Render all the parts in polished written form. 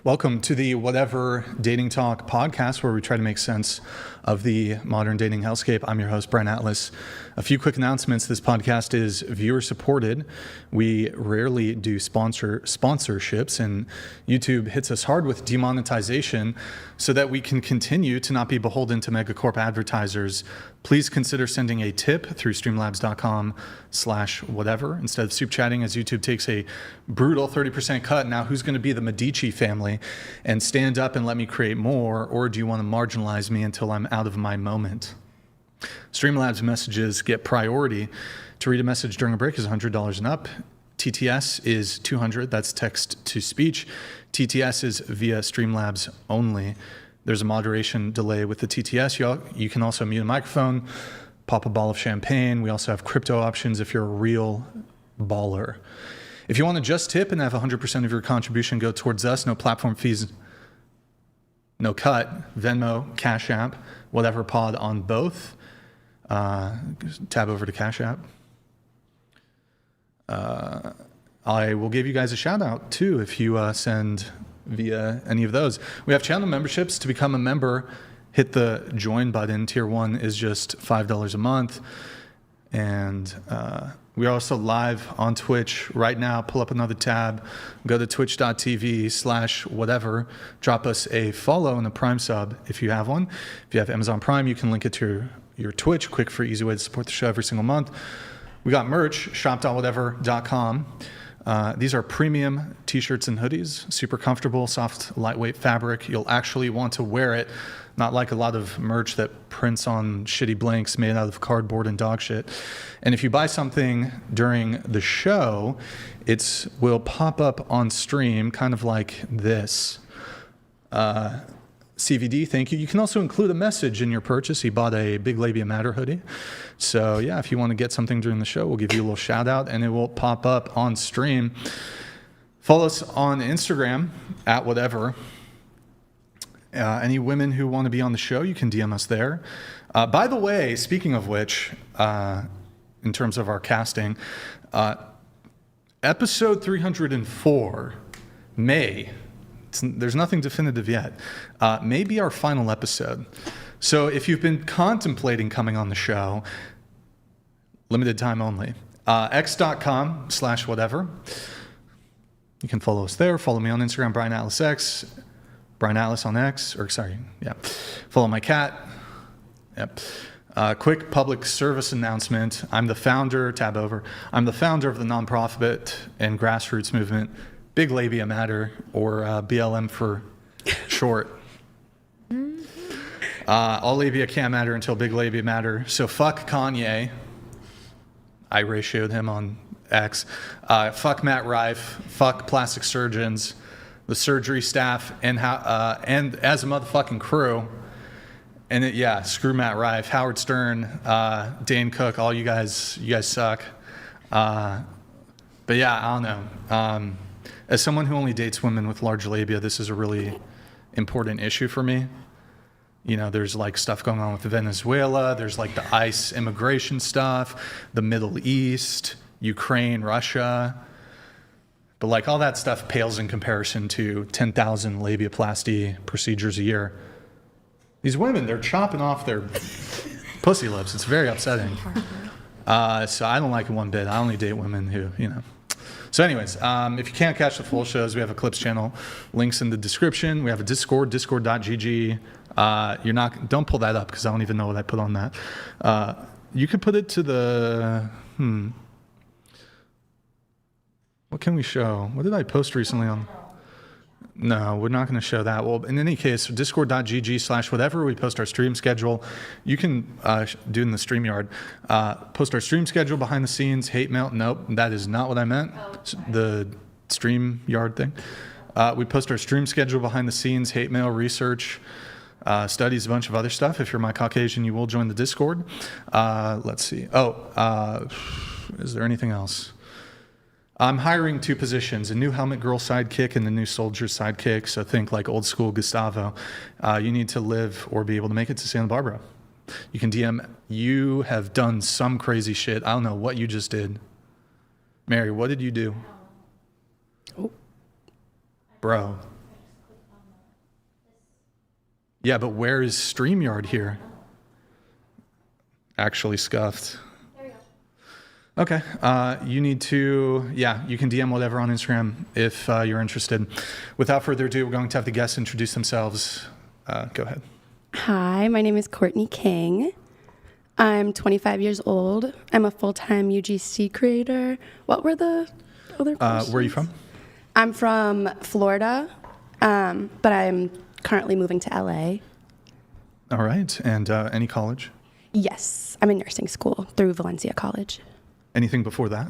Welcome to the Whatever Dating Talk podcast, where we try to make sense of the modern dating hellscape. I'm your host, Brian Atlas. A few quick announcements. This podcast is viewer supported. We rarely do sponsorships, and YouTube hits us hard with demonetization so that we can continue to not be beholden to megacorp advertisers. Please consider sending a tip through streamlabs.com/whatever instead of soup chatting, as YouTube takes a brutal 30% cut. Now, who's going to be the Medici family and stand up and let me create more, or do you want to marginalize me until I'm out of my moment? Streamlabs messages get priority. To read a message during a break is $100 and up. TTS is $200. That's text to speech. TTS is via Streamlabs only. There's a moderation delay with the TTS. You can also mute a microphone, pop a bottle of champagne. We also have crypto options if you're a real baller. If you want to just tip and have 100% of your contribution go towards us, no platform fees, no cut, Venmo, Cash App, whatever pod on both. Tab over to Cash App. I will give you guys a shout out too if you send via any of those. We have channel memberships. To become a member, hit the join button. Tier 1 is just $5 a month. And we're also live on Twitch right now. Pull up another tab, go to twitch.tv/whatever. Drop us a follow and a Prime sub if you have one. If you have Amazon Prime, you can link it to your Twitch. Quick, free, easy way to support the show every single month. We got merch, shop.whatever.com. These are premium t-shirts and hoodies, super comfortable, soft, lightweight fabric. You'll actually want to wear it, not like a lot of merch that prints on shitty blanks made out of cardboard and dog shit. And if you buy something during the show, it will pop up on stream, kind of like this. CVD, thank you. You can also include a message in your purchase. He bought a Big Labia Matter hoodie. So yeah, if you want to get something during the show, we'll give you a little shout out and it will pop up on stream. Follow us on Instagram at whatever. Any women who want to be on the show, you can DM us there. By the way, speaking of which, in terms of our casting, episode 304 there's nothing definitive yet, may be our final episode. So if you've been contemplating coming on the show, limited time only, x.com/whatever. You can follow us there. Follow me on Instagram, Brian Atlas X, Brian Atlas on X, Follow my cat. Yep. Quick public service announcement. I'm the founder of the nonprofit and grassroots movement, Big Labia Matter, or BLM for short. All labia can't matter until big labia matter. So fuck Kanye. I ratioed him on X. Fuck Matt Rife. Fuck plastic surgeons, the surgery staff, and as a motherfucking crew. And screw Matt Rife, Howard Stern, Dane Cook, all you guys suck. But yeah, I don't know. As someone who only dates women with large labia, this is a really important issue for me. You know, there's like stuff going on with Venezuela. There's like the ICE immigration stuff, the Middle East, Ukraine, Russia. But like all that stuff pales in comparison to 10,000 labiaplasty procedures a year. These women, they're chopping off their pussy lips. It's very upsetting. So I don't like it one bit. I only date women who, So anyways, if you can't catch the full shows, we have a clips channel, links in the description. We have a Discord, discord.gg. Don't pull that up because I don't even know what I put on that. You could put it to the, what can we show? What did I post recently on? No, we're not going to show that. Well, in any case, discord.gg/whatever, we post our stream schedule. You can do in the StreamYard. Post our stream schedule behind the scenes, hate mail. Nope, that is not what I meant. The StreamYard thing. We post our stream schedule behind the scenes, hate mail, research, studies, a bunch of other stuff. If you're my Caucasian, you will join the Discord. Let's see. Is there anything else? I'm hiring 2 positions, a new helmet girl sidekick and a new soldier sidekick. So think like old school Gustavo. You need to live or be able to make it to Santa Barbara. You can DM. You have done some crazy shit. I don't know what you just did. Mary, what did you do? Oh. Bro. Yeah, but where is StreamYard here? Actually scuffed. There we go. Okay. You need to, you can DM whatever on Instagram if you're interested. Without further ado, we're going to have the guests introduce themselves. Go ahead. Hi, my name is Courtney King. I'm 25 years old. I'm a full-time UGC creator. What were the other questions? Where are you from? I'm from Florida, but I'm currently moving to LA. All right. And any college? Yes, I'm in nursing school through Valencia College. Anything before that?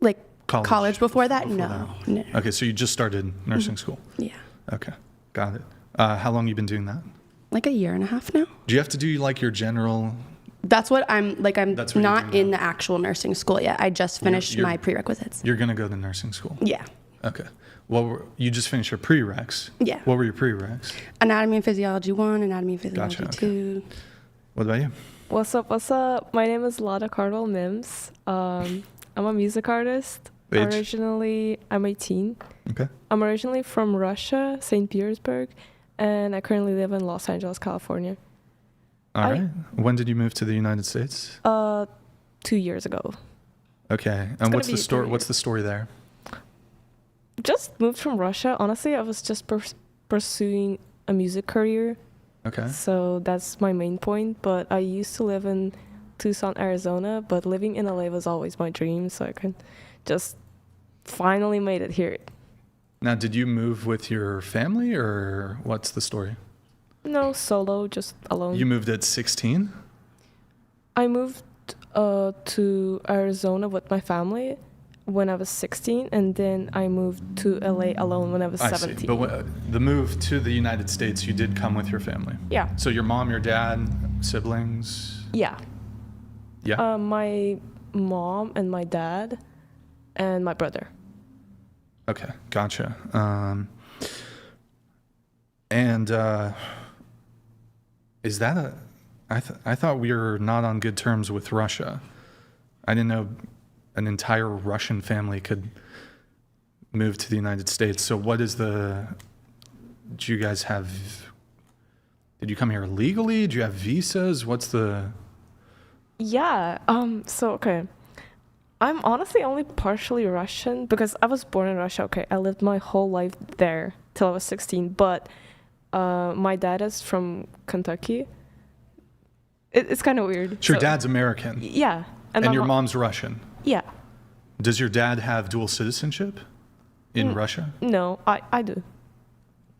Like College. college before that? Before No. Okay, so you just started nursing school. Yeah. Okay, got it. How long you been doing that? Like a year and a half now. Do you have to do like your general? That's what I'm like. I'm That's what not you're doing in now. the actual nursing school yet. I just finished You're- my prerequisites. You're gonna go to nursing school. Yeah. Okay. You just finished your prereqs. Yeah. What were your prereqs? Anatomy and Physiology 1, Anatomy and Physiology Gotcha, okay. 2. What about you? What's up? What's up? My name is Lada Cardwell Mims. I'm a music artist. Age? Originally, I'm 18. Okay. I'm originally from Russia, St. Petersburg, and I currently live in Los Angeles, California. All right. When did you move to the United States? 2 years ago. Okay. And gonna what's the be story? 3 What's the story there? Just moved from Russia. Honestly, I was just pursuing a music career. Okay. So that's my main point. But I used to live in Tucson, Arizona, but living in LA was always my dream. So I could just finally made it here. Now, did you move with your family, or what's the story? No, solo, just alone. You moved at 16? I moved to Arizona with my family when I was 16, and then I moved to LA alone when I was 17. I see. But the move to the United States, you did come with your family? Yeah. So your mom, your dad, siblings? Yeah. Yeah. My mom and my dad and my brother. Okay, gotcha. And is that a? I thought we were not on good terms with Russia. I didn't know an entire Russian family could move to the United States. So what is the? Do you guys have? Did you come here legally? Do you have visas? What's the? Yeah. So okay. I'm honestly only partially Russian because I was born in Russia. Okay, I lived my whole life there till I was 16. But my dad is from Kentucky. It's kind of weird. So your dad's American. Yeah. And my your mom's Russian. Yeah. Does your dad have dual citizenship in Russia? No, I do.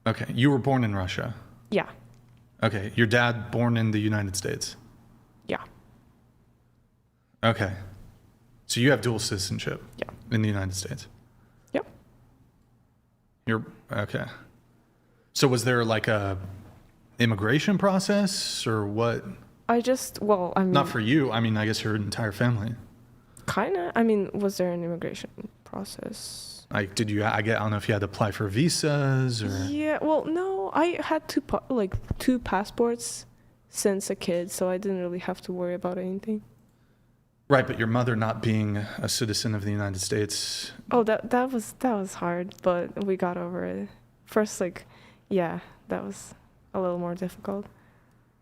Okay, you were born in Russia. Yeah. Okay, your dad born in the United States. Yeah. Okay. So you have dual citizenship. Yeah. In the United States. Yep. You're okay. So was there like a immigration process or what? I mean, Not for you. I mean, I guess your entire family. Kinda. I mean, was there an immigration process? Like, did you? I don't know if you had to apply for visas or. Yeah. Well, no. I had two passports since a kid, so I didn't really have to worry about anything. Right, but your mother not being a citizen of the United States. Oh, that was hard, but we got over it. First, that was a little more difficult.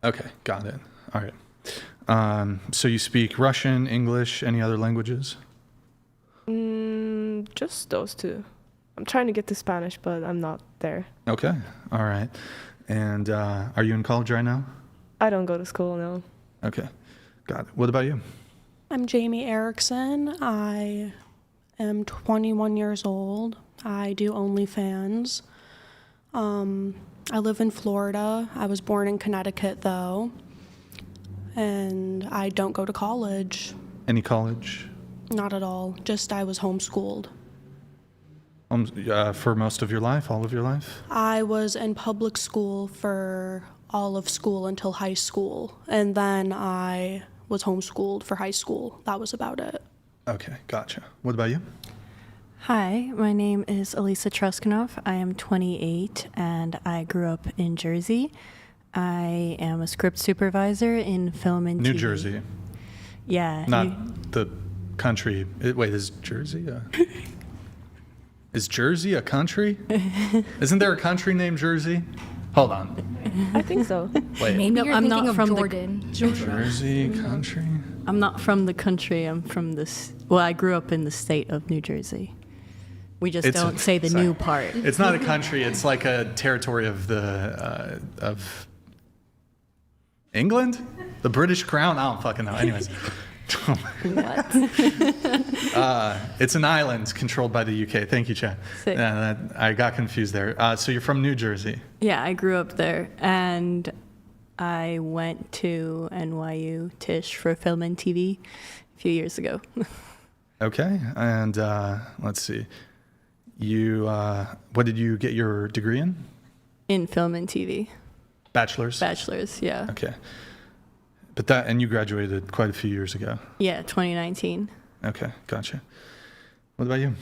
Okay, got it. All right. So you speak Russian, English, any other languages? Just those two. I'm trying to get to Spanish, but I'm not there. Okay, all right. And are you in college right now? I don't go to school, no. Okay, got it. What about you? I'm Jamie Erickson. I am 21 years old. I do OnlyFans. I live in Florida. I was born in Connecticut, though. And I don't go to college. Any college? Not at all. Just I was homeschooled. For most of your life, all of your life? I was in public school for all of school until high school. And then I was homeschooled for high school. That was about it. Okay, gotcha. What about you? Hi, my name is Elisa Truskanov. I am 28 and I grew up in Jersey. I am a script supervisor in film and New TV. Jersey. Yeah. Not the country. Wait, is Jersey is Jersey a country? Isn't there a country named Jersey? Hold on. I think so. Wait, Maybe you're I'm thinking not of from the- Jordan. Jersey country? I'm not from the country. I'm from this. Well, I grew up in the state of New Jersey. We just It's don't say the sorry. new part. It's not a country. It's like a territory of the of England, the British Crown. I don't fucking know. Anyways, it's an island controlled by the UK. Thank you, Chad. Sick. I got confused there. So you're from New Jersey. Yeah, I grew up there, and I went to NYU Tisch for film and TV a few years ago. Okay, and let's see. You, what did you get your degree in? In film and TV. Bachelor's? Bachelor's, yeah. Okay. And you graduated quite a few years ago. Yeah, 2019. Okay, gotcha. What about you?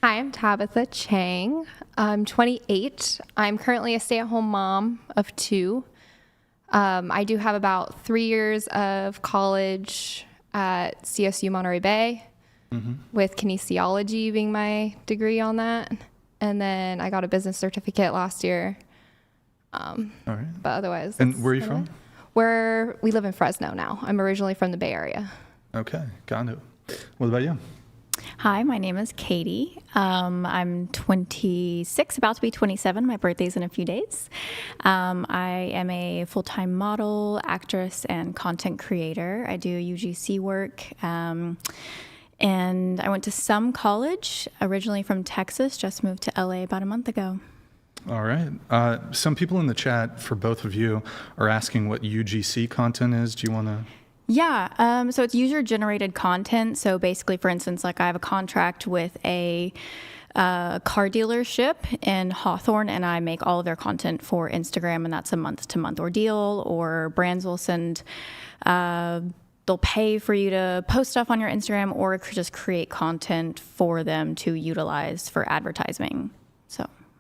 Hi, I'm Tabitha Chang. I'm 28. I'm currently a stay-at-home mom of 2. I do have about 3 years of college at CSU Monterey Bay, with kinesiology being my degree on that. And then I got a business certificate last year. All right. But otherwise, And that's where are you kinda from? We live in Fresno now. I'm originally from the Bay Area. Okay, got it. What about you? Hi, my name is Katie. I'm 26, about to be 27. My birthday's in a few days. I am a full-time model, actress, and content creator. I do UGC work. And I went to some college, originally from Texas, just moved to LA about a month ago. All right. Some people in the chat, for both of you, are asking what UGC content is. Do you want to? Yeah, so it's user-generated content. So basically, for instance, like I have a contract with a car dealership in Hawthorne, and I make all of their content for Instagram, and that's a month-to-month ordeal. Or brands will send, they'll pay for you to post stuff on your Instagram, or just create content for them to utilize for advertising.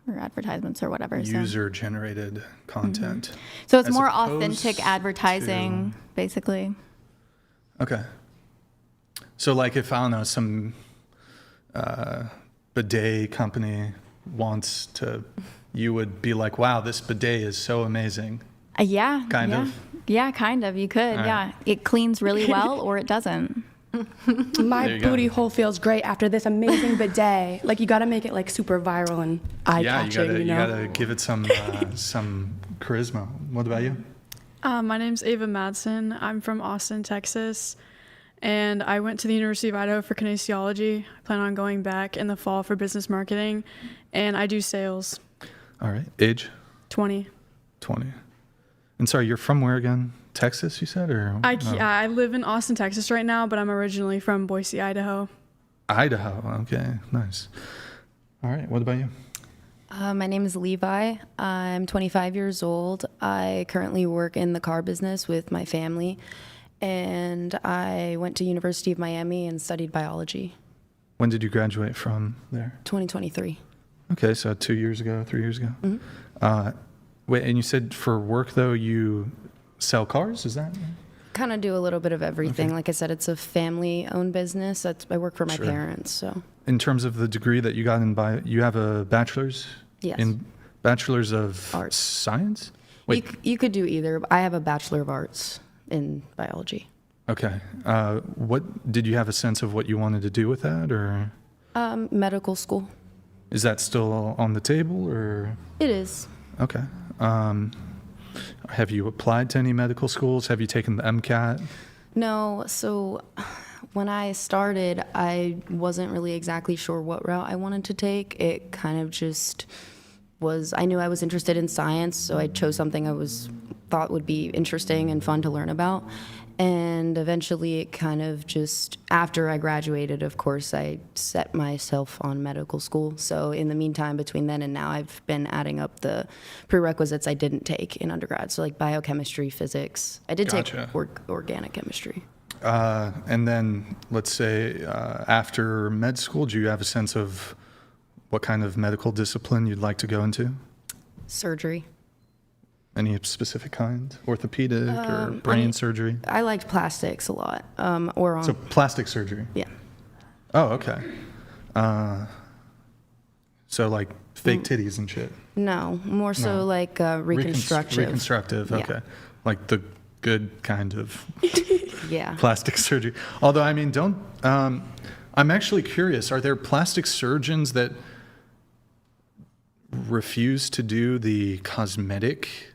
Or advertisements or whatever. User-generated content. So it's As more opposed authentic advertising, basically. Okay. So like if, I don't know, some bidet company wants to, you would be like, wow, this bidet is so amazing. Yeah. Kind of? Yeah, kind of. You could, All yeah. right. It cleans really well or it doesn't. There My you go. booty hole feels great after this amazing bidet. Like, you got to make it like super viral and eye-catching, you know? gotta give it some charisma. What about you? My name's Ava Madsen. I'm from Austin, Texas, and I went to the University of Idaho for kinesiology. I plan on going back in the fall for business marketing, and I do sales. All right. Age? 20. 20. And sorry, you're from where again? Texas, you said? Or no? I live in Austin, Texas right now, but I'm originally from Boise, Idaho. Idaho. Okay, nice. All right. What about you? My name is Levi. I'm 25 years old. I currently work in the car business with my family, and I went to University of Miami and studied biology. When did you graduate from there? 2023. Okay, so 2 years ago, 3 years ago. Wait, and you said for work though you sell cars? Is that? Kind of do a little bit of everything. Okay. Like I said, it's a family-owned business. I work for my Sure. parents, so In terms of the degree that you got in bio, you have a bachelor's? yes. In bachelor's of Arts. science? Wait, You could do either. I have a Bachelor of Arts in biology. okay. What did you have a sense of what you wanted to do with that, or Medical school. is that still on the table, or? It is. Okay. Have you applied to any medical schools? Have you taken the MCAT? No, so when I started, I wasn't really exactly sure what route I wanted to take. It kind of just was, I knew I was interested in science, so I chose something I thought would be interesting and fun to learn about. And eventually it kind of just, after I graduated, of course, I set myself on medical school. So in the meantime, between then and now, I've been adding up the prerequisites I didn't take in undergrad. So like biochemistry, physics. I did Gotcha. take organic chemistry. And then let's say after med school, do you have a sense of what kind of medical discipline you'd like to go into? Surgery. Any specific kind? Orthopedic or brain surgery? I liked plastics a lot. So plastic surgery? Yeah. Oh, okay. So like fake titties and shit. No, more so No. like reconstructive. Reconstructive, Yeah. okay. Like the good kind of Yeah. plastic surgery. Although, I mean, I'm actually curious, are there plastic surgeons that refuse to do the cosmetic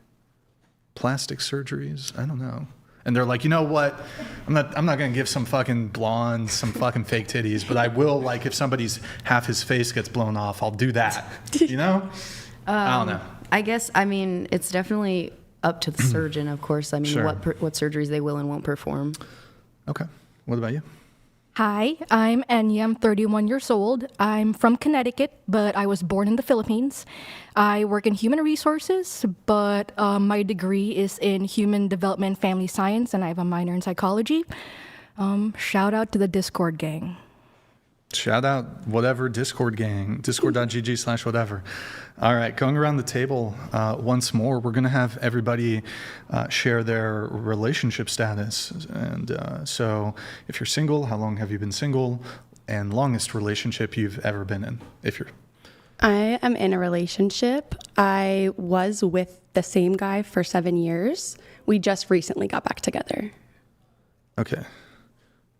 plastic surgeries? I don't know. And they're like, you know what? I'm not going to give some fucking blonde some fucking fake titties, but I will, like, if somebody's half his face gets blown off, I'll do that. You know? I don't know. I guess, I mean, it's definitely up to the surgeon, of course. I mean, Sure. what surgeries they will and won't perform. Okay. What about you? Hi, I'm Enya. I'm 31 years old. I'm from Connecticut, but I was born in the Philippines. I work in human resources, but my degree is in human development and family science, and I have a minor in psychology. Shout out to the Discord gang. Shout out whatever Discord gang, discord.gg/whatever. All right, going around the table once more, we're going to have everybody share their relationship status. And so if you're single, how long have you been single? And longest relationship you've ever been in, if you're... I am in a relationship. I was with the same guy for 7 years. We just recently got back together. Okay.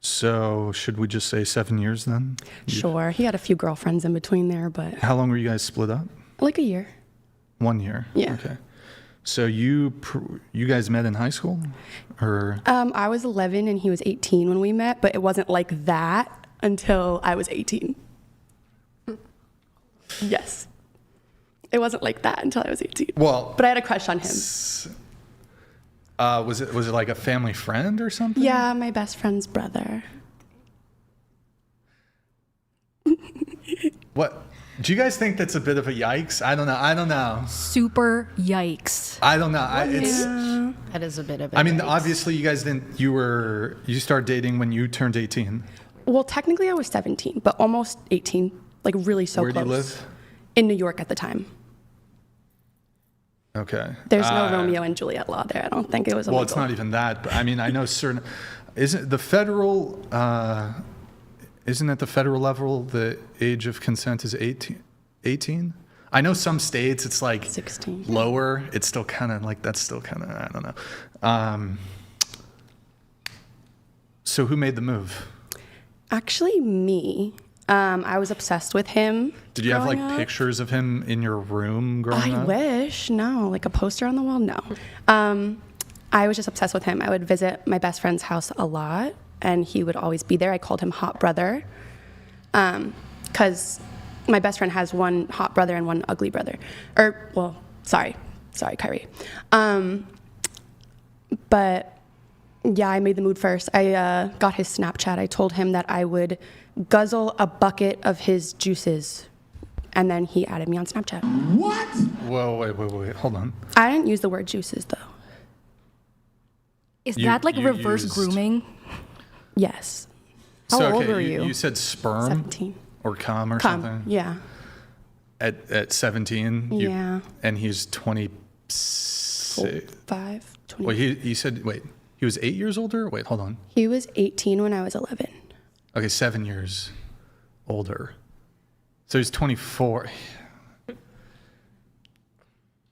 So should we just say 7 years then? Sure. He had a few girlfriends in between there, but How long were you guys split up? like a year. 1 year? Yeah. Okay. So you guys met in high school? Or... I was 11 and he was 18 when we met, but it wasn't like that until I was 18. Yes. It wasn't like that until I was 18. Well... But I had a crush on him. Was it like a family friend or something? Yeah, my best friend's brother. What? Do you guys think that's a bit of a yikes? I don't know. Super yikes. I don't know. It's. That is a bit of a I mean, yikes. obviously, you guys didn't. You started dating when you turned 18. Well, technically I was 17, but almost 18. Like really so Where close. do you live? In New York at the time. Okay. There's no Romeo and Juliet law there. I don't think it was illegal. Well, it's not even that. But I mean, I know certain. Isn't the federal? Isn't at the federal level the age of consent is 18? I know some states it's like 16. lower. It's still kind of like that's still kind of I don't know. So who made the move? Actually, me. I was obsessed with him. Did you have like growing up. pictures of him in your room growing I up? wish. No, like a poster on the wall. No. I was just obsessed with him. I would visit my best friend's house a lot, and he would always be there. I called him Hot Brother, because my best friend has one hot brother and one ugly brother. Sorry, Kyrie. But yeah, I made the move first. I got his Snapchat. I told him that I would guzzle a bucket of his juices, and then he added me on Snapchat. What? Whoa, wait. Hold on. I didn't use the word juices though. Is You- that like you reverse used- grooming? Yes. How old were you? You said sperm 17. or cum or Come. something? Yeah. At 17? Yeah. And he's 26. 5, 20. Wait, he said, he was 8 years older? Wait, hold on. He was 18 when I was 11. Okay, 7 years older. So he's 24.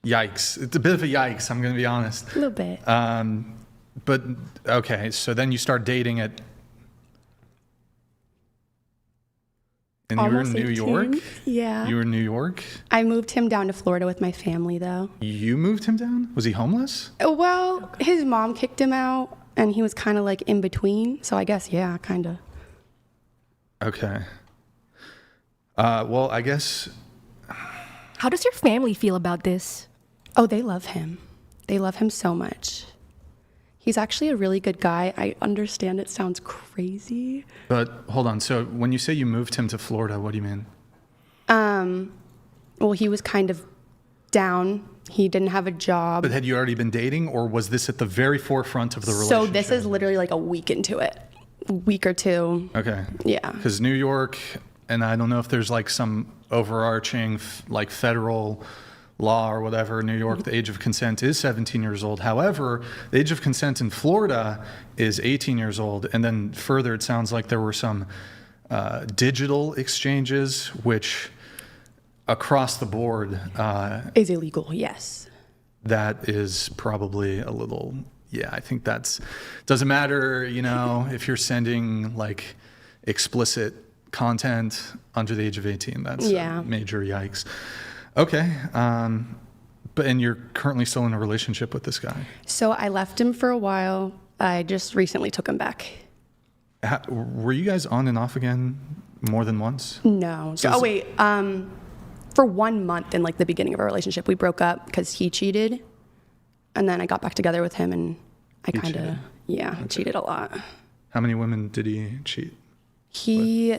Yikes. It's a bit of a yikes, I'm going to be honest. A little bit. But, okay, so then you start dating at... And Almost you were in 18. New York? Yeah. You were in New York? I moved him down to Florida with my family, though. You moved him down? Was he homeless? Well, his mom kicked him out, and he was kind of like in between. So I guess, yeah, kind of. Okay. Well, I guess... How does your family feel about this? Oh, they love him. They love him so much. He's actually a really good guy. I understand it sounds crazy. But hold on. So when you say you moved him to Florida, what do you mean? Well, he was kind of down. He didn't have a job. But had you already been dating, or was this at the very forefront of the relationship? So this is literally like a week into it. A week or two. Okay. Yeah. Because New York, and I don't know if there's like some overarching like federal law or whatever, New York, the age of consent is 17 years old. However, the age of consent in Florida is 18 years old. And then further, it sounds like there were some digital exchanges, which across the board, Is illegal, yes. that is probably a little, yeah, I think doesn't matter, if you're sending like explicit content under the age of 18, that's a major yikes. Okay. And you're currently still in a relationship with this guy? So I left him for a while. I just recently took him back. Were you guys on and off again more than once? No. For 1 month in like the beginning of our relationship, we broke up because he cheated. And then I got back together with him and I cheated a lot. How many women did he cheat? He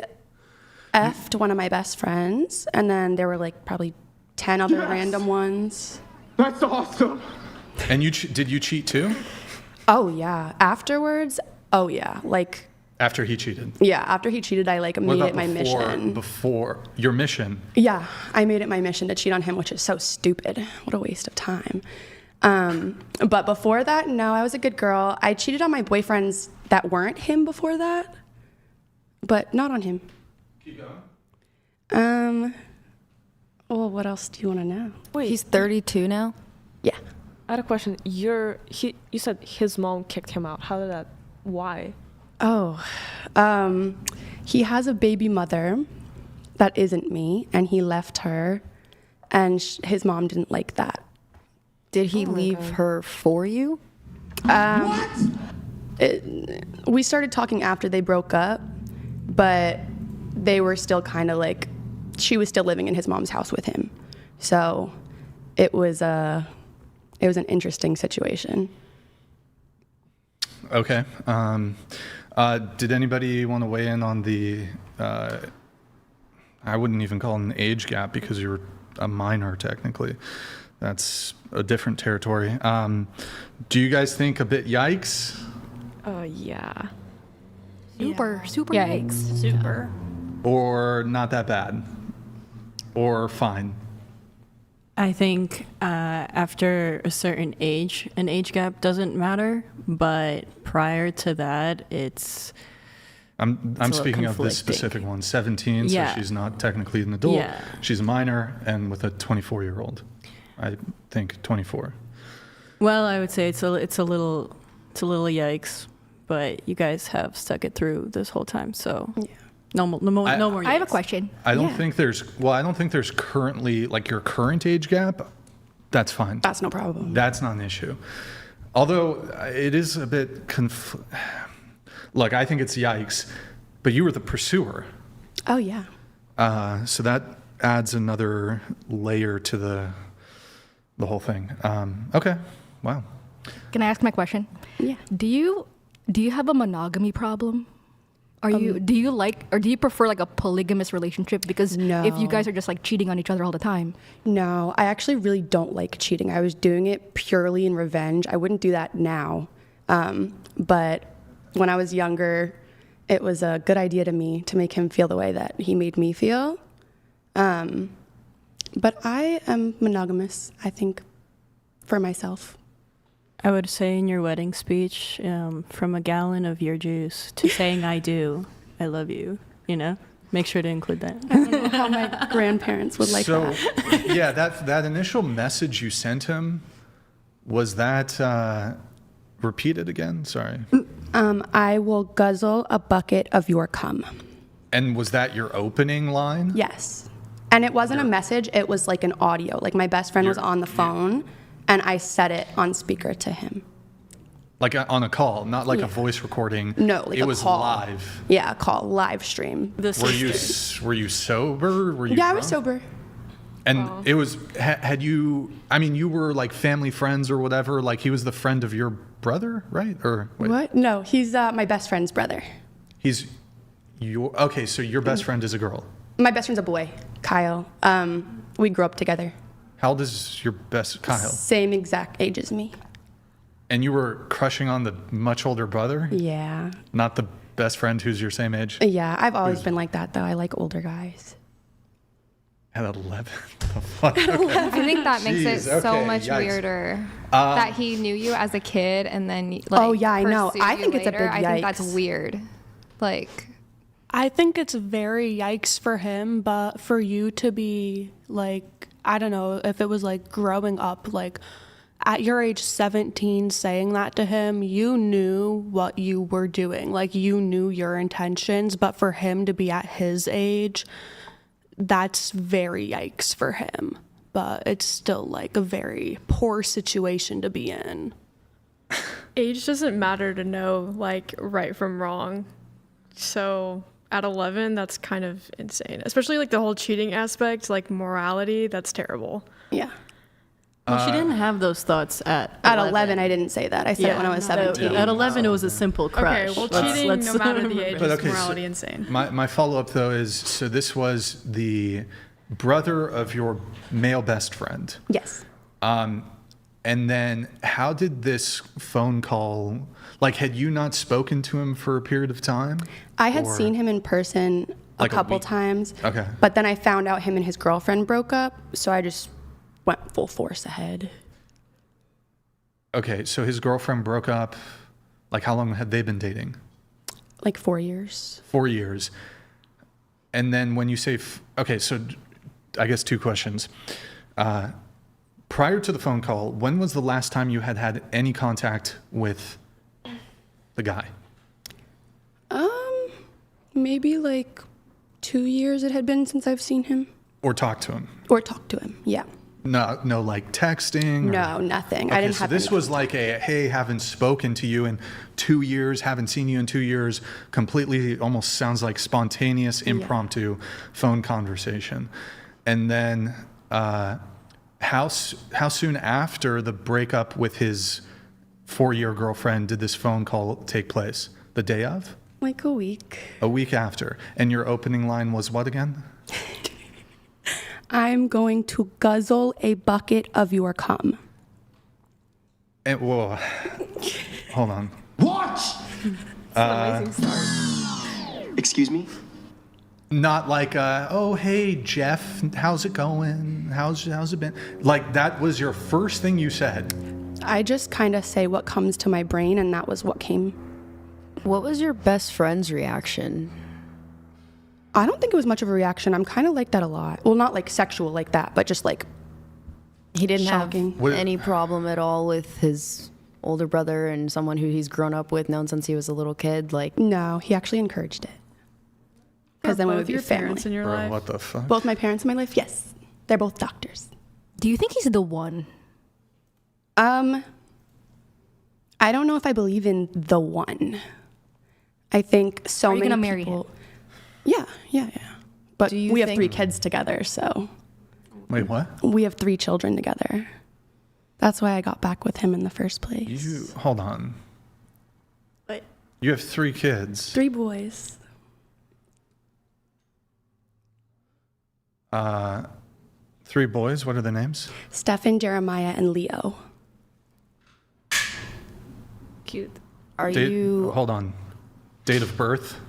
effed one of my best friends, and then there were like probably 10 other random ones. That's awesome. And did you cheat too? Oh yeah. Afterwards, oh yeah. Like after he cheated? Yeah, after he cheated, I like made it my mission. Before your mission? Yeah, I made it my mission to cheat on him, which is so stupid. What a waste of time. But before that, no, I was a good girl. I cheated on my boyfriends that weren't him before that, but not on him. Keep going. Well, what else do you want to know? Wait, he's 32 now? Yeah. I had a question. You said his mom kicked him out. How did that? Why? Oh, he has a baby mother that isn't me, and he left her, and his mom didn't like that. Did he leave her for you? We started talking after they broke up, but they were still kind of like, she was still living in his mom's house with him. So it was an interesting situation. Okay. Did anybody want to weigh in on the, I wouldn't even call it an age gap because you're a minor technically. That's a different territory. Do you guys think a bit yikes? Yeah. Super Yikes. Super. Or not that bad? Or fine? I think after a certain age, an age gap doesn't matter, but prior to that, I'm speaking of this specific one, 17, so she's not technically an adult. Yeah. She's a minor and with a 24-year-old. I think 24. Well, I would say it's a little yikes, but you guys have stuck it through this whole time, so no more yikes. I have a question. I don't think there's currently like your current age gap. That's fine. That's no problem. That's not an issue. Although it is a bit look, I think it's yikes, but you were the pursuer. Oh yeah. So that adds another layer to the whole thing. Okay. Wow. Can I ask my question? Yeah. Do you have a monogamy problem? Do you like, or do you prefer like a polygamous relationship? Because No. if you guys are just like cheating on each other all the time. No, I actually really don't like cheating. I was doing it purely in revenge. I wouldn't do that now. But when I was younger, it was a good idea to me to make him feel the way that he made me feel. But I am monogamous, I think, for myself. I would say in your wedding speech, from a gallon of your juice to saying I do, I love you, make sure to include that. I don't know how my grandparents would like that. Yeah, that initial message you sent him, was that repeated again? Sorry. I will guzzle a bucket of your cum. And was that your opening line? Yes. And it wasn't a message, it was like an audio. Like my best friend was on the phone and I said it on speaker to him. Like on a call, not like a voice recording. No, like it a was call. live. Yeah, a call, live stream. Were you sober? Were you Yeah, I drunk? was sober. And it was, had you, I mean, you were like family friends or whatever, like he was the friend of your brother, right? Or wait. What? No, he's my best friend's brother. Okay, so your best friend is a girl. My best friend's a boy, Kyle. We grew up together. How old is your best, Kyle? Same exact age as me. And you were crushing on the much older brother? Yeah. Not the best friend who's your same age? Yeah, I've always been like that, though. I like older guys. At 11? The fuck? Okay. I think that makes it Jeez, so okay, much yikes. weirder that he knew you as a kid and then like Oh, yeah, I know. pursued I you think it's a later. big I think that's yikes. weird. Like, I think it's very yikes for him, but for you to be like, I don't know, if it was like growing up, like at your age 17 saying that to him, you knew what you were doing. Like you knew your intentions, but for him to be at his age, that's very yikes for him. But it's still like a very poor situation to be in. Age doesn't matter to know like right from wrong. So at 11, that's kind of insane. Especially like the whole cheating aspect, like morality, that's terrible. Yeah. Well, she didn't have those thoughts at 11. I didn't say that. I said it when I was 17. At 11, it was a simple crush. Okay, well, cheating, no matter the age, But is okay, morality so insane. My follow-up, though, is, so this was the brother of your male best friend. Yes. And then how did this phone call, like, had you not spoken to him for a period of time? I had Or- seen him in person Like a a couple week? times. Okay. But then I found out him and his girlfriend broke up, so I just went full force ahead. Okay, so his girlfriend broke up. Like, how long had they been dating? Like 4 years. 4 years. And then when you say, okay, so I guess two questions. Prior to the phone call, when was the last time you had any contact with the guy? Maybe like 2 years it had been since I've seen him. Or talked to him? Or talked to him, yeah. No, like texting? No, nothing. Okay, I didn't so have this any- was like a, hey, haven't spoken to you in 2 years, haven't seen you in 2 years, completely almost sounds like spontaneous, impromptu phone conversation. And then how soon after the breakup with his 4-year girlfriend did this phone call take place? The day of? Like a week. A week after. And your opening line was what again? I'm going to guzzle a bucket of your cum. And, whoa, hold on. What? Amazing start. Excuse me? Not like, oh, hey, Jeff, how's it going? How's it been? Like, that was your first thing you said. I just kind of say what comes to my brain, and that was what came. What was your best friend's reaction? I don't think it was much of a reaction. I'm kind of like that a lot. Well, not like sexual like that, but just like He didn't shocking. have any problem at all with his older brother and someone who he's grown up with, known since he was a little kid. Like, No, he actually encouraged it. Because then we Both would be your family. parents in your Bro, life. what the fuck? Both my parents in my life, yes. They're both doctors. Do you think he's the one? I don't know if I believe in the one. I think so Are you many gonna marry people. Yeah. But Do you we have think- 3 kids together, so Wait, what? we have 3 children together. That's why I got back with him in the first place. Hold on. What? You have 3 kids. 3 boys. 3 boys, what are their names? Stefan, Jeremiah, and Leo. Cute. are Date- you... Hold on. Date of birth?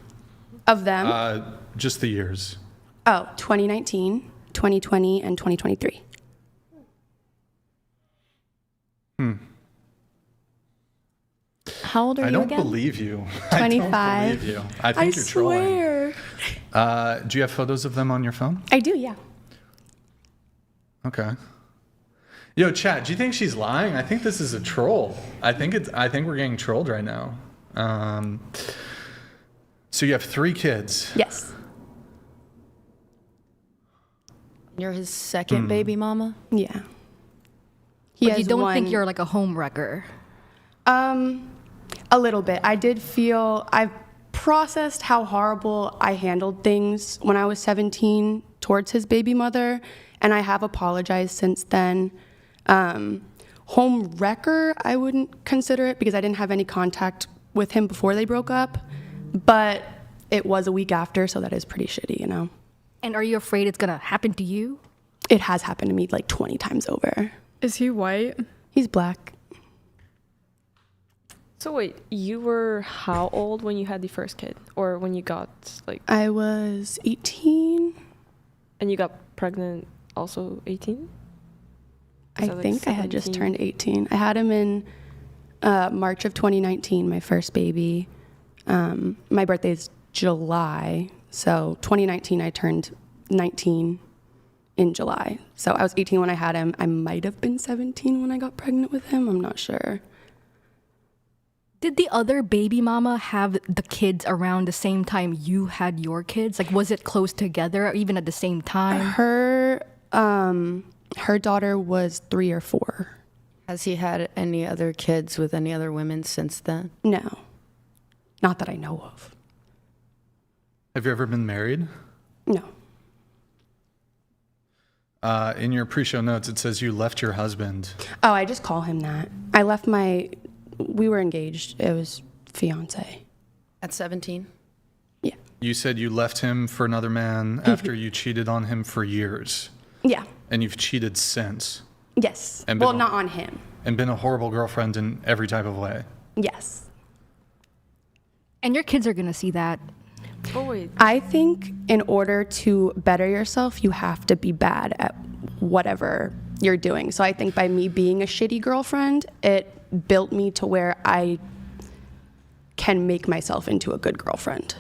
Of them? Just the years. 2019, 2020, and 2023. How old are I you don't again? believe you. 25. I don't believe you. I think you're swear. trolling. Do you have photos of them on your phone? I do, yeah. Okay. Yo, chat, do you think she's lying? I think this is a troll. I think we're getting trolled right now. So you have 3 kids. Yes. You're his second baby mama? Yeah. But you don't think you're like a home wrecker? A little bit. I've processed how horrible I handled things when I was 17 towards his baby mother, and I have apologized since then. Home wrecker, I wouldn't consider it because I didn't have any contact with him before they broke up, but it was a week after, so that is pretty shitty, you know? And are you afraid it's gonna happen to you? It has happened to me like 20 times over. Is he white? He's black. So wait, you were how old when you had the first kid? Or when you got, like... I was 18. And you got pregnant also 18? I think I had just turned 18. I had him in March of 2019, my first baby. My birthday is July. So 2019, I turned 19 in July. So I was 18 when I had him. I might have been 17 when I got pregnant with him. I'm not sure. Did the other baby mama have the kids around the same time you had your kids? Like, was it close together, or even at the same time? Her daughter was 3 or 4. Has he had any other kids with any other women since then? No, not that I know of. Have you ever been married? No. In your pre-show notes, it says you left your husband. Oh, I just call him that. We were engaged. It was fiance. At 17? Yeah. You said you left him for another man after you cheated on him for years. Yeah. And you've cheated since. Yes. And Well, not on him. And been a horrible girlfriend in every type of way. Yes. And your kids are going to see that. Oh, wait. I think in order to better yourself, you have to be bad at whatever you're doing. So I think by me being a shitty girlfriend, it built me to where I can make myself into a good girlfriend.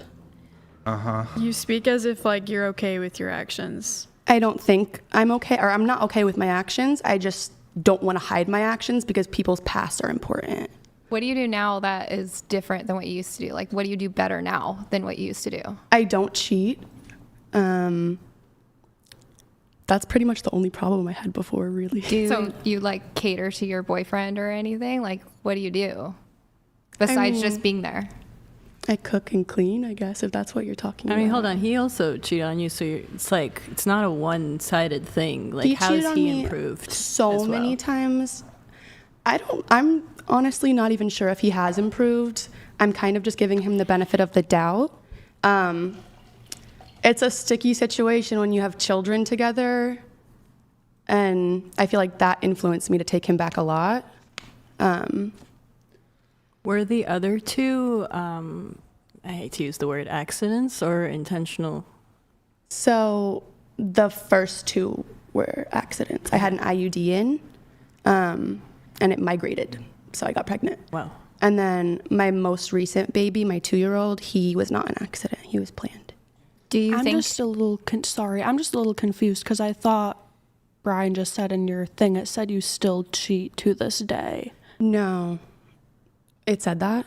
You speak as if like you're okay with your actions. I don't think I'm okay, or I'm not okay with my actions. I just don't want to hide my actions because people's pasts are important. What do you do now that is different than what you used to do? Like, what do you do better now than what you used to do? I don't cheat. That's pretty much the only problem I had before, really. So you like cater to your boyfriend or anything? Like, what do you do besides just being there? I cook and clean, I guess, if that's what you're talking I about. mean, hold on. He also cheated on you, so it's like it's not a one-sided thing. Like, He how cheated has on he me improved? so as well? many times. I'm honestly not even sure if he has improved. I'm kind of just giving him the benefit of the doubt. It's a sticky situation when you have children together, and I feel like that influenced me to take him back a lot. Were the other two, I hate to use the word accidents, or intentional? So the first 2 were accidents. I had an IUD in, and it migrated, so I got pregnant. Wow. And then my most recent baby, my 2-year-old, he was not an accident. He was planned. Do you I'm think? just a little I'm just a little confused because I thought Brian just said in your thing, it said you still cheat to this day. No. It said that?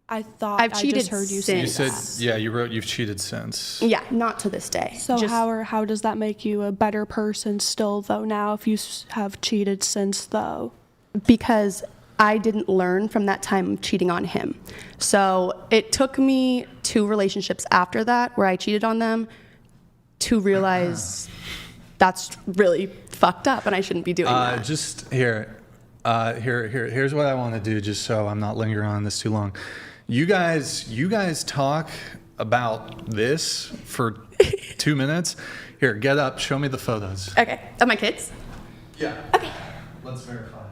I thought I've cheated just heard you say You since. said, yeah, you wrote you've cheated since. Yeah, not to this day. So Just- how does that make you a better person still, though, now if you have cheated since, though? Because I didn't learn from that time of cheating on him. So it took me 2 relationships after that where I cheated on them to realize that's really fucked up and I shouldn't be doing that. Just here's what I want to do, just so I'm not lingering on this too long. You guys talk about this for 2 minutes. Here, get up, show me the photos. Okay. Of my kids? Yeah. Okay. Let's verify.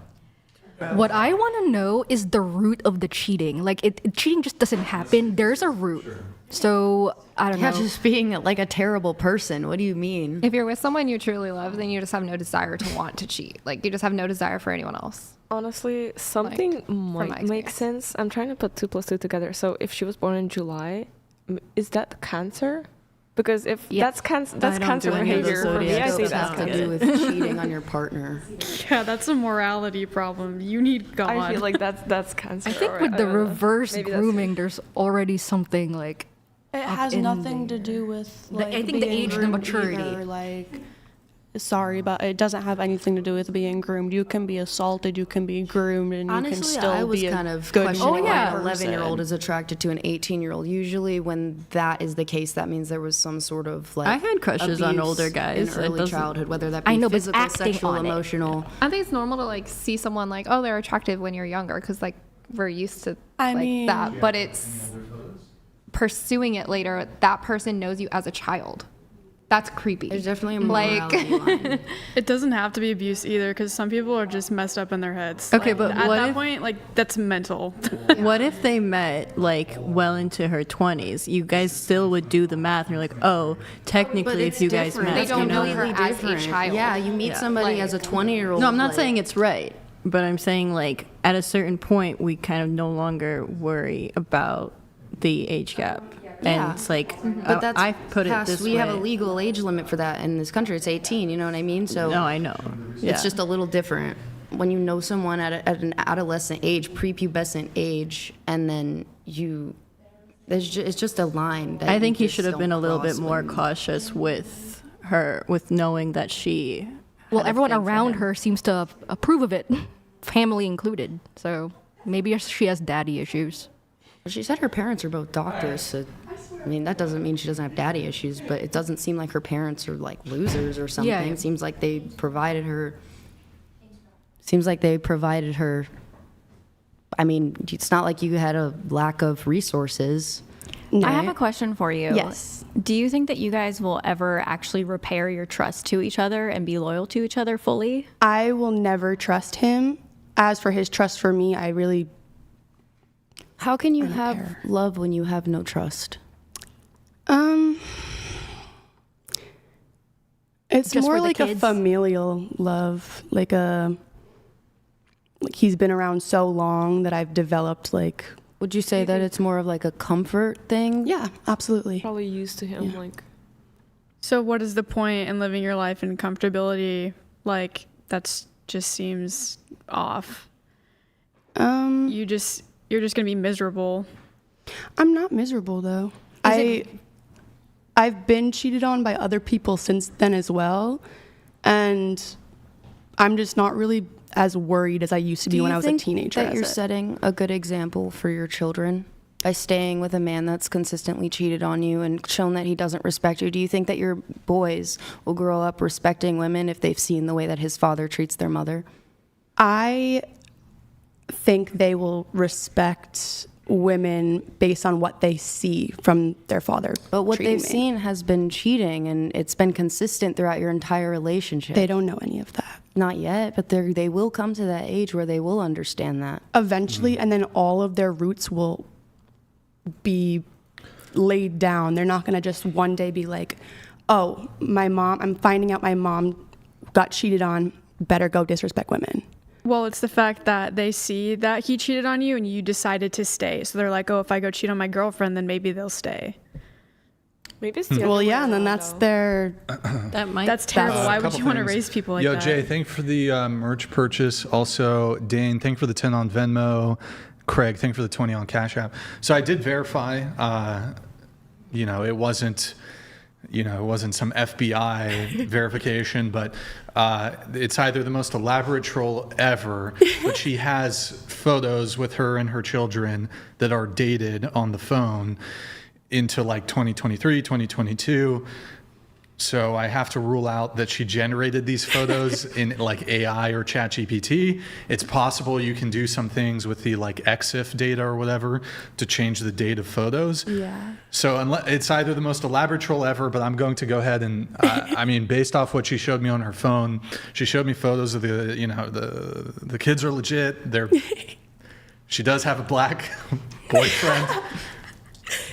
What I want to know is the root of the cheating. Like, cheating just doesn't happen. There's a root. Sure. So, I don't Yeah, know. just being like a terrible person. What do you mean? If you're with someone you truly love, then you just have no desire to want to cheat. Like, you just have no desire for anyone else. Honestly, something my might make experience. sense. I'm trying to put 2 + 2 together. So if she was born in July, is that Cancer? Because if that's cancer I don't cancer do any of those behavior for me. zodiac I say stuff. that's Has to do cancer. with cheating on your partner. Yeah, that's a morality problem. You need God. I feel like that's cancer. I think or with I the don't know. reverse Maybe that's- grooming, there's already something like. It up has in nothing to there. do with The- like I think the being age and the groomed maturity. either, like, sorry, but it doesn't have anything to do with being groomed. You can be assaulted, you can be groomed, and you can Honestly, still I was be a kind of good questioning yeah. why an 11-year-old person. is attracted to an 18-year-old. Usually, when that is the case, that means there was some sort of like I had crushes on abuse older guys. in It early doesn't- childhood, whether that be I know, but physical, acting sexual, on it. emotional. I think it's normal to like see someone like, oh, they're attractive when you're younger, because like we're used to I like mean- that. But it's pursuing it later. That person knows you as a child. That's creepy. There's definitely a Like- morality line. It doesn't have to be abuse either, because some people are just messed up in their heads. Okay, Like, but at what that if- point, like that's mental. What if they met like well into her 20s? You guys still would do the math, and you're like, oh, But technically, it's if you guys different. met, They don't you know know. her as a child. Yeah, you meet Yeah. somebody Like- as a 20-year-old. No, I'm not like- saying it's right, but I'm saying like at a certain point, we kind of no longer worry about the age gap. Yeah. And it's like, But that's I put it past, this we way. have a legal age limit for that in this country. It's 18, you know what I mean? So No, I know. Yeah. it's just a little different when you know someone at an adolescent age, prepubescent age, and then it's just a line. That I think he just should have don't been a little bit cross more when- cautious with her, with knowing that she. Well, had a everyone thing for around him. her seems to approve of it, family included. So maybe she has daddy issues. She said her parents are both doctors, so I mean that doesn't mean she doesn't have daddy issues, but it doesn't seem like her parents are like losers or something. Yeah. It seems like they provided her. Seems like they provided her. I mean, it's not like you had a lack of resources. No. I have a question for you. Yes. Do you think that you guys will ever actually repair your trust to each other and be loyal to each other fully? I will never trust him. As for his trust for me, I really. How can you I don't have care. love when you have no trust? It's Just more for the like a kids? familial love, like he's been around so long that I've developed like. Would you say that it's more of like a comfort thing? Yeah, absolutely. Probably used to him, like. So what is the point in living your life in comfortability? Like that's just seems off. You're just gonna be miserable. I'm not miserable though. I've been cheated on by other people since then as well, and I'm just not really as worried as I used to be when I was a teenager. That you're setting a good example for your children by staying with a man that's consistently cheated on you and shown that he doesn't respect you. Do you think that your boys will grow up respecting women if they've seen the way that his father treats their mother? I think they will respect women based on what they see from their father. But what treating they've me. seen has been cheating, and it's been consistent throughout your entire relationship. They don't know any of that. Not yet, but they will come to that age where they will understand that. Eventually, and then all of their roots will be laid down. They're not going to just one day be like, oh, I'm finding out my mom got cheated on, better go disrespect women. Well, it's the fact that they see that he cheated on you and you decided to stay. So they're like, oh, if I go cheat on my girlfriend, then maybe they'll stay. Maybe it's the Well, other yeah, way and then around, that's though. their. That's terrible. Why would couple you want to things. raise people like Yo, that? Jay, thank you for the merch purchase. Also, Dane, thank you for the 10 on Venmo. Craig, thank you for the 20 on Cash App. So I did verify, it wasn't some FBI verification, but it's either the most elaborate troll ever, but she has photos with her and her children that are dated on the phone into like 2023, 2022. So I have to rule out that she generated these photos in like AI or ChatGPT. It's possible you can do some things with the like EXIF data or whatever to change the date of photos. Yeah. So it's either the most elaborate troll ever, but I'm going to go ahead and, based off what she showed me on her phone, she showed me photos of the kids are legit. She does have a black boyfriend.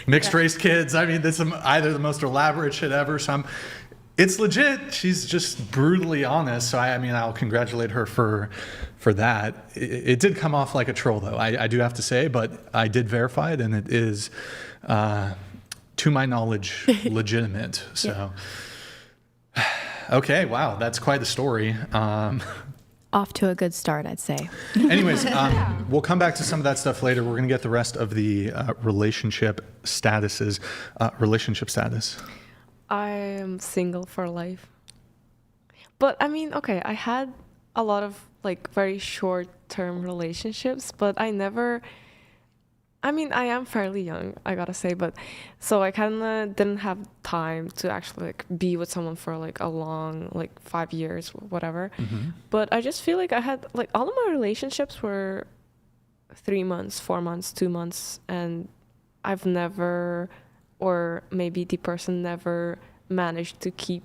Mixed race kids. This is either the most elaborate shit ever. So it's legit. She's just brutally honest. So I'll congratulate her for that. It did come off like a troll though. I do have to say, but I did verify it, and it is, to my knowledge, legitimate. So, okay, wow, that's quite a story. Off to a good start, I'd say. Anyways, we'll come back to some of that stuff later. We're going to get the rest of the relationship statuses. Relationship status. I am single for life. But okay, I had a lot of like very short-term relationships, but I am fairly young, I gotta say, but so I kind of didn't have time to actually like be with someone for like a long, like 5 years, whatever. Mm-hmm. But I just feel like I had like all of my relationships were 3 months, 4 months, 2 months, and I've never, or maybe the person never managed to keep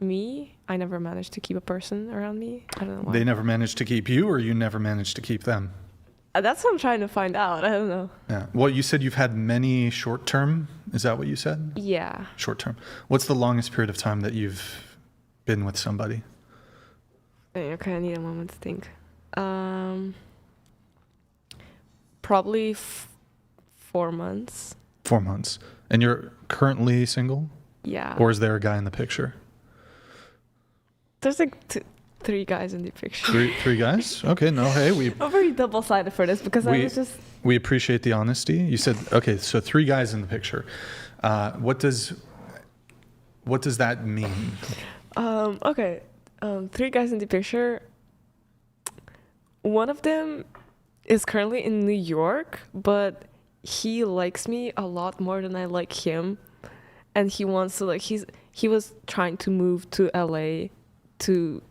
me. I never managed to keep a person around me. I don't know why. They never managed to keep you, or you never managed to keep them? That's what I'm trying to find out. I don't know. Yeah. Well, you said you've had many short-term. Is that what you said? Yeah. Short-term. What's the longest period of time that you've been with somebody? Okay, I need a moment to think. Probably 4 months. 4 months. And you're currently single? Yeah. Or is there a guy in the picture? There's like 3 guys in the picture. Three guys? Okay, no, hey, I'm very double-sided for this because I was just... We appreciate the honesty. You said, okay, so 3 guys in the picture. What does that mean? Okay. 3 guys in the picture. One of them is currently in New York, but he likes me a lot more than I like him. And he wants to, like, he was trying to move to LA to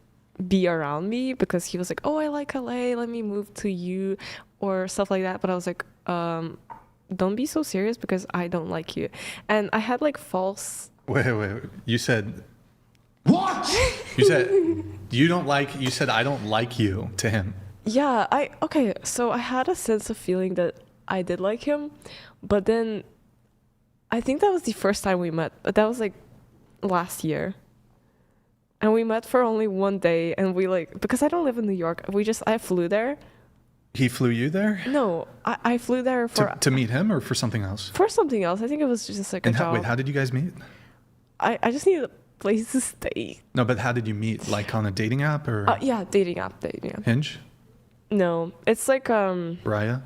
be around me because he was like, oh, I like LA, let me move to you, or stuff like that. But I was like, don't be so serious because I don't like you. And I had like false... Wait. You said... What? You said you said I don't like you to him. Yeah, so I had a sense of feeling that I did like him, but then I think that was the first time we met. But that was like last year. And we met for only one day, and we like, because I don't live in New York, I flew there. He flew you there? No, I flew there for... To meet him or for something else? For something else. I think it was just like a job. Wait, how did you guys meet? I just needed a place to stay. No, but how did you meet? Like on a dating app or? Yeah, dating app. Hinge? No, it's like... Raya?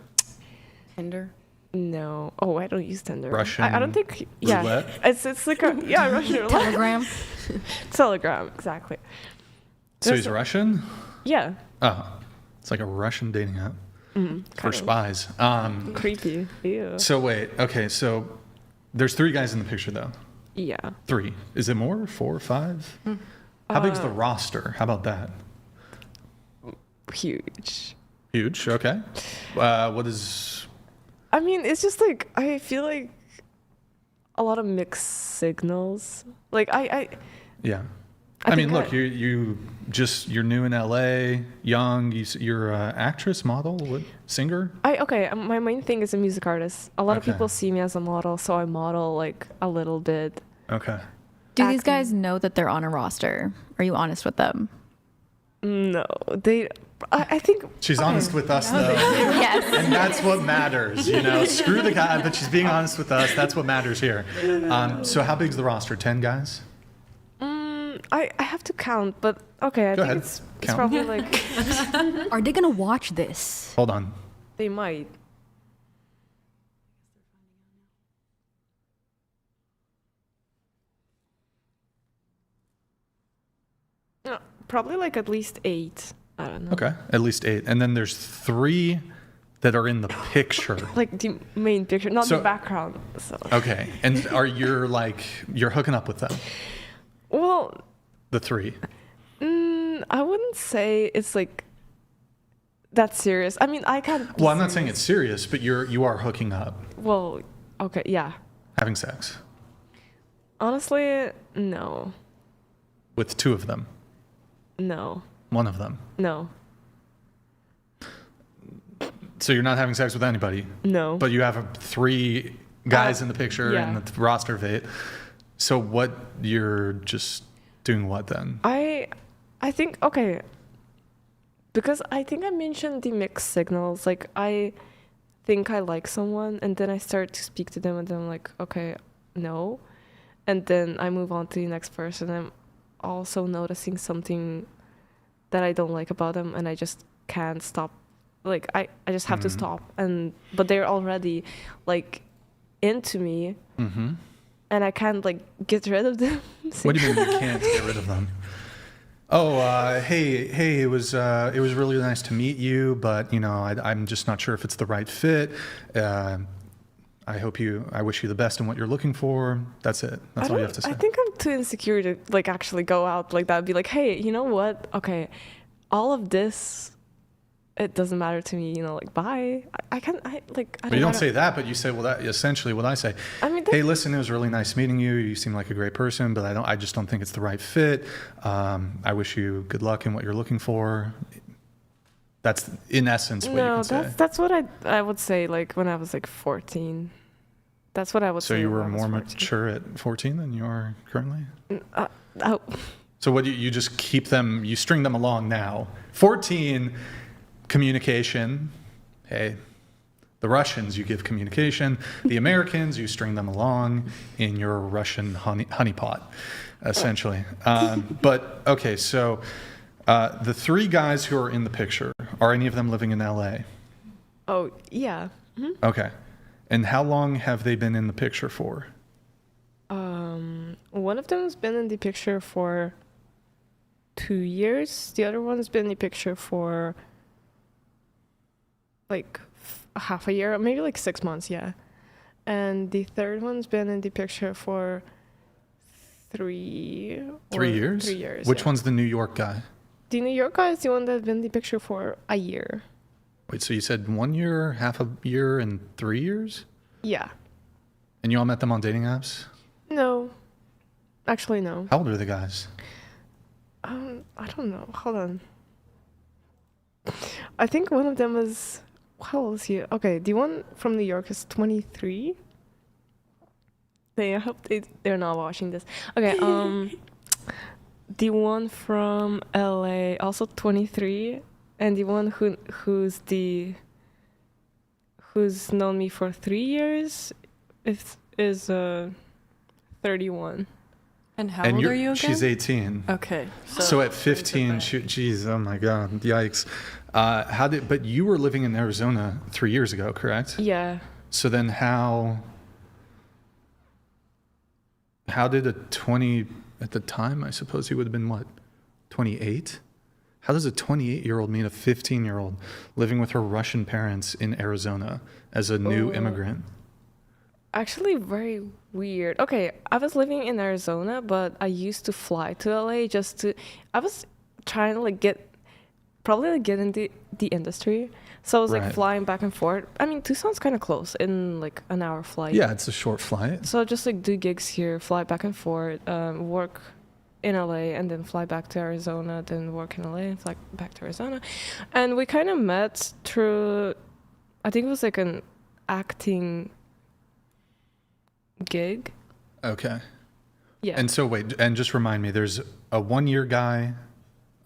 Tinder? No. Oh, I don't use Tinder. Russian I don't think... Yeah. roulette? It's like a... Yeah, Russian roulette. Telegram. Telegram, exactly. So he's Russian? Yeah. Oh, it's like a Russian dating app for spies. Creepy. Ew. So wait, okay, so there's 3 guys in the picture though. Yeah. 3. Is it more? 4, 5? How big's the roster? How about that? Huge. Huge. Okay. What is? I mean, it's just like I feel like a lot of mixed signals. Like Yeah. I mean, look, you're new in LA, young. You're an actress, model, what, singer? My main thing is a music artist. A lot of people see me as a model, so I model like a little bit. Okay. Do these guys know that they're on a roster? Are you honest with them? No, I think she's honest with us though. Yes. And that's what matters, Screw the guy, but she's being honest with us. That's what matters here. So how big's the roster? 10 guys? I have to count, but okay. I Go think ahead. it's Count. probably like Are they gonna watch this? Hold on. they might. Probably like at least 8. I don't know. Okay, at least 8. And then there's 3 that are in the picture. Like the main picture, not the background. So. Okay, and you're hooking up with them? Well, the 3. I wouldn't say it's like that serious. I mean, I can't. Well, I'm not saying it's serious, but you are hooking up. Well, okay, yeah. Having sex. Honestly, no. With 2 of them. No. 1 of them. No. So you're not having sex with anybody? No. But you have 3 guys in the picture yeah. and the roster of 8. So you're just doing what then? I think, okay, because I think I mentioned the mixed signals. Like, I think I like someone, and then I start to speak to them, and then I'm like, okay, no. And then I move on to the next person. I'm also noticing something that I don't like about them, and I just can't stop. Like, I just have to stop. But they're already, like, into me. Mm-hmm. And I can't like get rid of them. What do you mean you can't get rid of them? Oh, hey, it was really nice to meet you, but I'm just not sure if it's the right fit. I wish you the best in what you're looking for. That's it. That's all you have to say. I think I'm too insecure to like actually go out like that. Be like, hey, you know what? Okay, all of this, it doesn't matter to me. Like, bye. I don't. But you don't say that, but you say, well, that essentially what I say. I mean, hey, listen, it was really nice meeting you. You seem like a great person, but I just don't think it's the right fit. I wish you good luck in what you're looking for. That's in essence what you can say. That's what I would say. Like when I was like 14. That's what I would say. So you were more mature at 14 than you are currently? Oh. So what you just keep them, you string them along now. 14, communication. Hey, The Russians, you give communication. The Americans, you string them along in your Russian honeypot, essentially. But, okay, so the 3 guys who are in the picture, are any of them living in L.A.? Oh, yeah. Mm-hmm. Okay. And how long have they been in the picture for? One of them's been in the picture for 2 years. The other one's been in the picture for like half a year, maybe like 6 months, yeah. And the third one's been in the picture for 3 years. 3 years? 3 years. Which yeah. one's the New York guy? The New York guy is the one that's been in the picture for a year. Wait, so you said 1 year, half a year, and 3 years? Yeah. And you all met them on dating apps? No. Actually, no. How old are the guys? I don't know. Hold on. I think one of them is... How old is he? Okay, the one from New York is 23. I hope they're not watching this. Okay, the one from LA, also 23, and the one who's known me for 3 years is 31. And how old are you again? She's 18. Okay. So at 15, geez, oh my God, yikes. But you were living in Arizona 3 years ago, correct? Yeah. So then how did a 20, at the time, I suppose he would have been what, 28? How does a 28-year-old meet a 15-year-old living with her Russian parents in Arizona as a new immigrant? Actually, very weird. Okay, I was living in Arizona, but I used to fly to LA I was trying to get in the industry. So I was like flying back and forth. I mean, Tucson's kind of close in like an hour flight. Yeah, it's a short flight. So just like do gigs here, fly back and forth, work in LA, and then fly back to Arizona, then work in LA and fly back to Arizona. And we kind of met through, I think it was like an acting gig. Okay. Yeah. And so wait, and just remind me, there's a 1 year guy,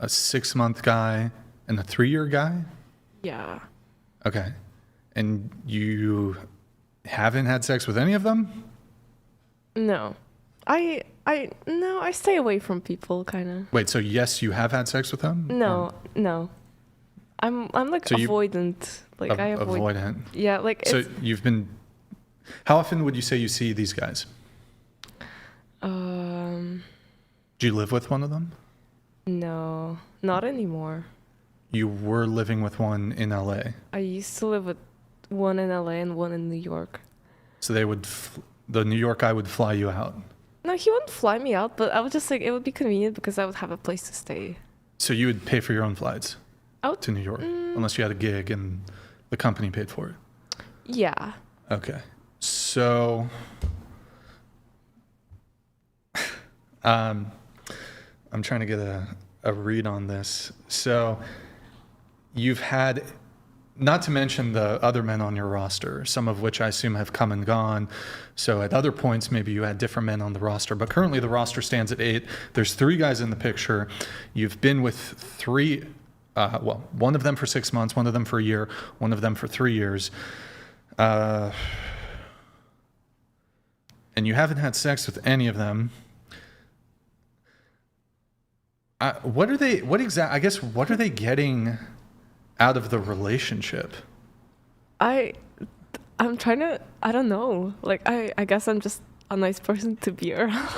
a 6 month guy, and a 3 year guy? Yeah. Okay. And you haven't had sex with any of them? No. I stay away from people kind of. Wait, so yes, you have had sex with them? No. I'm like so avoidant. Like I avoid. Avoidant. Yeah, like so you've been. How often would you say you see these guys? Do you live with one of them? No, not anymore. You were living with one in LA. I used to live with one in LA and one in New York. So the New York guy would fly you out. No, he wouldn't fly me out, but I would just like it would be convenient because I would have a place to stay. So you would pay for your own flights to New York, unless you had a gig and the company paid for it. Yeah. Okay. So, I'm trying to get a read on this. So, you've had, not to mention the other men on your roster, some of which I assume have come and gone. So, at other points, maybe you had different men on the roster, but currently the roster stands at 8. There's 3 guys in the picture. You've been with 3, one of them for 6 months, one of them for a year, one of them for 3 years. And you haven't had sex with any of them. What are they getting out of the relationship? I'm trying to, I don't know. Like, I guess I'm just a nice person to be around.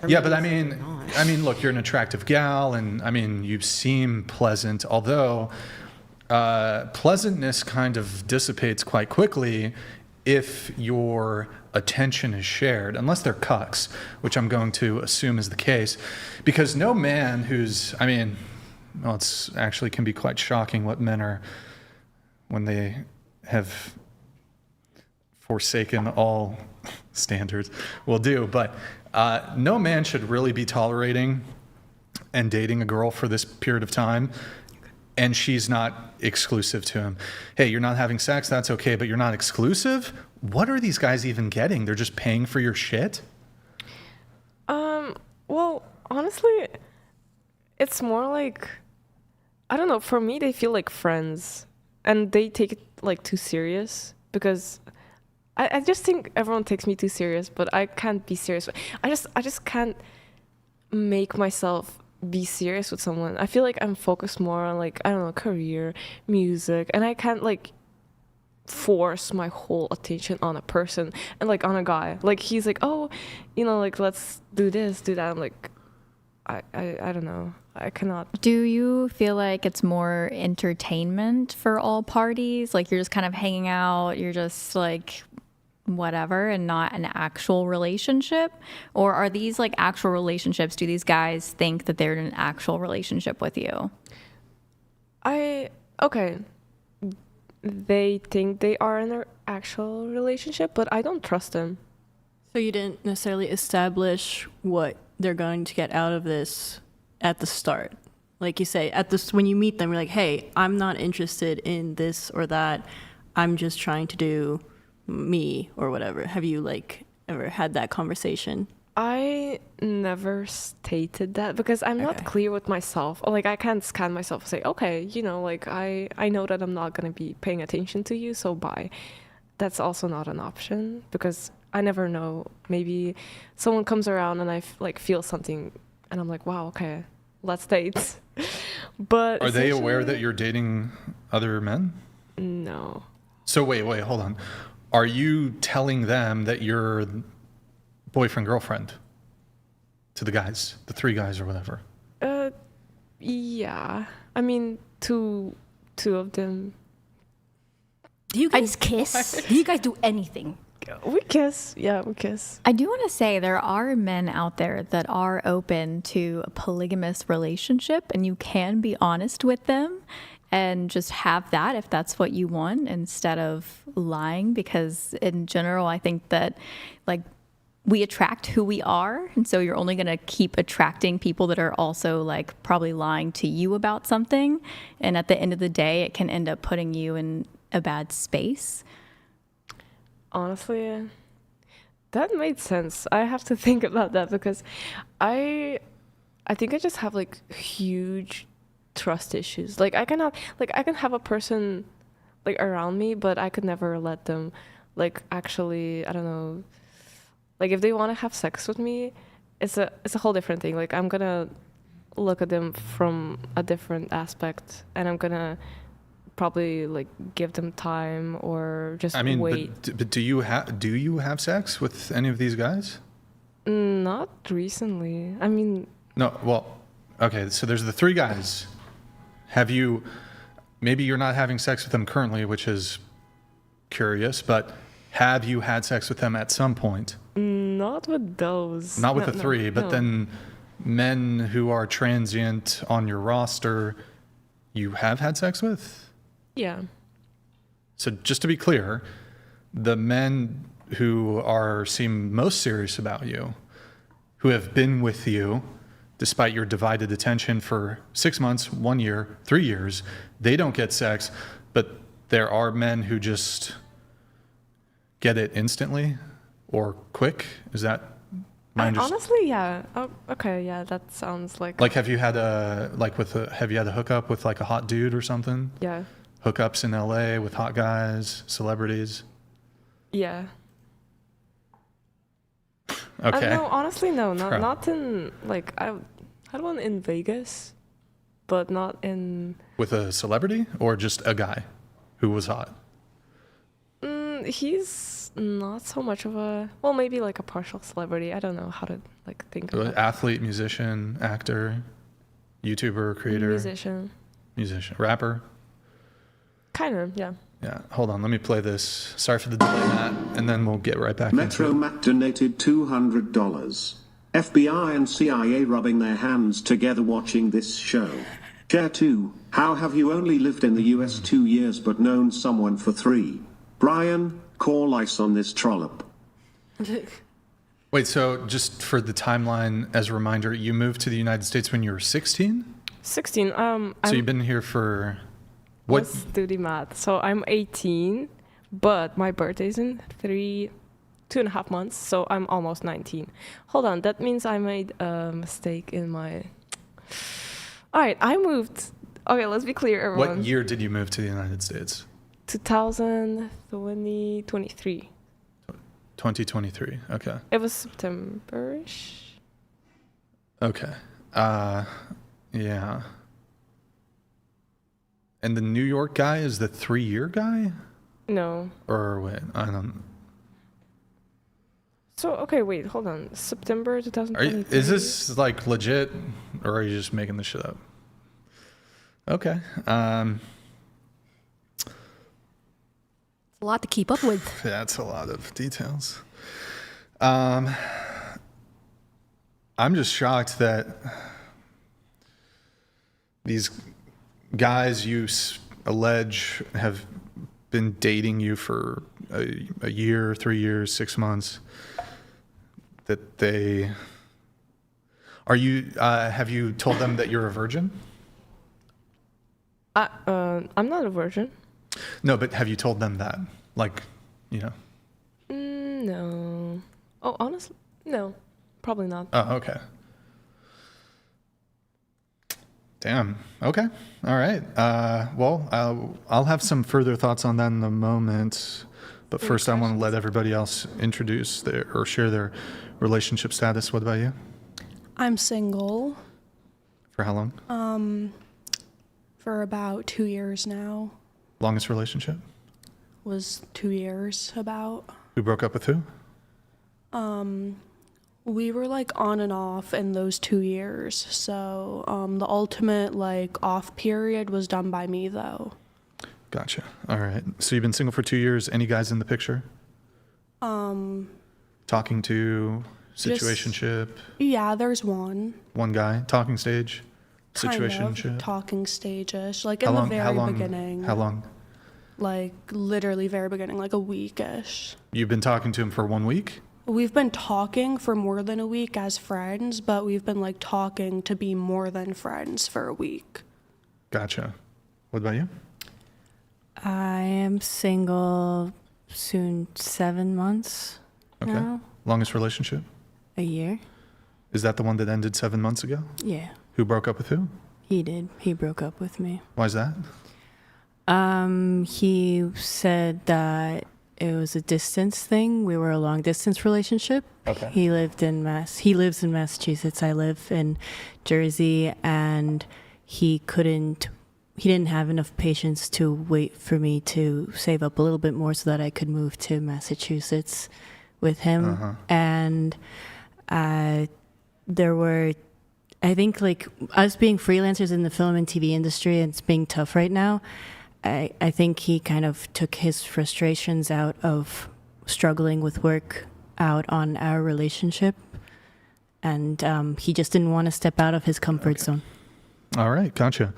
Yeah, but I mean, look, you're an attractive gal, and I mean, you seem pleasant, although pleasantness kind of dissipates quite quickly if your attention is shared, unless they're cucks, which I'm going to assume is the case, because no man who's, it's actually can be quite shocking what men are, when they have forsaken all standards, will do, but no man should really be tolerating and dating a girl for this period of time, and she's not exclusive to him. Hey, you're not having sex, that's okay, but you're not exclusive? What are these guys even getting? They're just paying for your shit? Well, honestly, it's more like, I don't know, for me, they feel like friends. and they take it like too serious because I just think everyone takes me too serious, but I can't be serious. I just can't make myself be serious with someone. I feel like I'm focused more on like, I don't know, career, music, and I can't like force my whole attention on a person and like on a guy. Like he's like, oh, you know, like let's do this, do that. I'm like, I don't know. I cannot. Do you feel like it's more entertainment for all parties? Like you're just kind of hanging out, you're just like whatever, and not an actual relationship? Or are these like actual relationships? Do these guys think that they're in an actual relationship with you? Okay. They think they are in an actual relationship, but I don't trust them. So you didn't necessarily establish what they're going to get out of this at the start. Like you say, when you meet them, you're like, hey, I'm not interested in this or that. I'm just trying to do me or whatever. Have you like ever had that conversation? I never stated that because I'm not clear with myself. Like I can't scan myself and say, okay, you know, like I know that I'm not going to be paying attention to you, so bye. That's also not an option because I never know. Maybe someone comes around and I like feel something and I'm like, wow, okay, let's date. But are they aware that you're dating other men? No. So wait, hold on. Are you telling them that you're boyfriend, girlfriend to the guys, the three guys or whatever? Yeah. I mean, two of them. Do you guys kiss? Do you guys do anything? We kiss. Yeah, we kiss. I do want to say there are men out there that are open to a polygamous relationship, and you can be honest with them and just have that if that's what you want instead of lying, because in general, I think that like we attract who we are. And so you're only going to keep attracting people that are also like probably lying to you about something. And at the end of the day, it can end up putting you in a bad space. Honestly, that made sense. I have to think about that because I think I just have like huge trust issues. Like I can have a person like around me, but I could never let them like actually, I don't know, like if they want to have sex with me, it's a whole different thing. Like I'm gonna look at them from a different aspect, and I'm gonna probably like give them time or just wait. But do you have sex with any of these guys? Not recently. I mean, no. Well, okay. So there's the three guys. Have you? Maybe you're not having sex with them currently, which is curious. But have you had sex with them at some point? Not with those. Not with the three, but then men who are transient on your roster, you have had sex with? Yeah. So just to be clear, the men who seem most serious about you, who have been with you despite your divided attention for 6 months, 1 year, 3 years, they don't get sex, but there are men who just get it instantly or quick. Is that my understanding? Honestly, yeah. Oh, okay, yeah, that sounds like. Like, have you had a hookup with like a hot dude or something? Yeah. Hookups in LA with hot guys, celebrities? Yeah. Okay. No, honestly, no. Not in, like, I had one in Vegas, but not in... With a celebrity or just a guy who was hot? He's not so much of a... Well, maybe like a partial celebrity. I don't know how to, like, think of it. Athlete, musician, actor, YouTuber, creator? Musician. Rapper? Kind of, yeah. Yeah, hold on. Let me play this. Sorry for the delay, Matt, and then we'll get right back Metro into it. Matt donated $200. FBI and CIA rubbing their hands together watching this show. Share 2. How have you only lived in the US 2 years but known someone for 3? Brian, call ICE on this trollop. Wait, so just for the timeline as a reminder, you moved to the United States when you were 16? 16. So you've been here for... Let's do the math. So I'm 18, but my birthday's in 2.5 months, so I'm almost 19. Hold on, that means I made a mistake in my... All right, I moved Okay, let's be clear, everyone. What year did you move to the United States? 2023. 2023. Okay. It was September-ish. Okay. Yeah. And the New York guy is the 3-year guy? No. Or wait, I don't. So, okay, wait, hold on. September 2023. Is this like legit, or are you just making this shit up? Okay. A lot to keep up with. That's a lot of details. I'm just shocked that these guys you allege have been dating you for a year, 3 years, 6 months. That they are you? Have you told them that you're a virgin? I'm not a virgin. No, but have you told them that? Like, you know. No. Oh, honestly, no. Probably not. Oh, okay. Damn. Okay. All right. Well, I'll have some further thoughts on that in a moment. But first, I want to let everybody else introduce or share their relationship status. What about you? I'm single. For how long? For about 2 years now. Longest relationship? Was 2 years about. Who broke up with who? We were like on and off in those 2 years. So the ultimate like off period was done by me though. Gotcha. All right. So you've been single for 2 years. Any guys in the picture? Talking to, situationship? Yeah, there's one. One guy? Talking stage? Kind Situationship? of talking stage-ish. Like in the very beginning. How long? Like literally very beginning, like a week-ish. You've been talking to him for 1 week? We've been talking for more than a week as friends, but we've been like talking to be more than friends for a week. Gotcha. What about you? I am single soon 7 months Okay. now. Longest relationship? A year. Is that the one that ended 7 months ago? Yeah, Who broke up with who? he did. He broke up with me. Why's that? He said that it was a distance thing. We were a long distance relationship. Okay. He lives in Massachusetts. I live in Jersey, and he didn't have enough patience to wait for me to save up a little bit more so that I could move to Massachusetts with him. And there were, I think, like us being freelancers in the film and TV industry, and it's being tough right now. I think he kind of took his frustrations out of struggling with work out on our relationship, and he just didn't want to step out of his comfort zone. All right, gotcha.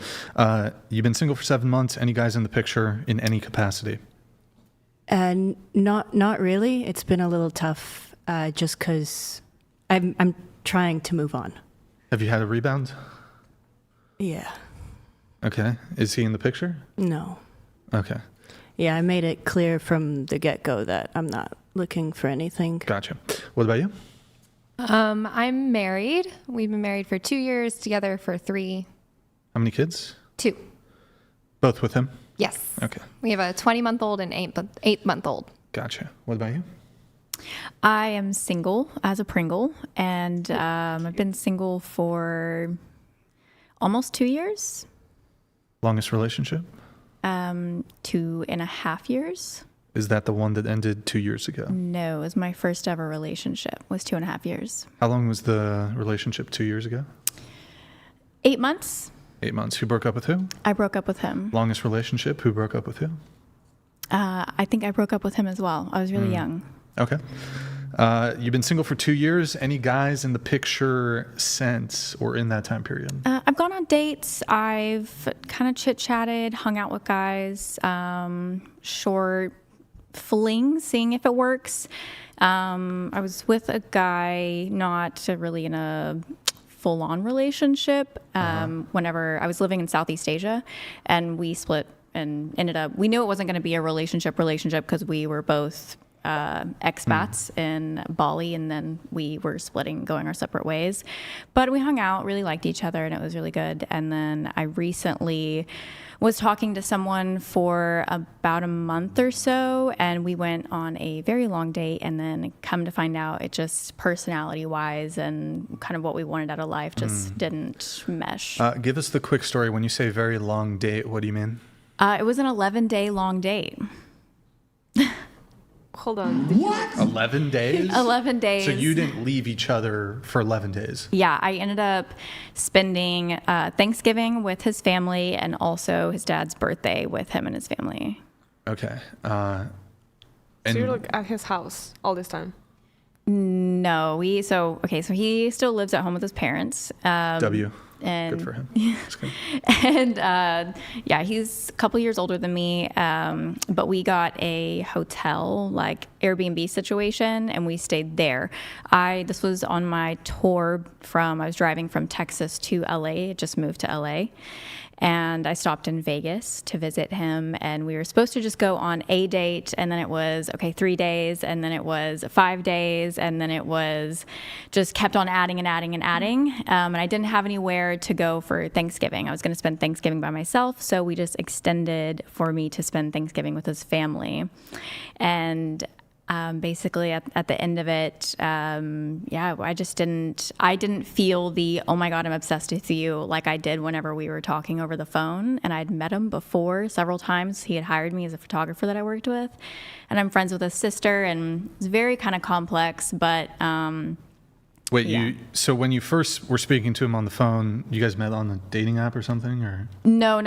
You've been single for 7 months. Any guys in the picture in any capacity? And not really. It's been a little tough, just because I'm trying to move on. Have you had a rebound? Yeah. Okay. Is he in the picture? No. Okay. Yeah, I made it clear from the get-go that I'm not looking for anything. Gotcha. What about you? I'm married. We've been married for 2 years, together for 3. How many kids? 2. Both with him? Yes. Okay. We have a 20-month-old and 8-month-old. Gotcha. What about you? I am single as a Pringle, and I've been single for almost 2 years. Longest relationship? 2.5 years. Is that the one that ended 2 years ago? No, it was my first ever relationship. Was 2.5 years. How long was the relationship 2 years ago? 8 months. 8 months. Who broke up with who? I broke up with him. Longest relationship? Who broke up with who? I think I broke up with him as well. I was really young. Okay. You've been single for 2 years. Any guys in the picture since or in that time period? I've gone on dates. I've kind of chit-chatted, hung out with guys, short fling, seeing if it works. I was with a guy, not really in a full-on relationship, whenever I was living in Southeast Asia, and we split and ended up, we knew it wasn't going to be a relationship because we were both expats in Bali, and then we were splitting, going our separate ways. But we hung out, really liked each other, and it was really good. And then I recently was talking to someone for about a month or so, and we went on a very long date, and then come to find out it just personality-wise and kind of what we wanted out of life just didn't mesh. Give us the quick story. When you say very long date, what do you mean? It was an 11-day long date. Hold on. 11 days? 11 days. So you didn't leave each other for 11 days? Yeah, I ended up spending Thanksgiving with his family and also his dad's birthday with him and his family. Okay. So And you're like at his house all this time? No, so he still lives at home with his parents. And good for him. Just kidding. And yeah, he's a couple years older than me, but we got a hotel, like Airbnb situation, and we stayed there. This was on my tour I was driving from Texas to LA, just moved to LA. And I stopped in Vegas to visit him, and we were supposed to just go on a date, and then it was, 3 days, and then it was 5 days, and then it was just kept on adding and adding and adding. And I didn't have anywhere to go for Thanksgiving. I was going to spend Thanksgiving by myself, so we just extended for me to spend Thanksgiving with his family. And basically at the end of it, I didn't feel the, oh my God, I'm obsessed with you like I did whenever we were talking over the phone. And I'd met him before several times. He had hired me as a photographer that I worked with. And I'm friends with his sister, and it's very kind of complex, but Wait, yeah. So when you first were speaking to him on the phone, you guys met on a dating app or something, or? No.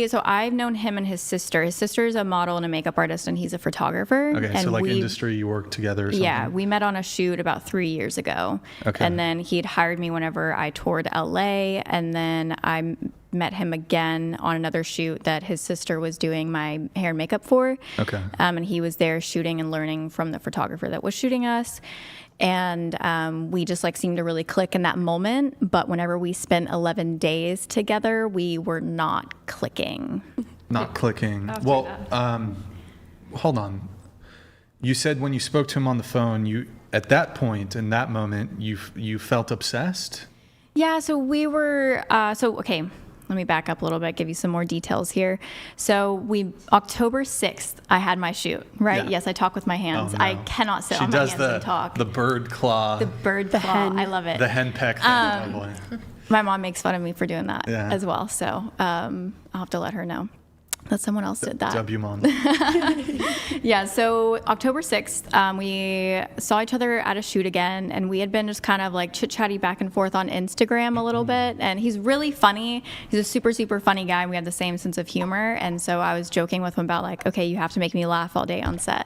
So I've known him and his sister. His sister is a model and a makeup artist, and he's a photographer. Okay, and so like industry, you worked together or something? Yeah, we met on a shoot about 3 years ago. Okay. And then he'd hired me whenever I toured LA, and then I met him again on another shoot that his sister was doing my hair and makeup for. Okay. And he was there shooting and learning from the photographer that was shooting us. And we just seemed to really click in that moment. But whenever we spent 11 days together, we were not clicking. Not clicking. Well, hold on. You said when you spoke to him on the phone, at that point, in that moment, you felt obsessed? Yeah, so we were, okay, let me back up a little bit, give you some more details here. So October 6th, I had my shoot, right? Yeah. Yes, I talk with my hands. Oh, no. I cannot sit on my hands and talk. The bird claw. The bird claw, hen. I love it. The hen peck thing. Oh boy. My mom makes fun of me for doing that Yeah. as well, so I'll have to let her know that someone else did that. W mom. Yeah, so October 6th, we saw each other at a shoot again, and we had been just kind of chit-chatty back and forth on Instagram a little bit, and he's really funny. He's a super, super funny guy, and we have the same sense of humor, and so I was joking with him about okay, you have to make me laugh all day on set.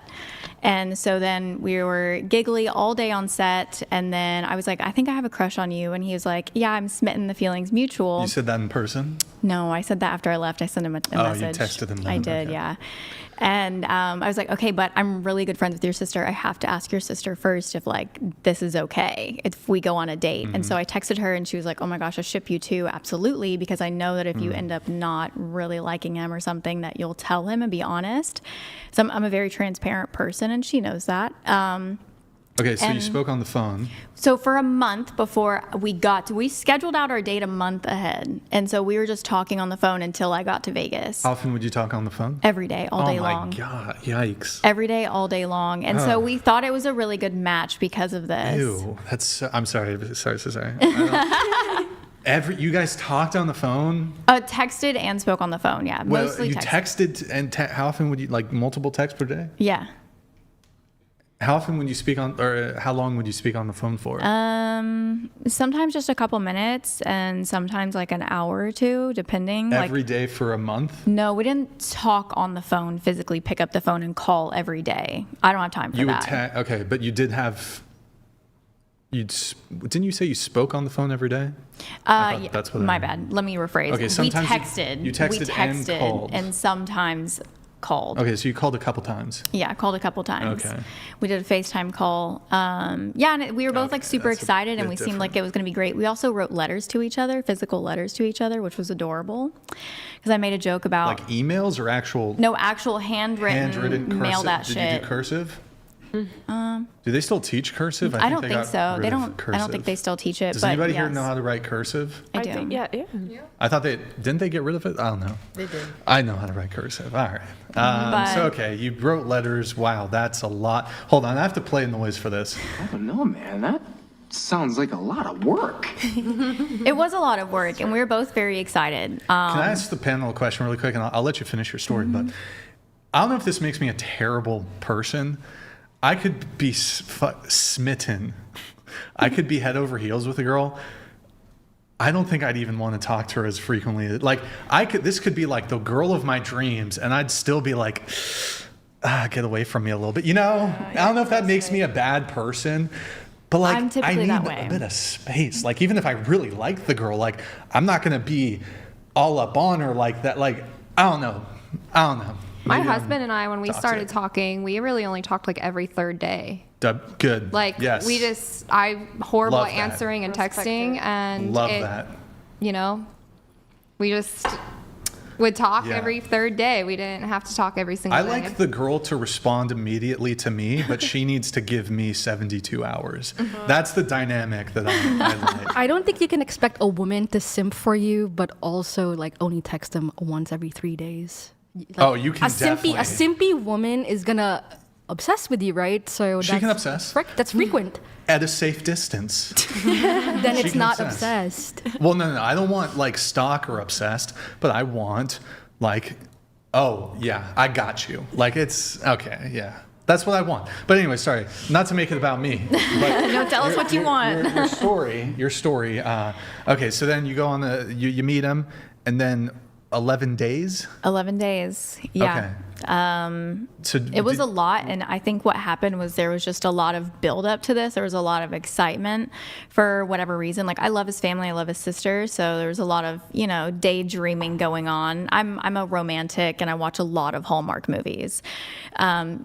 And so then we were giggly all day on set, and then I was like, I think I have a crush on you, and he was like, yeah, I'm smitten, the feeling's mutual. You said that in person? No, I said that after I left. I sent him a message. You texted him then. I did, Okay. yeah. And I was like, okay, but I'm really good friends with your sister. I have to ask your sister first if this is okay if we go on a date. And so I texted her, and she was like, oh my gosh, I ship you too. Absolutely. Because I know that if you end up not really liking him or something, that you'll tell him and be honest. So I'm a very transparent person, and she knows that. Okay, so you And- spoke on the phone. So for a month before we scheduled out our date a month ahead. And so we were just talking on the phone until I got to Vegas. How often would you talk on the phone? Every day, all day long. Oh my God, yikes. Every day, all day long. And so we thought it was a really good match because of this. Ew, I'm sorry. Sorry. You guys talked on the phone? Texted and spoke on the phone, yeah. Well, Mostly you texted. texted, and how often would you, multiple texts per day? Yeah. How often would you speak on, or how long would you speak on the phone for? Sometimes just a couple minutes, and sometimes an hour or two, depending. Every day for a month? No, we didn't talk on the phone, physically pick up the phone and call every day. I don't have time for that. Okay, but you did have. Didn't you say you spoke on the phone every day? Yeah, that's what my bad. Let me rephrase. Okay, sometimes we texted. you texted and called. and sometimes called. Okay, so you called a couple times. Yeah, I called a couple times. Okay. We did a FaceTime call. Yeah, and we were both super that's a excited, and bit we seemed different. like it was going to be great. We also wrote letters to each other, physical letters to each other, which was adorable. Because I made a joke about Like emails or actual no actual handwritten cursive? mail that shit. Did you do cursive? Do they still teach cursive? I don't they think got so. rid They of don't. I don't cursive. think they still teach it. Does but anybody here yes, know how to write cursive? I do. think, yeah. I thought didn't they get rid of it? I don't know. They did. I know how to write cursive. All right. So, okay, you wrote letters. Wow, that's a lot. Hold on, I have to play noise for this. I don't know, man. That sounds like a lot of work. It was a lot of work, and we were both very excited. Can I ask the panel a question really quick, and I'll let you finish your story, but I don't know if this makes me a terrible person. I could be smitten. I could be head over heels with a girl. I don't think I'd even want to talk to her as frequently. Like, this could be like the girl of my dreams, and I'd still be like, get away from me a little bit. You know, I don't know if that makes me a bad person, but like, I'm I typically need that way. a bit of space. Like, even if I really like the girl, like, I'm not going to be all up on her like that. Like, I don't know. My Maybe husband and I, when we toxic. started talking, we really only talked like every third day. Good. Like, yes. I'm horrible Love at that. answering and texting, and Love that. you know, we just would talk Yeah. every third day. We didn't have to talk every single I day. like the girl to respond immediately to me, but she needs to give me 72 hours. That's the dynamic that I like. I don't think you can expect a woman to simp for you, but also like only text them once every 3 days. Like, You can a simpy woman is gonna obsess with you, right? So She can obsess. That's frequent. At a safe distance. Then it's can not obsess. obsessed. Well, no. I don't want like stalker obsessed, but I want like, oh yeah, I got you. Like it's okay, yeah. That's what I want. But anyway, sorry, not to make it about me. But No, tell us what you want. Your story. Okay, so then you go on you meet him, and then 11 days. 11 days. Yeah. Okay. So It was a lot, and I think what happened was there was just a lot of build up to this. There was a lot of excitement for whatever reason. Like, I love his family, I love his sister, so there was a lot of, daydreaming going on. I'm a romantic, and I watch a lot of Hallmark movies. Huh?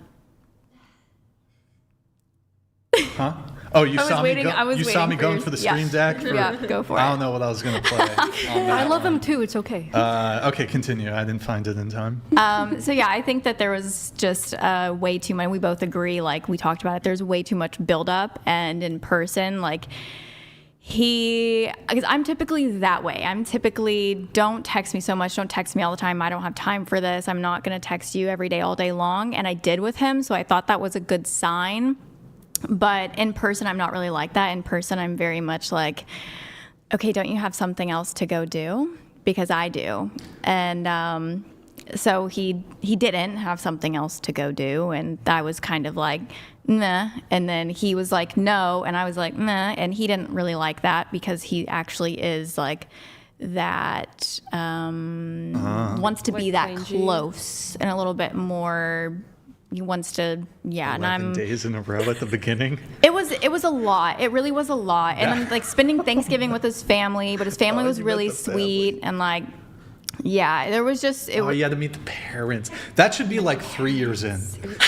Oh, you saw waiting- me. I was You saw waiting me for going your- for the yeah. stream deck. Yeah, go for I it. don't know what I was gonna play. I love him too. It's okay. Okay, continue. I didn't find it in time. So yeah, I think that there was just way too much. We both agree, like we talked about it, there's way too much buildup, and in person, like because I'm typically that way. I'm typically, don't text me so much, don't text me all the time, I don't have time for this, I'm not gonna text you every day all day long, and I did with him, so I thought that was a good sign. But in person, I'm not really like that. In person, I'm very much like, okay, don't you have something else to go do? Because I do. And so he didn't have something else to go do. And I was kind of like, nah. And then he was like, no. And I was like, nah. And he didn't really like that because he actually is like that, wants to be that close and a little bit more. He wants to, yeah, 11 days in a row at the beginning. It was a lot. It really was a lot. And then like spending Thanksgiving with his family, but his family was really sweet and like, yeah, there was just You had to meet the parents. That should be like 3 years in.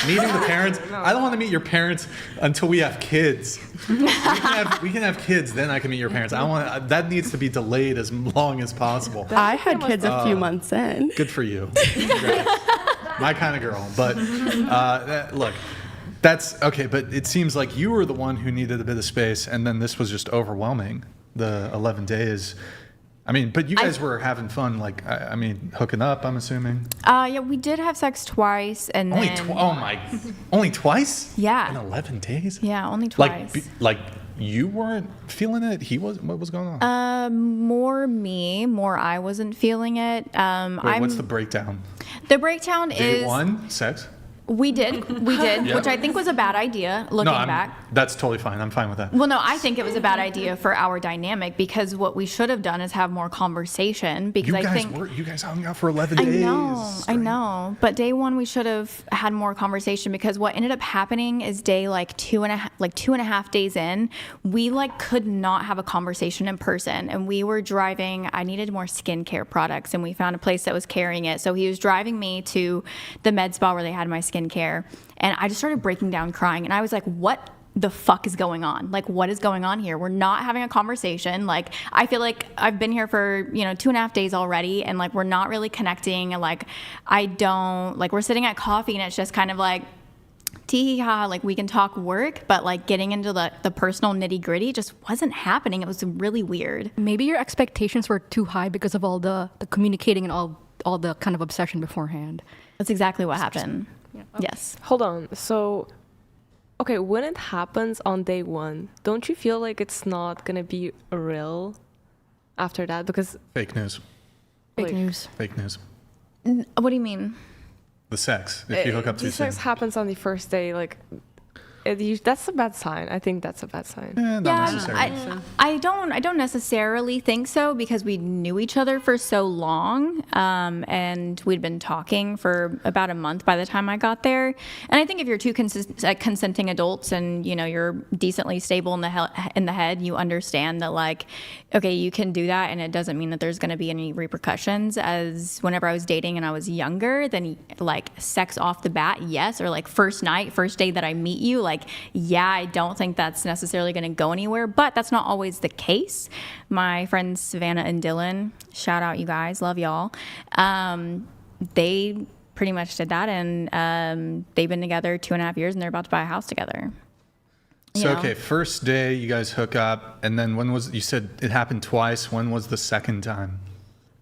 Meeting the parents. I don't want to meet your parents until we have kids. We can have kids, then I can meet your parents. I don't want that needs to be delayed as long as possible. I had kids a few months in. Good for you. Congrats. My kind of girl. But look, that's okay. But it seems like you were the one who needed a bit of space, and then this was just overwhelming. The 11 days. I mean, but you guys were having fun, like, I mean, hooking up, I'm assuming. Yeah, we did have sex twice, and Only then only twice? Yeah. In 11 days? Yeah, only twice. Like you weren't feeling it? What was going on? More me, more I wasn't feeling it. Wait, what's the breakdown? The breakdown Day is one, sex? We did, Yeah. which I think was a bad idea looking back. That's totally fine. I'm fine with that. Well, no, I think it was a bad idea for our dynamic because what we should have done is have more conversation. Because You guys hung out for 11 days. I know. But day one, we should have had more conversation because what ended up happening is day like two and a half days in, we like could not have a conversation in person. And we were driving, I needed more skincare products and we found a place that was carrying it. So he was driving me to the med spa where they had my skincare. And I just started breaking down crying. And I was like, what the fuck is going on? Like, what is going on here? We're not having a conversation. Like, I feel like I've been here for, 2.5 days already. And like, we're not really connecting. And like, we're sitting at coffee and it's just kind of like, tee ha, like we can talk work, but like getting into the personal nitty gritty just wasn't happening. It was really weird. Maybe your expectations were too high because of all the communicating and all the kind of obsession beforehand. That's exactly what happened. Yeah. Yes. Hold on. So, okay, when it happens on day one, don't you feel like it's not gonna be real after that? Because Fake news. Fake news. Fake news. What do you mean? The sex. If you hook up too the soon. sex happens on the first day, like that's a bad sign. I think that's a bad sign. Not necessarily. I don't necessarily think so, because we knew each other for so long, and we'd been talking for about a month by the time I got there. And I think if you're two consenting adults and you're decently stable in the head, you understand that, like, okay, you can do that, and it doesn't mean that there's going to be any repercussions. As whenever I was dating and I was younger, then like sex off the bat, yes, or like first night, first day that I meet you, like, yeah, I don't think that's necessarily going to go anywhere, but that's not always the case. My friends Savannah and Dylan, shout out you guys, love y'all. They pretty much did that, and they've been together 2.5 years, and they're about to buy a house together. So, okay, first day you guys hook up, and then you said it happened twice. When was the second time?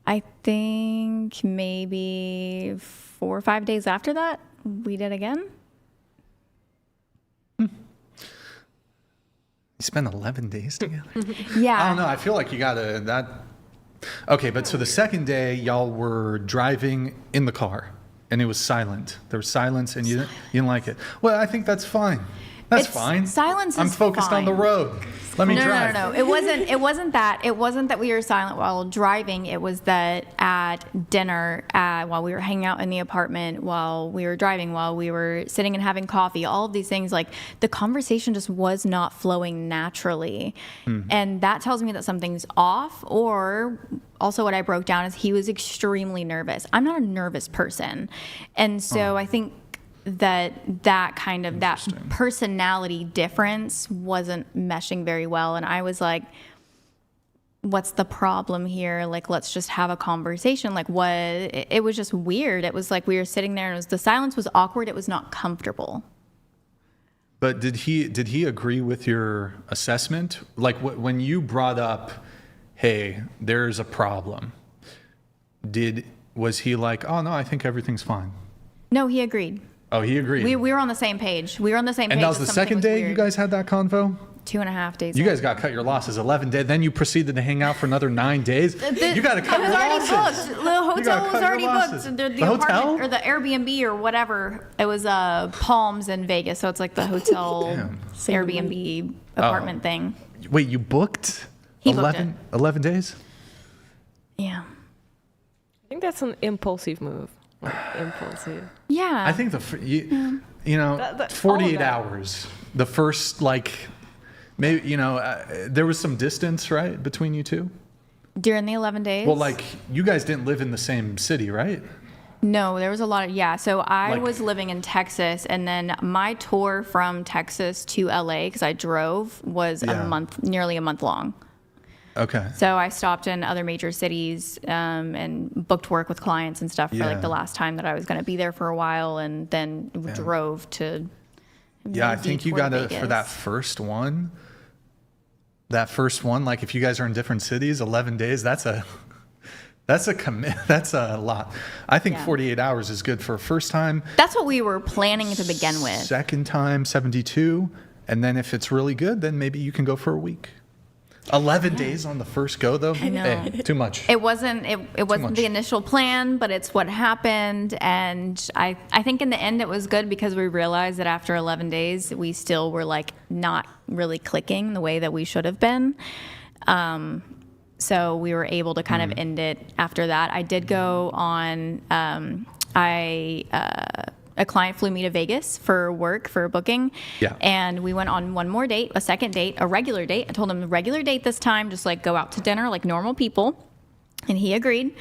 I think maybe 4 or 5 days after that, we did again. You spent 11 days together? Yeah. I don't know. I feel like you got that. Okay, but so the second day, y'all were driving in the car, and it was silent. There was silence, and you didn't like it. Well, I think that's fine. That's fine. Silence I'm is focused on the fine. road. Let me drive. No. It wasn't that. It wasn't that we were silent while driving. It was that at dinner, while we were hanging out in the apartment, while we were driving, while we were sitting and having coffee, all of these things, like the conversation just was not flowing naturally. And that tells me that something's off. Or also what I broke down is he was extremely nervous. I'm not a nervous person. And so I think that kind of that personality difference wasn't meshing very well, and I was like, what's the problem here? Like, let's just have a conversation. Like, what? It was just weird. It was like we were sitting there, and the silence was awkward. It was not comfortable. But did he agree with your assessment? Like, when you brought up, hey, there's a problem, was he like, oh no, I think everything's fine? No, he agreed. Oh, he agreed. We were on the same page. And that was the second day you guys had that convo? 2.5 days. You guys got to cut your losses. 11 days. Then you proceeded to hang out for another 9 days. You got to cut your losses. The hotel was already booked. The hotel? Or the Airbnb or whatever. It was Palms in Vegas. So it's like the hotel Airbnb apartment thing. Wait, you booked? He booked it. 11 days? Yeah. I think that's an impulsive move. Like, impulsive. Yeah. I think 48 hours. The first, like, maybe, there was some distance, right, between you two? During the 11 days? Well, like, you guys didn't live in the same city, right? No, there was a lot of, so I was living in Texas, and then my tour from Texas to LA, because I drove, was nearly a month long. Okay. So I stopped in other major cities and booked work with clients and stuff for like the last time that I was going to be there for a while, and then drove to. I think you got to, for that first one, like if you guys are in different cities, 11 days, that's a commit. That's a lot. I think 48 hours is good for a first time. That's what we were planning to begin with. Second time, 72. And then if it's really good, then maybe you can go for a week. 11 days on the first go, though? I know. Hey, too much. It wasn't the initial plan, but it's what happened. And I think in the end it was good, because we realized that after 11 days, we still were like not really clicking the way that we should have been. So we were able to kind of end it after that. I did go on, a client flew me to Vegas for work, for a booking. Yeah. And we went on one more date, a second date, a regular date. I told him, regular date this time, just like go out to dinner like normal people. And he agreed.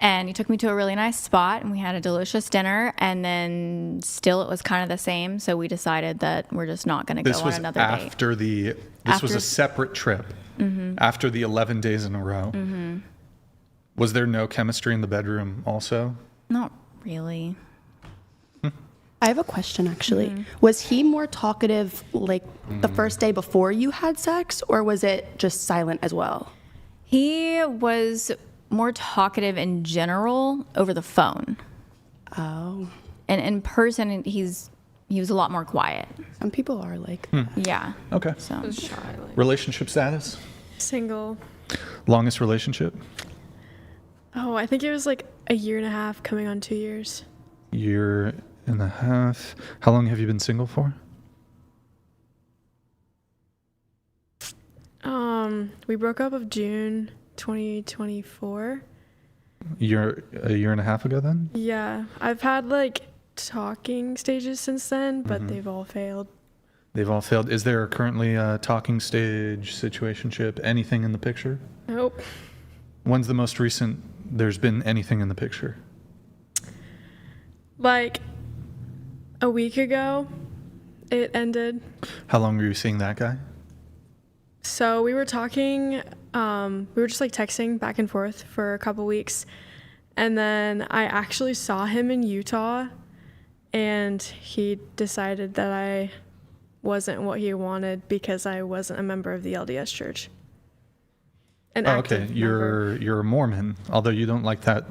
And he took me to a really nice spot, and we had a delicious dinner. And then still it was kind of the same. So we decided that we're just not going to go on another date. This was a separate trip after the 11 days in a row. Was there no chemistry in the bedroom also? Not really. I have a question, actually. Was he more talkative, like, the first day before you had sex, or was it just silent as well? He was more talkative in general over the phone. Oh. And in person, he was a lot more quiet. Some people are like that. Yeah. Okay. So Relationship status? Single. Longest relationship? Oh, I think it was like a year and a half, coming on 2 years. Year and a half. How long have you been single for? We broke up of June 2024. A year and a half ago then? Yeah, I've had like talking stages since then, but they've all failed. They've all failed. Is there currently a talking stage, situationship, anything in the picture? Nope. When's the most recent there's been anything in the picture? Like a week ago, it ended. How long were you seeing that guy? So we were talking, we were just like texting back and forth for a couple weeks. And then I actually saw him in Utah, and he decided that I wasn't what he wanted because I wasn't a member of the LDS church. Okay. You're a Mormon, although you don't like that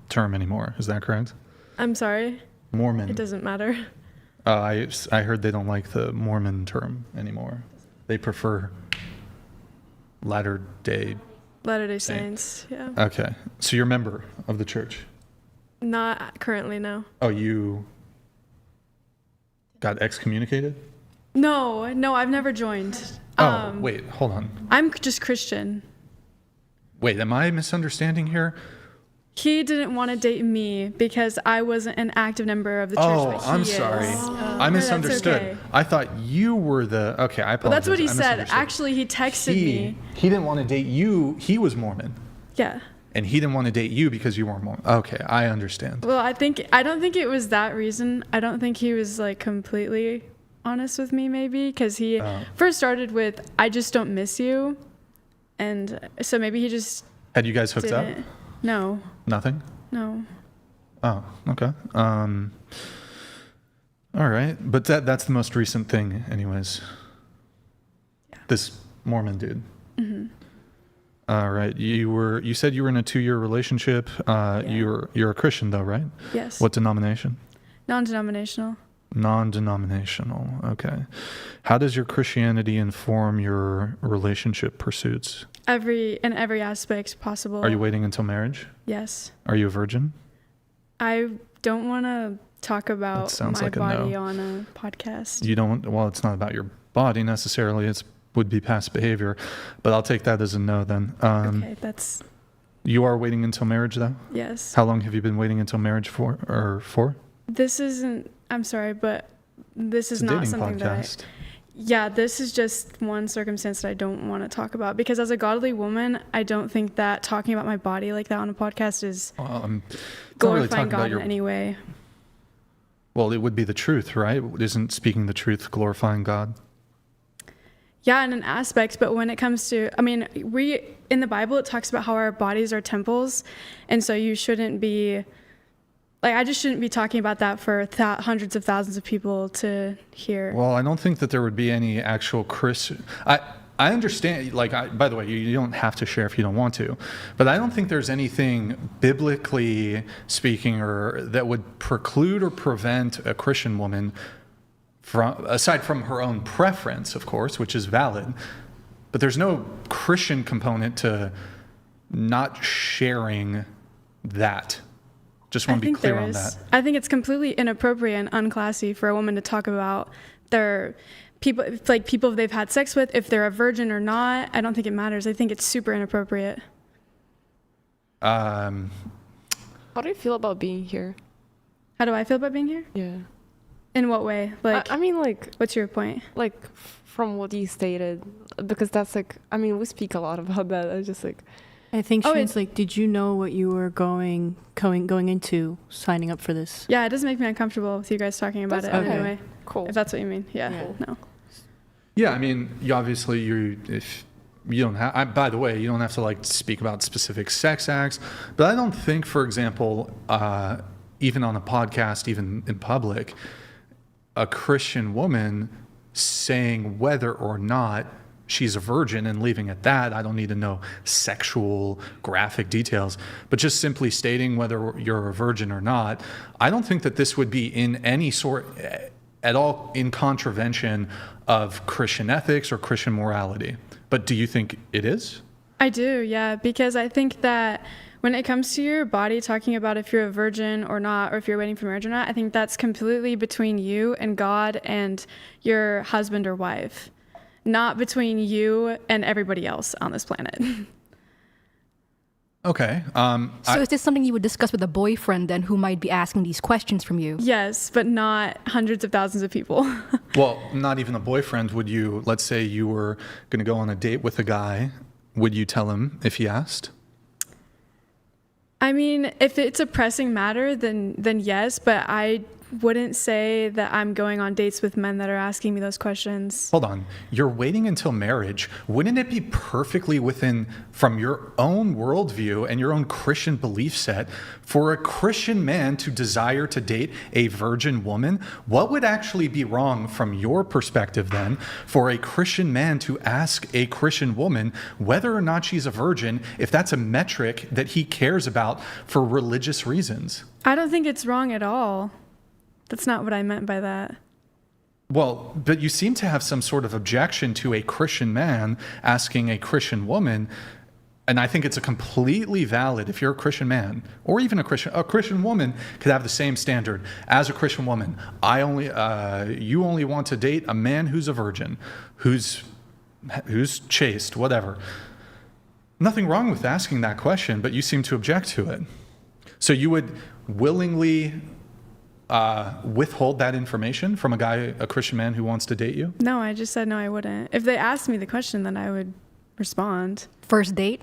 term anymore. Is that correct? I'm sorry? Mormon. It doesn't matter. I heard they don't like the Mormon term anymore. They prefer Latter-day Saints, yeah. Okay. So you're a member of the church? Not currently, no. Oh, you got excommunicated? No, I've never joined. Wait, hold on. I'm just Christian. Wait, am I misunderstanding here? He didn't want to date me because I wasn't an active member of the church. But I'm he sorry. is. I misunderstood. Okay. I thought you were the... Okay, I apologize. Well, that's what he I said. misunderstood. Actually, he texted me. He didn't want to date you. He was Mormon. Yeah. And he didn't want to date you because you weren't Mormon. Okay, I understand. Well, I don't think it was that reason. I don't think he was like completely honest with me, maybe, because he first started with, "I just don't miss you," and so maybe he just... Had you guys hooked up? No. Nothing? No. Oh, okay. All right. But that's the most recent thing anyways. Yeah. This Mormon dude. Mm-hmm. All right. You said you were in a 2-year relationship. Yeah. You're a Christian though, right? Yes. What denomination? Non-denominational. Non-denominational. Okay. How does your Christianity inform your relationship pursuits? In every aspect possible. Are you waiting until marriage? Yes. Are you a virgin? I don't want to talk about my like body no. on a podcast. You don't. Well, it's not about your body necessarily. It would be past behavior, but I'll take that as a no then. Okay, that's... You are waiting until marriage though? Yes. How long have you been waiting until marriage for? This isn't... I'm sorry, but this is not something podcast. that Yeah, this is just one circumstance that I don't want to talk about, because as a godly woman, I don't think that talking about my body like that on a podcast is glorifying God in any way. Well, it would be the truth, right? Isn't speaking the truth glorifying God? Yeah, in an aspect, but when it comes to, in the Bible, it talks about how our bodies are temples, and so you shouldn't be, I just shouldn't be talking about that for hundreds of thousands of people to hear. Well, I don't think that there would be any actual Christian... I understand, by the way, you don't have to share if you don't want to, but I don't think there's anything biblically speaking or that would preclude or prevent a Christian woman aside from her own preference, of course, which is valid, but there's no Christian component to not sharing that. Just want to be clear on that. I think it's completely inappropriate and unclassy for a woman to talk about their people, people they've had sex with, if they're a virgin or not. I don't think it matters. I think it's super inappropriate. How do you feel about being here? How do I feel about being here? Yeah. In what way? What's your point? From what you stated, because that's we speak a lot about that. I just I think Shane's did you know what you were going into signing up for this? Yeah, it doesn't make me uncomfortable with you guys talking about it anyway. Cool. If that's what you mean. Yeah. No. Yeah, if you don't have, by the way, you don't have to speak about specific sex acts, but I don't think, for example, even on a podcast, even in public, a Christian woman saying whether or not she's a virgin and leaving it that. I don't need to know sexual graphic details, but just simply stating whether you're a virgin or not. I don't think that this would be in any sort at all in contravention of Christian ethics or Christian morality. But do you think it is? I do, yeah, because I think that when it comes to your body talking about if you're a virgin or not, or if you're waiting for marriage or not, I think that's completely between you and God and your husband or wife, not between you and everybody else on this planet. Okay. So is this something you would discuss with a boyfriend then who might be asking these questions from you? Yes, but not hundreds of thousands of people. Well, not even a boyfriend. Would you, let's say you were going to go on a date with a guy, would you tell him if he asked? I mean, if it's a pressing matter, then yes, but I wouldn't say that I'm going on dates with men that are asking me those questions. Hold on. You're waiting until marriage. Wouldn't it be perfectly within, from your own worldview and your own Christian belief set, for a Christian man to desire to date a virgin woman? What would actually be wrong from your perspective then for a Christian man to ask a Christian woman whether or not she's a virgin, if that's a metric that he cares about for religious reasons? I don't think it's wrong at all. That's not what I meant by that. Well, but you seem to have some sort of objection to a Christian man asking a Christian woman, and I think it's a completely valid, if you're a Christian man, or even a Christian woman could have the same standard. As a Christian woman, you only want to date a man who's a virgin, who's chaste, whatever. Nothing wrong with asking that question, but you seem to object to it. So you would willingly withhold that information from a Christian man who wants to date you? No, I just said no, I wouldn't. If they asked me the question, then I would respond. First date?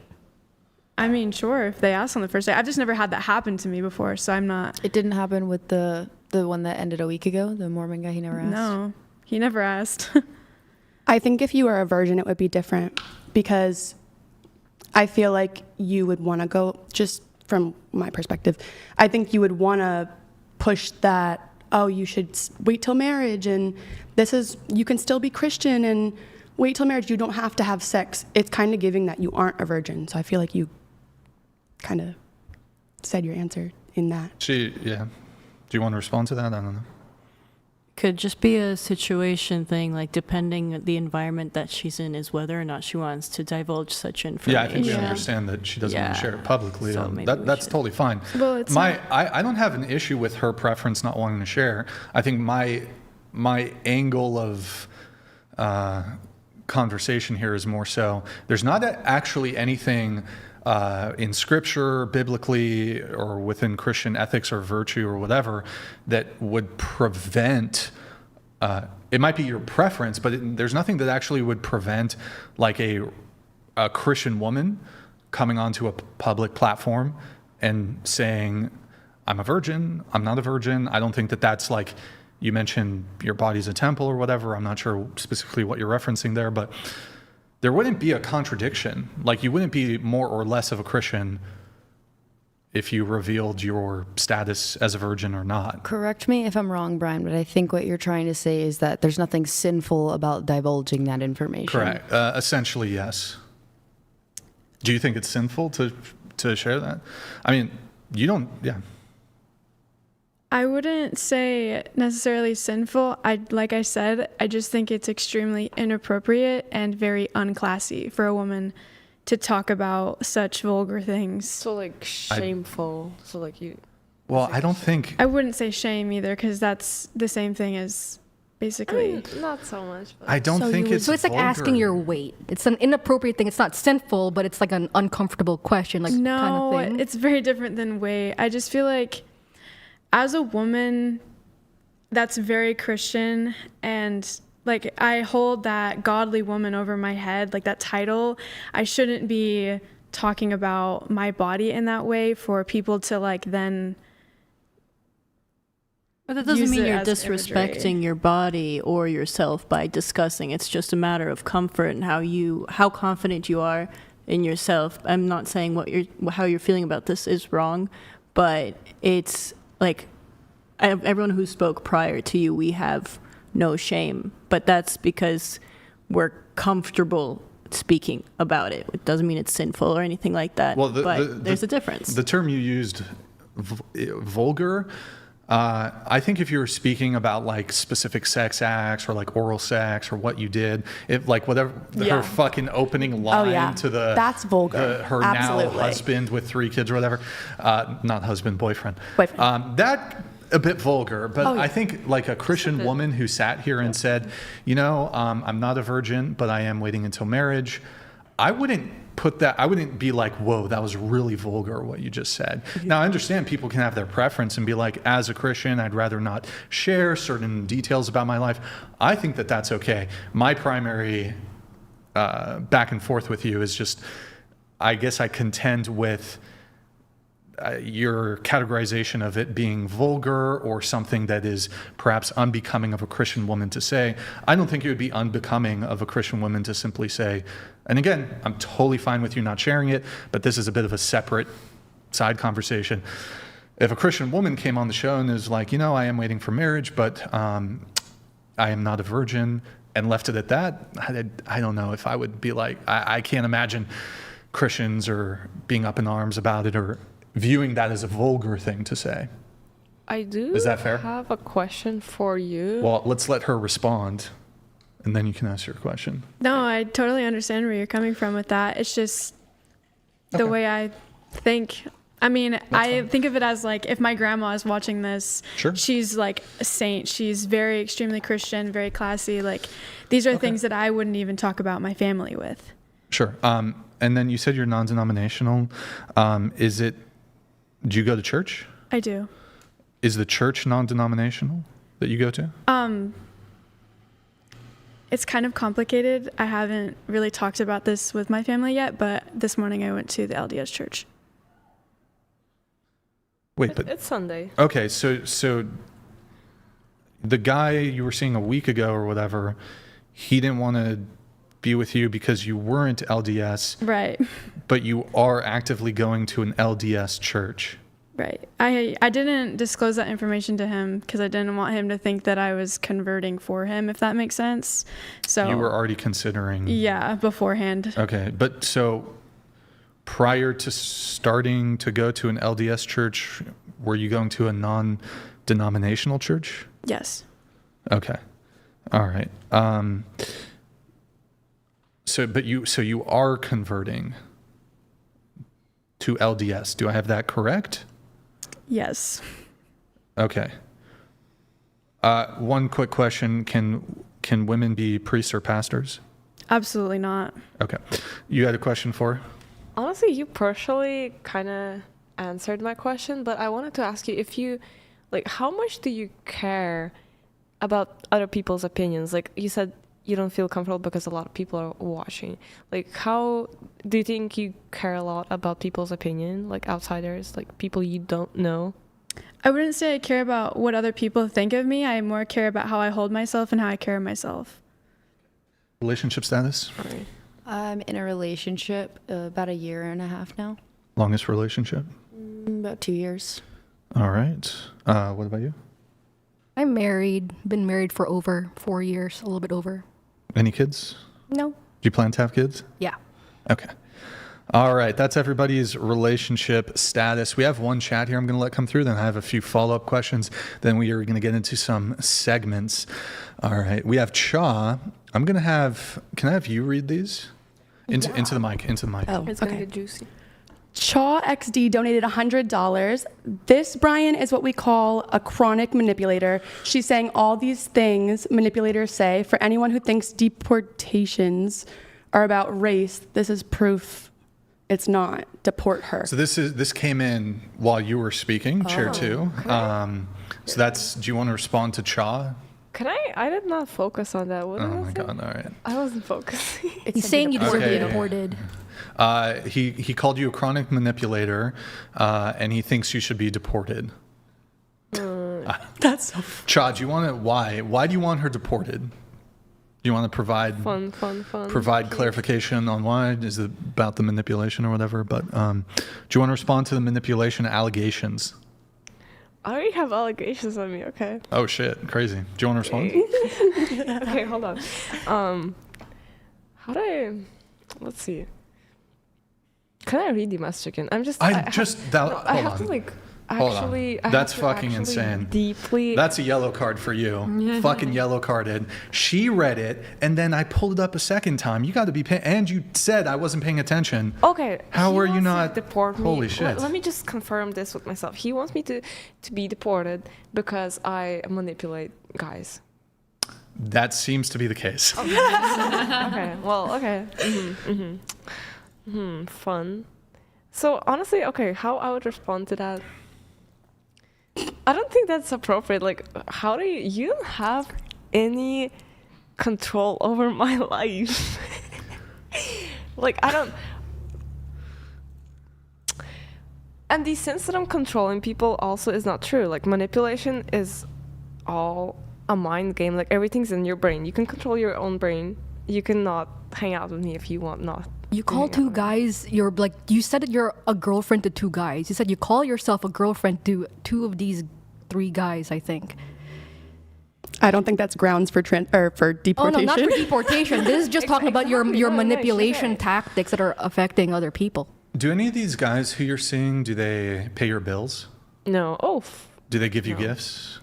I mean, sure, if they asked on the first date. I've just never had that happen to me before, so I'm not. It didn't happen with the one that ended a week ago, the Mormon guy. He never asked. No, he never asked. I think if you were a virgin, it would be different, because I feel like you would want to go, just from my perspective, I think you would want to push that, oh, you should wait till marriage, and you can still be Christian and wait till marriage, you don't have to have sex. It's kind of giving that you aren't a virgin. So I feel like you kind of said your answer in that. Yeah. Do you want to respond to that? I don't know. Could just be a situation thing, like depending the environment that she's in is whether or not she wants to divulge such information. Yeah, I think we understand that she doesn't want to share it publicly. So that's totally fine. Well, I don't have an issue with her preference not wanting to share. I think my angle of conversation here is more so there's not actually anything in scripture, biblically, or within Christian ethics or virtue or whatever that would prevent, it might be your preference, but there's nothing that actually would prevent like a Christian woman coming onto a public platform and saying, I'm a virgin, I'm not a virgin. I don't think that that's like, you mentioned your body's a temple or whatever. I'm not sure specifically what you're referencing there, but there wouldn't be a contradiction. Like, you wouldn't be more or less of a Christian if you revealed your status as a virgin or not. Correct me if I'm wrong, Brian, but I think what you're trying to say is that there's nothing sinful about divulging that information. Correct. Essentially, yes. Do you think it's sinful to share that? I mean, you don't, yeah. I wouldn't say necessarily sinful. Like I said, I just think it's extremely inappropriate and very unclassy for a woman to talk about such vulgar things. So like shameful. Well, I don't think. I wouldn't say shame either, because that's the same thing as basically. Not so much. But I don't think it's. So it's like vulgar. asking your weight. It's an inappropriate thing. It's not sinful, but it's like an uncomfortable question, like no, kind of thing. It's very different than weight. I just feel like, as a woman that's very Christian, and like I hold that godly woman over my head, like that title, I shouldn't be talking about my body in that way for people to like then. But that doesn't mean you're disrespecting your body or yourself by discussing. It's just a matter of comfort and how confident you are in yourself. I'm not saying how you're feeling about this is wrong, but it's like everyone who spoke prior to you, we have no shame. But that's because we're comfortable speaking about it. It doesn't mean it's sinful or anything like that. Well, there's a difference. The term you used, vulgar, I think if you were speaking about like specific sex acts or like oral sex or what you did, if like whatever her fucking opening line to that's vulgar. her Absolutely. now husband with 3 kids or whatever, not husband, boyfriend. That a bit vulgar, but I think like a Christian woman who sat here and said, I'm not a virgin, but I am waiting until marriage. I wouldn't be like, whoa, that was really vulgar what you just said. Now, I understand people can have their preference and be like, as a Christian, I'd rather not share certain details about my life. I think that that's okay. My primary back and forth with you is just, I guess I contend with your categorization of it being vulgar or something that is perhaps unbecoming of a Christian woman to say. I don't think it would be unbecoming of a Christian woman to simply say, and again, I'm totally fine with you not sharing it, but this is a bit of a separate side conversation. If a Christian woman came on the show and is like, I am waiting for marriage, but I am not a virgin, and left it at that, I don't know if I would be like, I can't imagine Christians or being up in arms about it or viewing that as a vulgar thing to say. I do. Is that fair? Have a question for you. Well, let's let her respond, and then you can ask your question. No, I totally understand where you're coming from with that. It's just the way I think. I mean, I think of it as like if my grandma is watching this, she's like a saint. She's very extremely Christian, very classy. Like these are things that I wouldn't even talk about my family with. Sure. And then you said you're non-denominational. Do you go to church? I do. Is the church non-denominational that you go to? It's kind of complicated. I haven't really talked about this with my family yet, but this morning I went to the LDS church. Wait, but it's Sunday. Okay, so the guy you were seeing a week ago or whatever, he didn't want to be with you because you weren't LDS. Right. But you are actively going to an LDS church. Right. I didn't disclose that information to him because I didn't want him to think that I was converting for him, if that makes sense. So you were already considering. Yeah, beforehand. Okay, but so prior to starting to go to an LDS church, were you going to a non-denominational church? Yes. Okay. All right. So you are converting to LDS. Do I have that correct? Yes. Okay. One quick question. Can women be priests or pastors? Absolutely not. Okay. You had a question for? Honestly, you partially kind of answered my question, but I wanted to ask you if you, like, how much do you care about other people's opinions? Like you said, you don't feel comfortable because a lot of people are watching. Like, how do you think you care a lot about people's opinion, like outsiders, like people you don't know? I wouldn't say I care about what other people think of me. I more care about how I hold myself and how I carry myself. Relationship status? I'm in a relationship about 1.5 years now. Longest relationship? About 2 years. All right. What about you? I'm married. Been married for over 4 years, a little bit over. Any kids? No. Do you plan to have kids? Yeah. Okay. All right. That's everybody's relationship status. We have one chat here I'm going to let come through. Then I have a few follow-up questions. Then we are going to get into some segments. All right. We have Cha. Can I have you read these? Into the mic. Oh, It's going to get juicy. Chaw XD donated $100. This, Brian, is what we call a chronic manipulator. She's saying all these things manipulators say. For anyone who thinks deportations are about race, this is proof it's not. Deport her. So this came in while you were speaking, Chair 2. Okay. So that's, do you want to respond to Cha? Can I did not focus on that. What Oh did I my say? God, all right. I wasn't focusing. He's saying you deserve to be Okay. deported. He called you a chronic manipulator, and he thinks you should be deported. That's so Cha, do you want to, why do you want her deported? Do you want to provide Fun. provide clarification on why? Is it about the manipulation or whatever? But do you want to respond to the manipulation allegations? I already have allegations on me. Okay. Oh shit, crazy. Do you want to respond? Okay, hold on. How do I? Let's see. Can I read the message again? Hold have to on. like. Hold Actually, on. That's fucking insane. Deeply. That's a yellow card for you. Fucking yellow carded. She read it, and then I pulled it up a second time. You got to be paying. And you said I wasn't paying attention. Okay. How are you not? Deport me. Holy shit. Let me just confirm this with myself. He wants me to be deported because I manipulate guys. That seems to be the case. Okay. Okay. Well. Okay. Fun. So honestly, okay, how I would respond to that? I don't think that's appropriate. Like, how do you don't have any control over my life. Like, I don't. And the sense that I'm controlling people also is not true. Like, manipulation is all a mind game. Like, everything's in your brain. You can control your own brain. You cannot hang out with me if you want not. You call two guys, you're like, you said that you're a girlfriend to two guys. You said you call yourself a girlfriend to two of these three guys, I think. I don't think that's grounds for for deportation. Oh, no, not for deportation. This is just talking about your manipulation tactics that are affecting other people. Do any of these guys who you're seeing, do they pay your bills? No. Oh. Do they give you gifts?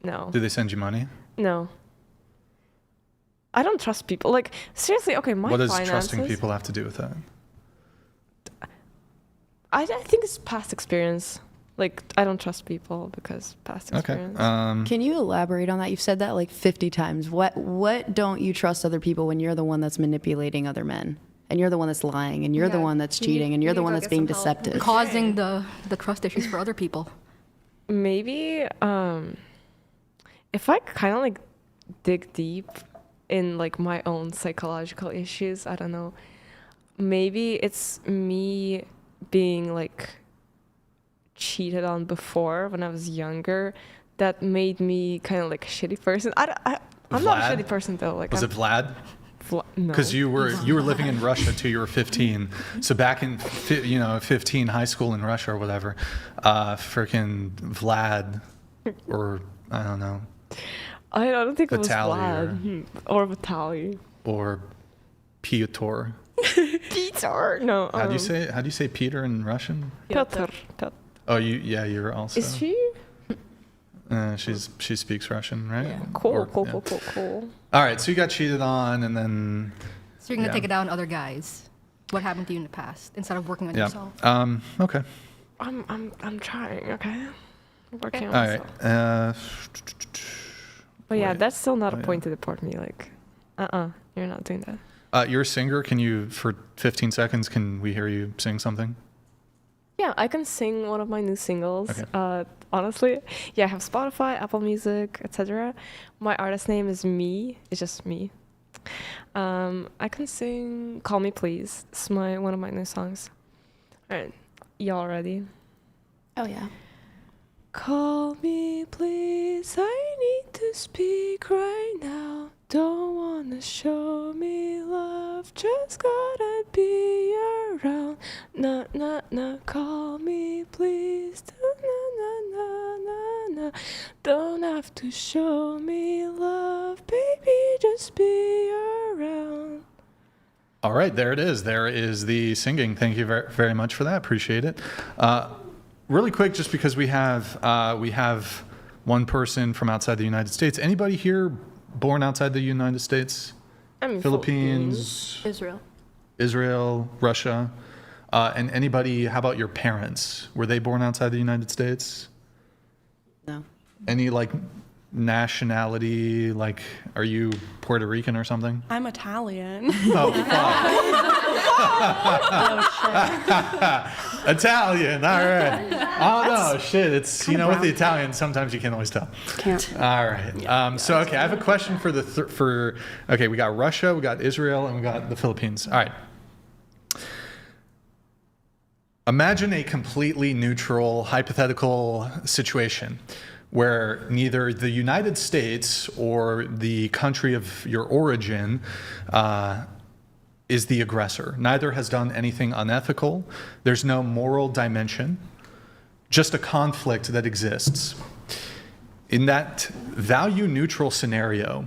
No. Do they send you money? No. I don't trust people. Like, seriously, okay, my finances... What does trusting people have to do with that? I think it's past experience. Like, I don't trust people because past experience. Okay. Can you elaborate on that? You've said that like 50 times. What don't you trust other people when you're the one that's manipulating other men? And you're the one that's lying, and you're the one that's cheating, and you're the one that's being deceptive. Causing the trust issues for other people. Maybe if I kind of like dig deep in like my own psychological issues, I don't know. Maybe it's me being like cheated on before when I was younger that made me kind of like a shitty person. I'm not a shitty person though. Like, was it Vlad? No. Because you were living in Russia till you were 15. So back in 15 high school in Russia or whatever, freaking Vlad, or I don't know. I don't think it was Vitaly Vlad or Vitaly or Piotr. Peter. No. How do you say Peter in Russian? Piotr. Oh, you're also. Is she? She speaks Russian, right? Yeah. Cool. All right, so you got cheated on, and then. So you're gonna take it out on other guys. What happened to you in the past instead of working on yourself? Okay. I'm trying. Okay. Working on All myself. right. But yeah, that's still not a point to deport me. Like, you're not doing that. You're a singer. Can you, for 15 seconds, can we hear you sing something? Yeah, I can sing one of my new singles. Okay. Honestly, yeah, I have Spotify, Apple Music, etc. My artist name is Me. It's just me. I can sing "Call Me Please." It's one of my new songs. All right, y'all ready? Oh yeah. Call me please, I need to speak right now. Don't wanna show me love, just gotta be around. Nah, call me please. Nah. Don't have to show me love, baby, just be around. All right, there it is. There is the singing. Thank you very, very much for that. Appreciate it. Really quick, just because we have one person from outside the United States. Anybody here born outside the United States? Philippines, Israel, Russia, and anybody? How about your parents? Were they born outside the United States? No. Any like nationality? Like, are you Puerto Rican or something? I'm Italian. Oh, fuck. Italian, all right. Oh, no, shit. It's, with the Italian, sometimes you can't always tell. Can't. All right. So, okay, I have a question okay, we got Russia, we got Israel, and we got the Philippines. All right. Imagine a completely neutral, hypothetical situation where neither the United States or the country of your origin is the aggressor. Neither has done anything unethical. There's no moral dimension. just a conflict that exists. In that value neutral scenario,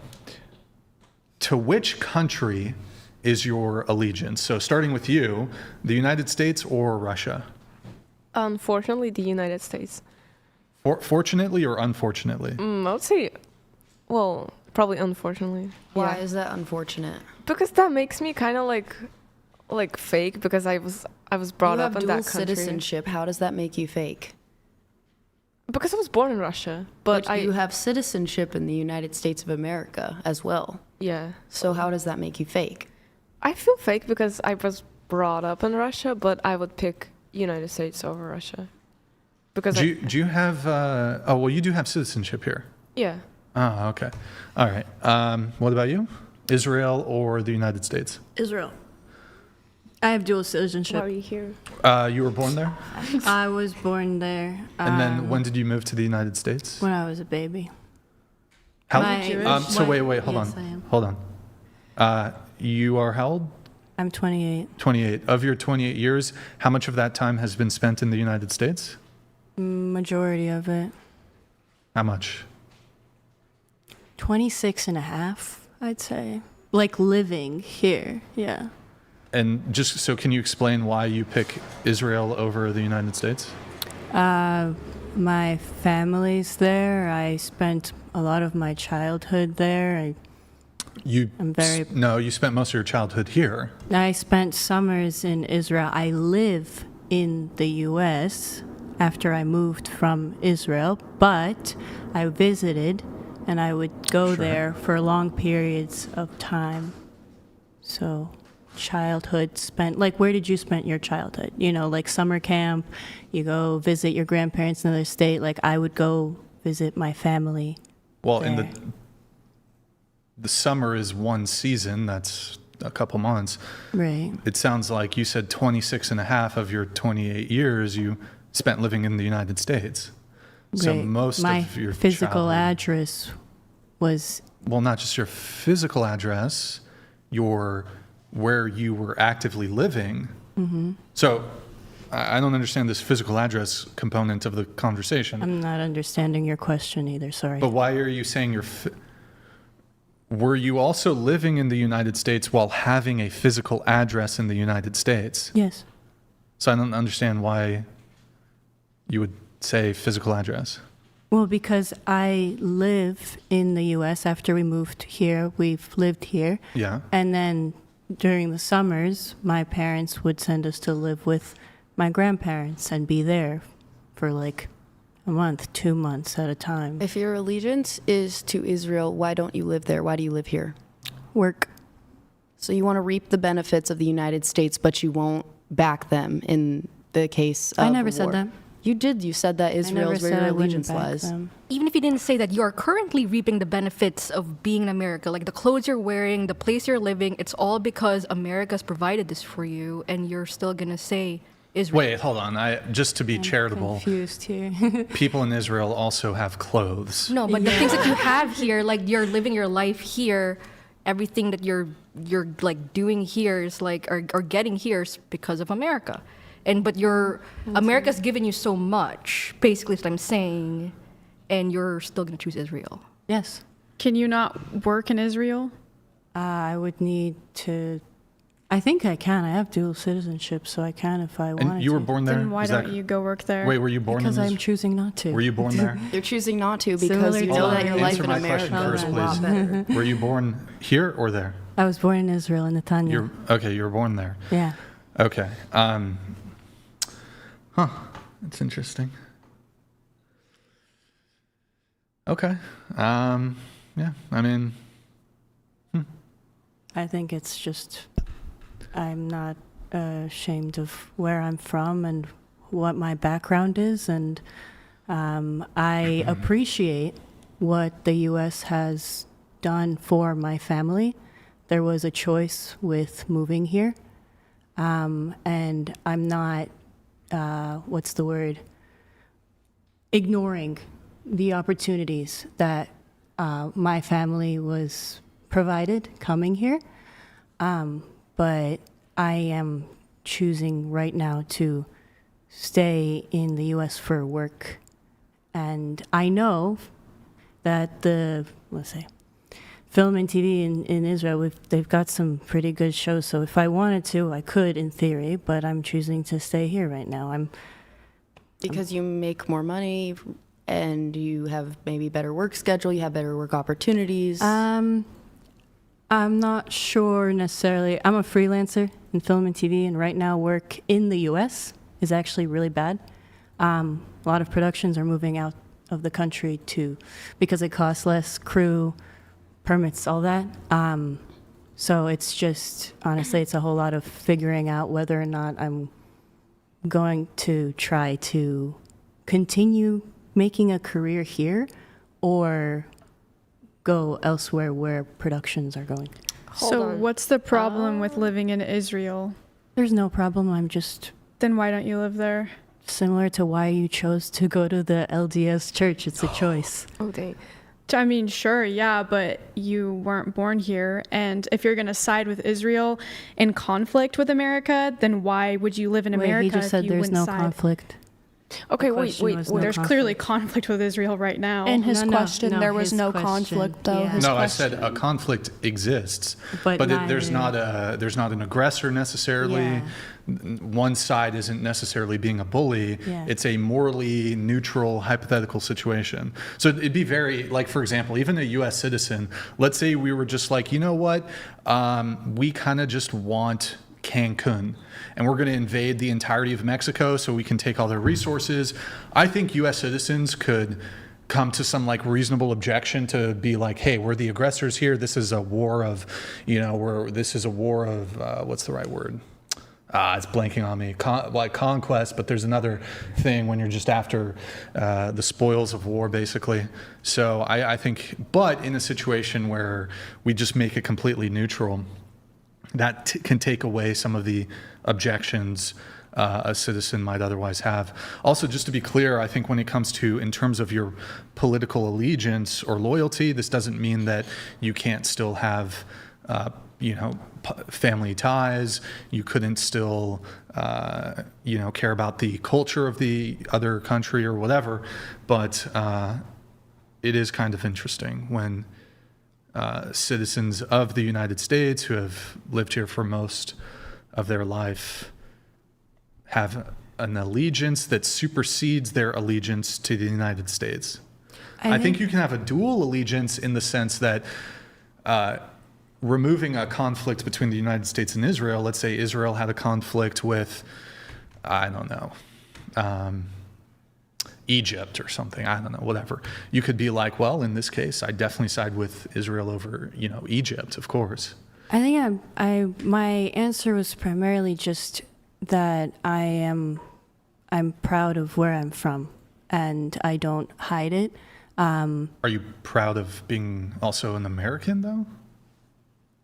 to which country is your allegiance? So starting with you, the United States or Russia? Unfortunately, the United States. Fortunately or unfortunately? I would say, well, probably unfortunately. Why Yeah. is that unfortunate? Because that makes me kind of like fake because I was brought You up have in dual that country. citizenship. How does that make you fake? Because I was born in Russia, but you have citizenship in the United States of America as well. yeah. So how does that make you fake? I feel fake because I was brought up in Russia, but I would pick United States over Russia. Because Do you have, oh, well, you do have citizenship here. yeah. Oh, okay. All right. What about you? Israel or the United States? Israel. I have dual Why citizenship. are you here? You were born there? I was born there. And then when did you move to the United States? When I was a baby. How My- wait, hold Yes, on. I am. Hold on. You are how old? I'm 28. 28. Of your 28 years, how much of that time has been spent in the United States? Majority of it. How much? 26 and a half, I'd say. Like living here. Yeah. And just so, can you explain why you pick Israel over the United States? My family's there. I spent a lot of my childhood there. You spent most of your childhood here. I spent summers in Israel. I live in the U.S. after I moved from Israel, but I visited and I would go there for long periods of time. So childhood spent, like, where did you spend your childhood? You know, like summer camp, you go visit your grandparents in another state. Like, I would go visit my family. Well, there. in the summer is one season, that's a couple months. Right. It sounds like you said 26 and a half of your 28 years you spent living in the United States. So Right. most my of your physical childhood, address was well, not just your physical address, where you were actively living. Mm-hmm. So I don't understand this physical address component of the conversation. I'm not understanding your question either, sorry. But why are you saying were you also living in the United States while having a physical address in the United States? Yes. So I don't understand why you would say physical address. Well, because I live in the U.S. after we moved here. We've lived here. Yeah. And then during the summers, my parents would send us to live with my grandparents and be there for like a month, 2 months at a time. If your allegiance is to Israel, why don't you live there? Why do you live here? Work. So you want to reap the benefits of the United States, but you won't back them in the case of I never war. said that. You did. You said that I never Israel's where said your I wouldn't allegiance back lies. them. Even if you didn't say that, you are currently reaping the benefits of being in America. Like the clothes you're wearing, the place you're living, it's all because America's provided this for you, and you're still gonna say Israel. Wait, hold on. Just to be charitable, Confused here. people in Israel also have clothes. No, but the things that you have here, like you're living your life here, everything that you're like doing here is like or getting here is because of America. But America's given you so much, basically is what I'm saying, and you're still gonna choose Israel. Yes. Can you not work in Israel? I would need to. I think I can. I have dual citizenship, so I can if I wanted And you were to. born there? Then why Is that- don't you go work there? Wait, were you born Because in I'm Israel? choosing not to. Were you born there? You're choosing not to Similar because you to know Hold that on, your life Answer in my America question is first, a lot please. better. Were you born here or there? I was born in Israel, in Netanya. You were born there. Yeah. Okay. That's interesting. Okay. Yeah. I mean, I think it's just, I'm not ashamed of where I'm from and what my background is, and I appreciate what the U.S. has done for my family. There was a choice with moving here, and I'm not, ignoring the opportunities that my family was provided coming here. But I am choosing right now to stay in the U.S. for work. And I know that let's say, film and TV in Israel, they've got some pretty good shows. So if I wanted to, I could in theory, but I'm choosing to stay here right now. Because you make more money and you have maybe better work schedule, you have better work opportunities. I'm not sure necessarily. I'm a freelancer in film and TV, and right now work in the U.S. is actually really bad. A lot of productions are moving out of the country because it costs less, crew, permits, all that. So it's just, honestly, it's a whole lot of figuring out whether or not I'm going to try to continue making a career here or go elsewhere where productions are going. So what's the problem with living in Israel? There's no problem. I'm just... Then why don't you live there? Similar to why you chose to go to the LDS church. It's a choice. Oh, dang. I mean, sure, yeah, but you weren't born here. And if you're going to side with Israel in conflict with America, then why would you live in America? He just said there's no conflict. Okay, wait. No There's clearly conflict with Israel right now. In his question, there was no conflict, though. Yeah. No, I said a conflict exists, but there's not an aggressor necessarily. Yeah. One side isn't necessarily being a bully. Yeah. It's a morally neutral hypothetical situation. So it'd be very, like, for example, even a U.S. citizen, let's say we were just like, you know what, we kind of just want Cancun, and we're going to invade the entirety of Mexico so we can take all their resources. I think U.S. citizens could come to some like reasonable objection to be like, hey, we're the aggressors here. This is a war of, what's the right word? It's blanking on me, like conquest, but there's another thing when you're just after the spoils of war, basically. So I think, but in a situation where we just make it completely neutral, that can take away some of the objections a citizen might otherwise have. Also, just to be clear, I think when it comes to, in terms of your political allegiance or loyalty, this doesn't mean that you can't still have, family ties. You couldn't still, care about the culture of the other country or whatever. But it is kind of interesting when citizens of the United States who have lived here for most of their life have an allegiance that supersedes their allegiance to the United States. I think you can have a dual allegiance in the sense that removing a conflict between the United States and Israel, let's say Israel had a conflict with, Egypt or something, whatever. You could be like, well, in this case, I definitely side with Israel over, Egypt, of course. I think my answer was primarily just that I'm proud of where I'm from, and I don't hide it. Are you proud of being also an American, though?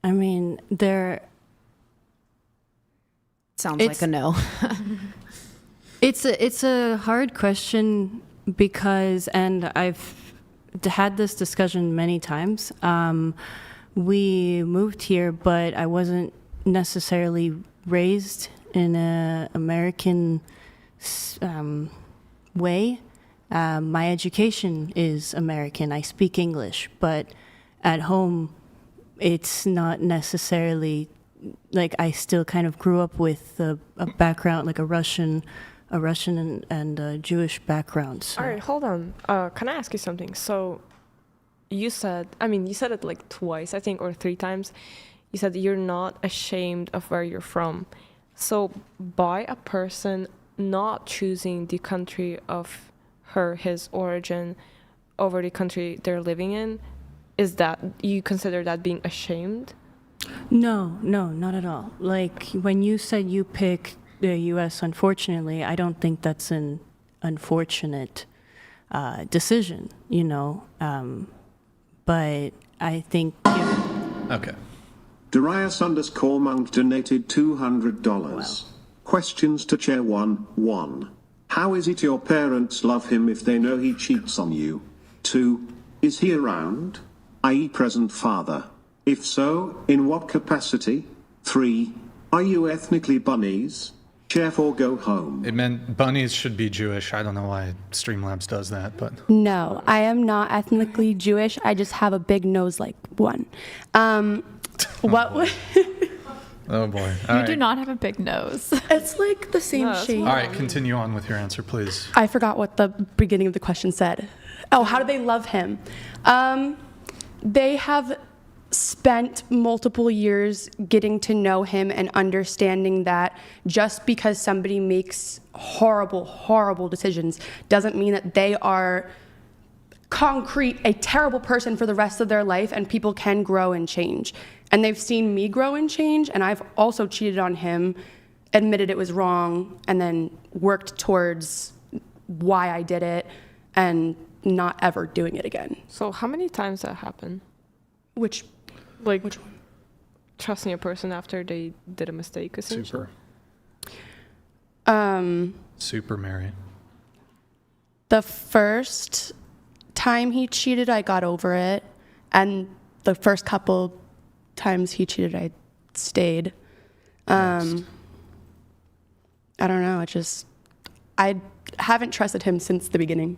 I mean, Sounds like a no. It's a hard question because, and I've had this discussion many times. We moved here, but I wasn't necessarily raised in an American way. My education is American. I speak English, but at home, it's not necessarily like I still kind of grew up with a background, like a Russian and a Jewish background. So. All right, hold on. Can I ask you something? So you said it like twice, I think, or 3 times. You said you're not ashamed of where you're from. So by a person not choosing the country of his origin over the country they're living in, is that you consider that being ashamed? No, not at all. Like when you said you picked the U.S., unfortunately, I don't think that's an unfortunate decision, but I think... Okay. Darius_Monk donated $200. Wow. Questions to Chair 1. How is it your parents love him if they know he cheats on you? 2. Is he around? i.e. present father? If so, in what capacity? 3. Are you ethnically bunnies? Chef or go home. It meant bunnies should be Jewish. I don't know why Streamlabs does that, but No, I am not ethnically Jewish. I just have a big nose like one. What would... oh boy. You do not have a big nose. It's like the same shape. All right, continue on with your answer, please. I forgot what the beginning of the question said. Oh, how do they love him? They have spent multiple years getting to know him and understanding that just because somebody makes horrible, horrible decisions doesn't mean that they are concrete, a terrible person for the rest of their life, and people can grow and change. And they've seen me grow and change, and I've also cheated on him, admitted it was wrong, and then worked towards why I did it and not ever doing it again. So how many times that happened? Which one? Trusting a person after they did a mistake, essentially. Super Mary. The first time he cheated, I got over it. And the first couple times he cheated, I stayed. I don't know. I haven't trusted him since the beginning.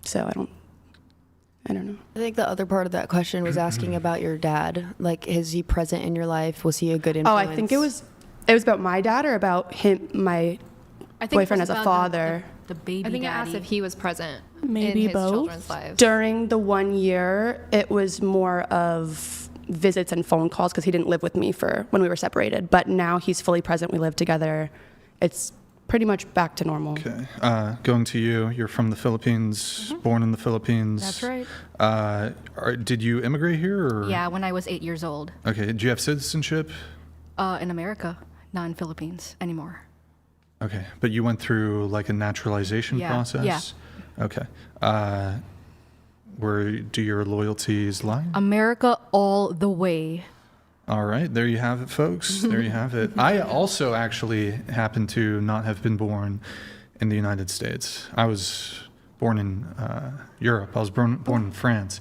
So I don't know. I think the other part of that question was asking about your dad. Like, is he present in your life? Was he a good influence? Oh, I think it was about my dad or about him, my boyfriend as a father. The baby I think daddy. I asked if he was present Maybe in his both. children's lives. During the 1 year, it was more of visits and phone calls because he didn't live with me when we were separated. But now he's fully present. We live together. It's pretty much back to normal. Okay. Going to you. You're from the Philippines, born in the Philippines. That's right. Did you immigrate here? Or? Yeah, when I was 8 years old. Okay. Do you have citizenship? In America, not in Philippines anymore. Okay. But you went through like a naturalization process? Yeah. Okay. Where do your loyalties lie? America all the way. All right, there you have it, folks. There you have it. I also actually happen to not have been born in the United States. I was born in Europe. I was born in France.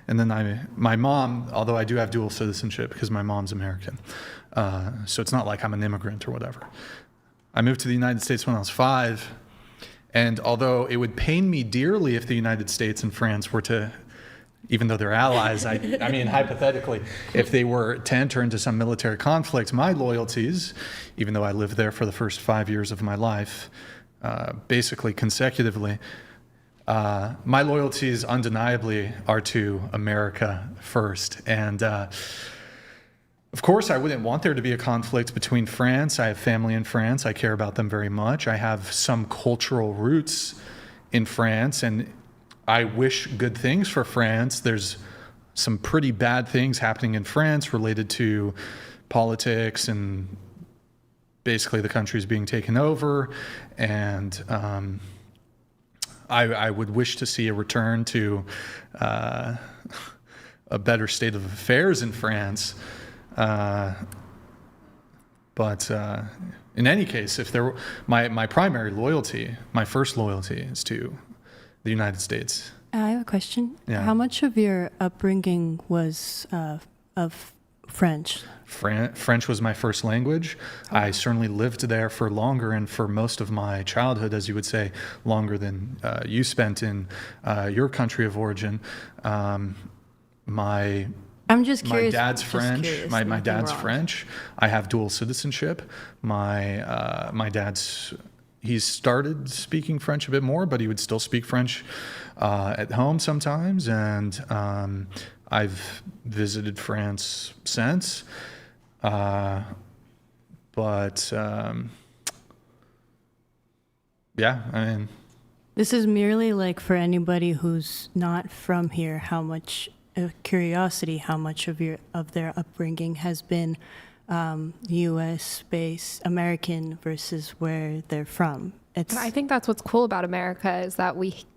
And then my mom, although I do have dual citizenship because my mom's American, so it's not like I'm an immigrant or whatever. I moved to the United States when I was 5. And although it would pain me dearly if the United States and France were to, even though they're allies, I mean, hypothetically, if they were to enter into some military conflict, my loyalties, even though I lived there for the first 5 years of my life, basically consecutively, my loyalties undeniably are to America first. And of course, I wouldn't want there to be a conflict between France. I have family in France. I care about them very much. I have some cultural roots in France, and I wish good things for France. There's some pretty bad things happening in France related to politics and basically the country's being taken over. And I would wish to see a return to a better state of affairs in France. But in any case, if there were, my primary loyalty, my first loyalty is to the United States. I have a question. Yeah. How much of your upbringing was of French? French was my first language. Oh. I certainly lived there for longer, and for most of my childhood, as you would say, longer than you spent in your country of origin. I'm just curious. My dad's French. My dad's French. I have dual citizenship. My dad's, he started speaking French a bit more, but he would still speak French at home sometimes. And I've visited France since. Yeah, I mean. This is merely like for anybody who's not from here, how much curiosity, how much of their upbringing has been U.S. based, American versus where they're from. I think that's what's cool about America is that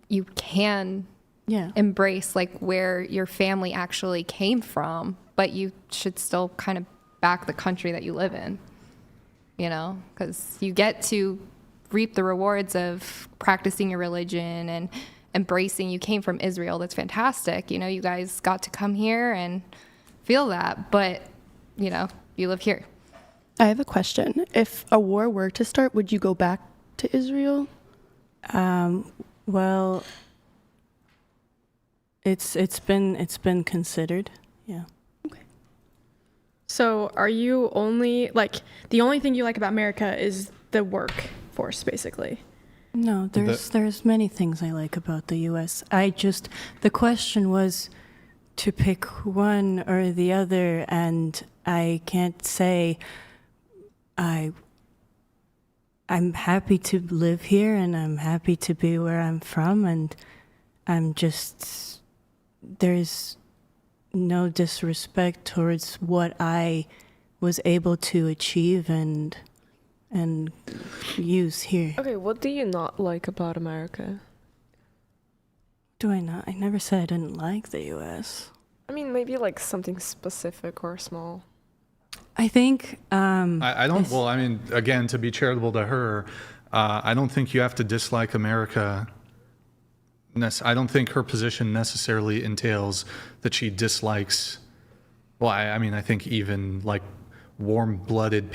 you can embrace like where your family actually came from, but you should still kind of back the country that you live in, you know, because you get to reap the rewards of practicing your religion and embracing. You came from Israel. That's fantastic. You know, you guys got to come here and feel that, but you know, you live here. I have a question. If a war were to start, would you go back to Israel? Well, it's been considered. Yeah. So are you only, like, the only thing you like about America is the workforce, basically? No, there's many things I like about the U.S. The question was to pick one or the other, and I can't say I'm happy to live here, and I'm happy to be where I'm from, and there's no disrespect towards what I was able to achieve and use here. Okay, what do you not like about America? Do I not? I never said I didn't like the U.S. I mean, maybe like something specific or small. I think I don't. Well, I mean, again, to be charitable to her, I don't think you have to dislike America. I don't think her position necessarily entails that she dislikes. Well, I mean, I think even like warm-blooded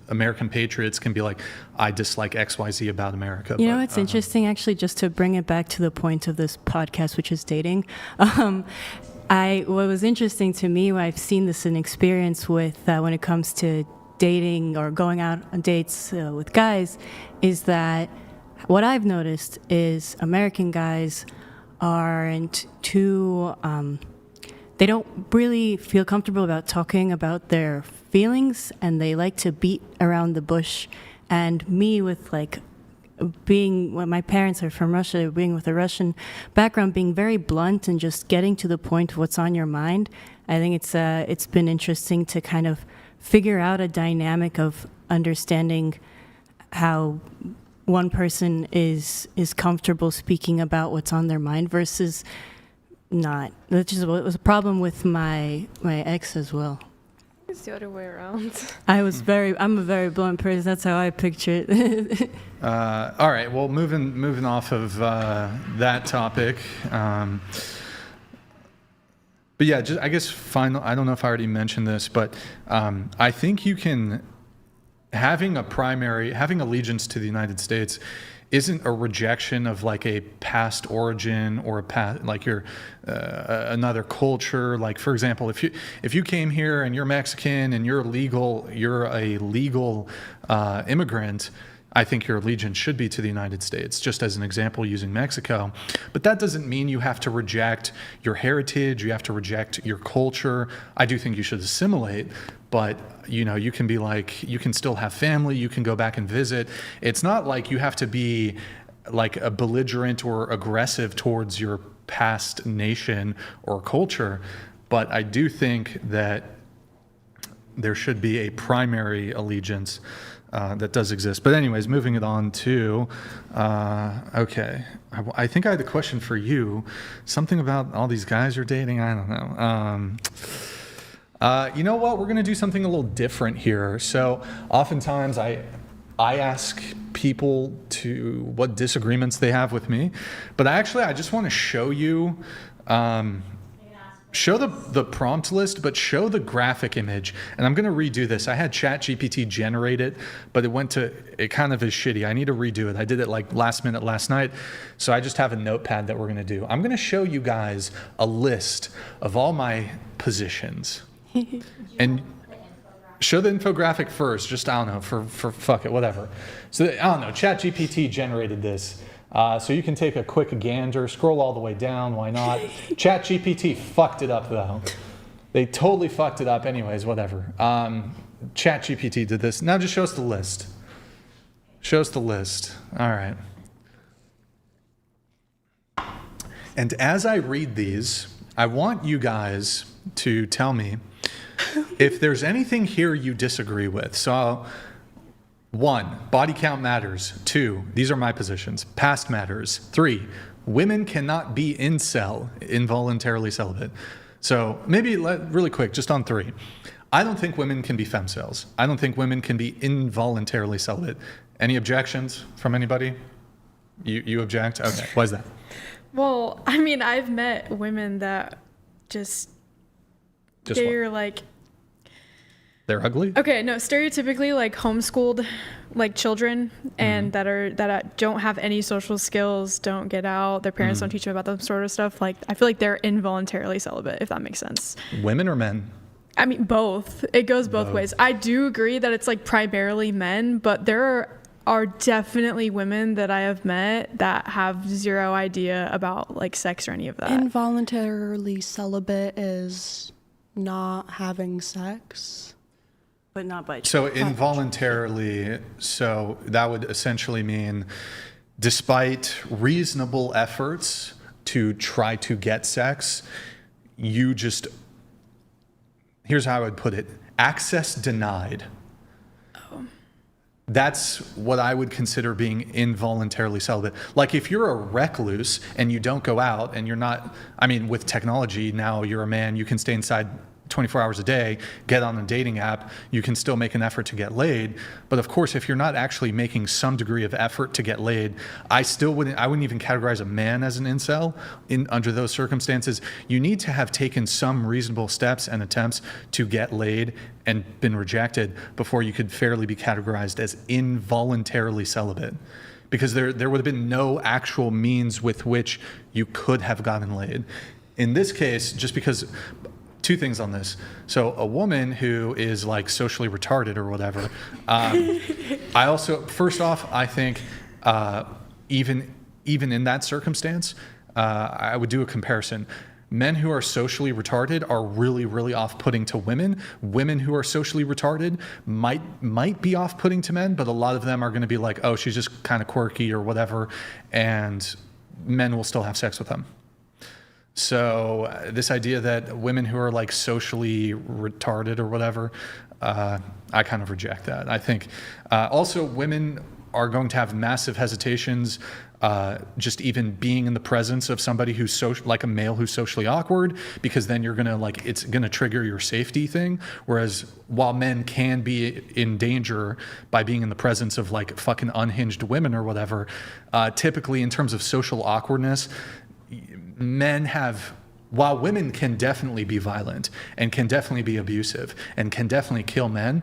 American patriots can be like, I dislike XYZ about America. You know, it's interesting, actually, just to bring it back to the point of this podcast, which is dating. What was interesting to me, I've seen this in experience with when it comes to dating or going out on dates with guys, is that what I've noticed is American guys aren't too, they don't really feel comfortable about talking about their feelings, and they like to beat around the bush. And me, with like when my parents are from Russia, being with a Russian background, being very blunt and just getting to the point of what's on your mind, I think it's been interesting to kind of figure out a dynamic of understanding how one person is comfortable speaking about what's on their mind versus not. Which is what was a problem with my ex as well. It's the other way around. I'm a very blunt person. That's how I picture it. All right. Well, moving off of that topic. But yeah, just I guess final. I don't know if I already mentioned this, but I think you can having allegiance to the United States isn't a rejection of like a past origin or a past, like you're another culture. Like, for example, if you came here and you're Mexican and you're a legal immigrant, I think your allegiance should be to the United States, just as an example using Mexico. But that doesn't mean you have to reject your heritage, you have to reject your culture. I do think you should assimilate, but you know, you can be like, you can still have family, you can go back and visit. It's not like you have to be like a belligerent or aggressive towards your past nation or culture. But I do think that there should be a primary allegiance that does exist. But anyways, moving it on to, okay. I think I had a question for you. Something about all these guys you're dating, I don't know. You know what? We're going to do something a little different here. So oftentimes I ask people what disagreements they have with me. But I just want to show you, show the prompt list, but show the graphic image. And I'm going to redo this. I had ChatGPT generate it, but it kind of is shitty. I need to redo it. I did it like last minute last night. So I just have a notepad that we're going to do. I'm going to show you guys a list of all my positions. And show the infographic first, just, I don't know, for fuck it, whatever. So, I don't know, ChatGPT generated this. So you can take a quick gander, scroll all the way down, why not? ChatGPT fucked it up, though. They totally fucked it up anyways, whatever. ChatGPT did this. Now just show us the list. Show us the list. All right. And as I read these, I want you guys to tell me if there's anything here you disagree with. So, 1, body count matters. 2, these are my positions. Past matters. 3, women cannot be involuntarily celibate. So maybe really quick, just on 3. I don't think women can be femcels. I don't think women can be involuntarily celibate. Any objections from anybody? You object? Okay. Why is that? Well, I mean, I've met women that they're like, They're ugly? Okay, no, stereotypically like homeschooled like children and that don't have any social skills, don't get out, their parents don't teach them about that sort of stuff. Like I feel like they're involuntarily celibate, if that makes sense. Women or men? I mean, both. It goes both ways. I do agree that it's like primarily men, but there are definitely women that I have met that have zero idea about like sex or any of that. Involuntarily celibate is not having sex. But not by choice. So involuntarily, so that would essentially mean despite reasonable efforts to try to get sex, you just, here's how I would put it, access denied. That's what I would consider being involuntarily celibate. Like if you're a recluse and you don't go out and you're not, I mean, with technology now, you're a man, you can stay inside 24 hours a day, get on a dating app, you can still make an effort to get laid. But of course, if you're not actually making some degree of effort to get laid, I wouldn't even categorize a man as an incel under those circumstances. You need to have taken some reasonable steps and attempts to get laid and been rejected before you could fairly be categorized as involuntarily celibate. Because there would have been no actual means with which you could have gotten laid. In this case, just because, two things on this. So a woman who is like socially retarded or whatever, I also, first off, I think even in that circumstance, I would do a comparison. Men who are socially retarded are really, really off-putting to women. Women who are socially retarded might be off-putting to men, but a lot of them are going to be like, oh, she's just kind of quirky or whatever, and men will still have sex with them. So this idea that women who are like socially retarded or whatever, I kind of reject that. I think also women are going to have massive hesitations just even being in the presence of somebody who's like a male who's socially awkward, because then you're gonna like, it's gonna trigger your safety thing. Whereas while men can be in danger by being in the presence of like fucking unhinged women or whatever, typically in terms of social awkwardness, men have, while women can definitely be violent and can definitely be abusive and can definitely kill men,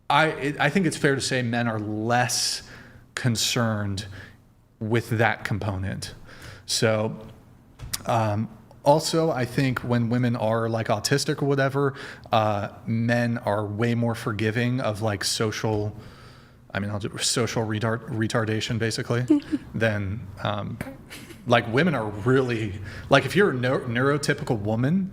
I think it's fair to say men are less concerned with that component. So also I think when women are like autistic or whatever, men are way more forgiving of like social retardation basically than like women are really, like if you're a neurotypical woman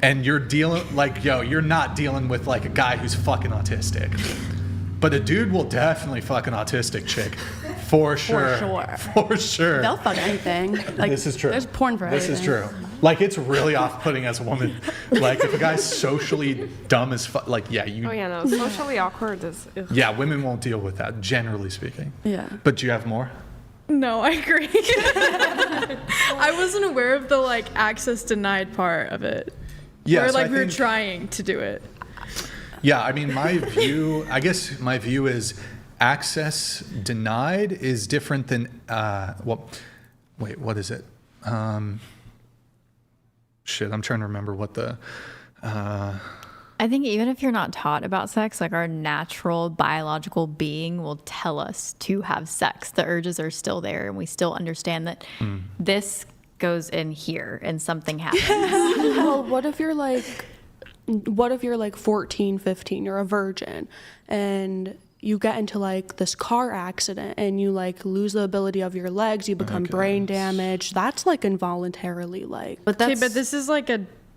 and you're dealing, like, you're not dealing with like a guy who's fucking autistic. But a dude will definitely fuck an autistic chick. For sure. For sure. They'll fuck anything. Like, this is true. There's porn for everything. This is true. Like, it's really off-putting as a woman. Like, if a guy's socially dumb as fuck, like, yeah, you... Oh, yeah, no. Socially awkward is... Ugh. Yeah, women won't deal with that, generally speaking. Yeah. But do you have more? No, I agree. I wasn't aware of the, like, access denied part of it. Yeah, where, so like, we were trying to do it. Yeah, I mean, my view is access denied is different than, what is it? Shit, I'm trying to remember what the... I think even if you're not taught about sex, like our natural biological being will tell us to have sex. The urges are still there and we still understand that this goes in here and something happens. Well, what if you're like 14, 15, you're a virgin and you get into like this car accident and you like lose the ability of your legs, you become brain damaged. That's like involuntarily like. But this is like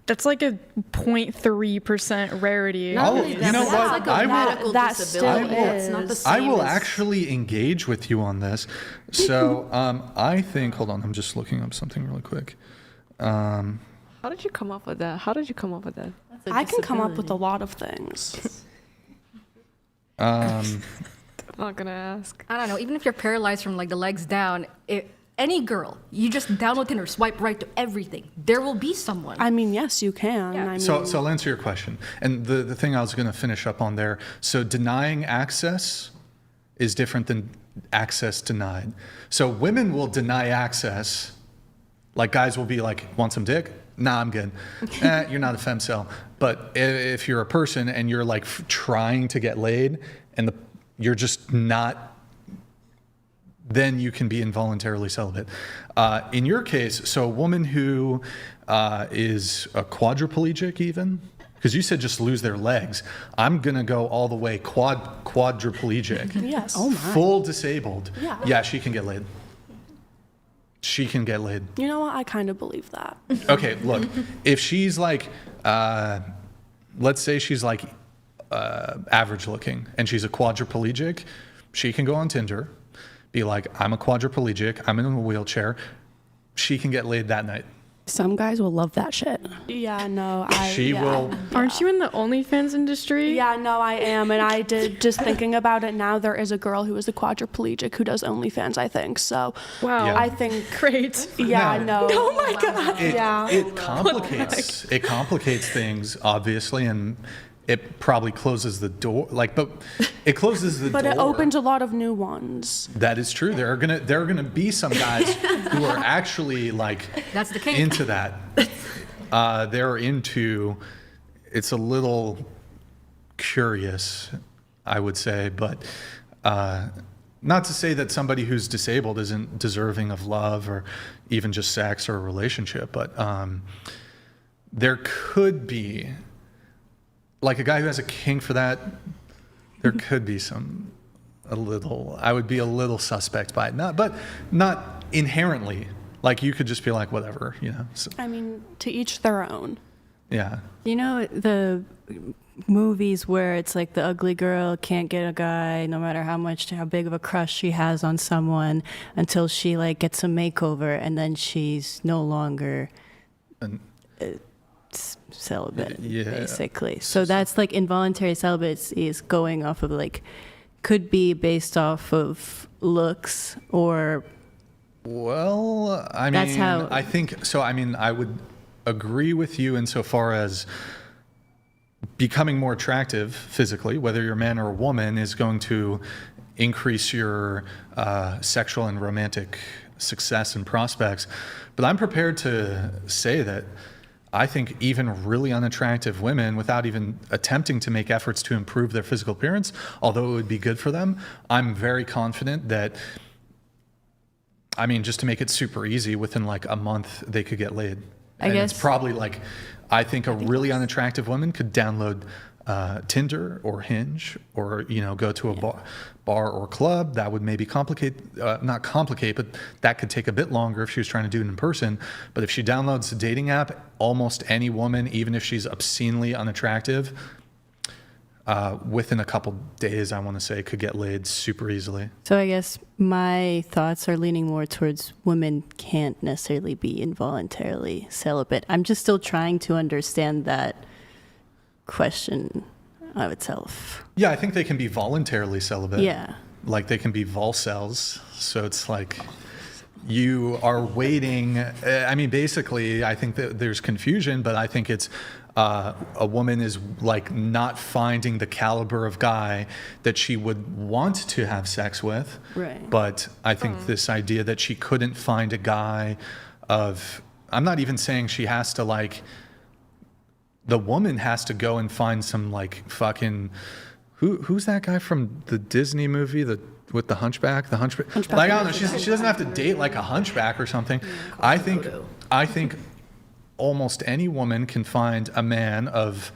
that's like a 0.3% rarity. You know what? Like I will actually engage with you on this. So I think, hold on, I'm just looking up something really quick. How did you come up with that? I can come up with a lot of things. I'm not gonna ask. I don't know. Even if you're paralyzed from like the legs down, any girl, you just download Tinder, swipe right to everything. There will be someone. I mean, yes, you can. Yeah. I mean, So I'll answer your question. And the thing I was going to finish up on there. So denying access is different than access denied. So women will deny access. Like guys will be like, want some dick? nah, I'm good. You're not a femcel. But if you're a person and you're like trying to get laid and you're just not, then you can be involuntarily celibate. In your case, so a woman who is a quadriplegic even, because you said just lose their legs. I'm going to go all the way quadriplegic. Yes. Oh, my. Full disabled. Yeah. Yeah, she can get laid. She can get laid. You know what? I kind of believe that. Okay, look, if she's like, let's say she's like average looking and she's a quadriplegic, she can go on Tinder, be like, I'm a quadriplegic, I'm in a wheelchair. She can get laid that night. Some guys will love that shit. Yeah, no, She will. Aren't you in the OnlyFans industry? Yeah, no, I am. And I did, just thinking about it now, there is a girl who is a quadriplegic who does OnlyFans, I think. So, Wow. Yeah. I think. Great. Yeah, No. no. Oh my God. It complicates things, obviously, and it probably closes the door. But it closes the But door. it opens a lot of new ones. That is true. There are gonna be some guys who are actually like That's the kink. into that. They're into. It's a little curious, I would say, but not to say that somebody who's disabled isn't deserving of love or even just sex or a relationship, but there could be, like a guy who has a kink for that, there could be I would be a little suspect by it. But not inherently. Like you could just be like, whatever, you know. So, I mean, to each their own. yeah. You know, the movies where it's like the ugly girl can't get a guy no matter how big of a crush she has on someone until she like gets a makeover and then she's no longer celibate, Yeah. basically. So that's like involuntary celibacy is going off of like, could be based off of looks or. Well, I That's mean, how- I think so. I mean, I would agree with you insofar as becoming more attractive physically, whether you're a man or a woman, is going to increase your sexual and romantic success and prospects. But I'm prepared to say that I think even really unattractive women, without even attempting to make efforts to improve their physical appearance, although it would be good for them, I'm very confident that, I mean, just to make it super easy, within like a month, they could get laid. I And guess- it's probably like, I think a really unattractive woman could download Tinder or Hinge or, you know, go to a bar or club. That would maybe not complicate, but that could take a bit longer if she was trying to do it in person. But if she downloads the dating app, almost any woman, even if she's obscenely unattractive, within a couple days, I want to say, could get laid super easily. So I guess my thoughts are leaning more towards women can't necessarily be involuntarily celibate. I'm just still trying to understand that question of itself. Yeah, I think they can be voluntarily celibate. Yeah. Like they can be volcels. So it's like you are waiting. I mean, basically, I think that there's confusion, but I think it's a woman is like not finding the caliber of guy that she would want to have sex with. Right. But I think this idea that she couldn't find a guy I'm not even saying she has to like, the woman has to go and find some like fucking, who's that guy from the Disney movie with the hunchback? Like, I don't know, she doesn't have to date like a hunchback or something. I think almost any woman can find a man of,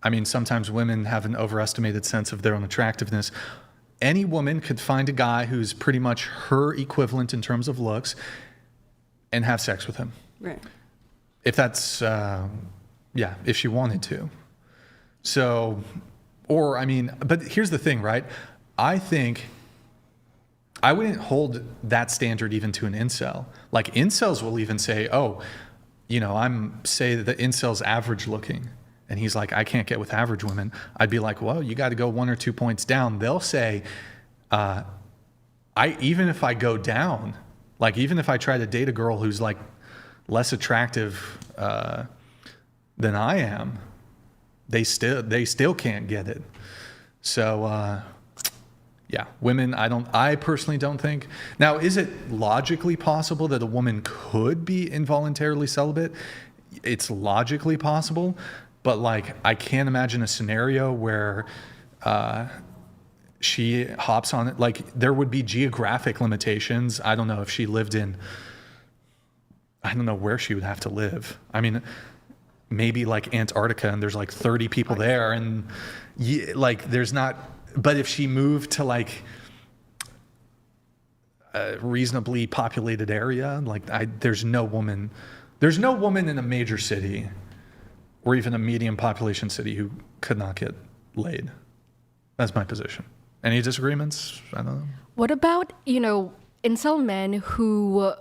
I mean, sometimes women have an overestimated sense of their own attractiveness. Any woman could find a guy who's pretty much her equivalent in terms of looks and have sex with him. Right. If that's, if she wanted to. So, or I mean, but here's the thing, right? I think I wouldn't hold that standard even to an incel. Like incels will even say, oh, you know, say the incel's average looking. And he's like, I can't get with average women. I'd be like, well, you got to go 1 or 2 points down. They'll say, even if I go down, like even if I try to date a girl who's like less attractive than I am, they still can't get it. So women, I personally don't think. Now, is it logically possible that a woman could be involuntarily celibate? it's logically possible, but like I can't imagine a scenario where she hops on it. Like there would be geographic limitations. I don't know if she lived in, I don't know where she would have to live. I mean, maybe like Antarctica and there's like 30 people there and like there's not, but if she moved to like a reasonably populated area, like there's no woman in a major city or even a medium population city who could not get laid. That's my position. Any disagreements? I don't know. What about, incel men who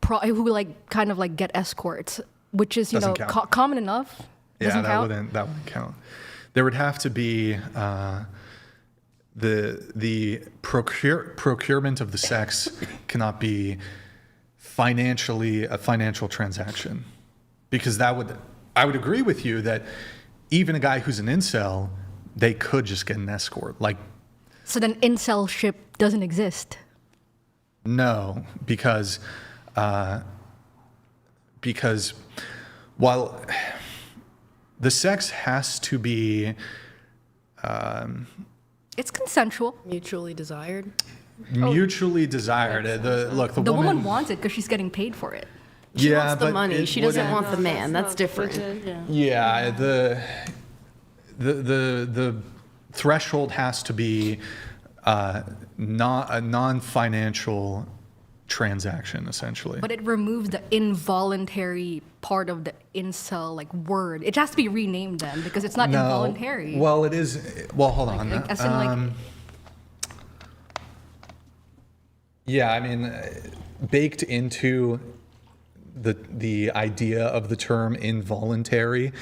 like kind of like get escorts, which is, Doesn't count. Common enough? Yeah, that wouldn't count. There would have to be the procurement of the sex cannot be a financial transaction, because I would agree with you that even a guy who's an incel, they could just get an escort. Like, so then incelship doesn't exist? No, because while the sex has to be it's consensual, mutually desired. Mutually desired. The woman wants it because she's getting paid for it. She wants the money. She doesn't want the man. That's different. Yeah, the threshold has to be not a non-financial transaction, essentially. But it removes the involuntary part of the incel word. It has to be renamed then because it's not involuntary. Well, it is. Well, hold on. Yeah, I mean, baked into the idea of the term involuntary,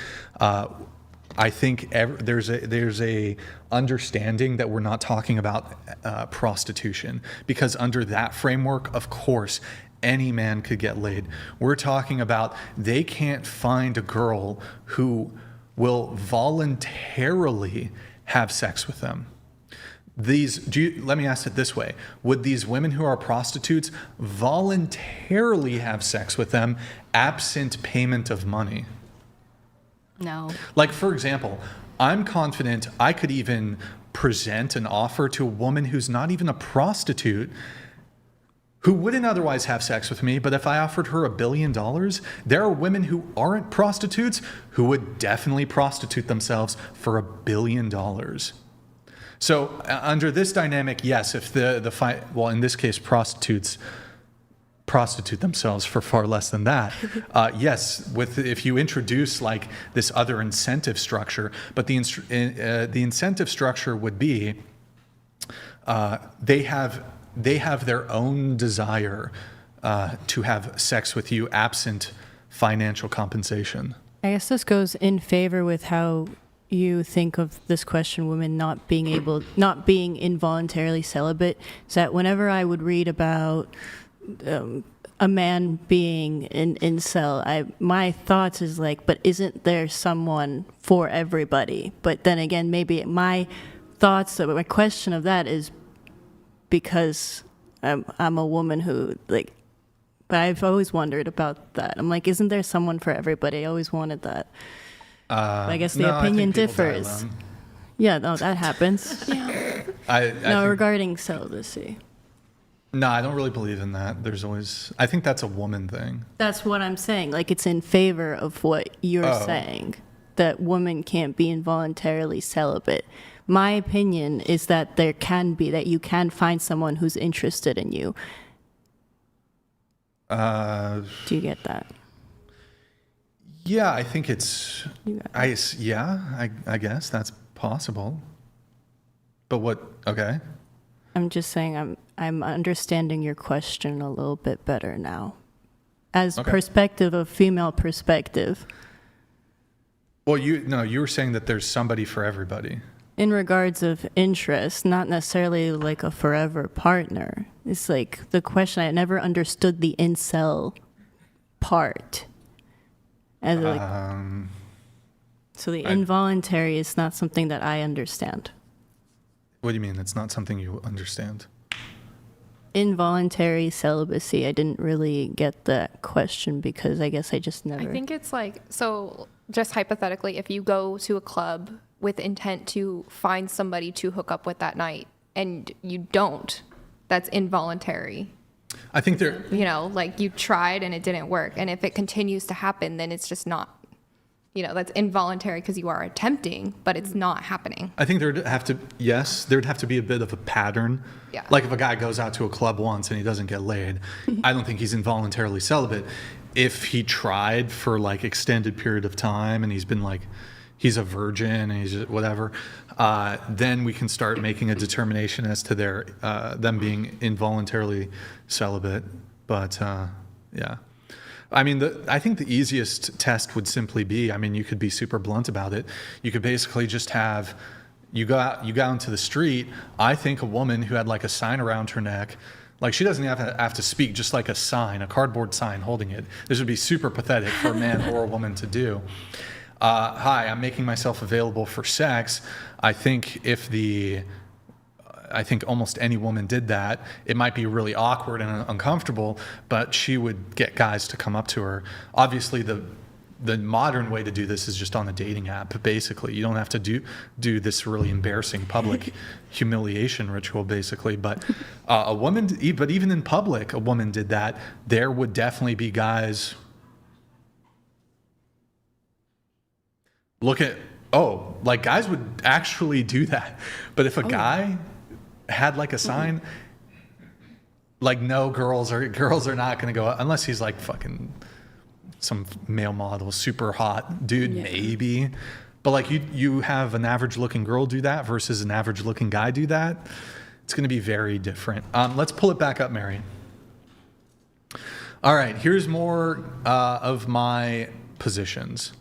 I think there's a understanding that we're not talking about prostitution, because under that framework, of course, any man could get laid. We're talking about they can't find a girl who will voluntarily have sex with them. Let me ask it this way. Would these women who are prostitutes voluntarily have sex with them absent payment of money? No. Like, for example, I'm confident I could even present an offer to a woman who's not even a prostitute, who wouldn't otherwise have sex with me, but if I offered her $1 billion, there are women who aren't prostitutes who would definitely prostitute themselves for $1 billion. So under this dynamic, yes, if in this case, prostitutes prostitute themselves for far less than that. Yes, if you introduce like this other incentive structure, but the incentive structure would be they have their own desire to have sex with you absent financial compensation. I guess this goes in favor with how you think of this question, women not being involuntarily celibate. Is that whenever I would read about a man being an incel, my thoughts is like, but isn't there someone for everybody? But then again, maybe my question of that is because I'm a woman who but I've always wondered about that. I'm like, isn't there someone for everybody? I always wanted that. I guess the opinion differs. Yeah, no, that happens. Yeah. Regarding celibacy. No, I don't really believe in that. I think that's a woman thing. That's what I'm saying. Like, it's in favor of what you're saying, that women can't be involuntarily celibate. My opinion is that that you can find someone who's interested in you. Do you get that? Yeah, I think I guess that's possible. But what? Okay. I'm just saying I'm understanding your question a little bit better now, as perspective of female perspective. Well, you were saying that there's somebody for everybody. In regards of interest, not necessarily like a forever partner. It's like the question, I never understood the incel part. As so the involuntary is not something that I understand. What do you mean? It's not something you understand? involuntary celibacy, I didn't really get that question because I guess I just never. I think it's like, so just hypothetically, if you go to a club with intent to find somebody to hook up with that night and you don't, that's involuntary. I think there. You know, like you tried and it didn't work. And if it continues to happen, then it's just not, you know, that's involuntary because you are attempting, but it's not happening. I think there'd have to be a bit of a pattern. Yeah. Like if a guy goes out to a club once and he doesn't get laid, I don't think he's involuntarily celibate. If he tried for like extended period of time and he's been like, he's a virgin and he's just whatever, then we can start making a determination as to them being involuntarily celibate. But yeah. I mean, I think the easiest test would simply be, I mean, you could be super blunt about it. You could basically just have, you go out into the street. I think a woman who had like a sign around her neck, like she doesn't have to speak, just like a sign, a cardboard sign holding it. This would be super pathetic for a man or a woman to do. Hi, I'm making myself available for sex. I think I think almost any woman did that. It might be really awkward and uncomfortable, but she would get guys to come up to her. Obviously, the modern way to do this is just on a dating app, basically. You don't have to do this really embarrassing public humiliation ritual, basically. But a woman, but even in public, a woman did that. There would definitely be guys. Like guys would actually do that. But if a guy had like a sign, like no, girls are not going to go out unless he's like fucking some male model, super hot dude, maybe. But like you have an average looking girl do that versus an average looking guy do that. It's going to be very different. Let's pull it back up, Mary. All right, here's more of my positions.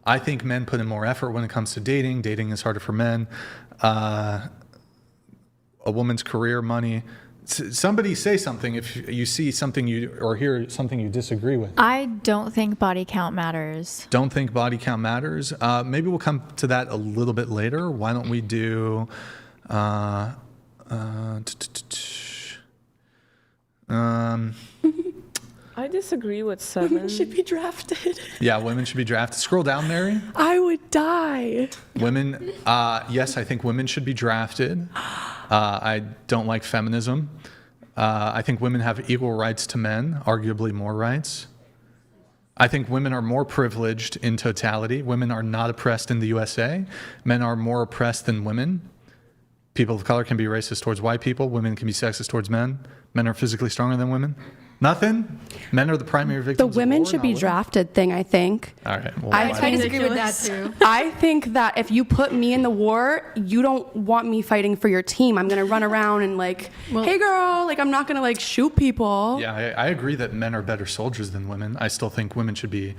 I think men put in more effort when it comes to dating. Dating is harder for men. A woman's career, money. Somebody say something if you see something or hear something you disagree with. I don't think body count matters. Don't think body count matters. Maybe we'll come to that a little bit later. Why don't we do... I disagree with 7. Women should be drafted. Yeah, women should be drafted. Scroll down, Mary. I would die. Women, yes, I think women should be drafted. I don't like feminism. I think women have equal rights to men, arguably more rights. I think women are more privileged in totality. Women are not oppressed in the USA. Men are more oppressed than women. People of color can be racist towards white people. Women can be sexist towards men. Men are physically stronger than women. Nothing? Men are the primary victims. The women of war, should be drafted thing, I think. All right. Well, I disagree with that too. I think that if you put me in the war, you don't want me fighting for your team. I'm gonna run around and like, hey girl, like I'm not gonna like shoot people. Yeah, I agree that men are better soldiers than women. I still think women should be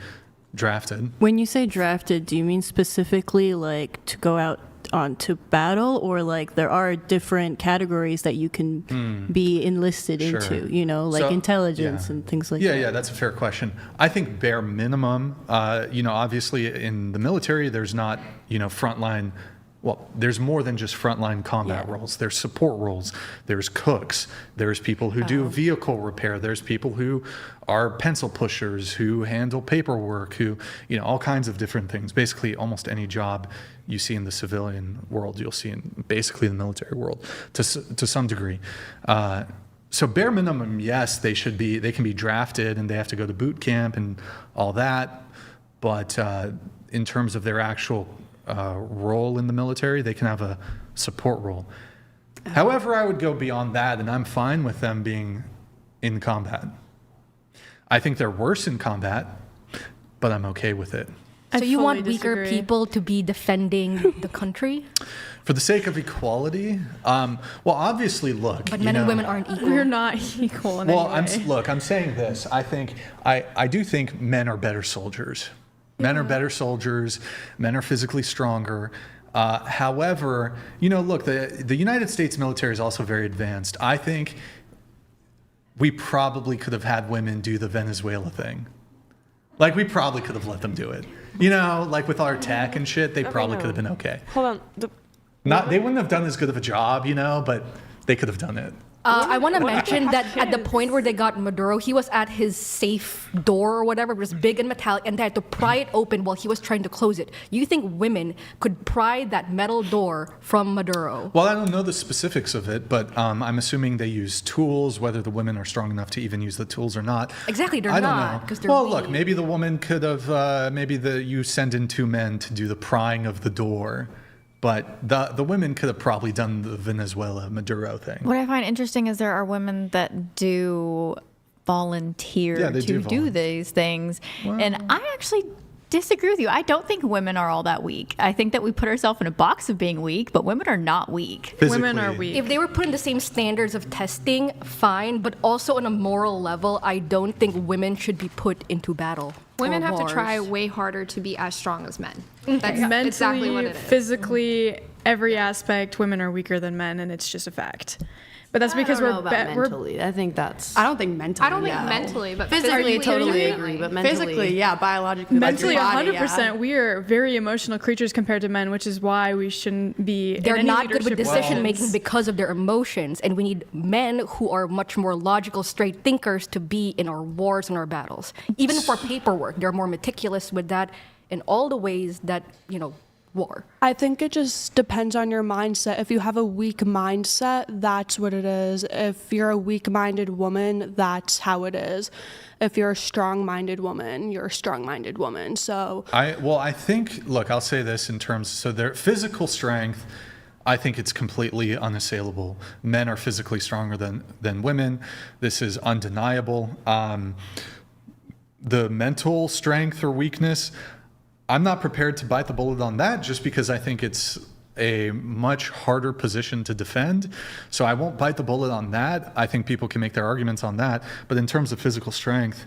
drafted. When you say drafted, do you mean specifically like to go out onto battle, or like there are different categories that you can be enlisted into, you know, like intelligence and things like that? Yeah, that's a fair question. I think bare minimum, obviously in the military, there's not, frontline. Well, there's more than just frontline combat roles. There's support roles. There's cooks. There's people who do vehicle repair. There's people who are pencil pushers, who handle paperwork, who, all kinds of different things. Basically, almost any job you see in the civilian world, you'll see in basically the military world to some degree. So bare minimum, yes, they can be drafted and they have to go to boot camp and all that. But in terms of their actual role in the military, they can have a support role. However, I would go beyond that, and I'm fine with them being in combat. I think they're worse in combat, but I'm okay with it. So you want weaker people to be defending the country? For the sake of equality? Well, obviously, look. But men and women aren't equal. We're not equal in any way. I'm saying this. I do think men are better soldiers. Men are better soldiers. Men are physically stronger. However, look, the United States military is also very advanced. I think we probably could have had women do the Venezuela thing. Like, we probably could have let them do it. Like with our tech and shit, they probably could have been okay. Hold on. They wouldn't have done as good of a job, but they could have done it. I want to mention that at the point where they got Maduro, he was at his safe door or whatever. It was big and metallic, and they had to pry it open while he was trying to close it. You think women could pry that metal door from Maduro? Well, I don't know the specifics of it, but I'm assuming they use tools, whether the women are strong enough to even use the tools or not. Exactly, they're I don't not, know. because they're Well, weak. look, maybe the woman could have, you send in 2 men to do the prying of the door. But the women could have probably done the Venezuela Maduro thing. What I find interesting is there are women that do volunteer to do these things. And I actually disagree with you. I don't think women are all that weak. I think that we put ourselves in a box of being weak, but women are not weak. Women are weak. If they were put in the same standards of testing, fine. But also on a moral level, I don't think women should be put into battle. Women or have to wars. try way harder to be as strong as men. That's Mentally, exactly what it is. physically, every aspect, women are weaker than men, and it's just a fact. But that's because I don't know about we're mentally. I think that's. I don't think mentally. I don't think no. mentally, but Physically, totally you agree, but mentally. Physically, yeah, biologically. mentally like your body, 100%. We are very emotional creatures compared to men, which is why we shouldn't be. They're in any not good with leadership decision making positions. because of their emotions, and we need men who are much more logical, straight thinkers to be in our wars and our battles. Even for paperwork, they're more meticulous with that in all the ways that war. I think it just depends on your mindset. If you have a weak mindset, that's what it is. If you're a weak-minded woman, that's how it is. If you're a strong-minded woman, you're a strong-minded woman. So I think, look, I'll say this in terms, so their physical strength, I think it's completely unassailable. Men are physically stronger than women. This is undeniable. The mental strength or weakness, I'm not prepared to bite the bullet on that just because I think it's a much harder position to defend. So I won't bite the bullet on that. I think people can make their arguments on that. But in terms of physical strength,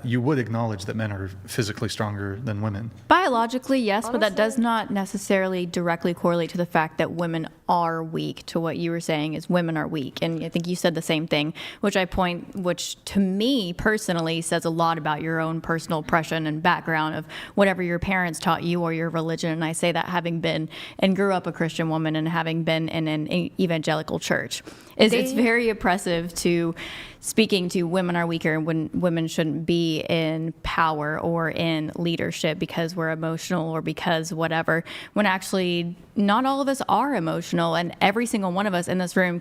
you would acknowledge that men are physically stronger than women. Biologically, yes, but that does not necessarily directly correlate to the fact that women are weak. To what you were saying is women are weak, and I think you said the same thing, which to me personally says a lot about your own personal oppression and background of whatever your parents taught you or your religion. And I say that having been and grew up a Christian woman and having been in an evangelical church, it's very oppressive to speaking to women are weaker when women shouldn't be in power or in leadership because we're emotional or because whatever, when actually not all of us are emotional, and every single one of us in this room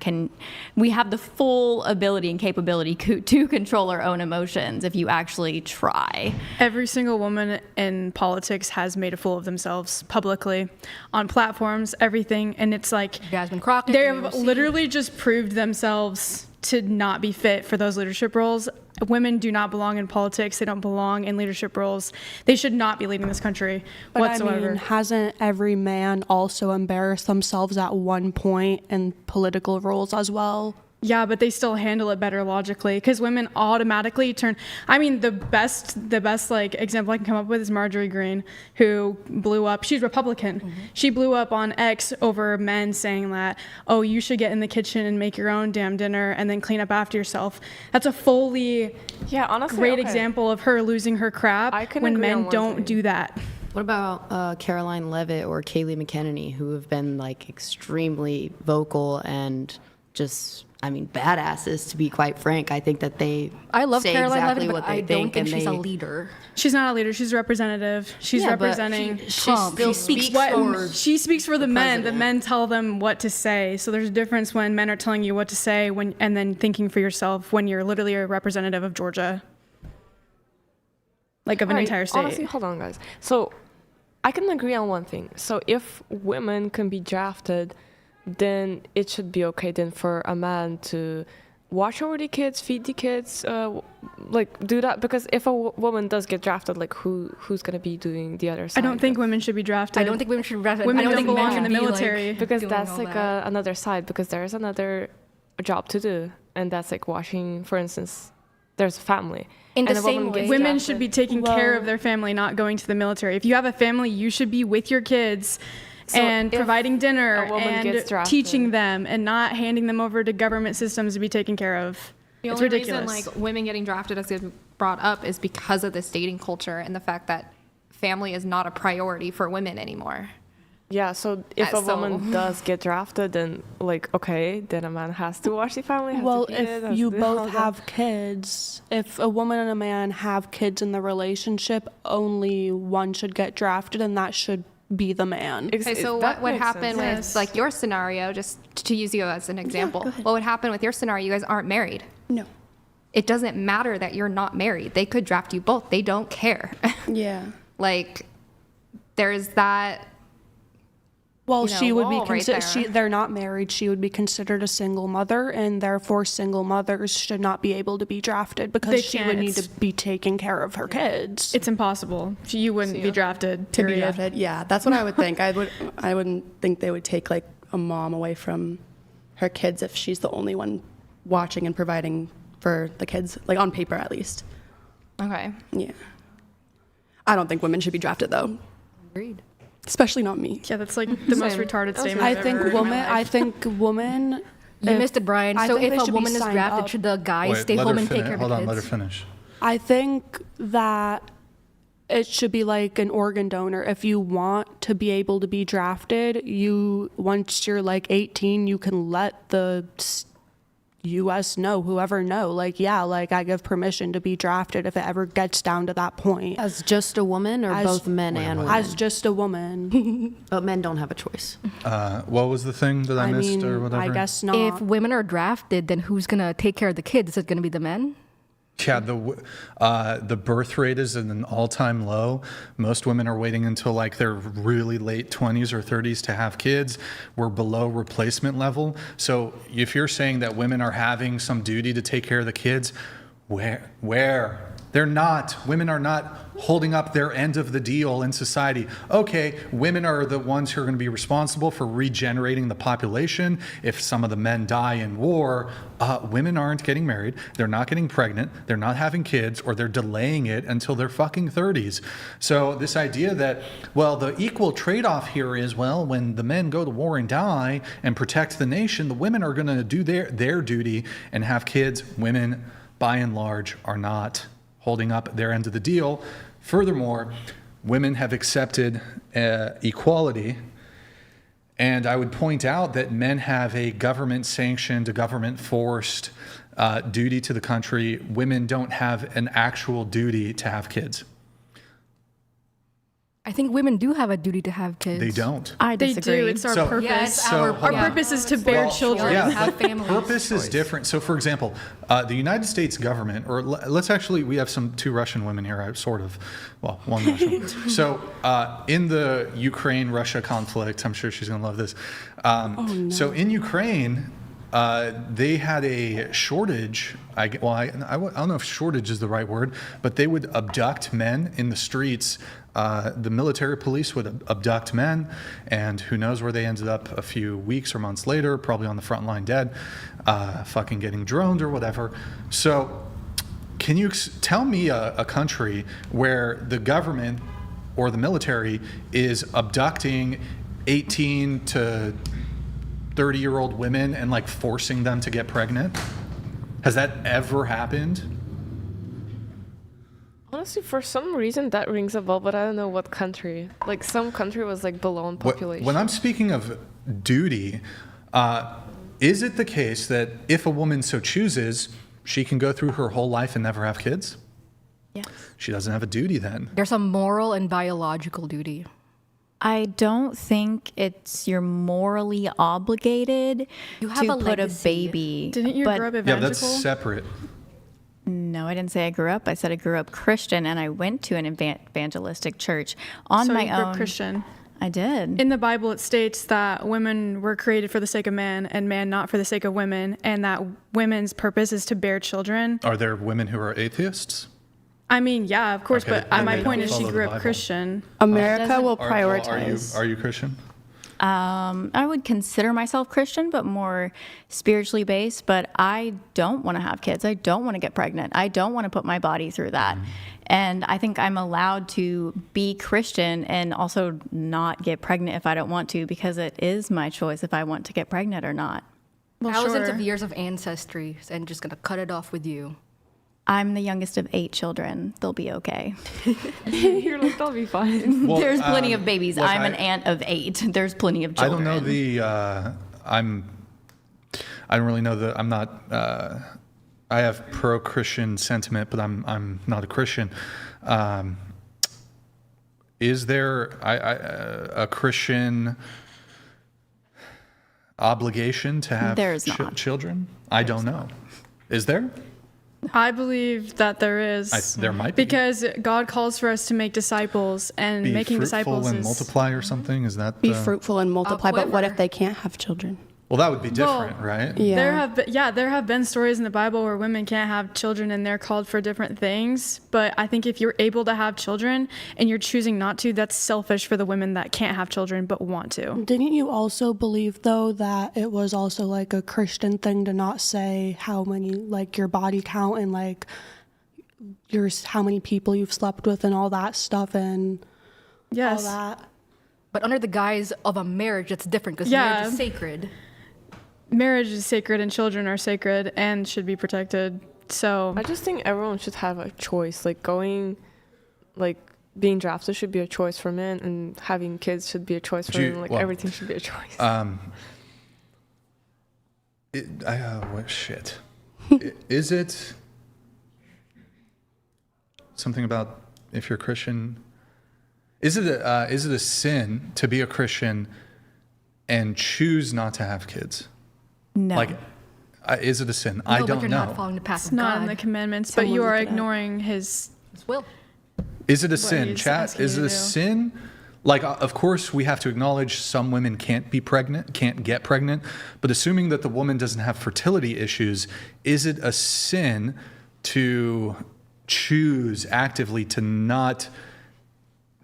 we have the full ability and capability to control our own emotions if you actually try. Every single woman in politics has made a fool of themselves publicly, on platforms, everything, and it's like Jasmine Crockett, they have literally just proved themselves to not be fit for those leadership roles. Women do not belong in politics. They don't belong in leadership roles. They should not be leading this country whatsoever. I mean, hasn't every man also embarrassed themselves at one point in political roles as well? Yeah, but they still handle it better logically because women automatically turn. I mean, the best like example I can come up with is Marjorie Greene, who blew up. She's Republican. Mm-hmm. She blew up on X over men saying that, oh, you should get in the kitchen and make your own damn dinner and then clean up after yourself. That's a fully great example of her losing her crap when men don't do that. What about Caroline Leavitt or Kayleigh McEnany, who have been like extremely vocal and just, I mean, badasses, to be quite frank. I think that I love say Caroline exactly Leavitt, what but they I don't think and she's a leader. She's not a leader. She's a representative. She's representing Trump. She speaks for she speaks for the men. president. The men tell them what to say. So there's a difference when men are telling you what to say and then thinking for yourself when you're literally a representative of Georgia, like of an entire state. Honestly, hold on, guys. So I can agree on one thing. So if women can be drafted, then it should be okay then for a man to watch over the kids, feed the kids, do that. Because if a woman does get drafted, like who's gonna be doing the other side? I don't think women should be drafted. I don't think women should be drafted. Women I don't don't think belong men in the should be, military. because doing that's all like that. another side. Because there's another job to do, and that's like watching. For instance, there's a family. In the and a same woman way, gets Women drafted. should be taking care of their family, not going to the military. If you have a family, you should be with your kids and if providing dinner a woman and gets drafted- teaching them and not handing them over to government systems to be taken care of. The It's only ridiculous. reason like women getting drafted as been brought up is because of this dating culture and the fact that family is not a priority for women anymore. Yeah, so if a So- woman does get drafted, then like okay, then a man has to watch the family. Has Well, to feed it, if has you to do all both that. have kids, if a woman and a man have kids in the relationship, only one should get drafted, and that should be the man. Okay, so that what would makes happen sense. with Yes. like your scenario, just to use you as an example, what would happen with your scenario? You guys aren't married. No. It doesn't matter that you're not married. They could draft you both. They don't care. Yeah. Like, there's that. Well, you know, she would be wall right there. they're not married. She would be considered a single mother, and therefore single mothers should not be able to be drafted because They she can't. would need to It's- be taking care of her kids. It's impossible. You wouldn't be drafted. To be Period. drafted, yeah, that's what I would think. I wouldn't think they would take like a mom away from her kids if she's the only one watching and providing for the kids, like on paper at least. Okay. Yeah. I don't think women should be drafted though. Agreed. Especially not me. Yeah, that's like the most retarded statement I I've think ever heard in my woman. life. I think woman. You missed it, Brian. I So think they if a should be woman is signed drafted, up. should the guy Wait, stay let home her and take finish. care of Hold the on, let her kids? finish. I think that it should be like an organ donor. If you want to be able to be drafted, once you're like 18, you can let the U.S. know, whoever know, like, yeah, like I give permission to be drafted if it ever gets down to that point. As just a woman or As- both men and women? As just a woman. But men don't have a choice. What was the thing that I missed or whatever? I guess not. If women are drafted, then who's gonna take care of the kids? Is it gonna be the men? Yeah, the birth rate is at an all-time low. Most women are waiting until like their really late 20s or 30s to have kids. We're below replacement level. So if you're saying that women are having some duty to take care of the kids, where? They're not. Women are not holding up their end of the deal in society. Okay, women are the ones who are going to be responsible for regenerating the population. If some of the men die in war, women aren't getting married. They're not getting pregnant. They're not having kids, or they're delaying it until their fucking 30s. So this idea that, well, the equal trade-off here is, well, when the men go to war and die and protect the nation, the women are going to do their duty and have kids. Women, by and large, are not holding up their end of the deal. Furthermore, women have accepted equality, and I would point out that men have a government-sanctioned, a government-forced duty to the country. Women don't have an actual duty to have kids. I think women do have a duty to have kids. They don't. I They disagree. do. It's our So- purpose. Yeah, it's So- our Our yeah. purpose is to bear children. Yeah, have but families. purpose is different. So, for example, the United States government, or let's actually, we have two Russian women here, sort of. Well, one Russian. So, in the Ukraine-Russia conflict, I'm sure she's going to love this. So, in Ukraine, they had a shortage. I don't know if shortage is the right word, but they would abduct men in the streets. The military police would abduct men, and who knows where they ended up a few weeks or months later, probably on the front line dead, fucking getting droned or whatever. So can you tell me a country where the government or the military is abducting 18 to 30-year-old women and like forcing them to get pregnant? Has that ever happened? Honestly, for some reason that rings a bell, but I don't know what country. Like some country was like below in population. When I'm speaking of duty, is it the case that if a woman so chooses, she can go through her whole life and never have kids? Yes. She doesn't have a duty then. There's a moral and biological duty. I don't think you're morally obligated You have to a put legacy. a baby. Didn't you grow up Yeah, evangelical? that's separate. No, I didn't say I grew up. I said I grew up Christian, and I went to an evangelistic church on So my you grew up own. Christian. I did. In the Bible, it states that women were created for the sake of man and man not for the sake of women, and that women's purpose is to bear children. Are there women who are atheists? I mean, yeah, of course, Okay, but then my they point don't is she follow grew the up Bible. Christian. America will Are prioritize. you Christian? I would consider myself Christian, but more spiritually based. But I don't want to have kids. I don't want to get pregnant. I don't want to put my body through that. And I think I'm allowed to be Christian and also not get pregnant if I don't want to, because it is my choice if I want to get pregnant or not. Well, Thousands sure. of years of ancestry and just gonna cut it off with you. I'm the youngest of 8 children. They'll be okay. You're like, they'll be fine. Well, There's plenty of babies. look, I'm an aunt of 8. There's plenty of children. I don't know I don't really know I'm not. I have pro-Christian sentiment, but I'm not a Christian. Is there a Christian obligation to have There's not. children? I don't know. Is there? I believe that there is. There might be. Because God calls for us to make disciples, and Be making fruitful disciples and is multiply or something? Is that Be fruitful and multiply, but what if they can't have children? Well, that would be different, right? Yeah. There have been stories in the Bible where women can't have children and they're called for different things. But I think if you're able to have children and you're choosing not to, that's selfish for the women that can't have children but want to. Didn't you also believe, though, that it was also like a Christian thing to not say how many, like your body count and like how many people you've slept with and all that stuff and yes. all that? But under the guise of a marriage, it's different because marriage is sacred. Marriage is sacred and children are sacred and should be protected. So I just think everyone should have a choice. Like being drafted should be a choice for men, and having kids should be a choice for women. Everything should be a choice. Shit. Is it something about if you're Christian? Is it a sin to be a Christian and choose not to have kids? No. Is it a sin? No, I don't you're know. not following the path it's of not God. in the commandments, Someone but you are look it up. ignoring his will. Is it a what sin, he's chat? asking Is you it a to do. sin? Of course, we have to acknowledge some women can't get pregnant, but assuming that the woman doesn't have fertility issues, is it a sin to choose actively to not,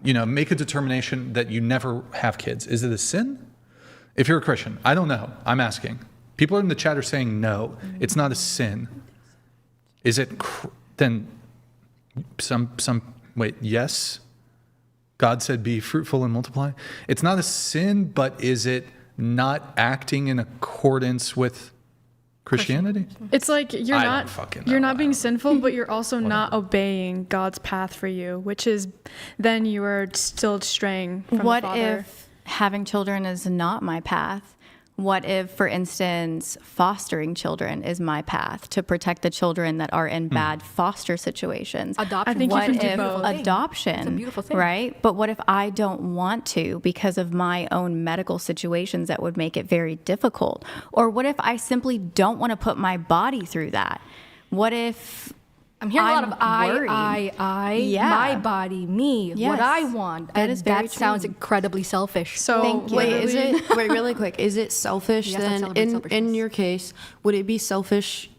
make a determination that you never have kids? Is it a sin? If you're a Christian, I don't know. I'm asking. People in the chat are saying no, it's not a sin. Is it then wait, yes? God said be fruitful and multiply. It's not a sin, but is it not acting in accordance with Christianity? It's like you're I not don't fucking know. you're not being sinful, but you're also not obeying God's path for you, which is then you are still straying from What the Father. if having children is not my path? What if, for instance, fostering children is my path to protect the children that are in bad foster situations? Adoption. I think you What can do if both. adoption, It's a beautiful thing. right? But what if I don't want to because of my own medical situations that would make it very difficult? Or what if I simply don't want to put my body through that? What if I'm hearing a lot of worried? Yeah. my body, me, Yes. what I want. That And is very sounds true. incredibly selfish. So Thank you. Wait, really quick, is it selfish Yes, that's then? celebrate In selfishness. your case, would it be selfish,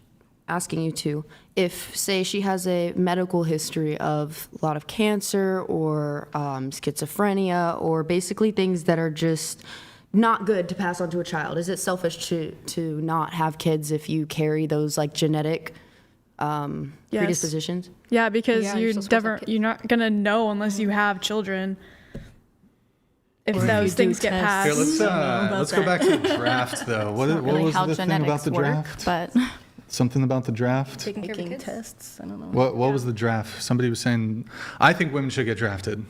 asking you to, if, say, she has a medical history of a lot of cancer or schizophrenia or basically things that are just not good to pass on to a child? Is it selfish to not have kids if you carry those genetic predispositions? Yeah, because Yeah, you're still supposed to have kids. you're not gonna know unless you have children. If Or if those you things do get tests. passed. Here, let's go back to the draft, though. What really was how the thing genetics about the work, draft? but Something about the draft? Taking care of your Taking kids. tests. I don't know. What was the draft? Somebody was saying, I think women should get drafted.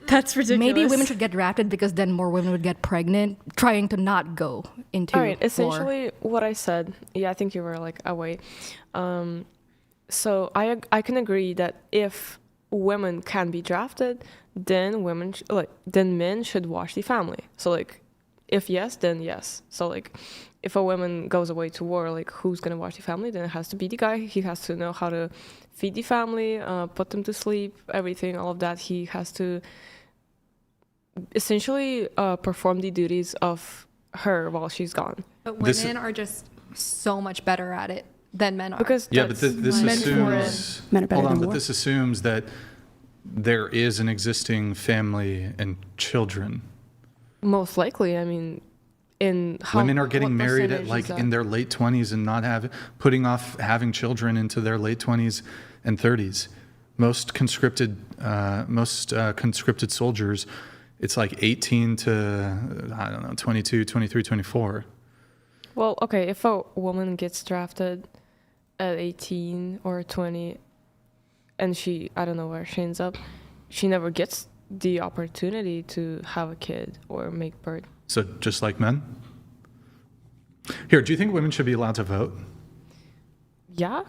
That's ridiculous. Maybe women should get drafted because then more women would get pregnant, trying to not go into All right, war. essentially what I said, I think you were away. So I can agree that if women can be drafted, then then men should watch the family. So if yes, then yes. So if a woman goes away to war, who's gonna watch the family? Then it has to be the guy. He has to know how to feed the family, put them to sleep, everything, all of that. He has to essentially perform the duties of her while she's gone. But This- women are just so much better at it than men are. Because Yeah, but this meant for assumes. Men are better Hold on, than but war. this assumes that there is an existing family and children. most likely, I mean, in how Women are getting what married at percentage is that? in their late 20s and not putting off having children into their late 20s and 30s. Most conscripted soldiers, it's 18 to 22, 23, 24. Well, okay, if a woman gets drafted at 18 or 20 and I don't know where she ends up, she never gets the opportunity to have a kid or make birth. So just like men? Here, do you think women should be allowed to vote? Yeah.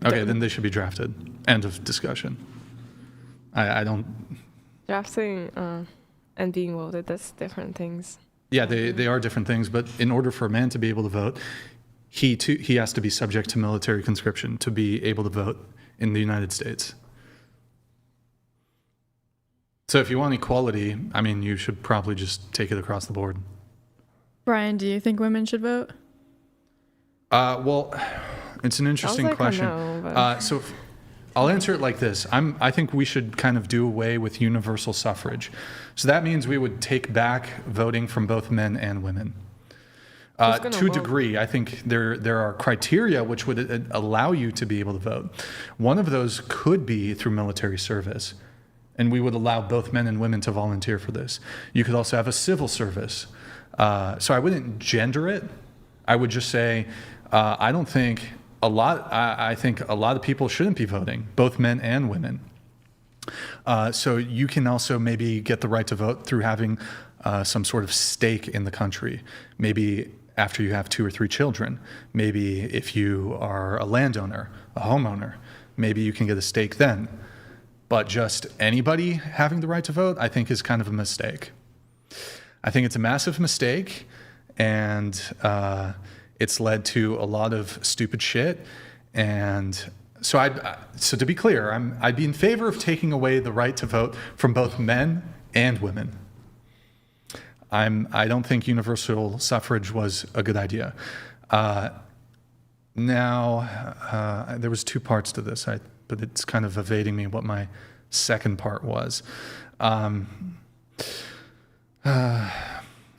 Okay, then they should be drafted. End of discussion. I don't... Drafting and being voted, that's different things. Yeah, they are different things, but in order for a man to be able to vote, he has to be subject to military conscription to be able to vote in the United States. So if you want equality, I mean, you should probably just take it across the board. Brian, do you think women should vote? Well, it's an interesting question. So I'll answer it like this. I think we should kind of do away with universal suffrage. So that means we would take back voting from both men and women. To a degree, I think there are criteria which would allow you to be able to vote. One of those could be through military service, and we would allow both men and women to volunteer for this. You could also have a civil service. So I wouldn't gender it. I would just say I think a lot of people shouldn't be voting, both men and women. So you can also maybe get the right to vote through having some sort of stake in the country. Maybe after you have 2 or 3 children. Maybe if you are a landowner, a homeowner, maybe you can get a stake then. But just anybody having the right to vote, I think is kind of a mistake. I think it's a massive mistake, and it's led to a lot of stupid shit. And so to be clear, I'd be in favor of taking away the right to vote from both men and women. I don't think universal suffrage was a good idea. Now, there was 2 parts to this, but it's kind of evading me what my second part was. An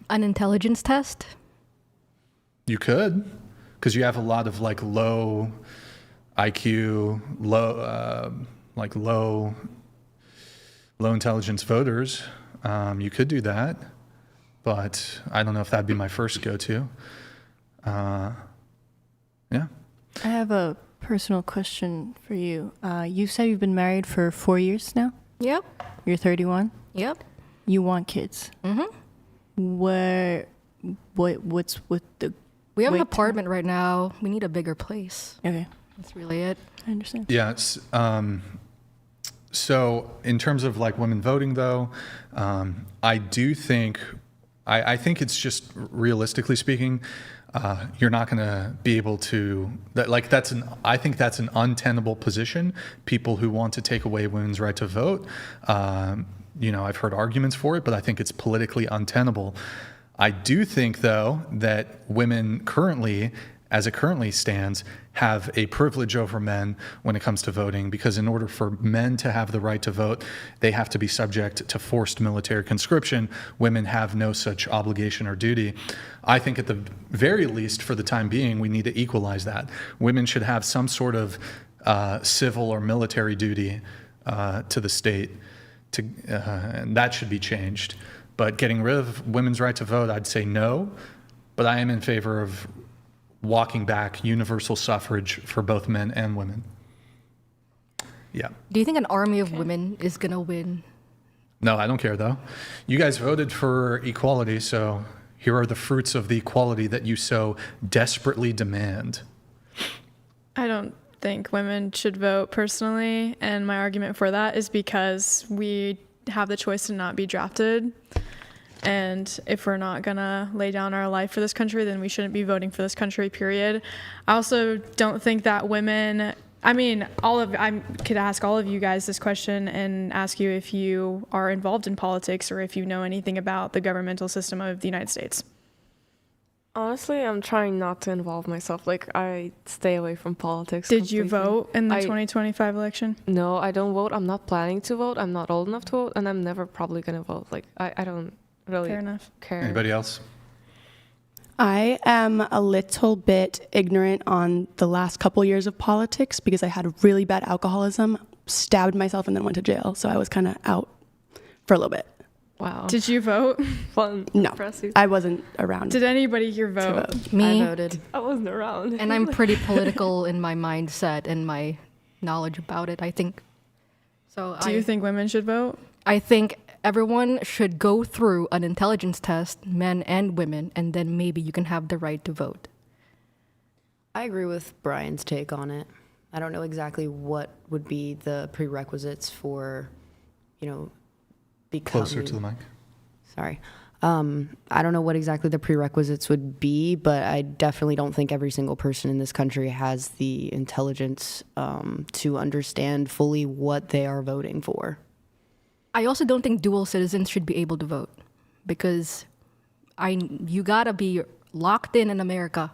intelligence test? You could, because you have a lot of like low IQ, low intelligence voters. You could do that, but I don't know if that'd be my first go-to. Yeah. I have a personal question for you. You said you've been married for 4 years now? Yep. You're 31? Yep. You want kids? Mm-hmm. What's with the... We have an apartment right now. We need a bigger place. Okay. That's really it. I understand. Yes. So in terms of like women voting though, I do think, I think it's just realistically speaking, you're not going to be able to, I think that's an untenable position. People who want to take away women's right to vote, I've heard arguments for it, but I think it's politically untenable. I do think, though, that women currently, as it currently stands, have a privilege over men when it comes to voting, because in order for men to have the right to vote, they have to be subject to forced military conscription. Women have no such obligation or duty. I think at the very least, for the time being, we need to equalize that. Women should have some sort of civil or military duty to the state, and that should be changed. But getting rid of women's right to vote, I'd say no. But I am in favor of walking back universal suffrage for both men and women. Yeah. Do you think an army of women is going to win? No, I don't care, though. You guys voted for equality, so here are the fruits of the equality that you so desperately demand. I don't think women should vote personally, and my argument for that is because we have the choice to not be drafted. And if we're not gonna lay down our life for this country, then we shouldn't be voting for this country, period. I also don't think that women, I could ask all of you guys this question and ask you if you are involved in politics or if you know anything about the governmental system of the United States. Honestly, I'm trying not to involve myself. Like, I stay away from politics. Did you vote in the 2025 election? No, I don't vote. I'm not planning to vote. I'm not old enough to vote, and I'm never probably gonna vote. Like, I don't really care. Anybody else? I am a little bit ignorant on the last couple years of politics because I had really bad alcoholism, stabbed myself, and then went to jail. So I was kind of out for a little bit. Wow. Did you vote? Fun. No, Impressive. I wasn't around. Did anybody here vote? Me. I voted. I wasn't around. And I'm pretty political in my mindset and my knowledge about it, I think. So Do you think women should vote? I think everyone should go through an intelligence test, men and women, and then maybe you can have the right to vote. I agree with Brian's take on it. I don't know exactly what would be the prerequisites for, becoming... Closer to the mic. Sorry. I don't know what exactly the prerequisites would be, but I definitely don't think every single person in this country has the intelligence to understand fully what they are voting for. I also don't think dual citizens should be able to vote because you gotta be locked in America,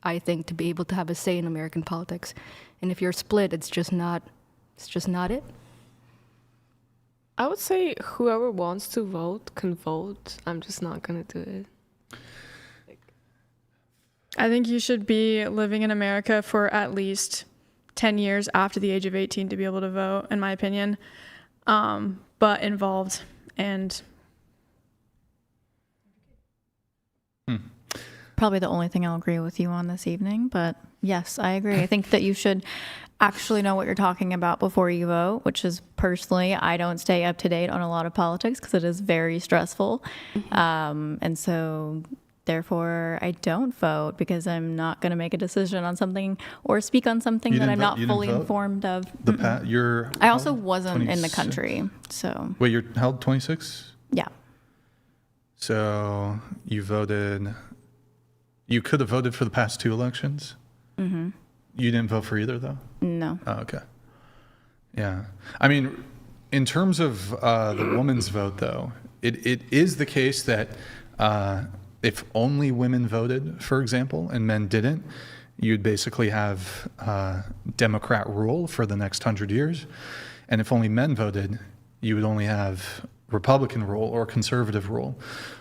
I think, to be able to have a say in American politics. And if you're split, it's just not it. I would say whoever wants to vote can vote. I'm just not going to do it. I think you should be living in America for at least 10 years after the age of 18 to be able to vote, in my opinion. But involved and... Probably the only thing I'll agree with you on this evening, but yes, I agree. I think that you should actually know what you're talking about before you vote, which is personally, I don't stay up to date on a lot of politics because it is very stressful. And so therefore I don't vote because I'm not going to make a decision on something or speak on something that I'm not fully informed of. I also wasn't in the country, so. Wait, you're held 26? Yeah. So you voted... You could have voted for the past 2 elections? Mm-hmm. You didn't vote for either, though? No. Oh, okay. Yeah. I mean, in terms of the woman's vote, though, it is the case that if only women voted, for example, and men didn't, you'd basically have Democrat rule for the next 100 years. And if only men voted, you would only have Republican rule or conservative rule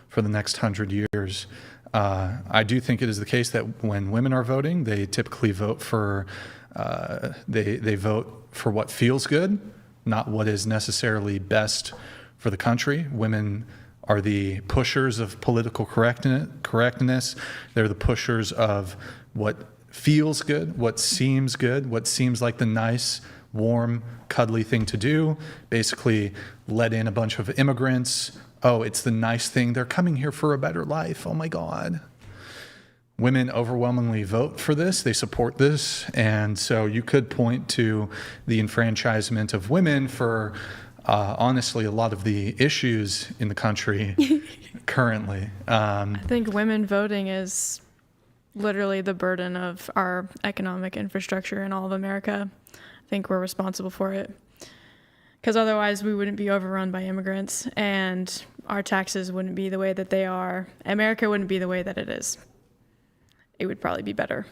for the next 100 years. I do think it is the case that when women are voting, they typically vote for they vote for what feels good, not what is necessarily best for the country. Women are the pushers of political correctness. They're the pushers of what feels good, what seems like the nice, warm, cuddly thing to do. Basically, let in a bunch of immigrants. Oh, it's the nice thing. They're coming here for a better life. Oh my God. Women overwhelmingly vote for this. They support this. And so you could point to the enfranchisement of women for, honestly, a lot of the issues in the country currently. I think women voting is literally the burden of our economic infrastructure in all of America. I think we're responsible for it. Because otherwise we wouldn't be overrun by immigrants and our taxes wouldn't be the way that they are. America wouldn't be the way that it is. It would probably be better.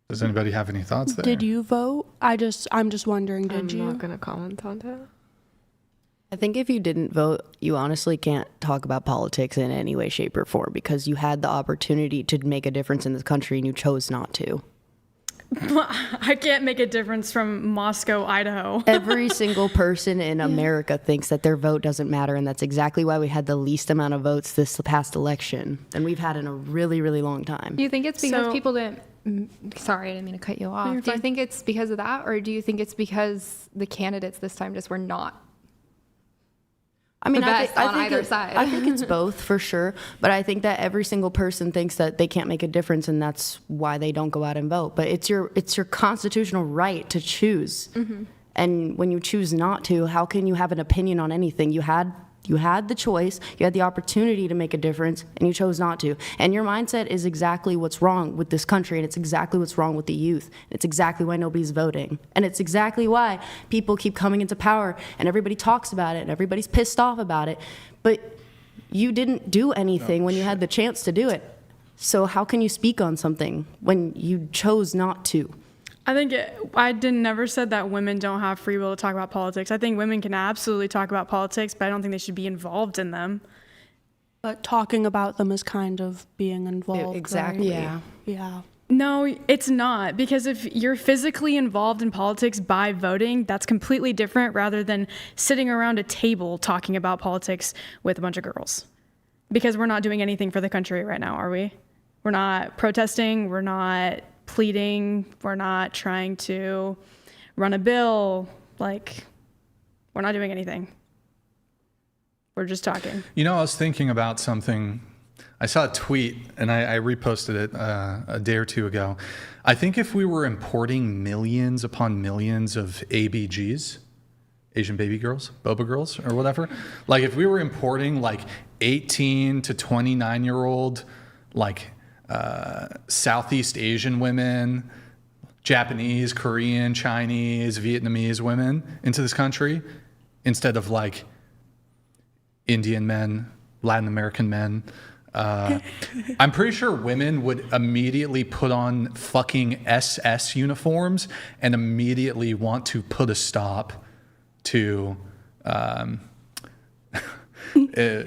Does anybody have any thoughts there? Did you vote? I'm just wondering, did you? I'm not going to comment on that. I think if you didn't vote, you honestly can't talk about politics in any way, shape, or form because you had the opportunity to make a difference in this country and you chose not to. I can't make a difference from Moscow, Idaho. Every single person in America thinks that their vote doesn't matter, and that's exactly why we had the least amount of votes this past election than we've had in a really, really long time. Do you think it's because people didn't... Sorry, I didn't mean to cut you off. Do you think it's because of that, or do you think it's because the candidates this time just were not I mean, I think either side? I think it's both for sure, but I think that every single person thinks that they can't make a difference, and that's why they don't go out and vote. But it's your constitutional right to choose, and when you choose not to, how can you have an opinion on anything? You had the choice, you had the opportunity to make a difference, and you chose not to. And your mindset is exactly what's wrong with this country, and it's exactly what's wrong with the youth. It's exactly why nobody's voting. And it's exactly why people keep coming into power, and everybody talks about it, and everybody's pissed off about it. But you didn't do anything when you had the chance to do it. So how can you speak on something when you chose not to? I never said that women don't have free will to talk about politics. I think women can absolutely talk about politics, but I don't think they should be involved in them. But talking about them is kind of being involved. Exactly. Right? Yeah. No, it's not, because if you're physically involved in politics by voting, that's completely different rather than sitting around a table talking about politics with a bunch of girls. Because we're not doing anything for the country right now, are we? We're not protesting, we're not pleading, we're not trying to run a bill, like, we're not doing anything. We're just talking. You know, I was thinking about something. I saw a tweet, and I reposted it a day or two ago. I think if we were importing millions upon millions of ABGs, Asian baby girls, boba girls, or whatever, like if we were importing like 18 to 29-year-old, like Southeast Asian women, Japanese, Korean, Chinese, Vietnamese women into this country, instead of like Indian men, Latin American men, I'm pretty sure women would immediately put on fucking SS uniforms and immediately want to put a stop to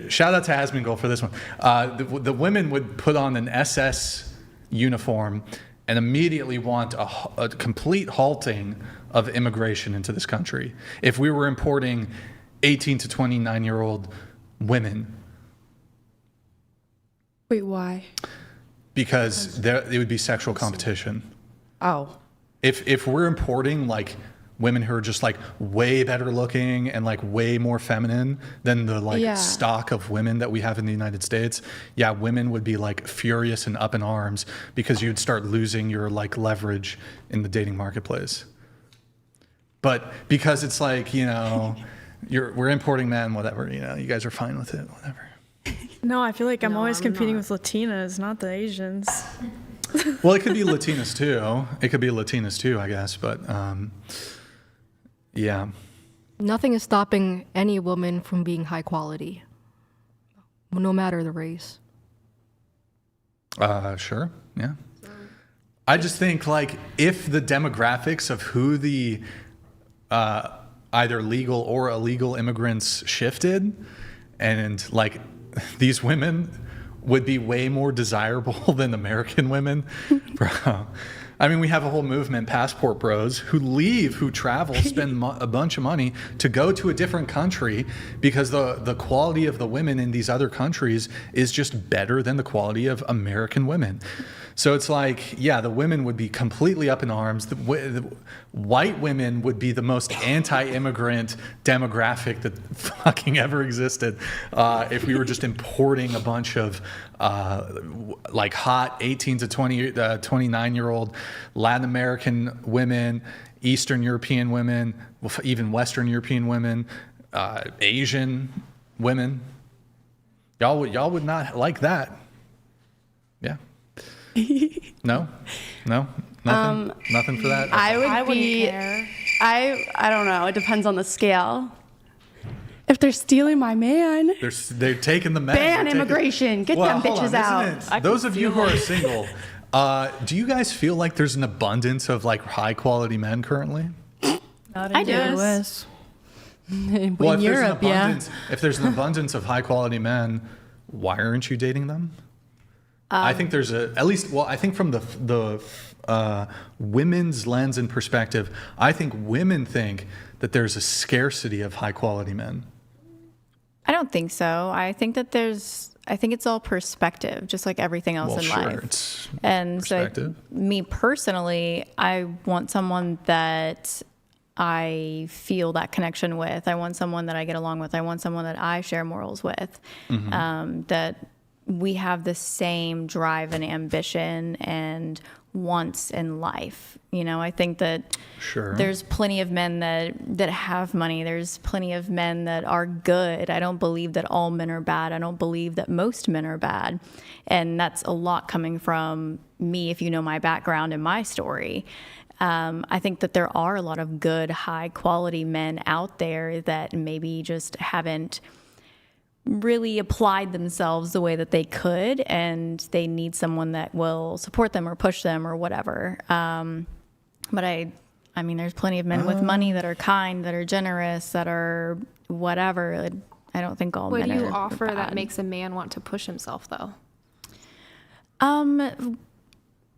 shout out to Asmongold for this one. The women would put on an SS uniform and immediately want a complete halting of immigration into this country. If we were importing 18 to 29-year-old women. Wait, why? Because it would be sexual competition. Oh. If we're importing like women who are just like way better looking and like way more feminine than the like stock of women that we have in the United States, yeah, women would be like furious and up in arms because you'd start losing your like leverage in the dating marketplace. But because it's like, you know, we're importing men, whatever, you know, you guys are fine with it, whatever. No, I feel like I'm always competing with Latinas, not the Asians. Well, it could be Latinas too. It could be Latinas too, I guess. But yeah. Nothing is stopping any woman from being high quality, no matter the race. Sure. Yeah. I just think like if the demographics of who the either legal or illegal immigrants shifted, and like these women would be way more desirable than American women. Bro. I mean, we have a whole movement, passport bros, who travel, spend a bunch of money to go to a different country because the quality of the women in these other countries is just better than the quality of American women. So it's like, yeah, the women would be completely up in arms. The white women would be the most anti-immigrant demographic that fucking ever existed if we were just importing a bunch of like hot 18 to 29-year-old Latin American women, Eastern European women, even Western European women, Asian women. Y'all would not like that. Yeah. No, nothing for that. I wouldn't care. I don't know. It depends on the scale. If they're stealing my man, they're taking the men. Ban immigration. Get them bitches out. Those of you who are single, do you guys feel like there's an abundance of like high quality men currently? Not in the US. In Europe, if there's an abundance of high quality men, why aren't you dating them? I think there's I think from the women's lens and perspective, I think women think that there's a scarcity of high quality men. I don't think so. I think it's all perspective, just like everything else in life. It's and perspective. So me personally, I want someone that I feel that connection with. I want someone that I get along with. I want someone that I share morals with. Mm-hmm. That we have the same drive and ambition and wants in life. You know, I think that there's plenty of men that have money. There's plenty of men that are good. I don't believe that all men are bad. I don't believe that most men are bad. And that's a lot coming from me, if you know my background and my story. I think that there are a lot of good, high quality men out there that maybe just haven't really applied themselves the way that they could, and they need someone that will support them or push them or whatever. But I mean, there's plenty of men with money that are kind, that are generous, that are whatever. I don't think all men are bad. What do you offer that makes a man want to push himself, though?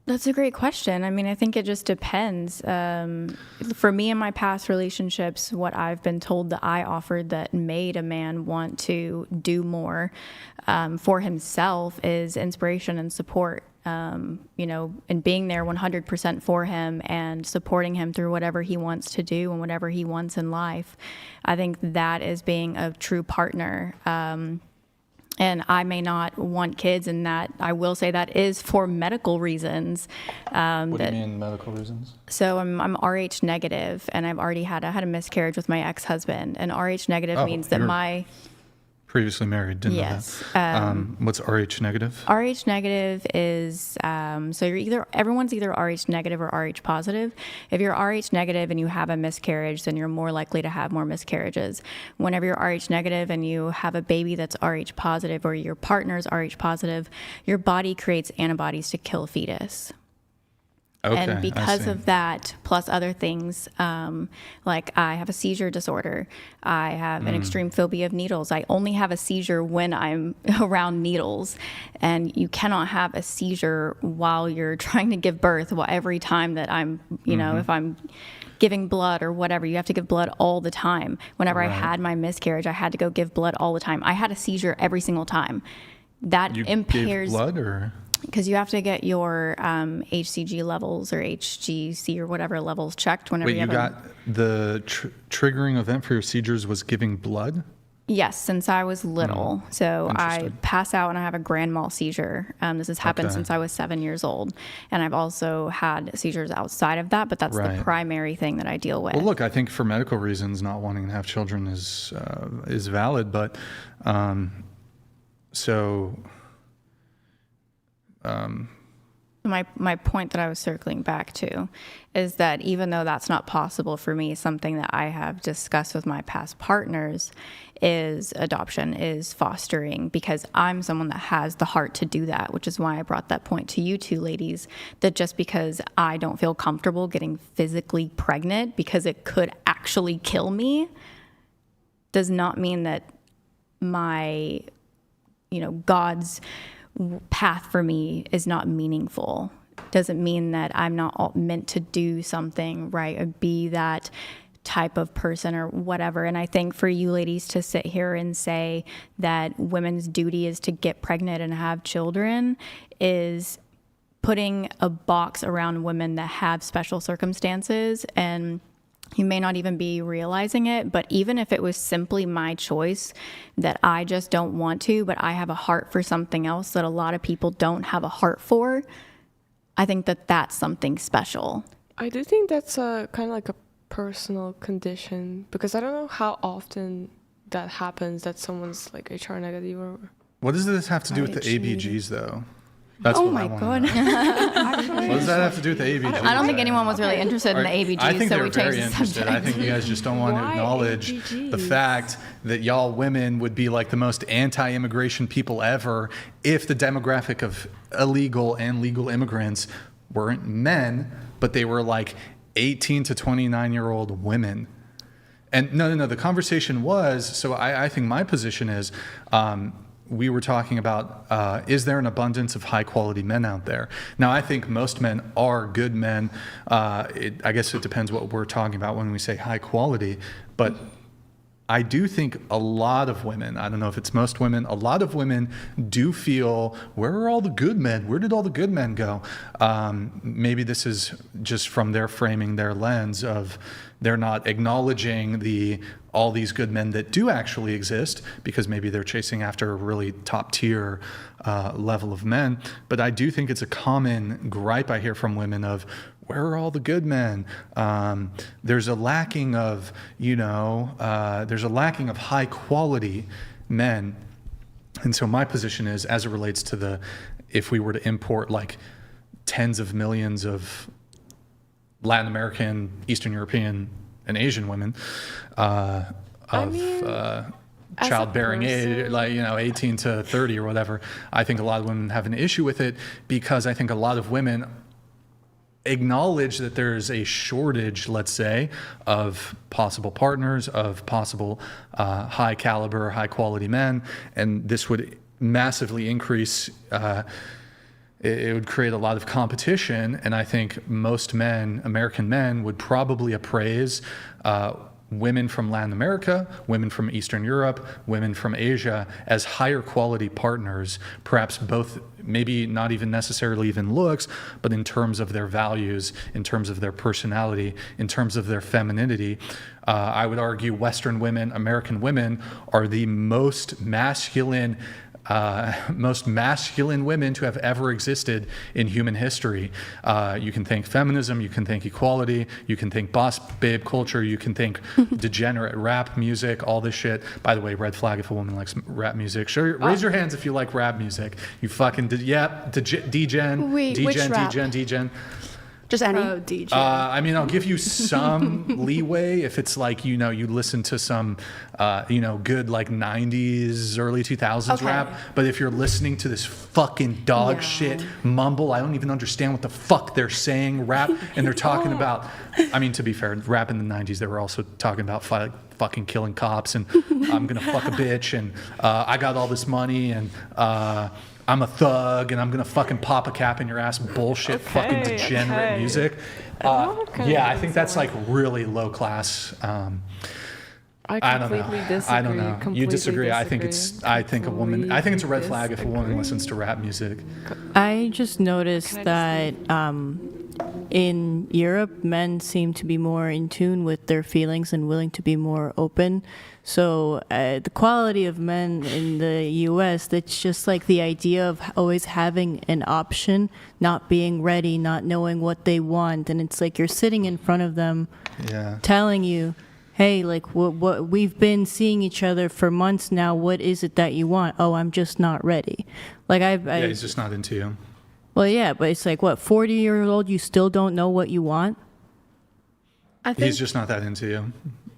That's a great question. I mean, I think it just depends. For me in my past relationships, what I've been told that I offered that made a man want to do more for himself is inspiration and support. And being there 100% for him and supporting him through whatever he wants to do and whatever he wants in life. I think that is being a true partner. And I may not want kids, and that I will say that is for medical reasons. What do you mean medical reasons? So I'm Rh negative, and I had a miscarriage with my ex-husband. And Rh negative means that my previously married, didn't know that. What's Rh negative? Rh negative is so everyone's either Rh negative or Rh positive. If you're Rh negative and you have a miscarriage, then you're more likely to have more miscarriages. Whenever you're Rh negative and you have a baby that's Rh positive or your partner's Rh positive, your body creates antibodies to kill fetus. Okay, and because of that, plus other things, like I have a seizure disorder, I have an extreme phobia of needles. I only have a seizure when I'm around needles, and you cannot have a seizure while you're trying to give birth. Well, every time that I'm, if I'm giving blood or whatever, you have to give blood all the time. Whenever I had my miscarriage, I had to go give blood all the time. I had a seizure every single time. That impairs gave blood, or? Because you have to get your HCG levels or HGC or whatever levels checked whenever you got the triggering event for your seizures was giving blood? Yes, since I was little. So I pass out and I have a grand mal seizure. This has happened since I was 7 years old. And I've also had seizures outside of that, but that's the primary thing that I deal with. Well, look, I think for medical reasons, not wanting to have children is valid. But my point that I was circling back to is that even though that's not possible for me, something that I have discussed with my past partners is adoption, is fostering, because I'm someone that has the heart to do that, which is why I brought that point to you two ladies, that just because I don't feel comfortable getting physically pregnant because it could actually kill me does not mean that my, God's path for me is not meaningful. Doesn't mean that I'm not meant to do something, right, or be that type of person or whatever. And I think for you ladies to sit here and say that women's duty is to get pregnant and have children is putting a box around women that have special circumstances, and you may not even be realizing it, but even if it was simply my choice that I just don't want to, but I have a heart for something else that a lot of people don't have a heart for, I think that that's something special. I do think that's kind of like a personal condition, because I don't know how often that happens, that someone's like HR negative or... What does this have to do with the ABGs, though? That's oh what my god! What does that have to do with the ABGs? I don't think anyone was really interested in the ABGs, I think so they're we changed very the interested. subject. I think you guys just don't want to acknowledge the fact that y'all women would be like the most anti-immigration people ever if the demographic of illegal and legal immigrants weren't men, but they were like 18 to 29-year-old women. And no, the conversation was, so I think my position is, we were talking about, is there an abundance of high-quality men out there? Now, I think most men are good men. I guess it depends what we're talking about when we say high quality. But I do think a lot of women, I don't know if it's most women, a lot of women do feel, where are all the good men? Where did all the good men go? Maybe this is just from their framing their lens of they're not acknowledging all these good men that do actually exist, because maybe they're chasing after a really top tier level of men. But I do think it's a common gripe I hear from women of, where are all the good men? There's a lacking of, there's a lacking of high quality men. And so my position is, as it relates to if we were to import like tens of millions of Latin American, Eastern European, and Asian women childbearing age, 18 to 30 or whatever, I think a lot of women have an issue with it, because I think a lot of women acknowledge that there's a shortage, let's say, of possible partners, of possible high caliber, high quality men, and this would massively increase it would create a lot of competition, and I think most men, American men, would probably appraise women from Latin America, women from Eastern Europe, women from Asia as higher quality partners, perhaps both, maybe not even necessarily even looks, but in terms of their values, in terms of their personality, in terms of their femininity. I would argue Western women, American women, are the most masculine women to have ever existed in human history. You can think feminism, you can think equality, you can think boss babe culture, you can think degenerate rap music, all this shit. By the way, red flag if a woman likes rap music. Raise your hands if you like rap music. You fucking degen. Wait, which rap? Degen. Just any? Oh, DJ. I mean, I'll give you some leeway if it's like, you listen to some, good like 90s, early 2000s rap. But if you're listening to this fucking dog shit mumble, I don't even understand what the fuck they're saying, rap, and they're talking about, I mean, to be fair, rap in the 90s, they were also talking about fucking killing cops and I'm gonna fuck a bitch and I got all this money and I'm a thug and I'm gonna fucking pop a cap in your ass bullshit, fucking degenerate music. I think that's like really low class. I don't know. You disagree. I think it's a red flag if a woman listens to rap music. I just noticed that in Europe, men seem to be more in tune with their feelings and willing to be more open. So the quality of men in the U.S., that's just like the idea of always having an option, not being ready, not knowing what they want. And it's like you're sitting in front of them telling you, hey, like what we've been seeing each other for months now. What is it that you want? Oh, I'm just not ready. Like he's just not into you. Well, yeah, but it's like, 40-year-old, you still don't know what you want? He's just not that into you.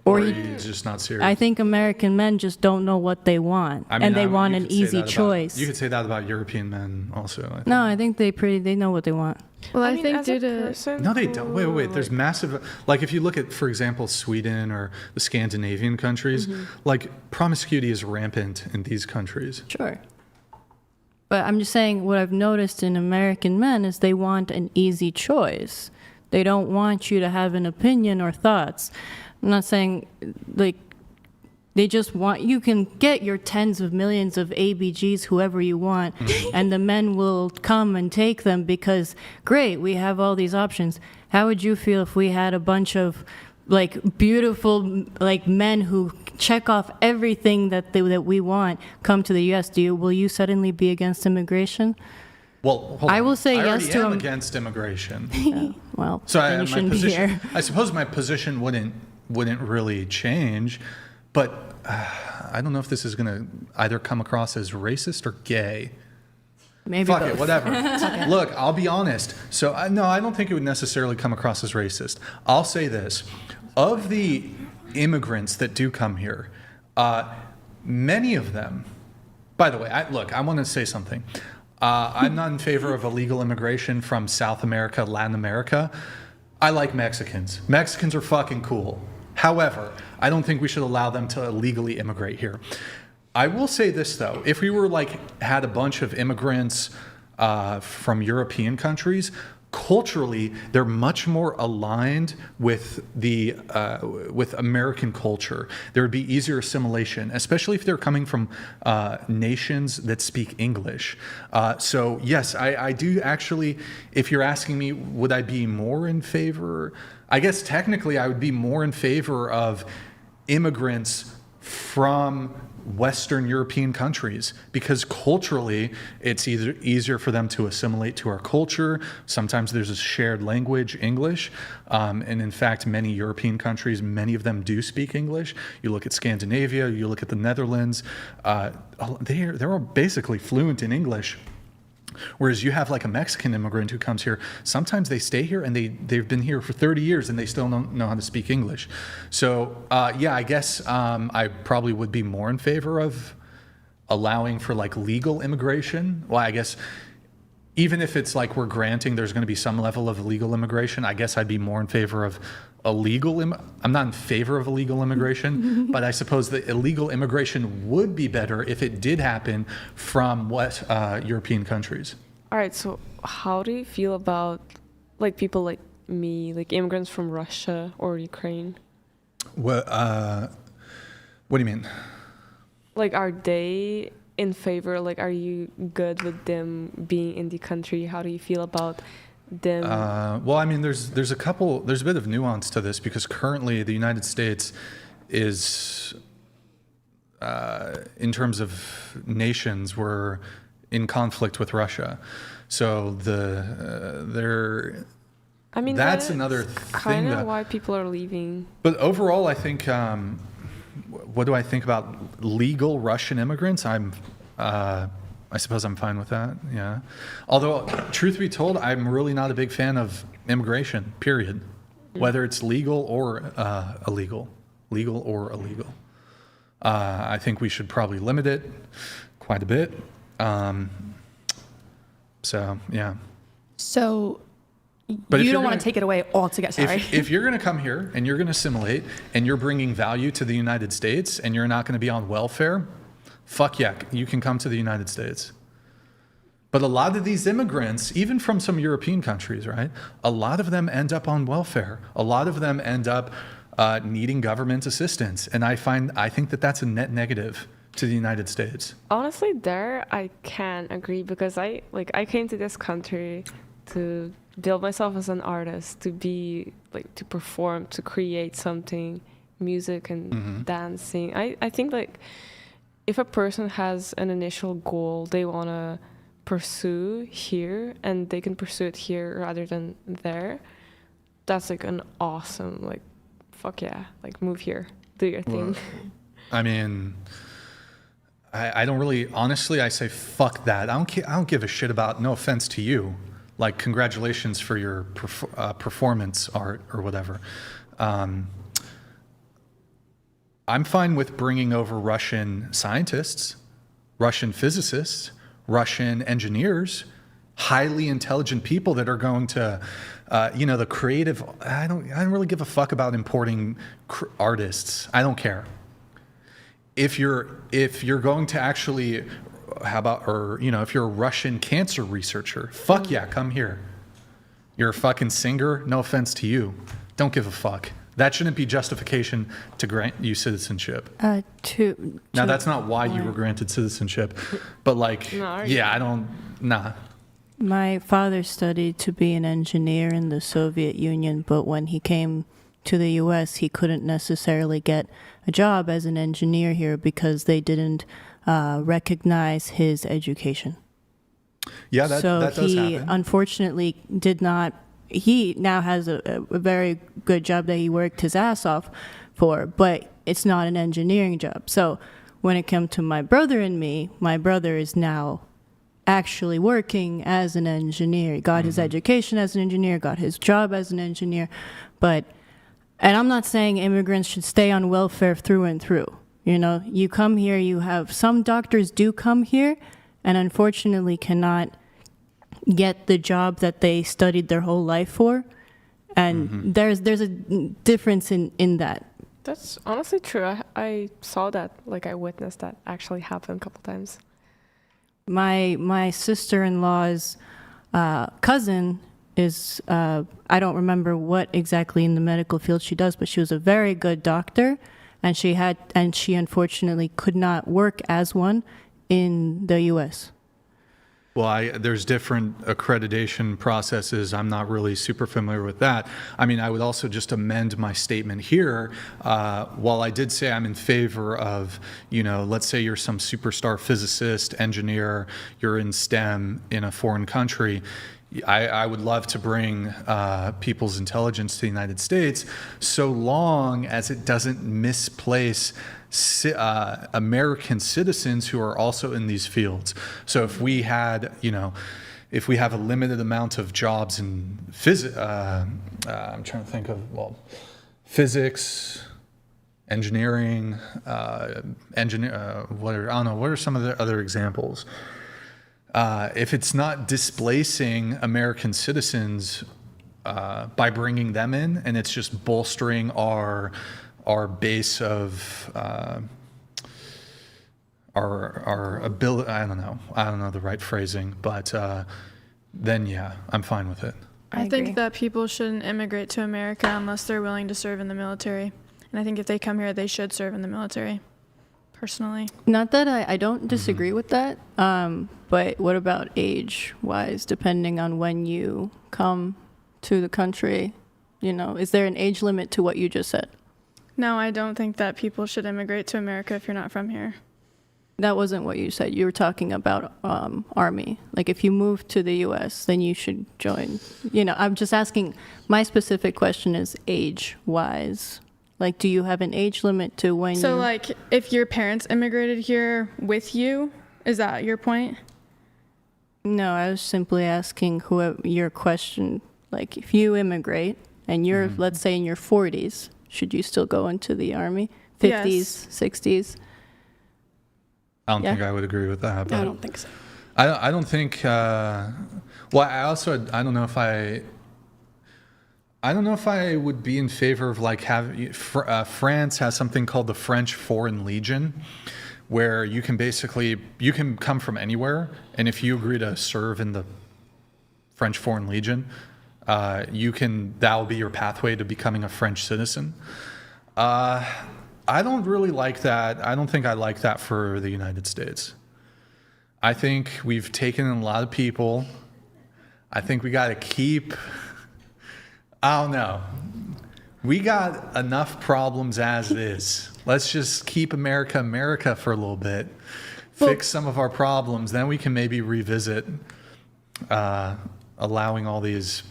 Or he's just not serious. I think American men just don't know what they want, and they want an easy choice. You could say that about European men also. No, I think they know what they want. Well, I think due to... No, they don't. Wait. There's massive... Like, if you look at, for example, Sweden or the Scandinavian countries, like, promiscuity is rampant in these countries. Sure. But I'm just saying what I've noticed in American men is they want an easy choice. They don't want you to have an opinion or thoughts. I'm not saying, like, they just want, you can get your tens of millions of ABGs, whoever you want, and the men will come and take them because, great, we have all these options. How would you feel if we had a bunch of, like, beautiful, like, men who check off everything that we want come to the U.S.? Will you suddenly be against immigration? Well, I will say yes to I am against immigration. Well, so then you shouldn't be here. I suppose my position wouldn't really change, but I don't know if this is going to either come across as racist or gay. Maybe Fuck both. it, whatever. Look, I'll be honest. So, no, I don't think it would necessarily come across as racist. I'll say this. Of the immigrants that do come here, many of them, by the way, I want to say something. I'm not in favor of illegal immigration from South America, Latin America. I like Mexicans. Mexicans are fucking cool. However, I don't think we should allow them to illegally immigrate here. I will say this, though. If we were had a bunch of immigrants from European countries, culturally, they're much more aligned with with American culture. There would be easier assimilation, especially if they're coming from nations that speak English. So yes, I do actually, if you're asking me, would I be more in favor? I guess technically I would be more in favor of immigrants from Western European countries, because culturally it's either easier for them to assimilate to our culture. Sometimes there's a shared language, English, and in fact many European countries, many of them do speak English. You look at Scandinavia, you look at the Netherlands, they're all basically fluent in English. Whereas you have a Mexican immigrant who comes here, sometimes they stay here and they've been here for 30 years and they still don't know how to speak English. So I guess I probably would be more in favor of allowing for legal immigration. Well, I guess even if it's we're granting there's going to be some level of illegal immigration, I guess I'd be more in favor of illegal. I'm not in favor of illegal immigration, but I suppose that illegal immigration would be better if it did happen from European countries. All right, so how do you feel about like people like me, like immigrants from Russia or Ukraine? What do you mean? Like, are they in favor? Like, are you good with them being in the country? How do you feel about them? Well, I mean, there's a bit of nuance to this because currently the United States is, in terms of nations, we're in conflict with Russia. So I mean, that's another thing. Kind of why people are leaving. But overall, I think, what do I think about legal Russian immigrants? I suppose I'm fine with that, yeah. Although, truth be told, I'm really not a big fan of immigration, period. Whether it's legal or illegal. Legal or illegal. I think we should probably limit it quite a bit. So, yeah. So, But you don't want to take it away altogether, sorry. If you're going to come here and you're going to assimilate and you're bringing value to the United States and you're not going to be on welfare, fuck yeah, you can come to the United States. But a lot of these immigrants, even from some European countries, right? A lot of them end up on welfare. A lot of them end up needing government assistance. And I think that that's a net negative to the United States. Honestly, there I can agree because I came to this country to build myself as an artist, to be like to perform, to create something, music and dancing. I think like if a person has an initial goal they want to pursue here and they can pursue it here rather than there, that's like an awesome, like, fuck yeah, like move here, do your thing. Well, I mean, I don't really, honestly, I say fuck that. I don't give a shit about, no offense to you, like congratulations for your performance art or whatever. I'm fine with bringing over Russian scientists, Russian physicists, Russian engineers, highly intelligent people that are going to, the creative. I don't really give a fuck about importing artists. I don't care. If you're going to actually, if you're a Russian cancer researcher, fuck yeah, come here. You're a fucking singer, no offense to you. Don't give a fuck. That shouldn't be justification to grant you citizenship. Now, that's not why you were granted citizenship, but nah. My father studied to be an engineer in the Soviet Union, but when he came to the U.S., he couldn't necessarily get a job as an engineer here because they didn't recognize his education. Yeah, that does happen. So he unfortunately did not. He now has a very good job that he worked his ass off for, but it's not an engineering job. So when it comes to my brother and me, my brother is now actually working as an engineer. He got his education as an engineer, got his job as an engineer. And I'm not saying immigrants should stay on welfare through and through. You come here, you have some doctors do come here and unfortunately cannot get the job that they studied their whole life for, and there's a difference in that. That's honestly true. I saw that, like I witnessed that actually happen a couple times. My sister-in-law's cousin is I don't remember what exactly in the medical field she does, but she was a very good doctor, and she unfortunately could not work as one in the U.S. Well, there's different accreditation processes. I'm not really super familiar with that. I mean, I would also just amend my statement here. While I did say I'm in favor of, let's say you're some superstar physicist, engineer, you're in STEM in a foreign country, I would love to bring people's intelligence to the United States so long as it doesn't misplace American citizens who are also in these fields. So if we had, if we have a limited amount of jobs in I'm trying to think of, physics, engineering, what are some of the other examples? If it's not displacing American citizens by bringing them in, and it's just bolstering our base of our ability. I don't know the right phrasing, but then yeah, I'm fine with it. I think that people shouldn't immigrate to America unless they're willing to serve in the military. And I think if they come here, they should serve in the military, personally. Not that I don't disagree with that, but what about age-wise, depending on when you come to the country? You know, is there an age limit to what you just said? No, I don't think that people should immigrate to America if you're not from here. That wasn't what you said. You were talking about Army. Like, if you move to the U.S., then you should join. You know, I'm just asking, my specific question is age-wise. Like, do you have an age limit to when So, like, if your parents immigrated here with you, is that your point? No, I was simply asking whoever your question. Like, if you immigrate and you're, let's say, in your 40s, should you still go into the Army? 50s, Yes. 60s? I don't think I would agree with that. But I don't think so. I don't think. Well, I don't know if I would be in favor of like having. France has something called the French Foreign Legion, where you can come from anywhere, and if you agree to serve in the French Foreign Legion, that will be your pathway to becoming a French citizen. I don't really like that. I don't think I like that for the United States. I think we've taken in a lot of people. I think we got to keep, I don't know. We got enough problems as it is. Let's just keep America America for a little bit. Fix some of our problems. Then we can maybe revisit allowing all these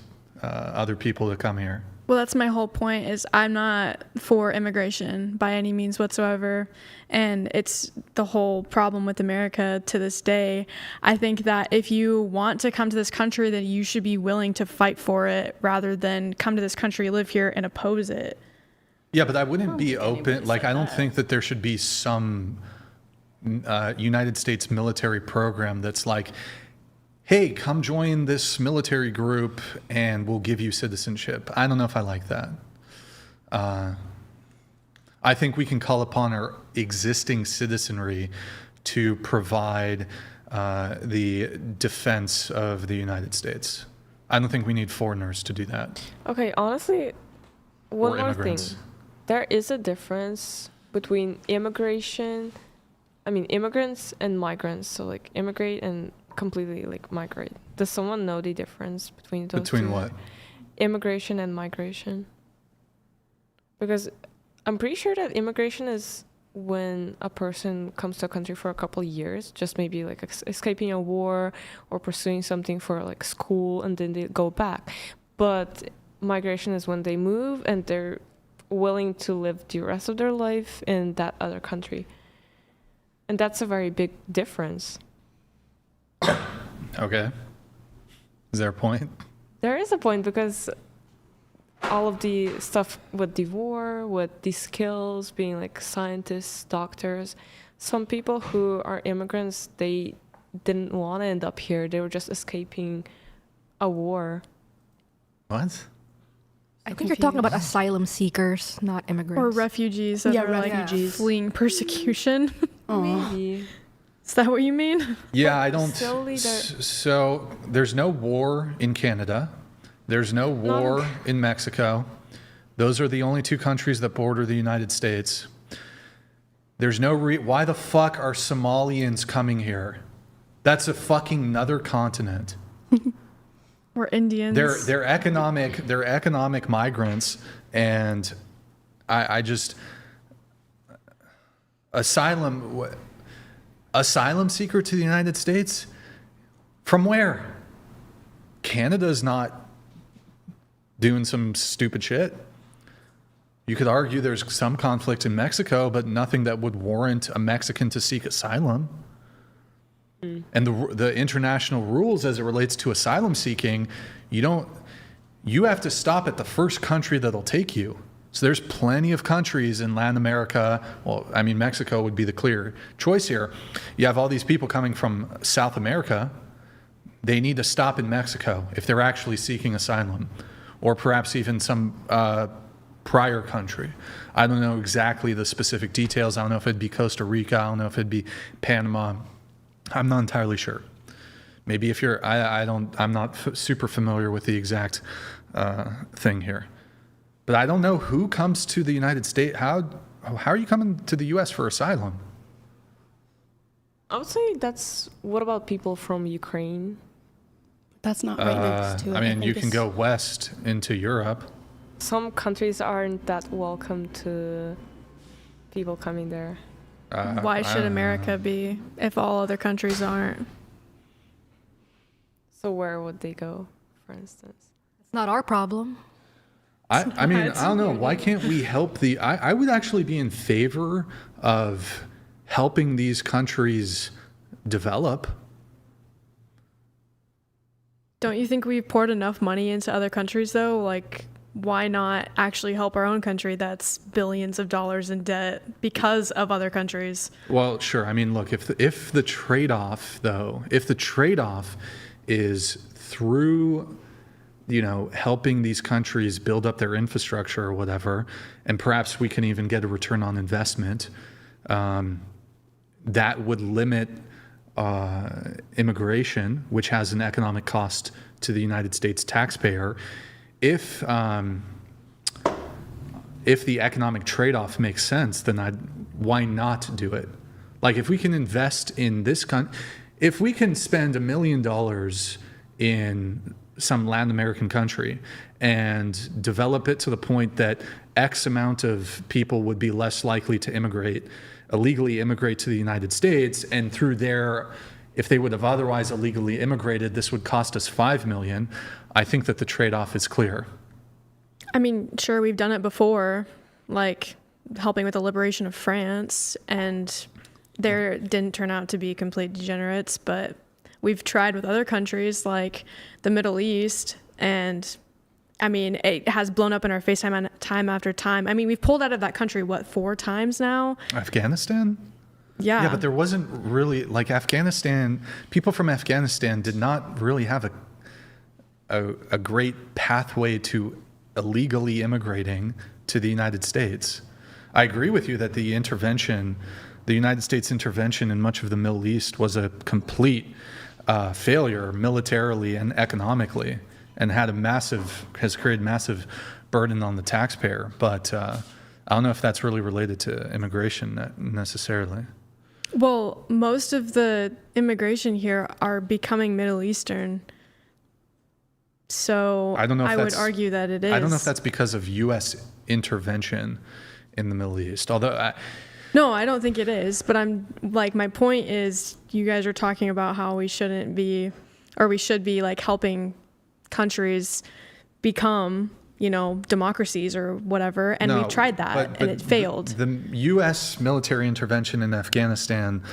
other people to come here. Well, that's my whole point is I'm not for immigration by any means whatsoever. And it's the whole problem with America to this day. I think that if you want to come to this country, then you should be willing to fight for it rather than come to this country, live here, and oppose it. Yeah, but I wouldn't be open. Like, I don't think that there should be some United States military program that's like, hey, come join this military group and we'll give you citizenship. I don't know if I like that. I think we can call upon our existing citizenry to provide the defense of the United States. I don't think we need foreigners to do that. Okay, honestly, one Or more immigrants. thing. There is a difference between immigrants and migrants. So like immigrate and completely like migrate. Does someone know the difference between those two? Between what? Immigration and migration. Because I'm pretty sure that immigration is when a person comes to a country for a couple of years, just maybe like escaping a war or pursuing something for like school, and then they go back. But migration is when they move and they're willing to live the rest of their life in that other country. And that's a very big difference. Okay. Is there a point? There is a point, because all of the stuff with the war, with the skills, being like scientists, doctors, some people who are immigrants, they didn't want to end up here. They were just escaping a war. What? I think you're talking about asylum seekers, not immigrants. Or refugees that are like fleeing persecution. Maybe. Is that what you mean? Yeah, I don't. Slowly So there's no war in Canada. There's no war in Mexico. Those are the only two countries that border the United States. There's no why the fuck are Somalians coming here? That's a fucking another continent. Or Indians. They're economic migrants, and I just asylum seeker to the United States? From where? Canada's not doing some stupid shit. You could argue there's some conflict in Mexico, but nothing that would warrant a Mexican to seek asylum. And the international rules as it relates to asylum seeking, you have to stop at the first country that'll take you. So there's plenty of countries in Latin America. Well, I mean, Mexico would be the clear choice here. You have all these people coming from South America. They need to stop in Mexico if they're actually seeking asylum, or perhaps even some prior country. I don't know exactly the specific details. I don't know if it'd be Costa Rica. I don't know if it'd be Panama. I'm not entirely sure. Maybe if you're, I'm not super familiar with the exact thing here, but I don't know who comes to the United States. How are you coming to the U.S. for asylum? I would say what about people from Ukraine? That's not right next to it. I mean, you can go west into Europe. Some countries aren't that welcome to people coming there. Why should America be if all other countries aren't? So where would they go, for instance? It's not our problem. I mean, I don't know. Why can't we help I would actually be in favor of helping these countries develop. Don't you think we've poured enough money into other countries, though? Like, why not actually help our own country that's billions of dollars in debt because of other countries? Well, sure. I mean, look, if the trade-off is through, helping these countries build up their infrastructure or whatever, and perhaps we can even get a return on investment, that would limit immigration, which has an economic cost to the United States taxpayer. If the economic trade-off makes sense, then why not do it? Like, if we can invest in this if we can spend $1 million in some Latin American country and develop it to the point that X amount of people would be less likely to illegally immigrate to the United States, and through there, if they would have otherwise illegally immigrated, this would cost us $5 million. I think that the trade-off is clear. I mean, sure, we've done it before, like helping with the liberation of France, and there didn't turn out to be complete degenerates, but we've tried with other countries like the Middle East, and I mean, it has blown up in our face time after time. I mean, we've pulled out of that country, 4 times now? Afghanistan? Yeah. Yeah, but there wasn't really, like, people from Afghanistan did not really have a great pathway to illegally immigrating to the United States. I agree with you that the United States intervention in much of the Middle East was a complete failure militarily and economically, and has created massive burden on the taxpayer. But I don't know if that's really related to immigration necessarily. Well, most of the immigration here are becoming Middle Eastern. So I would argue that it is. I don't know if that's because of U.S. intervention in the Middle East. No, I don't think it is. But my point is, you guys are talking about how we shouldn't be, or we should be like helping countries become, democracies or whatever. And we tried that and it failed. The U.S. military intervention in Afghanistan,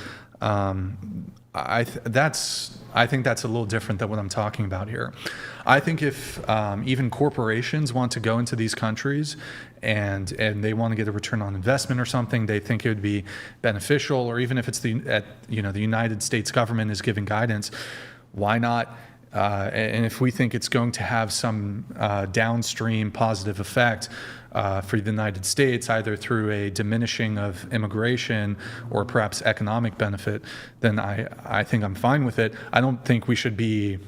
I think that's a little different than what I'm talking about here. I think if even corporations want to go into these countries and they want to get a return on investment or something, they think it would be beneficial, or even if it's the United States government is giving guidance, why not? And if we think it's going to have some downstream positive effect for the United States, either through a diminishing of immigration or perhaps economic benefit, then I think I'm fine with it. I don't think we should be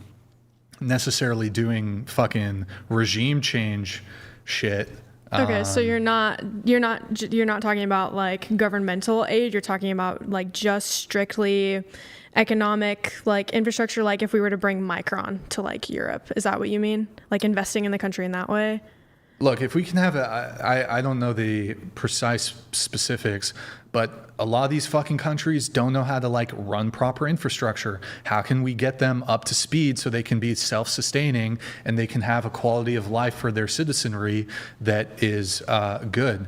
necessarily doing fucking regime change shit. Okay, so you're not talking about like governmental aid. You're talking about like just strictly economic, like infrastructure. Like if we were to bring Micron to like Europe, is that what you mean? Like investing in the country in that way? Look, if we can have I don't know the precise specifics, but a lot of these fucking countries don't know how to like run proper infrastructure. How can we get them up to speed so they can be self-sustaining and they can have a quality of life for their citizenry that is good?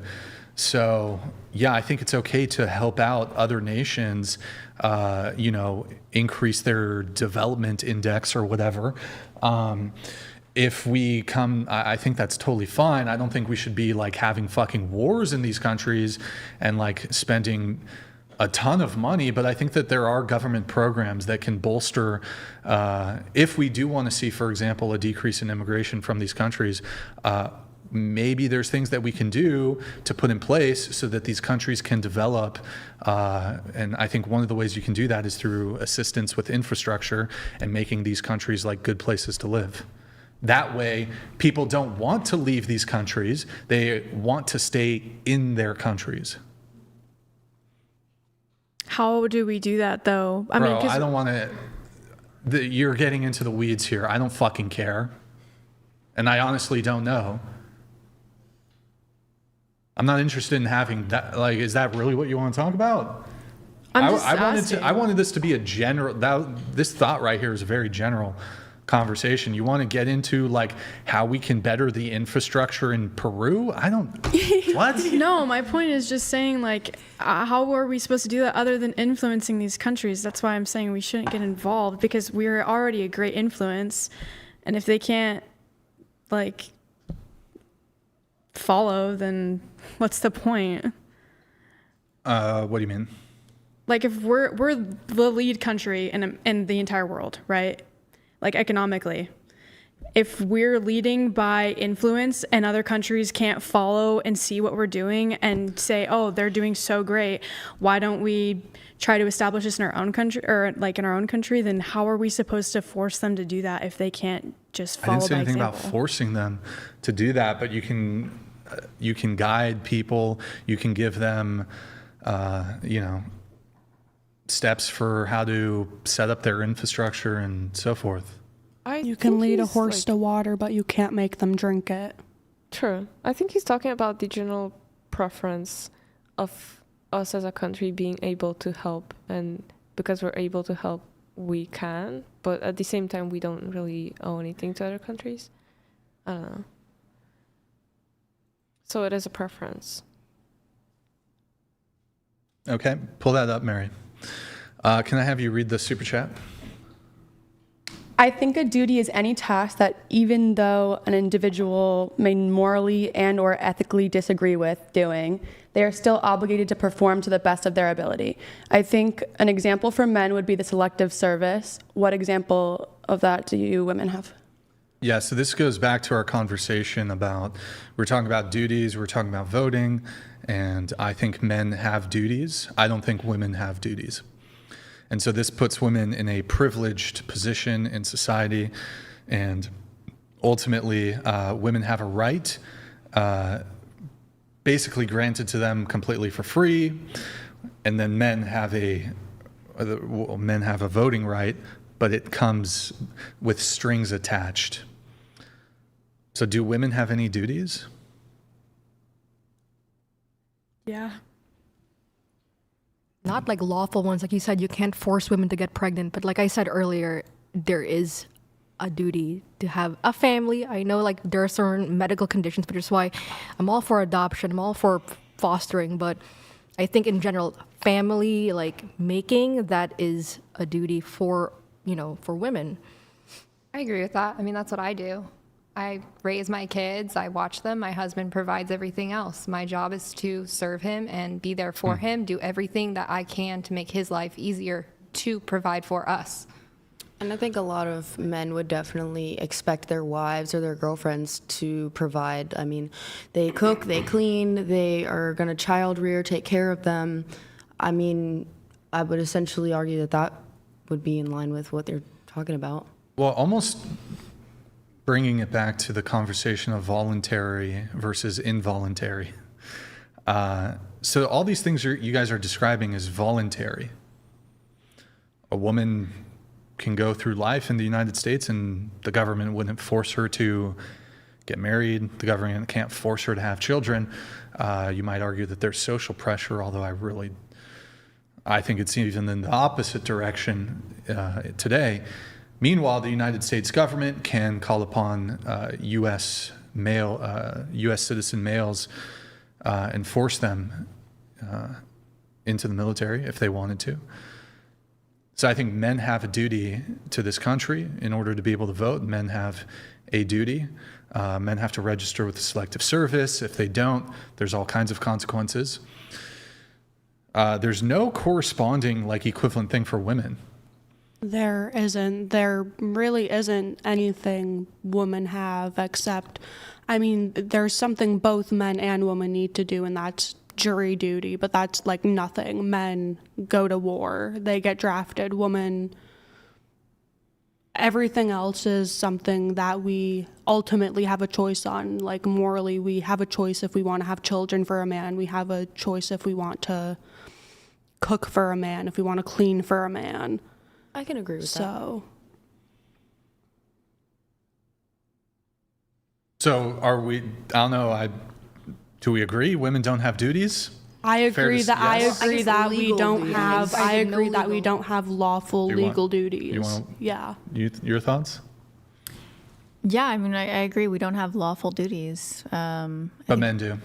So yeah, I think it's okay to help out other nations, increase their development index or whatever. If we come, I think that's totally fine. I don't think we should be like having fucking wars in these countries and like spending a ton of money. But I think that there are government programs that can bolster, if we do want to see, for example, a decrease in immigration from these countries, maybe there's things that we can do to put in place so that these countries can develop. And I think one of the ways you can do that is through assistance with infrastructure and making these countries like good places to live. That way, people don't want to leave these countries. They want to stay in their countries. How do we do that, though? I mean, I don't want to... You're getting into the weeds here. I don't fucking care. And I honestly don't know. I'm not interested in having that. Like, is that really what you want to talk about? I wanted this to be a general... This thought right here is a very general conversation. You want to get into like how we can better the infrastructure in Peru? I don't... What? No, my point is just saying like how are we supposed to do that other than influencing these countries? That's why I'm saying we shouldn't get involved, because we're already a great influence, and if they can't like follow, then what's the point? What do you mean? Like if we're the lead country in the entire world, right? Like economically, if we're leading by influence and other countries can't follow and see what we're doing and say, oh, they're doing so great, why don't we try to establish this in our own country, or like in our own country? Then how are we supposed to force them to do that if they can't just follow by example? I didn't say anything about forcing them to do that, but you can guide people. You can give them, steps for how to set up their infrastructure and so forth. You can lead a horse to water, but you can't make them drink it. True. I think he's talking about the general preference of us as a country being able to help, and because we're able to help, we can, but at the same time, we don't really owe anything to other countries. I don't know. So it is a preference. Okay, pull that up, Mary. Can I have you read the super chat? I think a duty is any task that, even though an individual may morally and or ethically disagree with doing, they are still obligated to perform to the best of their ability. I think an example for men would be the selective service. What example of that do you women have? Yeah, so this goes back to our conversation about, we're talking about duties, we're talking about voting, and I think men have duties. I don't think women have duties. And so this puts women in a privileged position in society, and ultimately women have a right basically granted to them completely for free, and then men have a voting right, but it comes with strings attached. So do women have any duties? Yeah. Not like lawful ones. Like you said, you can't force women to get pregnant. But like I said earlier, there is a duty to have a family. I know like there are certain medical conditions, but that's why I'm all for adoption. I'm all for fostering. But I think in general, family like making, that is a duty for women. I agree with that. I mean, that's what I do. I raise my kids, I watch them, my husband provides everything else. My job is to serve him and be there for him, do everything that I can to make his life easier to provide for us. And I think a lot of men would definitely expect their wives or their girlfriends to provide. I mean, they cook, they clean, they are going to child rear, take care of them. I mean, I would essentially argue that that would be in line with what they're talking about. Well, almost bringing it back to the conversation of voluntary versus involuntary. So all these things you guys are describing is voluntary. A woman can go through life in the United States and the government wouldn't force her to get married. The government can't force her to have children. You might argue that there's social pressure, although I think it's even in the opposite direction today. Meanwhile, the United States government can call upon U.S. citizen males and force them into the military if they wanted to. So I think men have a duty to this country in order to be able to vote. Men have a duty. Men have to register with the Selective Service. If they don't, there's all kinds of consequences. There's no corresponding equivalent thing for women. There isn't. There really isn't anything women have except, I mean, there's something both men and women need to do, and that's jury duty, but that's like nothing. Men go to war, they get drafted. Women, everything else is something that we ultimately have a choice on. Like morally, we have a choice if we want to have children for a man. We have a choice if we want to cook for a man, if we want to clean for a man. I can agree with that. So are we, I don't know, do we agree women don't have duties? I agree Fair to- yes? I agree that we legal don't duties. have I I didn't agree know that we legal. don't have lawful You want- legal duties. you want- Yeah. Your thoughts? Yeah, I mean, I agree. We don't have lawful duties. But men do.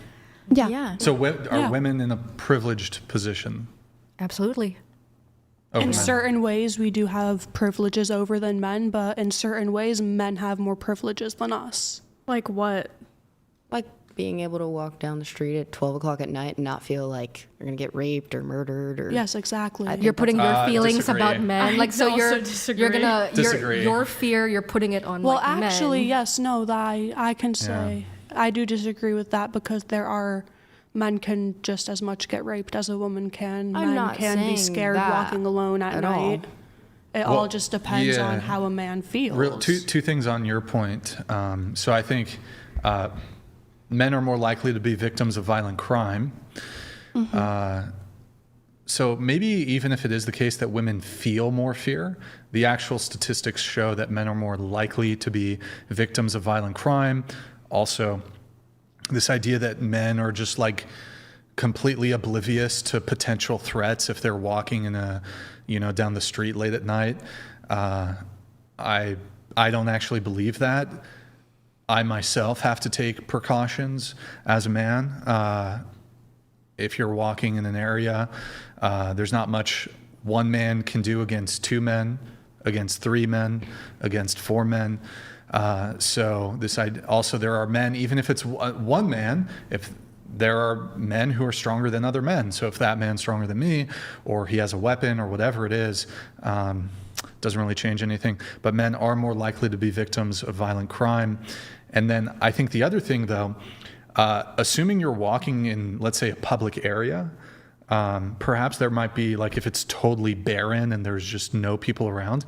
Yeah. So are Yeah. women in a privileged position? Absolutely. over In men? certain ways we do have privileges over than men, but in certain ways men have more privileges than us. Like what? Like being able to walk down the street at 12 o'clock at night and not feel like you're going to get raped or murdered. Or Yes, exactly. I think You're putting your feelings disagree. about men. I Like, so also disagree. you're gonna, Disagree. your fear, you're putting it on Well, like actually, men. yes, no, that I can say I do disagree with that, because there are men can just as much get raped as a woman can. I'm Men not can be saying scared that walking alone at at all. night. It Well, all just depends yeah. on how a man feels. Two things on your point. So I think men are more likely to be victims of violent crime. So maybe even if it is the case that women feel more fear, the actual statistics show that men are more likely to be victims of violent crime. Also, this idea that men are just like completely oblivious to potential threats if they're walking in down the street late at night. I don't actually believe that. I myself have to take precautions as a man. If you're walking in an area, there's not much one man can do against two men, against three men, against four men. So also there are men, even if it's one man, if there are men who are stronger than other men. So if that man's stronger than me, or he has a weapon or whatever it is, doesn't really change anything. But men are more likely to be victims of violent crime. And then I think the other thing, though, assuming you're walking in, let's say, a public area, perhaps there might be, like, if it's totally barren and there's just no people around,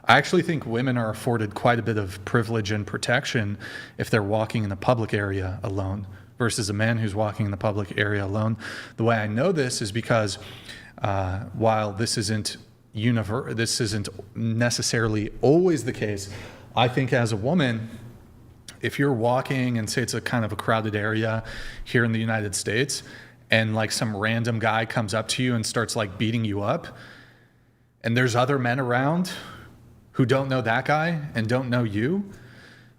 I actually think women are afforded quite a bit of privilege and protection if they're walking in a public area alone versus a man who's walking in the public area alone. The way I know this is because while this isn't necessarily always the case, I think as a woman, if you're walking and say it's a kind of a crowded area here in the United States, and like some random guy comes up to you and starts like beating you up, and there's other men around who don't know that guy and don't know you,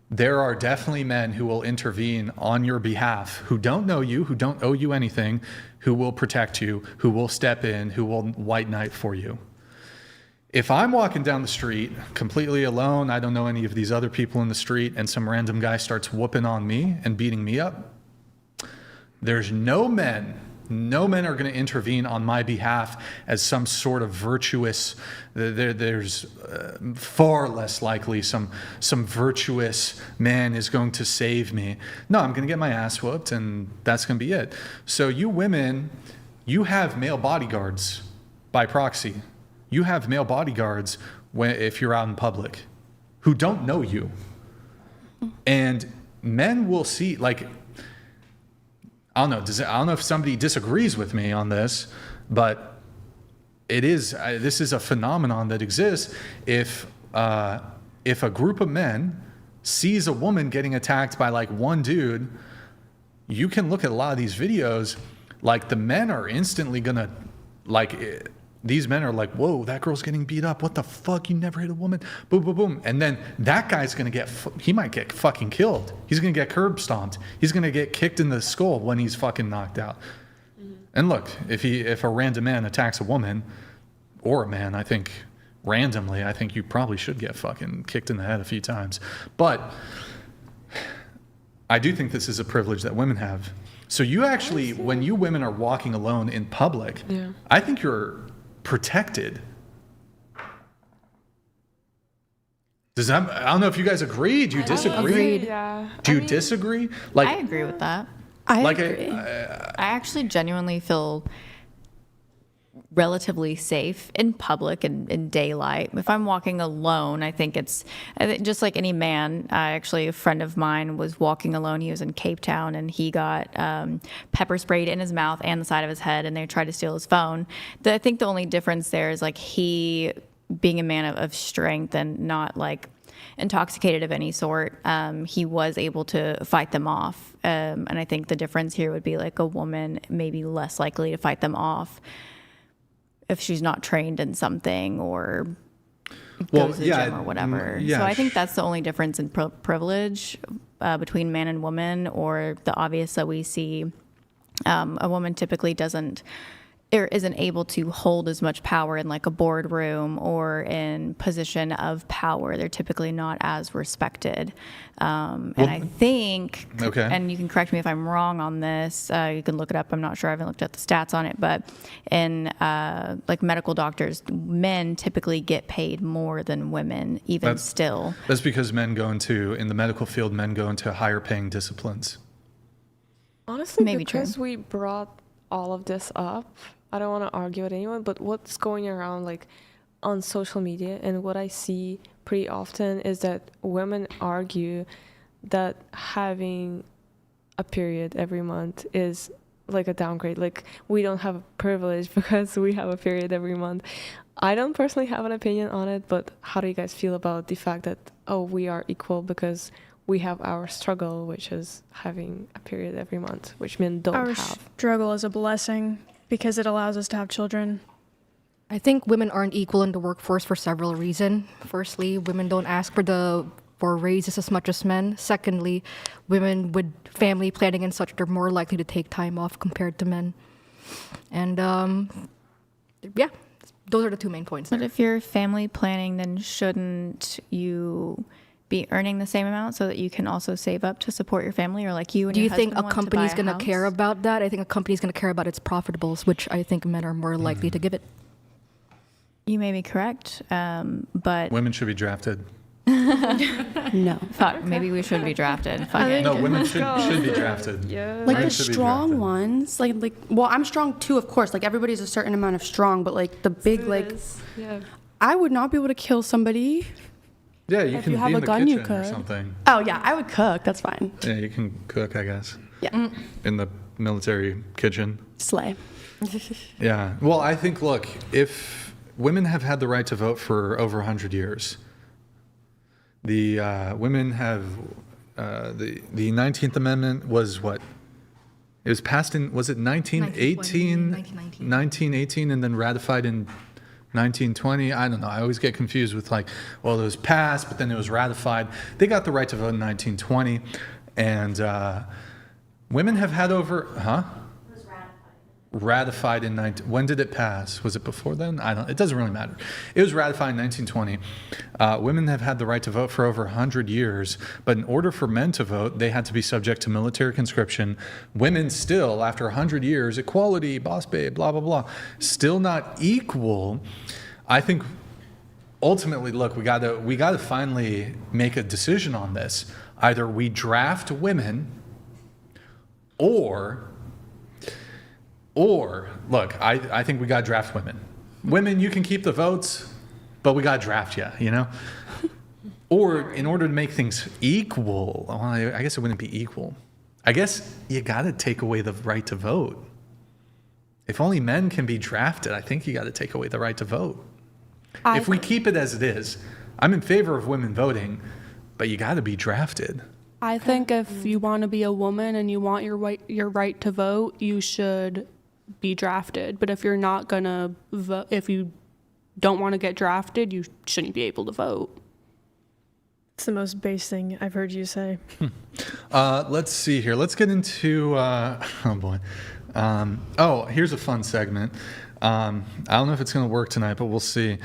there are definitely men who will intervene on your behalf, who don't know you, who don't owe you anything, who will protect you, who will step in, who will white knight for you. If I'm walking down the street completely alone, I don't know any of these other people in the street, and some random guy starts whooping on me and beating me up, there's no men are going to intervene on my behalf as some sort of virtuous, there's far less likely some virtuous man is going to save me. No, I'm going to get my ass whooped, and that's going to be it. So you women, you have male bodyguards by proxy. You have male bodyguards if you're out in public who don't know you. And men will see, like, I don't know if somebody disagrees with me on this, but this is a phenomenon that exists. If a group of men sees a woman getting attacked by like one dude, you can look at a lot of these videos, like the men are instantly gonna, like, these men are like, whoa, that girl's getting beat up. What the fuck? You never hit a woman. Boom, boom, boom. And then that guy's going to he might get fucking killed. He's going to get curb stomped. He's going to get kicked in the skull when he's fucking knocked out. Mm-hmm. And look, if a random man attacks a woman or a man, I think randomly, I think you probably should get fucking kicked in the head a few times. But I do think this is a privilege that women have. So you actually, when you women are walking alone in public, I think you're protected. Does that? I don't know if you guys agree. Do you disagree? Agreed. Yeah. Do you disagree? Like, I agree with that. I like agree. I actually genuinely feel relatively safe in public and in daylight. If I'm walking alone, I think just like any man. Actually, a friend of mine was walking alone. He was in Cape Town and he got pepper sprayed in his mouth and the side of his head, and they tried to steal his phone. I think the only difference there is like he being a man of strength and not like intoxicated of any sort, he was able to fight them off. And I think the difference here would be like a woman maybe less likely to fight them off if she's not trained in something or goes to the gym or whatever. So I think that's the only difference in privilege between man and woman, or the obvious that we see. A woman typically doesn't or isn't able to hold as much power in like a boardroom or in position of power. They're typically not as respected. And I think, and you can correct me if I'm wrong on this, you can look it up. I'm not sure. I haven't looked at the stats on it, but in like medical doctors, men typically get paid more than women, even still. That's because in the medical field, men go into higher paying disciplines. Honestly, Maybe because true. we brought all of this up, I don't want to argue with anyone, but what's going around like on social media and what I see pretty often is that women argue that having a period every month is like a downgrade. Like, we don't have a privilege because we have a period every month. I don't personally have an opinion on it, but how do you guys feel about the fact that, we are equal because we have our struggle, which is having a period every month, which men don't Our have? struggle is a blessing because it allows us to have children. I think women aren't equal in the workforce for several reasons. Firstly, women don't ask for raises as much as men. Secondly, women with family planning and such, they're more likely to take time off compared to men. And those are the two main points. But if you're family planning, then shouldn't you be earning the same amount so that you can also save up to support your family, or like you and Do your you think husband a want company's to buy going to care about that? I think a company's going to care about its profitables, which I think men are more likely to give it. You may be correct, but Women should be drafted. No. Fuck, maybe we should be drafted. Fuck it. No, women should be drafted. Yeah. Like Women the should be strong drafted. ones, well, I'm strong too, of course. Like, everybody's a certain amount of strong, but like the big, Yeah. I would not be able to kill somebody. Yeah, you If can you have be a in the gun, you kitchen or could. something. Oh yeah, I would cook. That's fine. Yeah, you can cook, I guess. Yeah. In the military kitchen. Slay. Yeah. Well, I think, look, if women have had the right to vote for over 100 years, the women have, the 19th Amendment was what? It was passed in, was it 1918? 1918 and then ratified in 1920. I don't know. I always get confused with like, well, it was passed, but then it was ratified. They got the right to vote in 1920. And women have had over, It was ratified in when did it pass? Was it before then? It doesn't really matter. It was ratified in 1920. Women have had the right to vote for over 100 years, but in order for men to vote, they had to be subject to military conscription. Women still, after 100 years, equality, boss babe, blah, blah, blah, still not equal. I think ultimately, look, we gotta finally make a decision on this. Either we draft women or look, I think we got to draft women. Women, you can keep the votes, but we got to draft you, Or in order to make things equal, well, I guess it wouldn't be equal. I guess you got to take away the right to vote. If only men can be drafted, I think you got to take away the right to vote. If we keep it as it is, I'm in favor of women voting, but you got to be drafted. I think if you want to be a woman and you want your right to vote, you should be drafted. But if you're not gonna vote, if you don't want to get drafted, you shouldn't be able to vote. It's the most base thing I've heard you say. Let's see here. Let's get into, oh boy. Here's a fun segment. I don't know if it's going to work tonight, but we'll see.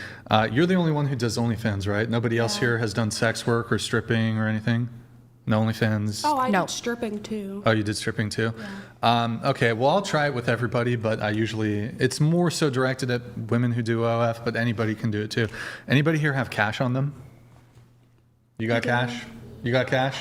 You're the only one who does OnlyFans, right? Nobody else here has done sex work or stripping or anything? No OnlyFans? Oh, I did stripping too. Oh, you did stripping too? Yeah. Okay, well, I'll try it with everybody, but it's more so directed at women who do OF, but anybody can do it too. Anybody here have cash on them? You got cash? You got cash?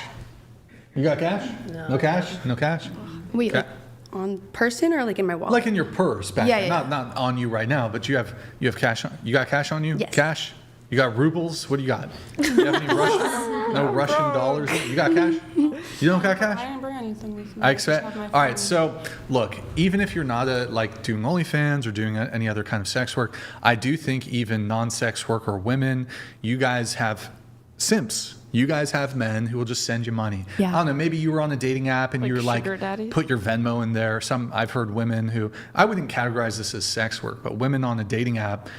You got cash? No cash? No cash? Wait, like on person or like in my wallet? Like in your purse back Yeah, then. yeah, Not on you right now, but you have cash on. You got cash on you? Yes. Cash? You got rubles? What do you got? Do you have any Russian dollars? You got cash? You don't got cash? I didn't bring anything with me. I just have expect. my All right, phone. so look, even if you're not doing OnlyFans or doing any other kind of sex work, I do think even non-sex work or women, you guys have simps. You guys have men who will just send you money. Yeah. I don't know. Maybe you were on a dating app and Like you were like, sugar daddy? put your Venmo in there. I've heard women who, I wouldn't categorize this as sex work, but women on a dating app.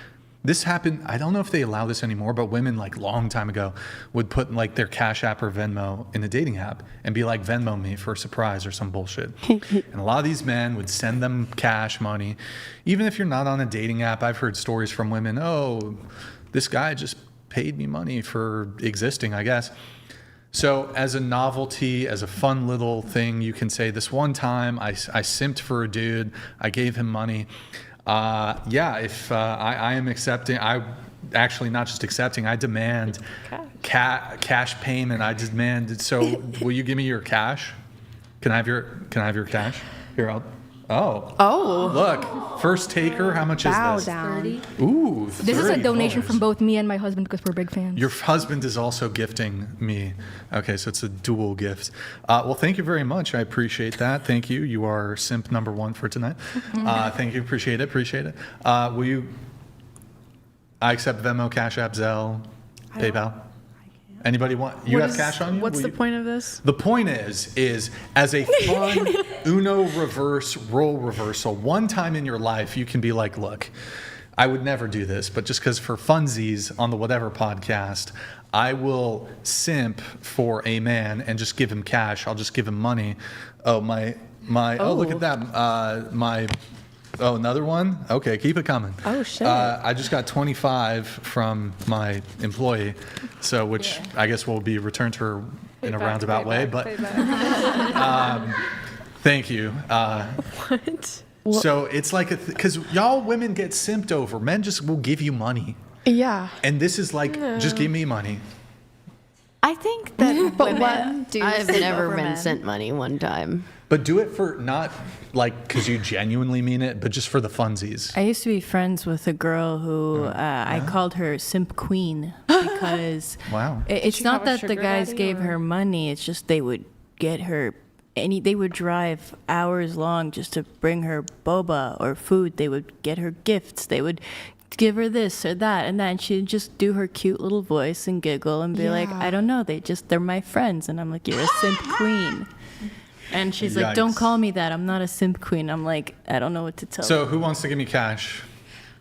This happened, I don't know if they allow this anymore, but women like long time ago would put like their Cash App or Venmo in a dating app and be like, Venmo me for a surprise or some bullshit. And a lot of these men would send them cash money. Even if you're not on a dating app, I've heard stories from women, oh, this guy just paid me money for existing, I guess. So as a novelty, as a fun little thing, you can say this one time I simped for a dude, I gave him money. If I am accepting, I actually not just accepting, I demand cash payment. I demand. So will you give me your cash? Can I have your cash? Here, Oh. Look, first taker. How much Bow is this? down. Ooh, This is a $30. donation from both me and my husband because we're big fans. Your husband is also gifting me. Okay, so it's a dual gift. Well, thank you very much. I appreciate that. Thank you. You are simp number one for tonight. Thank you. Appreciate it. Will you? I accept Venmo, Cash App, Zelle, PayPal. Anybody want? You have cash on you? What's the point of this? The point is as a fun Uno reverse role reversal, one time in your life you can be like, look, I would never do this, but just because for funsies on the Whatever podcast, I will simp for a man and just give him cash. I'll just give him money. Oh, oh, look at that. Oh, another one? Okay, keep it coming. Oh, shit. I just got 25 from my employee, so which I guess will be returned to her in a roundabout way. But thank you. What? So it's like because y'all women get simped over. Men just will give you money, Yeah. and this is like just give me money. I think that women do. I've simp never over been men. sent money one time. But do it for not like because you genuinely mean it, but just for the funsies. I used to be friends with a girl who I called her Simp Queen because Wow. it's she not have a that the sugar guys daddy, gave or- her money. It's just they would get her they would drive hours long just to bring her boba or food. They would get her gifts. They would give her this or that and that, and she'd just do her cute little voice and giggle and be like, I don't know, they're my friends. And I'm like, you're a simp queen. And she's like, don't Yikes. call me that. I'm not a simp queen. I'm like, I don't know what to tell you. So who wants to give me cash?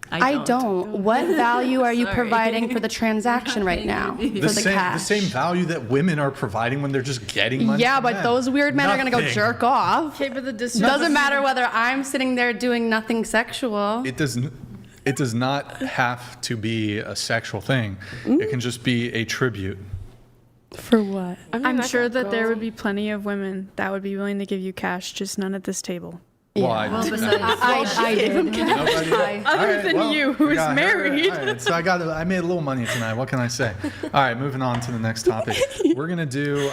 I don't. What value are you Sorry. providing for the transaction right now? For the The cash. same value that women are providing when they're just getting money. Yeah, from but men. those weird men are gonna go Nothing. jerk off. Okay, but the Doesn't matter whether I'm sitting there doing nothing sexual. It does not have to be a sexual thing. It can just be a tribute. For what? I mean, I'm I sure could that there go- would be plenty of women that would be willing to give you cash, just none at this table. Well, I I did. Nobody, Other than you, who is married. All right, so I made a little money tonight. What can I say? All right, moving on to the next topic. We're gonna do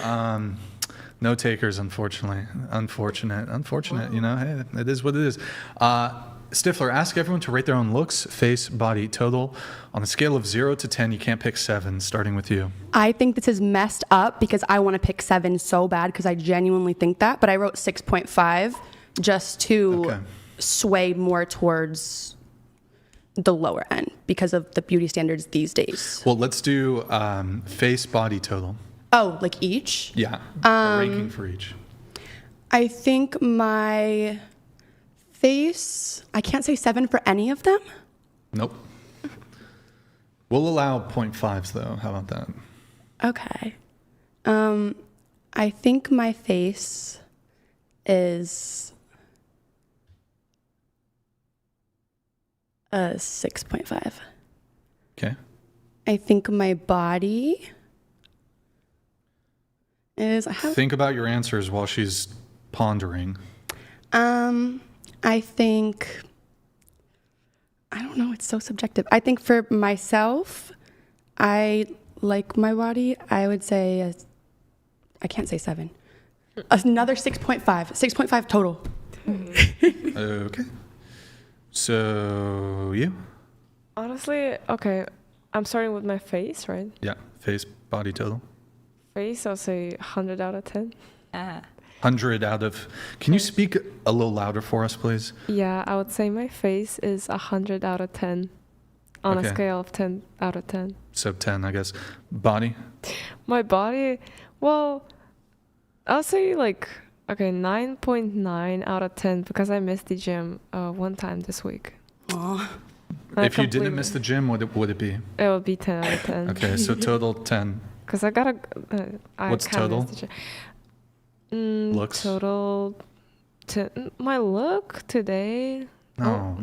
no takers, unfortunately. Unfortunate. You know, hey, it is what it is. Stifler, ask everyone to rate their own looks, face, body, total. On a scale of 0 to 10, you can't pick 7, starting with you. I think this is messed up because I want to pick 7 so bad because I genuinely think that, but I wrote 6.5 just to sway more towards the lower end because of the beauty standards these days. Well, let's do face, body, total. Oh, like each? Yeah, a ranking for each. I think my face, I can't say 7 for any of them. Nope. We'll allow 0.5s though. How about that? Okay. I think my face is a 6.5. Okay. I think my body is. Think about your answers while she's pondering. I think. I don't know. It's so subjective. I think for myself, I like my body, I would say, I can't say 7. Another 6.5. 6.5 total. Okay. So you? Honestly, okay, I'm starting with my face, right? Yeah. Face, body total. Face, I'll say 100 out of 10. 100 out of. Can you speak a little louder for us, please? Yeah, I would say my face is 100 out of 10 on Okay. a scale of 10 out of 10. So 10, I guess. Body? My body, well, I'll say like, okay, 9.9 out of 10 because I missed the gym one time this week. Aw. If you didn't miss the gym, what would it be? It would be 10 out of 10. Okay, so total 10. Because I gotta. I What's kinda total? missed the gym. Looks? Total. My look today. No,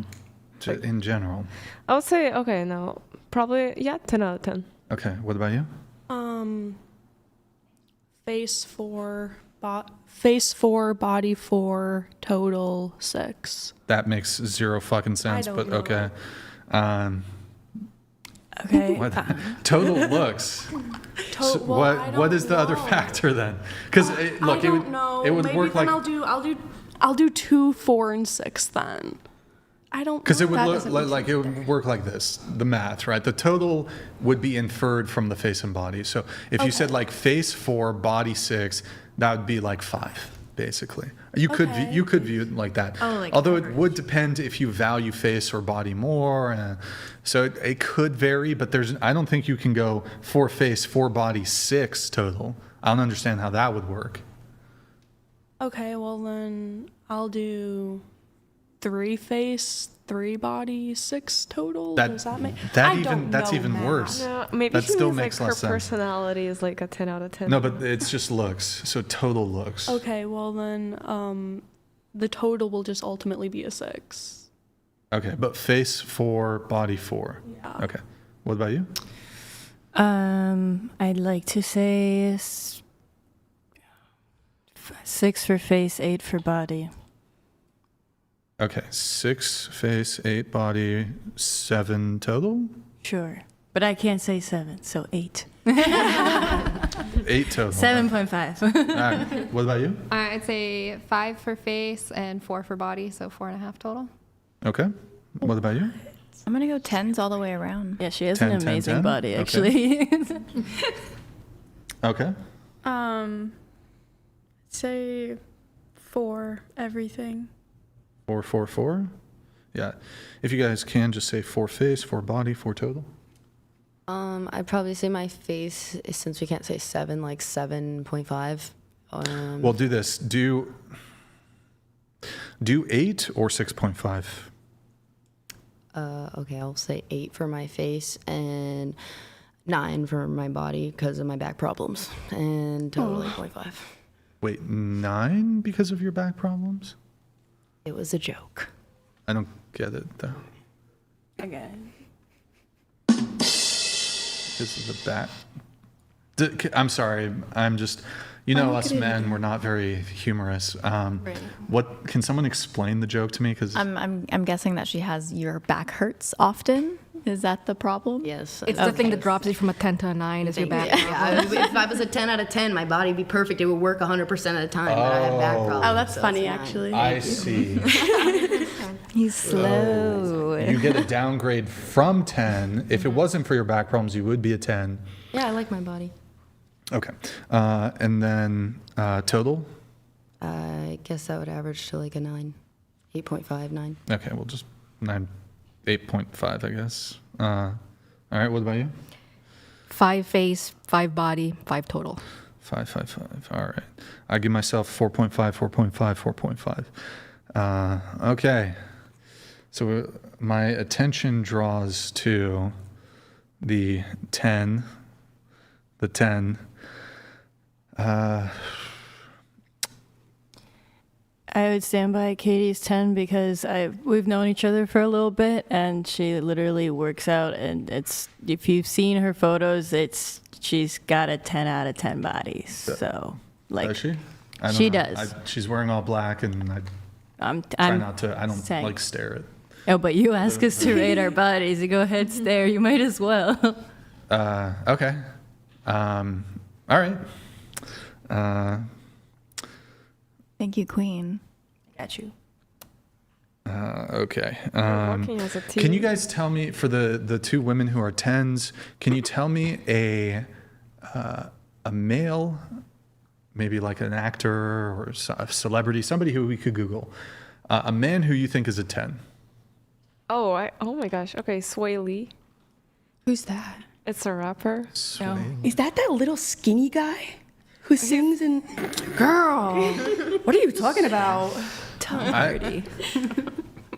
in general. I would say, okay, no. Probably, yeah, 10 out of 10. Okay, what about you? Face 4, face 4, body 4, total 6. That makes zero fucking sense, don't but know. okay. Okay. What? Total looks. So well, what is the other know. factor then? Because look, I don't know. it would Maybe work then like I'll do 2, 4, and 6 then. I don't. because it would That look doesn't make like it would work like this. The math, right? The total would be inferred from the face and body. So if you said like face 4, body 6, that would be like 5, basically. You could view it like that. Oh, like although it would depend if you value face or body more. So it could vary, but I don't think you can go 4 face, 4 body, 6 total. I don't understand how that would work. Okay, well then I'll do 3 face, 3 body, 6 total. Does that make? That's even worse. No, maybe That she still means makes like her less sense. personality is like a 10 out of 10. No, but it's just looks. So total looks. Okay, well then the total will just ultimately be a 6. Okay, but face 4, body 4. Yeah. Okay. What about you? I'd like to say 6 for face, 8 for body. Okay, 6 face, 8 body, 7 total? Sure. But I can't say 7, so 8. 8 total. 7.5. All right. What about you? I'd say 5 for face and 4 for body, so 4.5 total. Okay. What about you? I'm going to go 10s all the way around. Yeah, she has 10, an 10, amazing 10? body, Okay. actually. Okay. Say 4 everything. 4, 4, 4? Yeah. If you guys can, just say 4 face, 4 body, 4 total. I'd probably say my face, since we can't say 7, like 7.5. Well, do this. Do 8 or 6.5? Okay, I'll say 8 for my face and 9 for my body because of my back problems, and total 8.5. Wait, 9 because of your back problems? It was a joke. I don't get it, though. Okay. This is the back. I'm sorry. I'm just, us men, we're not very humorous. What can someone explain the joke to me? Because I'm guessing that she has your back hurts often. Is that the problem? Yes. It's the thing that drops you from a 10 to a 9 is your back. Yeah, if I was a 10 out of 10, my body would be perfect. It would work 100% of the time, but I have back problems. Oh, that's so funny, it's a 9. actually. I see. He's slow. You get a downgrade from 10. If it wasn't for your back problems, you would be a 10. Yeah, I like my body. Okay. And then total? I guess that would average to like a 9. 8.5, 9. Okay, well, just 8.5, I guess. All right, what about you? 5 face, 5 body, 5 total. 5, 5, 5. All right. I give myself 4.5, 4.5, 4.5. Okay. So my attention draws to the 10. The 10. I would stand by Katie's 10 because we've known each other for a little bit, and she literally works out, and if you've seen her photos, she's got a 10 out of 10 body. So Does she? I don't she know. does. She's wearing all black, and I don't saying. like stare at. Oh, but you ask us to rate our bodies. You go ahead, stare. You might as well. Okay. All right. Thank you, Queen. Got you. Okay. Working as a team. Can you guys tell me, for the two women who are 10s, can you tell me a male, maybe like an actor or a celebrity, somebody who we could Google, a man who you think is a 10? Oh my gosh. Okay, Sway Lee. Who's that? It's a rapper. Is that little skinny guy who sings in? Girl, what are you talking about? Tom Hardy.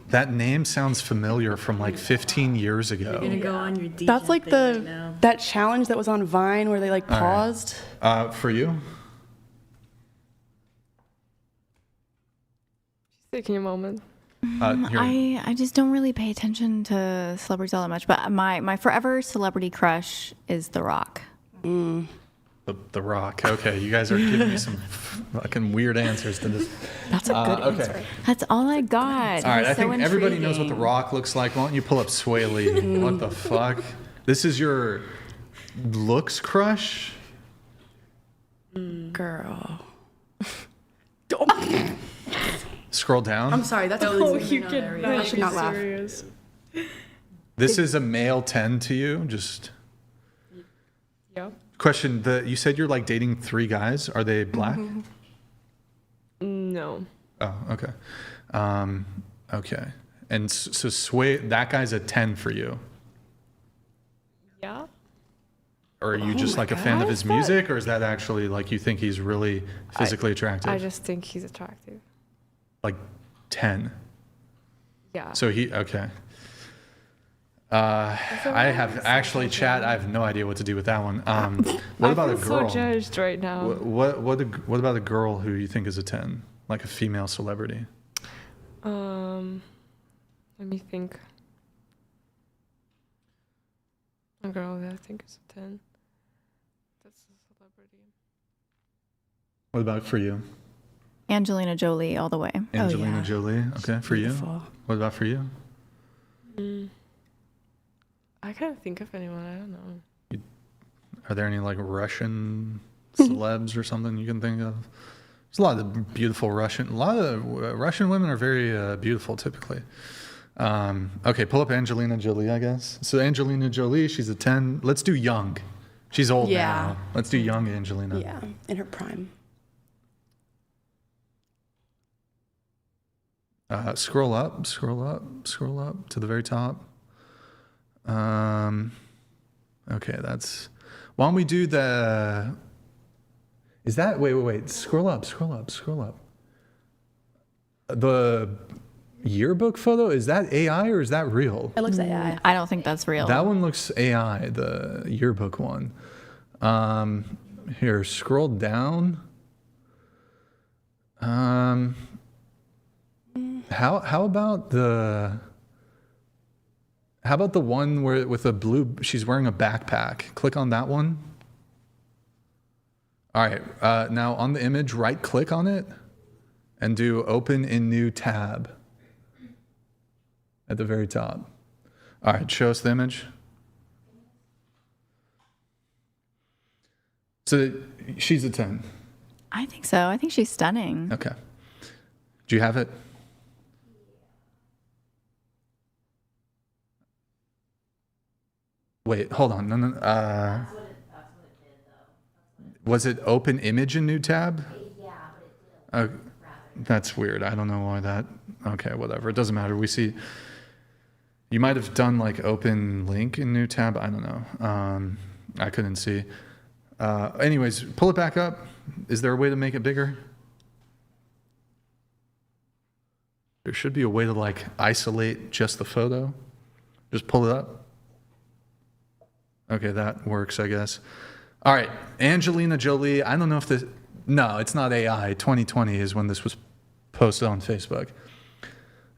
That name sounds familiar from like 15 years ago. You're gonna go on your DJ That's like thing the right now. that challenge that was on Vine where they like All right. paused. For you? Taking a moment. I just don't really pay attention to celebrities all that much, but my forever celebrity crush is The Rock. The Rock. Okay, you guys are giving me some fucking weird answers to this. That's a good okay. answer. That's all I got. All right, He's I so think everybody knows what The intriguing. Rock looks like. Why don't you pull up Sway Lee? What the fuck? This is your looks crush? Girl. Scroll down. I'm sorry, that's I should not laugh. This is a male 10 to you? Just Yeah. question, you said you're like dating 3 guys. Are they black? No. Oh, okay. Okay. And so Sway, that guy's a 10 for you. Yeah. Or are you just like a fan of his music, or is that actually like you think he's really physically attractive? I just think he's attractive. Like 10. Yeah. So okay. I have actually, chat. I have no idea what to do with that one. What about a girl? I'm so judged right now. What about a girl who you think is a 10, like a female celebrity? Let me think. A girl that I think is a 10. That's a celebrity. What about for you? Angelina Jolie all the way. Angelina Jolie. Okay, for you. What about for you? I can't think of anyone. I don't know. Are there any like Russian celebs or something you can think of? There's a lot of beautiful Russian. A lot of Russian women are very beautiful typically. Okay, pull up Angelina Jolie, I guess. So Angelina Jolie, she's a 10. Let's do young. She's old now. Let's do young Angelina. Yeah, in her prime. Scroll up to the very top. Okay, that's. Why don't we do the? Is that wait? Scroll up. The yearbook photo, is that AI or is that real? It looks AI. I don't think that's real. That one looks AI, the yearbook one. Here, scroll down. How about the one where with a blue, she's wearing a backpack? Click on that one. All right, now on the image, right click on it and do open in new tab at the very top. All right, show us the image. So she's a 10. I think so. I think she's stunning. Okay. Do you have it? Wait, hold on. No. Was it open image in new tab? Yeah. That's weird. I don't know why that. Okay, whatever. It doesn't matter. We see. You might have done like open link in new tab. I don't know. I couldn't see. Anyways, pull it back up. Is there a way to make it bigger? There should be a way to like isolate just the photo. Just pull it up. Okay, that works, I guess. All right, Angelina Jolie. I don't know if this. No, it's not AI. 2020 is when this was posted on Facebook.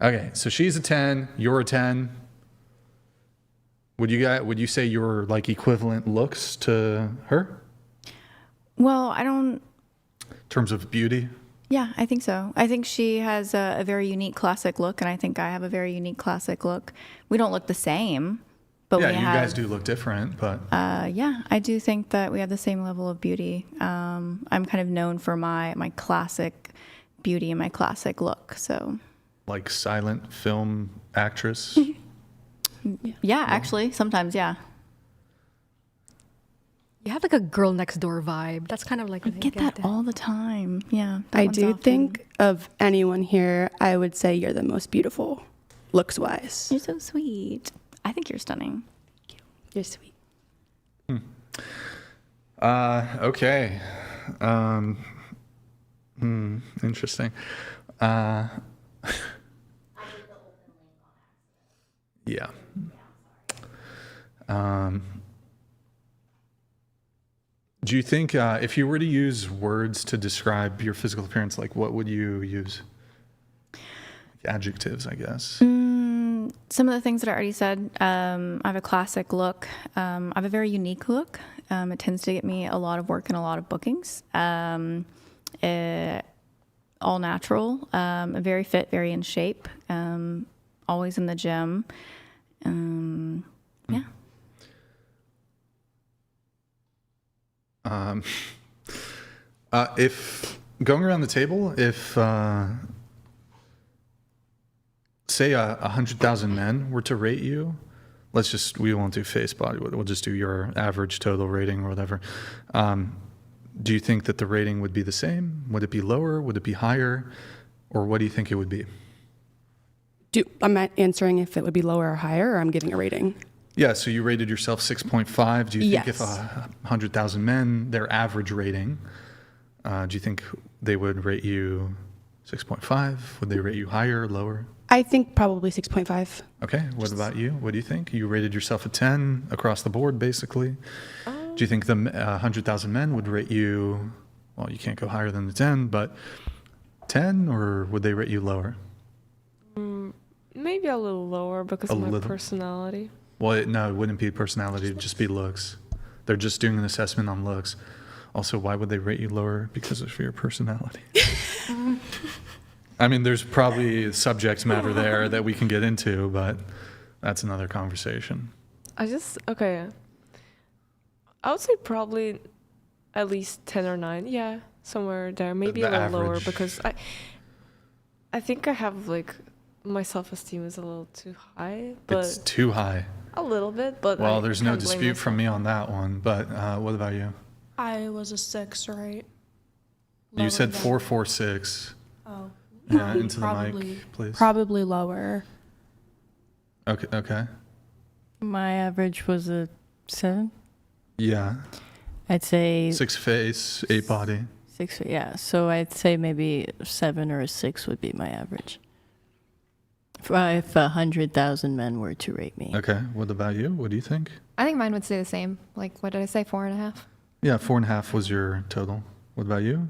Okay, so she's a 10. You're a 10. Would you say you're like equivalent looks to her? Well, I don't. In terms of beauty? Yeah, I think so. I think she has a very unique classic look, and I think I have a very unique classic look. We don't look the same, But yeah, we you have, guys do look different, but yeah, I do think that we have the same level of beauty. I'm kind of known for my classic beauty and my classic look. So, like silent film actress. yeah, actually, sometimes, yeah. You have like a girl next door vibe. That's kind of like I get that all the time. Yeah, that I one's do often- think of anyone here, I would say you're the most beautiful, looks wise. You're so sweet. I think you're stunning. You're sweet. Okay. Interesting. Yeah. Do you think if you were to use words to describe your physical appearance, like what would you use? Adjectives, I guess. Some of the things that I already said. I have a classic look. I have a very unique look. It tends to get me a lot of work and a lot of bookings. All natural. Very fit, very in shape. Always in the gym. Yeah. If going around the table, if say 100,000 men were to rate you, we won't do face body, we'll just do your average total rating or whatever. Do you think that the rating would be the same? Would it be lower? Would it be higher? Or what do you think it would be? I'm not answering if it would be lower or higher, or I'm giving a rating. Yeah, so you rated yourself 6.5. Do you think if Yes. 100,000 men, their average rating, do you think they would rate you 6.5? Would they rate you higher, lower? I think probably 6.5. Okay, what about you? What do you think? You rated yourself a 10 across the board, basically. Do you think the 100,000 men would rate you, well, you can't go higher than the 10, but 10, or would they rate you lower? Maybe a little lower because of my personality. Well, no, it wouldn't be personality, it'd just be looks. They're just doing an assessment on looks. Also, why would they rate you lower? Because of your personality. I mean, there's probably subject matter there that we can get into, but that's another conversation. Okay. I would say probably at least 10 or 9. Yeah, somewhere there. Maybe The a little lower average. because I think I have my self-esteem is a little too high. But It's too high. a little bit, but Well, I there's no can't blame dispute from me on that one, but what about you? I was a 6, right? You said than- 446. Oh. Yeah, into the Probably- mic, please. Probably lower. Okay. My average was a 7. Yeah. I'd say 6 face, 8 body. 6. Yeah, so I'd say maybe 7 or a 6 would be my average. If 100,000 men were to rate me. Okay, what about you? What do you think? I think mine would stay the same. Like, what did I say? 4.5? Yeah, 4.5 was your total. What about you?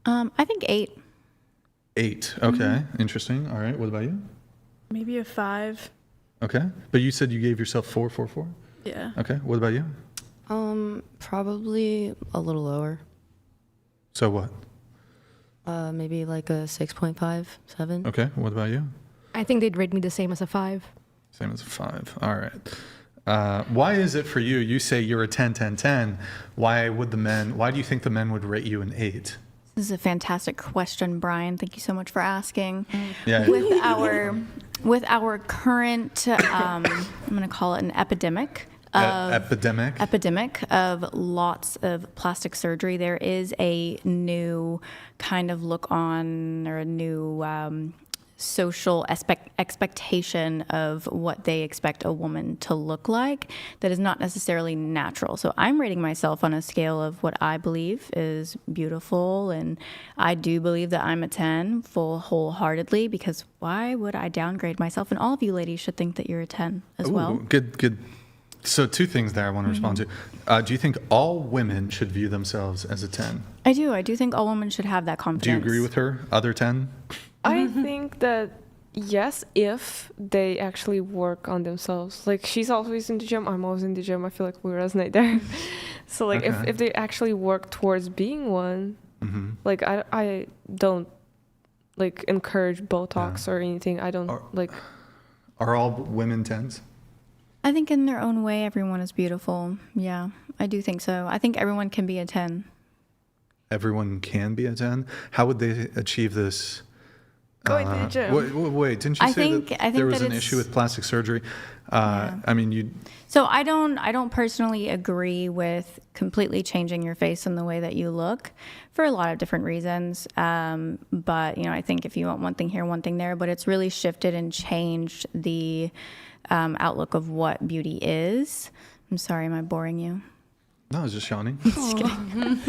I think 8. 8. Okay, interesting. All right, what about you? Maybe a 5. Okay, but you said you gave yourself 4. Yeah. Okay, what about you? Probably a little lower. So what? Maybe like a 6.5, 7. Okay, what about you? I think they'd rate me the same as a 5. Same as a 5. All right. Why is it for you? You say you're a 10, 10, 10. Why do you think the men would rate you an 8? This is a fantastic question, Brian. Thank you so much for asking. Yeah. With our current, I'm going to call it an epidemic. Epidemic Of lots of plastic surgery. There is a new kind of look on, or a new social expectation of what they expect a woman to look like that is not necessarily natural. So I'm rating myself on a scale of what I believe is beautiful, and I do believe that I'm a 10 wholeheartedly, because why would I downgrade myself? And all of you ladies should think that you're a 10 as well. Good. So 2 things there I want to respond to. Do you think all women should view themselves as a 10? I do. I do think all women should have that confidence. Do you agree with her? Other 10? I think that yes, if they actually work on themselves. Like, she's always in the gym, I'm always in the gym. I feel like we resonate there. So like Okay. if they actually work towards being one, like I don't like encourage Botox or anything. I don't like. Are all women 10s? I think in their own way, everyone is beautiful. Yeah, I do think so. I think everyone can be a 10. Everyone can be a 10? How would they achieve this? Going to the gym. Wait, didn't you say that there was an issue with plastic surgery? I mean, you. So I don't personally agree with completely changing your face and the way that you look for a lot of different reasons. But, you know, I think if you want one thing here, one thing there, but it's really shifted and changed the outlook of what beauty is. I'm sorry, am I boring you? No, I was just yawning. Just kidding.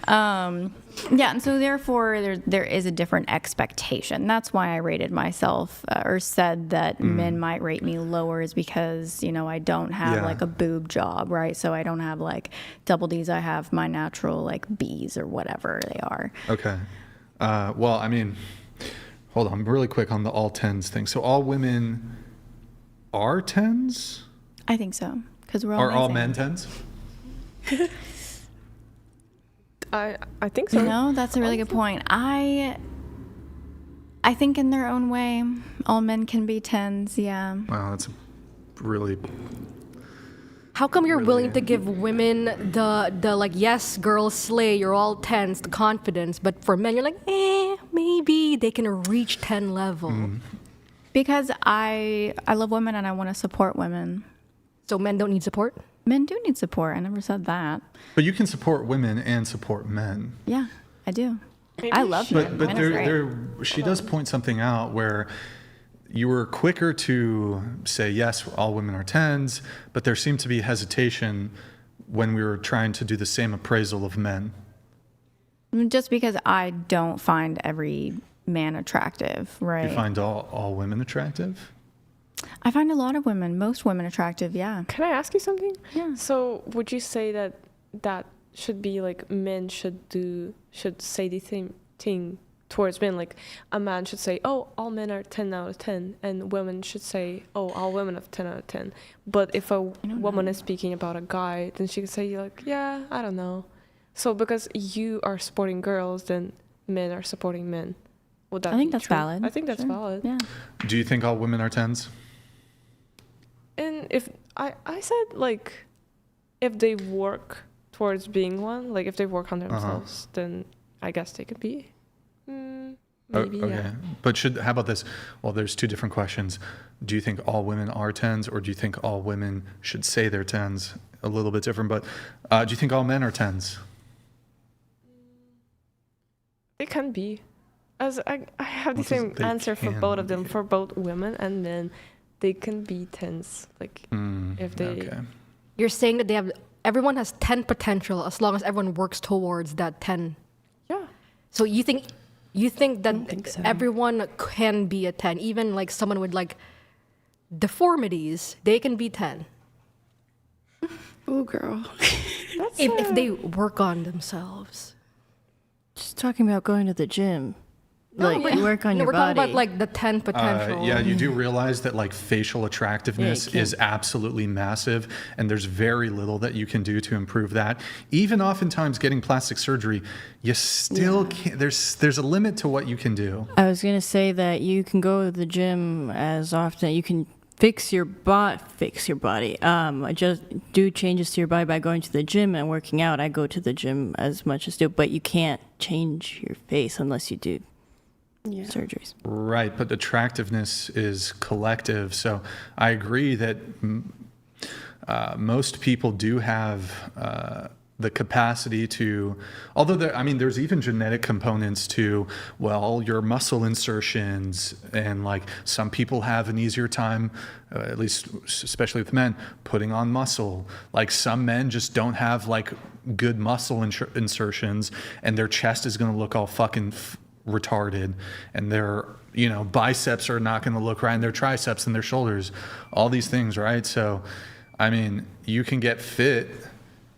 Yeah, and so therefore there is a different expectation. That's why I rated myself or said that men might rate me lower is because, you know, I don't have like a boob job, right? So I don't have like double D's. I have my natural like B's or whatever they are. Okay. Well, I mean, hold on really quick on the all 10s thing. So all women are 10s? I think so. Because we're all Are all men 10s? I think so. You know, that's a really good point. I think in their own way, all men can be 10s, yeah. Wow, that's really... How come you're willing to give women the like, yes, girls slay, you're all 10s, the confidence, but for men, you're like, maybe they can reach 10 level. Because I love women and I want to support women. So men don't need support? Men do need support. I never said that. But you can support women and support men. Yeah, I do. I love men. But she does point something out where you were quicker to say, yes, all women are 10s, but there seemed to be hesitation when we were trying to do the same appraisal of men. Just because I don't find every man attractive, right? You find all women attractive? I find a lot of women, most women attractive, yeah. Can I ask you something? Yeah. So would you say that should be like men should say the same thing towards men? Like a man should say, oh, all men are 10 out of 10, and women should say, oh, all women are 10 out of 10. But if a woman is speaking about a guy, then she could say like, yeah, I don't know. So because you are supporting girls, then men are supporting men. Would that I think be that's true? valid. I think that's valid. Yeah. Do you think all women are 10s? And if I said like, if they work towards being one, like if they work on themselves, then I guess they could be. Maybe, okay. yeah. But how about this? Well, there's two different questions. Do you think all women are 10s, or do you think all women should say they're 10s? A little bit different, but do you think all men are 10s? They can be. As I have the same answer for both of them, for both women and men. They can be 10s, like if they. Okay. You're saying that everyone has 10 potential as long as everyone works towards that 10. Yeah. So you think that everyone can be a 10, even like someone with like deformities, they can be 10. Oh, girl. if they work on themselves. Just talking about going to the gym. Like, you work on your we're body. talking about like the 10 potential. Yeah, you do realize that like facial attractiveness is absolutely massive, and there's very little that you can do to improve that. Even oftentimes getting plastic surgery, you still can't. There's a limit to what you can do. I was gonna say that you can go to the gym as often. You can fix your body. Just do changes to your body by going to the gym and working out. I go to the gym as much as do, but you can't change your face unless you do surgeries. Right, but attractiveness is collective. So I agree that most people do have the capacity to, although there's even genetic components to, well, your muscle insertions, and like some people have an easier time, at least especially with men, putting on muscle. Like some men just don't have like good muscle insertions, and their chest is going to look all fucking retarded, and their biceps are not going to look right, and their triceps and their shoulders, all these things, right? So I mean, you can get fit,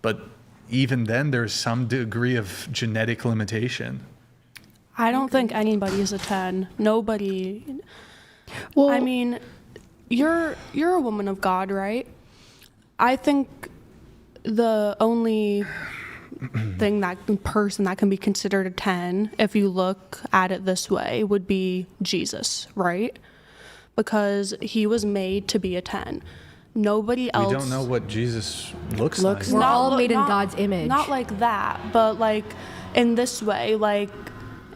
but even then there's some degree of genetic limitation. I don't think anybody is a 10. Nobody. Well, I mean, you're a woman of God, right? I think the only person that can be considered a 10, if you look at it this way, would be Jesus, right? because he was made to be a 10. Nobody else. We don't know what Jesus looks like. We're all made in God's image. Not like that, but like in this way, like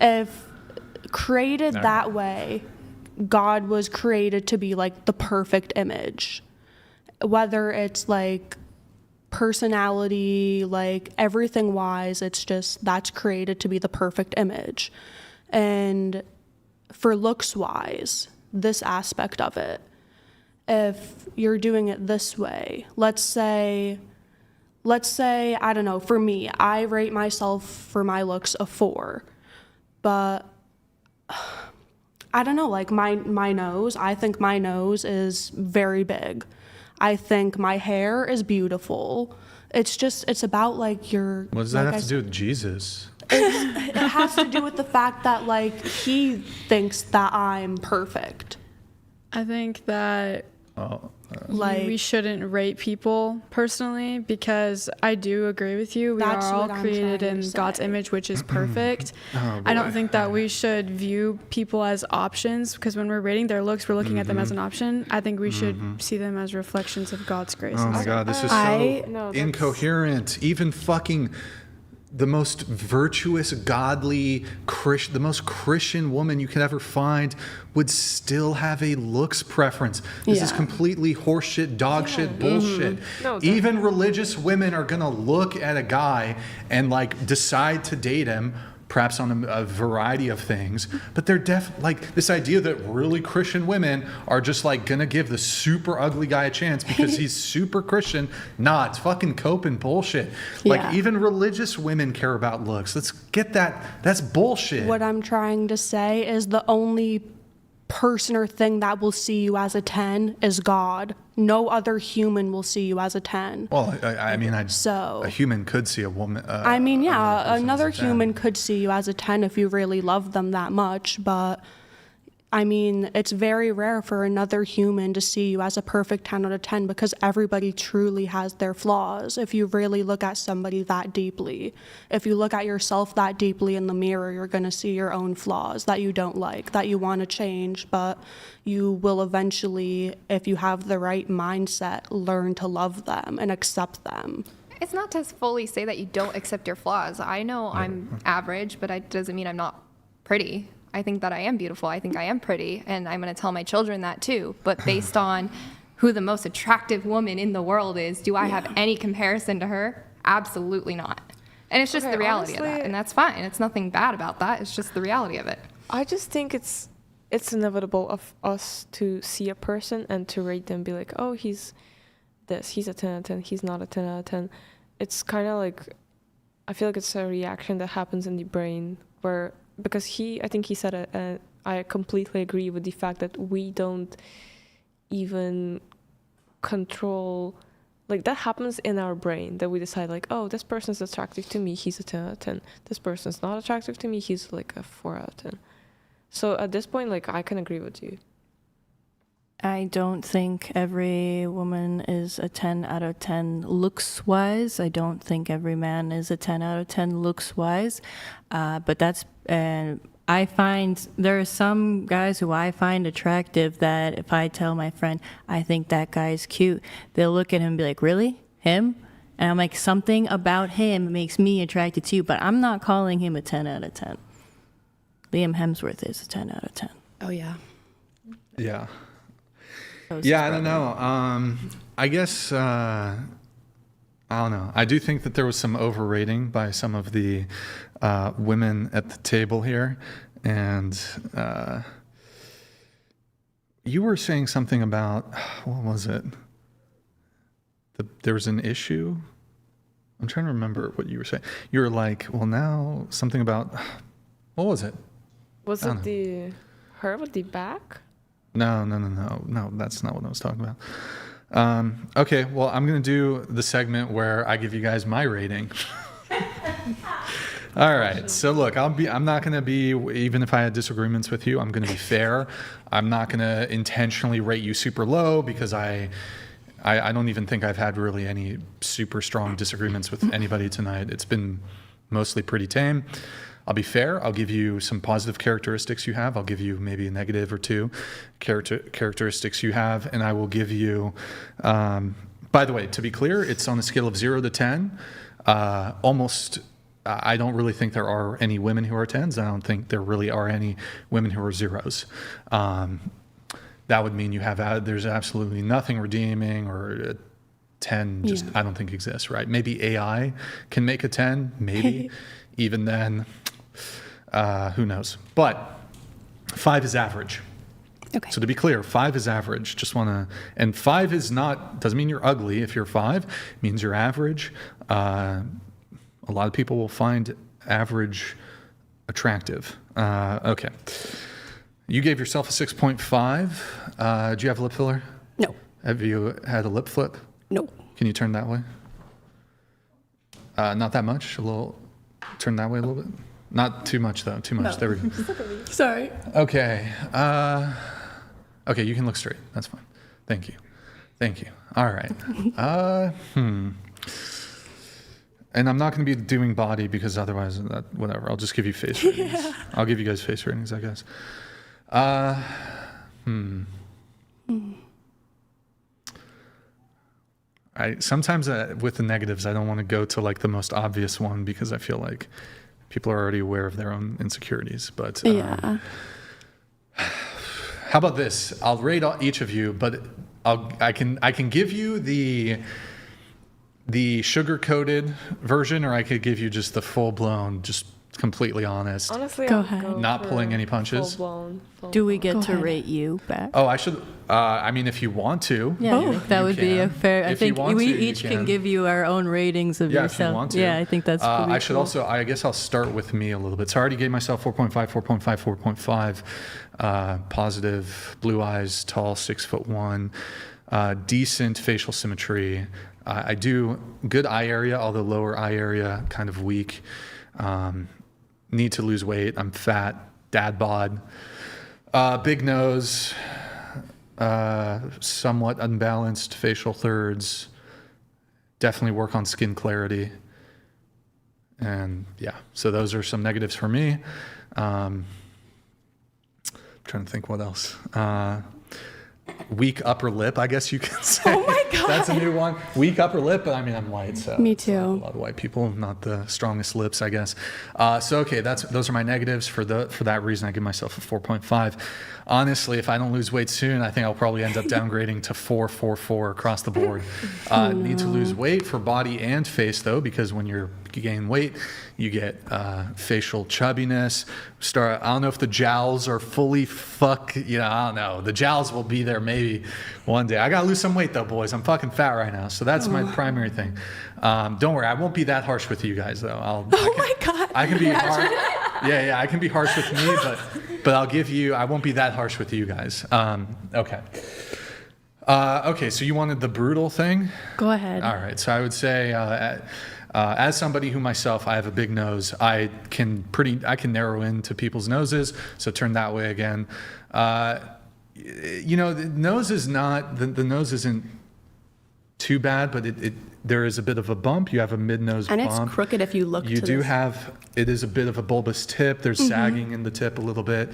if created that way, God was created to be like the perfect image. Whether it's like personality, like everything wise, it's just that's created to be the perfect image. And for looks wise, this aspect of it, if you're doing it this way, let's say, I don't know, for me, I rate myself for my looks a 4, but I don't know, like my nose, I think my nose is very big. I think my hair is beautiful. It's about like your. What does that have to do with Jesus? It has to do with the fact that like he thinks that I'm perfect. I think that we shouldn't rate people personally, because I do agree with you. We are all created in God's image, which is perfect. I don't think that we should view people as options, because when we're rating their looks, we're looking at them as an option. I think we should see them as reflections of God's grace. Oh my God, this is so incoherent. Even fucking the most virtuous, godly, the most Christian woman you could ever find would still have a looks preference. This is completely horseshit, dogshit, bullshit. No, even religious women are gonna look at a guy and like decide to date him, perhaps on a variety of things, but they're like this idea that really Christian women are just like gonna give the super ugly guy a chance because he's super Christian. Nah, it's fucking cope and bullshit. Like even religious women care about looks. Let's get that. That's bullshit. What I'm trying to say is the only person or thing that will see you as a 10 is God. No other human will see you as a 10. Well, I mean, a human could see a woman. Another human could see you as a 10 if you really love them that much, but I mean, it's very rare for another human to see you as a perfect 10 out of 10, because everybody truly has their flaws. If you really look at somebody that deeply, if you look at yourself that deeply in the mirror, you're going to see your own flaws that you don't like, that you want to change, but you will eventually, if you have the right mindset, learn to love them and accept them. It's not to fully say that you don't accept your flaws. I know I'm average, but it doesn't mean I'm not pretty. I think that I am beautiful. I think I am pretty. And I'm going to tell my children that too. But based on who the most attractive woman in the world is, do I have any comparison to her? Absolutely not. And it's just the reality of that. And that's fine. It's nothing bad about that. It's just the reality of it. I just think it's inevitable of us to see a person and to rate them, be like, oh, he's this, he's a 10 out of 10, he's not a 10 out of 10. It's kind of like, I feel like it's a reaction that happens in the brain where, because I think he said it, and I completely agree with the fact that we don't even control, like that happens in our brain, that we decide like, oh, this person's attractive to me, he's a 10 out of 10. This person's not attractive to me, he's like a 4 out of 10. So at this point, like, I can agree with you. I don't think every woman is a 10 out of 10 looks-wise. I don't think every man is a 10 out of 10 looks-wise. But that's... I find there are some guys who I find attractive that if I tell my friend, I think that guy's cute, they'll look at him and be like, really? Him? And I'm like, something about him makes me attracted to you, but I'm not calling him a 10 out of 10. Liam Hemsworth is a 10 out of 10. Oh, yeah. Yeah. Yeah, I don't know. I guess, I don't know. I do think that there was some overrating by some of the women at the table here. And you were saying something about, what was it? There was an issue? I'm trying to remember what you were saying. You were like, well, now something about, what was it? Was it her with the back? No, that's not what I was talking about. Okay, well, I'm going to do the segment where I give you guys my rating. All right, so look, I'm not going to be, even if I had disagreements with you, I'm going to be fair. I'm not going to intentionally rate you super low, because I don't even think I've had really any super strong disagreements with anybody tonight. It's been mostly pretty tame. I'll be fair. I'll give you some positive characteristics you have. I'll give you maybe a negative or two characteristics you have, and I will give you. By the way, to be clear, it's on a scale of 0 to 10. Almost. I don't really think there are any women who are 10s. I don't think there really are any women who are 0s. That would mean there's absolutely nothing redeeming, or a 10 just I don't think exists, right? Maybe AI can make a 10, maybe. Even then, who knows? But 5 is average. Okay. So to be clear, 5 is average. And 5 doesn't mean you're ugly if you're 5. It means you're average. A lot of people will find average attractive. Okay. You gave yourself a 6.5. Do you have lip filler? No. Have you had a lip flip? No. Can you turn that way? Not that much. Turn that way a little bit. Not too much though. Too much. No. There we go. Sorry. Okay. Okay. You can look straight. That's fine. Thank you. All right. And I'm not going to be doing body because otherwise, whatever. I'll just give you face ratings. Yeah. I'll give you guys face ratings, I guess. Sometimes with the negatives, I don't want to go to like the most obvious one because I feel like people are already aware of their own insecurities. But how about this? I'll rate each of you, but I can give you the sugar-coated version, or I could give you just the full-blown, just completely honest. Honestly, Go ahead. Not pulling any punches. Full-blown. Do we get to rate you back? Oh, I should. I mean, if you want to. Yeah, I think that would be a fair. I think we each you can give you our own ratings of yourself. If you want to. Yeah, I think that's. I should also. I guess I'll start with me a little bit. So I already gave myself 4.5, 4.5, 4.5. Positive, blue eyes, tall, 6'1", decent facial symmetry. I do good eye area, although lower eye area kind of weak. Need to lose weight. I'm fat. Dad bod. Big nose. Somewhat unbalanced facial thirds. Definitely work on skin clarity. And yeah, so those are some negatives for me. Trying to think what else. Weak upper lip, I guess you can say. Oh my God. That's a new one. Weak upper lip, but I mean, I'm white, so. Me too. A lot of white people, not the strongest lips, I guess. So, okay, those are my negatives. For that reason, I give myself a 4.5. Honestly, if I don't lose weight soon, I think I'll probably end up downgrading to 4 across the board. Need to lose weight for body and face, though, because when you gain weight, you get facial chubbiness. I don't know if the jowls are fully I don't know. The jowls will be there maybe one day. I gotta lose some weight though, boys. I'm fucking fat right now, so that's my primary thing. Don't worry, I won't be that harsh with you guys though. My God. I can be harsh. Yeah, I can be harsh with me, but I'll give you. I won't be that harsh with you guys. Okay. Okay, so you wanted the brutal thing? Go ahead. All right, so I would say. As somebody who myself, I have a big nose, I can narrow into people's noses, so turn that way again. The nose is not, the nose isn't too bad, but there is a bit of a bump. You have a mid-nose bump. And it's crooked if you look You do have, it is a bit of a bulbous tip. There's sagging in the tip a little bit.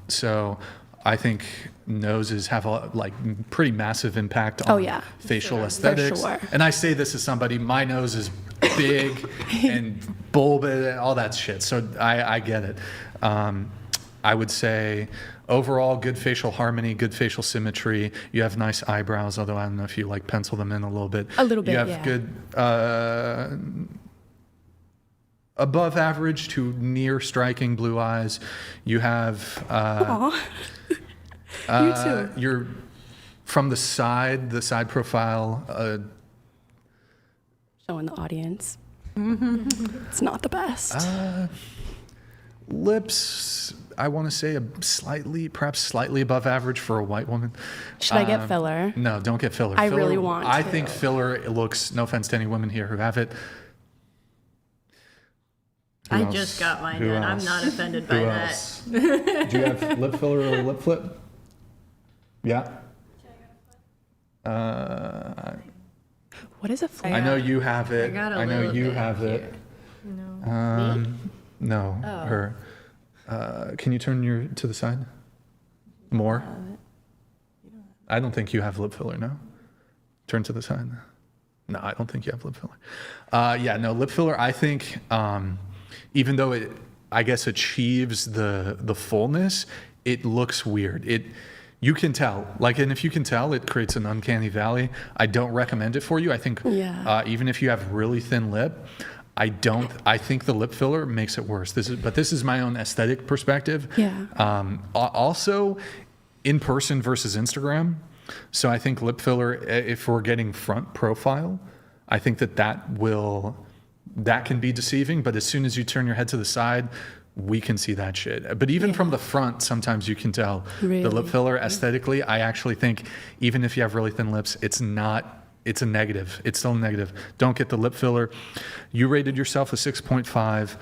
So I think noses have a pretty massive impact on facial aesthetics. For sure. And I say this as somebody, my nose is big and bulbous, all that shit. So I get it. I would say overall good facial harmony, good facial symmetry. You have nice eyebrows, although I don't know if you pencil them in a little bit. A little bit, You have good above average to near striking blue eyes. You have you too. You're from the side profile. Showing the audience. It's not the best. Lips, I want to say perhaps slightly above average for a white woman. Should I get filler? No, don't get filler. I really want I to. think filler, it looks, no offense to any women here who have it. I just got mine done. I'm not offended by that. Do you have lip filler or lip flip? Yeah. What is a flip? I know you have it. I got a I know little you bit have here. it. No. No, her. Can you turn to the side? More? I don't think you have lip filler, no? Turn to the side. No, I don't think you have lip filler. Yeah, no, lip filler, I think, even though it, I guess, achieves the fullness, it looks weird. You can tell, and if you can tell, it creates an uncanny valley. I don't recommend it for you. I think even if you have really thin lip, I think the lip filler makes it worse. This is my own aesthetic perspective. Yeah. Also, in person versus Instagram. So I think lip filler, if we're getting front profile, I think that can be deceiving. But as soon as you turn your head to the side, we can see that shit. But even from the front, sometimes you can tell the lip filler aesthetically. I actually think even if you have really thin lips, it's a negative. It's still negative. Don't get the lip filler. You rated yourself a 6.5.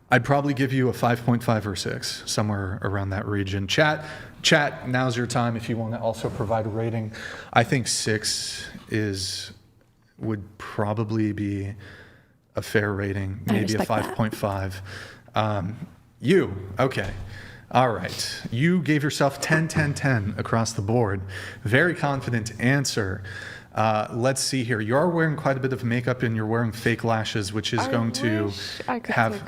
I'd probably give you a 5.5 or 6, somewhere around that region. Chat, now's your time if you want to also provide a rating. I think 6 would probably be a fair rating, maybe a 5.5. Okay. All right. You gave yourself 10, 10, 10 across the board. Very confident answer. Let's see here. You are wearing quite a bit of makeup and you're wearing fake lashes, which is going to have...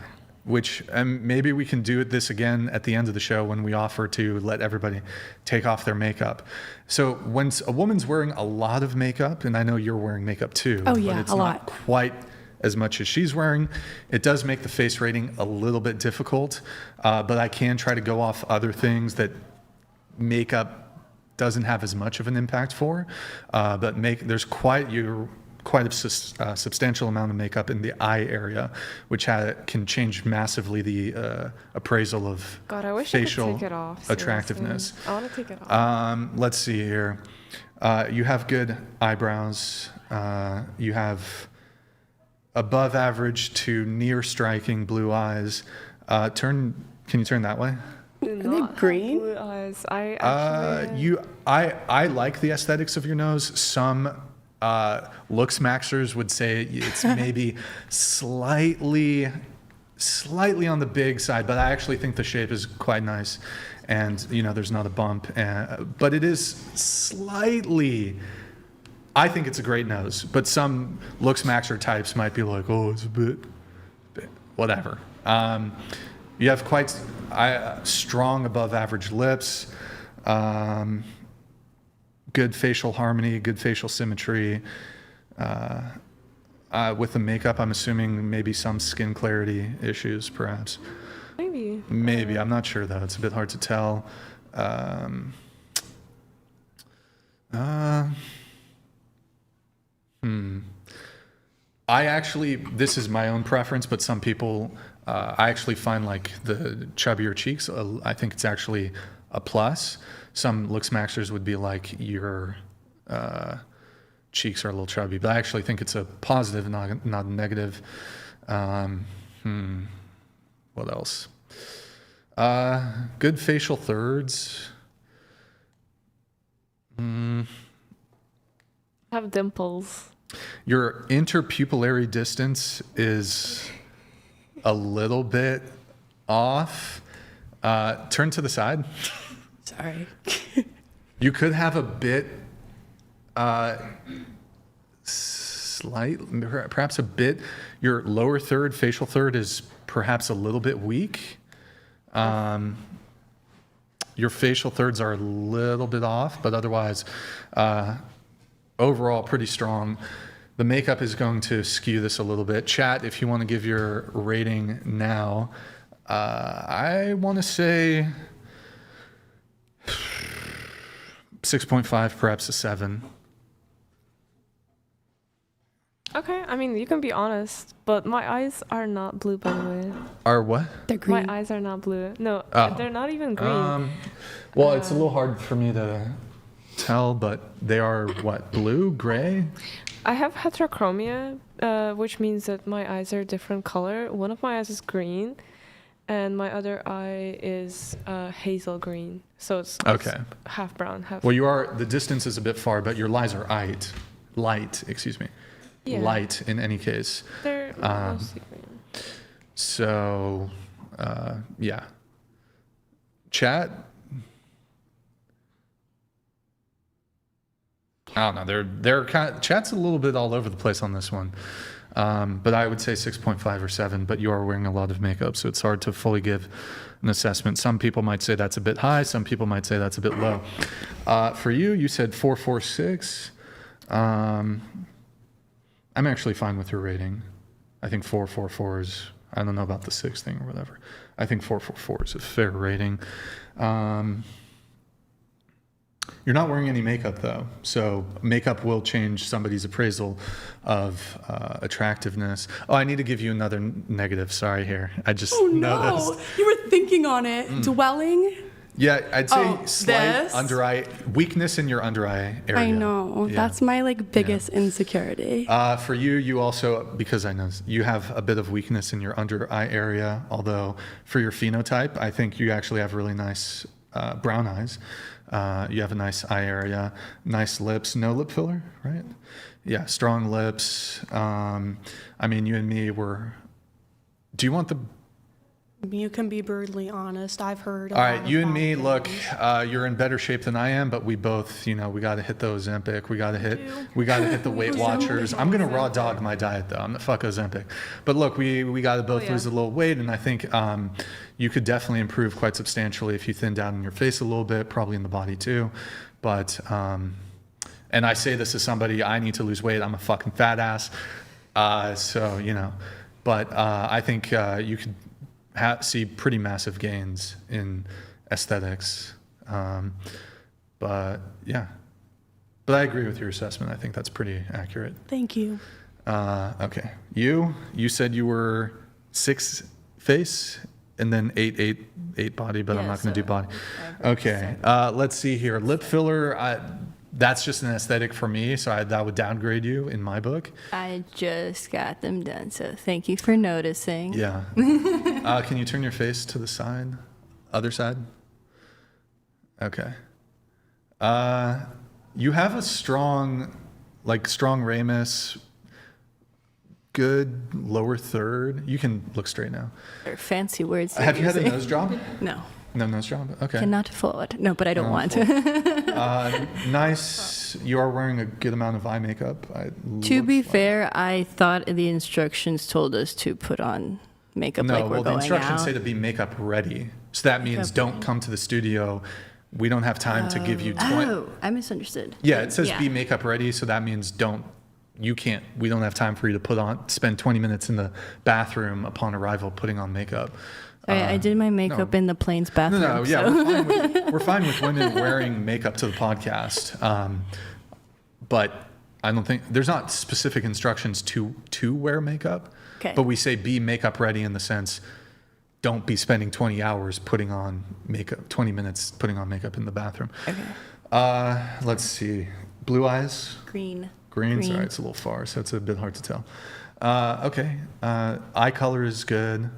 maybe we can do this again at the end of the show when we offer to let everybody take off their makeup. So when a woman's wearing a lot of makeup, and I know you're wearing makeup too, but it's not quite as much as she's wearing, it does make the face rating a little bit difficult. But I can try to go off other things that makeup doesn't have as much of an impact for. But there's quite a substantial amount of makeup in the eye area, which can change massively the appraisal of facial attractiveness. I want to take it off. Let's see here. You have good eyebrows. You have above average to near striking blue eyes. Can you turn that way? Are they green? Blue eyes. I like the aesthetics of your nose. Some looks maxers would say it's maybe slightly on the big side, but I actually think the shape is quite nice, and there's not a bump, but it is slightly. I think it's a great nose, but some looks maxer types might be like, oh, it's a bit whatever. You have quite strong above average lips. Good facial harmony, good facial symmetry. With the makeup, I'm assuming maybe some skin clarity issues, perhaps. Maybe. I'm not sure, though. It's a bit hard to tell. This is my own preference, but some people, I actually find like the chubbier cheeks, I think it's actually a plus. Some looks maxers would be like your cheeks are a little chubby, but I actually think it's a positive, not a negative. What else? Good facial thirds. Have dimples. Your interpupillary distance is a little bit off. Turn to the side. Sorry. You could have a bit, perhaps a bit. Your lower third, facial third, is perhaps a little bit weak. Your facial thirds are a little bit off, but otherwise, overall, pretty strong. The makeup is going to skew this a little bit. Chat, if you want to give your rating now, I want to say 6.5, perhaps a 7. Okay, I mean, you can be honest, but my eyes are not blue, by the way. Are what? They're green. My eyes are not blue. No, they're not even green. Well, it's a little hard for me to tell, but they are what? Blue, gray? I have heterochromia, which means that my eyes are a different color. One of my eyes is green, and my other eye is hazel green. So it's half brown, half. Well, the distance is a bit far, but your lights are light, excuse me. Yeah. light in any case. They're mostly green. So, yeah. Chat. I don't know. They're kind of, chat's a little bit all over the place on this one. But I would say 6.5 or 7, but you are wearing a lot of makeup, so it's hard to fully give an assessment. Some people might say that's a bit high. Some people might say that's a bit low. For you, you said 4.46. I'm actually fine with your rating. I think 4.44 is, I don't know about the 6 thing or whatever. I think 4.44 is a fair rating. You're not wearing any makeup though, so makeup will change somebody's appraisal of attractiveness. Oh, I need to give you another negative. Sorry here. I just noticed. No, you were thinking on it. Dwelling. Yeah, I'd say slight this? under eye weakness in your under eye area. I know. Yeah. That's my like biggest insecurity. For you also, because I know you have a bit of weakness in your under eye area, although for your phenotype, I think you actually have really nice brown eyes. You have a nice eye area, nice lips, no lip filler, right? Yeah, strong lips. I mean, you and me were, do you want the... You can be brutally honest. I've heard. All right, you and me, look, you're in better shape than I am, but we both, we got to hit the Ozempic. We got to hit the Weight Watchers. I'm going to raw dog my diet, though. I'm the fuck Ozempic. But look, we got to both lose a little weight, and I think you could definitely improve quite substantially if you thin down in your face a little bit, probably in the body too. But, and I say this as somebody, I need to lose weight. I'm a fucking fat ass. So, but I think you could see pretty massive gains in aesthetics. But yeah, but I agree with your assessment. I think that's pretty accurate. Thank you. Okay. You said you were 6 face and then 8 body, but I'm not going to do body. Okay. Let's see here. Lip filler. That's just an aesthetic for me, so that would downgrade you in my book. I just got them done, so thank you for noticing. Yeah. Can you turn your face to the side? Other side? Okay. You have a strong ramus, good lower third. You can look straight now. They're fancy words. Have you had a nose job? No. No nose job? Okay. Cannot afford. No, but I don't want. Nice. You are wearing a good amount of eye makeup. To be fair, I thought the instructions told us to put on makeup like we're going out. No, well, the instructions say to be makeup ready. So that means don't come to the studio. We don't have time to give you 20. Oh, I misunderstood. Yeah, it says be makeup ready, so that means we don't have time for you to spend 20 minutes in the bathroom upon arrival putting on makeup. I did my makeup in the plains bathroom. No, yeah, so. we're fine with women wearing makeup to the podcast. But I don't think, there's not specific instructions to wear makeup. Okay. But we say be makeup ready in the sense, don't be spending 20 hours putting on makeup, 20 minutes putting on makeup in the bathroom. Okay. Let's see. Blue eyes? Green. Green. Sorry, it's a little far, so it's a bit hard to tell. Okay. Eye color is good.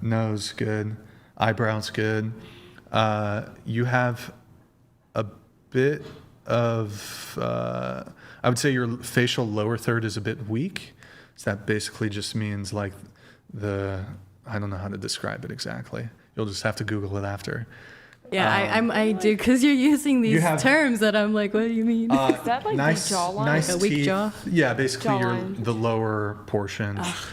Nose good. Eyebrows good. You have a bit of, I would say your facial lower third is a bit weak. So that basically just means like I don't know how to describe it exactly. You'll just have to Google it after. Yeah, I do, because you're using these terms that I'm like, what do you mean? Is that like nice, the jawline? nice a weak teeth. jaw? Yeah, basically Jawline. the lower portion of.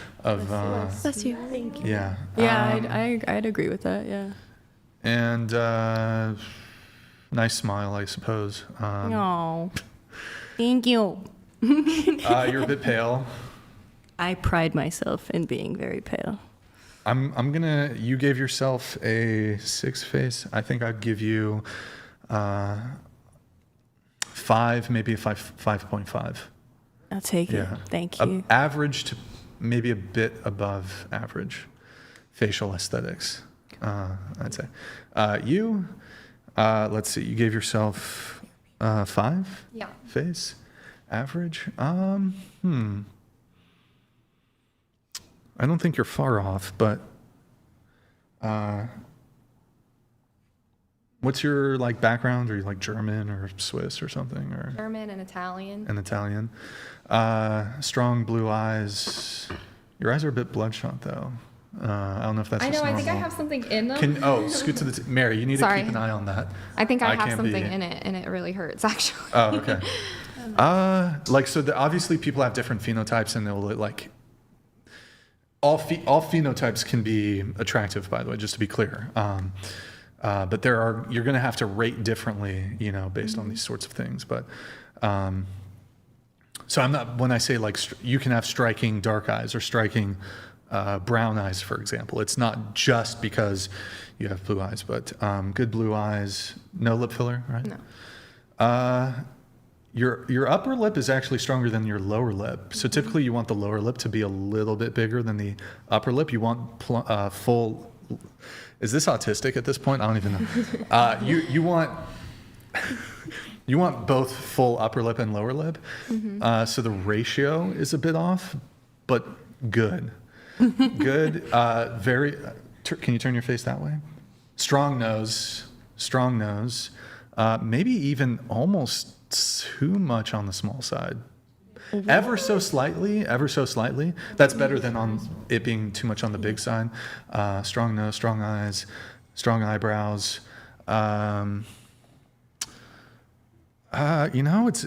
Bless you. Thank you. Yeah. Yeah, I'd agree with that. Yeah. And nice smile, I suppose. No. Thank you. You're a bit pale. I pride myself in being very pale. You gave yourself a 6 face. I think I'd give you 5, maybe a 5.5. I'll take it. Thank you. Average to maybe a bit above average facial aesthetics, I'd say. Let's see, you gave yourself 5? Yeah. Face? Average? I don't think you're far off, but What's your like background? Are you like German or Swiss or something, or German and Italian. an Italian? Strong blue eyes. Your eyes are a bit bloodshot though. I don't know if that's. I know. just I think I normal. have something in them. Scoot to the Mary. You need Sorry. to keep an eye on that. I think I have can't something be- in it, and it really hurts actually. Oh, okay. Obviously people have different phenotypes, and they'll like all phenotypes can be attractive, by the way, just to be clear. But you're going to have to rate differently, based on these sorts of things. But so I'm not, when I say like you can have striking dark eyes or striking brown eyes, for example, it's not just because you have blue eyes, but good blue eyes, no lip filler, right? No. Your upper lip is actually stronger than your lower lip. So typically you want the lower lip to be a little bit bigger than the upper lip. You want full. Is this autistic at this point? I don't even know. You want both full upper lip and lower lip. So the ratio is a bit off, but good. Good. Can you turn your face that way? Strong nose. Maybe even almost too much on the small side. Ever so slightly. That's better than on it being too much on the big side. Strong nose, strong eyes, strong eyebrows. It's.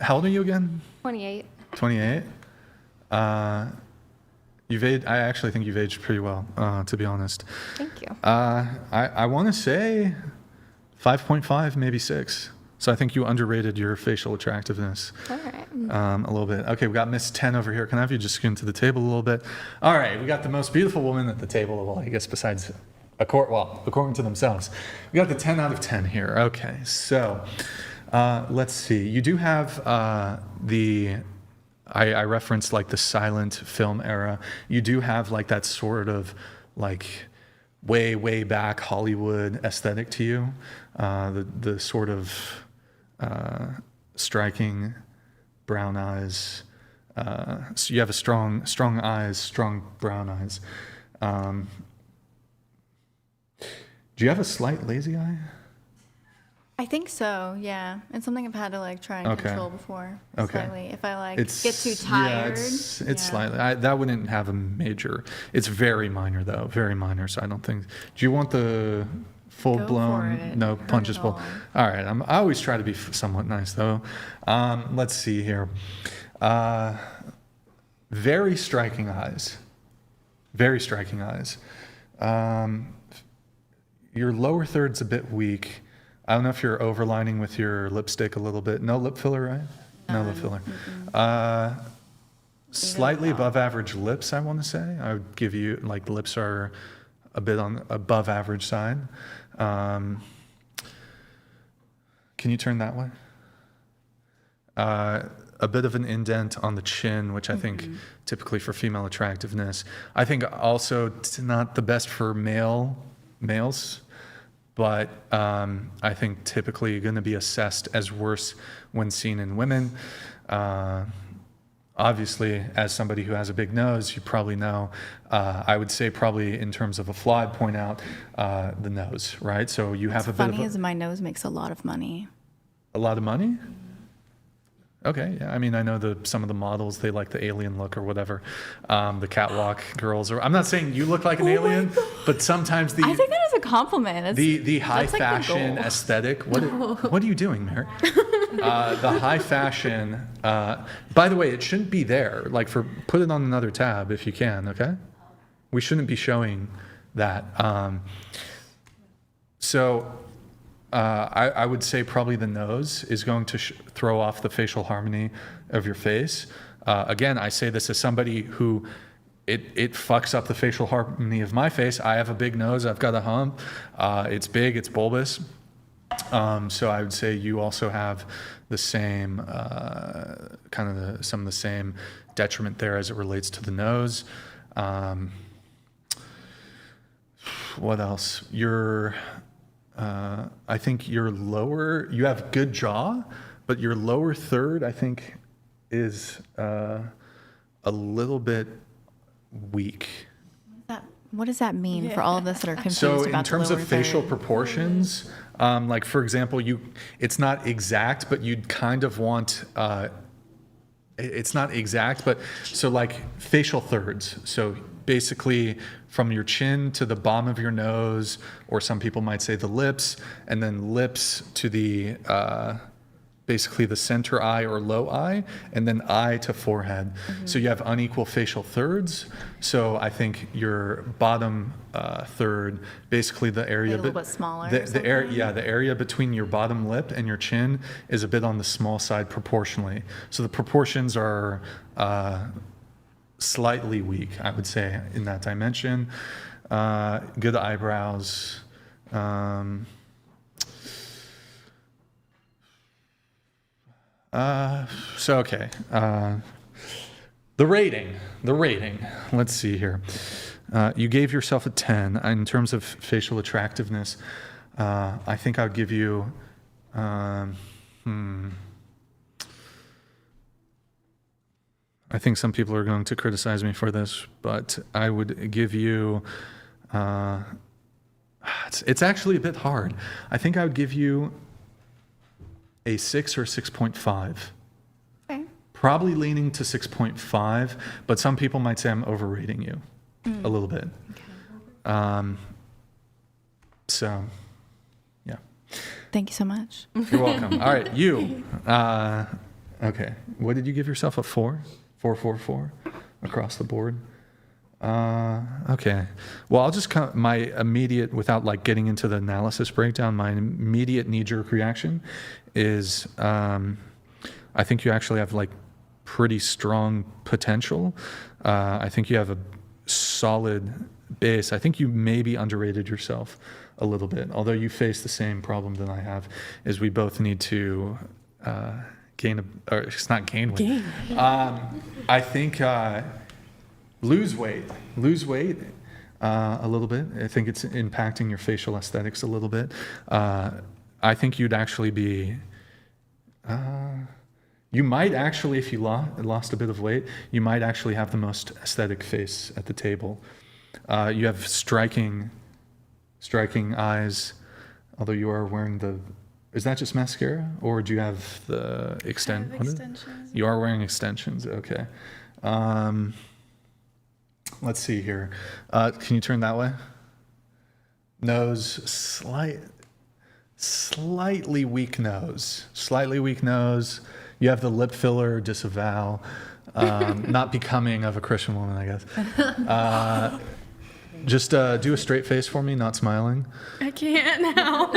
How old are you again? 28. 28. I actually think you've aged pretty well, to be honest. Thank you. I want to say 5.5, maybe 6. So I think you underrated your facial attractiveness. All right. A little bit. Okay, we got Miss 10 over here. Can I have you just scoot to the table a little bit? All right, we got the most beautiful woman at the table of all, I guess, besides, according to themselves. We got the 10 out of 10 here. Okay, so let's see. You do have I referenced like the silent film era. You do have like that sort of like way back Hollywood aesthetic to you. The sort of striking brown eyes. So you have a strong eyes, strong brown eyes. Do you have a slight lazy eye? I think so, yeah. It's something I've had to like try and control before. Slightly. If I like get too tired. Yeah, it's slightly. That wouldn't have a major. It's very minor though, very minor. So I don't think. Do you want the full blown? No, punchable. All right. I always try to be somewhat nice though. Let's see here. Very striking eyes. Very striking eyes. Your lower third's a bit weak. I don't know if you're overlining with your lipstick a little bit. No lip filler, right? No lip filler. Slightly above average lips, I want to say. I would give you, like, the lips are a bit on above average side. Can you turn that way? A bit of an indent on the chin, which I think typically for female attractiveness. I think also it's not the best for males. But I think typically going to be assessed as worse when seen in women. Obviously, as somebody who has a big nose, you probably know, I would say probably in terms of a flaw, I'd point out the nose, right? So you have a bit of Funny is my nose makes a lot of money. A lot of money? Okay, yeah. I mean, I know some of the models, they like the alien look or whatever. The catwalk girls, or I'm not saying you look like an alien, but sometimes I think that is a compliment. The high fashion aesthetic. What are you doing, Mary? The high fashion. By the way, it shouldn't be there. Like, put it on another tab if you can. Okay, we shouldn't be showing that. I would say probably the nose is going to throw off the facial harmony of your face. Again, I say this as somebody who it fucks up the facial harmony of my face. I have a big nose. I've got a hump. It's big. It's bulbous. So I would say you also have the same some of the same detriment there as it relates to the nose. What else? I think you have good jaw, but your lower third, I think, is a a little bit weak. What does that mean for all of us that are confused So about in terms the of lower facial third? proportions, like for example, it's not exact, but you'd kind of want, it's not exact, but so like facial thirds. So basically from your chin to the bottom of your nose, or some people might say the lips, and then lips to the, basically the center eye or low eye, and then eye to forehead. So you have unequal facial thirds. So I think your bottom third, basically the area, Like a little bit smaller or the area, the area between your bottom lip and your chin is a bit on the small side proportionally. So the proportions are slightly weak, I would say, in that dimension. Good eyebrows. Okay. The rating. Let's see here. You gave yourself a 10 in terms of facial attractiveness. I think I would give you, I think some people are going to criticize me for this, but I would give you, it's actually a bit hard. I think I would give you a 6 or 6.5. Okay. Probably leaning to 6.5, but some people might say I'm overrating you a little bit. Okay. So, yeah. Thank you so much. You're welcome. All right, you. Okay. What did you give yourself? A 4? 4 across the board? Okay. Well, I'll just my immediate, without like getting into the analysis breakdown, my immediate knee-jerk reaction is I think you actually have like pretty strong potential. I think you have a solid base. I think you maybe underrated yourself a little bit, although you face the same problem that I have, is we both need to or it's not gain weight. I think lose weight a little bit. I think it's impacting your facial aesthetics a little bit. I think you'd actually be, you might actually, if you lost a bit of weight, you might actually have the most aesthetic face at the table. You have striking eyes, although you are wearing is that just mascara, or do you have the extensions? You are wearing extensions, okay. Let's see here. Can you turn that way? Nose, slightly weak nose. You have the lip filler, disavow. Not becoming of a Christian woman, I guess. Just do a straight face for me, not smiling. I can't now.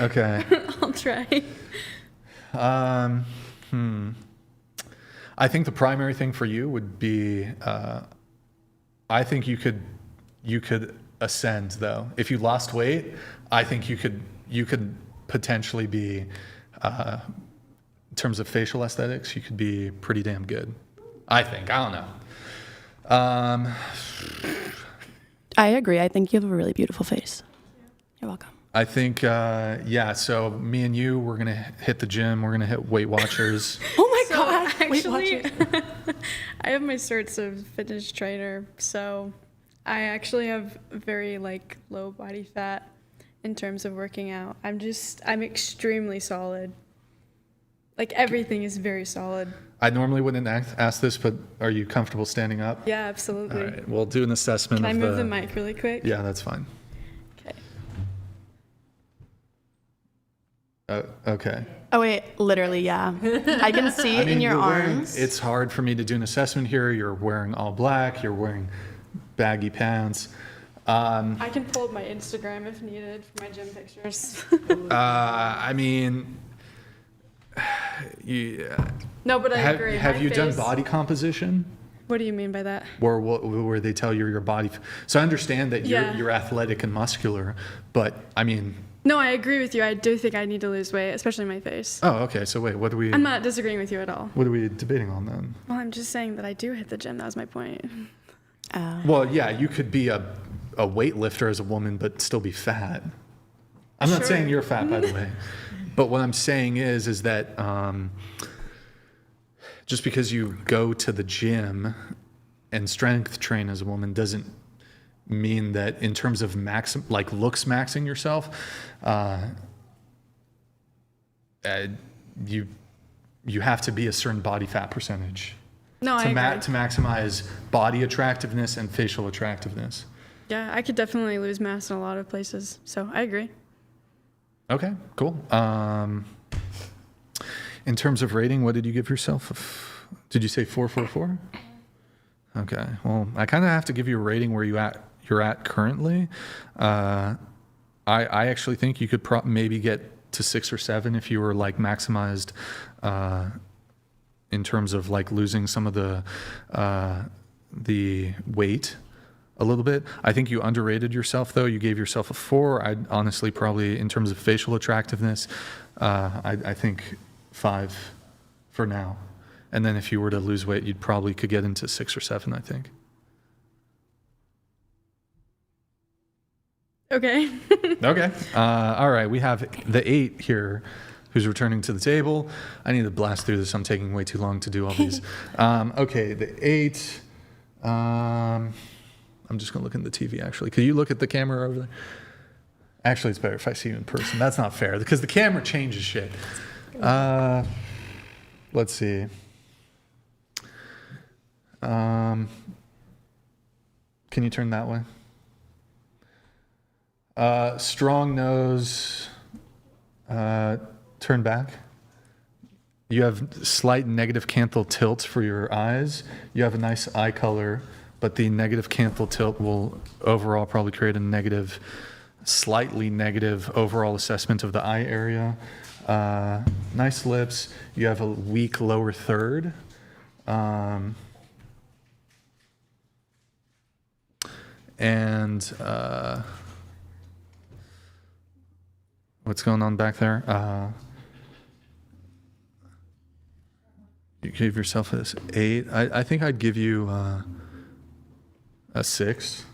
Okay. I'll try. I think the primary thing for you would be, I think you could ascend though. If you lost weight, I think you could potentially be, in terms of facial aesthetics, you could be pretty damn good. I think. I don't know. I agree. I think you have a really beautiful face. You're welcome. I think, yeah, so me and you, we're going to hit the gym. We're going to hit Weight Watchers. Oh my God. Actually, I have my certs of fitness trainer, so I actually have very like low body fat in terms of working out. I'm extremely solid. Like everything is very solid. I normally wouldn't ask this, but are you comfortable standing up? Yeah, absolutely. All right, we'll do an assessment. Can I move the mic really quick? Yeah, that's fine. Okay. Okay. Oh wait, literally, yeah. I can see it in your arms. It's hard for me to do an assessment here. You're wearing all black. You're wearing baggy pants. I can pull up my Instagram if needed for my gym pictures. I mean, No, but I agree. Have you done body composition? What do you mean by that? Where they tell you your body. So I understand that Yeah. you're athletic and muscular, but I mean. No, I agree with you. I do think I need to lose weight, especially my face. Oh, okay. So wait, what are we? I'm not disagreeing with you at all. What are we debating on then? Well, I'm just saying that I do hit the gym. That was my point. Well, yeah, you could be a weightlifter as a woman, but still be fat. I'm not saying you're fat, by the way. But what I'm saying is that just because you go to the gym and strength train as a woman doesn't mean that in terms of looks maxing yourself, you have to be a certain body fat percentage No, I agree. to maximize body attractiveness and facial attractiveness. Yeah, I could definitely lose mass in a lot of places, so I agree. Okay, cool. In terms of rating, what did you give yourself? Did you say 444? Okay, well, I kind of have to give you a rating where you're at currently. I actually think you could maybe get to 6 or 7 if you were like maximized in terms of like losing some of the weight a little bit. I think you underrated yourself though. You gave yourself a 4. I'd honestly probably, in terms of facial attractiveness, I think 5 for now. And then if you were to lose weight, you'd probably could get into 6 or 7, I think. Okay. Okay. All right. We have the 8 here who's returning to the table. I need to blast through this. I'm taking way too long to do all these. Okay. The 8. I'm just going to look in the TV, actually. Could you look at the camera over there? Actually, it's better if I see you in person. That's not fair because the camera changes shit. Let's see. Can you turn that way? Strong nose, turn back. You have slight negative canthal tilt for your eyes. You have a nice eye color, but the negative canthal tilt will overall probably create a slightly negative overall assessment of the eye area. Nice lips. You have a weak lower third. What's going on back there? You gave yourself an 8. I think I'd give you a 6.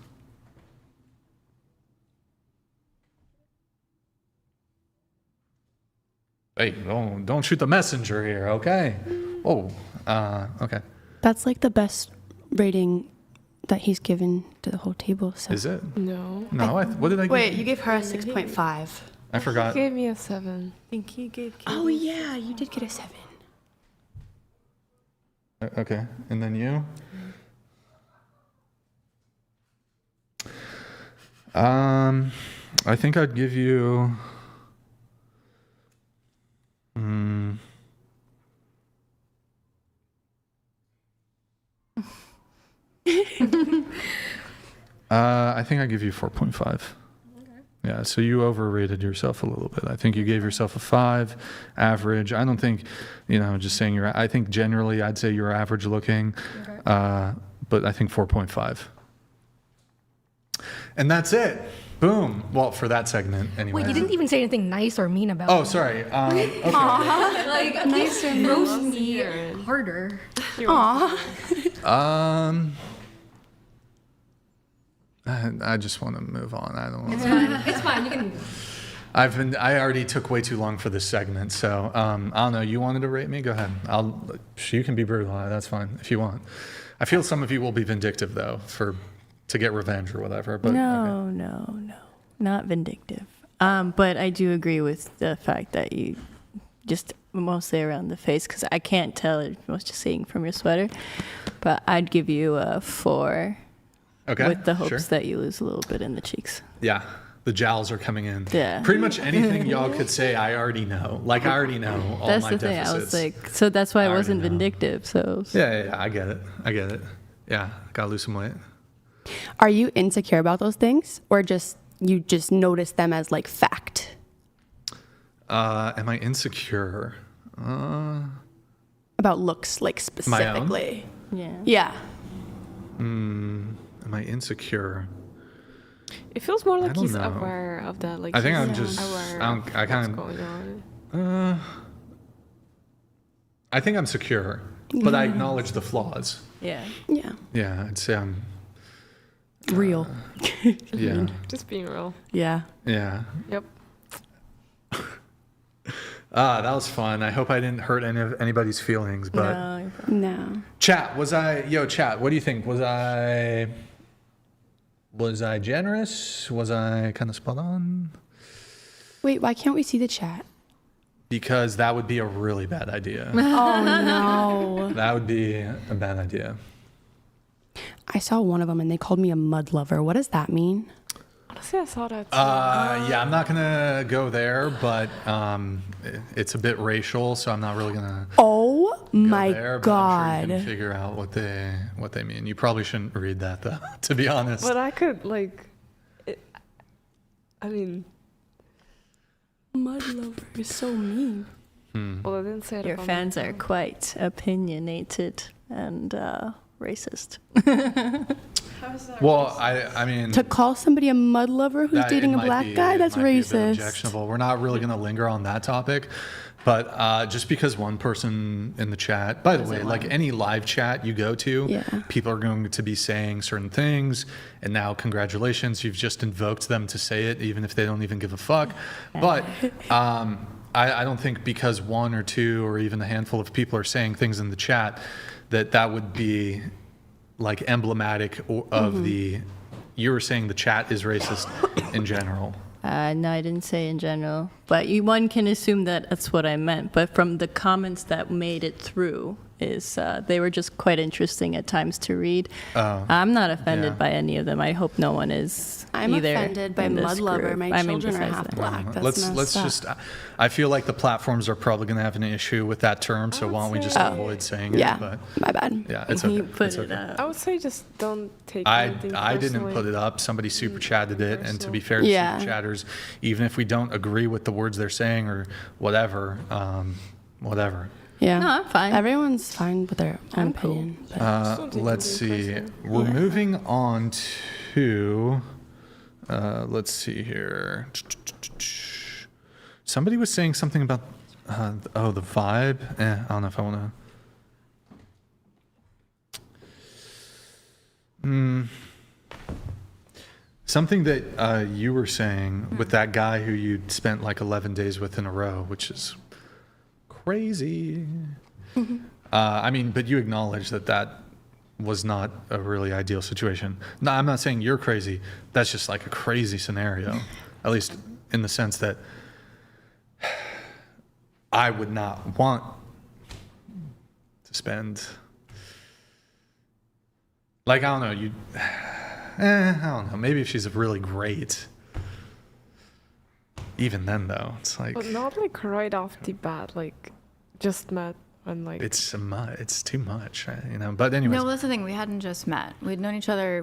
Hey, don't shoot the messenger here, okay? Oh, okay. That's like the best rating that he's given to the whole table. So. Is it? No. No, what did I give? Wait, you gave her a 6.5. I forgot. He gave me a 7. I think he gave. Oh yeah, you did get a 7. Okay, and then you? I think I'd give you. I think I'd give you 4.5. Okay. Yeah, so you overrated yourself a little bit. I think you gave yourself a 5, average. I don't think, just saying I think generally I'd say you're average looking, but I think 4.5. And that's it. Boom. Well, for that segment, anyway. Wait, you didn't even say anything nice or mean about Oh, me. sorry. Okay. Like, nice or roast me harder. Aw. I just want to move on. I don't want It's to. fine. It's fine. You can. I already took way too long for this segment, so I don't know. You wanted to rate me? Go ahead. You can be brutal. That's fine if you want. I feel some of you will be vindictive though, to get revenge or whatever. But No, not vindictive. But I do agree with the fact that you just mostly around the face, because I can't tell. I was just seeing from your sweater, but I'd give you a 4. Okay. With the hopes sure. that you lose a little bit in the cheeks. Yeah, the jowls are coming in. Yeah. Pretty much anything y'all could say, I already know. Like I already know all That's my the thing. deficits. I was like, so that's why I already wasn't know. vindictive. So Yeah, I get it. Yeah, gotta lose some weight. Are you insecure about those things, or you just notice them as like fact? Am I insecure? About looks, like specifically. yeah. Yeah. Am I insecure? It feels more like don't he's know. aware of that. Like I think he's I'm just. aware I of what's going on. I think I'm secure, but I acknowledge the flaws. Yeah. Yeah. Yeah, I'd say I'm. Real. Yeah. Just being real. Yeah. Yeah. Yep. That was fun. I hope I didn't hurt anybody's feelings, but No. chat, chat, what do you think? Was I generous? Was I kind of spot on? Wait, why can't we see the chat? Because that would be a really bad idea. Oh, no. That would be a bad idea. I saw one of them and they called me a mud lover. What does that mean? Honestly, I saw that. Yeah, I'm not gonna go there, but it's a bit racial, so I'm not really gonna. Oh my there, God! I'm sure you can figure out what they mean. You probably shouldn't read that though, to be honest. But I could I mean, mud lover is so mean. well, I didn't say it. Your about fans my are phone. quite opinionated and racist. Well, I mean, To call somebody a mud lover who's that- dating it a might black be- guy, it that's might be a bit racist. objectionable. We're not really going to linger on that topic, but just because one person in the chat, by the way, like any live chat you go to, Yeah. people people are going to be saying certain things, and now congratulations, you've just invoked them to say it, even if they don't even give a fuck. But I don't think because one or two or even a handful of people are saying things in the chat that would be like emblematic of the. You were saying the chat is racist in general. No, I didn't say in general, but one can assume that that's what I meant. But from the comments that made it through, they were just quite interesting at times to read. I'm not offended by any of them. I hope no one is. I'm either offended by in this mud lover. group. My I mean, children are besides half that. black. That's Let's messed up. just. I feel like the platforms are probably going to have an issue with that term, so why don't we just avoid saying Yeah, it? But my bad. yeah, it's okay. You put It's it okay. up. I would say just don't take I anything didn't personally. put it up. Somebody super chatted it, and to be fair to Yeah. super chatters, even if we don't agree with the words they're saying or whatever, whatever. Yeah. No, I'm fine. Everyone's fine with their own opinion. But Let's see. We're moving on to. Let's see here. Somebody was saying something about. The vibe. I don't know if I want to. Something that you were saying with that guy who you spent like 11 days with in a row, which is crazy. I mean, but you acknowledge that was not a really ideal situation. No, I'm not saying you're crazy. That's just like a crazy scenario, at least in the sense that I would not want to spend. Like, I don't know, I don't know. Maybe if she's really great. Even then, though, it's like. But not like right off the bat, like just met and like. It's too much, you know. But anyways. No, that's the thing. We hadn't just met. We've known each other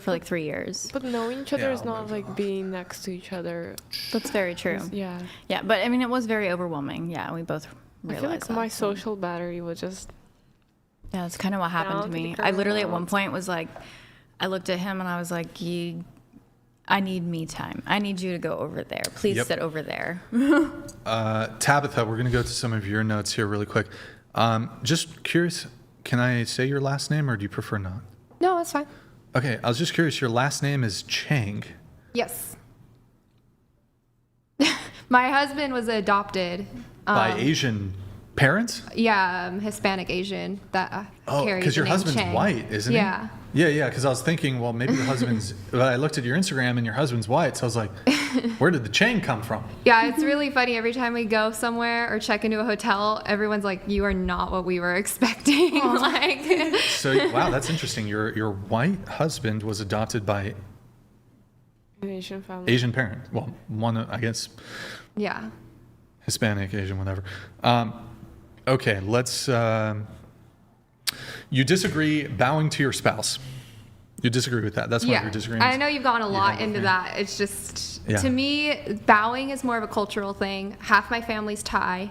for like 3 years. But knowing each other Yeah, is not like being next to each other. That's very true. Yeah. Yeah, but I mean, it was very overwhelming. Yeah, we both I realized feel like that. my social battery was just. Yeah, that's kind of what happened Down to to me. the I literally at one ground. point was like, I looked at him and I was like, I need me time. I need you to go over there. Please Yep. sit over there. Tabitha, we're going to go to some of your notes here really quick. Just curious, can I say your last name or do you prefer not? No, that's fine. Okay, I was just curious. Your last name is Chang. Yes. My husband was adopted. By Asian parents? Yeah, Hispanic Asian that Oh, carries because the your name husband's Chang. white, isn't Yeah. he? Yeah, because I was thinking, well, maybe the husband's. But I looked at your Instagram and your husband's white, so I was like, where did the Chang come from? Yeah, it's really funny. Every time we go somewhere or check into a hotel, everyone's like, "You are not what we were expecting." Like, So, wow, that's interesting. Your white husband was adopted by An Asian family. Asian parent. Well, one, I guess, yeah. Hispanic, Asian, whatever. Okay, let's. You disagree bowing to your spouse. You disagree with that. That's one of Yeah, your disagreements. I know you've gone a lot have, into yeah. that. It's just, Yeah. to me, bowing is more of a cultural thing. Half my family's Thai.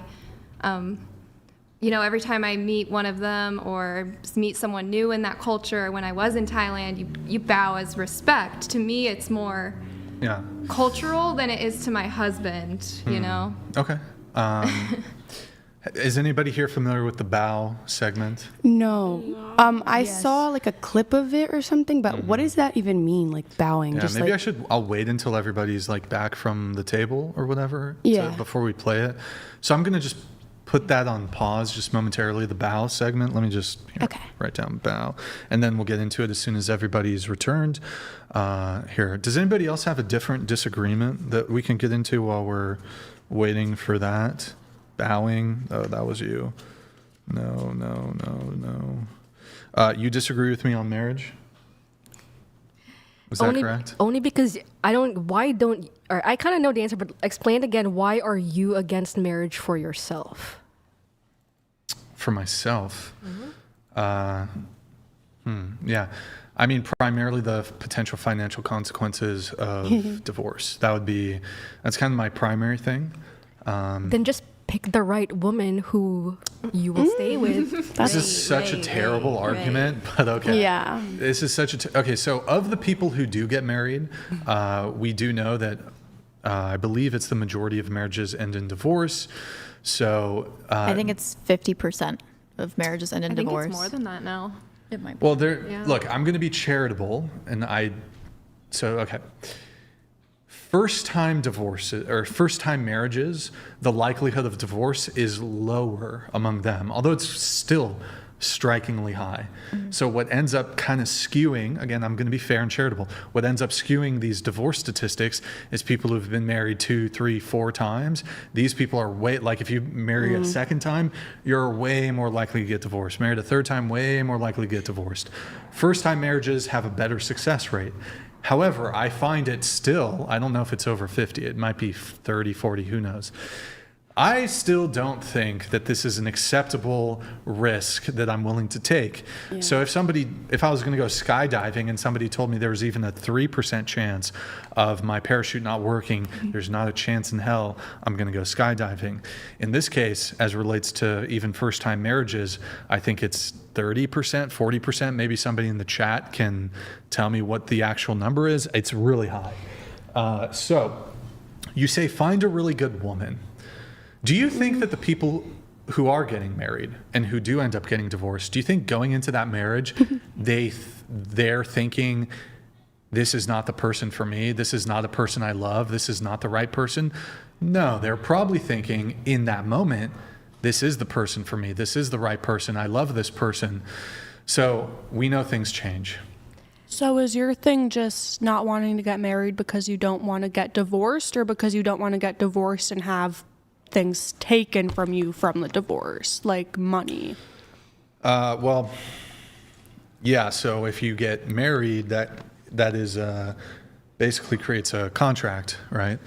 You know, every time I meet one of them or meet someone new in that culture, when I was in Thailand, you bow as respect. To me, it's more Yeah. cultural than it is to my husband, you know? Okay. Is anybody here familiar with the bow segment? No. I saw like a clip of it or something, but what does that even mean? Like bowing? Yeah, Just maybe like, I'll wait until everybody's like back from the table or whatever before we play it. So I'm going to just put that on pause just momentarily, the bow segment. Let me just write down bow, and then we'll get into it as soon as everybody's returned. Here, does anybody else have a different disagreement that we can get into while we're waiting for that? Bowing. Oh, that was you. No. You disagree with me on marriage? Was that correct? Only because I kind of know the answer, but explain again, why are you against marriage for yourself? For myself? Yeah. I mean, primarily the potential financial consequences of divorce. That's kind of my primary thing. Then just pick the right woman who you will stay with. This is such a terrible argument, but okay. Yeah. This is such a okay. So of the people who do get married, we do know that I believe it's the majority of marriages end in divorce. So I think it's 50% of marriages end in divorce. I think it's more than that now. It might be. Well, look, I'm going to be charitable, and okay. First-time divorces or first-time marriages, the likelihood of divorce is lower among them, although it's still strikingly high. So what ends up kind of skewing, again, I'm going to be fair and charitable, what ends up skewing these divorce statistics is people who've been married 2, 3, 4 times. These people are like if you marry a second time, you're way more likely to get divorced. Married a third time, way more likely to get divorced. First-time marriages have a better success rate. However, I find it still, I don't know if it's over 50, it might be 30, 40, who knows. I still don't think that this is an acceptable risk that I'm willing to take. Yeah. So if I was going to go skydiving and somebody told me there was even a 3% chance of my parachute not working, there's not a chance in hell I'm going to go skydiving. In this case, as relates to even first-time marriages, I think it's 30%, 40%. Maybe somebody in the chat can tell me what the actual number is. It's really high. So you say find a really good woman. Do you think that the people who are getting married and who do end up getting divorced, do you think going into that marriage, they're thinking, this is not the person for me, this is not a person I love, this is not the right person? No, they're probably thinking in that moment, this is the person for me, this is the right person, I love this person. So we know things change. So is your thing just not wanting to get married because you don't want to get divorced, or because you don't want to get divorced and have things taken from you from the divorce, like money? Well, yeah, so if you get married, that is basically creates a contract, right?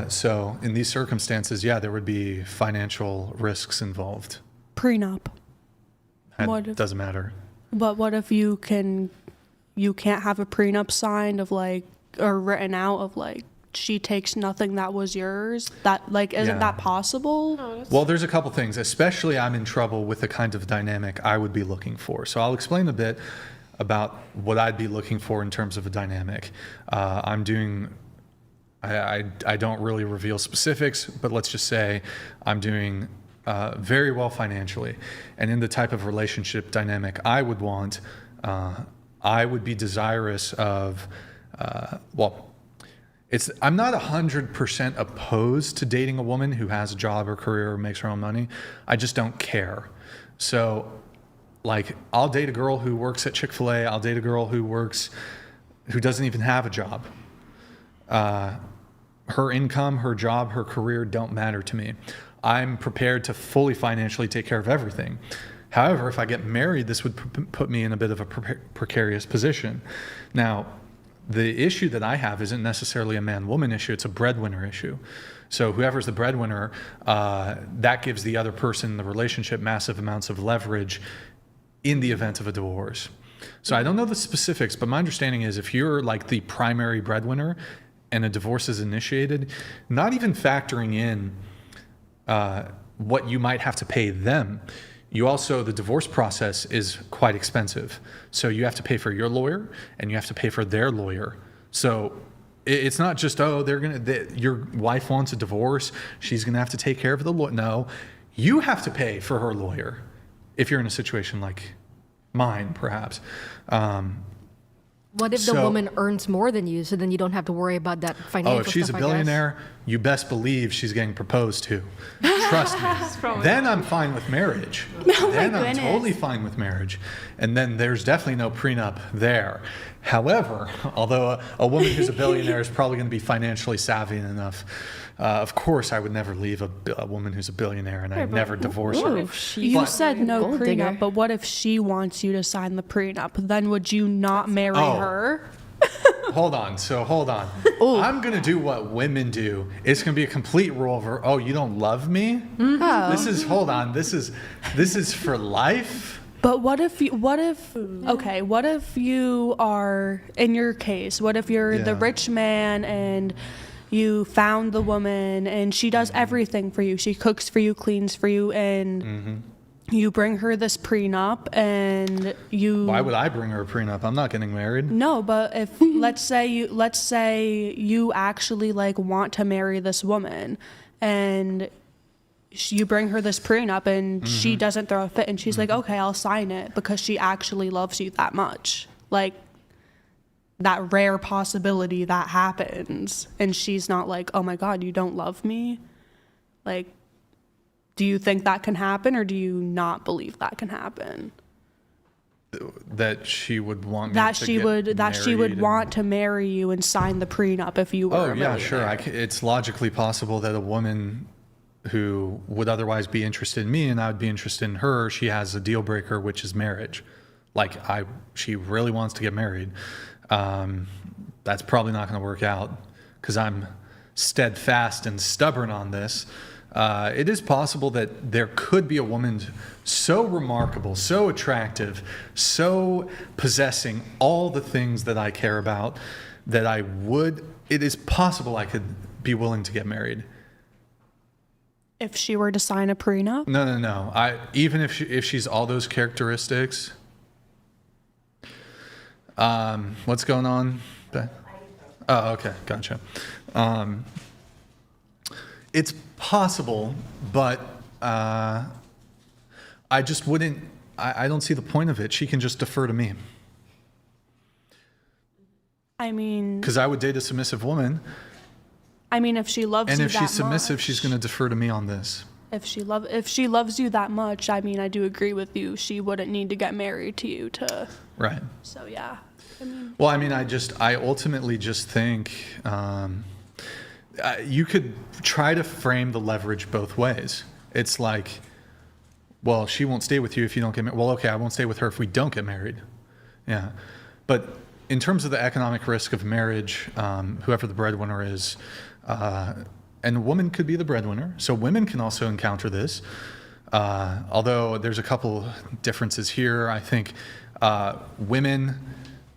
So in these circumstances, yeah, there would be financial risks involved. Prenup. It doesn't matter. But what if you can't have a prenup signed of like, or written out of like, she takes nothing that was yours? That like, isn't that possible? No, well, there's a couple things, especially I'm in trouble with the kind of dynamic I would be looking for. So I'll explain a bit about what I'd be looking for in terms of a dynamic. I don't really reveal specifics, but let's just say I'm doing very well financially. And in the type of relationship dynamic I would want, I would be desirous of, I'm not 100% opposed to dating a woman who has a job or career or makes her own money. I just don't care. So, like, I'll date a girl who works at Chick-fil-A. I'll date a girl who doesn't even have a job. Her income, her job, her career don't matter to me. I'm prepared to fully financially take care of everything. However, if I get married, this would put me in a bit of a precarious position. Now, the issue that I have isn't necessarily a man-woman issue, it's a breadwinner issue. So whoever's the breadwinner, that gives the other person in the relationship massive amounts of leverage in the event of a divorce. So I don't know the specifics, but my understanding is if you're like the primary breadwinner and a divorce is initiated, not even factoring in what you might have to pay them, the divorce process is quite expensive. So you have to pay for your lawyer and you have to pay for their lawyer. So it's not just, your wife wants a divorce, she's gonna have to take care of the lawyer. No, You have to pay for her lawyer if you're in a situation like mine, perhaps. What if the woman earns more than you, so then you don't have to worry about that financial Oh, if she's a stuff, billionaire, you best believe she's getting proposed to. Trust me. Then I'm fine with marriage. Then I'm totally fine with marriage. And then there's definitely no prenup there. However, although a woman who's a billionaire is probably going to be financially savvy enough, of course I would never leave a woman who's a billionaire, and I'd never divorce her. You said no prenup, but what if she wants you to sign the prenup? Then would you not marry her? Hold on. I'm going to do what women do. It's going to be a complete role over, oh, you don't love me? Oh. This is for life? But what if you are, in your case, what if you're the rich man and you found the woman and she does everything for you? She cooks for you, cleans for you, and you bring her this prenup and you... Why would I bring her a prenup? I'm not getting married. No, but if, let's say you actually like want to marry this woman and you bring her this prenup and she doesn't throw a fit and she's like, okay, I'll sign it because she actually loves you that much. Like, that rare possibility that happens and she's not like, oh my God, you don't love me? Like, do you think that can happen or do you not believe that can happen? That she would want me That to she get would married want to marry you and sign the prenup if you were a yeah, millionaire. sure. It's logically possible that a woman who would otherwise be interested in me and I would be interested in her, she has a deal breaker, which is marriage. Like, she really wants to get married. That's probably not going to work out because I'm steadfast and stubborn on this. It is possible that there could be a woman so remarkable, so attractive, so possessing all the things that I care about that it is possible I could be willing to get married. If she were to sign a prenup? No. Even if she's all those characteristics. What's going on? Oh, okay, gotcha. It's possible, but I just wouldn't. I don't see the point of it. She can just defer to me. I mean, because I would date a submissive woman. I mean, if she loves you that much. And if she's submissive, she's going to defer to me on this. If she loves you that much, I mean, I do agree with you. She wouldn't need to get married to you to. Right. So yeah. I ultimately just think you could try to frame the leverage both ways. It's like, well, she won't stay with you if you don't get married. Well, okay, I won't stay with her if we don't get married. Yeah. But in terms of the economic risk of marriage, whoever the breadwinner is, and a woman could be the breadwinner, so women can also encounter this. Although there's a couple differences here. I think women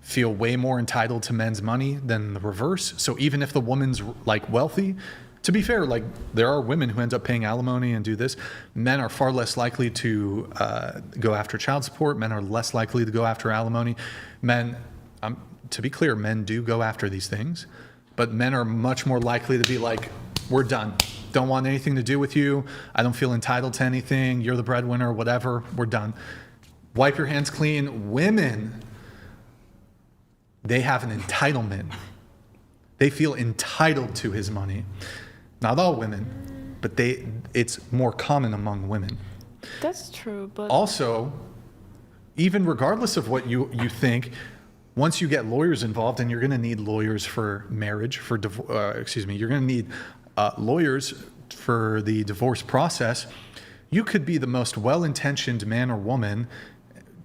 feel way more entitled to men's money than the reverse. So even if the woman's like wealthy, to be fair, like there are women who end up paying alimony and do this. Men are far less likely to go after child support. Men are less likely to go after alimony. Men, to be clear, men do go after these things, but men are much more likely to be like, we're done. Don't want anything to do with you. I don't feel entitled to anything. You're the breadwinner, whatever. We're done. Wipe your hands clean. Women, they have an entitlement. They feel entitled to his money. Not all women, but it's more common among women. That's true, but also, even regardless of what you think, once you get lawyers involved, and you're going to need lawyers for marriage, you're going to need lawyers for the divorce process. You could be the most well-intentioned man or woman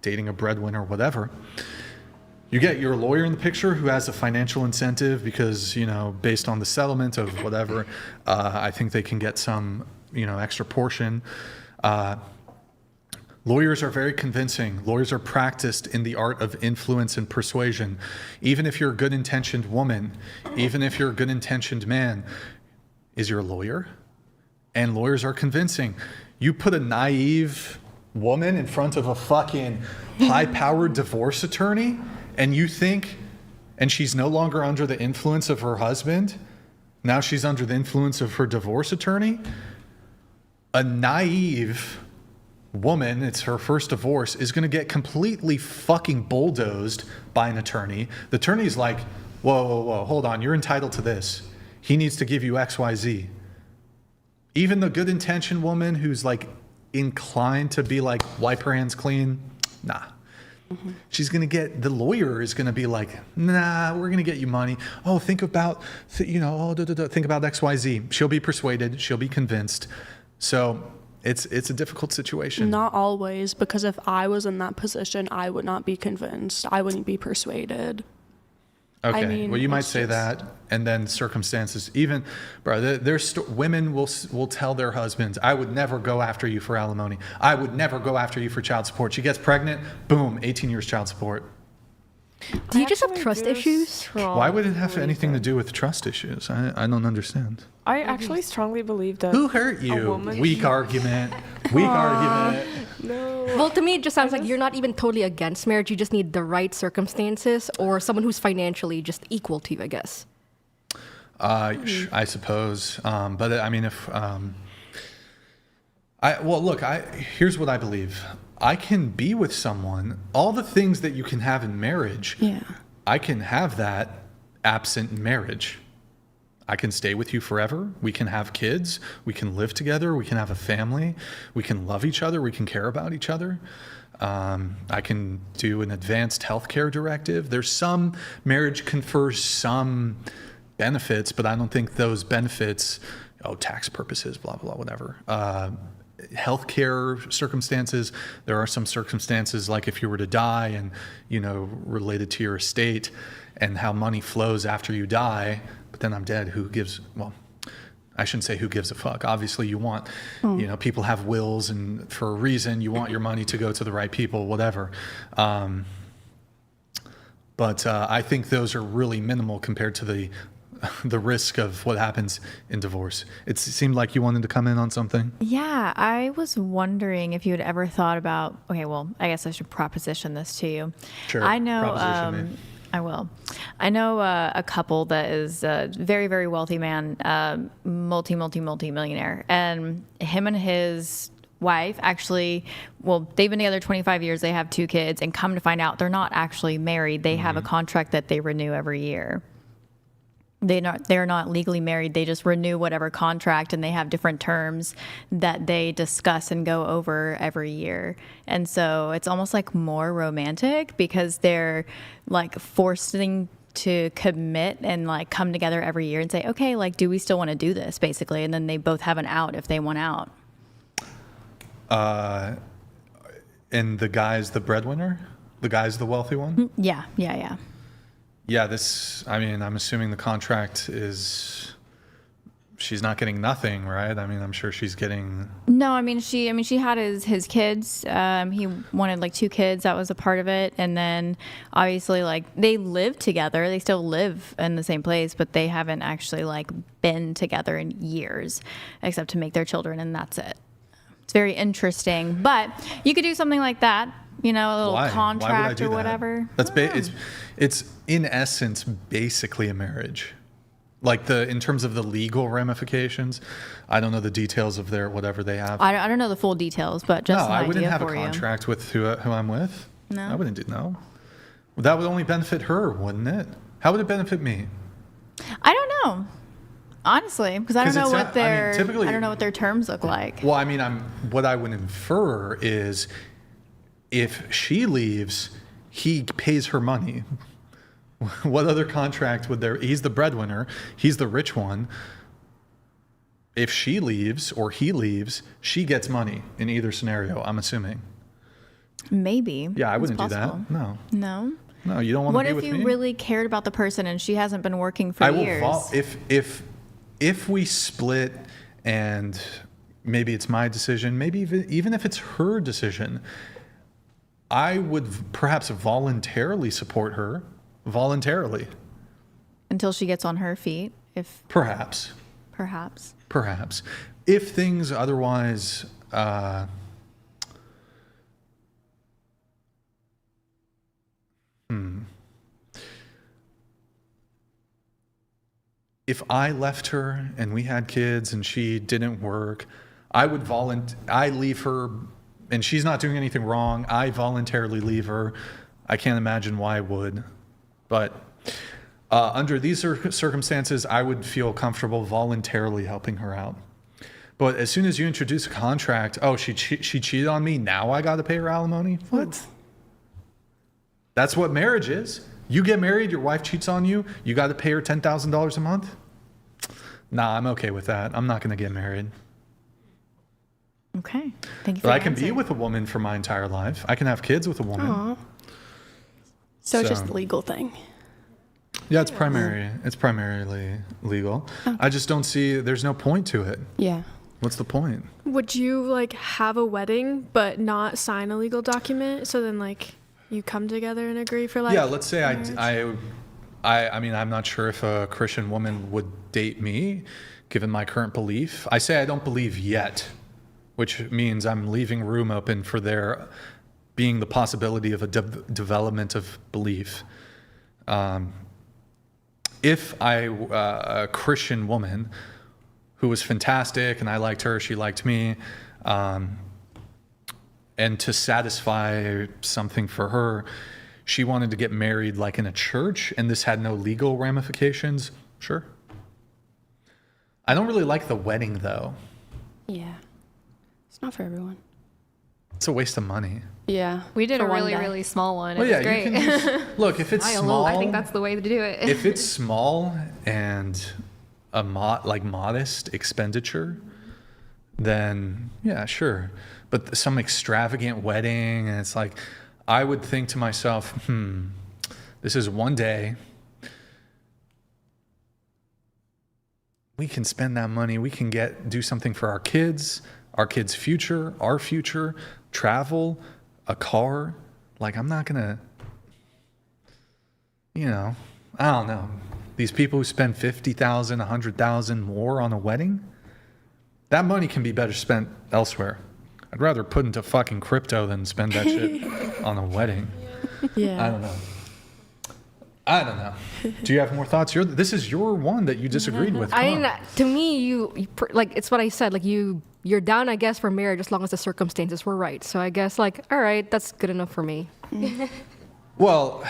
dating a breadwinner, whatever. You get your lawyer in the picture who has a financial incentive because, based on the settlement of whatever, I think they can get some, extra portion. Lawyers are very convincing. Lawyers are practiced in the art of influence and persuasion. Even if you're a good-intentioned woman, even if you're a good-intentioned man, is your lawyer? And lawyers are convincing. You put a naive woman in front of a fucking high-powered divorce attorney, and you think, and she's no longer under the influence of her husband, now she's under the influence of her divorce attorney, a naive woman, it's her first divorce, is going to get completely fucking bulldozed by an attorney. The attorney's like, whoa, hold on, you're entitled to this. He needs to give you XYZ. Even the good intentioned woman who's like inclined to be like, wipe her hands clean, nah. She's going to get, the lawyer is going to be like, nah, we're going to get you money. Oh, think about, think about XYZ. She'll be persuaded. She'll be convinced. So it's a difficult situation. Not always, because if I was in that position, I would not be convinced. I wouldn't be persuaded. Okay, I mean, well, you might it's say just- that, and then circumstances. Even, bro, women will tell their husbands, "I would never go after you for alimony. I would never go after you for child support." She gets pregnant, boom, 18 years child support. Do you just have trust issues? Why would it have anything to do with trust issues? I don't understand. I actually strongly believe that. Who hurt you? Weak argument. Weak argument. No. Well, to me, it just sounds like you're not even totally against marriage. You just need the right circumstances or someone who's financially just equal to you, I guess. I suppose. But I mean, if here's what I believe. I can be with someone, all the things that you can have in marriage, I can have that absent marriage. I can stay with you forever. We can have kids. We can live together. We can have a family. We can love each other. We can care about each other. I can do an advanced healthcare directive. There's some, marriage confers some benefits, but I don't think those benefits, tax purposes, blah, blah, whatever. Healthcare circumstances, there are some circumstances like if you were to die and, related to your estate and how money flows after you die, but then I'm dead, I shouldn't say who gives a fuck. Obviously you want, people have wills and for a reason you want your money to go to the right people, whatever. But I think those are really minimal compared to the risk of what happens in divorce. It seemed like you wanted to come in on something. Yeah, I was wondering if you had ever thought about, I guess I should proposition this to you. Sure. I know, proposition me. I will. I know a couple that is a very, very wealthy man, multi-millionaire, and him and his wife actually, they've been together 25 years, they have 2 kids, and come to find out they're not actually married. They have a contract that they renew every year. They're not legally married. They just renew whatever contract, and they have different terms that they discuss and go over every year. And so it's almost like more romantic because they're like forcing to commit and like come together every year and say, okay, like, do we still want to do this, basically? And then they both have an out if they want out. And the guy's the breadwinner? The guy's the wealthy one? Yeah. Yeah, I'm assuming the contract is, she's not getting nothing, right? I mean, I'm sure she's getting. No, she had his kids. He wanted like 2 kids. That was a part of it. And then obviously like they live together. They still live in the same place, but they haven't actually like been together in years except to make their children. And that's it. It's very interesting, but you could do something like that. A little contract or whatever. That's it's in essence basically a marriage. Like in terms of the legal ramifications, I don't know the details of their whatever they have. I don't know the full details, but just an I wouldn't idea have a for you. contract with who I'm with. No, I wouldn't do no. That would only benefit her, wouldn't it? How would it benefit me? I don't know. Honestly, because I don't know what their typically, I don't know what their terms look like. Well, what I would infer is if she leaves, he pays her money. What other contract would there? He's the breadwinner. He's the rich one. If she leaves or he leaves, she gets money in either scenario, I'm assuming. Maybe. Yeah, I wouldn't possible. do that. No. No? No, you don't want to be with me? What if you really cared about the person and she hasn't been working for years? If we split and maybe it's my decision, maybe even if it's her decision, I would perhaps voluntarily support her. Voluntarily. Until she gets on her feet, Perhaps. If things otherwise if I left her and we had kids and she didn't work, I leave her, and she's not doing anything wrong. I voluntarily leave her. I can't imagine why I would. But under these circumstances, I would feel comfortable voluntarily helping her out. But as soon as you introduce a contract, oh, she cheated on me, now I got to pay her alimony? What? That's what marriage is. You get married, your wife cheats on you, you got to pay her $10,000 a month? Nah, I'm okay with that. I'm not going to get married. Okay. Thank you for But I your can answer. be with a woman for my entire life. I can have kids with a woman. Aw. So it's just a legal thing. Yeah, it's primarily legal. I just don't see, there's no point to it. Yeah. What's the point? Would you like have a wedding but not sign a legal document? So then like you come together and agree for like Yeah, let's say marriage? I mean, I'm not sure if a Christian woman would date me, given my current belief. I say I don't believe yet, which means I'm leaving room open for there being the possibility of a development of belief. If a Christian woman who was fantastic and I liked her, she liked me, and to satisfy something for her, she wanted to get married like in a church and this had no legal ramifications, sure. I don't really like the wedding though. Yeah. It's not for everyone. It's a waste of money. Yeah. We did for a one really, day. really small one. Well, It was great. you can just, look, if it's small, I think that's the way to do it. if it's small and a modest expenditure, then yeah, sure. But some extravagant wedding, and it's like, I would think to myself, this is one day. We can spend that money. We can do something for our kids' future, our future, travel, a car. Like, I'm not gonna, I don't know. These people who spend $50,000, $100,000 more on a wedding, that money can be better spent elsewhere. I'd rather put into fucking crypto than spend that shit on a wedding. Yeah. I don't know. Do you have more thoughts? This is your one that you disagreed with. I mean, to me, like it's what I said. Like you're down, I guess, for marriage as long as the circumstances were right. So I guess like, all right, that's good enough for me. Well,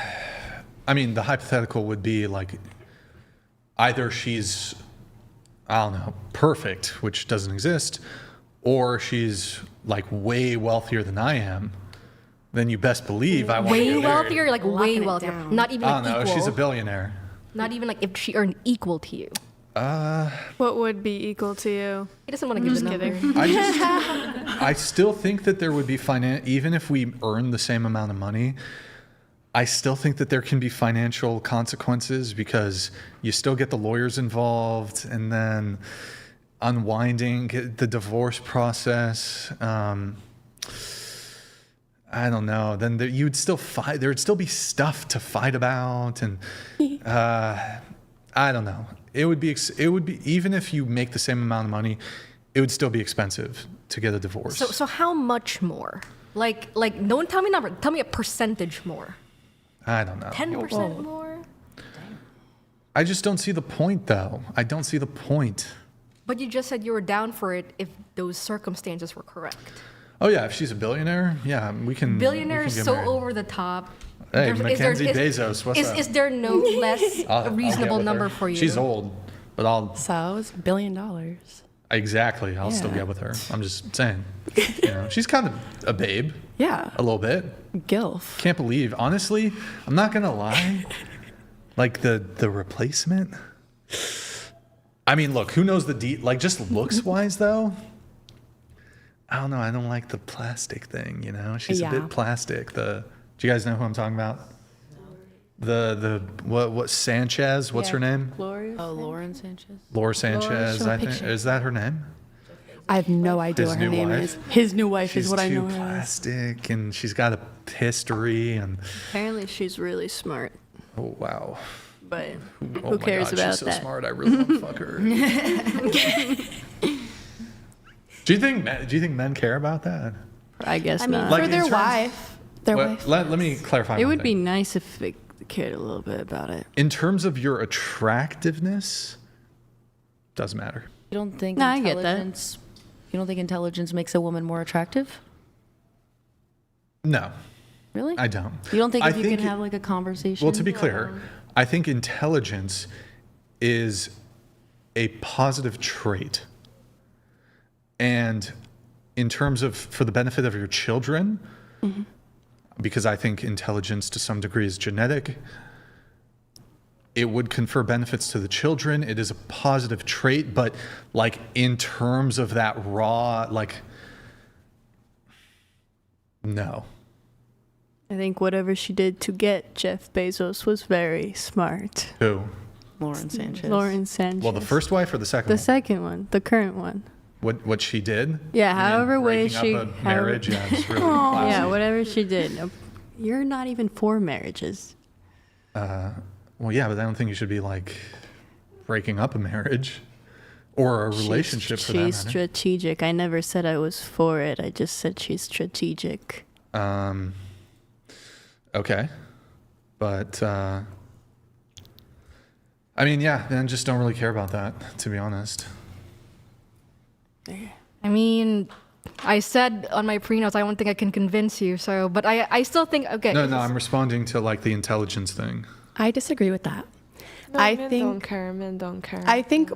I mean, the hypothetical would be like either she's, I don't know, perfect, which doesn't exist, or she's like way wealthier than I am. Then you best believe I want to Way get married. wealthier, like way wealthier. Not even I like don't know. equal. She's a billionaire. Not even like if she earned equal to you. What would be equal to you? He doesn't want to give the number. I still think that there would be even if we earn the same amount of money, I still think that there can be financial consequences because you still get the lawyers involved and then unwinding the divorce process. I don't know. Then you'd still fight. There would still be stuff to fight about, and I don't know. It would be even if you make the same amount of money, it would still be expensive to get a divorce. So how much more? Like don't tell me number. Tell me a percentage more. I don't know. 10% more. I just don't see the point, though. I don't see the point. But you just said you were down for it if those circumstances were correct. Oh yeah, if she's a billionaire, yeah, we can. Billionaire we can is get so married. over the top. Hey, Mackenzie Bezos, what's up? Is there no less I'll get reasonable with her. number for you? She's old, but I'll. So it's $1 billion. Exactly, I'll still Yeah. get with her. I'm just saying. She's kind of a babe. Yeah. A little bit. Gilf. Can't believe, honestly, I'm not gonna lie. Like the replacement. I mean, look, who knows like just looks wise though. I don't know. I don't like the plastic thing. She's a bit plastic. Do you guys know who I'm talking about? What Sanchez? What's her name? Gloria? Oh, Lauren Sanchez. Laura Sanchez. I think is that her name? I have no idea His what her new name wife? is. His new wife She's is what I know too her as. plastic, and she's got a history. And Apparently, she's really smart. oh wow. But Oh who my cares God, about she's so that? smart. I really want to fuck her. Do you think men care about that? I guess I mean, not. Like, for in their terms- wife. Their wife. Let me clarify. It one would be thing. nice if they cared a little bit about it. In terms of your attractiveness, doesn't matter. You don't think No, I get that. intelligence You don't think intelligence makes a woman more attractive? No. Really? I don't. You don't think I if you think can have like a conversation? Well, to be clear, I think intelligence is a positive trait. And in terms of for the benefit of your children, because I think intelligence to some degree is genetic, it would confer benefits to the children. It is a positive trait, but like in terms of that raw, like, no. I think whatever she did to get Jeff Bezos was very smart. Who? Lauren Sanchez. Lauren Sanchez. Well, the first wife or the second The one? second one, the current one. What she did? Yeah, You mean however way breaking she up a marriage, yeah, it's really classy. Yeah, whatever she did. No, you're not even for marriages. Well, yeah, but I don't think you should be like breaking up a marriage or a relationship for that She's matter. strategic. I never said I was for it. I just said she's strategic. Okay. But, I mean, yeah, I just don't really care about that, to be honest. I mean, I said on my pre-notes, I don't think I can convince you. So, but I still think, okay. No, I'm responding to like the intelligence thing. I disagree with that. No, men don't care. Men don't care. I think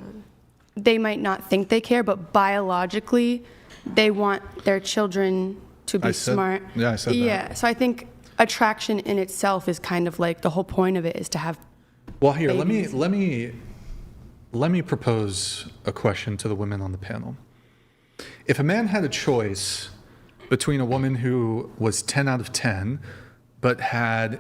they might not think they care, but biologically, they want their children to be smart. Yeah, I said that. Yeah, so I think attraction in itself is kind of like the whole point of it is to have. Well, here, babies. let me propose a question to the women on the panel. If a man had a choice between a woman who was 10 out of 10, but had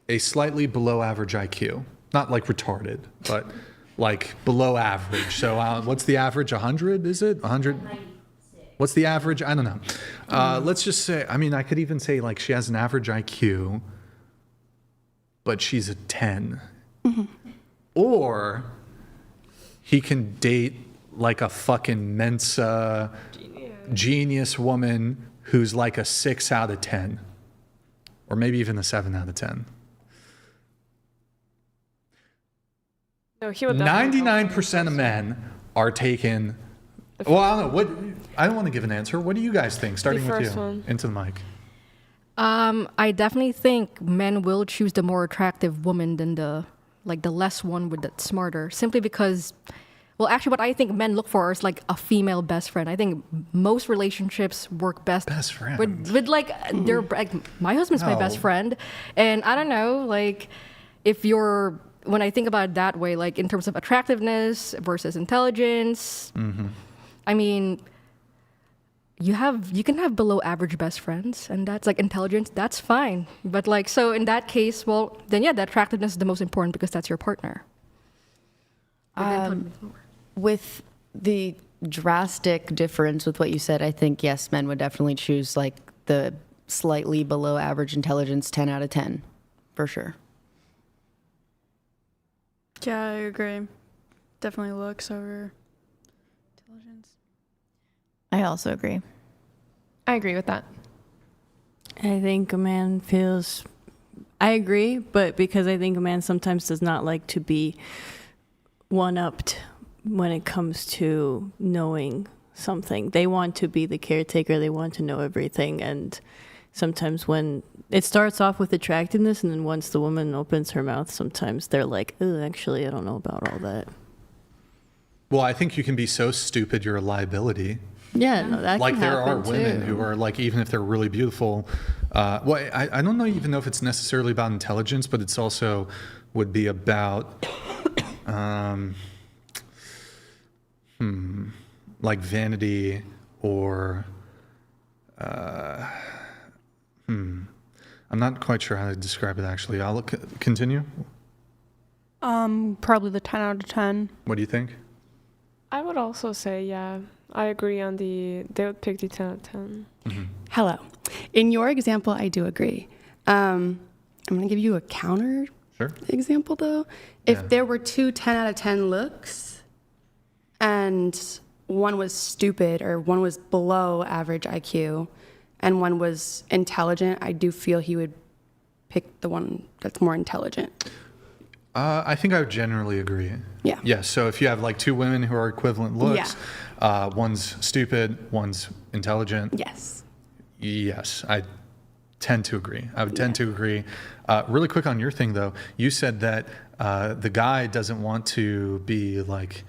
a slightly below average IQ, not like retarded, but like below average. So what's the average? 100, is it? 100? What's the average? I don't know. Let's just say, I mean, I could even say like she has an average IQ, but she's a 10. Or he can date like a fucking Mensa genius woman who's like a 6 out of 10. Or maybe even a 7 out of 10. No, he would 99% of men are taken. Well, I don't know. I don't want to give an answer. What do you guys think? Starting with first you. one. Into the mic. I definitely think men will choose the more attractive woman than the less one with the smarter, simply because, well, actually what I think men look for is like a female best friend. I think most relationships work best with like their, like my husband's my best friend. And I don't know, like when I think about it that way, like in terms of attractiveness versus intelligence, I mean, you can have below average best friends, and that's like intelligence, that's fine. But like, so in that case, well, then yeah, the attractiveness is the most important because that's your partner. With the drastic difference with what you said, I think, yes, men would definitely choose like the slightly below average intelligence 10 out of 10, for sure. Yeah, I agree. Definitely looks over intelligence. I also agree. I agree with that. I think a man feels. I agree, but because I think a man sometimes does not like to be one-upped when it comes to knowing something. They want to be the caretaker. They want to know everything. And sometimes when it starts off with attractiveness, and then once the woman opens her mouth, sometimes they're like, oh, actually, I don't know about all that. Well, I think you can be so stupid you're a liability. Yeah, no, that like can there are happen women too. who are like, even if they're really beautiful, well, I don't know even know if it's necessarily about intelligence, but it's also would be about like vanity or I'm not quite sure how to describe it actually. I'll continue. Probably the 10 out of 10. What do you think? I would also say, yeah, I agree on they would pick the 10 out of 10. Hello. In your example, I do agree. I'm going to give you a counter example, though. If there were two 10 out of 10 looks and one was stupid or one was below average IQ and one was intelligent, I do feel he would pick the one that's more intelligent. I think I would generally agree. Yeah. Yeah. So if you have like two women who are equivalent looks, one's stupid, one's intelligent. Yes. Yes, I tend to agree. I would tend to agree. Really quick on your thing though, you said that the guy doesn't want to be like,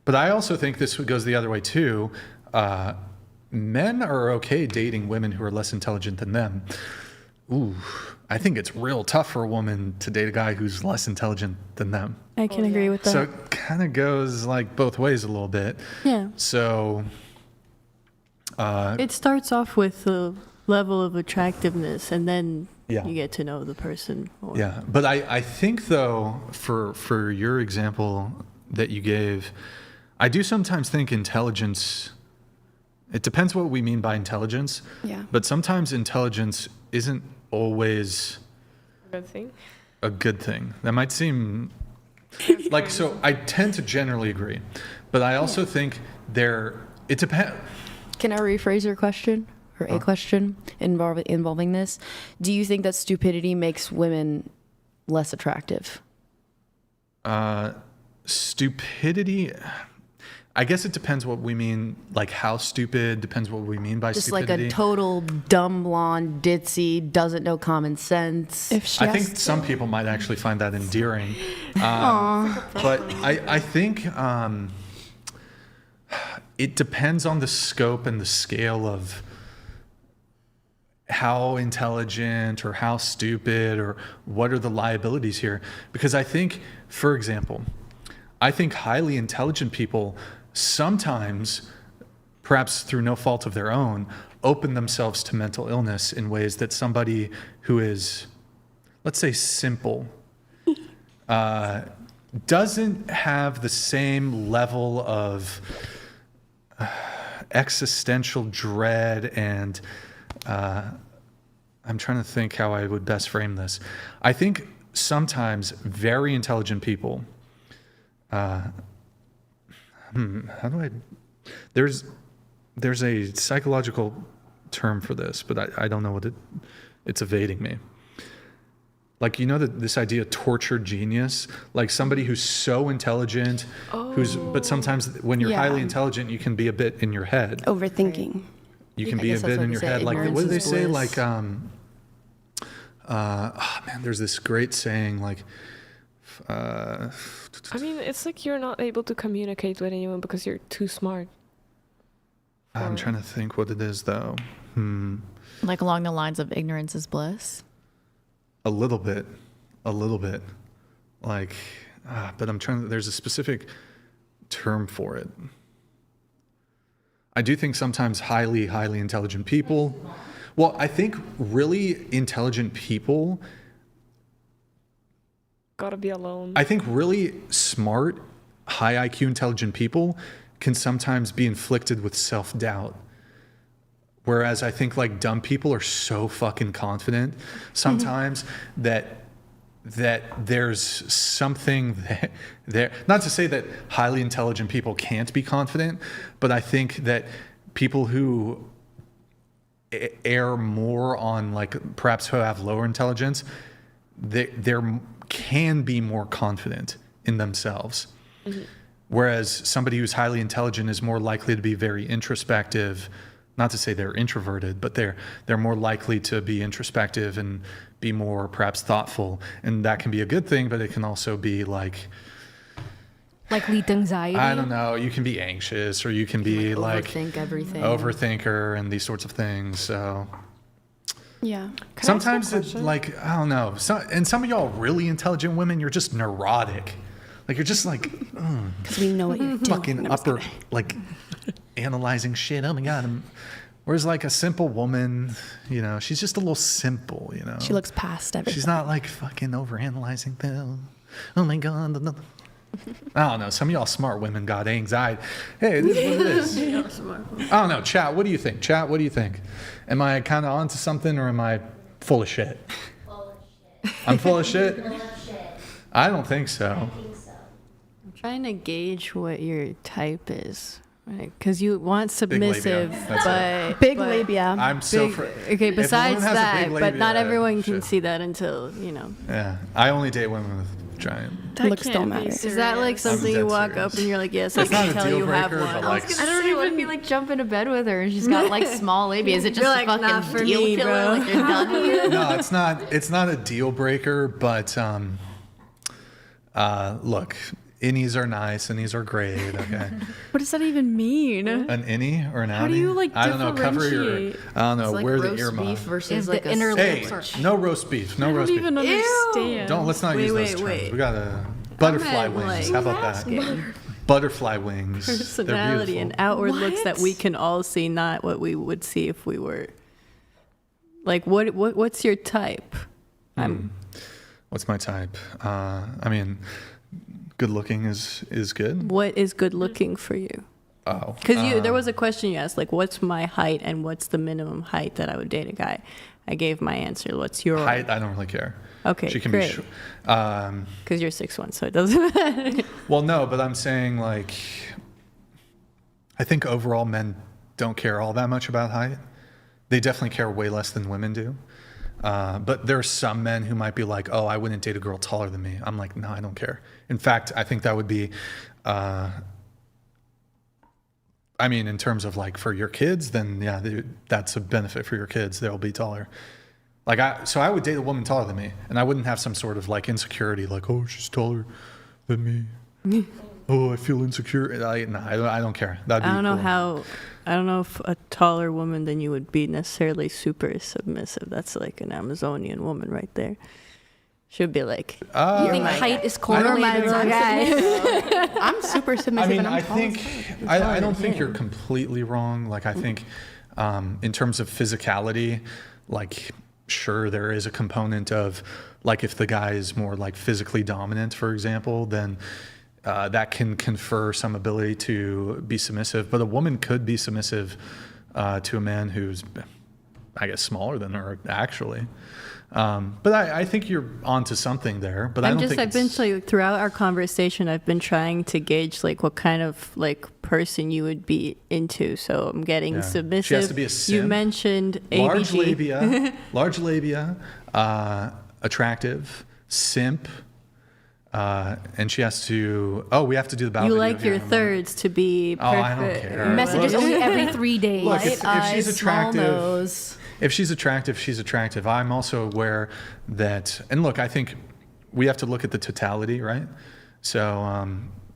but I also think this goes the other way too. Men are okay dating women who are less intelligent than them. Ooh, I think it's real tough for a woman to date a guy who's less intelligent than them. I can agree with that. So it kind of goes like both ways a little bit. Yeah. So it starts off with the level of attractiveness, and then Yeah. you get to know the person more. yeah, but I think though for your example that you gave, I do sometimes think intelligence. It depends what we mean by intelligence. Yeah. But sometimes intelligence isn't always Good thing. a good thing. That might seem like, so I tend to generally agree, but I also think it depends. Can I rephrase your question or a question involving this? Do you think that stupidity makes women less attractive? Stupidity, I guess it depends what we mean, like how stupid, depends what we mean by Just stupidity. like a total dumb blonde, ditzy, doesn't know common sense. If she I has think some people might actually find that endearing. But I think it depends on the scope and the scale of how intelligent or how stupid or what are the liabilities here. Because I think, for example, I think highly intelligent people sometimes, perhaps through no fault of their own, open themselves to mental illness in ways that somebody who is, let's say, simple, doesn't have the same level of existential dread and I'm trying to think how I would best frame this. I think sometimes very intelligent people, how do I? There's a psychological term for this, but I don't know what it's evading me. Like, you know, this idea of tortured genius, like somebody who's so intelligent, but sometimes when you're highly intelligent, you can be a bit in your head. overthinking. You can I be a guess that's bit what in we your say, head. Like, ignorance what do they is say? bliss. Like, there's this great saying, like, I mean, it's like you're not able to communicate with anyone because you're too smart. I'm trying to think what it is, though. Like along the lines of ignorance is bliss. A little bit. Like, but I'm trying to, there's a specific term for it. I do think sometimes highly intelligent people, well, I think really intelligent people, Gotta be alone. I think really smart, high IQ intelligent people can sometimes be inflicted with self-doubt. Whereas I think like dumb people are so fucking confident sometimes that there's something that there, not to say that highly intelligent people can't be confident, but I think that people who err more on, like, perhaps who have lower intelligence, they're can be more confident in themselves. Whereas somebody who's highly intelligent is more likely to be very introspective. Not to say they're introverted, but they're more likely to be introspective and be more perhaps thoughtful. And that can be a good thing, but it can also be like lead to anxiety. I don't know, you can be anxious, or you can be like overthink everything. overthinker and these sorts of things. So Yeah. sometimes it, like, I don't know. And some of y'all really intelligent women, you're just neurotic. Like, you're just like, Because we know what you're doing. fucking upper, like, analyzing shit. Oh my God. Whereas like a simple woman, you know, she's just a little simple, you know. She looks past everything. She's not like fucking overanalyzing things. Oh my God. I don't know. Some of y'all smart women got anxiety. Hey, it is what it is. I don't know. Chat, what do you think? Chat, what do you think? Am I kind of onto something, or am I full of shit? Full of shit. I'm full of shit? Full of shit. I don't think so. I'm trying to gauge what your type is. Because you want submissive, That's Big but labia. I'm so big, for okay. Besides has a that, big but not labia, everyone can shit. see that until Yeah, I only date women with giant. That Looks can't don't be matter. Is that like serious. something dead you walk serious. up and you're like, yes, I It's not can a tell deal you have breaker, one? but like, I don't even if you like jump into bed with her and she's got like small labia. Is it just You're a like, fucking "Not for deal me, killer? bro." Like you're done with it? no, it's not. It's not a deal breaker, but look, innies are nice, innies are great. Okay, What does that even mean? an innie or an outie? How do you, like, I don't know. Cover your. differentiate? I don't know. It's like Wear the roast earmuff. beef versus Is like the a inner Hey, lips no roast beef. No I roast don't beef. even understand. Don't let's not use those terms. wait. We got a butterfly meant, wings. like, How about that? Butterfly wings. They're Personality and beautiful. outward looks that we What? can all see, not what we would see if we were. Like, what's your type? What's my type? I mean, good looking is good. What is good looking for you? Oh, Because there was a question you asked, like, what's my height and what's the minimum height that I would date a guy? I gave my answer. What's your height. I don't really care. Okay, She can great. be. Because you're 6'1", so it doesn't matter. Well, no, but I'm saying like, I think overall men don't care all that much about height. They definitely care way less than women do. But there are some men who might be like, oh, I wouldn't date a girl taller than me. I'm like, no, I don't care. In fact, I think that would be, I mean, in terms of like for your kids, then yeah, that's a benefit for your kids. They'll be taller. Like so I would date a woman taller than me, and I wouldn't have some sort of like insecurity, like, oh, she's taller than me. Oh, I feel insecure. I don't care. That'd be I don't cool. know if a taller woman than you would be necessarily super submissive. That's like an Amazonian woman right there. She'd be like, You think height is correlated to guy. I'm super submissive. I mean, and I'm I tall think as fuck. I don't think you're completely wrong. Like I think, in terms of physicality, like sure there is a component of like if the guy is more like physically dominant, for example, then that can confer some ability to be submissive. But a woman could be submissive to a man who's, I guess, smaller than her actually. But I think you're onto something there. But I've been throughout our conversation, I've been trying to gauge like what kind of like person you would be into. So I'm getting submissive. She has to be a simp. You mentioned large ABG. labia, attractive, simp, and she has to. Oh, we have to do the bow You video like here your in a moment. thirds to be perfect. Oh, I don't care. Messages only every 3 days. Look, if she's attractive, nose. if she's attractive, she's attractive. I'm also aware that, and look, I think we have to look at the totality, right? So,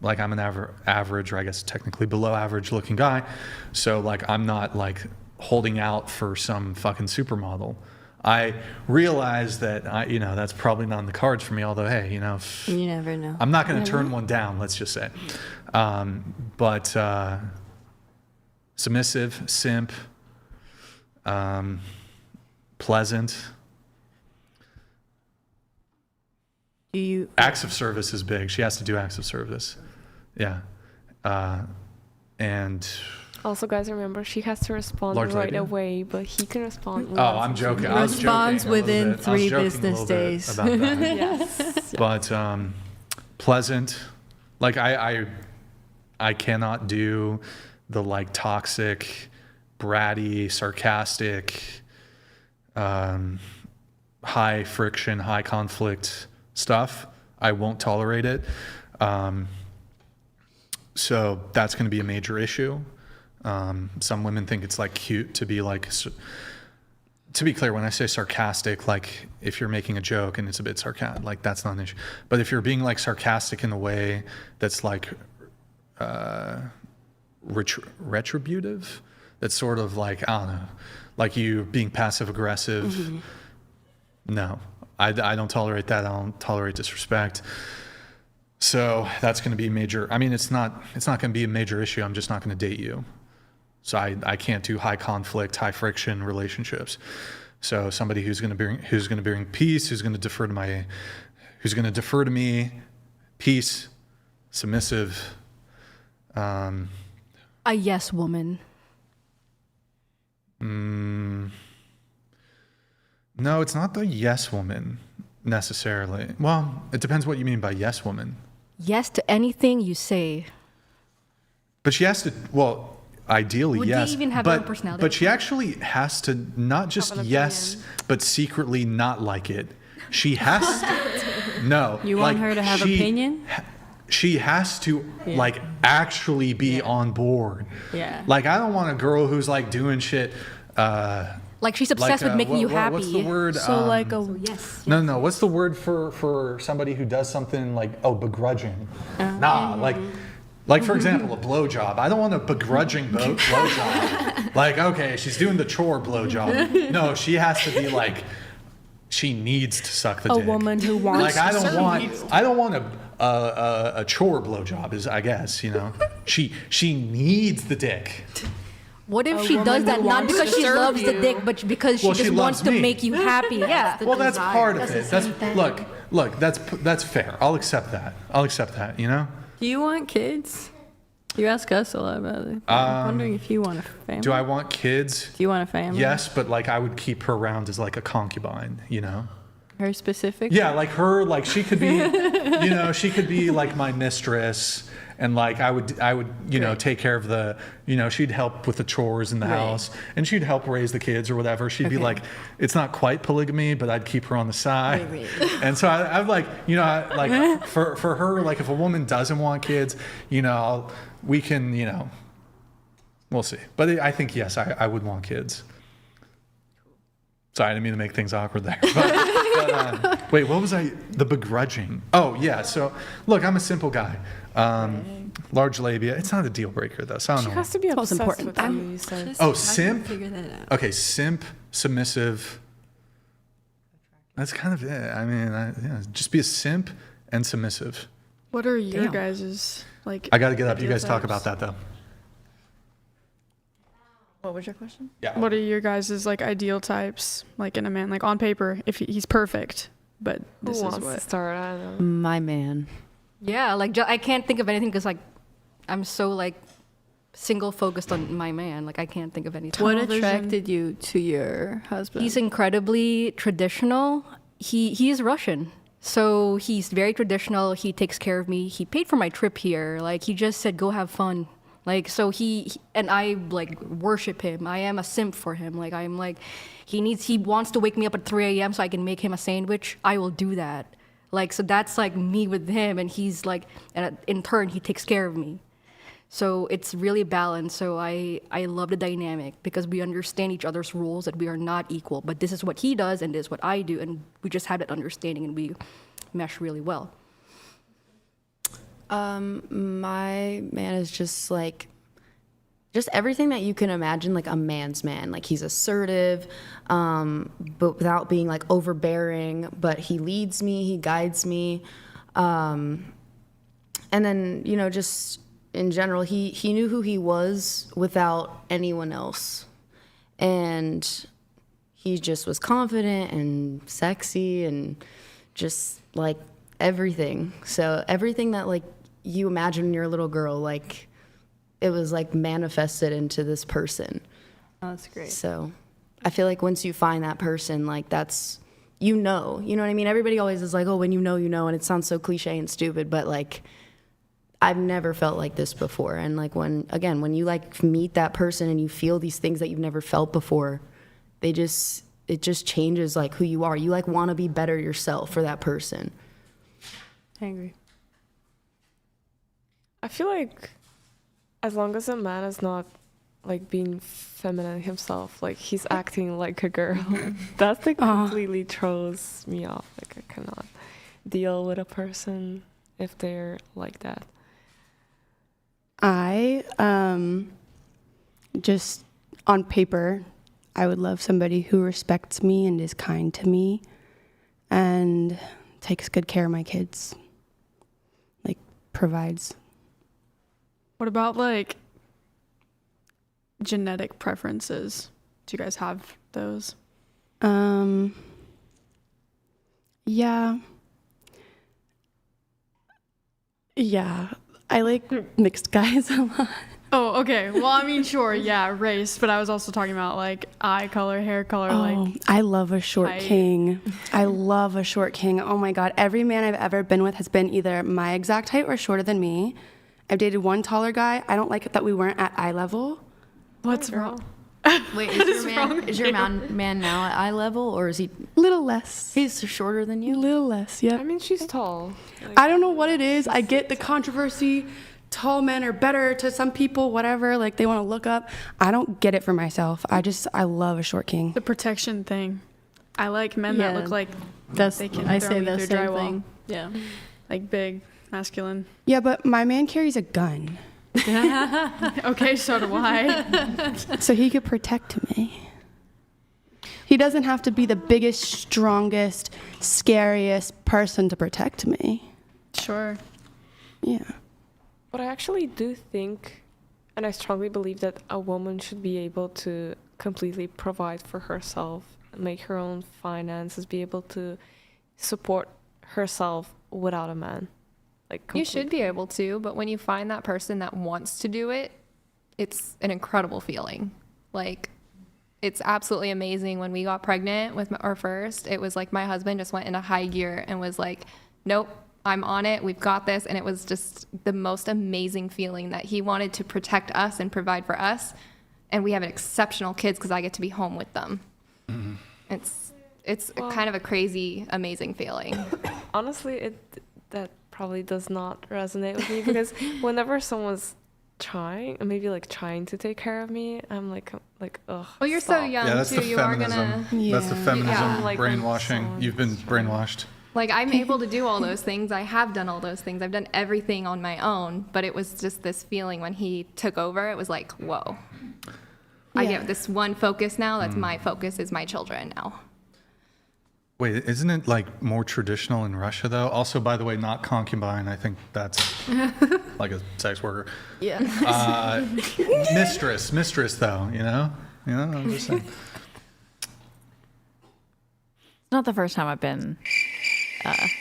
like I'm an average, or I guess technically below average looking guy. So like I'm not like holding out for some fucking supermodel. I realize that that's probably not in the cards for me. Although, hey, You never know. I'm not going to turn one down. Let's just say, but submissive, simp, pleasant. Acts of service is big. She has to do acts of service. Yeah. And Also, guys, remember she has to respond Large right labia? away, but he can respond. Oh, I'm joking. I was Responds joking a little within bit. I was 3 joking a business little bit days. about that. Yes. But pleasant. Like I cannot do the like toxic, bratty, sarcastic, high friction, high conflict stuff. I won't tolerate it. So that's going to be a major issue. Some women think it's like cute to be like, to be clear, when I say sarcastic, like if you're making a joke and it's a bit sarcastic, like that's not an issue. But if you're being like sarcastic in a way that's like retributive, that's sort of like, I don't know, like you being passive aggressive. Mm-hmm. No, I don't tolerate that. I don't tolerate disrespect. So that's going to be major. I mean, it's not going to be a major issue. I'm just not going to date you. So I can't do high conflict, high friction relationships. So somebody who's going to bring peace, who's going to defer to me, peace, submissive. A yes woman. No, it's not the yes woman necessarily. Well, it depends what you mean by yes woman. Yes to anything you say. But she has to, well, ideally, Would yes. they even have their own personality? But she actually has to not just yes, but secretly not like it. She has to. No. You want her to have opinion? She has to, like, actually be on board. Yeah. Like, I don't want a girl who's, like, doing shit. Like she's obsessed with making you happy. What's the word? So like a Yes. No. What's the word for somebody who does something like, begrudging? Nah, like for example, a blowjob. I don't want a begrudging blowjob. Like, okay, she's doing the chore blowjob. No, she has to be like, she needs to suck the dick. a woman who wants. Like, I don't want a chore blowjob. I guess, you know, she needs the dick. What if she does that not because she loves the dick, but because she just wants to make you happy? Yeah. Well, that's part of it. That's look. That's fair. I'll accept that. You know. Do you want kids? You ask us a lot about it. I'm wondering if you want a family. Do I want kids? Do you want a family? Yes, but like I would keep her around as like a concubine. You know. Her specific? Yeah, like her. Like she could be. You know, she could be like my mistress. And like I would, you know, take care of the, you know, she'd help with the chores in the house, and she'd help raise the kids or whatever. She'd be like, it's not quite polygamy, but I'd keep her on the side. And so I'm like, you know, like for her, like if a woman doesn't want kids, you know, we can, you know, we'll see. But I think yes, I would want kids. Sorry, I didn't mean to make things awkward there. But wait, what was the begrudging? Oh yeah. So look, I'm a simple guy. Large labia. It's not a deal breaker though. So I don't know. She has to be obsessed important. with you, you said. Oh, simp. Figure that out. Okay, simp, submissive. That's kind of it. I mean, just be a simp and submissive. What are your guys's like? I got to get up. You ideal guys talk types? about that though. What was your question? Yeah. What are your guys's like ideal types, like in a man, like on paper, if he's perfect, but this Who is wants what? to start? I don't know. My man. Yeah, like I can't think of anything because like I'm so like single focused on my man. Like I can't think of anything. What attracted you to your husband? He's incredibly traditional. He is Russian. So he's very traditional. He takes care of me. He paid for my trip here. Like he just said, go have fun. Like, so he and I like worship him. I am a simp for him. Like I'm like, he wants to wake me up at 3 a.m. so I can make him a sandwich. I will do that. Like, so that's like me with him, and he's like, and in turn, he takes care of me. So it's really balanced. So I love the dynamic because we understand each other's roles, that we are not equal. But this is what he does, and this is what I do, and we just have that understanding, and we mesh really well. My man is just like, just everything that you can imagine, like a man's man. Like he's assertive, but without being like overbearing. But he leads me, he guides me, and then you know, just in general, he knew who he was without anyone else, and he just was confident and sexy and just like everything. So everything that like you imagine when you're a little girl, like. It was like manifested into this person. Oh, that's great. So I feel like once you find that person, like that's, you know what I mean? Everybody always is like, oh, when you know, and it sounds so cliche and stupid, but like I've never felt like this before. And like when you like meet that person and you feel these things that you've never felt before, it just changes like who you are. You like want to be better yourself for that person. I agree. I feel like as long as a man is not like being feminine himself, like he's acting like a girl, that thing completely throws me off. Like I cannot deal with a person if they're like that. I just on paper, I would love somebody who respects me and is kind to me and takes good care of my kids. Like provides. What about like genetic preferences? Do you guys have those? Yeah. I like mixed guys a lot. Oh, okay. Well, I mean, sure, yeah, race, but I was also talking about like eye color, hair color, like. I love a short king. I love a short king. Oh my God. Every man I've ever been with has been either my exact height or shorter than me. I've dated one taller guy. I don't like it that we weren't at eye level. What's wrong? Wait, is your man now at eye level, or is he Little less. he's shorter than you? Little less, yeah. I mean, she's tall. I don't know what it is. I get the controversy. Tall men are better to some people, whatever. Like, they want to look up. I don't get it for myself. I love a short king. The protection thing. I like men that look like they can I throw say me the through same drywall. thing. Yeah. Like big, masculine. Yeah, but my man carries a gun. Okay, so do I. So he could protect me. He doesn't have to be the biggest, strongest, scariest person to protect me. Sure. Yeah. But I actually do think, and I strongly believe that a woman should be able to completely provide for herself, make her own finances, be able to support herself without a man. Like, You should be able to, but when you find that person that wants to do it, it's an incredible feeling. Like, it's absolutely amazing. When we got pregnant with our first, it was like my husband just went into high gear and was like, nope, I'm on it. We've got this. And it was just the most amazing feeling that he wanted to protect us and provide for us. And we have exceptional kids because I get to be home with them. Mm-hmm. It's kind of a crazy, amazing feeling. Honestly, that probably does not resonate with me because whenever someone's trying to take care of me, I'm like ugh. Oh, you're so young Yeah, that's too. the You are feminism. gonna. That's the feminism Yeah. Like, brainwashing. You've been brainwashed. Like, I'm able to do all those things. I have done all those things. I've done everything on my own, but it was just this feeling when he took over. It was like, whoa. I Yeah. get this one focus now. That's my focus, is my children now. Wait, isn't it like more traditional in Russia though? Also, by the way, not concubine. I think that's like a sex worker. Yeah. Mistress though. You know. I'm just saying. It's not the first time I've been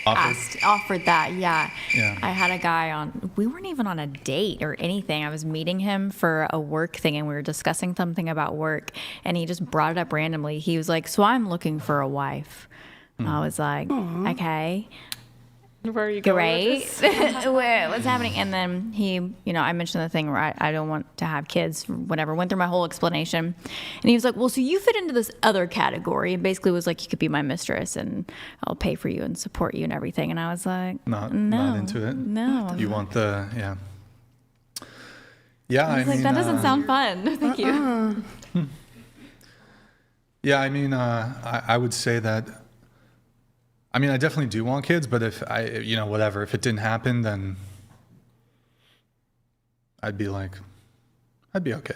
Offered? that. Yeah. Yeah. I had a guy we weren't even on a date or anything. I was meeting him for a work thing and we were discussing something about work and he just brought it up randomly. He was like, so I'm looking for a wife. I was like, okay. Where are you going Great. with this? What's happening? And then he, I mentioned the thing where I don't want to have kids, whatever. Went through my whole explanation. And he was like, well, so you fit into this other category. And basically was like, you could be my mistress and I'll pay for you and support you and everything. And I was like, Not no, into it. No. You want the yeah. Yeah, I was like, mean, that doesn't sound fun. Thank you. Yeah, I mean, I would say that. I mean, I definitely do want kids, but if whatever, if it didn't happen, then I'd be okay.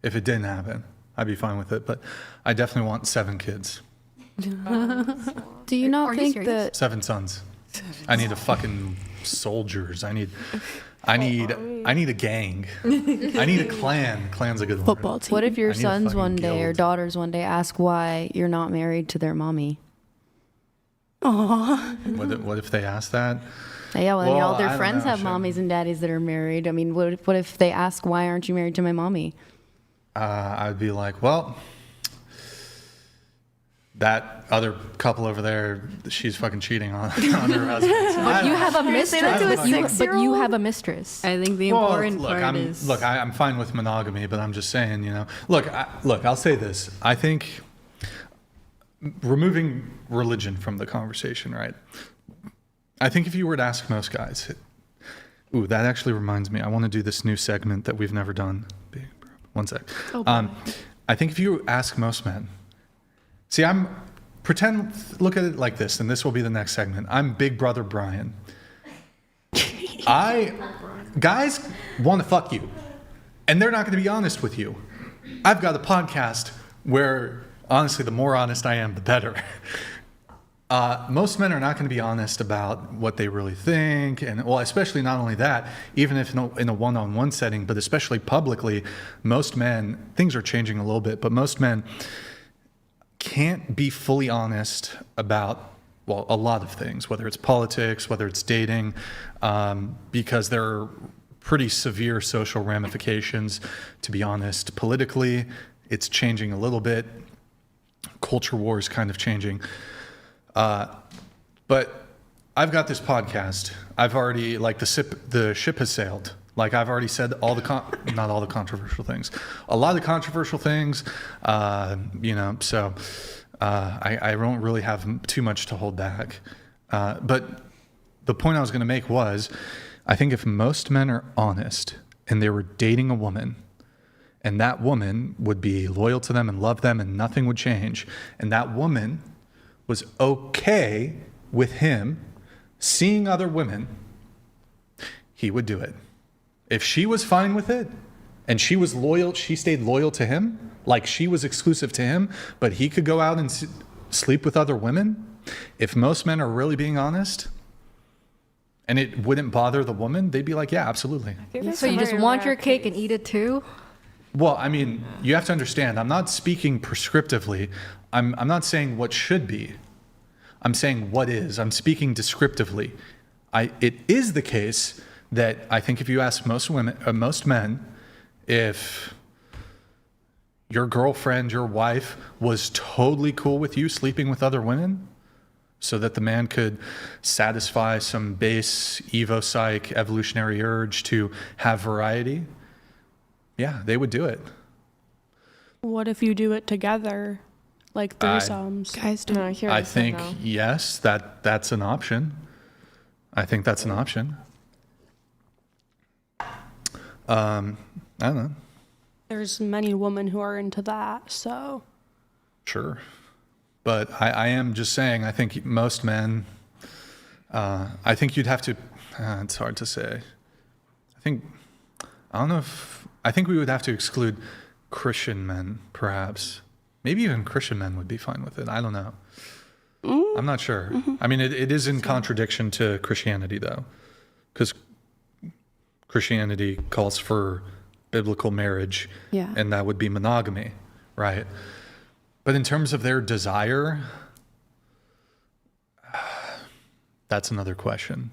If it didn't happen, I'd be fine with it. But I definitely want 7 kids. Do you not think that 7 sons. I need a fucking soldiers. I need a gang. I need a clan. Clan's a good Football team. what if your I need a sons fucking one day or guild. daughters one day ask why you're not married to their mommy? Aww. What if they ask that? Yeah, well, all I their don't friends know, have shit. mommies and daddies that are married. I mean, what if they ask, why aren't you married to my mommy? I'd be like, well, that other couple over there, she's fucking cheating on her husband. But you have a mistress. But you have a mistress. I think the Well, important part is I'm fine with monogamy, but I'm just saying, look, I'll say this. I think removing religion from the conversation, right? I think if you were to ask most guys, that actually reminds me. I want to do this new segment that we've never done. One sec. I think if you ask most men, look at it like this, and this will be the next segment. I'm Big Brother Brian. Guys want to fuck you, and they're not going to be honest with you. I've got a podcast where, honestly, the more honest I am, the better. Most men are not going to be honest about what they really think, and especially not only that, even if in a one-on-one setting, but especially publicly, most men, things are changing a little bit, but most men can't be fully honest about, a lot of things, whether it's politics, whether it's dating, because there are pretty severe social ramifications, to be honest. Politically, it's changing a little bit. Culture war is kind of changing. But I've got this podcast. I've already, the ship has sailed. Like I've already said, not all the controversial things, a lot of the controversial things, so I don't really have too much to hold back. But the point I was going to make was, I think if most men are honest and they were dating a woman, and that woman would be loyal to them and love them and nothing would change, and that woman was okay with him seeing other women, he would do it. If she was fine with it and she was loyal, she stayed loyal to him, like she was exclusive to him, but he could go out and sleep with other women. If most men are really being honest and it wouldn't bother the woman, they'd be like, yeah, absolutely. So you just want your cake and eat it too? Well, I mean, you have to understand, I'm not speaking prescriptively. I'm not saying what should be. I'm saying what is. I'm speaking descriptively. It is the case that I think if you ask most men, if your girlfriend, your wife was totally cool with you sleeping with other women so that the man could satisfy some base evo-psych evolutionary urge to have variety, yeah, they would do it. What if you do it together, like threesomes? Guys don't. I think, yes, that's an option. I think that's an option. I don't know. There's many women who are into that, so. Sure. But I am just saying, I think most men, I think you'd have to, it's hard to say. I think we would have to exclude Christian men, perhaps. Maybe even Christian men would be fine with it. I don't know. I'm not sure. I mean, it is in contradiction to Christianity, though, because Christianity calls for biblical marriage, and that would be monogamy, right? But in terms of their desire, that's another question.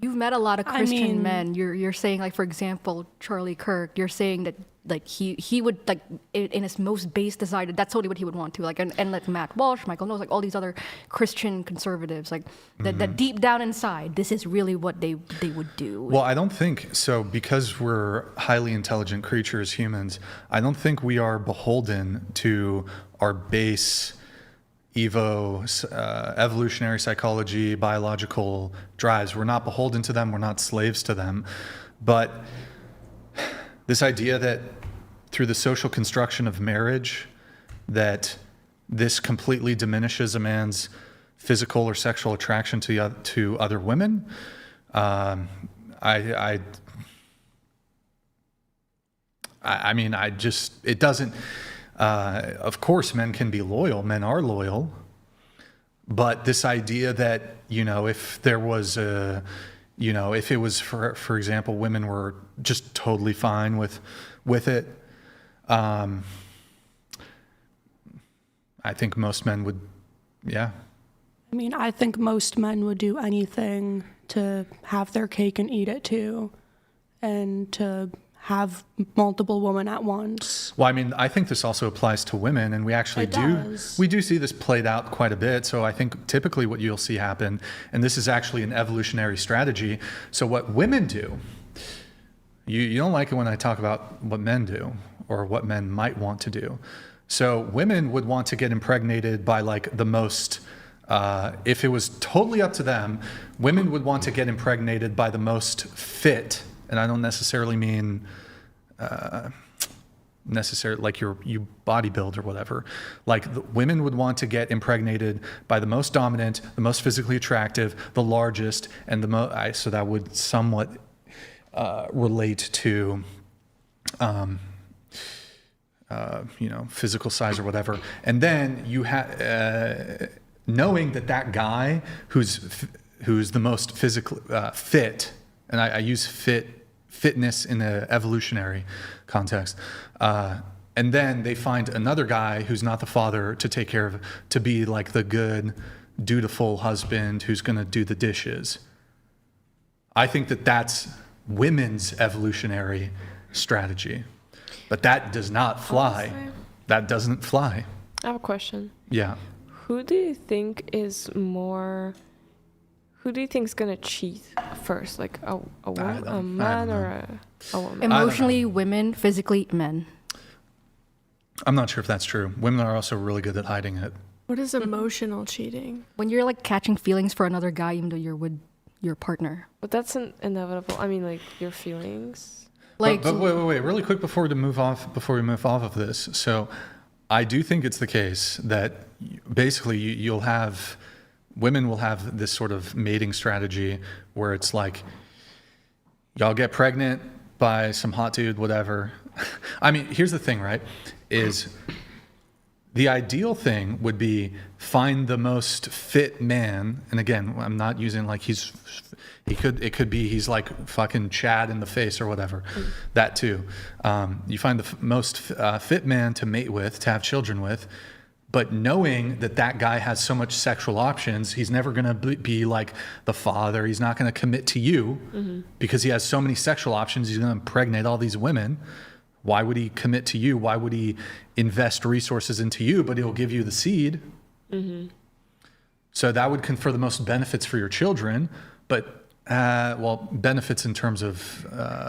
You've met a lot of Christian men. You're saying, like, for example, Charlie Kirk, you're saying that, like, he would, like, in his most base desire, that's totally what he would want to, like, and like Matt Walsh, Michael Knowles, like all these other Christian conservatives, like, that deep down inside, this is really what they would do. Well, I don't think so, because we're highly intelligent creatures, humans. I don't think we are beholden to our base evolutionary psychology, biological drives. We're not beholden to them. We're not slaves to them. But this idea that through the social construction of marriage, that this completely diminishes a man's physical or sexual attraction to other women, I mean, it doesn't. Of course, men can be loyal. Men are loyal. But this idea that, if there was if it was, for example, women were just totally fine with it, I think most men would, yeah. I mean, I think most men would do anything to have their cake and eat it too, and to have multiple women at once. Well, I mean, I think this also applies to women, and we actually we do see this played out quite a bit. So I think typically what you'll see happen, and this is actually an evolutionary strategy. So what women do, you don't like it when I talk about what men do or what men might want to do. So women would want to get impregnated by like the most, if it was totally up to them, women would want to get impregnated by the most fit. And I don't necessarily mean like you bodybuild or whatever. Like women would want to get impregnated by the most dominant, the most physically attractive, the largest, and the most. So that would somewhat relate to, physical size or whatever. And then you have knowing that guy who's the most physically fit, and I use fitness in the evolutionary context. And then they find another guy who's not the father to take care of, to be like the good, dutiful husband who's going to do the dishes. I think that's women's evolutionary strategy. But that does not fly. Honestly, that doesn't fly. I have a question. Yeah. Who do you think is more, Who do you think is gonna cheat first? Like a man or a woman? Emotionally, women. Physically, men. I'm not sure if that's true. Women are also really good at hiding it. What is emotional cheating? When you're like catching feelings for another guy, even though you're with your partner. But that's inevitable. I mean, like your feelings. Like, but wait, really quick before we move off of this. So, I do think it's the case that basically women will have this sort of mating strategy where it's like, y'all get pregnant by some hot dude, whatever. I mean, here's the thing, right? Is the ideal thing would be find the most fit man. And again, I'm not using like it could be he's like fucking Chad in the face or whatever. That too. You find the most fit man to mate with, to have children with, but knowing that guy has so much sexual options, he's never going to be like the father. He's not going to commit to you because he has so many sexual options. He's going to impregnate all these women. Why would he commit to you? Why would he invest resources into you? But he'll give you the seed. So that would confer the most benefits for your children, but benefits in terms of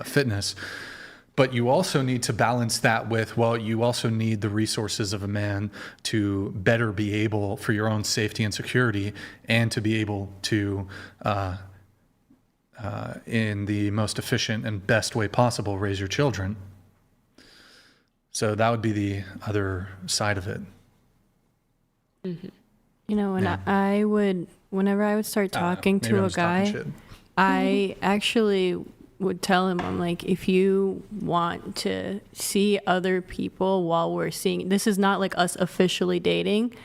fitness. But you also need to balance that with, you also need the resources of a man to better be able, for your own safety and security, and to be able to, in the most efficient and best way possible, raise your children. So that would be the other side of it. You know, whenever I would start talking to a guy, I actually would tell him, I'm like, if you want to see other people while we're seeing, this is not like us officially dating.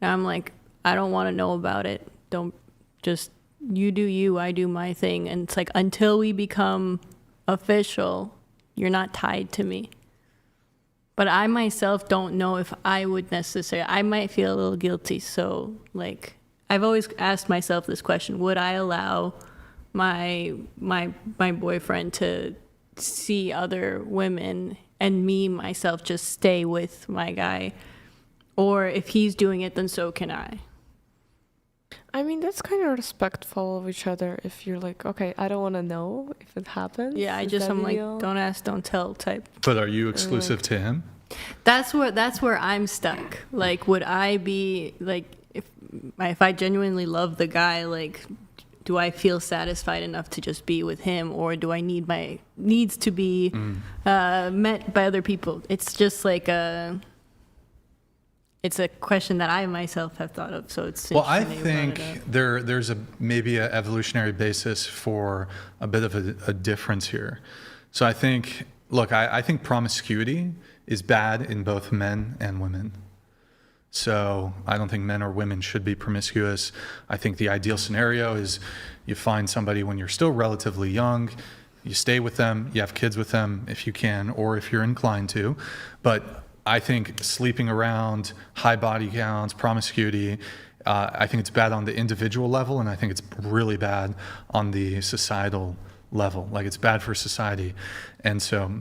And I'm like, I don't want to know about it. Don't just, you do you, I do my thing. And it's like, until we become official, you're not tied to me. But I myself don't know if I would necessarily, I might feel a little guilty. So like, I've always asked myself this question, would I allow my boyfriend to see other women and me, myself, just stay with my guy? Or if he's doing it, then so can I. I mean, that's kind of respectful of each other. If you're like, okay, I don't want to know if it happens. Yeah, I'm like, don't ask, don't tell type. But are you exclusive to him? That's where I'm stuck. Like, would I be like, if I genuinely love the guy, like, do I feel satisfied enough to just be with him, or do I need my needs to be met by other people? It's just like it's a question that I myself have thought of. So it's I think there's maybe an evolutionary basis for a bit of a difference here. So I think, I think promiscuity is bad in both men and women. So I don't think men or women should be promiscuous. I think the ideal scenario is you find somebody when you're still relatively young, you stay with them, you have kids with them if you can, or if you're inclined to. But I think sleeping around, high body counts, promiscuity, I think it's bad on the individual level, and I think it's really bad on the societal level. Like, it's bad for society. And so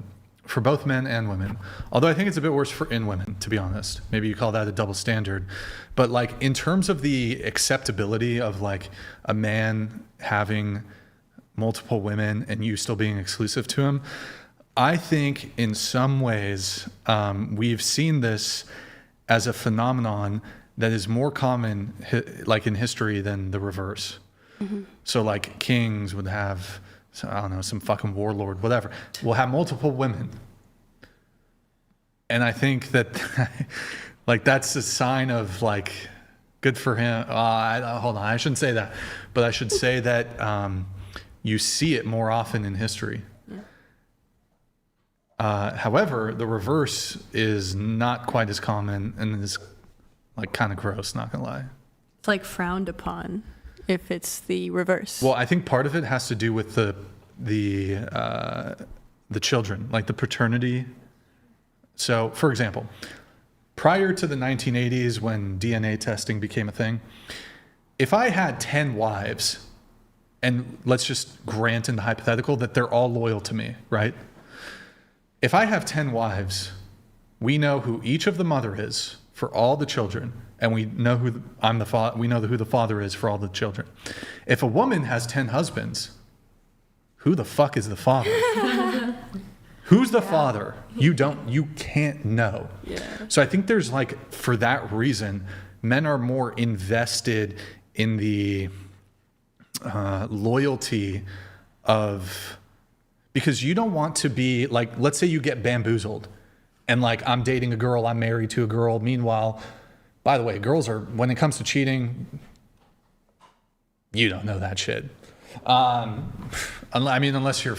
for both men and women, although I think it's a bit worse in women, to be honest. Maybe you call that a double standard. But like, in terms of the acceptability of like a man having multiple women and you still being exclusive to him, I think in some ways we've seen this as a phenomenon that is more common like in history than the reverse. So like kings would have, I don't know, some fucking warlord, whatever, will have multiple women. And I think that like that's a sign of like, good for him. Hold on, I shouldn't say that. But I should say that you see it more often in history. However, the reverse is not quite as common and is like kind of gross, not gonna lie. It's like frowned upon if it's the reverse. Well, I think part of it has to do with the children, like the paternity. So, for example, prior to the 1980s when DNA testing became a thing, if I had 10 wives, and let's just grant in the hypothetical that they're all loyal to me, right? If I have 10 wives, we know who each of the mother is for all the children, and we know who we know who the father is for all the children. If a woman has 10 husbands, who the fuck is the father? Who's the father? You can't know. Yeah. So I think there's like, for that reason, men are more invested in the loyalty of, because you don't want to be like, let's say you get bamboozled and like, I'm dating a girl, I'm married to a girl. Meanwhile, by the way, girls are, when it comes to cheating, you don't know that shit. I mean, unless you're,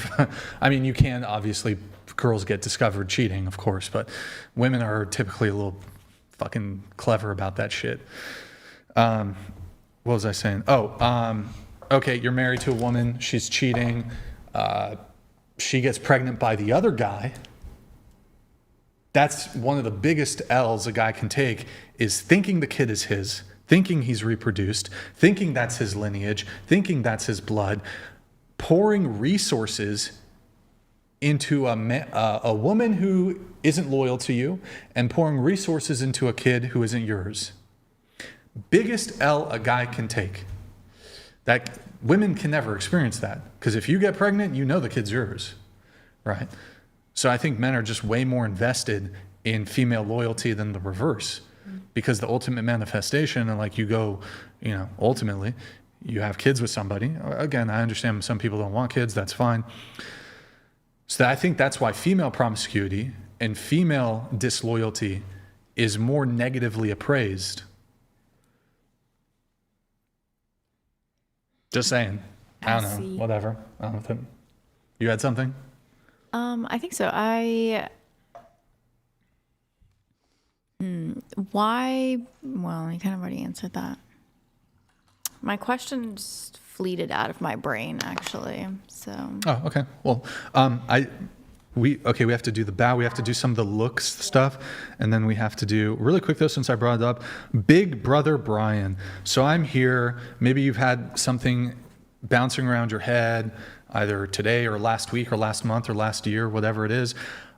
I mean, you can obviously, girls get discovered cheating, of course, but women are typically a little fucking clever about that shit. What was I saying? Okay, you're married to a woman, she's cheating, she gets pregnant by the other guy. That's one of the biggest L's a guy can take, is thinking the kid is his, thinking he's reproduced, thinking that's his lineage, thinking that's his blood, pouring resources into a woman who isn't loyal to you, and pouring resources into a kid who isn't yours. Biggest L a guy can take. That women can never experience that, because if you get pregnant, you know the kid's yours, right? So I think men are just way more invested in female loyalty than the reverse, because the ultimate manifestation, and like you go, you know, ultimately you have kids with somebody. Again, I understand some people don't want kids, that's fine. So I think that's why female promiscuity and female disloyalty is more negatively appraised. Just saying. I don't know. Whatever. I don't know. You had something? I think so. Why? Well, you kind of already answered that. My question just fleeted out of my brain, actually. So. Oh, okay. Well, we have to do the bow. We have to do some of the looks stuff, and then we have to do really quick though, since I brought it up, Big Brother Brian. So I'm here. Maybe you've had something bouncing around your head, either today or last week or last month or last year, whatever it is.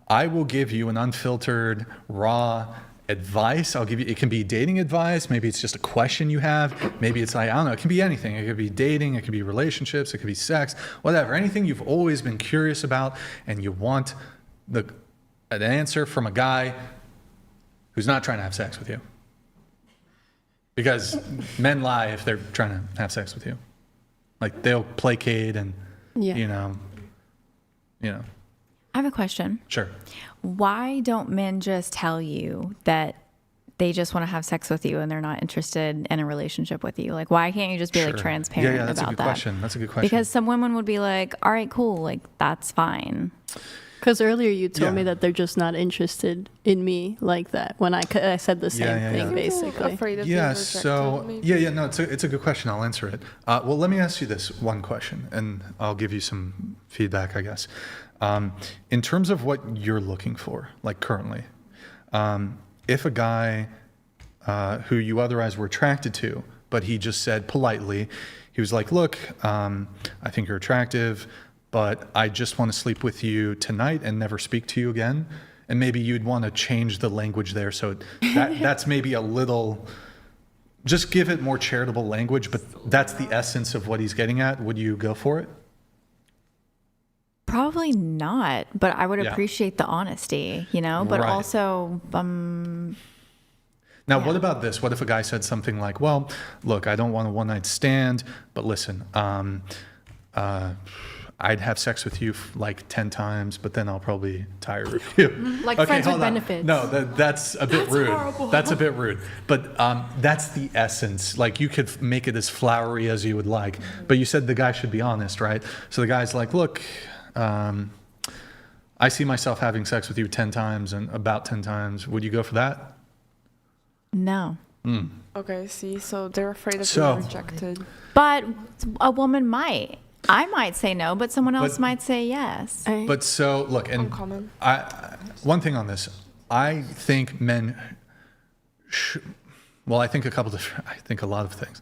I will give you an unfiltered, raw advice. I'll give you, it can be dating advice. Maybe it's just a question you have. Maybe it's like, I don't know, it can be anything. It could be dating, it could be relationships, it could be sex, whatever. Anything you've always been curious about and you want an answer from a guy who's not trying to have sex with you. Because men lie if they're trying to have sex with you. Like they'll placate and, you know. I have a question. Sure. Why don't men just tell you that they just want to have sex with you and they're not interested in a relationship with you? Like, why can't you just be like transparent that's about a good that? question. That's a good question. Because some women would be like, all right, cool, like that's fine. Because earlier you told me that they're just not interested in me like that when I said the same thing, basically. Afraid of Yeah, being so, rejected, no, it's a good question. I'll answer it. Well, let me ask you this one question, and I'll give you some feedback, I guess. In terms of what you're looking for, like currently, if a guy who you otherwise were attracted to, but he just said politely, he was like, look, I think you're attractive, but I just want to sleep with you tonight and never speak to you again. And maybe you'd want to change the language there. So that's maybe a little, just give it more charitable language, but that's the essence of what he's getting at. Would you go for it? Probably not, but I would appreciate the honesty, you know, but also, Now, what about this? What if a guy said something like, well, look, I don't want a one-night stand, but listen, I'd have sex with you like 10 times, but then I'll probably tire of you. Like friends with benefits. No, that's a bit rude. Horrible. That's a bit rude. But that's the essence. Like you could make it as flowery as you would like, but you said the guy should be honest, right? So the guy's like, look, I see myself having sex with you 10 times and about 10 times. Would you go for that? No. Okay, see, so they're afraid of being rejected. But a woman might. I might say no, but someone else might say yes. But so, look, and one thing on this, I think men, I think a lot of things.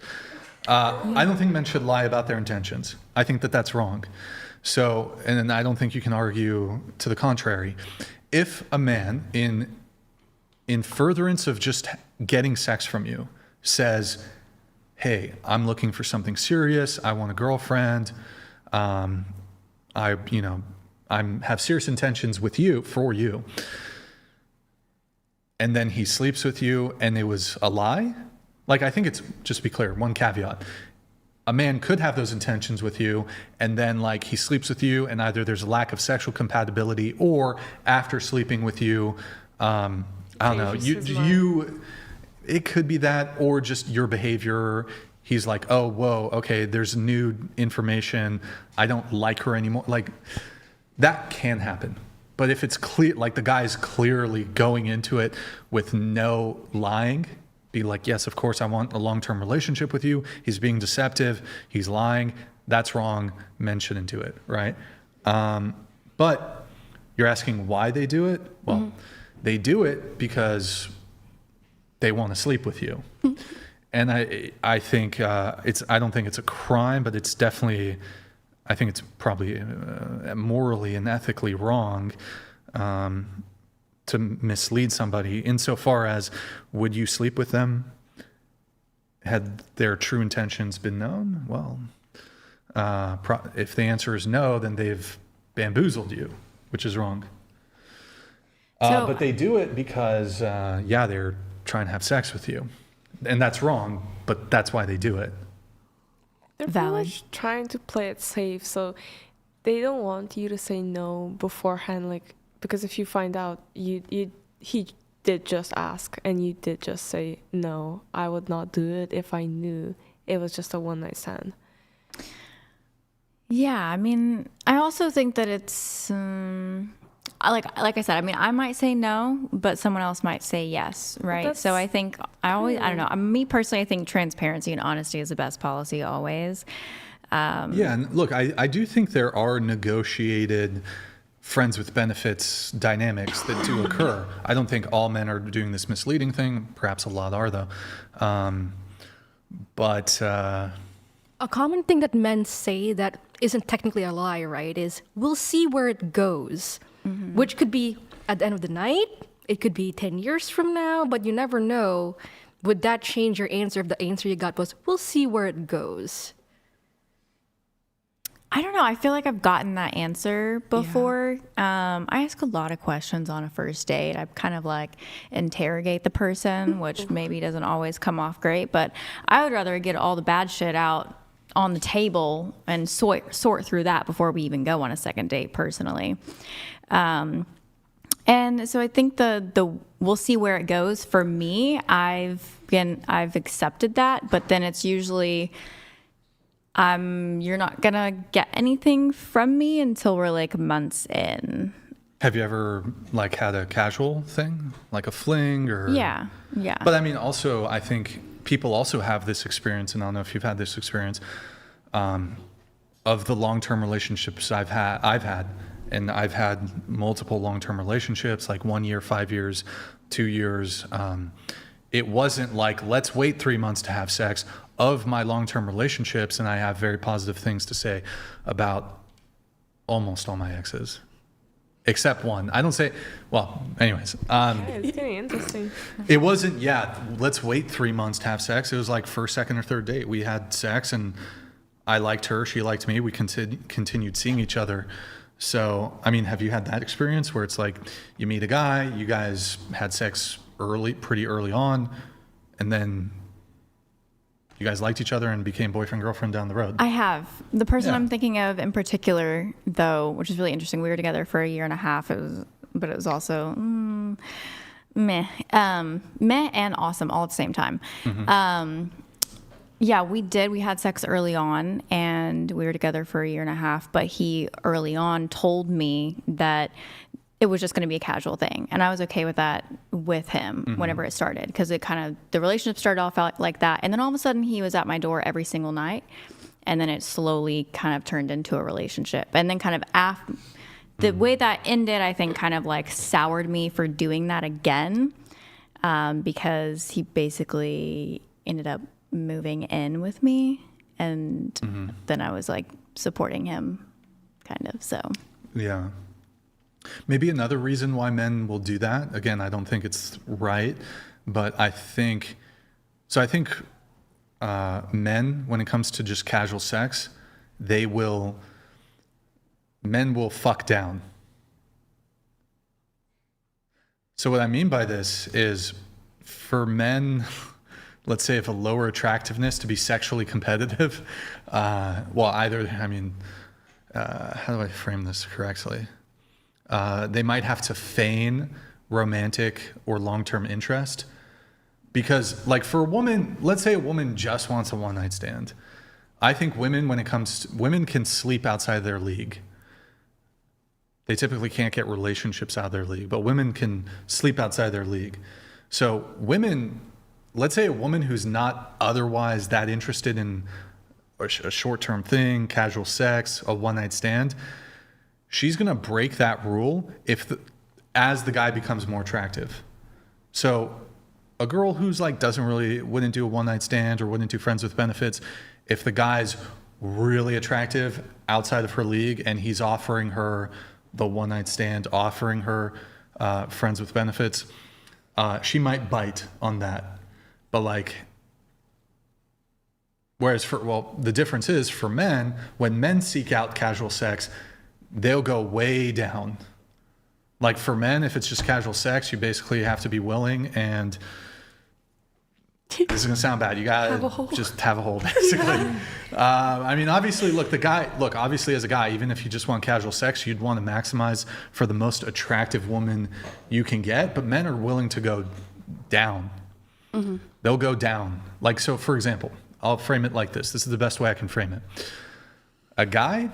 I don't think men should lie about their intentions. I think that that's wrong. So, and I don't think you can argue to the contrary. If a man in in furtherance of just getting sex from you, says, hey, I'm looking for something serious. I want a girlfriend. I have serious intentions with you, for you. And then he sleeps with you and it was a lie. Like, I think it's, just to be clear, one caveat. A man could have those intentions with you, and then like he sleeps with you, and either there's a lack of sexual compatibility, or after sleeping with you, I don't know, it could be that, or just your behavior. He's like, oh, whoa, okay, there's new information. I don't like her anymore. Like, that can happen. But if it's clear, like the guy's clearly going into it with no lying, be like, yes, of course, I want a long-term relationship with you. He's being deceptive. He's lying. That's wrong. Men shouldn't do it, right? But you're asking why they do it? Well, they do it because they want to sleep with you. And I think I don't think it's a crime, but it's definitely, I think it's probably morally and ethically wrong to mislead somebody insofar as, would you sleep with them had their true intentions been known? Well, if the answer is no, then they've bamboozled you, which is wrong. But they do it because, they're trying to have sex with you. And that's wrong, but that's why they do it. They're pretty much trying to play it safe, so they don't want you to say no beforehand, like, because if you find out he did just ask and you did just say no, I would not do it if I knew it was just a one-night stand. Yeah, I mean, I also think that it's like I said, I mean, I might say no, but someone else might say yes, right? So I think I don't know. Me personally, I think transparency and honesty is the best policy always. And look, I do think there are negotiated friends with benefits dynamics that do occur. I don't think all men are doing this misleading thing. Perhaps a lot are, though. But a common thing that men say that isn't technically a lie, right, is we'll see where it goes, which could be at the end of the night. It could be 10 years from now, but you never know. Would that change your answer if the answer you got was, we'll see where it goes? I don't know. I feel like I've gotten that answer before. I ask a lot of questions on a first date. I kind of like interrogate the person, which maybe doesn't always come off great, but I would rather get all the bad shit out on the table and sort through that before we even go on a second date, personally. And so I think the we'll see where it goes. For me, I've accepted that, but then it's usually you're not gonna get anything from me until we're like months in. Have you ever like had a casual thing, like a fling or? Yeah. But I mean, also, I think people also have this experience, and I don't know if you've had this experience, of the long-term relationships I've had, and I've had multiple long-term relationships, like 1 year, 5 years, 2 years. It wasn't like, let's wait 3 months to have sex. Of my long-term relationships, and I have very positive things to say about almost all my exes, except one. I don't say, well, anyways. It's getting interesting. It wasn't, let's wait 3 months to have sex. It was like first, second, or third date. We had sex, and I liked her, she liked me. We continued seeing each other. So, I mean, have you had that experience where it's like you meet a guy, you guys had sex pretty early on, and then you guys liked each other and became boyfriend, girlfriend down the road? I have. The person I'm thinking of in particular, though, which is really interesting, we were together for 1.5 years. But it was also meh and awesome all at the same time. We had sex early on, and we were together for 1.5 years, but he early on told me that it was just going to be a casual thing. And I was okay with that with him whenever it started, because the relationship started off like that. And then all of a sudden he was at my door every single night. And then it slowly kind of turned into a relationship. And then kind of the way that ended, I think kind of like soured me for doing that again, because he basically ended up moving in with me. And then I was like supporting him kind of, so. Yeah. Maybe another reason why men will do that, again, I don't think it's right, but I think men, when it comes to just casual sex, men will fuck down. So what I mean by this is, for men, let's say, of a lower attractiveness to be sexually competitive, how do I frame this correctly? They might have to feign romantic or long-term interest, because, like, for a woman, let's say a woman just wants a one-night stand. I think women can sleep outside their league. They typically can't get relationships out of their league, but women can sleep outside their league. So women, let's say a woman who's not otherwise that interested in a short-term thing, casual sex, a one-night stand, she's going to break that rule as the guy becomes more attractive. So a girl who's like wouldn't do a one-night stand or wouldn't do friends with benefits, if the guy's really attractive outside of her league and he's offering her the one-night stand, offering her friends with benefits, she might bite on that. But the difference is, for men, when men seek out casual sex, they'll go way down. Like, for men, if it's just casual sex, you basically have to be willing, and this is gonna sound bad. You gotta just have a hole, basically. Obviously, obviously as a guy, even if you just want casual sex, you'd want to maximize for the most attractive woman you can get. But men are willing to go down. Mm-hmm. They'll go down. Like, so for example, I'll frame it like this. This is the best way I can frame it. A guy,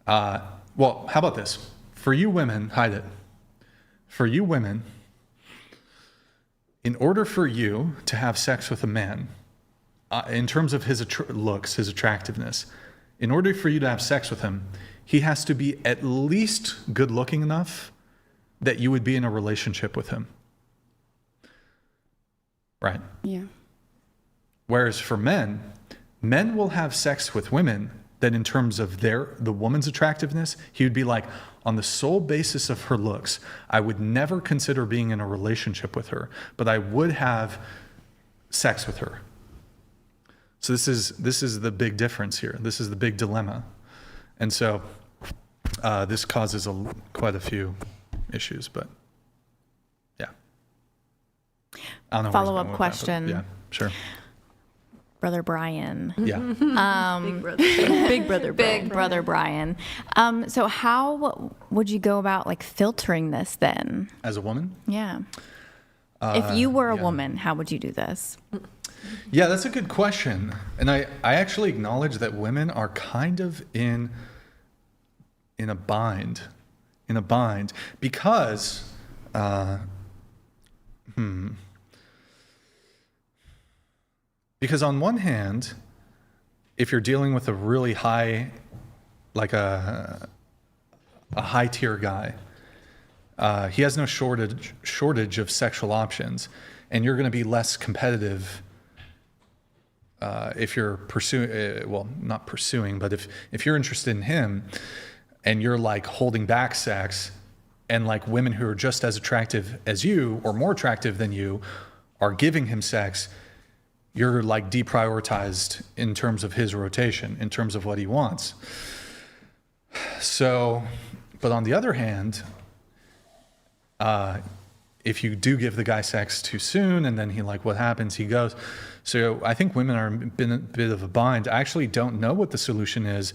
how about this? For you women, hide it. For you women, in order for you to have sex with a man, in terms of his looks, his attractiveness, in order for you to have sex with him, he has to be at least good looking enough that you would be in a relationship with him. Right? Yeah. Whereas for men will have sex with women that, in terms of the woman's attractiveness, he would be like, on the sole basis of her looks, I would never consider being in a relationship with her, but I would have sex with her. So this is the big difference here. This is the big dilemma. And so this causes quite a few issues, but yeah. I don't know. Follow-up question. Yeah, sure. Brother Brian. Yeah. Big brother Brian. So how would you go about filtering this then? As a woman? Yeah. If you were a woman, how would you do this? Yeah, that's a good question. And I actually acknowledge that women are kind of in a bind. Because because on one hand, if you're dealing with a really high, like a high tier guy, he has no shortage of sexual options, and you're going to be less competitive if you're not pursuing, but if you're interested in him and you're holding back sex, and women who are just as attractive as you or more attractive than you are giving him sex, you're deprioritized in terms of his rotation, in terms of what he wants. So, but on the other hand, if you do give the guy sex too soon and then what happens? He goes. So I think women are in a bit of a bind. I actually don't know what the solution is,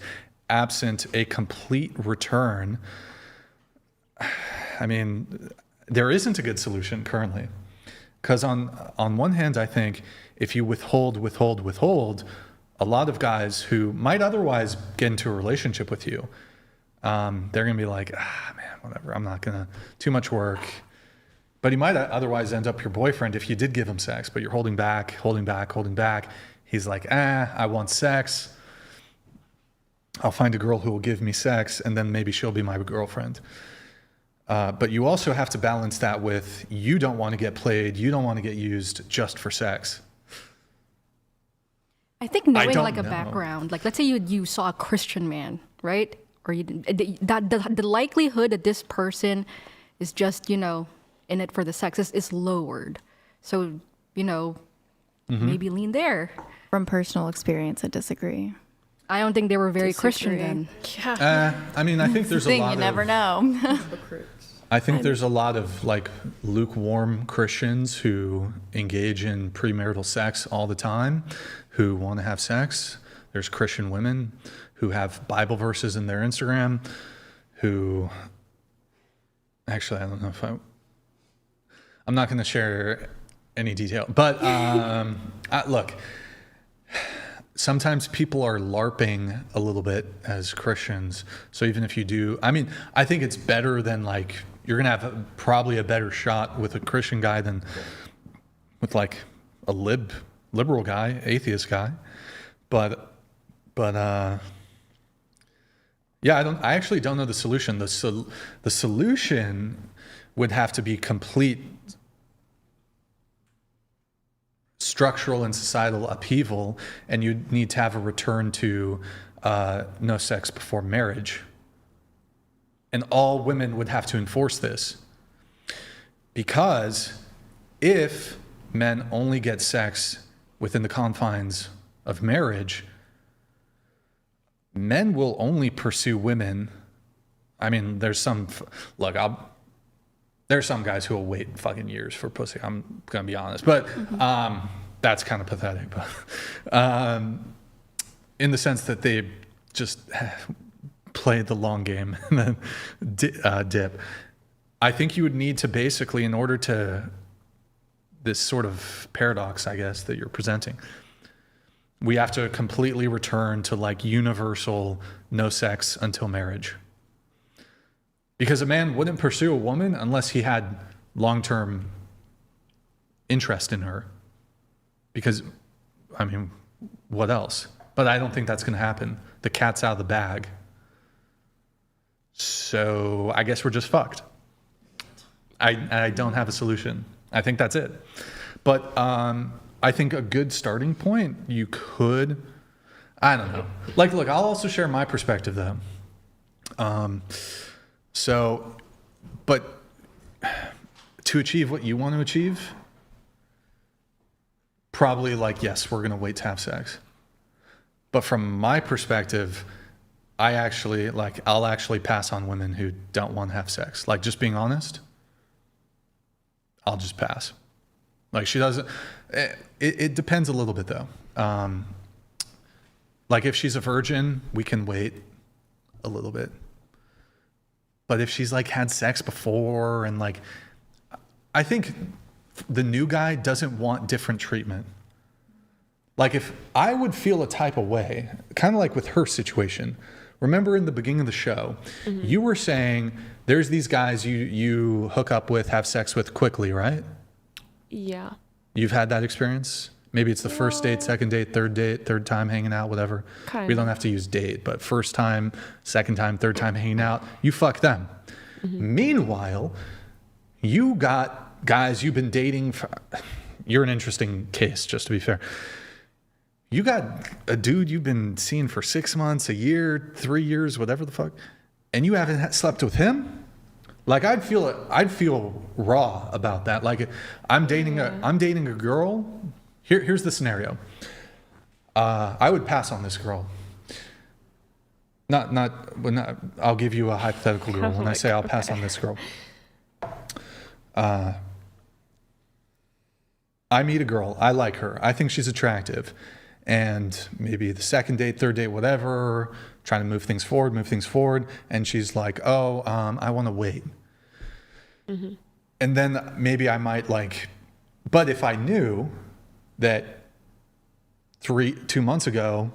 absent a complete return. There isn't a good solution currently. Because on one hand, I think if you withhold, a lot of guys who might otherwise get into a relationship with you, they're going to be like, man, whatever, I'm not going to, too much work. But he might otherwise end up your boyfriend if you did give him sex, but you're holding back. He's like, I want sex. I'll find a girl who will give me sex, and then maybe she'll be my girlfriend. But you also have to balance that with, you don't want to get played, you don't want to get used just for sex. I think knowing a background, let's say you saw a Christian man, right? or the likelihood that this person is just, you know, in it for the sex is lowered. So, you know, maybe lean there. From personal experience, I disagree. I don't think they were very Christian then. Yeah. I mean, I think there's a lot You never know. I think there's a lot of like lukewarm Christians who engage in premarital sex all the time, who want to have sex. There's Christian women who have Bible verses in their Instagram, who actually, I don't know if I'm not going to share any detail, but look, sometimes people are LARPing a little bit as Christians. So even if you do, I mean, I think it's better than like, you're going to have probably a better shot with a Christian guy than with like a liberal guy, atheist guy. But yeah, I actually don't know the solution. The solution would have to be complete structural and societal upheaval, and you'd need to have a return to no sex before marriage. And all women would have to enforce this. Because if men only get sex within the confines of marriage, men will only pursue women. I mean, there's some guys who will wait fucking years for pussy. I'm gonna be honest, but that's kind of pathetic. But in the sense that they just play the long game and then dip. I think you would need to basically, in order to this sort of paradox, I guess, that you're presenting, we have to completely return to like universal no sex until marriage. Because a man wouldn't pursue a woman unless he had long-term interest in her. Because, I mean, what else? But I don't think that's going to happen. The cat's out of the bag. So I guess we're just fucked. I don't have a solution. I think that's it. But I think a good starting point, you could, I don't know. Like, look, I'll also share my perspective though. So, but to achieve what you want to achieve, probably like, yes, we're going to wait to have sex. But from my perspective, I'll actually pass on women who don't want to have sex. Like, just being honest, I'll just pass. Like, she doesn't, it depends a little bit though. Like, if she's a virgin, we can wait a little bit. But if she's like had sex before and like, I think the new guy doesn't want different treatment. Like, if I would feel a type of way, kind of like with her situation. Remember in the beginning of the show, you were saying there's these guys you hook up with, have sex with quickly, right? Yeah. You've had that experience? Maybe it's the first date, second date, third time hanging out, whatever. Kind We of. don't have to use date, but first time, second time, third time hanging out, you fuck them. Meanwhile, you got guys you've been dating. You're an interesting case, just to be fair. You got a dude you've been seeing for 6 months, a year, 3 years, whatever the fuck, and you haven't slept with him? Like, I'd feel raw about that. Like, I'm dating a girl. Here's the scenario. I would pass on this girl. I'll give you a hypothetical girl when I say I'll pass on this girl. I meet a girl. I like her. I think she's attractive. And maybe the second date, third date, whatever, trying to move things forward. And she's like, I want to wait. And then maybe I might but if I knew that 2 months ago,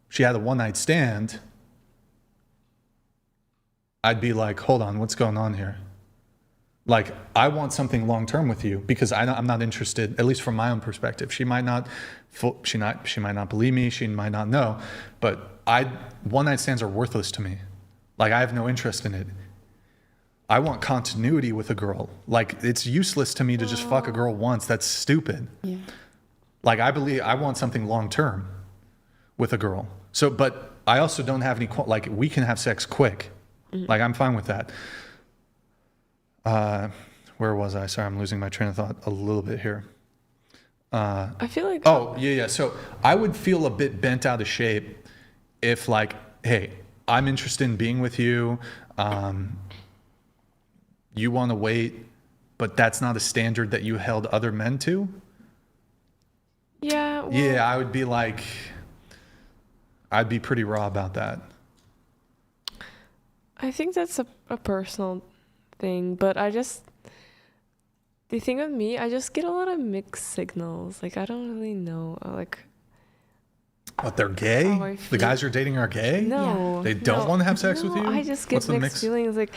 she had a one-night stand, I'd be like, hold on, what's going on here? Like, I want something long-term with you because I'm not interested, at least from my own perspective. She might not believe me, she might not know, but one-night stands are worthless to me. Like, I have no interest in it. I want continuity with a girl. Like, it's useless to me to just fuck a girl once. That's stupid. Yeah. Like, I want something long-term with a girl. So, but I also don't have any, like, we can have sex quick. Like, I'm fine with that. Where was I? Sorry, I'm losing my train of thought a little bit here. I feel like... Oh, yeah. So I would feel a bit bent out of shape if, like, hey, I'm interested in being with you. You want to wait, but that's not a standard that you held other men to? Yeah. Well, Yeah, I would be like... I'd be pretty raw about that. I think that's a personal thing, but the thing with me, I just get a lot of mixed signals. Like, I don't really know. Like, what, they're gay? The guys you're dating are gay? No. They don't want to have sex with you? I just get mixed feelings. Like,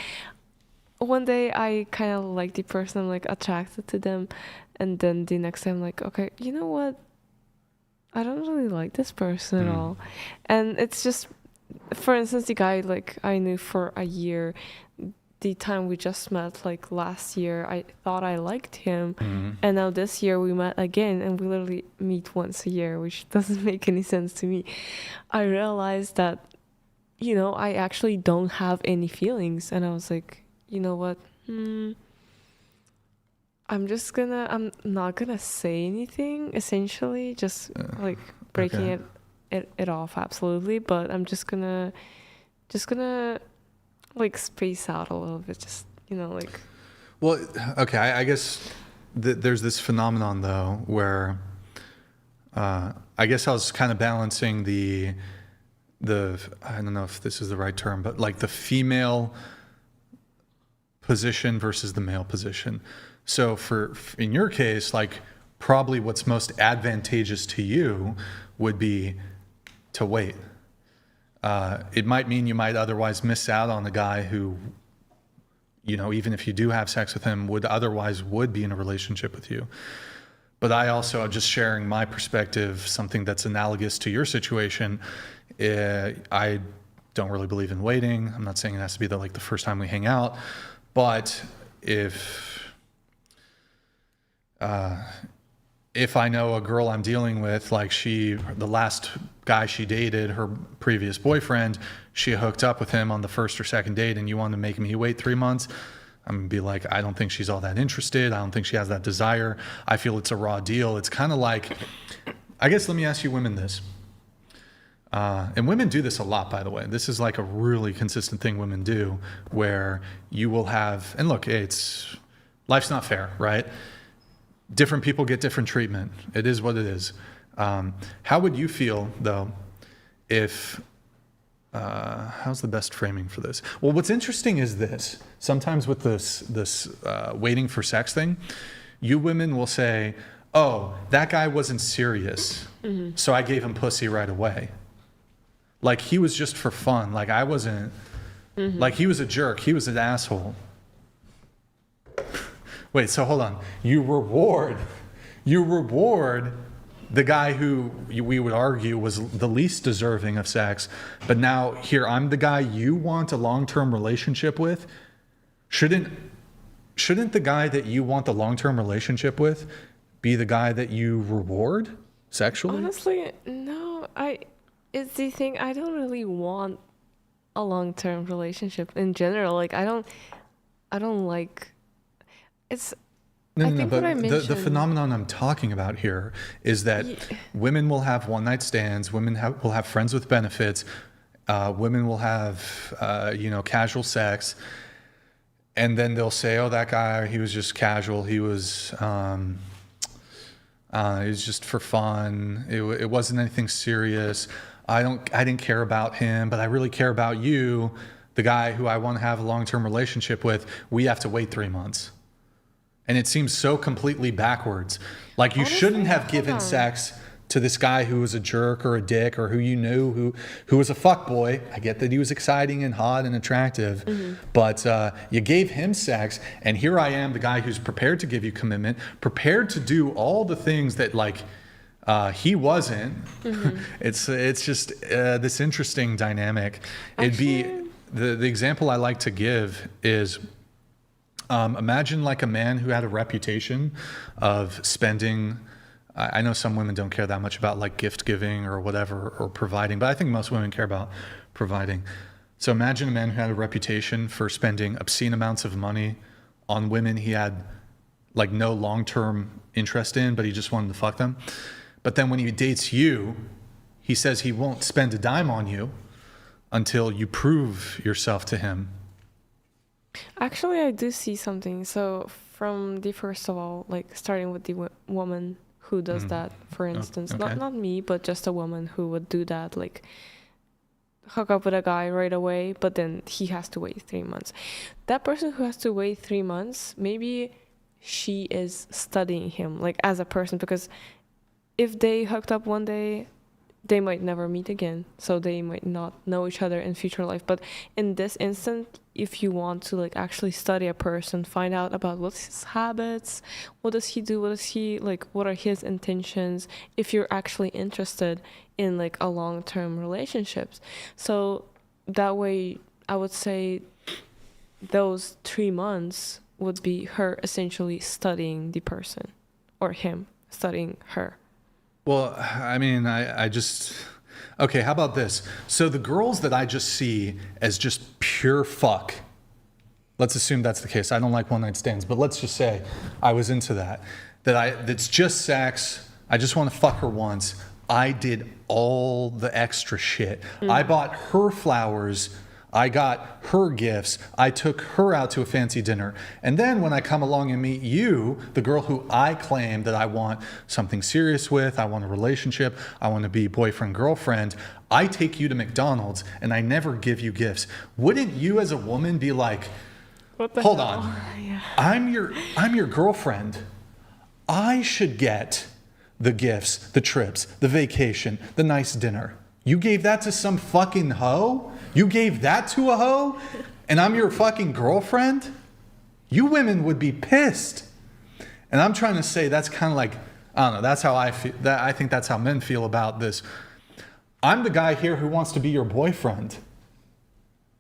one day I kind of like the person, I'm like attracted to them, and then the next day I'm like, okay, you know what? I don't really like this person at all. And it's just, for instance, the guy like I knew for a year, the time we just met, like last year, I thought I liked him. And now this year we met again, and we literally meet once a year, which doesn't make any sense to me. I realized that, you know, I actually don't have any feelings. And I was like, you know what? I'm not gonna say anything, essentially, just like breaking it off, absolutely. But I'm just gonna like space out a little bit, just, you know, like. Well, okay, I guess there's this phenomenon though where I guess I was kind of balancing the I don't know if this is the right term, but like the female position versus the male position. So in your case, like probably what's most advantageous to you would be to wait. It might mean you might otherwise miss out on the guy who, you know, even if you do have sex with him, would be in a relationship with you. But I also, just sharing my perspective, something that's analogous to your situation, I don't really believe in waiting. I'm not saying it has to be the first time we hang out, but if I know a girl I'm dealing with, like the last guy she dated, her previous boyfriend, she hooked up with him on the first or second date, and you want to make me wait 3 months, I'm going to be like, I don't think she's all that interested. I don't think she has that desire. I feel it's a raw deal. It's kind of like, I guess, let me ask you women this. And women do this a lot, by the way. This is like a really consistent thing women do, where you will have, and look, life's not fair, right? Different people get different treatment. It is what it is. How would you feel, though, if, how's the best framing for this? Well, what's interesting is this. Sometimes with this waiting for sex thing, you women will say, oh, that guy wasn't serious, so I gave him pussy right away. Like, he was just for fun. Like, I wasn't, like, he was a jerk. He was an asshole. Wait, so hold on. You reward the guy who we would argue was the least deserving of sex, but now here I'm the guy you want a long-term relationship with. Shouldn't the guy that you want the long-term relationship with be the guy that you reward sexually? Honestly, no. It's the thing. I don't really want a long-term relationship in general. Like, I don't like. It's. No, but the phenomenon I'm talking about here is that women will have one-night stands. Women will have friends with benefits. Women will have, casual sex, and then they'll say, "Oh, that guy, he was just casual. He was just for fun. It wasn't anything serious. I didn't care about him, but I really care about you, the guy who I want to have a long-term relationship with. We have to wait 3 months." And it seems so completely backwards. Like, you shouldn't have given sex to this guy who was a jerk or a dick, or who you knew who was a fuckboy. I get that he was exciting and hot and attractive, but you gave him sex, and here I am, the guy who's prepared to give you commitment, prepared to do all the things that he wasn't. It's just this interesting dynamic. It'd be the example I like to give is. Imagine like a man who had a reputation of spending I know some women don't care that much about like gift giving or whatever or providing, but I think most women care about providing. So imagine a man who had a reputation for spending obscene amounts of money on women he had like no long-term interest in, but he just wanted to fuck them. But then when he dates you, he says he won't spend a dime on you until you prove yourself to him. Actually, I do see something. So from the first of all, like starting with the woman who does that, for instance, okay. not me, but just a woman who would do that, like hook up with a guy right away, but then he has to wait 3 months. That person who has to wait 3 months, maybe she is studying him like as a person, because if they hooked up one day, they might never meet again, so they might not know each other in future life. But in this instant, if you want to like actually study a person, find out about what's his habits, what does he do, what is he like, what are his intentions, if you're actually interested in like a long-term relationships. So that way I would say those 3 months would be her essentially studying the person, or him studying her. Well, I mean, I just... Okay, how about this? So the girls that I just see as just pure fuck, let's assume that's the case. I don't like one-night stands, but let's just say I was into that. That's just sex. I just want to fuck her once. I did all the extra shit. I bought her flowers. I got her gifts. I took her out to a fancy dinner. And then when I come along and meet you, the girl who I claim that I want something serious with, I want a relationship, I want to be boyfriend, girlfriend, I take you to McDonald's and I never give you gifts. Wouldn't you as a woman be like, hold on, I'm your girlfriend. I should get the gifts, the trips, the vacation, the nice dinner. You gave that to some fucking hoe? You gave that to a hoe? And I'm your fucking girlfriend? You women would be pissed. And I'm trying to say that's kind of like, I don't know, that's how I feel. I think that's how men feel about this. I'm the guy here who wants to be your boyfriend.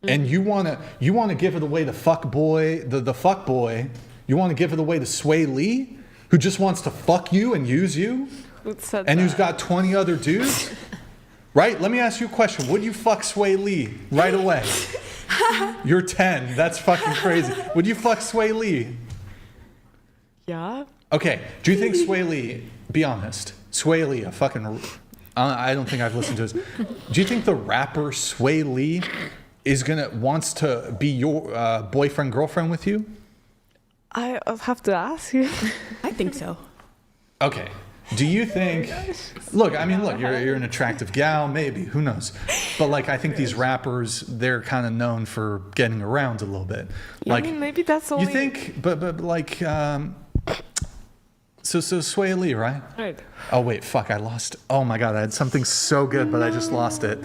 And you wanna give it away to fuck boy, the fuck boy. You wanna give it away to Sway Lee, who just wants to fuck you and use you? Who's got 20 other dudes? Right? Let me ask you a question. Would you fuck Sway Lee right away? You're 10. That's fucking crazy. Would you fuck Sway Lee? Yeah. Okay. Do you think Sway Lee, be honest, Sway Lee, a fucking, I don't think I've listened to his. Do you think the rapper Sway Lee wants to be your boyfriend, girlfriend with you? I'll have to ask you. I think so. Okay. Do you think, look, you're an attractive gal, maybe, who knows? But like, I think these rappers, they're kind of known for getting around a little bit. Like, I mean, maybe that's only... You think, but like, so Sway Lee, right? Right. Oh wait, fuck, I lost. Oh my God, I had something so good, but I just lost it.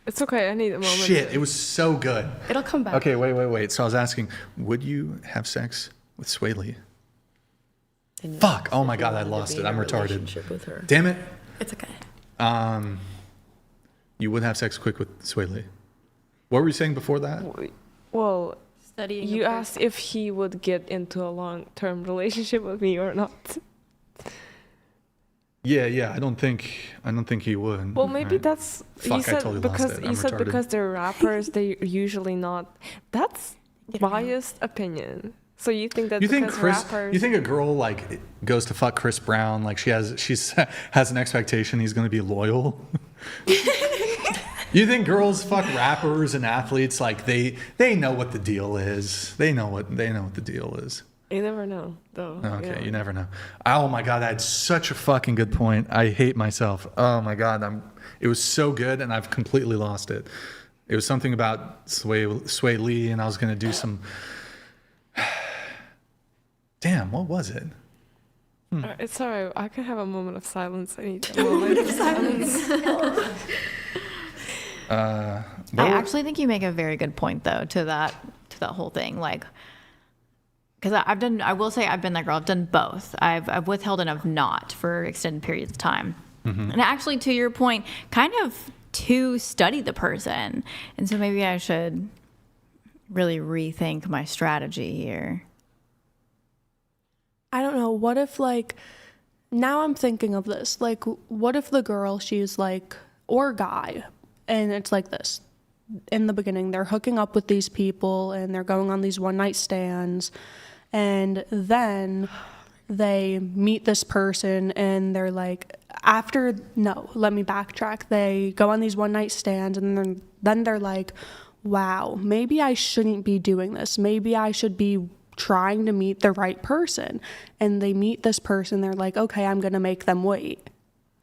It's okay, I need a moment. Shit, it was so good. It'll come back. Okay, wait. So I was asking, would you have sex with Sway Lee? Fuck! Oh my God, I lost it. I'm retarded. With her. Damn it. It's okay. You would have sex quick with Sway Lee. What were you saying before that? Well, Studying you asked if he would get into a long-term relationship with me or not. Yeah. I don't think he would. Well, maybe that's Fuck, you said I totally because lost it. you said because they're rappers, they usually not. That's biased opinion. So you think that rappers... You think a girl like goes to fuck Chris Brown, like she has an expectation he's going to be loyal? You think girls fuck rappers and athletes like they know what the deal is? They know what the deal is. You never know, though. Okay, yeah. You never know. Oh my God, I had such a fucking good point. I hate myself. Oh my God, it was so good and I've completely lost it. It was something about Sway Lee and I was going to do some... Damn, what was it? It's alright. I can have a moment of silence. I need a moment of silence. I actually think you make a very good point, though, to that whole thing. Like, because I will say I've been that girl. I've done both. I've withheld and I've not for extended periods of time. Mm-hmm. And actually, to your point, kind of to study the person. And so maybe I should really rethink my strategy here. I don't know, what if, like, now I'm thinking of this, like, what if the girl, she's like, or guy, and it's like this. In the beginning, they're hooking up with these people and they're going on these one-night stands, and then they meet this person and they're like, let me backtrack. They go on these one-night stands and then they're like, wow, maybe I shouldn't be doing this. Maybe I should be trying to meet the right person. And they meet this person, they're like, okay, I'm gonna make them wait.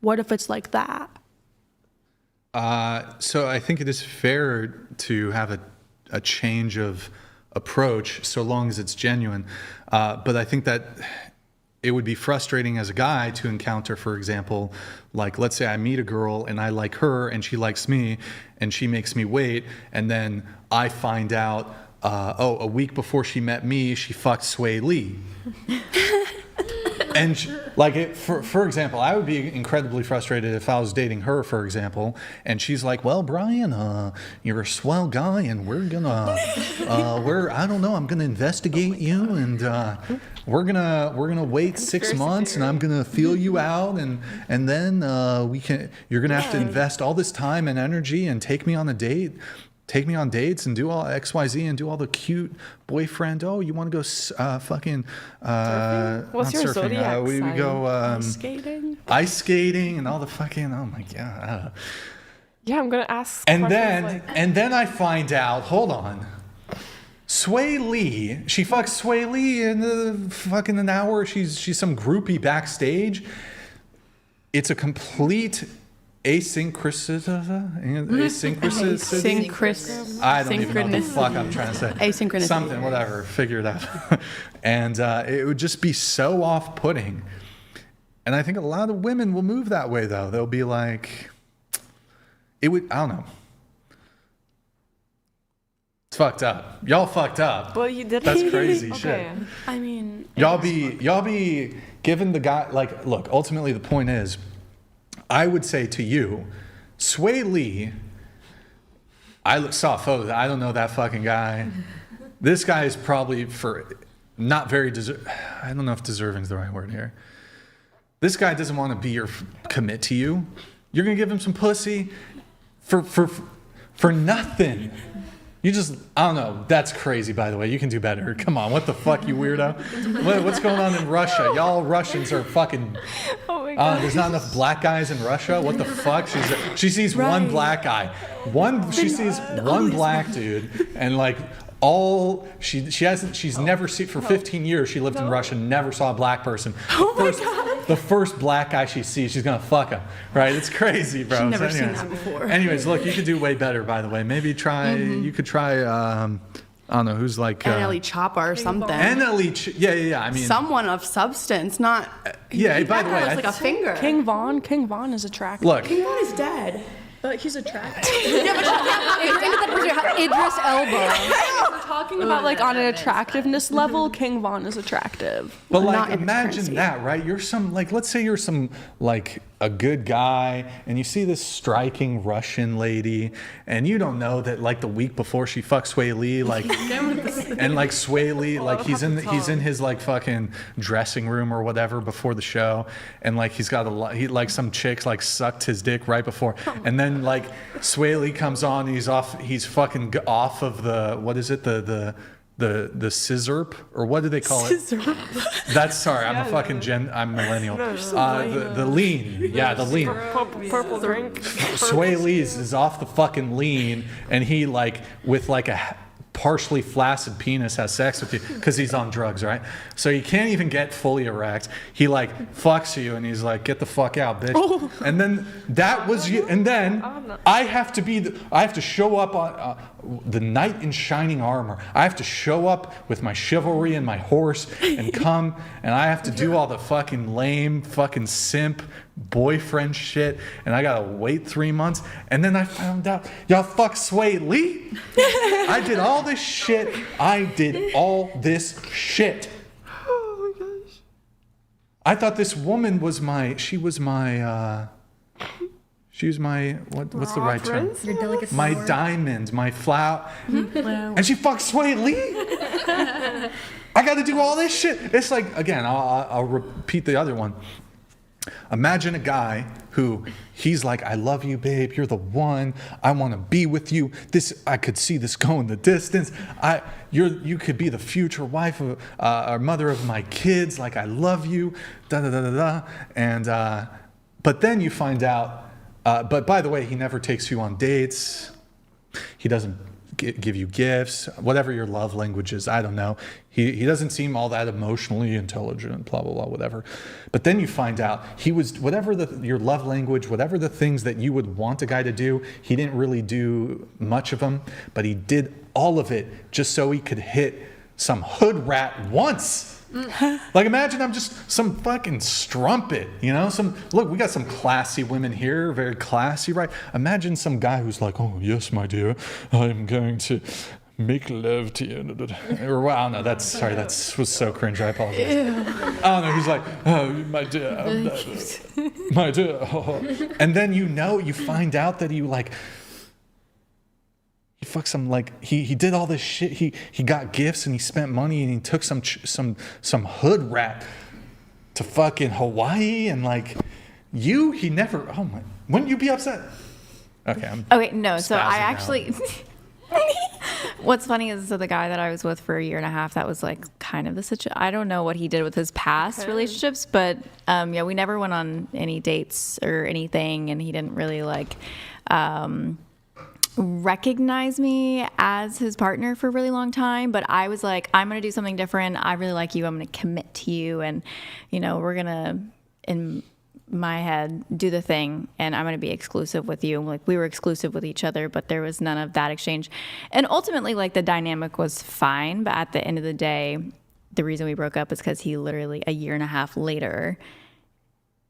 What if it's like that? So I think it is fair to have a change of approach so long as it's genuine. But I think that it would be frustrating as a guy to encounter, for example, like, let's say I meet a girl and I like her and she likes me and she makes me wait, and then I find out, a week before she met me, she fucked Sway Lee. And for example, I would be incredibly frustrated if I was dating her, for example, and she's like, well, Brian, you're a swell guy, and we're gonna, I don't know, I'm gonna investigate you, and we're gonna wait 6 months, and I'm gonna feel you out, and then you're gonna have to invest all this time and energy and take me on a date. Take me on dates and do all XYZ and do all the cute boyfriend. Oh, you want to go fucking what's your zodiac we sign? go ice skating and all the fucking, oh my god. Yeah, I'm gonna ask. And then I find out. Hold on. Sway Lee, she fucks Sway Lee in the fucking an hour. She's some groupie backstage. It's a complete asynchronicity. I don't even know what the fuck I'm trying to say. Asynchronicity. Something, whatever. Figure it out. And it would just be so off-putting. And I think a lot of women will move that way, though. They'll be like, I don't know. It's fucked up. Y'all fucked up. Well, you did. That's crazy Okay. shit. I mean, Y'all be giving the guy, like, look, ultimately the point is, I would say to you, Sway Lee, I saw a photo. I don't know that fucking guy. This guy is probably not very I don't know if deserving is the right word here. This guy doesn't want to commit to you. You're gonna give him some pussy for nothing. You just, I don't know. That's crazy, by the way. You can do better. Come on. What the fuck, you weirdo? What's going on in Russia? Y'all Russians are fucking... Oh my God. There's not enough black guys in Russia? What the fuck? She sees one black guy. She sees one black dude, and like she's never seen, for 15 years she lived in Russia, never saw a black person. The first black guy she sees, she's gonna fuck him, right? It's crazy, bro. She's never seen that before. Anyways, look, you could do way better, by the way. Maybe you could try, I don't know, who's like... NLE Choppa or something. Yeah. I mean... Someone of substance, not... Yeah, by the way... It's like a finger. King Von is attractive. Look. King Von is dead. But he's attractive. Idris Elba. We're talking about like on an attractiveness level, King Von is attractive. But like, imagine that, right? You're let's say you're some like a good guy, and you see this striking Russian lady, and you don't know that like the week before she fucks Sway Lee, like, and like Sway Lee, like he's in his like fucking dressing room or whatever before the show, and like he's got like some chicks like sucked his dick right before, and then like Sway Lee comes on, and he's fucking off of the, what is it, the scissorp, or what do they call it? I'm millennial. The lean. Yeah, the lean. Purple drink. Sway Lee is off the fucking lean, and he like with like a partially flaccid penis has sex with you because he's on drugs, right? So you can't even get fully erect. He like fucks you, and he's like, "Get the fuck out, bitch." Oh. And then that was you. And then I have to show up on the knight in shining armor. I have to show up with my chivalry and my horse and come, and I have to do all the fucking lame fucking simp boyfriend shit, and I gotta wait 3 months, and then I found out y'all fuck Sway Lee. I did all this shit. Oh my gosh. I thought this woman was what's the right term? Your delicate my diamond, my flower. And she fucked Sway Lee. I got to do all this shit. It's like, again, I'll repeat the other one. Imagine a guy who he's like, I love you, babe. You're the one. I want to be with you. I could see this going the distance. You could be the future wife of, or mother of my kids. Like, I love you. Da da da da da. And but then you find out. But by the way, he never takes you on dates. He doesn't give you gifts. Whatever your love language is, I don't know. He doesn't seem all that emotionally intelligent, blah, blah, blah, whatever. But then you find out he was, whatever your love language, whatever the things that you would want a guy to do, he didn't really do much of them, but he did all of it just so he could hit some hood rat once. Like, imagine I'm just some fucking strumpet, you know? Look, we got some classy women here, very classy, right? Imagine some guy who's like, oh, yes, my dear, I'm going to make love to you. Or, wow, no, that was so cringe. I apologize. Ew. Oh, no, he's like, oh, my dear, my dear. Oh. And then you find out that he fucked some, like, he did all this shit. He got gifts and he spent money and he took some hood rat to fucking Hawaii and like he never, oh my, wouldn't you be upset? Okay, no, so I actually what's funny is, so the guy that I was with for a year and a half, that was like kind of the situation. I don't know what he did with his past relationships, but yeah, we never went on any dates or anything, and he didn't really like recognize me as his partner for a really long time. But I was like, I'm gonna do something different. I really like you. I'm gonna commit to you, and we're gonna, in my head, do the thing, and I'm gonna be exclusive with you. Like, we were exclusive with each other, but there was none of that exchange. And ultimately, like, the dynamic was fine, but at the end of the day, the reason we broke up is because he literally a year and a half later,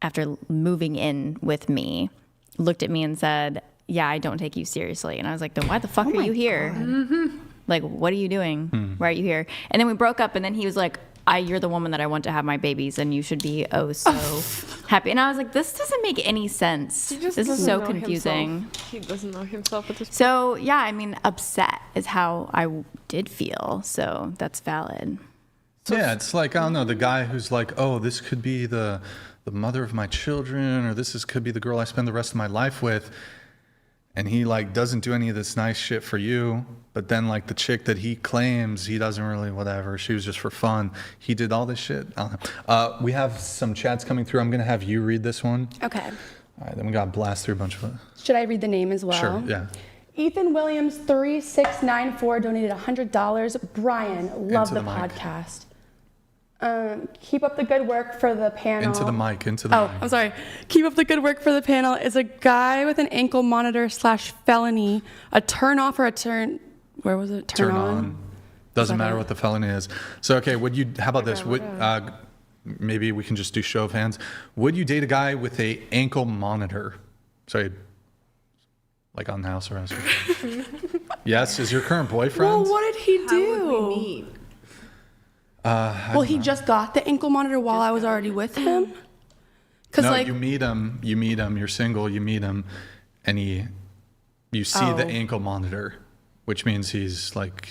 after moving in with me, looked at me and said, yeah, I don't take you seriously. And I was like, then why the fuck are you here? Mm-hmm. Like, what are you doing? Why are you here? And then we broke up, and then he was like, you're the woman that I want to have my babies, and you should be so happy. And I was like, this doesn't make any sense. This is so confusing. Himself. He doesn't know himself at this point. So, yeah, I mean, upset is how I did feel. So that's valid. Yeah, it's like, I don't know, the guy who's like, oh, this could be the mother of my children, or could be the girl I spend the rest of my life with. And he like doesn't do any of this nice shit for you, but then like the chick that he claims he doesn't really, whatever, she was just for fun. He did all this shit. I don't know. We have some chats coming through. I'm gonna have you read this one. Okay. All right, then we gotta blast through a bunch of it. Should I read the name as well? Sure, yeah. Ethan Williams 3694 donated $100. Brian, love the mic. podcast. Keep up the good work for the panel. Into the mic. I'm sorry. Keep up the good work for the panel. Is a guy with an ankle monitor / felony a turn off or a turn? Where was it? Turn on. Doesn't matter what the felony is. So okay, how about this? Maybe we can just do show of hands. Would you date a guy with a ankle monitor? Sorry, like on house arrest? Yes. Is your current boyfriend? Well, what did he do? How would we meet? Well, he just got the ankle monitor while I was already with him. No, you meet him. You're single. You meet him, and you see the ankle monitor, which means he's like,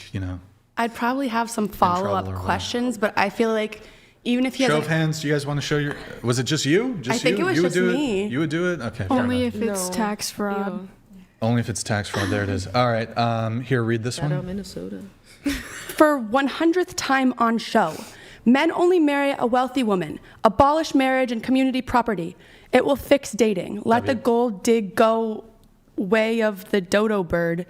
I'd probably have some follow-up questions, but I feel like even if he has show of hands, do you guys want to show your? Was it just you? I think it was just me. You would do it. Okay. Only if it's tax fraud. Yeah. Only if it's tax fraud. There it is. All right. Here, read this one. Minnesota. For 100th time on show, men only marry a wealthy woman. Abolish marriage and community property. It will fix dating. Let the gold dig go way of the dodo bird.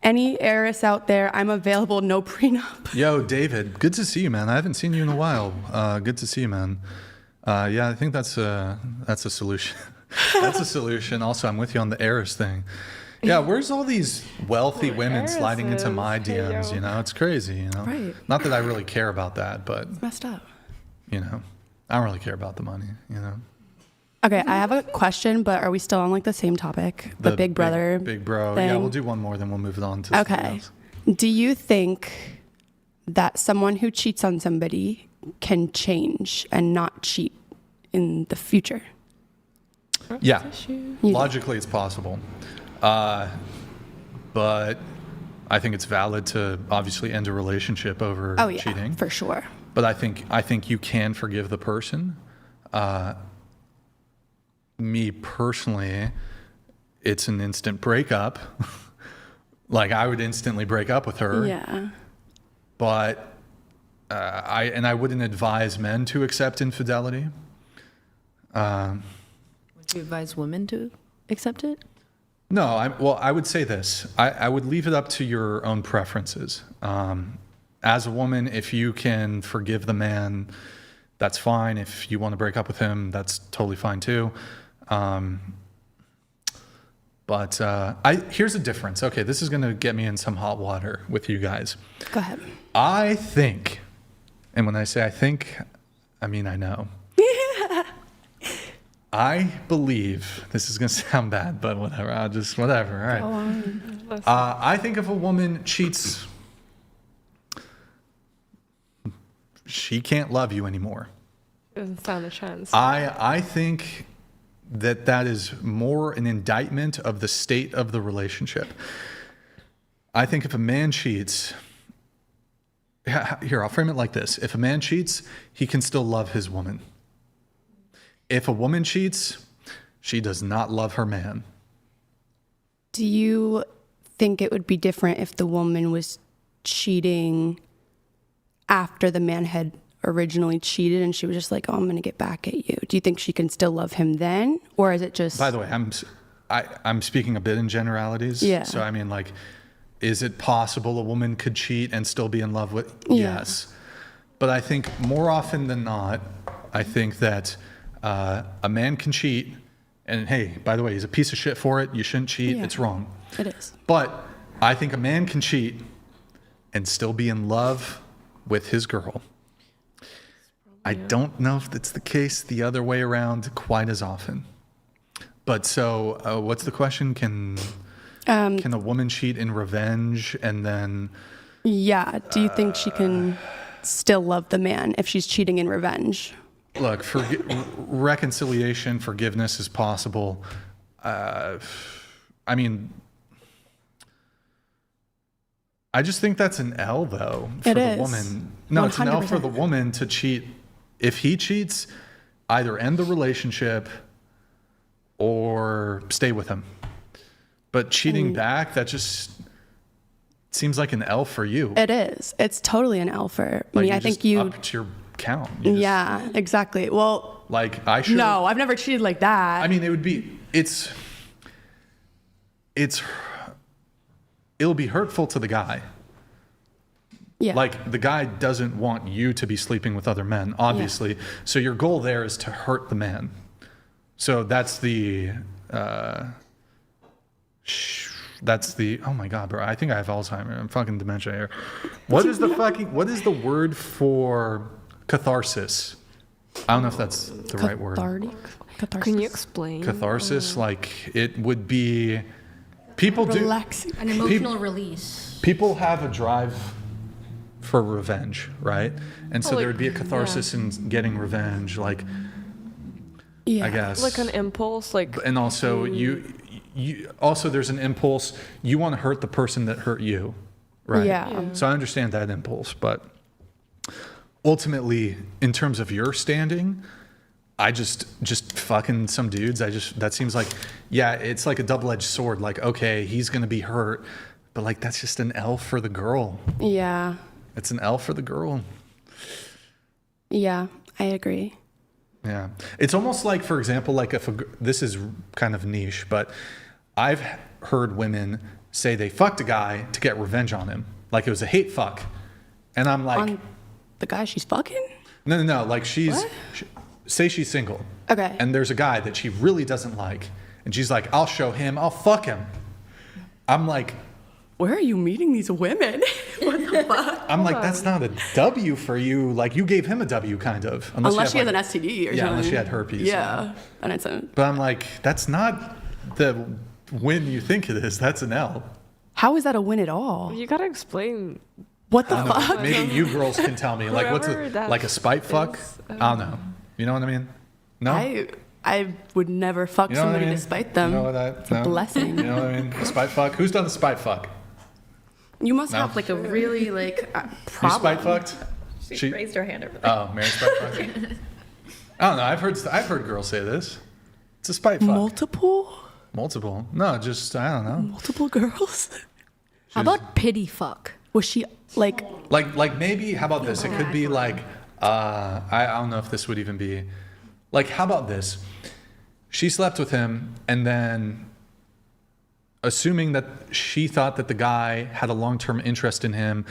Any heiress out there, I'm available, no prenup. Yo, David, good to see you, man. I haven't seen you in a while. Good to see you, man. Yeah, I think that's a solution. That's a solution. Also, I'm with you on the heiress thing. Yeah, where's all these wealthy women sliding into my DMs? It's crazy. Right. Not that I really care about that, but it's messed up. I don't really care about the money. Okay, I have a question, but are we still on like the same topic? The Big Brother. Big Bro. thing? Yeah, we'll do one more, then we'll move it on to something else. Do you think that someone who cheats on somebody can change and not cheat in the future? Yeah, logically it's possible. But I think it's valid to obviously end a relationship over cheating. For sure. But I think you can forgive the person. Me personally, it's an instant breakup. Like, I would instantly break up with her. Yeah. But I wouldn't advise men to accept infidelity. Would you advise women to accept it? No, I would say this. I would leave it up to your own preferences. As a woman, if you can forgive the man, that's fine. If you want to break up with him, that's totally fine too. But here's the difference. Okay, this is going to get me in some hot water with you guys. Go ahead. I think, and when I say I think, I mean I know. I believe, this is going to sound bad, but whatever. Whatever. All right. Go on. I think if a woman cheats, she can't love you anymore. Doesn't stand a chance. I think that is more an indictment of the state of the relationship. I think if a man cheats, here, I'll frame it like this. If a man cheats, he can still love his woman. If a woman cheats, she does not love her man. Do you think it would be different if the woman was cheating after the man had originally cheated and she was just like, oh, I'm going to get back at you? Do you think she can still love him then? Or is it just... By the way, I'm speaking a bit in generalities. Yeah. So, I mean, like, is it possible a woman could cheat and still be in love with... Yeah. Yes. But I think more often than not, I think that a man can cheat, and hey, by the way, he's a piece of shit for it. You shouldn't cheat. Yeah. It's wrong. It is. But I think a man can cheat and still be in love with his girl. I don't know if that's the case the other way around quite as often. But so, what's the question? Can a woman cheat in revenge and then... Yeah. Do you think she can still love the man if she's cheating in revenge? Look, reconciliation, forgiveness is possible. I mean, I just think that's an L, though, for the woman. No, it's an L for the woman to cheat. If he cheats, either end the relationship or stay with him. But cheating back, that just seems like an L for you. It is. It's totally an L for Like me. I think you upped your count. Yeah, exactly. Well, like I should. No, I've never cheated like that. I mean, it would be. It'll be hurtful to the guy. Yeah. Like, the guy doesn't want you to be sleeping with other men, obviously. Yeah. So your goal there is to hurt the man. So that's the. Oh my God, bro. I think I have Alzheimer's. I'm fucking dementia here. What is the word for catharsis? I don't know if that's the right word. Catharsis. Can you explain? Catharsis, like, it would be, people Relaxing. An emotional release. People have a drive for revenge, right? And so there would be a catharsis in getting revenge, like, I guess. Like an impulse, like. And also, also there's an impulse, you want to hurt the person that hurt you, right? Yeah. So I understand that impulse, but ultimately, in terms of your standing, I just fucking some dudes, that seems like, yeah, it's like a double-edged sword. Like, okay, he's going to be hurt, but like, that's just an L for the girl. Yeah. It's an L for the girl. Yeah, I agree. Yeah. It's almost like, for example, like this is kind of niche, but I've heard women say they fucked a guy to get revenge on him. Like, it was a hate fuck. And I'm like... On the guy she's fucking? No. Like, say she's single. Okay. And there's a guy that she really doesn't like. And she's like, I'll show him. I'll fuck him. I'm like... Where are you meeting these women? What the fuck? I'm like, that's not a W for you. Like, you gave him a W, kind of. Unless she has an STD or something. Yeah, unless she had herpes. Yeah. And it's a... But I'm like, that's not the win you think it is. That's an L. How is that a win at all? You gotta explain. What the fuck? Maybe you girls can tell me. Like, what's like a spite fuck? I don't know. You know what I mean? No? I would never fuck somebody to spite them. You know what it's a blessing. You know what I mean? A spite fuck? Who's done the spite fuck? You must have like a really problem. You spite fucked? She raised her hand over there. Oh, Mary's spite fuck. I don't know. I've heard girls say this. It's a spite fuck. Multiple? No, just I don't know. Multiple girls? How about pity fuck? Was she like maybe? How about this? It could be like I don't know if this would even be like. How about this? She slept with him, and then, assuming that she thought that the guy had a long-term interest in him,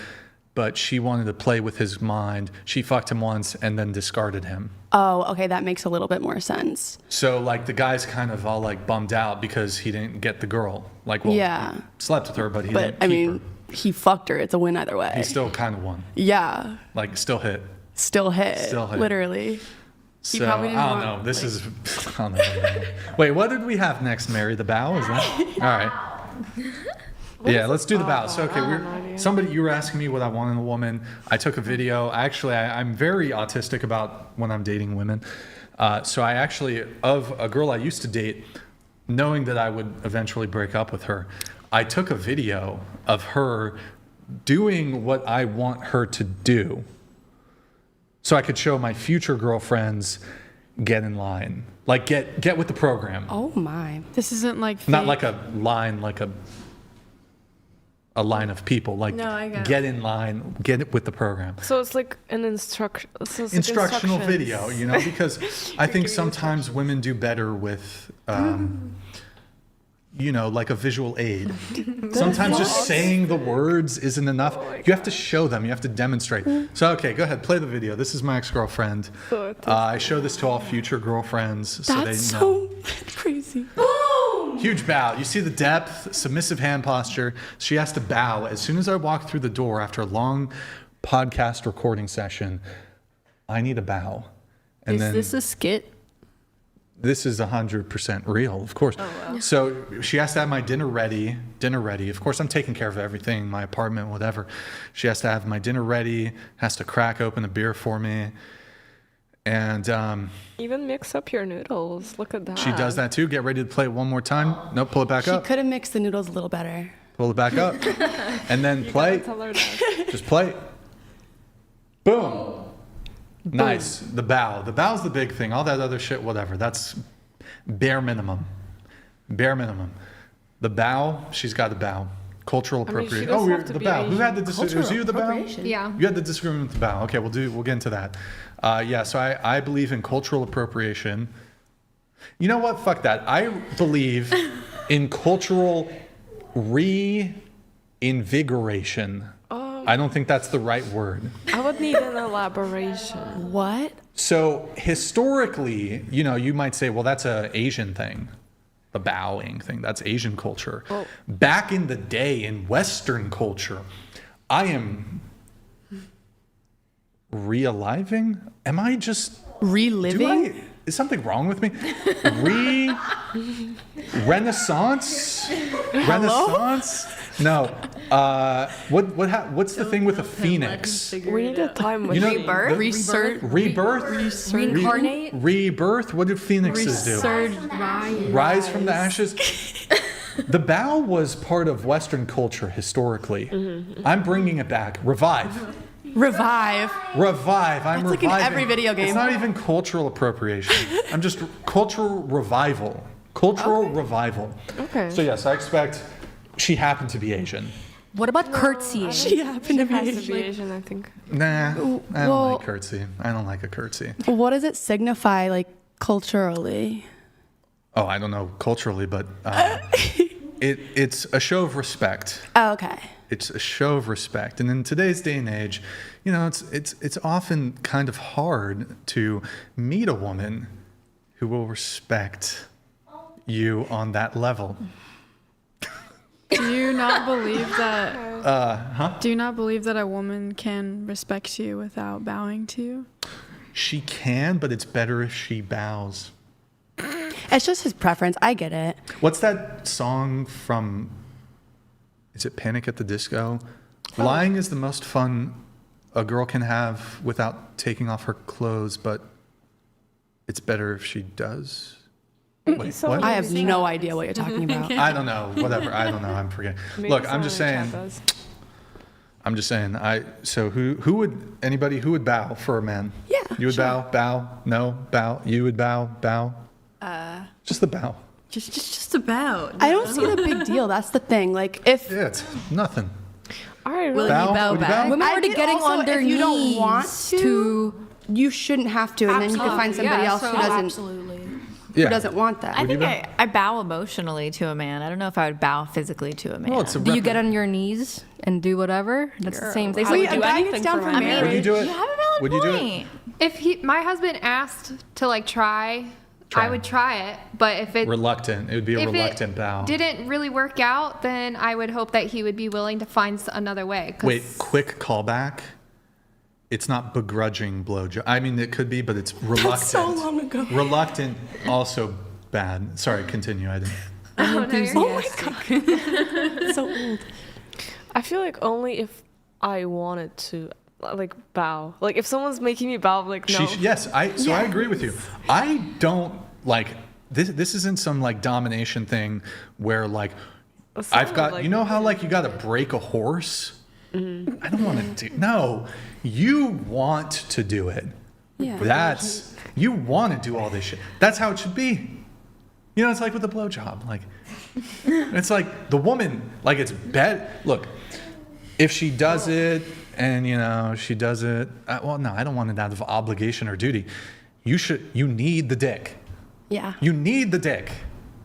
but she wanted to play with his mind, she fucked him once and then discarded him. Oh, okay, that makes a little bit more sense. So like the guy's kind of all like bummed out because he didn't get the girl. Like, well, yeah, he slept with her, but he didn't keep her. He fucked her. It's a win either way. He still kind of won. Yeah. Like still hit. Still hit. Literally. So I don't know. This is. I don't know. Wait, what did we have next, Mary? The bow? Is that? All right. Yeah, let's do the bow. So okay, you were asking me what I want in a woman. I took a video. Actually, I'm very autistic about when I'm dating women. So I actually, of a girl I used to date, knowing that I would eventually break up with her, I took a video of her doing what I want her to do, so I could show my future girlfriends, get in line, like get with the program. Oh my! This isn't like not like a line, like a line of people. Like get in line, get it with the program. So it's like an instructional video, you know, because I think sometimes women do better with. You know, like a visual aid. Sometimes just saying the words isn't enough. You have to show them. You have to demonstrate. So, okay, go ahead. Play the video. This is my ex-girlfriend. I show this to all future girlfriends so they know. That's so crazy. Huge bow. You see the depth, submissive hand posture. She has to bow. As soon as I walk through the door after a long podcast recording session, I need a bow. And is this a skit? This is 100% real, of course. Oh, wow. So she has to have my dinner ready. Of course, I'm taking care of everything, my apartment, whatever. She has to have my dinner ready, has to crack open a beer for me. And even mix up your noodles. Look at that. She does that too. Get ready to play it one more time. Nope, pull it back up. She could have mixed the noodles a little better. Pull it back up. And then play. Just play. Boom. Nice. The bow. The bow's the big thing. All that other shit, whatever. That's bare minimum. Bare minimum. The bow, she's got the bow. Cultural appropriation. The bow. Asian. Who had the disagreement? Was you the bow? Yeah. You had the disagreement with the bow. Okay, we'll get into that. So I believe in cultural appropriation. You know what? Fuck that. I believe in cultural reinvigoration. I don't think that's the right word. I would need an elaboration. What? So historically, you know, you might say, well, that's an Asian thing. The bowing thing, that's Asian culture. Oh. Back in the day in Western culture, I am realiving? Am I just reliving? Is something wrong with me? Renaissance? Renaissance? No. What's the thing with a phoenix? We need a time with rebirth. Rebirth. Reincarnate. Rebirth. What do phoenixes do? Rise from the ashes. The bow was part of Western culture historically. Mm-hmm. I'm bringing it back. Revive. I'm That's reviving. Like in every video game. It's not even cultural appropriation. I'm just cultural revival. Revival. Okay. So yes, I expect she happened to be Asian. What about curtsying? She happened to be Asian, I think. Nah, I don't like curtsy. I don't like a curtsy. What does it signify, like, culturally? Oh, I don't know culturally, but it's a show of respect. Oh, okay. It's a show of respect. And in today's day and age, you know, it's often kind of hard to meet a woman who will respect you on that level. Do you not believe that? Do you not believe that a woman can respect you without bowing to you? She can, but it's better if she bows. It's just his preference. I get it. What's that song from? Is it Panic at the Disco? Oh. Lying is the most fun a girl can have without taking off her clothes, but it's better if she does. Wait, so what? I have no idea what you're talking about. I don't know. Whatever. I don't know. I'm forgetting. Look, I'm just saying. I'm just saying. So who would bow for a man? Yeah. You would bow, no, bow. You would bow. Just the bow. Just about. I don't see the big deal. That's the thing. Like if it's nothing. All right, will bow, you bow would you back? bow? women I are get getting also, on their if you knees don't want to, you shouldn't have to, and then you can find somebody else who doesn't. Absolutely. Yeah. Who doesn't want that. I think I bow emotionally to a man. I don't know if I would bow physically to a man. Well, it's a do you get on your knees and do whatever? That's the same thing. I would a do guy anything gets down for for my marriage. Would you do it? You have a valid Would you do it? point. If my husband asked to like try, Try. I would try it. But if it Reluctant. It would be a if reluctant it bow. didn't really work out, then I would hope that he would be willing to find another way. 'cause- Wait, quick callback. It's not begrudging blowjob. I mean, it could be, but it's reluctant. That's so long ago. Reluctant, also bad. Sorry, continue. I didn't. Oh, no, you're Oh my god. So old. I feel like only if I wanted to, like, bow. Like, if someone's making me bow, I'm like, no. Yes, I agree with you. I don't like this. This isn't some like domination thing where like I've got. like- You know how like you got to break a horse. I don't want to do. No, you want to do it. Yeah. You want to do all this shit. That's how it should be. You know, it's like with the blowjob. Like, it's like the woman. Like it's bad. Look, if she does it, and you know she does it. Well, no, I don't want it out of obligation or duty. You need the dick. Yeah. You need the dick.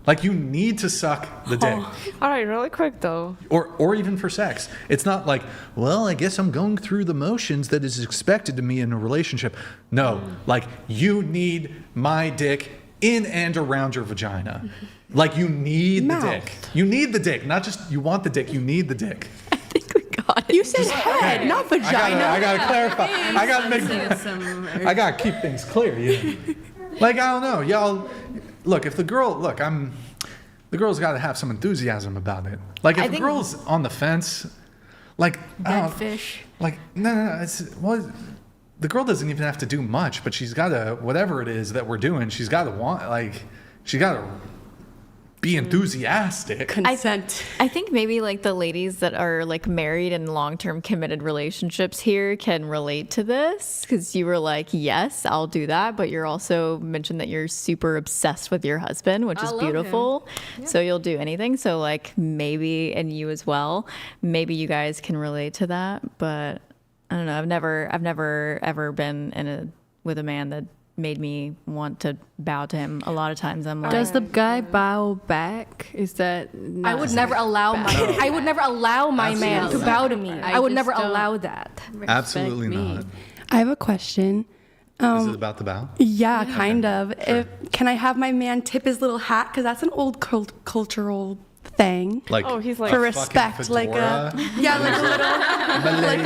Like you need to suck the dick. All right, really quick though. Or even for sex. It's not like, well, I guess I'm going through the motions that is expected of me in a relationship. No, like you need my dick in and around your vagina. Like you need the dick. You need the dick, not just you want the dick, you need the dick. You said head, not vagina. I gotta clarify. I gotta keep things clear. You know? Like I don't know, y'all. Look, if the girl's got to have some enthusiasm about it. Like if the girl's on the fence, like Dead fish. Like no. The girl doesn't even have to do much, but she's got to whatever it is that we're doing. She's got to she got to be enthusiastic. Consent. I think maybe like the ladies that are like married in long-term committed relationships here can relate to this because you were like, yes, I'll do that. But you're also mentioned that you're super obsessed with your husband, which is beautiful. So you'll do anything. So like maybe, and you as well, maybe you guys can relate to that. But I don't know. I've never ever been with a man that made me want to bow to him. A lot of times I'm like, Does the guy bow back? Is that I would never allow my man to bow to me. I would never allow that. Absolutely not. I have a question. Is it about the bow? Yeah, kind of. Can I have my man tip his little hat? Because that's an old cultural thing. Like, he's like for respect, like a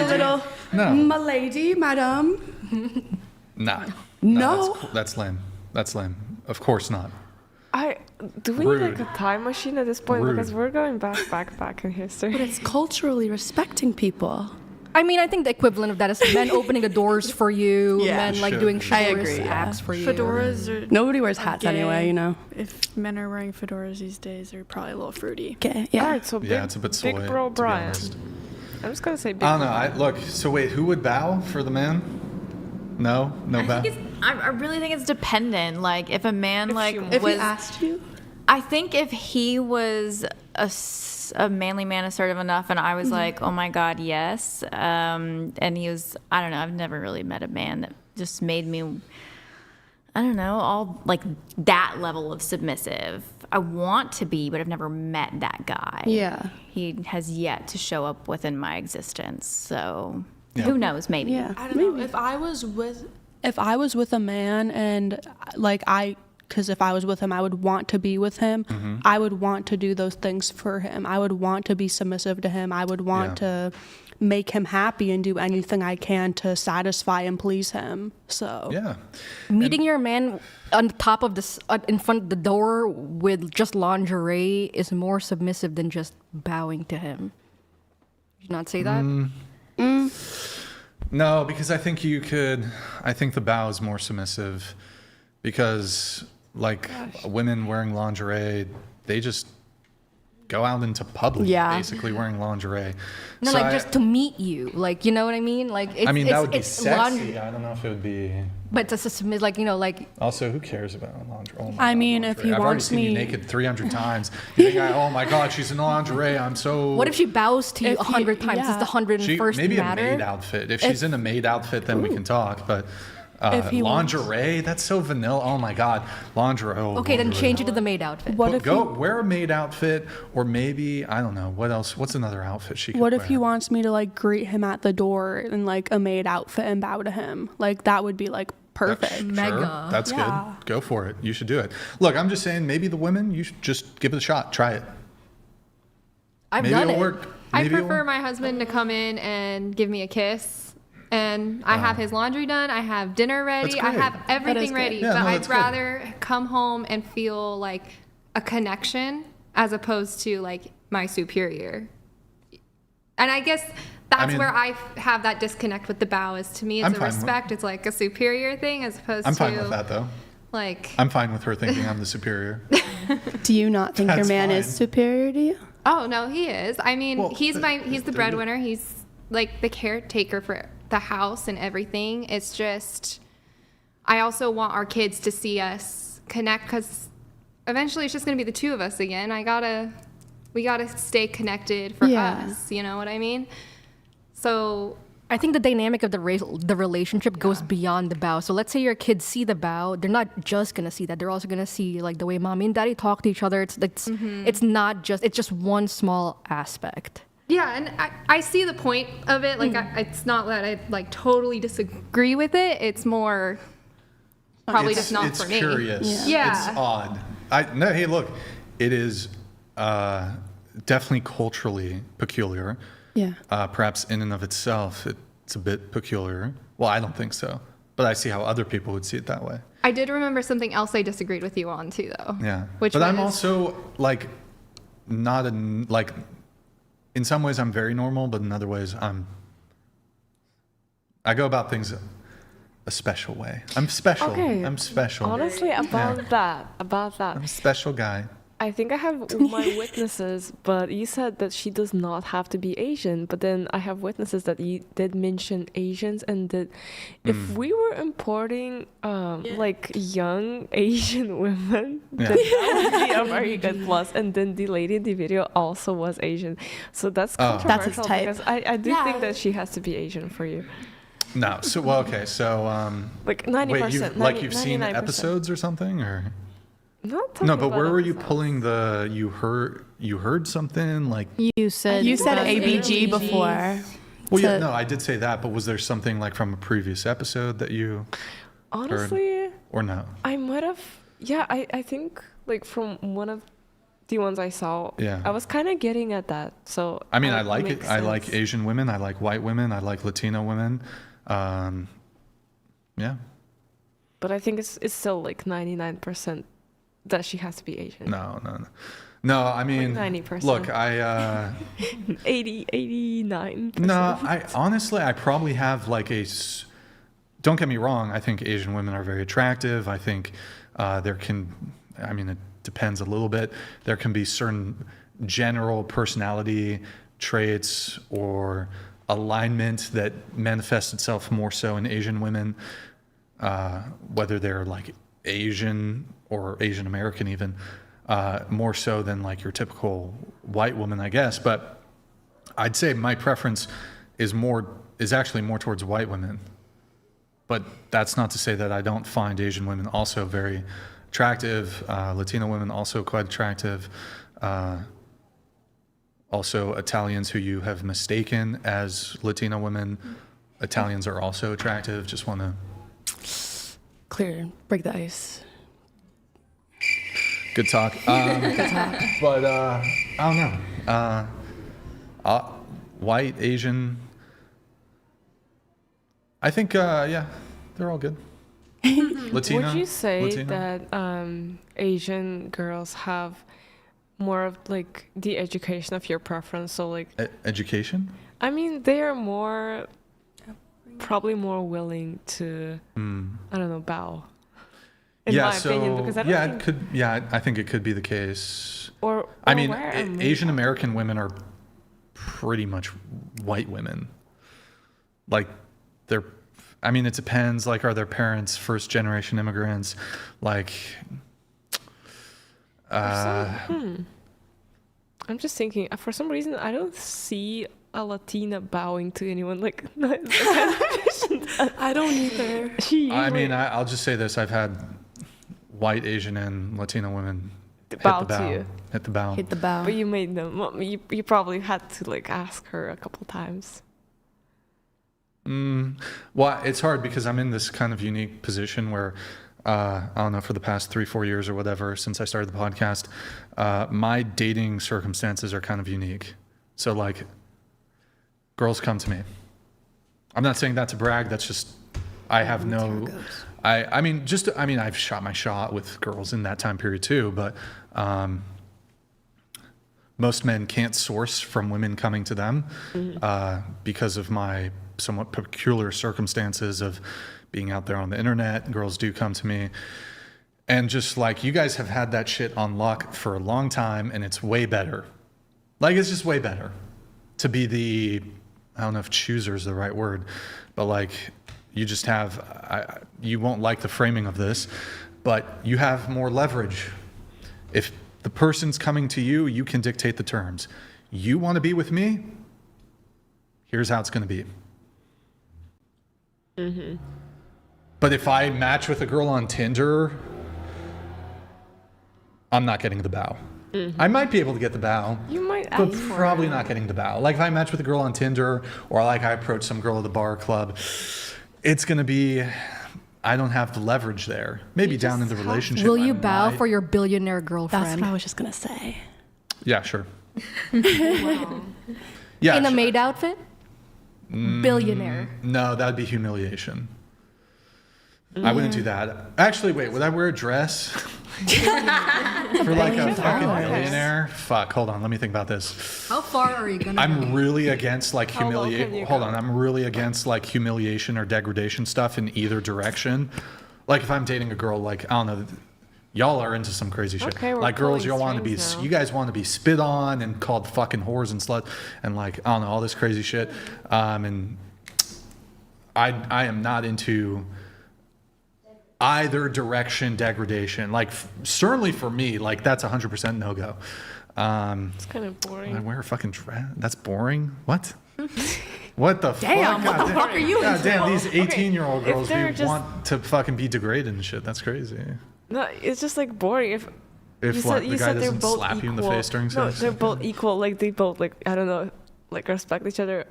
little milady, madam. Nah. No. That's lame. That's lame. Of course not. Do we need like a time machine at this point? Rude. Because we're going back in history. But it's culturally respecting people. I mean, I think the equivalent of that is men opening the doors for you, men like doing chivalrous acts for you. Fedoras are Nobody wears hats gay. anyway, you know. If men are wearing fedoras these days, they're probably a little fruity. Okay, yeah. All right, so It's a bit soy. Big Bro to be Brian. honest. I'm just gonna say big. I don't know. Look. So wait, who would bow for the man? No bow. I really think it's dependent. Like if a man If he asked you, I think if he was a manly man, assertive enough, and I was like, oh my God, yes. And he was, I don't know, I've never really met a man that just made me, I don't know, all like that level of submissive. I want to be, but I've never met that guy. Yeah. He has yet to show up within my existence. So Yeah. who knows, maybe. yeah. I don't know. If I was with a man and like because if I was with him, I would want to be with him. Mm-hmm. I would want to do those things for him. I would want to be submissive to him. I would want to make him happy and do anything I can to satisfy and please him. So Yeah. Meeting your man on the top of this, in front of the door with just lingerie is more submissive than just bowing to him. Did you not say that? No, because I think the bow is more submissive because like women wearing lingerie, they just go out into public, Yeah. basically wearing lingerie. No, So like just to meet you, like you know what I mean. Like it's, I mean, it's, that would be it's sexy. I don't know if it would be. but just like you know, like Also, who cares about lingerie? Oh my I God, mean, lingerie. if he I've already wants seen you me- naked 300 times. You think, oh my God, she's in lingerie. I'm so. what if she bows to you If 100 times? yeah. Does the 101st Maybe matter? a maid outfit. If she's in a maid outfit, then we can talk. But If he wants- lingerie, that's so vanilla. Oh my God, lingerie. Oh, Okay, then lingerie. change it to the maid outfit. What if Go wear a maid outfit, or maybe I don't know what else. What's another outfit she could What wear? if he wants me to like greet him at the door in like a maid outfit and bow to him? Like that would be like perfect. Sure, Mega. that's Yeah. good. Go for it. You should do it. Look, I'm just saying, maybe the women, you should just give it a shot. Try it. I've Maybe done it'll it. work. I Maybe it'll prefer work. my husband to come in and give me a kiss. And I have his laundry done. I have dinner ready. That's I great. have is everything good. ready. Yeah, but no, I'd that's good. rather come home and feel like a connection as opposed to like my superior. And I guess that's mean- where I have that disconnect with the bow. Is to me, it's I'm a fine with- respect. It's like a superior thing as opposed I'm to fine with that though. like. I'm fine with her thinking I'm the superior. Do you not think your That's man is fine. superior to you? Oh no, he is. I mean, Well, he's the there breadwinner. He's like the caretaker for the house and everything. It's just, I also want our kids to see us connect because eventually it's just gonna be the two of us again. We gotta stay connected for Yeah. us. You know what I mean? So I think the dynamic of the relationship goes beyond the bow. So let's say your kids see the bow, they're not just gonna see that. They're also gonna see like the way mommy and daddy talk to each other. It's not just it's just one small aspect. yeah, and I see the point of it. Like, it's not that I like totally disagree with it. It's more probably just not it's for me. curious. Yeah. It's odd. No, hey, look, it is definitely culturally peculiar. Yeah. Perhaps in and of itself, it's a bit peculiar. Well, I don't think so, but I see how other people would see it that way. I did remember something else I disagreed with you on too, though. Yeah. Which but I'm was- also like not like in some ways I'm very normal, but in other ways I go about things a special way. I'm special. Okay. I'm special. Honestly, about that, I'm a special guy. I think I have my witnesses, but you said that she does not have to be Asian. But then I have witnesses that you did mention Asians, and that if we were importing like young Asian women, then that would be a very good plus. And then the lady in the video also was Asian, so that's controversial. That's his type. Because I do think that she has to be Asian for you. No. So well, okay. So Like 90%. wait, you've seen 99%. episodes or something, or Not talking no? But about where were you episodes. pulling the? You heard something like? You said ABG before. Well, yeah, to- no, I did say that, but was there something like from a previous episode that you Honestly, or no? I might have. Yeah, I think like from one of the ones I saw, Yeah. I was kind of getting at that. So I mean, I like it. makes I like sense. Asian women. I like white women. I like Latino women. Yeah. But I think it's still like 99% that she has to be Asian. No, I mean, 90%. look, I 89. no, I honestly, I probably have like don't get me wrong. I think Asian women are very attractive. I think I mean, it depends a little bit. There can be certain general personality traits or alignment that manifests itself more so in Asian women, whether they're like Asian or Asian American even, more so than like your typical white woman, I guess. But I'd say my preference is actually more towards white women. But that's not to say that I don't find Asian women also very attractive, Latino women also quite attractive, also Italians who you have mistaken as Latino women. Italians are also attractive. Just want to break the ice. good talk. But I don't know. White, Asian. I think yeah, they're all good. Latino. Would you say Latino? that Asian girls have more of like the education of your preference? So like Education? I mean, they are probably more willing to I don't know, bow. In my opinion, because I don't think it could. Yeah, I think it could be the case. I mean, where am I? Asian American women are pretty much white women. Like, they're, I mean, it depends. Like, are their parents first generation immigrants? Like, I'm just thinking, for some reason, I don't see a Latina bowing to anyone. Like, I don't either. I mean, I'll just say this. I've had white, Asian, and Latino women bow to you. Hit the bow. Hit the bow. But you made them. You probably had to like ask her a couple times. Well, it's hard because I'm in this kind of unique position where, I don't know, for the past 3-4 years or whatever, since I started the podcast, my dating circumstances are kind of unique. So like, girls come to me. I'm not saying that to brag. That's just, I have no, I mean, I've shot my shot with girls in that time period too, but, most men can't source from women coming to them, because of my somewhat peculiar circumstances of being out there on the internet. Girls do come to me, and just like, you guys have had that shit on lock for a long time, and it's way better. Like, it's just way better to be the, I don't know if chooser is the right word, but like, you just have, you won't like the framing of this, but you have more leverage. If the person's coming to you, you can dictate the terms. You want to be with me? Here's how it's going to be. But if I match with a girl on Tinder, I'm not getting the bow. I might be able to get the bow. You might but ask for probably it. not getting the bow. Like, if I match with a girl on Tinder, or like I approach some girl at the bar or club, it's going to be, I don't have the leverage there. Maybe down in the relationship. Will you I bow might. for your billionaire girlfriend? That's what I was just gonna say. Yeah, sure. Yeah, in a sure. maid outfit? Billionaire. No, that'd be humiliation. I wouldn't do that. Actually, wait, would I wear a dress for like a fucking millionaire? Fuck, hold on, let me think about this. How far are you gonna I'm really against like How low can humiliation. you Hold go? on, I'm really against like humiliation or degradation stuff in either direction. Like, if I'm dating a girl, like, I don't know, y'all are into some crazy shit. Okay, we're like, girls, pulling y'all want to be, strings now. you guys want to be spit on and called fucking whores and slut and like, I don't know, all this crazy shit. And I am not into either direction degradation. Like, certainly for me, like, that's 100% no-go. It's kind of boring. I wear a fucking dress? That's boring? What? What the Damn, fuck? what the fuck are you God into? damn, these 18-year-old if girls they're just- want to fucking be degraded and shit. That's crazy. No, it's just like boring. If If what, the guy doesn't slap you in the face during No, sex? they're both equal. Like, they both, like, I don't know, like, respect each other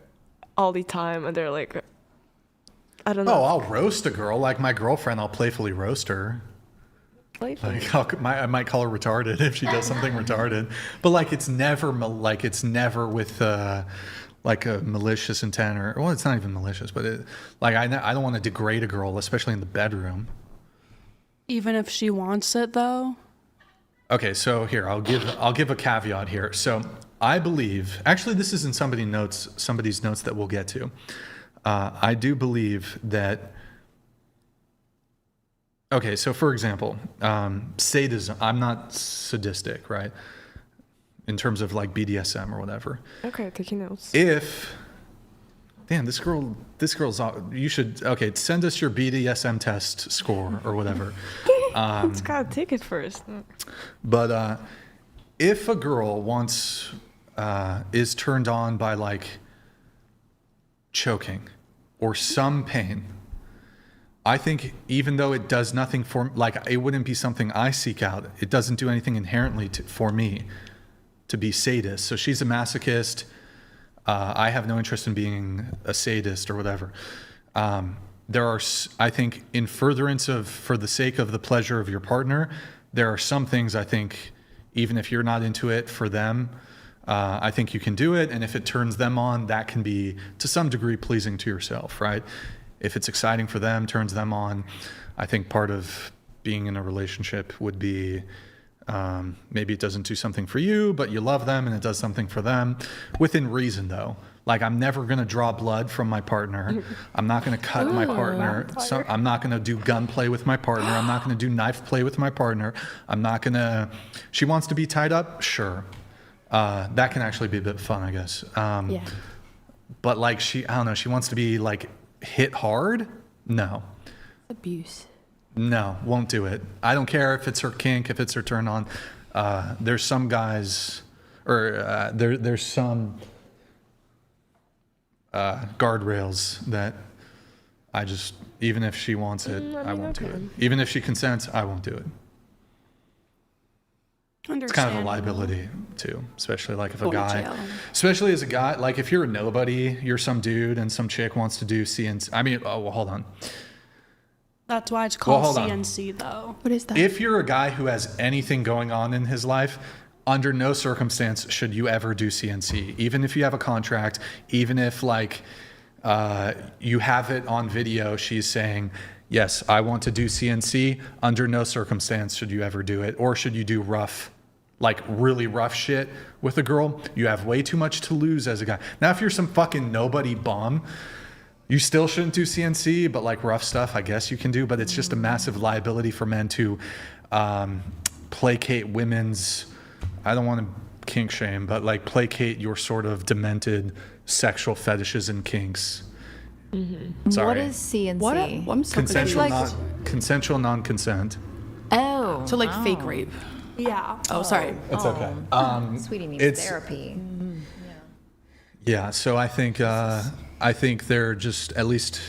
all the time, and they're like, I don't know. Oh, I'll roast a girl. Like, my girlfriend, I'll playfully roast her. Playfully. Like, I might call her retarded if she does something retarded. But like, it's never with like a malicious intent, or, well, it's not even malicious, but it, like, I don't want to degrade a girl, especially in the bedroom. Even if she wants it, though. Okay, so here, I'll give a caveat here. So I believe, actually, this is in somebody's notes that we'll get to. I do believe that. Okay, so for example, sadism. I'm not sadistic, right? In terms of like BDSM or whatever. Okay, taking notes. Damn, this girl's. You should. Okay, send us your BDSM test score or whatever. It's gotta take it first. But if a girl is turned on by like choking or some pain, I think even though it does nothing for, like, it wouldn't be something I seek out. It doesn't do anything inherently for me to be sadist. So she's a masochist. I have no interest in being a sadist or whatever. There are, I think, in furtherance of, for the sake of the pleasure of your partner, there are some things I think, even if you're not into it for them, I think you can do it. And if it turns them on, that can be to some degree pleasing to yourself, right? If it's exciting for them, turns them on, I think part of being in a relationship would be maybe it doesn't do something for you, but you love them and it does something for them. Within reason, though. Like, I'm never going to draw blood from my partner. I'm not going to cut my partner. So I'm not going to do gunplay with my partner. I'm not going to do knife play with my partner. I'm not going to... She wants to be tied up? Sure. That can actually be a bit fun, I guess. Yeah. But, like, I don't know, she wants to be, like, hit hard? No. Abuse. No, won't do it. I don't care if it's her kink, if it's her turn on. There's some guys... Or there's some... guardrails that I just, even if she wants it, I won't do it. Even if she consents, I won't do it. It's kind of a liability too, especially like if a guy, especially as a guy, like if you're a nobody, you're some dude and some chick wants to do CNC. I mean, oh, well, hold on. That's why it's called CNC though. What is that? If you're a guy who has anything going on in his life, under no circumstance should you ever do CNC, even if you have a contract, even if like you have it on video, she's saying, yes, I want to do CNC. Under no circumstance should you ever do it. Or should you do rough, like really rough shit with a girl? You have way too much to lose as a guy. Now, if you're some fucking nobody bum, you still shouldn't do CNC, but like rough stuff, I guess you can do. But it's just a massive liability for men to placate women's, I don't want to kink shame, but like placate your sort of demented sexual fetishes and kinks. Mm-hmm. Sorry. What is CNC? I'm so Consensual non-consent. Oh. So like fake rape. Yeah. Oh, sorry. It's okay. Sweetie needs therapy. Yeah. So I think they're just, at least,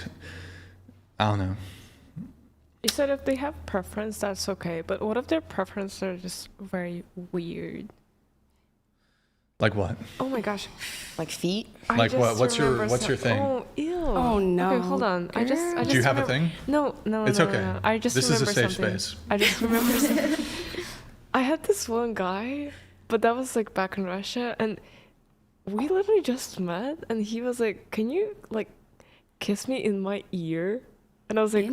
I don't know. You said if they have preference, that's okay. But what if their preferences are just very weird? Like what? Oh my gosh. Like feet? Like what? What's your thing? Oh, ew. Oh no. Okay, hold on. I just Do you have a thing? No. It's okay. No. I just This is remember a safe something. space. I just remember something. I had this one guy, but that was like back in Russia, and we literally just met, and he was like, "Can you like kiss me in my ear?" And I was like,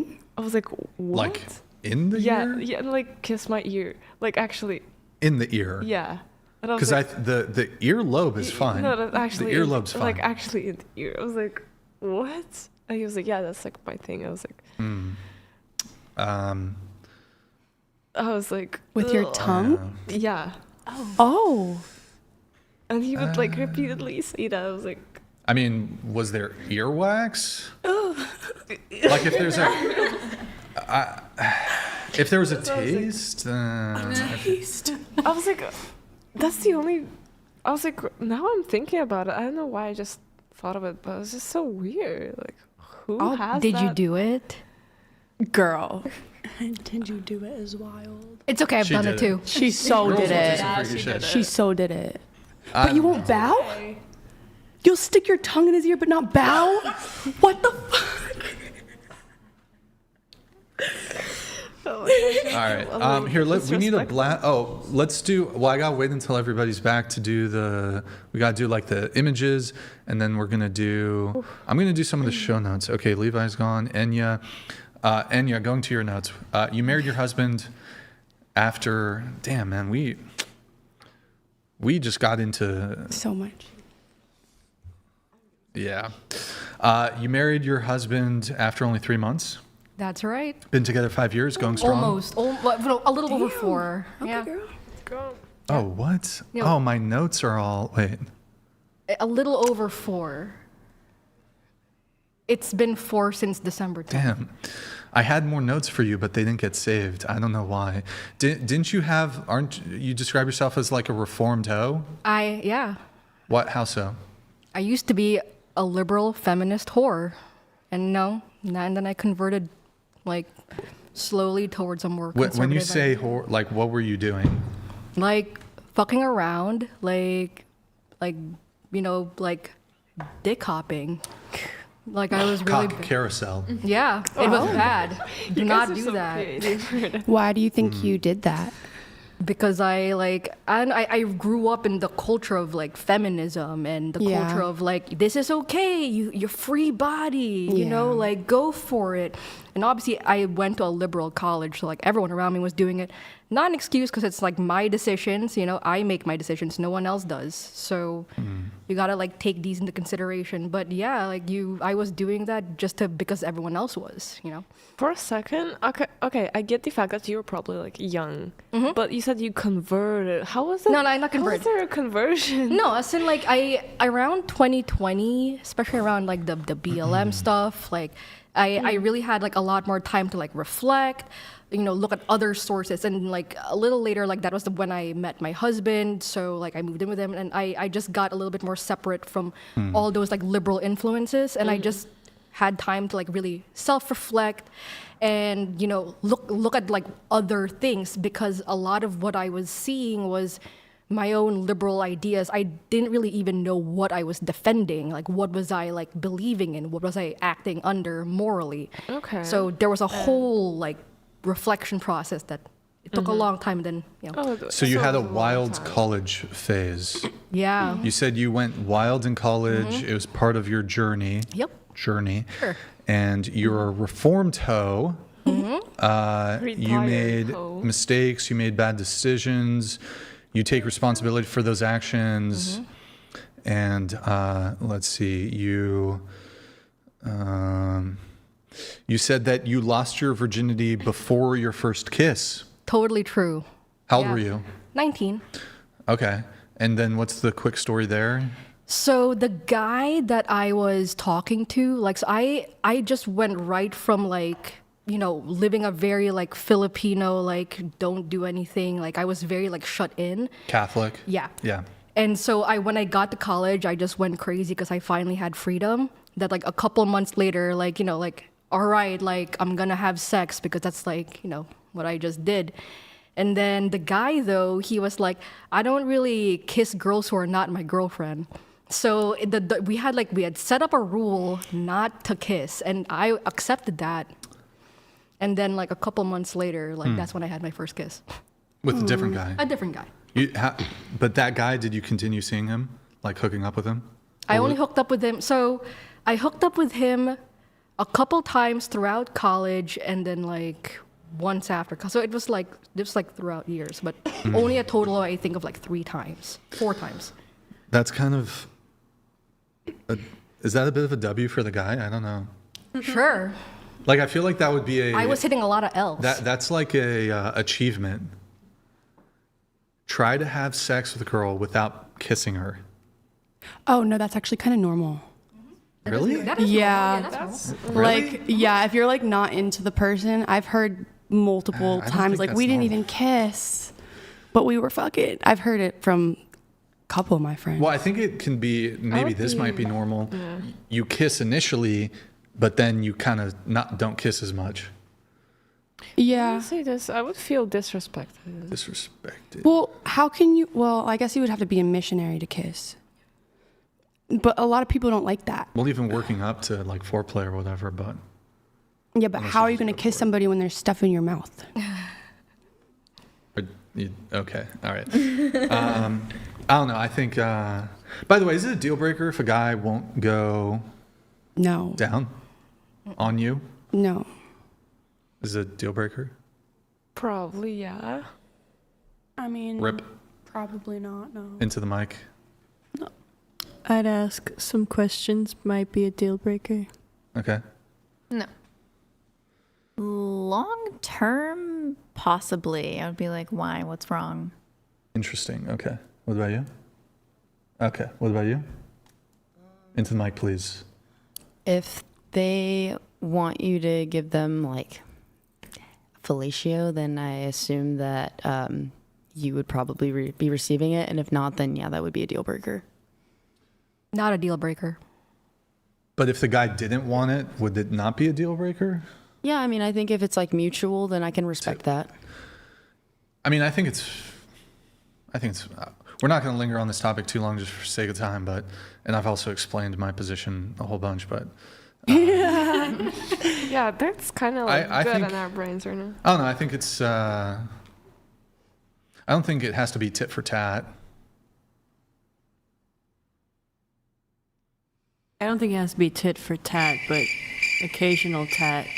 "What?" Like in the ear? Yeah, and like kiss my ear, like actually. In the ear. Yeah. Because the earlobe is fine. No, that's actually the earlobe's fine. Like actually in the ear. I was like, "What?" And he was like, "Yeah, that's like my thing." I was like, I was like, with your tongue? Yeah. Oh. And he would like repeatedly say that. I was like, I mean, was there earwax? Like if there's if there was a taste. I was like, that's the only. I was like, now I'm thinking about it. I don't know why I just thought of it, but it was just so weird. Like, who has Did that? you do it? Girl. Did you do it is wild. It's okay, I've done it too. She so did it. She so did it. But you won't bow? You'll stick your tongue in his ear but not bow? What the fuck? Oh my gosh. All right. Here, we need a blast. Oh, let's do. Well, I gotta wait until everybody's back to do the. We gotta do like the images, and then we're gonna do. I'm gonna do some of the show notes. Okay, Levi's gone. Enya, going to your notes. You married your husband after. Damn, man, we just got into so much. Yeah. You married your husband after only 3 months. That's right. Been together 5 years, going strong. Almost. A little over 4. Okay, yeah. girl. Go. Oh, what? Yeah. Oh, my notes are all. Wait. A little over 4. It's been 4 since December 10th. Damn. I had more notes for you, but they didn't get saved. I don't know why. Didn't you have? Aren't you describe yourself as like a reformed hoe? Yeah. What? How so? I used to be a liberal feminist whore, and then I converted, like, slowly towards a more conservative. When you say whore, like, what were you doing? Like fucking around, like dick hopping. Like I was really Cock carousel. Yeah, it was bad. Do not do that. Why do you think you did that? Because I grew up in the culture of like feminism and the culture of like, this is okay, you're free body, you know, like go for it. And obviously, I went to a liberal college, so like everyone around me was doing it. Not an excuse because it's like my decisions. You know, I make my decisions. No one else does. So you gotta like take these into consideration. But yeah, like I was doing that just because everyone else was. You know. For a second, okay, I get the fact that you were probably like young, but you said you converted. How was it? No, I'm not converted. How was there a conversion? No, as in like around 2020, especially around like the BLM stuff, like I really had like a lot more time to like reflect, you know, look at other sources, and like a little later, like that was when I met my husband. So like I moved in with him, and I just got a little bit more separate from all those like liberal influences, and I just had time to like really self-reflect and, you know, look at like other things, because a lot of what I was seeing was my own liberal ideas. I didn't really even know what I was defending. Like, what was I like believing in? What was I acting under morally? Okay. So there was a whole like reflection process that it took a long time. Then, you know. So you had a wild college phase. Yeah. You said you went wild in college. It was part of your journey. Yep. Sure. And you're a reformed hoe. You made mistakes. You made bad decisions. You take responsibility for those actions. And let's see, you said that you lost your virginity before your first kiss. Totally true. How old were you? 19. Okay. And then what's the quick story there? So the guy that I was talking to, like, so I just went right from like, you know, living a very like Filipino, like don't do anything. Like I was very like shut in. Catholic. Yeah. Yeah. And so when I got to college, I just went crazy because I finally had freedom. That like a couple months later, like, you know, like, all right, like I'm gonna have sex because that's like, you know, what I just did. And then the guy though, he was like, I don't really kiss girls who are not my girlfriend. So we had set up a rule not to kiss, and I accepted that. And then like a couple months later, like that's when I had my first kiss. With a different guy? A different guy. But that guy, did you continue seeing him? Like hooking up with him? I only hooked up with him. So I hooked up with him a couple times throughout college, and then like once after. So it was like throughout years, but only a total, I think, of like 4 times. That's kind of... is that a bit of a W for the guy? I don't know. Sure. Like, I feel like that would be a... I was hitting a lot of L's. That's like a achievement. Try to have sex with a girl without kissing her. Oh, no, that's actually kind of normal. Really? Yeah. That's Like, yeah, if you're like not into the person, I've heard multiple times, like, we didn't even kiss, but we were fucking. I've heard it from a couple of my friends. Well, I think it can be, maybe this might be normal. Yeah. You kiss initially, but then you kind of don't kiss as much. Yeah. I say this, I would feel disrespected. Disrespected. Well, how can you? Well, I guess you would have to be a missionary to kiss. But a lot of people don't like that. Well, even working up to like foreplay or whatever, but... Yeah, but how are you going to kiss somebody when there's stuff in your mouth? Okay, all right. I don't know, I think... by the way, is it a deal breaker if a guy won't go... No. Down on you? No. Is it a deal breaker? Probably, yeah. I mean... Rip. Probably not, no. Into the mic. No. I'd ask some questions, might be a deal breaker. Okay. No. Long term, possibly. I would be like, why? What's wrong? Interesting. Okay. What about you? Okay. What about you? Into the mic, please. If they want you to give them like fellatio, then I assume that you would probably be receiving it. And if not, then yeah, that would be a deal breaker. Not a deal breaker. But if the guy didn't want it, would it not be a deal breaker? Yeah, I mean, I think if it's like mutual, then I can respect that. I mean, I think it's we're not going to linger on this topic too long just for sake of time, and I've also explained my position a whole bunch, but... Yeah, that's kind of like I good think, in our brains right now. I don't know, I think it's... I don't think it has to be tit for tat. I don't think it has to be tit for tat, but occasional tat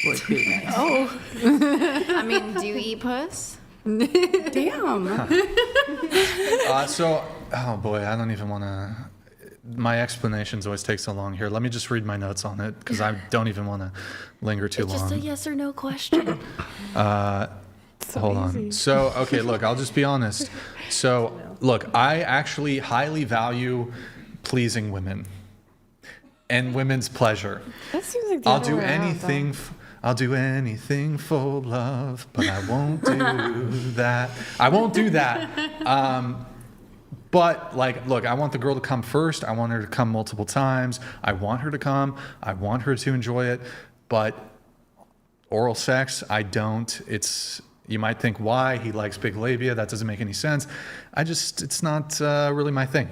would be nice. Oh. I mean, do you eat puss? Damn. Oh boy, I don't even want to. My explanations always take so long here. Let me just read my notes on it because I don't even want to linger too long. Just a yes or no question. Hold on. So, okay, look, I'll just be honest. So, look, I actually highly value pleasing women and women's pleasure. That seems like the I'll other do way around, anything. though. I'll do anything for love, but I won't do that. I won't do that. But like, look, I want the girl to come first. I want her to come multiple times. I want her to come. I want her to enjoy it. But oral sex, I don't. You might think, why? He likes big labia. That doesn't make any sense. It's not really my thing.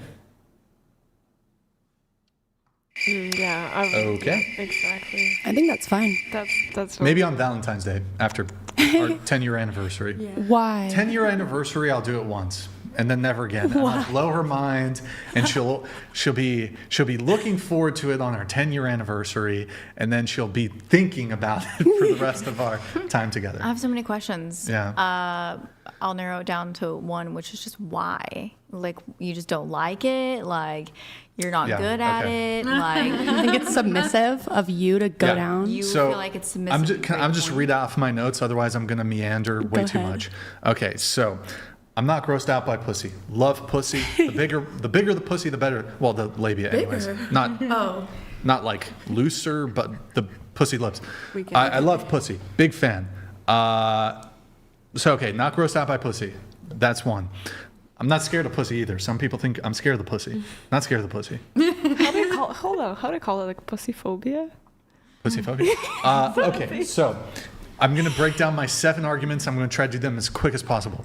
Yeah. Okay. Exactly. I think that's fine. That's Maybe on Valentine's Day after our 10-year anniversary. Why? 10-year anniversary, I'll do it once. And then never again. And I'll blow her mind, and she'll be looking forward to it on our 10-year anniversary, and then she'll be thinking about it for the rest of our time together. I have so many questions. Yeah. I'll narrow it down to one, which is just why. Like, you just don't like it? Like, you're not good at it? Like, I think it's submissive of you to go down. You feel like it's submissive. I'm just read off my notes, otherwise I'm going to meander way too much. Okay, so I'm not grossed out by pussy. Love pussy. The bigger the pussy, the better. Well, the labia anyways. Not like looser, but the pussy lips. I love pussy. Big fan. So, okay, not grossed out by pussy. That's one. I'm not scared of pussy either. Some people think I'm scared of the pussy. Not scared of the pussy. How do you call it? Like pussy phobia? Pussy phobia? Okay, so I'm going to break down my 7 arguments. I'm going to try to do them as quick as possible.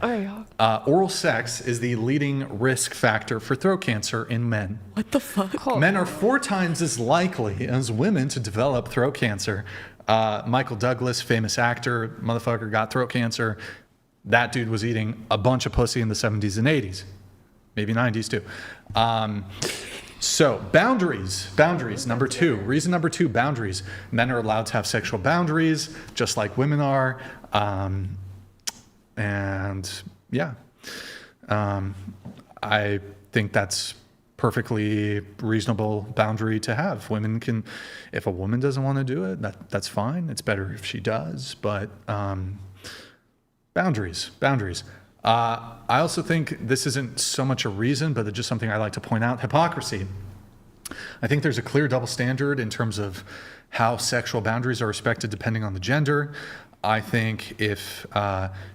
Oral sex is the leading risk factor for throat cancer in men. What the fuck? Men are 4 times as likely as women to develop throat cancer. Michael Douglas, famous actor, motherfucker, got throat cancer. That dude was eating a bunch of pussy in the 70s and 80s. Maybe 90s too. So boundaries, number 2. Reason number 2, boundaries. Men are allowed to have sexual boundaries, just like women are. And yeah, I think that's perfectly reasonable boundary to have. Women can, if a woman doesn't want to do it, that's fine. It's better if she does, but boundaries. I also think this isn't so much a reason, but it's just something I like to point out. Hypocrisy. I think there's a clear double standard in terms of how sexual boundaries are respected depending on the gender. I think if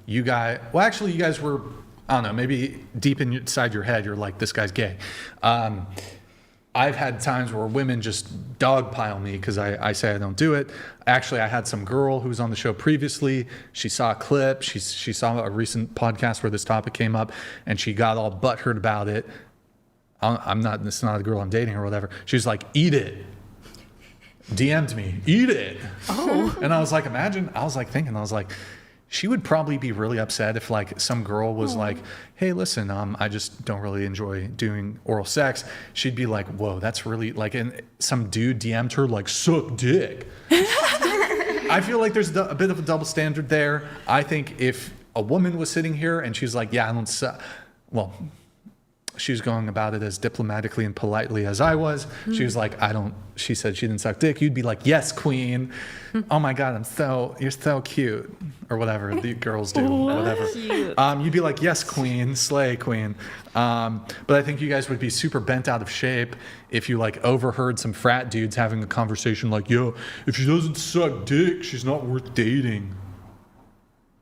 you guys were, I don't know, maybe deep inside your head, you're like, this guy's gay. I've had times where women just dogpile me because I say I don't do it. Actually, I had some girl who was on the show previously. She saw a clip. She saw a recent podcast where this topic came up, and she got all butthurt about it. This is not a girl I'm dating or whatever. She was like, eat it. DM'd me, eat it. Oh. And I was like, she would probably be really upset if like some girl was like, hey, listen, I just don't really enjoy doing oral sex. She'd be like, whoa, that's really like, and some dude DM'd her like, suck dick. I feel like there's a bit of a double standard there. I think if a woman was sitting here and she's like, yeah, I don't suck. Well, she was going about it as diplomatically and politely as I was. She was like, she said she didn't suck dick. You'd be like, yes, queen. Oh my God, you're so cute. Or whatever the girls do, whatever. You'd be like, yes, queen, slay, queen. But I think you guys would be super bent out of shape if you like overheard some frat dudes having a conversation like, yo, if she doesn't suck dick, she's not worth dating.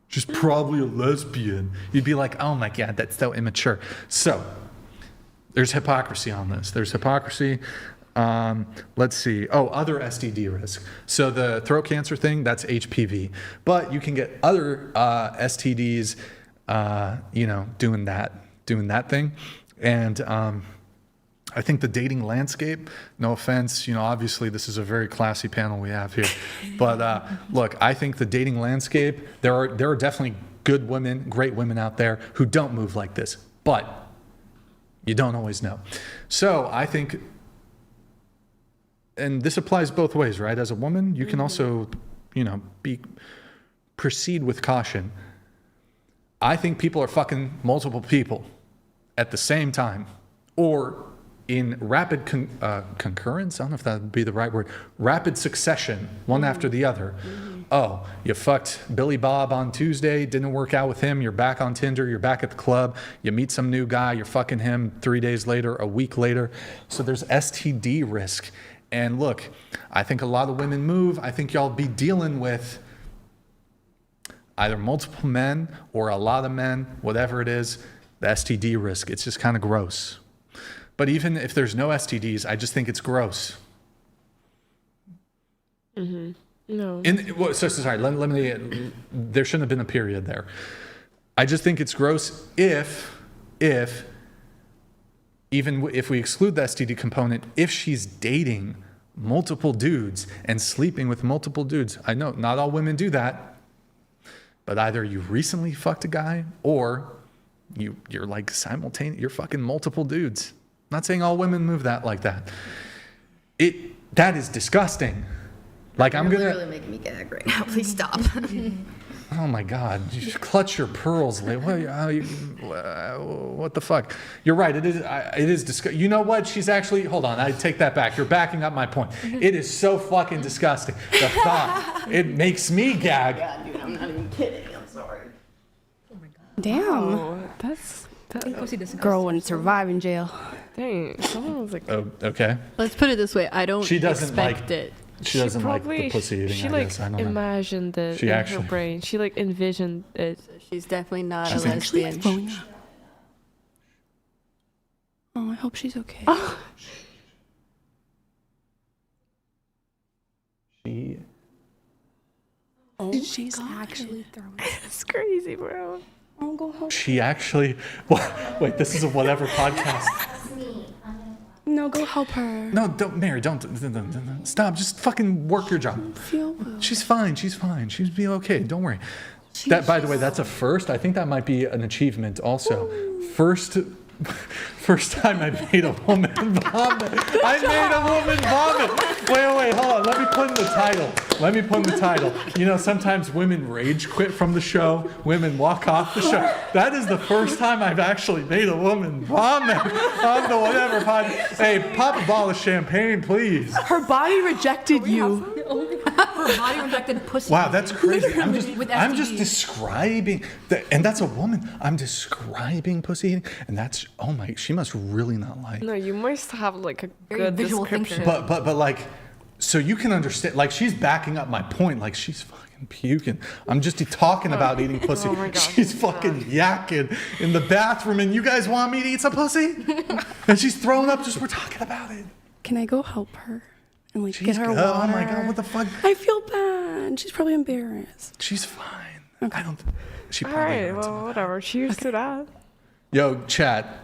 She's probably a lesbian. You'd be like, oh my God, that's so immature. So, there's hypocrisy on this. There's hypocrisy. Let's see. Other STD risk. So the throat cancer thing, that's HPV. But you can get other STDs, doing that thing. And I think the dating landscape, no offense, obviously this is a very classy panel we have here. But look, I think the dating landscape, there are definitely good women, great women out there who don't move like this. But you don't always know. So I think, and this applies both ways, right? As a woman, you can also proceed with caution. I think people are fucking multiple people at the same time, or in rapid concurrence. I don't know if that would be the right word. Rapid succession, one after the other. Oh, you fucked Billy Bob on Tuesday, didn't work out with him, you're back on Tinder, you're back at the club, you meet some new guy, you're fucking him 3 days later, a week later. So there's STD risk. And look, I think a lot of women move. I think y'all be dealing with either multiple men or a lot of men, whatever it is, the STD risk. It's just kind of gross. But even if there's no STDs, I just think it's gross. Mm-hmm. No. Sorry, let me, there shouldn't have been a period there. I just think it's gross if even if we exclude the STD component, if she's dating multiple dudes and sleeping with multiple dudes. I know not all women do that, but either you recently fucked a guy or you're like simultaneous, you're fucking multiple dudes. I'm not saying all women move that like that. That is disgusting. Like You're literally making me gag right now. Please stop. Oh my God! You just clutch your pearls. What the fuck? You're right. It is disgusting. You know what? She's actually. Hold on. I take that back. You're backing up my point. It is so fucking disgusting. The thought. It makes me gag. God, dude, I'm not even kidding. I'm sorry. Oh my God. Damn. Oh, that's girl wouldn't survive in jail. Dang. Someone was like. Oh, okay. Let's put it this way. I don't She doesn't expect like it. She doesn't like the pussy eating. She I guess. I don't know. imagined it She in actually- her brain. She like envisioned it. She's definitely not She's a lesbian. Oh, I hope she's okay. She. Oh, she's actually throwing. It's crazy, bro. I'll go help. She actually. Wait, this is a whatever podcast. No, go help her. No, don't, Mary. Don't stop. Just fucking work your job. She's fine. She's fine. She's be okay. Don't worry. That, by the way, that's a first. I think that might be an achievement also. First time I made a woman vomit. I made a woman vomit. Wait, hold on. Let me put in the title. You know, sometimes women rage quit from the show. Women walk off the show. That is the first time I've actually made a woman vomit on the whatever pod. Hey, pop a bottle of champagne, please. Her body rejected you. Her body rejected pussy. Wow, that's crazy. I'm just STDs. describing, and that's a woman. I'm describing pussy eating, and that's, oh my, she must really not like. No, you must have like a Very good visual description. thinking. But like, so you can understand, like she's backing up my point, like she's fucking puking. I'm just talking about eating pussy. Oh my God, she's fucking yakking in the bathroom, and you guys want me to eat some pussy? And she's throwing up just we're talking about it. Can I go help her and like She's get her good. water? Oh my God, what the fuck? I feel bad. She's probably embarrassed. She's fine. I don't. She All probably. right, hurts. well, whatever. Cheers to that. Yo, chat.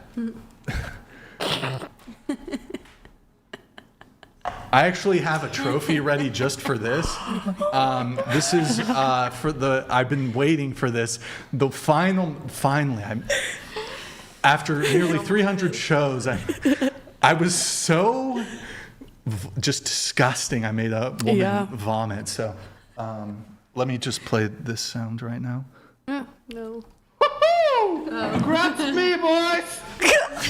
I actually have a trophy ready just for this. This is for the. I've been waiting for this. The finally, after nearly 300 shows, I was so just disgusting. I made a woman vomit. So let me just play this sound right now. No. Congrats to me, boys!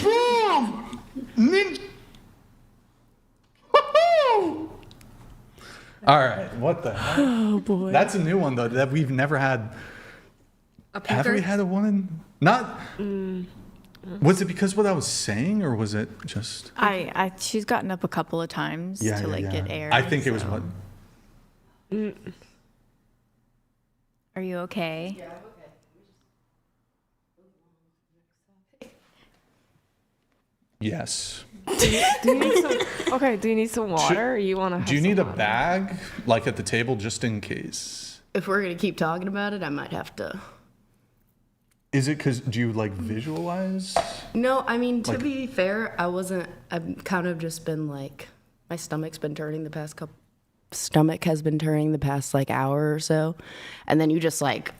Boom! All right, what the heck? Oh boy. That's a new one though that we've never had. Have we had a woman? Not. Was it because what I was saying, or was it just? She's gotten up a couple of times to get air. I think it was what. Are you okay? Yeah, I'm okay. Yes. Do you need some? Okay. Do you need some water? Or you want to? Do you need a bag, like at the table, just in case? If we're gonna keep talking about it, I might have to. Is it because do you like visualize? No, I mean to Like- be fair, I've kind of just been like, my stomach's been turning the past couple. Stomach has been turning the past like hour or so, and then you just like,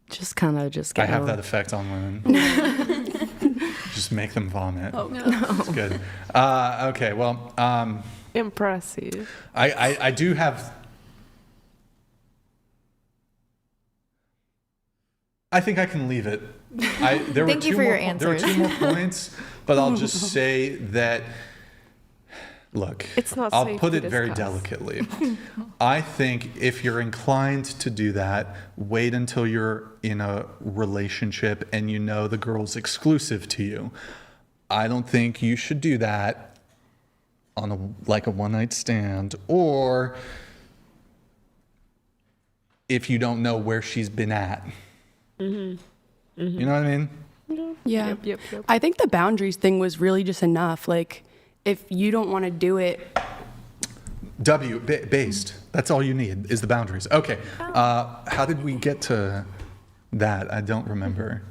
just kind of just. I have that effect on women. Just make them vomit. Oh no, it's good. Okay, well. Impressive. I do have I think I can leave it. There Thank you for your There were answers. 2 more points, but I'll just say that, look, It's not I'll safe put to it very discuss. delicately. I think if you're inclined to do that, wait until you're in a relationship and you know the girl's exclusive to you. I don't think you should do that on a one-night stand, or if you don't know where she's been at. You know what I mean? Yeah. Yep. I think the boundaries thing was really just enough. Like, if you don't want to do it, Based. That's all you need is the boundaries. Okay. How did we get to that? I don't remember.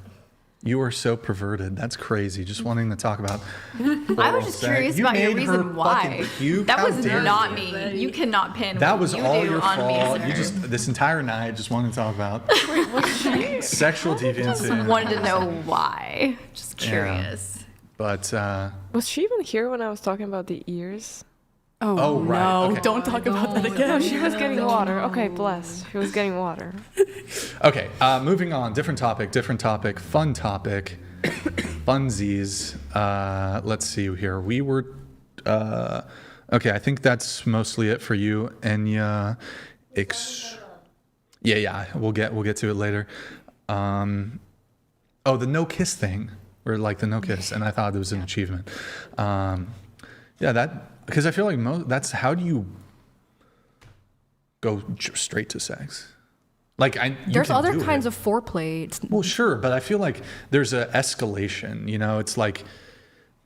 You are so perverted. That's crazy. Just wanting to talk about. I was just curious about your reason why. That was not me. You cannot pin That what was you all do your on me as fault. a You nerd. just this entire night just wanted to talk about sexual deviancy. Just wanted to know why. Just Yeah. curious. But Was she even here when I was talking about the ears? Oh, right. no, Okay. don't talk about that No, again. she was getting water. Okay, blessed. She was getting water. Okay, moving on. Different topic. Fun topic. Funsies. Let's see here. We were. Okay, I think that's mostly it for you, Enya. Yeah. We'll get to it later. The no kiss thing. Or like the no kiss, and I thought it was an achievement. Because I feel like that's how do you go straight to sex? Like There's other kinds of foreplay. Well, sure, but I feel like there's a escalation. You know, it's like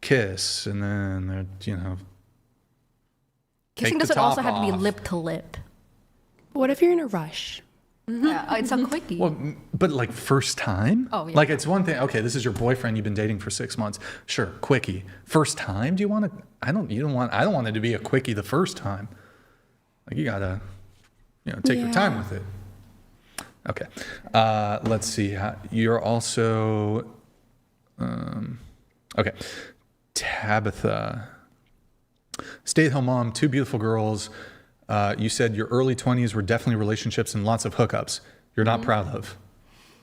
kiss, and then Kissing take the doesn't also top have to be off. lip to lip. What if you're in a rush? Yeah, it's a quickie. Well, but like first time? Oh, yeah. Like it's one thing. Okay, this is your boyfriend you've been dating for 6 months. Sure, quickie. First time? Do you want to? I don't want it to be a quickie the first time. Like you gotta, take your time with it. Okay. Let's see. You're also. Okay. Tabitha. Stay-at-home mom, 2 beautiful girls. You said your early 20s were definitely relationships and lots of hookups. You're not proud of.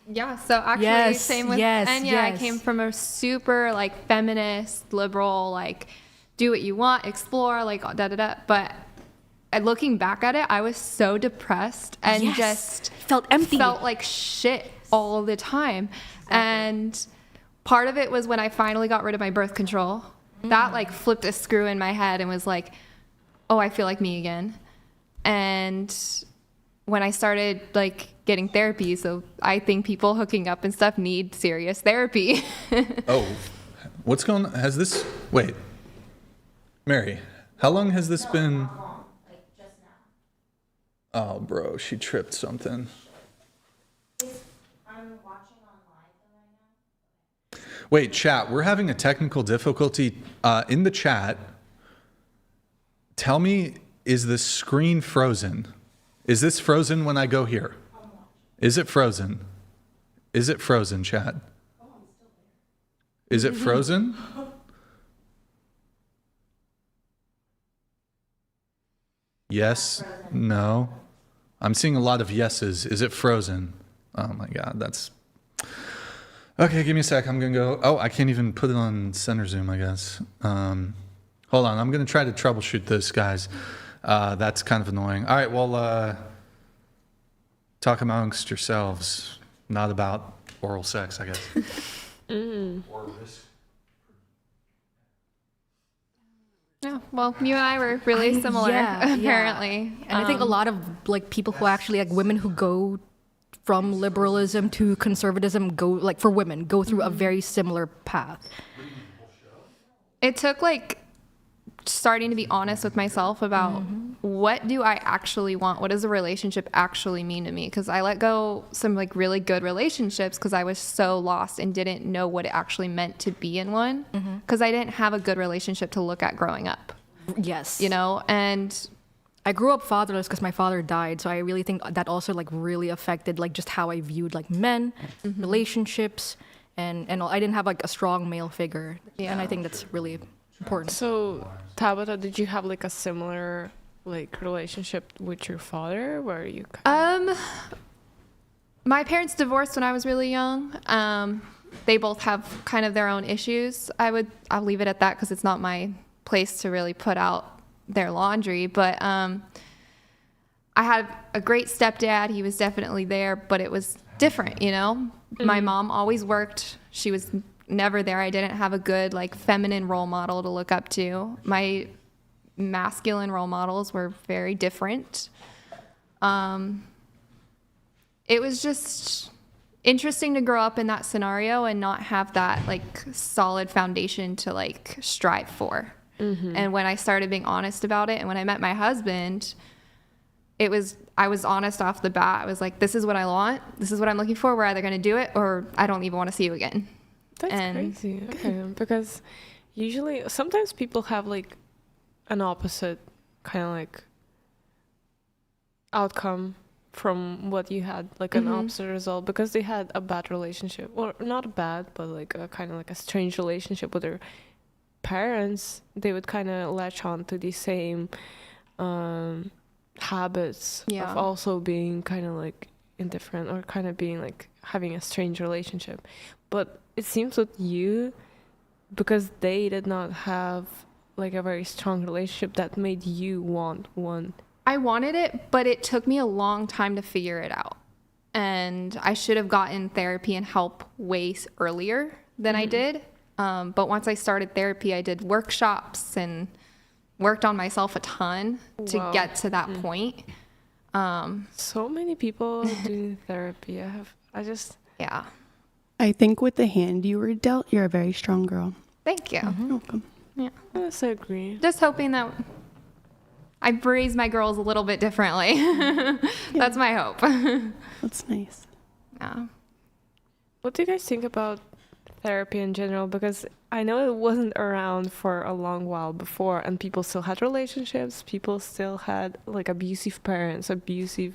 Yeah, so actually, Yes, same with yes, Enya. yes. I came from a super feminist, liberal, do what you want, explore, da-da-da. But looking back at it, I was so depressed and Yes. just Felt empty. felt like shit all the time. And part of it was when I finally got rid of my birth control. That flipped a screw in my head and was like, oh, I feel like me again. And when I started getting therapy, so I think people hooking up and stuff need serious therapy. Oh, what's going on? Wait, Mary, how long has this been? Oh, bro, she tripped something. Wait, chat, we're having a technical difficulty in the chat. Tell me, is the screen frozen? Is this frozen when I go here? Is it frozen? Is it frozen, chat? Is it frozen? Yes, no. I'm seeing a lot of yeses. Is it frozen? Oh my God, that's... Okay, give me a sec. I'm going to go... Oh, I can't even put it on center zoom, I guess. Hold on. I'm going to try to troubleshoot this, guys. That's kind of annoying. All right, well, talk amongst yourselves, not about oral sex, I guess. Or risk. Yeah, well, you and I were really similar, apparently. And I think a lot of people who actually women who go from liberalism to conservatism go through a very similar path. It took starting to be honest with myself about what do I actually want? What does a relationship actually mean to me? Because I let go some really good relationships because I was so lost and didn't know what it actually meant to be in one. Because I didn't have a good relationship to look at growing up. Yes. And I grew up fatherless because my father died. So I really think that also really affected just how I viewed men, relationships, and I didn't have a strong male figure. Yeah. And I think that's really important. So, Tabitha, did you have a similar relationship with your father where you My parents divorced when I was really young. They both have kind of their own issues. I'll leave it at that because it's not my place to really put out their laundry. But I had a great stepdad. He was definitely there, but it was different, you know? Mm-hmm. My mom always worked. She was never there. I didn't have a good, like, feminine role model to look up to. My masculine role models were very different. It was just interesting to grow up in that scenario and not have that, like, solid foundation to, like, strive for. Mm-hmm. And when I started being honest about it, and when I met my husband, I was honest off the bat. I was like, this is what I want. This is what I'm looking for. We're either going to do it or I don't even want to see you again. That's crazy. Okay. Because usually, sometimes people have, like, an opposite kind of, like, outcome from what you had, like an opposite result, because they had a bad relationship, or not bad, but like a kind of like a strange relationship with their parents. They would kind of latch on to the same habits of also being kind of like indifferent, or kind of being like having a strange relationship. But it seems with you, because they did not have like a very strong relationship, that made you want one. I wanted it, but it took me a long time to figure it out. And I should have gotten therapy and help way earlier than I did. But once I started therapy, I did workshops and worked on myself a ton to get to that point. So many people do therapy. Yeah. I think with the hand you were dealt, you're a very strong girl. Thank you. You're welcome. Yeah. Yes, I agree. Just hoping that I raise my girls a little bit differently. That's my hope. That's nice. Yeah. What do you guys think about therapy in general? Because I know it wasn't around for a long while before, and people still had relationships. People still had like abusive parents, abusive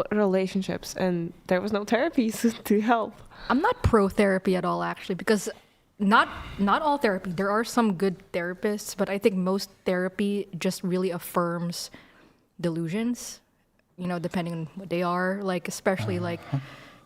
relationships, and there was no therapies to help. I'm not pro therapy at all, actually, because not all therapy. There are some good therapists, but I think most therapy just really affirms delusions, you know, depending on what they are. Like, especially like,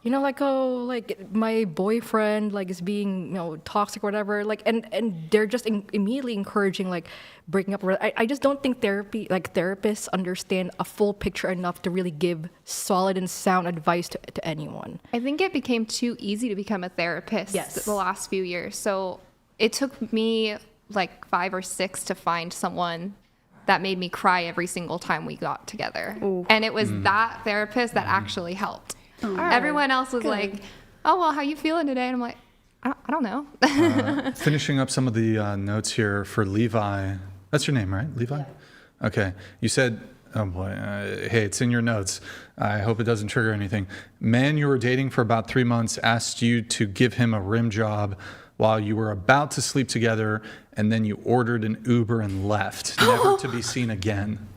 you know, like, oh, like my boyfriend like is being, you know, toxic or whatever. Like, and they're just immediately encouraging like breaking up. I just don't think therapists understand a full picture enough to really give solid and sound advice to anyone. I think it became too easy to become a therapist the last few years. So it took me like 5 or 6 to find someone that made me cry every single time we got together. Ooh. And it was that therapist that actually helped. Everyone else was like, oh, well, how you feeling today? And I'm like, I don't know. Finishing up some of the notes here for Levi. That's your name, right? Levi? Yeah. Okay. You said, oh boy, hey, it's in your notes. I hope it doesn't trigger anything. Man you were dating for about 3 months asked you to give him a rim job while you were about to sleep together, and then you ordered an Uber and left, never to be seen again.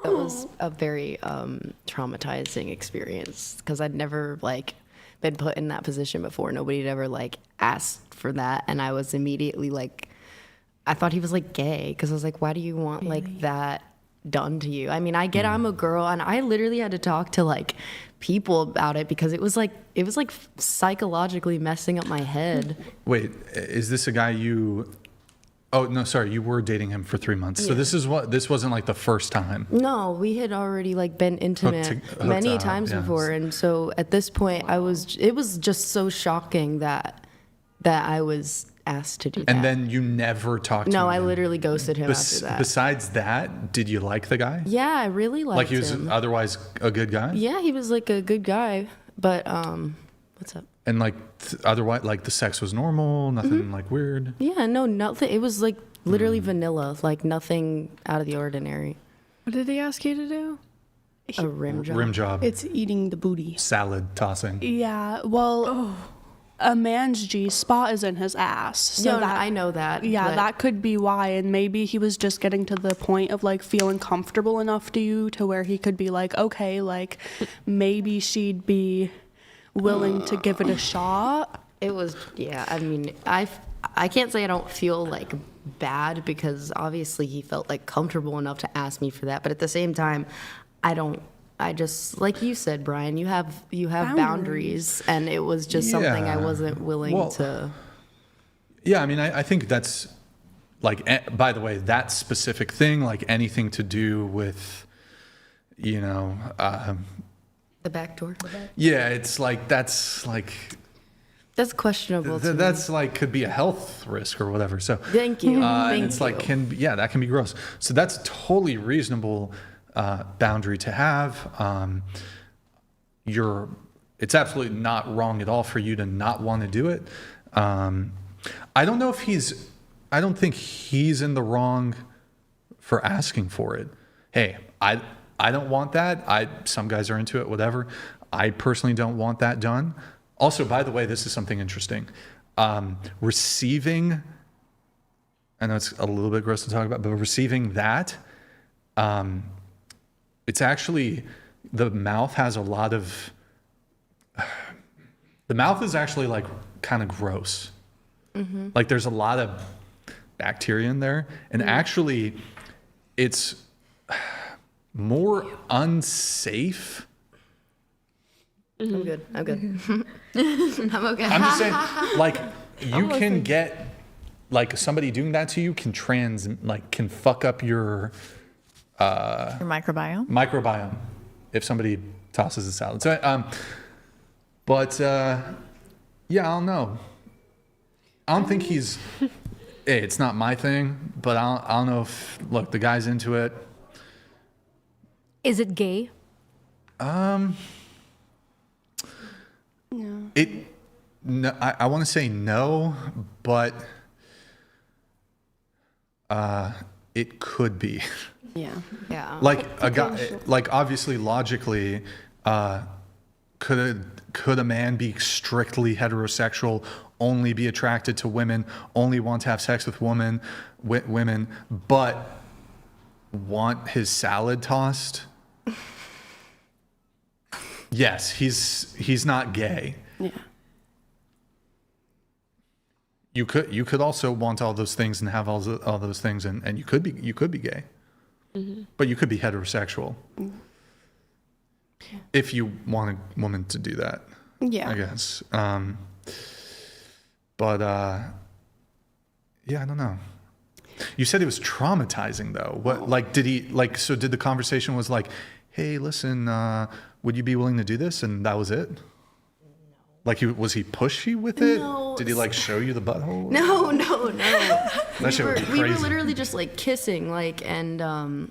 That was a very traumatizing experience, because I'd never like been put in that position before. Nobody had ever like asked for that, and I was immediately like, I thought he was like gay, because I was like, why do you want like that done to you? I mean, I get I'm a girl, and I literally had to talk to like people about it, because it was like psychologically messing up my head. Wait, is this a guy you? Oh, no, sorry. You were dating him for 3 months. Yeah. So this wasn't like the first time. No, we had already like been intimate many times before. And so at this point it was just so shocking that I was asked to do that. And then you never talked to him? No, I literally ghosted him after that. Besides that, did you like the guy? Yeah, I really liked him. Like he was otherwise a good guy? Yeah, he was like a good guy. But what's up? And like otherwise, like the sex was normal, nothing like weird. Yeah, no, nothing. It was like literally vanilla, like nothing out of the ordinary. What did he ask you to do? A rim job. Rim job. It's eating the booty. Salad tossing. Yeah, well, a man's G-spot is in his ass. So I know that. Yeah, that could be why. And maybe he was just getting to the point of like feeling comfortable enough to you to where he could be like, okay, like maybe she'd be willing to give it a shot. It was, I mean, I can't say I don't feel like bad, because obviously he felt like comfortable enough to ask me for that, but at the same time I don't I just, like you said, Brian, you have boundaries, and it was just something I wasn't willing to. Yeah, I mean, I think that's like, by the way, that specific thing, like anything to do with, you know, the back door. Yeah, it's like that's questionable. That's like could be a health risk or whatever. So thank you. And it's like that can be gross. So that's a totally reasonable boundary to have. It's absolutely not wrong at all for you to not want to do it. I don't know if I don't think he's in the wrong for asking for it. Hey, I don't want that. Some guys are into it, whatever. I personally don't want that done. Also, by the way, this is something interesting. Receiving, I know it's a little bit gross to talk about, but receiving that, it's actually, the mouth has a lot of, the mouth is actually like kind of gross. Mm-hmm. Like there's a lot of bacteria in there, and actually it's more unsafe. I'm good. I'm okay. I'm just saying, like, you can get, like, somebody doing that to you can can fuck up your microbiome. Microbiome, if somebody tosses a salad. So, yeah, I don't know. I don't think he's. Hey, it's not my thing, but I don't know if. Look, the guy's into it. Is it gay? No. No, I want to say no, but it could be. Yeah. Like a guy, like obviously logically, could a man be strictly heterosexual, only be attracted to women, only want to have sex with women, but want his salad tossed? Yes, he's not gay. Yeah. You could also want all those things and have all those things, and you could be gay, mm-hmm. But you could be heterosexual if you want a woman to do that. Yeah, I guess. Yeah, I don't know. You said it was traumatizing though. What like did he like? So did the conversation was like, hey, listen, would you be willing to do this? And that was it. Like, was he pushy with it? No. Did he like show you the butthole? No. That shit would be crazy. We were literally just like kissing, like, and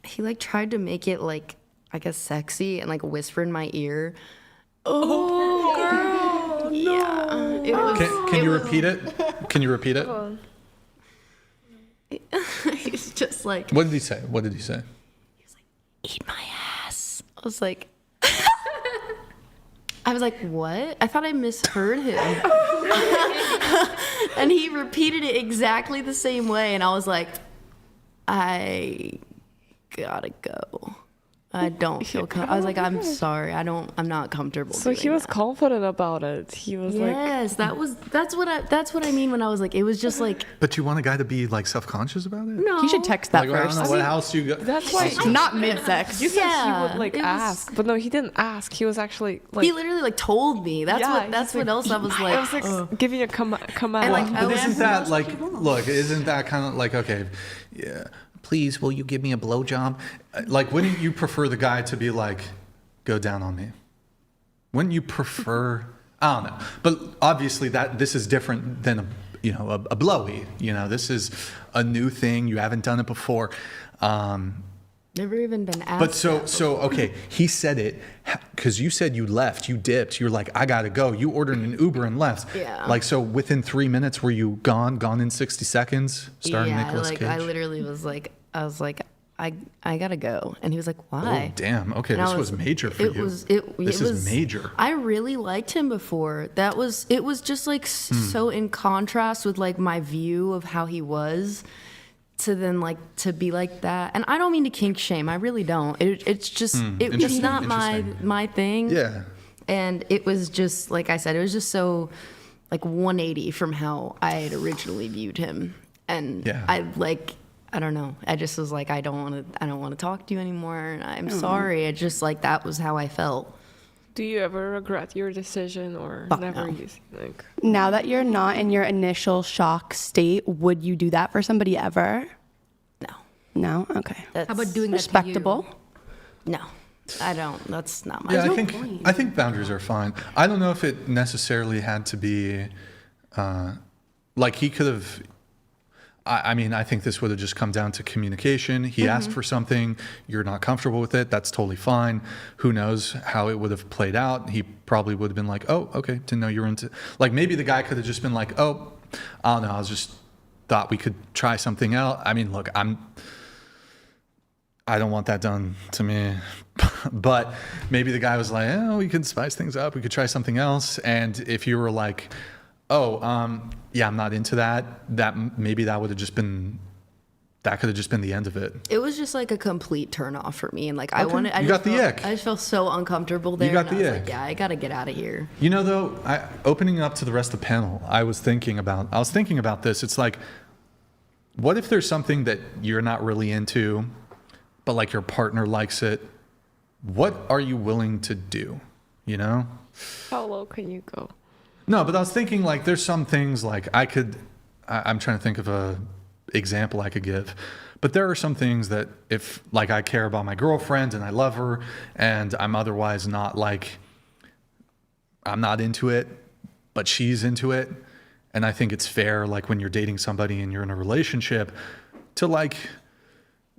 he like tried to make it like, I guess, sexy and like whisper in my ear. Oh, girl, yeah. It was, can you repeat it? Can you repeat it? He's just like. What did he say? He was like, eat my ass. I was like. What? I thought I misheard him. And he repeated it exactly the same way. And I was like, I gotta go. I don't feel I was like, I'm sorry. I'm not comfortable. So he was confident about it. He was like, yes, that's what I mean when I was like, it was just like. But you want a guy to be like self-conscious about it? No. He should text that like, first. I don't know what house you got. That's why. Not mid-sex. You said he would like ask, but no, he didn't ask. He was actually like. He literally like told me. That's what else I was like. I was like giving a come out. But isn't that like, look, isn't that kind of like, okay, yeah. Please, will you give me a blowjob? Like, wouldn't you prefer the guy to be like, go down on me? Wouldn't you prefer? I don't know. But obviously, this is different than a blowy. This is a new thing. You haven't done it before. Never even been asked. But so okay. He said it because you said you left. You dipped. You're like, I gotta go. You ordered an Uber and left. Yeah. Like, so within 3 minutes, were you gone? Gone in 60 seconds? Starring Nicolas Cage. I literally was like, I gotta go, and he was like, why? Oh damn. Okay, and this was major for you. This is major. I really liked him before. It was just like so in contrast with like my view of how he was. To then like to be like that, and I don't mean to kink shame. I really don't. It's just it's not my thing. Yeah. And it was just like I said, it was just so like 180 from how I had originally viewed him, and yeah. I I don't know. I just was like, I don't want to talk to you anymore. I'm sorry. It just like, that was how I felt. Do you ever regret your decision or Fuck never? no. Like, Now that you're not in your initial shock state, would you do that for somebody ever? No. No? Okay. That's How about doing that to respectable? No, I don't. That's not my. Yeah, I think boundaries are fine. I don't know if it necessarily had to be, like he could have. I mean, I think this would have just come down to communication. He asked for something, you're not comfortable with it. That's totally fine. Who knows how it would have played out? He probably would have been like, "Oh, okay, didn't know you were into." Like maybe the guy could have just been like, "Oh, I don't know. I was just thought we could try something out." I mean, look, I don't want that done to me. But maybe the guy was like, "Oh, we could spice things up. We could try something else." And if you were like, "Oh, yeah, I'm not into that," maybe that would have just been, that could have just been the end of it. It was just like a complete turn off for me, and like Okay. You got the ick. I just felt so uncomfortable there. You got and the I was ick. like, yeah, I gotta get out of here. You know, though, opening up to the rest of the panel, I was thinking about this. It's like, what if there's something that you're not really into, but like your partner likes it? What are you willing to do? You know? how low can you go? No, but I was thinking like there's some things like I'm trying to think of a example I could give, but there are some things that if like I care about my girlfriend and I love her and I'm otherwise not like, I'm not into it, but she's into it. And I think it's fair, like when you're dating somebody and you're in a relationship, to like,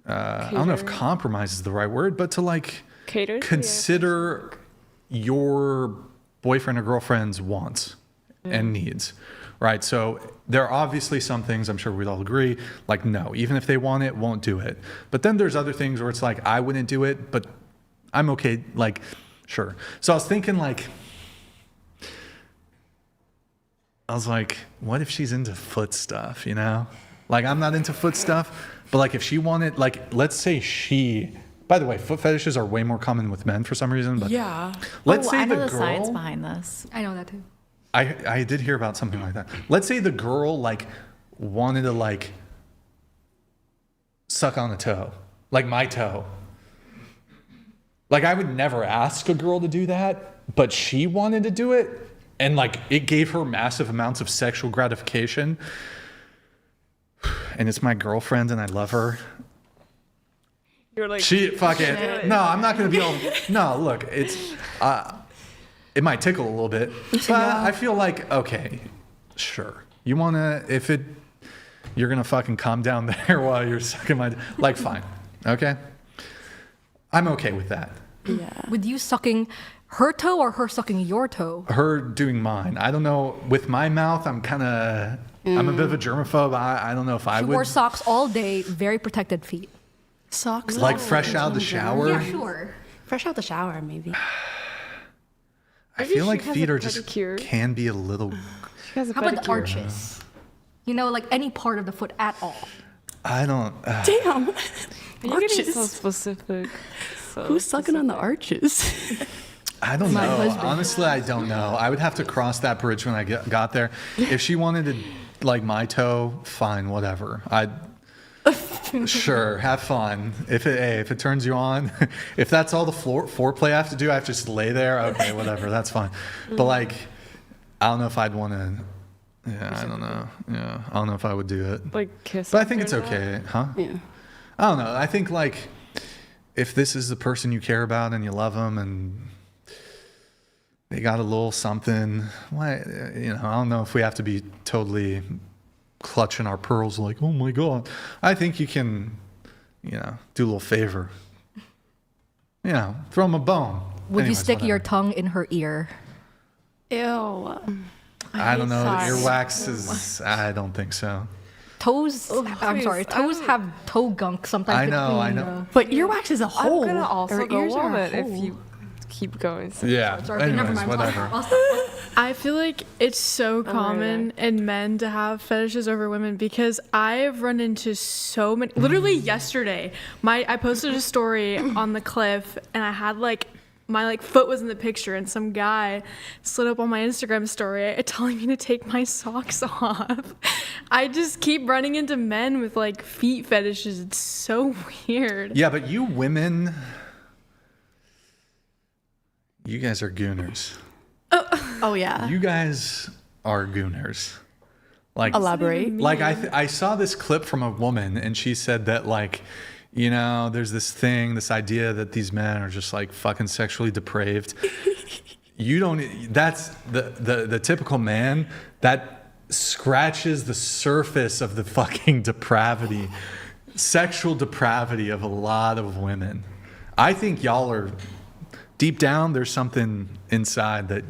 I don't know if compromise is the right word, but to like Cater. consider your boyfriend or girlfriend's wants and needs, right? So there are obviously some things, I'm sure we'd all agree, like no, even if they want it, won't do it. But then there's other things where it's like, I wouldn't do it, but I'm okay, like, sure. So I was thinking like, what if she's into foot stuff, you know? Like I'm not into foot stuff, but like if she wanted, like, let's say by the way, foot fetishes are way more common with men for some reason, but Yeah. let's say I know the the girl, science behind this. I know that too. I did hear about something like that. Let's say the girl like wanted to like suck on a toe, like my toe. Like I would never ask a girl to do that, but she wanted to do it, and like it gave her massive amounts of sexual gratification. And it's my girlfriend, and I love her. You're like, She fucking no, I'm not gonna be all. No, look, it's it might tickle a little bit, but I feel like okay, sure. You wanna you're gonna fucking calm down there while you're sucking my like fine, okay. I'm okay with that. Yeah. With you sucking her toe or her sucking your toe? Her doing mine. I don't know. With my mouth, I'm a bit of a germaphobe. I don't know if I She would. wore socks all day, very protected feet. Socks? Like fresh out of the shower. Yeah, sure. Fresh out the shower, maybe. I feel like she has feet a are just pedicure. can be a little. She has a How about the pedicure. arches? You know, like any part of the foot at all. I don't. Damn. You're getting so specific. So Who's sucking on the arches? I don't My know. husband. Honestly, I don't know. I would have to cross that bridge when I got there. If she wanted to, like my toe, fine, whatever. Sure, have fun. If it turns you on, if that's all the foreplay I have to do, I have to just lay there. Okay, whatever, that's fine. But like, I don't know if I'd want to. Yeah, I don't know. Yeah, I don't know if I would do it. Like kiss. But I think it's after okay, that? huh? Yeah. I don't know. I think like if this is the person you care about and you love them and they got a little something, why, I don't know if we have to be totally clutching our pearls like, oh my God. I think you can, do a little favor. Throw them a bone. Would you Anyways, stick your whatever. tongue in her ear? Ew. I don't know. Sorry. Earwax is, I don't think so. Toes, I'm sorry, toes have toe gunk sometimes. I know, I between, know. But earwax is a hole. I'm gonna also Or go ears are a woman if hole. you keep going. Yeah. Sorry, okay, never Anyways, mind. whatever. I feel like it's so common in men to have fetishes over women because I've run into so many. Literally yesterday, I posted a story on the cliff and I had like my like foot was in the picture, and some guy slid up on my Instagram story telling me to take my socks off. I just keep running into men with like feet fetishes. It's so weird. Yeah, but you women, you guys are gooners. Oh yeah. You guys are gooners. Like, elaborate. Like I saw this clip from a woman, and she said that like, you know, there's this thing, this idea that these men are just like fucking sexually depraved. You don't. That's the typical man that scratches the surface of the fucking depravity, sexual depravity of a lot of women. I think y'all are deep down. There's something inside that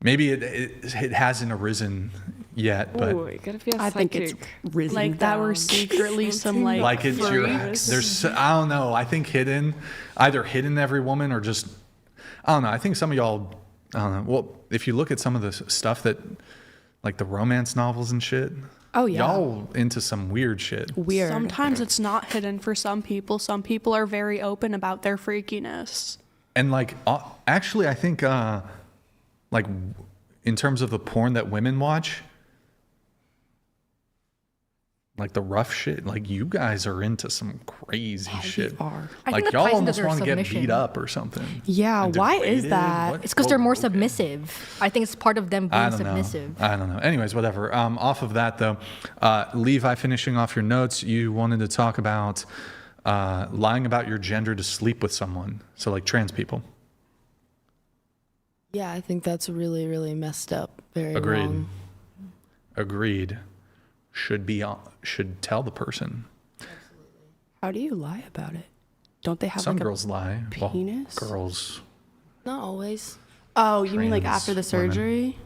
maybe it hasn't arisen yet, but Ooh, you gotta be a I think it's psychic. risen Like that we're secretly some like it's your freaks. there's I don't know. I think either hidden every woman or just I don't know. I think some of y'all I don't know. Well, if you look at some of the stuff that like the romance novels and shit. Oh yeah. Y'all into some weird shit. Weird. Sometimes it's not hidden for some people. Some people are very open about their freakiness. And like actually I think like in terms of the porn that women watch, like the rough shit, like you guys are into some crazy shit. are. I Like think that y'all ties into almost their want to get submission. beat up or something. Yeah, And why is degraded? that? What? It's because they're more Okay. submissive. I think it's part of them I being don't submissive. know. I don't know. Anyways, whatever. Off of that though, Levi, finishing off your notes, you wanted to talk about lying about your gender to sleep with someone. So like trans people. Yeah, I think that's really, really messed up. Very Agreed. wrong. Agreed. Should tell the person. How do you lie about it? Don't they have Some like girls lie. Well, penis? girls. Not always. Oh, you mean like Trans after the women. surgery?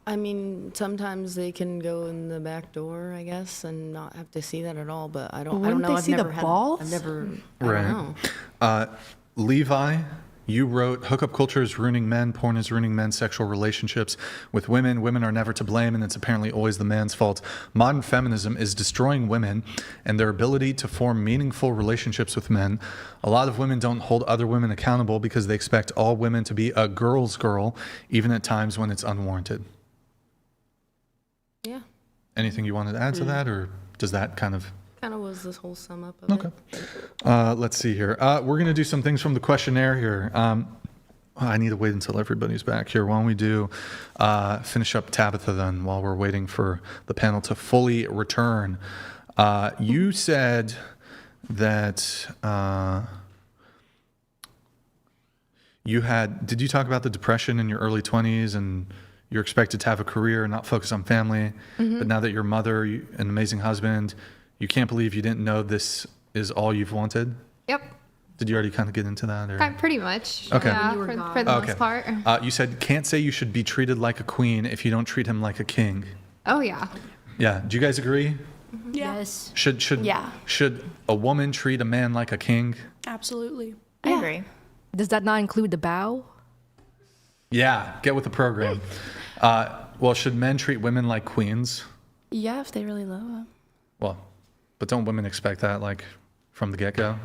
I mean, sometimes they can go in the back door, I guess, and not have to see that at all. But I don't Wouldn't know. they I've see the never had. balls? I've never. I Right. don't know. Levi, you wrote, hookup culture is ruining men, porn is ruining men's sexual relationships with women. Women are never to blame, and it's apparently always the man's fault. Modern feminism is destroying women and their ability to form meaningful relationships with men. A lot of women don't hold other women accountable because they expect all women to be a girl's girl, even at times when it's unwarranted. Yeah. Anything you wanted to add to that, or does that kind of... Kind of was this whole sum up of Okay. it. Let's see here. We're going to do some things from the questionnaire here. I need to wait until everybody's back here. Why don't we do finish up Tabitha then while we're waiting for the panel to fully return. You said that did you talk about the depression in your early 20s and you're expected to have a career and not focus on family, but now that you're a mother, an amazing husband, you can't believe you didn't know this is all you've wanted? Yep. Did you already kind of get into that? Or? Pretty much. Okay. Yeah, for the Okay. most part. You said, can't say you should be treated like a queen if you don't treat him like a king. Oh, yeah. Yeah. Do you guys agree? Yes. Should a woman treat a man like a king? Absolutely. I agree. Does that not include the bow? Yeah. Get with the program. Well, should men treat women like queens? Yeah, if they really love them. Well, but don't women expect that, like, from the get-go?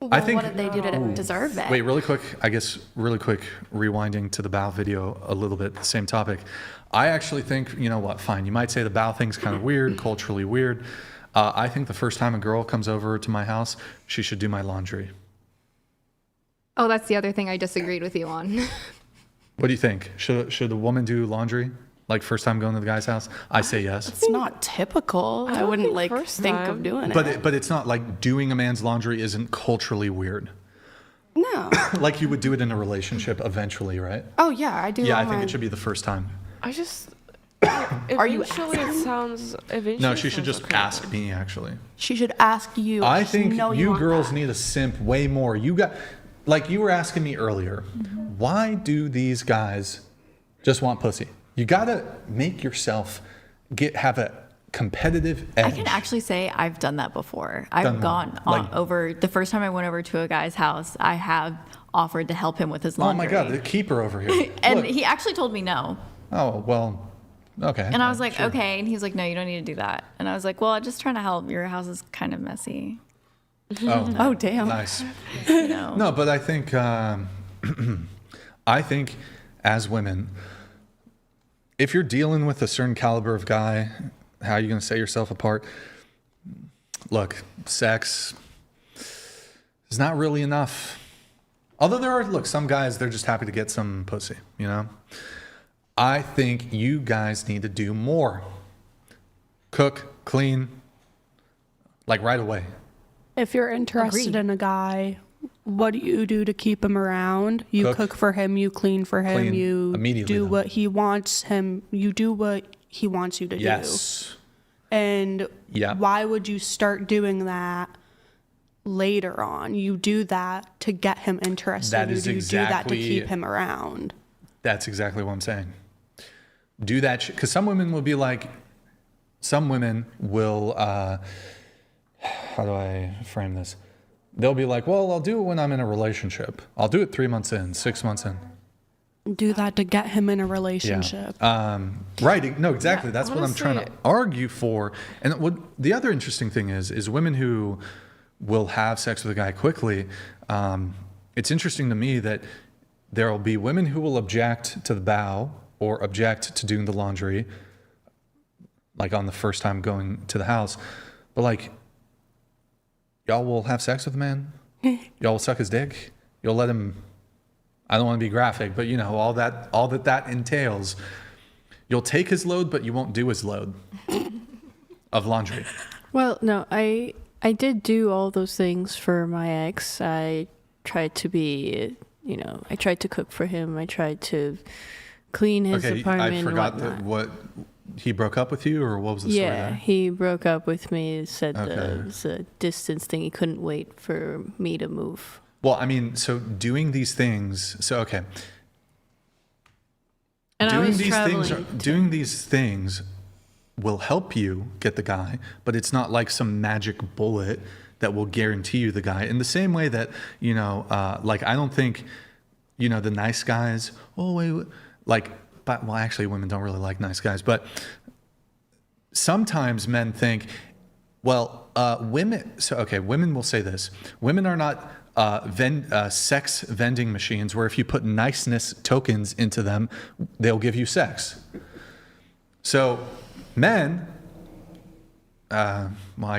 Well, I think. what did they do to deserve it? Wait, really quick, rewinding to the bow video a little bit, same topic. I actually think, you know what, fine. You might say the bow thing's kind of weird, culturally weird. I think the first time a girl comes over to my house, she should do my laundry. Oh, that's the other thing I disagreed with you on. What do you think? Should a woman do laundry? Like first time going to the guy's house? I say yes. It's not typical. I wouldn't like think of doing it. But it's not like doing a man's laundry isn't culturally weird. No. Like you would do it in a relationship eventually, right? Oh yeah, I do. Yeah, all I think mine. it should be the first time. I just. Are you Eventually, it sounds. Eventually, No, it she should sounds just okay. ask me actually. She should ask you. I Just think know you want girls that. need to simp way more. You got, like you were asking me earlier, why do these guys just want pussy? You gotta make yourself have a competitive edge. I can actually say I've done that before. I've Done gone what? on Like- over the first time I went over to a guy's house. I have offered to help him with his Oh laundry. my God, the keeper over here. And Look. he actually told me no. Oh well, okay. And I was like, sure. okay. And he's like, no, you don't need to do that. And I was like, well, I'm just trying to help. Your house is kind of messy. Oh, damn. Nice. No. No, but I think I think as women, if you're dealing with a certain caliber of guy, how are you going to set yourself apart? Look, sex is not really enough. Although there are, some guys, they're just happy to get some pussy, you know? I think you guys need to do more. Cook, clean, like right away. If you're interested in a guy, what do you do to keep him around? You cook for him, you clean for him, you do what he wants him, you do what he wants you to do. Yes. And why would you start doing that later on? You do that to get him interested. That is do that to keep him around. That's exactly what I'm saying. Do that because some women will be like, some women will, how do I frame this? They'll be like, well, I'll do it when I'm in a relationship. I'll do it 3 months in, 6 months in. Do that to get him in a relationship. Right. No, exactly. That's honestly, what I'm trying to argue for. And what the other interesting thing is women who will have sex with a guy quickly. It's interesting to me that there will be women who will object to the bow or object to doing the laundry, like on the first time going to the house. But like, y'all will have sex with a man. Y'all will suck his dick. You'll let him. I don't want to be graphic, but you know, all that entails. You'll take his load, but you won't do his load of laundry. Well, no, I did do all those things for my ex. I tried to be, I tried to cook for him. I tried to clean his apartment. I forgot what he broke up with you, or what was the story there? He broke up with me. Said it was a distance thing. He couldn't wait for me to move. Well, I mean, so doing these things. So okay. And doing these things will help you get the guy, but it's not like some magic bullet that will guarantee you the guy. In the same way that, like I don't think, the nice guys, actually women don't really like nice guys, but sometimes men think, women will say this. Women are not sex vending machines where if you put niceness tokens into them, they'll give you sex. So men, I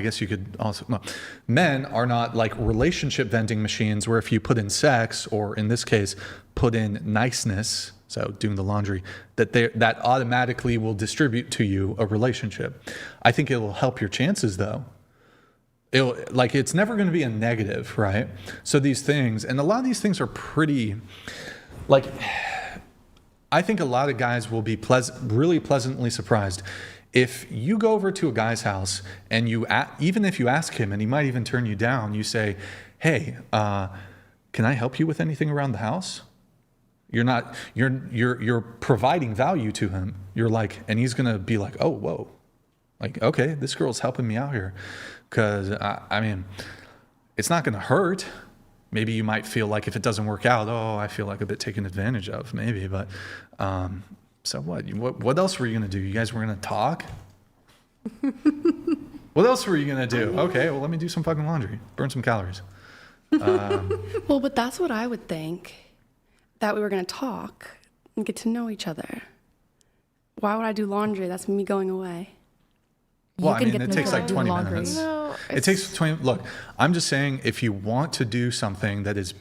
guess you could also, men are not like relationship vending machines where if you put in sex, or in this case, put in niceness, so doing the laundry, that automatically will distribute to you a relationship. I think it will help your chances though. It's never going to be a negative, right? So these things, and a lot of these things are pretty, I think a lot of guys will be really pleasantly surprised. If you go over to a guy's house and even if you ask him, and he might even turn you down, you say, hey, can I help you with anything around the house? You're providing value to him. You're like, and he's going to be like, oh, whoa. Like, okay, this girl's helping me out here. Because, it's not going to hurt. Maybe you might feel like if it doesn't work out, I feel like a bit taken advantage of, maybe. But, so what? What else were you going to do? You guys were going to talk? What else were you going to do? Okay, well, let me do some fucking laundry. Burn some calories. Well, but that's what I would think. That we were going to talk and get to know each other. Why would I do laundry? That's me going away. Well, it takes like 20 minutes. No, it takes 20. Look, I'm just saying, if you want to do something that is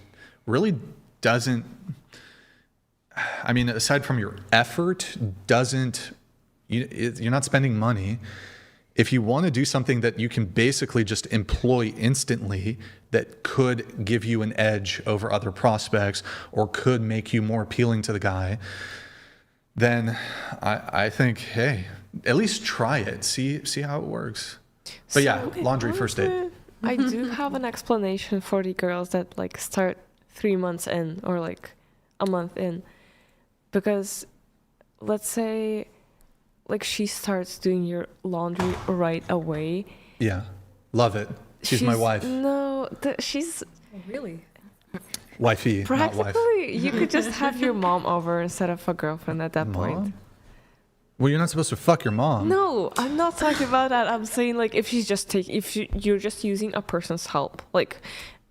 really doesn't, aside from your effort, you're not spending money. If you want to do something that you can basically just employ instantly, that could give you an edge over other prospects or could make you more appealing to the guy, then I think, hey, at least try it. See how it works. But laundry first date. I do have an explanation for the girls that start 3 months in or a month in, because let's say she starts doing your laundry right away. Yeah, love it. She's my wife. No, she's really wifey, practically not wife. You could just have your mom over instead of a girlfriend at that point. Well, you're not supposed to fuck your mom. No, I'm not talking about that. I'm saying like if you're just using a person's help like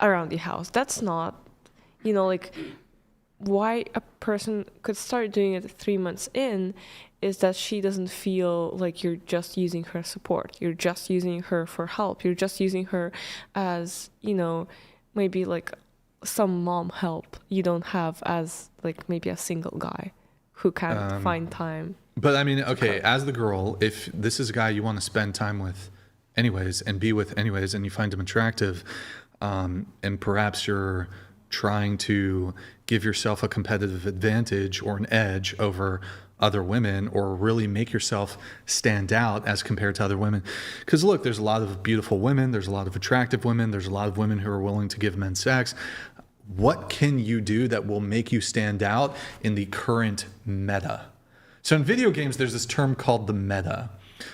around the house, that's not, like why a person could start doing it 3 months in is that she doesn't feel like you're just using her support. You're just using her for help. You're just using her as, maybe like some mom help you don't have as like maybe a single guy who can't find time. But I mean, okay, as the girl, if this is a guy you want to spend time with anyways and be with anyways, and you find him attractive, and perhaps you're trying to give yourself a competitive advantage or an edge over other women, or really make yourself stand out as compared to other women. Because look, there's a lot of beautiful women, there's a lot of attractive women, there's a lot of women who are willing to give men sex. What can you do that will make you stand out in the current meta? So in video games, there's this term called the meta.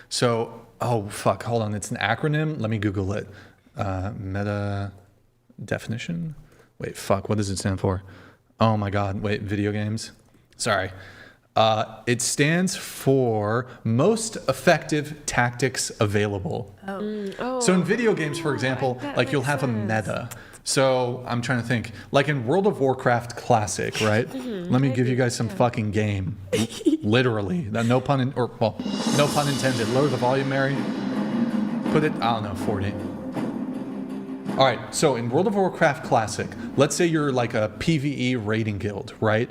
So, hold on, it's an acronym. Let me Google it. Meta definition? Wait, what does it stand for? Oh my God, wait, video games? Sorry. It stands for most effective tactics available. So in video games, for example, like you'll have a meta. So I'm trying to think, like in World of Warcraft Classic, right? Let me give you guys some fucking game. Literally. No pun intended. Lower the volume, Mary. Put it, 40. All right, so in World of Warcraft Classic, let's say you're like a PvE raiding guild, right?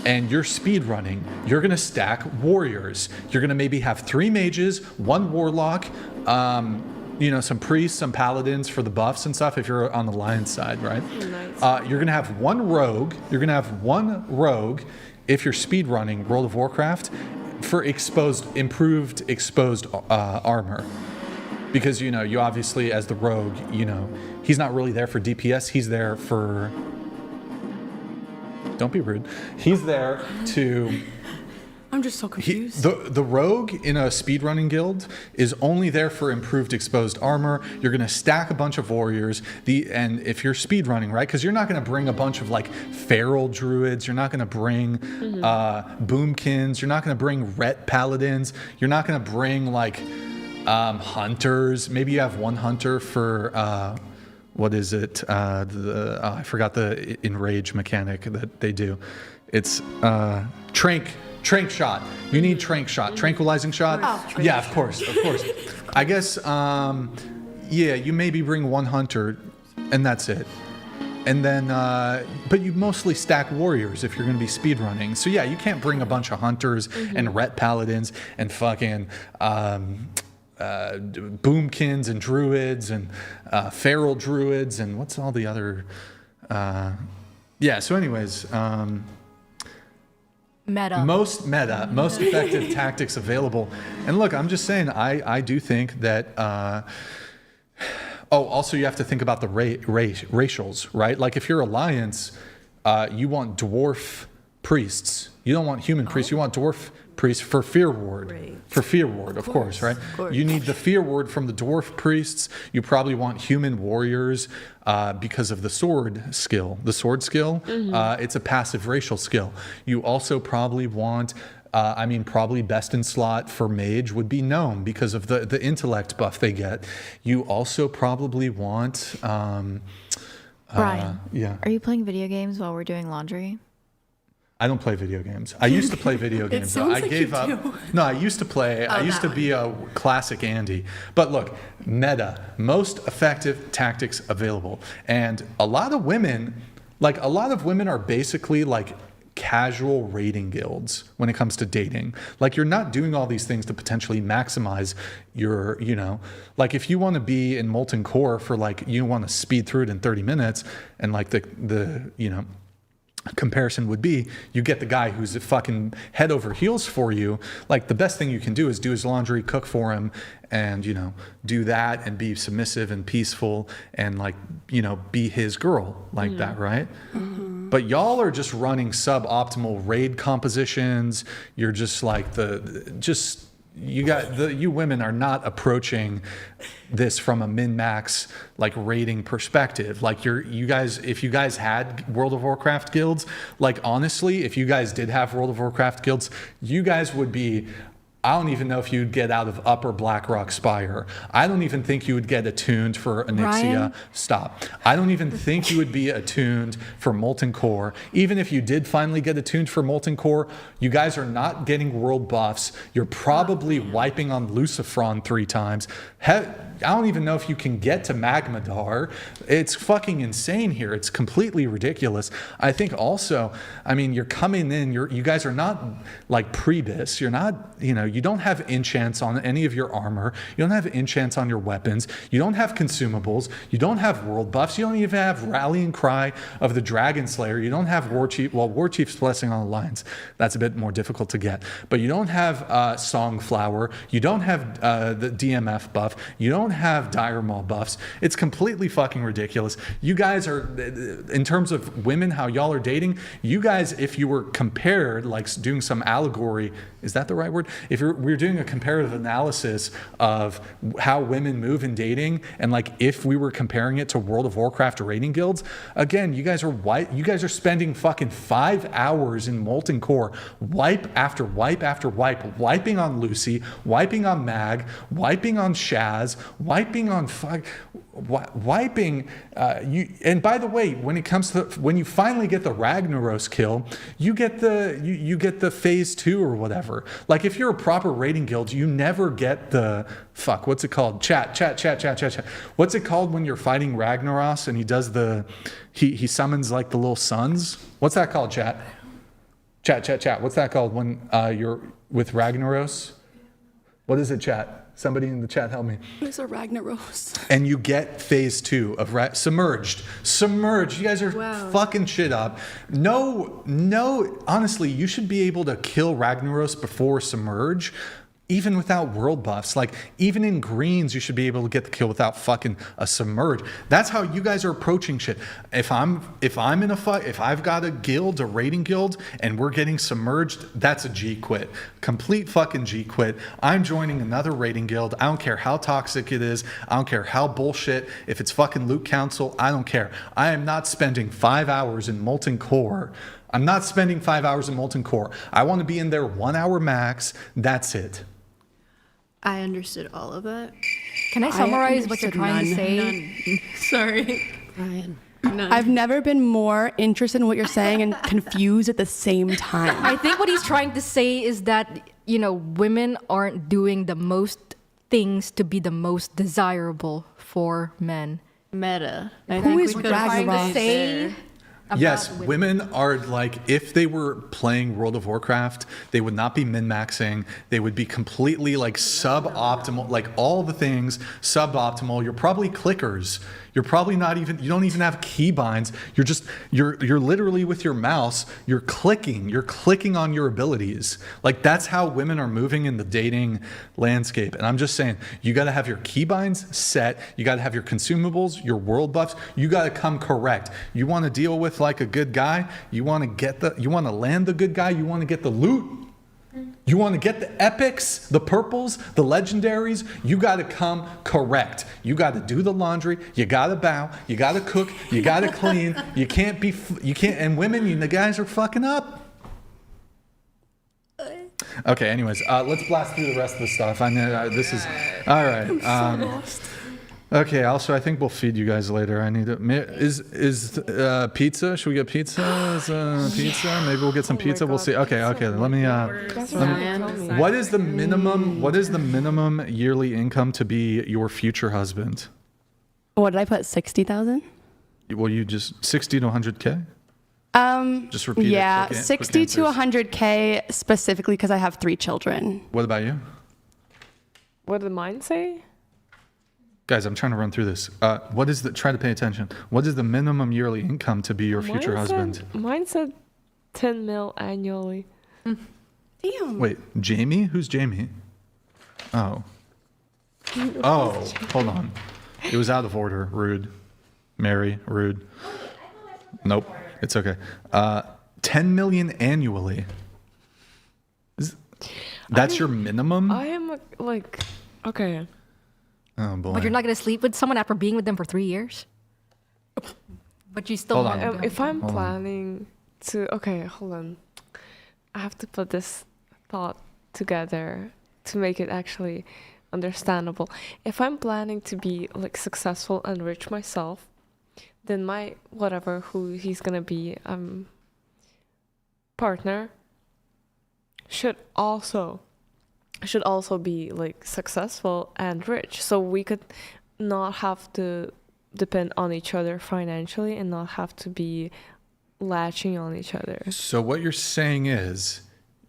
And you're speed running. You're gonna stack warriors. You're gonna maybe have 3 mages, 1 warlock, some priests, some paladins for the buffs and stuff if you're on the lion side, right? Nice. You're gonna have 1 rogue. You're gonna have 1 rogue if you're speed running World of Warcraft for improved exposed armor. Because, you obviously, as the rogue, he's not really there for DPS. He's there for... Don't be rude. He's there to... I'm just so confused. The rogue in a speedrunning guild is only there for improved exposed armor. You're going to stack a bunch of warriors. And if you're speedrunning, right? Because you're not going to bring a bunch of like feral druids. You're not going to bring boomkins. You're not going to bring ret paladins. You're not going to bring like... hunters. Maybe you have 1 hunter for what is it? I forgot the enrage mechanic that they do. It's trank shot. You need trank shot, tranquilizing shot. Yeah, of course. I guess you maybe bring 1 hunter, and that's it. And then, but you mostly stack warriors if you're going to be speedrunning. So yeah, you can't bring a bunch of hunters and ret paladins and fucking. Boomkins and druids and feral druids and what's all the other so anyways most effective tactics available. And look, I'm just saying I do think that also you have to think about the racials, right? Like if you're Alliance, you want dwarf priests. You don't want human priests, you want dwarf priests for fear ward. Right. For fear ward, of course, right? Of course. You need the fear ward from the dwarf priests. You probably want human warriors because of the sword skill. The sword skill, it's a passive racial skill. You also probably want, probably best in slot for mage would be gnome because of the intellect buff they get. You also probably want... Brian, are you playing video games while we're doing laundry? I don't play video games. I used to play video games. I gave up. No, I used to play. I used to be a classic Andy. But look, meta, most effective tactics available. And a lot of women are basically like casual raiding guilds when it comes to dating. Like you're not doing all these things to potentially maximize your, like if you want to be in Molten Core for like, you want to speed through it in 30 minutes and like the comparison would be you get the guy who's a fucking head over heels for you. Like the best thing you can do is do his laundry, cook for him, and do that and be submissive and peaceful and like be his girl like that, right? But y'all are just running suboptimal raid compositions. You're just like you women are not approaching this from a min-max like rating perspective. Like if you guys had World of Warcraft guilds, like honestly, if you guys did have World of Warcraft guilds, you guys would be I don't even know if you'd get out of Upper Blackrock Spire. I don't even think you would get attuned for Onyxia. Ryan? Stop. I don't even think you would be attuned for Molten Core. Even if you did finally get attuned for Molten Core, you guys are not getting world buffs. You're probably wiping on Lucifron 3 times. I don't even know if you can get to Magmadar. It's fucking insane here. It's completely ridiculous. I think also, I mean, you're coming in, you guys are not like Prebis. You're not, you don't have enchants on any of your armor. You don't have enchants on your weapons. You don't have consumables. You don't have world buffs. You don't even have Rallying Cry of the Dragon Slayer. You don't have War Chief's Blessing on Alliance. That's a bit more difficult to get. But you don't have Songflower. You don't have the DMF buff. You don't have Dire Maul buffs. It's completely fucking ridiculous. You guys are, in terms of women, how y'all are dating, you guys, if you were compared, like doing some allegory, is that the right word? If we're doing a comparative analysis of how women move in dating, and like if we were comparing it to World of Warcraft raiding guilds, again, you guys are spending fucking 5 hours in Molten Core, wipe after wipe after wipe, wiping on Lucy, wiping on Mag, wiping on Shaz, wiping on wiping you. And by the way, when it comes to when you finally get the Ragnaros kill, you get the phase 2 or whatever. Like if you're a proper raiding guild, you never get the what's it called? Chat. What's it called when you're fighting Ragnaros and he does he summons like the little suns? What's that called, chat? Chat. What's that called when you're with Ragnaros? What is it, chat? Somebody in the chat help me. It's a Ragnaros. And you get phase 2 of Submerged. You guys are fucking shit up. No, honestly, you should be able to kill Ragnaros before Submerge. Even without world buffs, like even in greens, you should be able to get the kill without fucking a Submerge. That's how you guys are approaching shit. If I'm in a fight, if I've got a guild, a raiding guild, and we're getting submerged, that's a G quit. Complete fucking G quit. I'm joining another raiding guild. I don't care how toxic it is. I don't care how bullshit. If it's fucking loot council, I don't care. I am not spending 5 hours in Molten Core. I'm not spending 5 hours in Molten Core. I want to be in there 1 hour max. That's it. I understood all of that. Can I summarize what you're trying to say? None. Sorry. Ryan. None. I've never been more interested in what you're saying and confused at the same time. I think what he's trying to say is that, women aren't doing the most things to be the most desirable for men. Meta. Who is Ragnaros? Yes, women are like, if they were playing World of Warcraft, they would not be min-maxing. They would be completely like suboptimal, like all the things suboptimal. You're probably clickers. You're probably not even, you don't even have keybinds. You're literally with your mouse, you're clicking on your abilities. Like that's how women are moving in the dating landscape. And I'm just saying, you got to have your keybinds set. You got to have your consumables, your world buffs. You got to come correct. You want to deal with like a good guy. You want to land the good guy. You want to get the loot. You want to get the epics, the purples, the legendaries, you got to come correct. You got to do the laundry, you got to bow, you got to cook, you got to clean. You can't, and women, the guys are fucking up. Okay, anyways, let's blast through the rest of the stuff. I know this is, all right. I'm so lost. Okay, also, I think we'll feed you guys later. I need to, is pizza? Should we get pizza? Pizza? Maybe we'll get some pizza. We'll see. Okay, let me, what is the minimum yearly income to be your future husband? What did I put, 60,000? Well, you just 60 to 100K? Just repeat it. Yeah, 60 to 100K specifically because I have 3 children. What about you? What did mine say? Guys, I'm trying to run through this. Try to pay attention. What is the minimum yearly income to be your future husband? Mine said 10 mil annually. Damn. Wait, Jamie? Who's Jamie? Oh, hold on. It was out of order. Rude. Mary, rude. Nope, it's okay. 10 million annually. That's your minimum? I am okay. Oh boy. But you're not going to sleep with someone after being with them for 3 years? But you still want to. If I'm planning to, hold on. I have to put this thought together. to make it actually understandable. If I'm planning to be like successful and rich myself, then my whatever who he's gonna be partner should also be like successful and rich, so we could not have to depend on each other financially and not have to be latching on each other. So what you're saying is,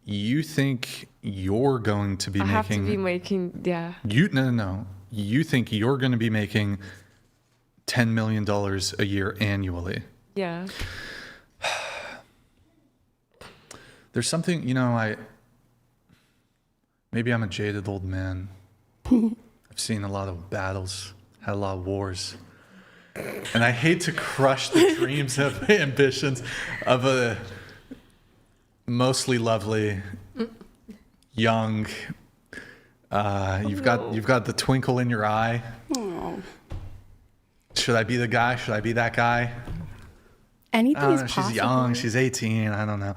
you think you're going to be I making... have to be making, yeah. No. You think you're going to be making $10 million a year annually. Yeah. There's something, maybe I'm a jaded old man. I've seen a lot of battles, had a lot of wars. And I hate to crush the dreams of ambitions of a mostly lovely, young, you've got the twinkle in your eye. Oh. Should I be the guy? Should I be that guy? Anything is she's possible. young, she's 18, I don't know.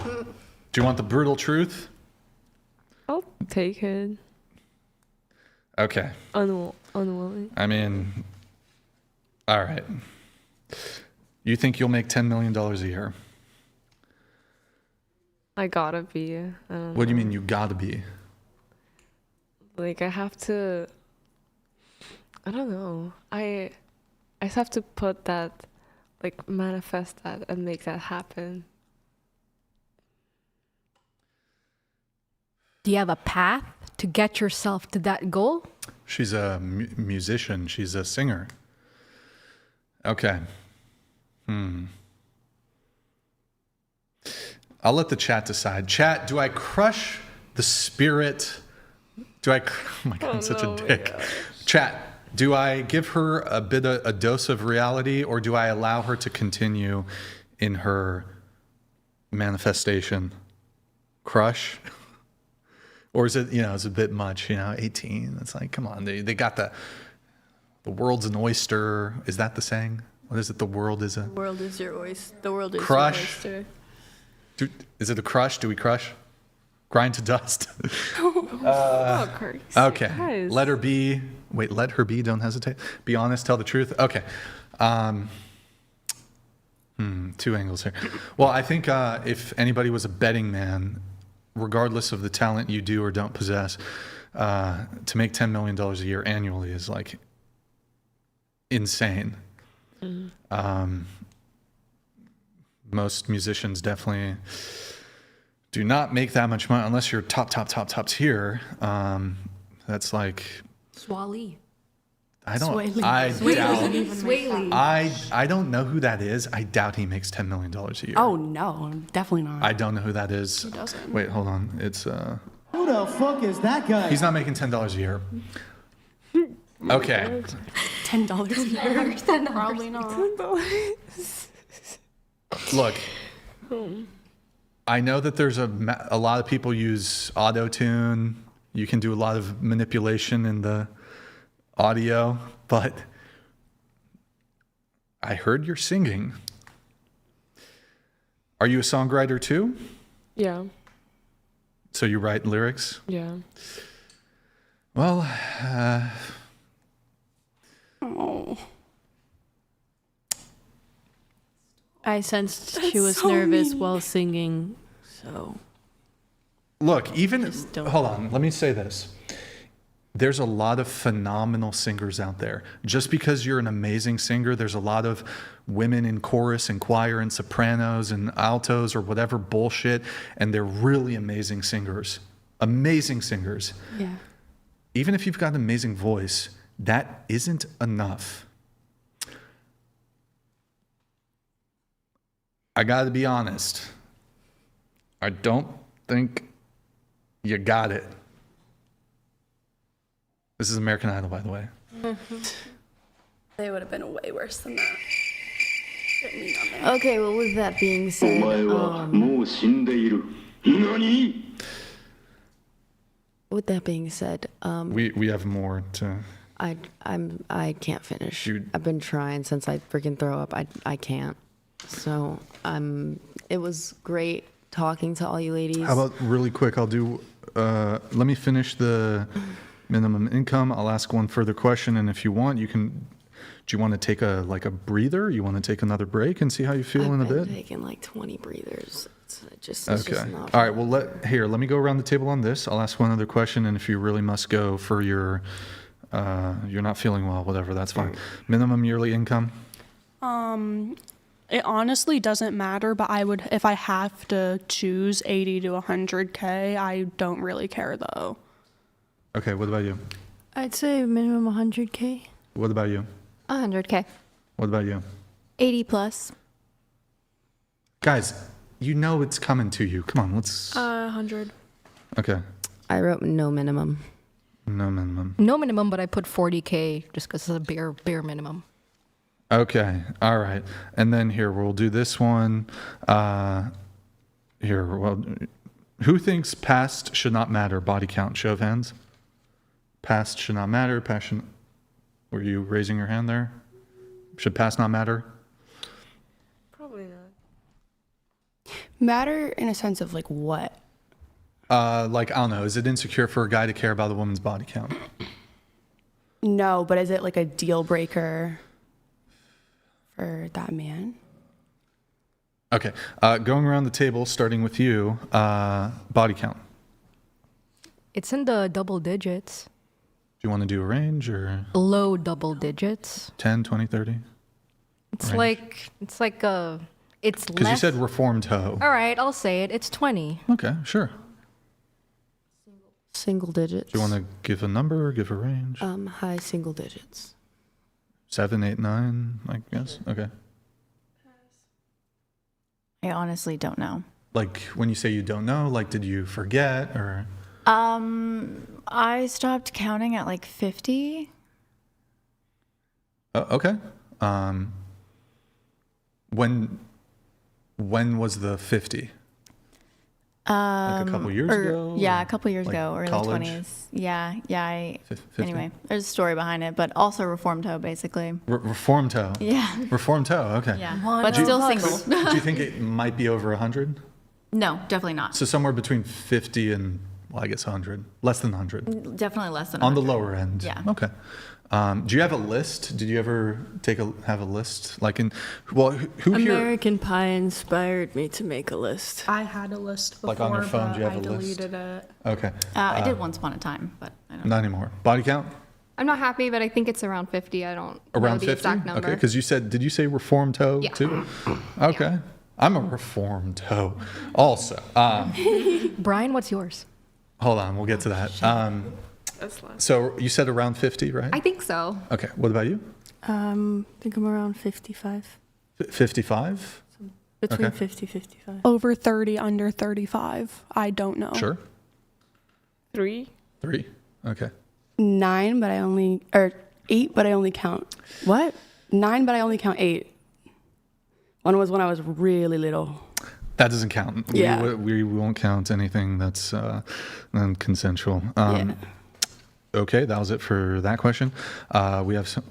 Do you want the brutal truth? I'll take it. Okay. Unwilling. I mean, all right. You think you'll make $10 million a year? I gotta be. What do you mean you gotta be? Like I have to. I don't know. I just have to put that, like manifest that and make that happen. Do you have a path to get yourself to that goal? She's a musician. She's a singer. Okay. I'll let the chat decide. Chat, do I crush the spirit? Oh my God, I'm such a dick. Yeah. Chat, do I give her a dose of reality, or do I allow her to continue in her manifestation? Crush? Or is it, it's a bit much, 18. It's like, come on, they got the world's an oyster. Is that the saying? What is it? The world is a... The world is your oyster. The world is crush. your oyster. Is it a crush? Do we crush? Grind to dust. Crazy. Okay. Guys. Let her be. Wait, let her be. Don't hesitate. Be honest. Tell the truth. Okay. Two angles here. Well, I think if anybody was a betting man, regardless of the talent you do or don't possess, to make $10 million a year annually is like insane. Most musicians definitely do not make that much money unless you're top tier. That's like Swally. I don't know who that is. I doubt he makes $10 million a year. Oh no, definitely not. I don't know who that is. He doesn't. Wait, hold on. It's Who the fuck is that guy? He's not making $10 a year. Okay. $10 a year? Probably not. Look, I know that there's a lot of people use auto-tune. You can do a lot of manipulation in the audio, but I heard you're singing. Are you a songwriter too? Yeah. So you write lyrics? Yeah. Well, I sensed she That's was so nervous mean. while singing, so. Look, hold on, let me say this. There's a lot of phenomenal singers out there. Just because you're an amazing singer, there's a lot of women in chorus and choir and sopranos and altos or whatever bullshit, and they're really amazing singers. Amazing singers. Yeah. Even if you've got an amazing voice, that isn't enough. I gotta be honest. I don't think you got it. This is American Idol, by the way. They would have been way worse than that. Okay, well, with that being said, with that being said, we have more to. I can't finish. Dude. I've been trying since I freaking throw up. I can't. So it was great talking to all you ladies. How about really quick? I'll do. Let me finish the minimum income. I'll ask one further question, and if you want, you can. Do you want to take a breather? You want to take another break and see how you feel in a bit? I've been taking like 20 breathers. It's just not All right. Well, let me go around the table on this. I'll ask one other question, and if you really must go for your, you're not feeling well, whatever, that's fine. Minimum yearly income. It honestly doesn't matter, but I would, if I have to choose 80 to 100K, I don't really care though. Okay. What about you? I'd say minimum 100K. What about you? 100K. What about you? 80 plus. Guys, you know it's coming to you. Come on, let's. 100. Okay. I wrote no minimum. No minimum. No minimum, but I put 40K just because it's a bare minimum. Okay. All right. And then here we'll do this one. Here, well, who thinks past should not matter? Body count. Show of hands. Past should not matter. Passion. Were you raising your hand there? Should past not matter? Probably not. Matter in a sense of like what? Like, I don't know. Is it insecure for a guy to care about a woman's body count? No, but is it like a deal breaker for that man? Okay. Going around the table, starting with you, body count. It's in the double digits. Do you want to do a range or? Low double digits. 10, 20, 30? It's Range. it's less. Because you said reformed hoe. All right, I'll say it. It's 20. Okay, sure. Single digits. Do you want to give a number or give a range? High single digits. 7, 8, 9, I guess. Okay. I honestly don't know. Like when you say you don't know, like did you forget or? I stopped counting at like 50. Okay. When was the 50? Like a couple years ago? Yeah, a couple years like ago, early college? 20s. Yeah. 50? Anyway, there's a story behind it, but also reformed hoe, basically. Reformed hoe. Yeah. Reformed hoe. Okay. Yeah, but still single. Do you think it might be over 100? No, definitely not. So somewhere between 50 and, well, I guess 100. Less than 100. Definitely less than On the 100. lower end. Yeah. Okay. Do you have a list? Did you ever have a list? Like who here? American Pie inspired me to make a list. I had a list before, Like on your phone, but do you have I a list? deleted it. Okay. I did once upon a time, but I don't Not anymore. Body count? I'm not happy, but I think it's around 50. I don't know Around the 50? exact number. Okay, because did you say reformed hoe Yeah. too? Okay. I'm a reformed hoe also. Brian, what's yours? Hold on, we'll get to that. So you said around 50, right? I think so. Okay, what about you? I think I'm around 55. 55? Between Okay. 50, 55. Over 30, under 35. I don't know. Sure. 3. 3. Okay. 9, but I only, or 8, but I only count. What? 9, but I only count 8. One was when I was really little. That doesn't count. Yeah. We won't count anything that's non-consensual. Yeah. Okay, that was it for that question. We have some.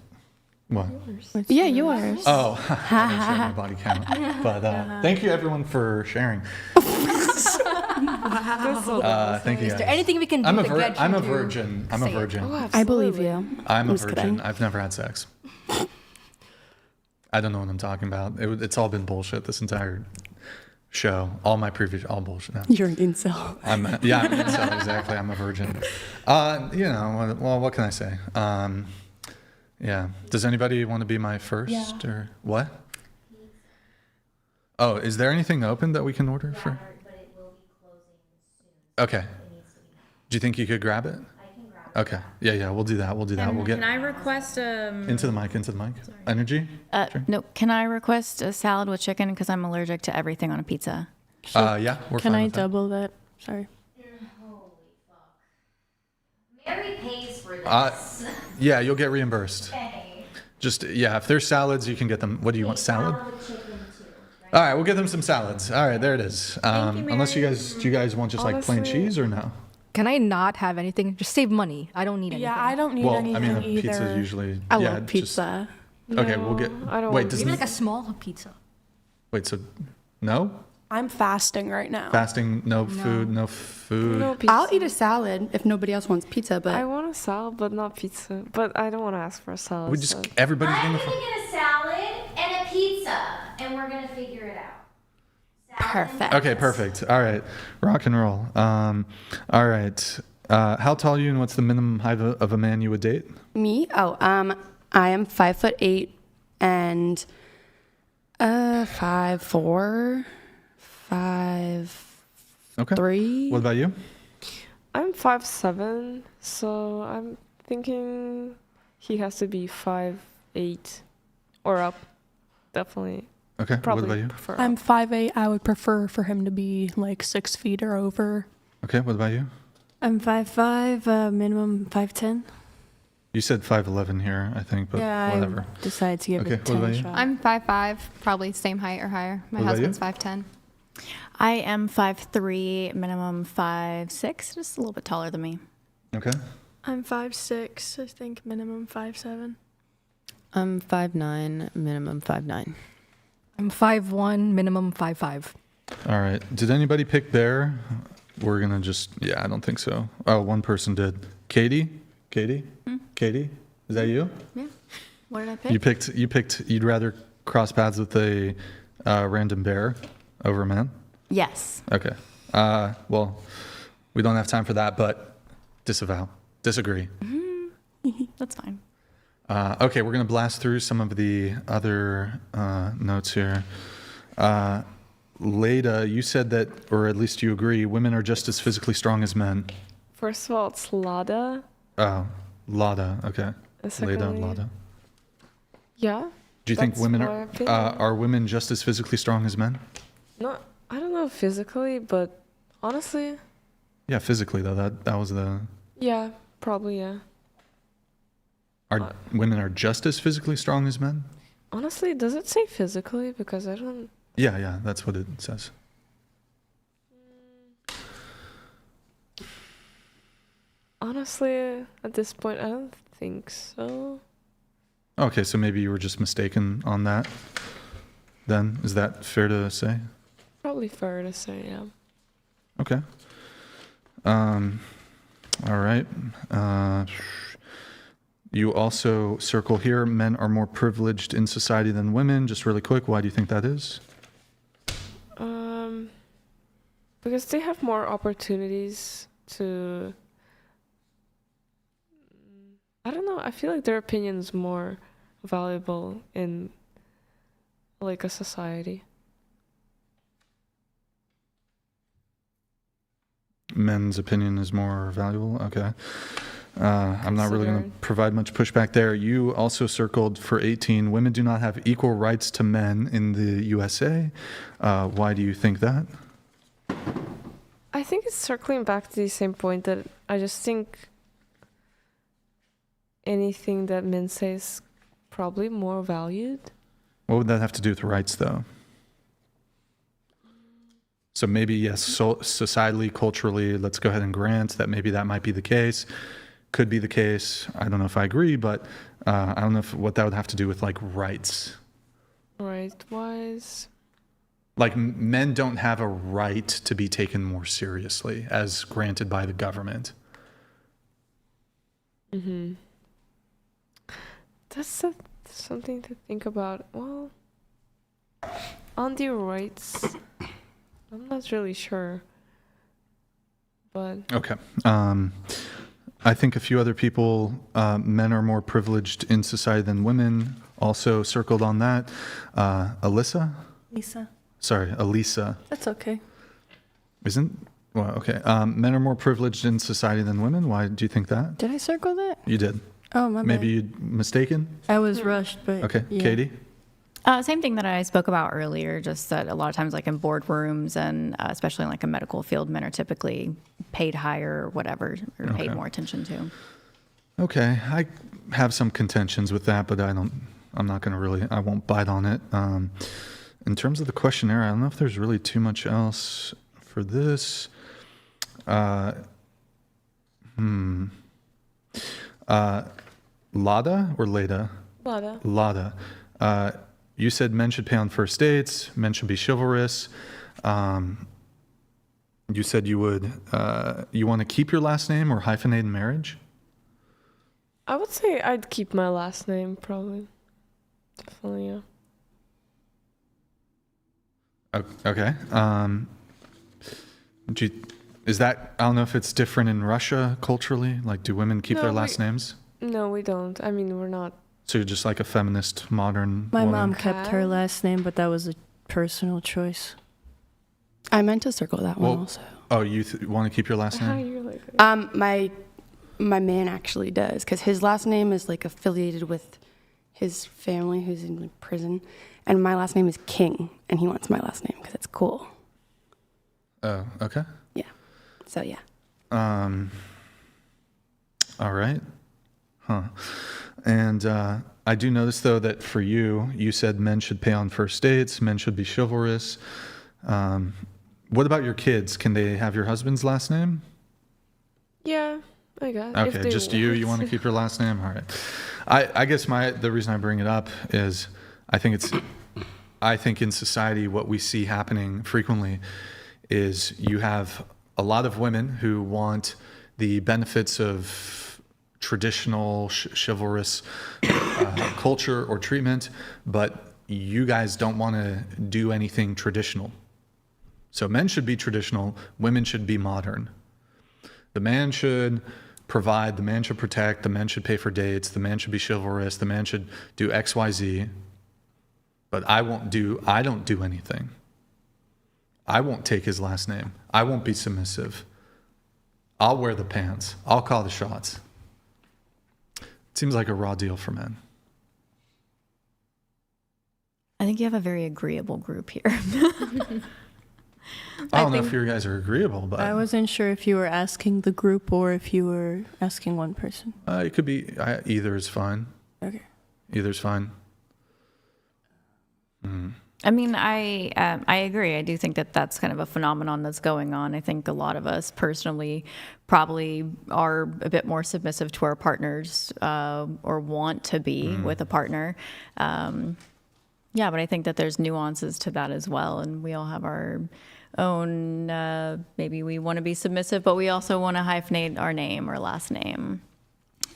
What? Yeah, yours. Oh, I didn't share my body count. But thank you everyone for sharing. Thank you. Is Guys. there anything we can do to get you I'm a to virgin. I'm a say it? virgin. Oh, I believe you. I'm a just virgin. kidding. I've never had sex. I don't know what I'm talking about. It's all been bullshit this entire show. All bullshit now. You're an incel. I'm an incel, exactly. I'm a virgin. Well, what can I say? Yeah. Does anybody want to be my first or what? Oh, is there anything open that we can order for? But it will be closing soon. Okay. Do you think you could grab it? I can grab it. Okay. Yeah, we'll do that. We'll do that. We'll get Can I request into the mic. Energy? Sure. No, can I request a salad with chicken because I'm allergic to everything on a pizza? Yeah, we're Can fine I with that. double that? Sorry. Holy fuck. Mary pays for this. Yeah, you'll get reimbursed. Okay. Just, if there's salads, you can get them. What do you want, salad? Salad with chicken too. All right, we'll get them some salads. All right, there it is. Unless do you guys want just like plain Honestly- cheese or no? Can I not have anything? Just save money. I don't need anything. Yeah, I don't need Well, anything I mean, a either. pizza is usually. I yeah, love pizza. Okay, we'll get. I don't Wait, want does Maybe like a small pizza. wait? So, no? I'm fasting right now. Fasting, no food, no food. No pizza. I'll eat a salad if nobody else wants pizza, but I want a salad, but not pizza. But I don't want to ask for a salad. We just so- everybody's I'm gonna. gonna get a salad and a pizza, and we're gonna figure it out. perfect. Okay, perfect. All right, rock and roll. All right. How tall are you, and what's the minimum height of a man you would date? Me? Oh, I am 5'8" and 5'4", 5'3". What about you? I'm 5'7", so I'm thinking he has to be 5'8" or up. Definitely. Okay. Probably what about you? prefer I'm up. 5'8". I would prefer for him to be like 6 feet or over. Okay. What about you? I'm 5'5", minimum 5'10". You said 5'11" here, I think, but Yeah, whatever. I decided to give Okay, it what 10 about you? shot. I'm 5'5", probably same height or higher. My What about you? husband's 5'10". I am 5'3", minimum 5'6", just a little bit taller than me. Okay. I'm 5'6", I think minimum 5'7". I'm 5'9", minimum 5'9". I'm 5'1", minimum 5'5". All right. Did anybody pick bear? We're gonna just. Yeah, I don't think so. Oh, one person did. Katie. Katie. Katie. Is that you? Yeah. What did I pick? You picked. You'd rather cross paths with a random bear over a man. Yes. Okay. Well, we don't have time for that, but disavow. Disagree. That's fine. Okay, we're going to blast through some of the other notes here. Leda, you said that, or at least you agree, women are just as physically strong as men. First of all, it's Lada. Oh, Lada. Okay. And Leda, secondly- Lada. Yeah. Do you think that's women my opinion. are women just as physically strong as men? No, I don't know physically, but honestly, Yeah, physically though. That was the. yeah, probably yeah. Are women are just as physically strong as men? Honestly, does it say physically? Because I don't. Yeah, that's what it says. Honestly, at this point, I don't think so. Okay, so maybe you were just mistaken on that. Then is that fair to say? Probably fair to say, yeah. Okay. All right. You also circle here, men are more privileged in society than women. Just really quick, why do you think that is? Because they have more opportunities to. I don't know. I feel like their opinion is more valuable in like a society. Men's opinion is more valuable. Okay. I'm not really going to Considered. provide much pushback there. You also circled for 18, women do not have equal rights to men in the USA. Why do you think that? I think it's circling back to the same point that I just think anything that men say is probably more valued. What would that have to do with rights, though? So maybe, yes, so societally, culturally, let's go ahead and grant that maybe that might be the case. Could be the case. I don't know if I agree, but I don't know what that would have to do with, like, rights. Right-wise. Like, men don't have a right to be taken more seriously as granted by the government. Mm-hmm. That's something to think about. Well, on the rights, I'm not really sure. But Okay. I think a few other people, men are more privileged in society than women, also circled on that. Alyssa? Lisa. Sorry, Elisa. That's okay. Isn't? Well, okay. Men are more privileged in society than women. Why do you think that? Did I circle that? You did. Oh, my Maybe bad. you mistaken? I was rushed, but Okay. yeah. Katie? Same thing that I spoke about earlier, just that a lot of times like in boardrooms and especially in like a medical field, men are typically paid higher or whatever, or paid Okay. more attention to. Okay. I have some contentions with that, but I'm not going to really, I won't bite on it. In terms of the questionnaire, I don't know if there's really too much else for this. Lada or Leda? Lada. Lada. You said men should pay on first dates, men should be chivalrous. You said you would, you want to keep your last name or hyphenate in marriage? I would say I'd keep my last name, probably. Definitely, yeah. Okay. Is that, I don't know if it's different in Russia culturally? Like, do women keep their last names? No, we don't. I mean, we're not. So you're just like a feminist, modern My woman? mom kept her last name, but that was a personal choice. I meant to circle that one also. Oh, you want to keep your last name? You're like, My man actually does, because his last name is like affiliated with his family who's in prison, and my last name is King, and he wants my last name because it's cool. Oh, okay. Yeah. So yeah. All right. Huh. And I do notice though that for you, you said men should pay on first dates, men should be chivalrous. What about your kids? Can they have your husband's last name? yeah, I guess. Okay, just you want to keep your last name? All right. I guess the reason I bring it up is I think in society what we see happening frequently is you have a lot of women who want the benefits of traditional chivalrous culture or treatment, but you guys don't want to do anything traditional. So men should be traditional, women should be modern. The man should provide, the man should protect, the man should pay for dates, the man should be chivalrous, the man should do X, Y, Z. But I don't do anything. I won't take his last name. I won't be submissive. I'll wear the pants. I'll call the shots. It seems like a raw deal for men. I think you have a very agreeable group here. I don't know if you guys are agreeable, but I wasn't sure if you were asking the group or if you were asking one person. It could be either is fine. Okay. Either's fine. I mean, I agree. I do think that that's kind of a phenomenon that's going on. I think a lot of us personally probably are a bit more submissive to our partners or want to be with a partner. Yeah, but I think that there's nuances to that as well. And we all have our own, maybe we want to be submissive, but we also want to hyphenate our name or last name.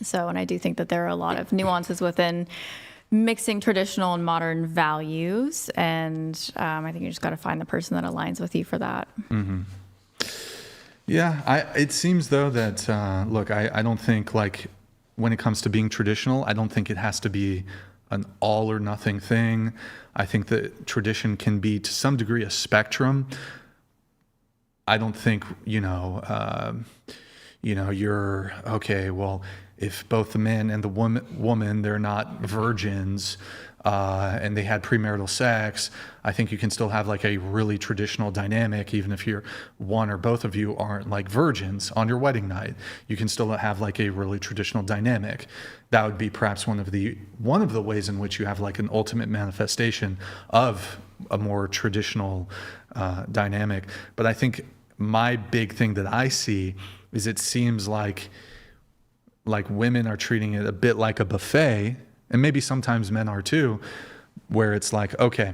So, and I do think that there are a lot of nuances within mixing traditional and modern values. And I think you just got to find the person that aligns with you for that. Mm-hmm. Yeah, it seems though that, look, I don't think like when it comes to being traditional, I don't think it has to be an all or nothing thing. I think that tradition can be to some degree a spectrum. I don't think, you're, okay, well, if both the man and the woman, they're not virgins, and they had premarital sex, I think you can still have like a really traditional dynamic, even if you're one or both of you aren't like virgins on your wedding night. You can still have like a really traditional dynamic. That would be perhaps one of the ways in which you have like an ultimate manifestation of a more traditional dynamic. But I think my big thing that I see is it seems like women are treating it a bit like a buffet, and maybe sometimes men are too, where it's like, okay,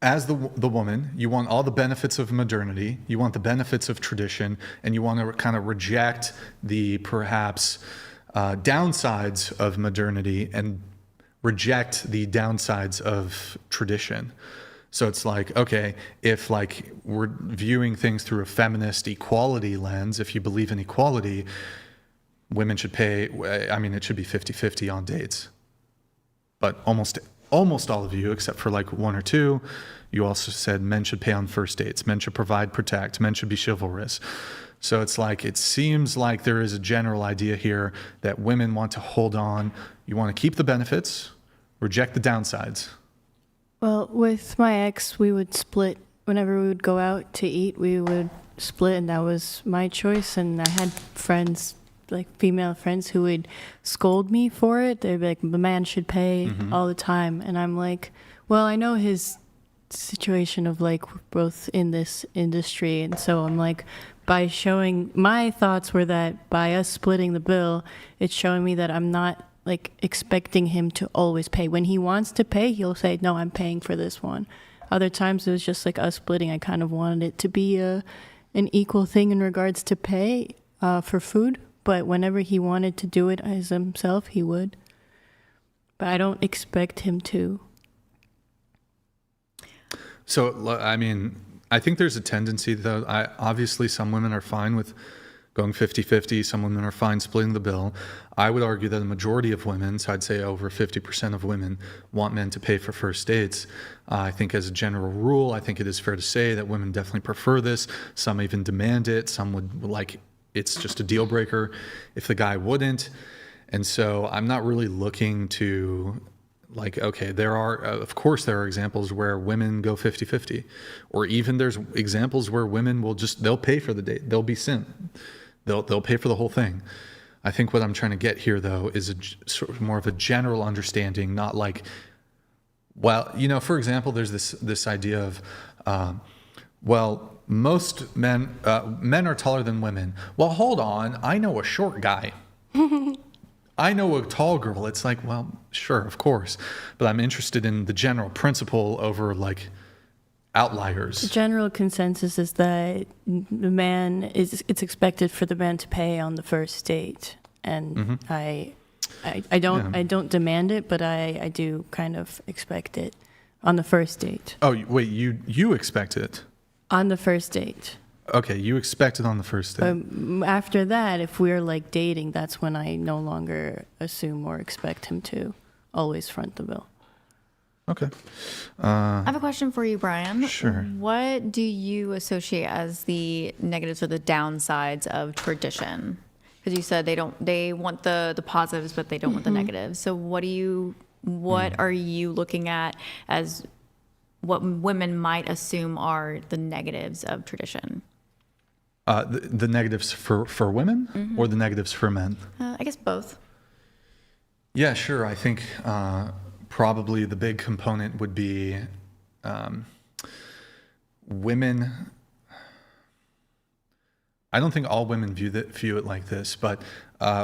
as the woman, you want all the benefits of modernity, you want the benefits of tradition, and you want to kind of reject the perhaps downsides of modernity and reject the downsides of tradition. So it's like, okay, if like we're viewing things through a feminist equality lens, if you believe in equality, women should pay, I mean, it should be 50-50 on dates. But almost all of you, except for like one or two, you also said men should pay on first dates, men should provide, protect, men should be chivalrous. So it's like, it seems like there is a general idea here that women want to hold on, you want to keep the benefits, reject the downsides. Well, with my ex, we would split. Whenever we would go out to eat, we would split, and that was my choice. And I had friends, like female friends, who would scold me for it. They'd be like, the man should pay all the time. And I'm like, well, I know his situation of like, we're both in this industry. And so I'm like, by showing, my thoughts were that by us splitting the bill, it's showing me that I'm not like expecting him to always pay. When he wants to pay, he'll say, no, I'm paying for this one. other times it was just like us splitting. I kind of wanted it to be an equal thing in regards to pay for food. But whenever he wanted to do it as himself, he would. But I don't expect him to. So, I mean, I think there's a tendency, though. Obviously, some women are fine with going 50-50. Some women are fine splitting the bill. I would argue that a majority of women, so I'd say over 50% of women, want men to pay for first dates. I think as a general rule, I think it is fair to say that women definitely prefer this. Some even demand it. Some would like it's just a deal breaker if the guy wouldn't. And so I'm not really looking to like, okay, there are, of course, there are examples where women go 50-50, or even there's examples where women will they'll pay for the date. They'll be simp. They'll pay for the whole thing. I think what I'm trying to get here, though, is sort of more of a general understanding, not like, well, for example, there's this idea of, well, most men are taller than women. Well, hold on. I know a short guy. I know a tall girl. It's like, well, sure, of course. But I'm interested in the general principle over like outliers. The general consensus is that it's expected for the man to pay on the first date. And I don't demand it, but I do kind of expect it on the first date. Oh, wait, you expect it? On the first date. Okay, you expect it on the first date. But after that, if we're like dating, that's when I no longer assume or expect him to always front the bill. Okay. I have a question for you, Brian. Sure. What do you associate as the negatives or the downsides of tradition? Because you said they want the positives, but they don't want the negatives. So what are you looking at as what women might assume are the negatives of tradition? The negatives for women or the negatives for men? I guess both. Yeah, sure. I think probably the big component would be women. I don't think all women view it like this, but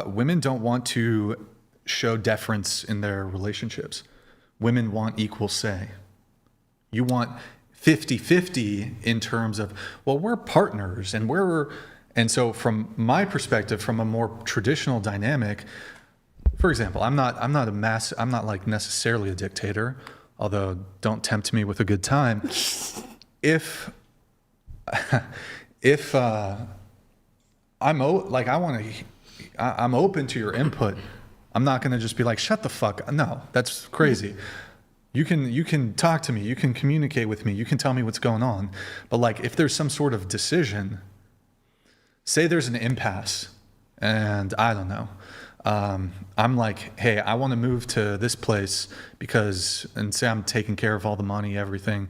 women don't want to show deference in their relationships. Women want equal say. You want 50-50 in terms of, well, we're partners and so from my perspective, from a more traditional dynamic, for example, I'm not like necessarily a dictator, although don't tempt me with a good time. If I'm open to your input, I'm not going to just be like, shut the fuck. No, that's crazy. You can talk to me, you can communicate with me, you can tell me what's going on. But like if there's some sort of decision, say there's an impasse and I don't know, I'm like, hey, I want to move to this place and say I'm taking care of all the money, everything,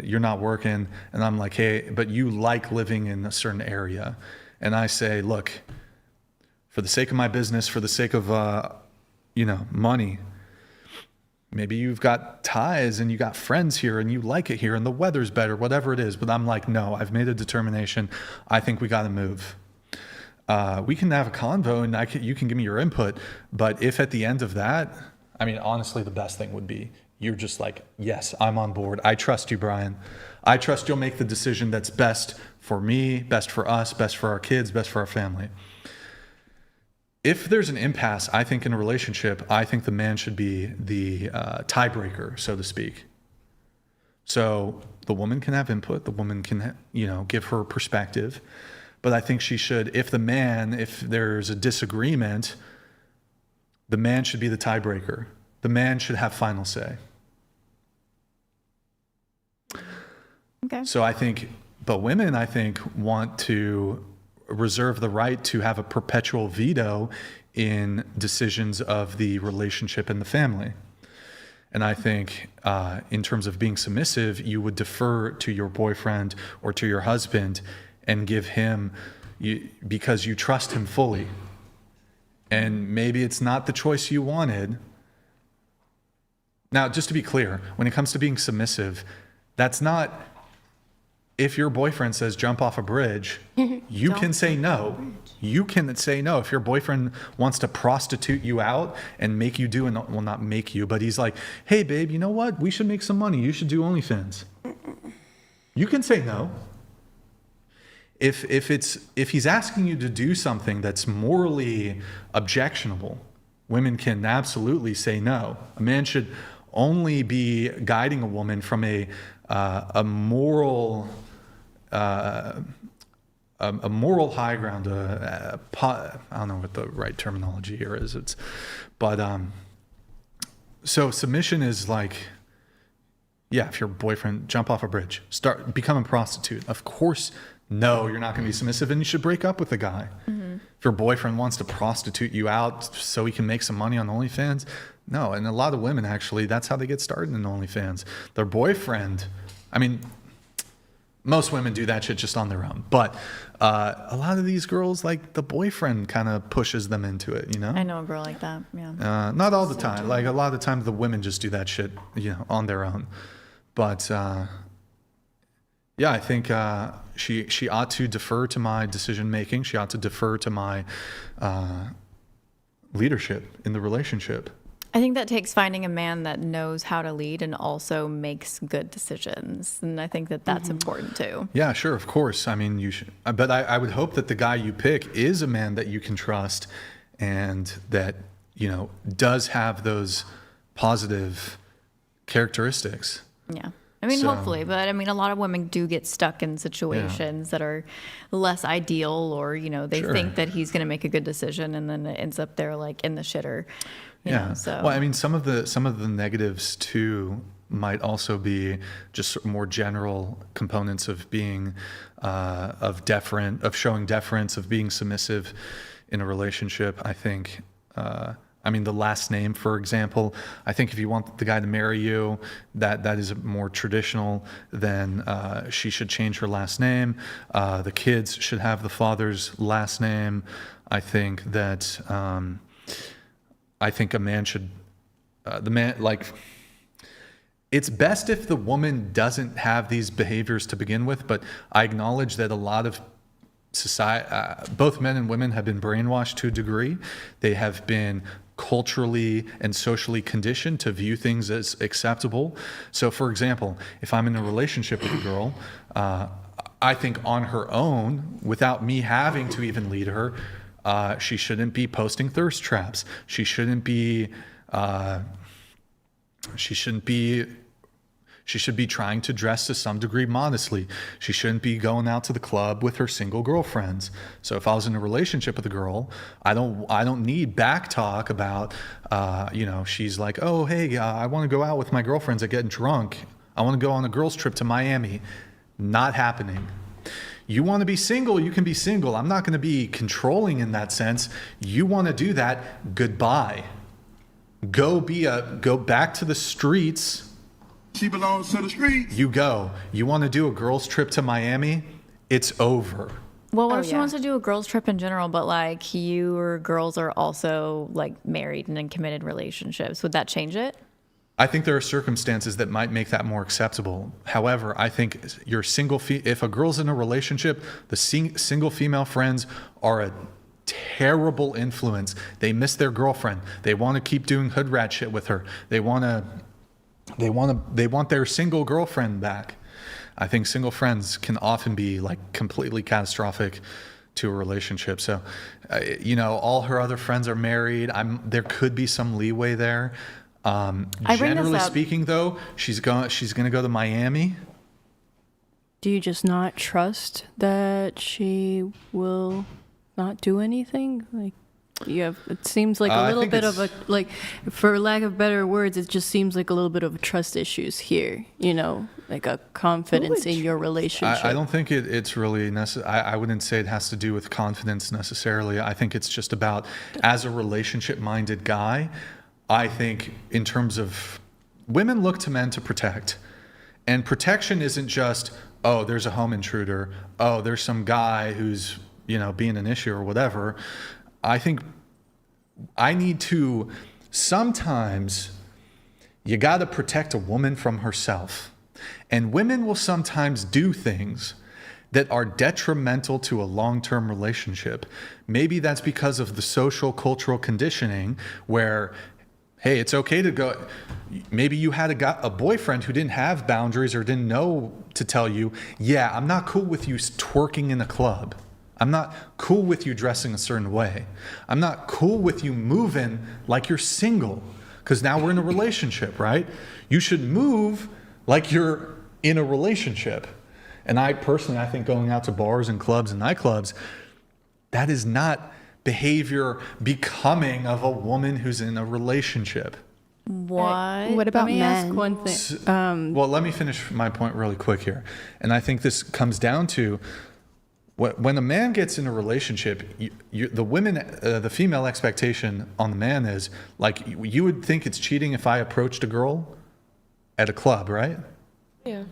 you're not working. And I'm like, hey, but you like living in a certain area. And I say, look, for the sake of my business, for the sake of, money, maybe you've got ties and you got friends here and you like it here and the weather's better, whatever it is. But I'm like, no, I've made a determination. I think we got to move. We can have a convo and you can give me your input. But if at the end of that, I mean, honestly, the best thing would be you're just like, yes, I'm on board. I trust you, Brian. I trust you'll make the decision that's best for me, best for us, best for our kids, best for our family. If there's an impasse, I think in a relationship, I think the man should be the tiebreaker, so to speak. So the woman can have input, the woman can, give her perspective. But I think she should, if there's a disagreement, the man should be the tiebreaker. The man should have final say. Okay. So but women, I think, want to reserve the right to have a perpetual veto in decisions of the relationship and the family. And I think in terms of being submissive, you would defer to your boyfriend or to your husband and give him, because you trust him fully. And maybe it's not the choice you wanted. Now, just to be clear, when it comes to being submissive, that's not if your boyfriend says jump off a bridge, you can say no. You can say no. If your boyfriend wants to prostitute you out and make you do, well, not make you, but he's like, hey, babe, you know what? We should make some money. You should do OnlyFans. You can say no. If he's asking you to do something that's morally objectionable, women can absolutely say no. A man should only be guiding a woman from a moral high ground. I don't know what the right terminology here is. So submission is like, yeah, if your boyfriend jump off a bridge, become a prostitute. Of course, no, you're not going to be submissive, and you should break up with the guy. Mm-hmm. If your boyfriend wants to prostitute you out so he can make some money on OnlyFans, no. And a lot of women, actually, that's how they get started in OnlyFans. Their boyfriend, I mean, most women do that shit just on their own. But a lot of these girls, like, the boyfriend kind of pushes them into it, you know? I know a girl like that, yeah. Not all the time. Like, a lot of the time, the women just do that shit, on their own. But, yeah, I think she ought to defer to my decision-making. She ought to defer to my leadership in the relationship. I think that takes finding a man that knows how to lead and also makes good decisions. And I think that that's important too. Yeah, sure, of course. I mean, you should, but I would hope that the guy you pick is a man that you can trust and that, does have those positive characteristics. Yeah. I mean, hopefully, but I mean, a lot of women do get stuck in situations that are less ideal, or, they think that he's going to make a good decision and then it ends up there like in the shitter. You know, so. Well, I mean, some of the negatives too might also be just more general components of being, of showing deference, of being submissive in a relationship. I think, I mean, the last name, for example, I think if you want the guy to marry you, that is more traditional, then she should change her last name. The kids should have the father's last name. I think that, I think a man should, it's best if the woman doesn't have these behaviors to begin with, but I acknowledge that a lot of society, both men and women have been brainwashed to a degree. They have been culturally and socially conditioned to view things as acceptable. So, for example, if I'm in a relationship with a girl, I think on her own, without me having to even lead her, she shouldn't be posting thirst traps. She should be trying to dress to some degree modestly. She shouldn't be going out to the club with her single girlfriends. So if I was in a relationship with a girl, I don't need back talk about, she's like, oh, hey, I want to go out with my girlfriends. I get drunk. I want to go on a girls trip to Miami. Not happening. You want to be single, you can be single. I'm not going to be controlling in that sense. You want to do that, goodbye. Go back to the streets. She belongs to the streets. You go. You want to do a girls trip to Miami? It's over. Well, what if she wants to do a girls trip in general, but like you or girls are also like married and in committed relationships? Would that change it? I think there are circumstances that might make that more acceptable. However, I think if a girl's in a relationship, the single female friends are a terrible influence. They miss their girlfriend. They want to keep doing hood rat shit with her. They want their single girlfriend back. I think single friends can often be like completely catastrophic to a relationship. So, all her other friends are married. There could be some leeway there. Generally speaking, though, she's going to go to Miami. Do you just not trust that she will not do anything? Like, it seems like a little bit of a, like, for lack of better words, it just seems like a little bit of trust issues here, like a confidence in your relationship. I don't think it's really necessary. I wouldn't say it has to do with confidence necessarily. I think it's just about, as a relationship-minded guy, I think in terms of women look to men to protect. And protection isn't just, oh, there's a home intruder. Oh, there's some guy who's, being an issue or whatever. I think I need to, sometimes you got to protect a woman from herself. And women will sometimes do things that are detrimental to a long-term relationship. Maybe that's because of the social, cultural conditioning where, hey, it's okay to go. Maybe you had a boyfriend who didn't have boundaries or didn't know to tell you, yeah, I'm not cool with you twerking in a club. I'm not cool with you dressing a certain way. I'm not cool with you moving like you're single, because now we're in a relationship, right? You should move like you're in a relationship. And I think going out to bars and clubs and nightclubs, that is not behavior becoming of a woman who's in a relationship. What about Let me men? ask one thing. Well, let me finish my point really quick here. And I think this comes down to when a man gets in a relationship, the female expectation on the man is like, you would think it's cheating if I approached a girl at a club, right? Yeah.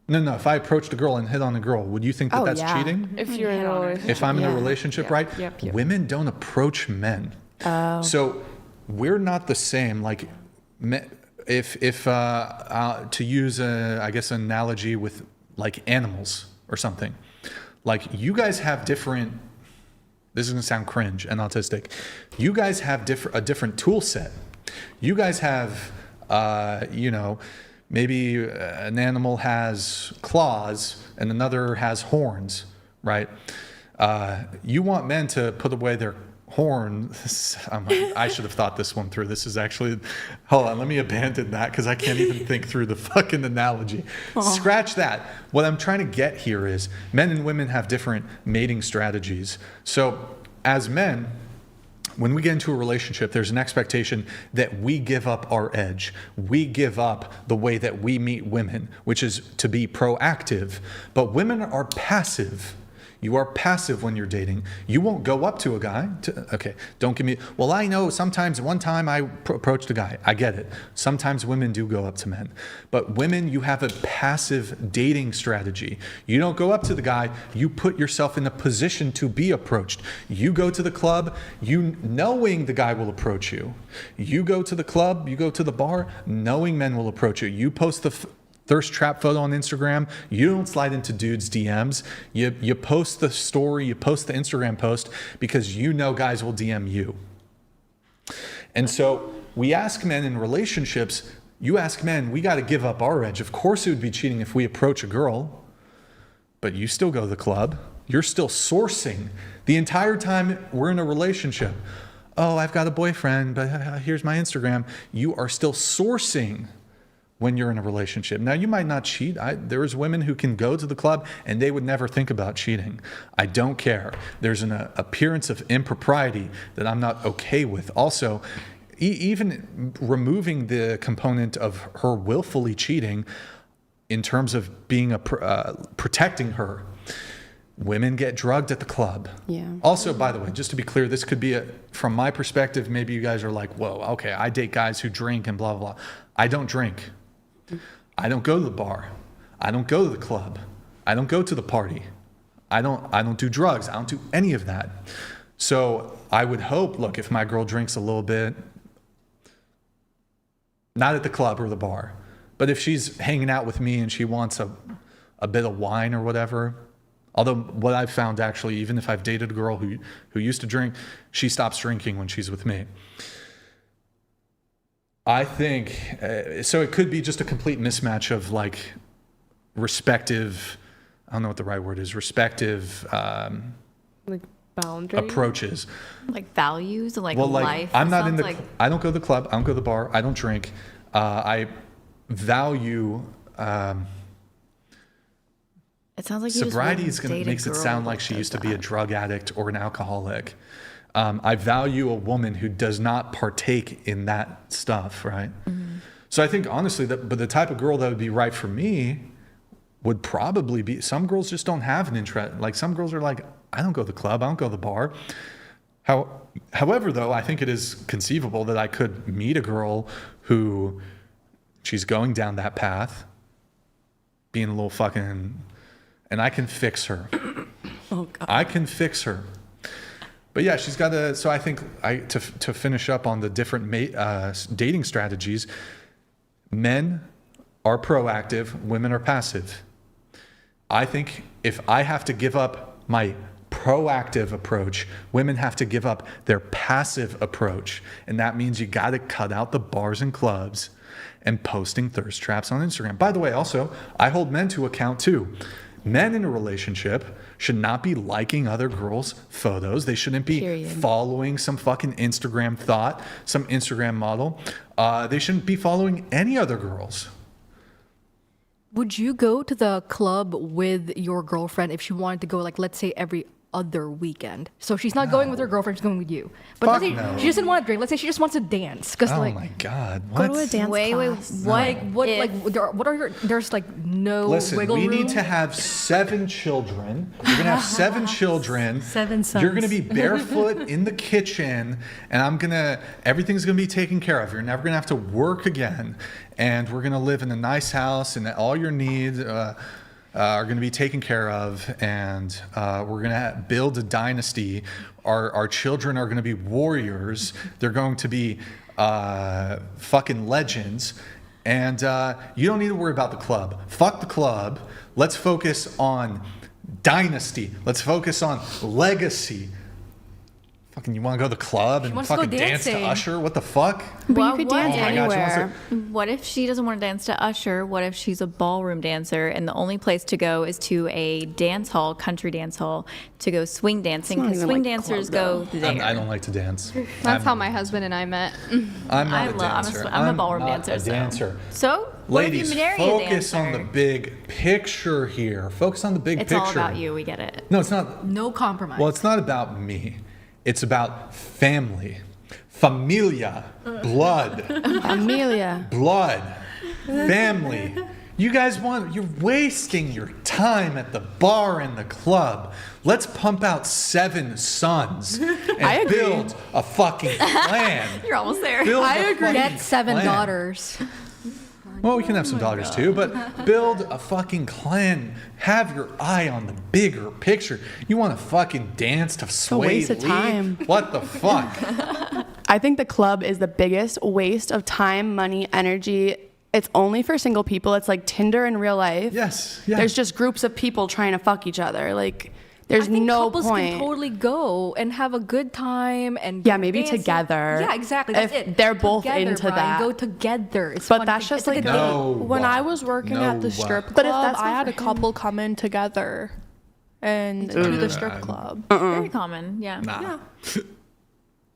No. If I approached a girl and hit on a girl, would you think that that's cheating? If you're in a relationship. If I'm in a relationship, right? Yep. Women don't approach men. So we're not the same. Like, if to use I guess an analogy with like animals or something, like you guys have different. This is gonna sound cringe and autistic. You guys have a different tool set. You guys have, maybe an animal has claws and another has horns, right? You want men to put away their horns. I should have thought this one through. This is actually, hold on, let me abandon that because I can't even think through the fucking analogy. Scratch that. What I'm trying to get here is men and women have different mating strategies. So as men, when we get into a relationship, there's an expectation that we give up our edge. We give up the way that we meet women, which is to be proactive. But women are passive. You are passive when you're dating. You won't go up to a guy. Don't give me, well, I know sometimes one time I approached a guy. I get it. Sometimes women do go up to men. But women, you have a passive dating strategy. You don't go up to the guy. You put yourself in a position to be approached. You go to the club, you knowing the guy will approach you. You go to the club, you go to the bar, knowing men will approach you. You post the thirst trap photo on Instagram. You don't slide into dudes' DMs. You post the story, you post the Instagram post because you know guys will DM you. And so we ask men in relationships, you ask men, we got to give up our edge. Of course it would be cheating if we approach a girl, but you still go to the club. You're still sourcing the entire time we're in a relationship. Oh, I've got a boyfriend, but here's my Instagram. You are still sourcing when you're in a relationship. Now, you might not cheat. There's women who can go to the club and they would never think about cheating. I don't care. There's an appearance of impropriety that I'm not okay with. Also, even removing the component of her willfully cheating in terms of being protecting her. Women get drugged at the club. Yeah. Also, by the way, just to be clear, this could be from my perspective, maybe you guys are like, whoa, okay, I date guys who drink and blah, blah, blah. I don't drink. I don't go to the bar. I don't go to the club. I don't go to the party. I don't do drugs. I don't do any of that. So I would hope, look, if my girl drinks a little bit, not at the club or the bar, but if she's hanging out with me and she wants a bit of wine or whatever, although what I've found actually, even if I've dated a girl who used to drink, she stops drinking when she's with me. I think, so it could be just a complete mismatch of like respective, I don't know what the right word is, respective like boundaries? approaches. Like values, like well, life. I'm not in the, I don't go to the club, I don't go to the bar, I don't drink. I value, it sounds like sobriety makes it sound like she used to be a drug addict or an alcoholic. I value a woman who does not partake in that stuff, right? Mm-hmm. So I think honestly, but the type of girl that would be right for me would probably be, some girls just don't have an interest. Like some girls are like, I don't go to the club, I don't go to the bar. However, though, I think it is conceivable that I could meet a girl who she's going down that path, being a little fucking, and I can fix her. Oh, God. I can fix her. But yeah, she's got to, so I think to finish up on the different dating strategies, men are proactive, women are passive. I think if I have to give up my proactive approach, women have to give up their passive approach. And that means you got to cut out the bars and clubs and posting thirst traps on Instagram. By the way, also, I hold men to account too. Men in a relationship should not be liking other girls' photos. They shouldn't be following some fucking Instagram thought, some Instagram model. They shouldn't be following any other girls. Would you go to the club with your girlfriend if she wanted to go, like, let's say every other weekend? So she's not going with her girlfriend, she's going with you. But let's say no. she doesn't want to drink. Let's say she just wants to dance. Oh my God. Go What? to a dance class. What are your, there's like no Listen, wiggle we room? need to have 7 children. You're going to have 7 children. 7 sons. You're going to be barefoot in the kitchen, and everything's going to be taken care of. You're never going to have to work again. And we're going to live in a nice house, and all your needs are going to be taken care of. And we're going to build a dynasty. Our children are going to be warriors. They're going to be fucking legends. And you don't need to worry about the club. Fuck the club. Let's focus on dynasty. Let's focus on legacy. Fucking, you want to go to the club and fucking dance to Usher? What the fuck? But you could dance anywhere. What if she doesn't want to dance to Usher? What if she's a ballroom dancer and the only place to go is to a dance hall, country dance hall, to go swing dancing? Because swing dancers go there. I don't like to dance. That's how my husband and I met. I'm not a dancer. I'm a ballroom not dancer. A dancer. So, what ladies, if you marry focus a on the big picture here. Focus on the big picture. It's all about you. We get it. No, it's not. No compromise. Well, it's not about me. It's about family, familia, blood, Amelia. blood, family. You're wasting your time at the bar and the club. Let's pump out 7 sons and build a fucking plan. You're almost there. I agree. Get 7 daughters. Well, we can have some daughters too, but build a fucking clan. Have your eye on the bigger picture. You want to fucking dance to Sway waste of Lee? time. What the fuck? I think the club is the biggest waste of time, money, energy. It's only for single people. It's like Tinder in real life. Yes. There's just groups of people trying to fuck each other. Like, there's I think no couples point. can totally go and have a good time and maybe dancing. together. Yeah, exactly. That's If it. they're both Together, into Brian. that. Go together. It's But fun. that's just It's like a No. date. When I was working at the strip club, But if that's I had not a for couple come in together and do the strip club. Very common. Yeah. Nah.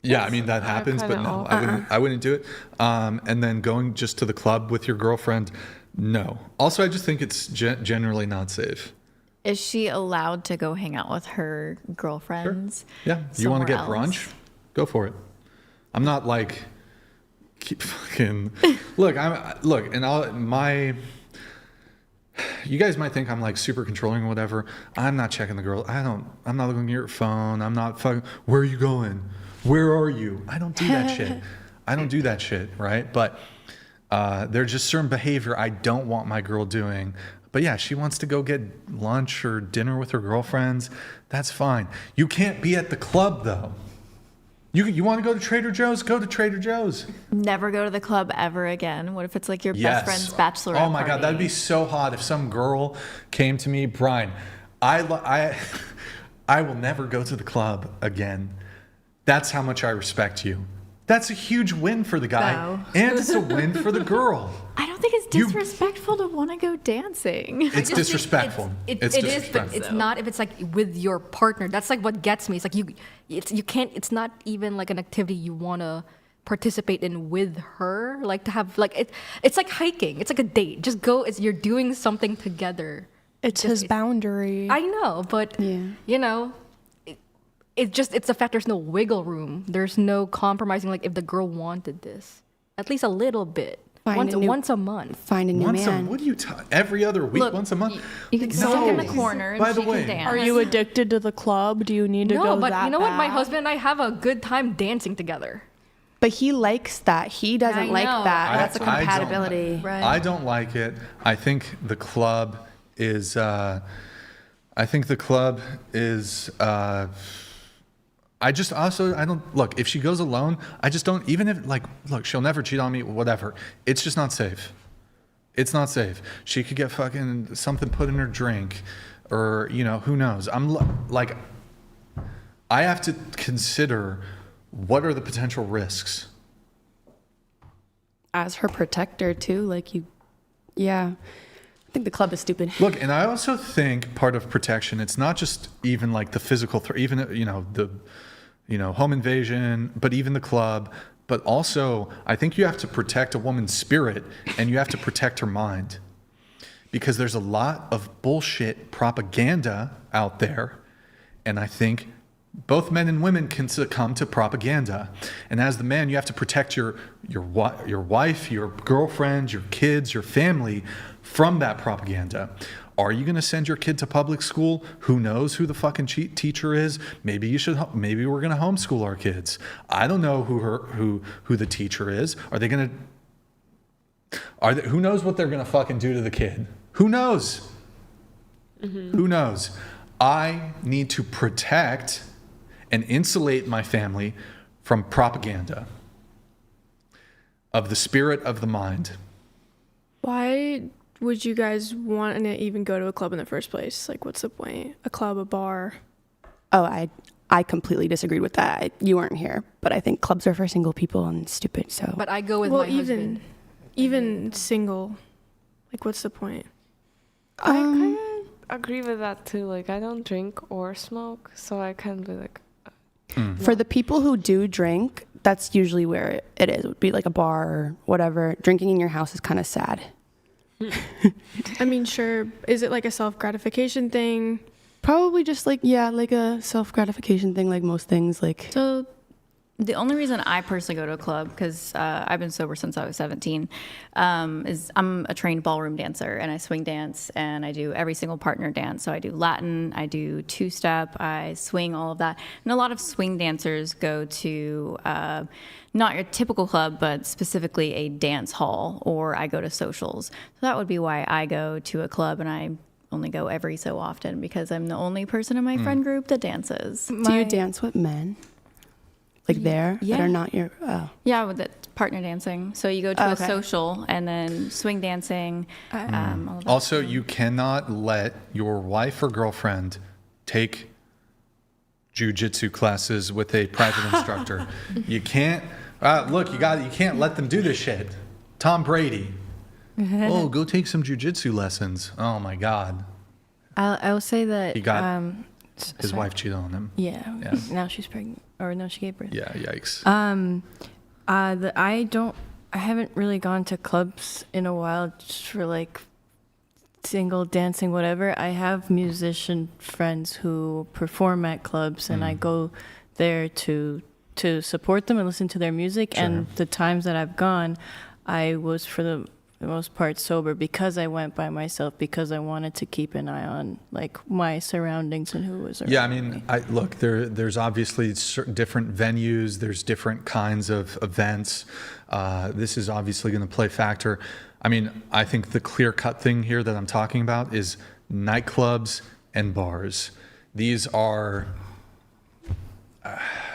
Yeah, I mean that happens, but no, I wouldn't do it. And then going just to the club with your girlfriend, no. Also, I just think it's generally not safe. Is she allowed to go hang out with her girlfriends? Yeah, you want to get somewhere else? brunch? Go for it. I'm not like keep fucking look. You guys might think I'm like super controlling or whatever. I'm not checking the girl. I'm not looking at your phone. I'm not fucking. Where are you going? Where are you? I don't do that shit. I don't do that shit, right? But there's just certain behavior I don't want my girl doing. But yeah, she wants to go get lunch or dinner with her girlfriends. That's fine. You can't be at the club though. You want to go to Trader Joe's? Go to Trader Joe's. Never go to the club ever again. What if it's like your Yes. best friend's bachelorette Oh my God, that'd be so hot if some girl came to me, Brian. I will never go to the club again. That's how much I respect you. That's a huge win for the guy, No. and it's a win for the girl. I don't think it's disrespectful to want to go dancing. It's disrespectful. It It's is, but disrespectful. it's not if it's like with your partner. That's like what gets me. It's like you can't. It's not even like an activity you want to participate in with her. Like to have like it's like hiking. It's like a date. Just go. You're doing something together. It's his boundary. I know, but you know. It's the fact there's no wiggle room. There's no compromising. Like if the girl wanted this, at least a little bit, once a month. Find a new man. What are you every other week? Look, once a month? You can sit in the corner and By the she way, can dance. Are you addicted to the club? Do you need to No, go but that you know what? My bad? husband and I have a good time dancing together. But he likes that. He doesn't I like know. that. That's a I don't- compatibility. I don't like it. I think the club is. I don't look, if she goes alone, I just don't, even if like, look, she'll never cheat on me, whatever. It's just not safe. It's not safe. She could get fucking something put in her drink, or, you know, who knows. Like, I have to consider what are the potential risks. As her protector too, like I think the club is stupid. Look, and I also think part of protection, it's not just even like the physical threat, even, home invasion, but even the club. But also, I think you have to protect a woman's spirit and you have to protect her mind. Because there's a lot of bullshit propaganda out there. And I think both men and women can succumb to propaganda. And as the man, you have to protect your wife, your girlfriend, your kids, your family from that propaganda. Are you going to send your kid to public school? Who knows who the fucking teacher is? Maybe maybe we're going to homeschool our kids. I don't know who the teacher is. Who knows what they're going to fucking do to the kid? Who knows? Mm-hmm. Who knows? I need to protect and insulate my family from propaganda of the spirit of the mind. Why would you guys want to even go to a club in the first place? Like, what's the point? A club, a bar? Oh, I completely disagreed with that. You weren't here, but I think clubs are for single people and stupid. So, but I go with my husband. Even single, like, what's the point? I kind of agree with that too. Like, I don't drink or smoke, so I can be like. For the people who do drink, that's usually where it is. It would be like a bar or whatever. Drinking in your house is kind of sad. I mean, sure. Is it like a self-gratification thing? Probably just like a self-gratification thing, like most things. Like, so the only reason I personally go to a club, because I've been sober since I was 17, is I'm a trained ballroom dancer, and I swing dance, and I do every single partner dance. So I do Latin, I do two-step, I swing, all of that. And a lot of swing dancers go to not your typical club, but specifically a dance hall, or I go to socials. So that would be why I go to a club, and I only go every so often, because I'm the only person in my friend group that dances. Do you dance with men? Like that are not your... Oh. Yeah, with it, partner dancing. So you go to a social and then swing dancing. All of that. Also, you cannot let your wife or girlfriend take jiu-jitsu classes with a private instructor. You can't... you can't let them do this shit. Tom Brady. Oh, go take some jiu-jitsu lessons. Oh, my God. I will say that... He got... his wife cheated on him. Yeah. Now she's pregnant. Or no, she gave birth. Yeah, yikes. I haven't really gone to clubs in a while just for like single dancing, whatever. I have musician friends who perform at clubs, and I go there to support them and listen to their music. Sure. And the times that I've gone, I was for the most part sober because I went by myself, because I wanted to keep an eye on like my surroundings and who was around. Yeah, I mean, there's obviously certain different venues, there's different kinds of events. This is obviously going to play factor. I mean, I think the clear-cut thing here that I'm talking about is nightclubs and bars. These are...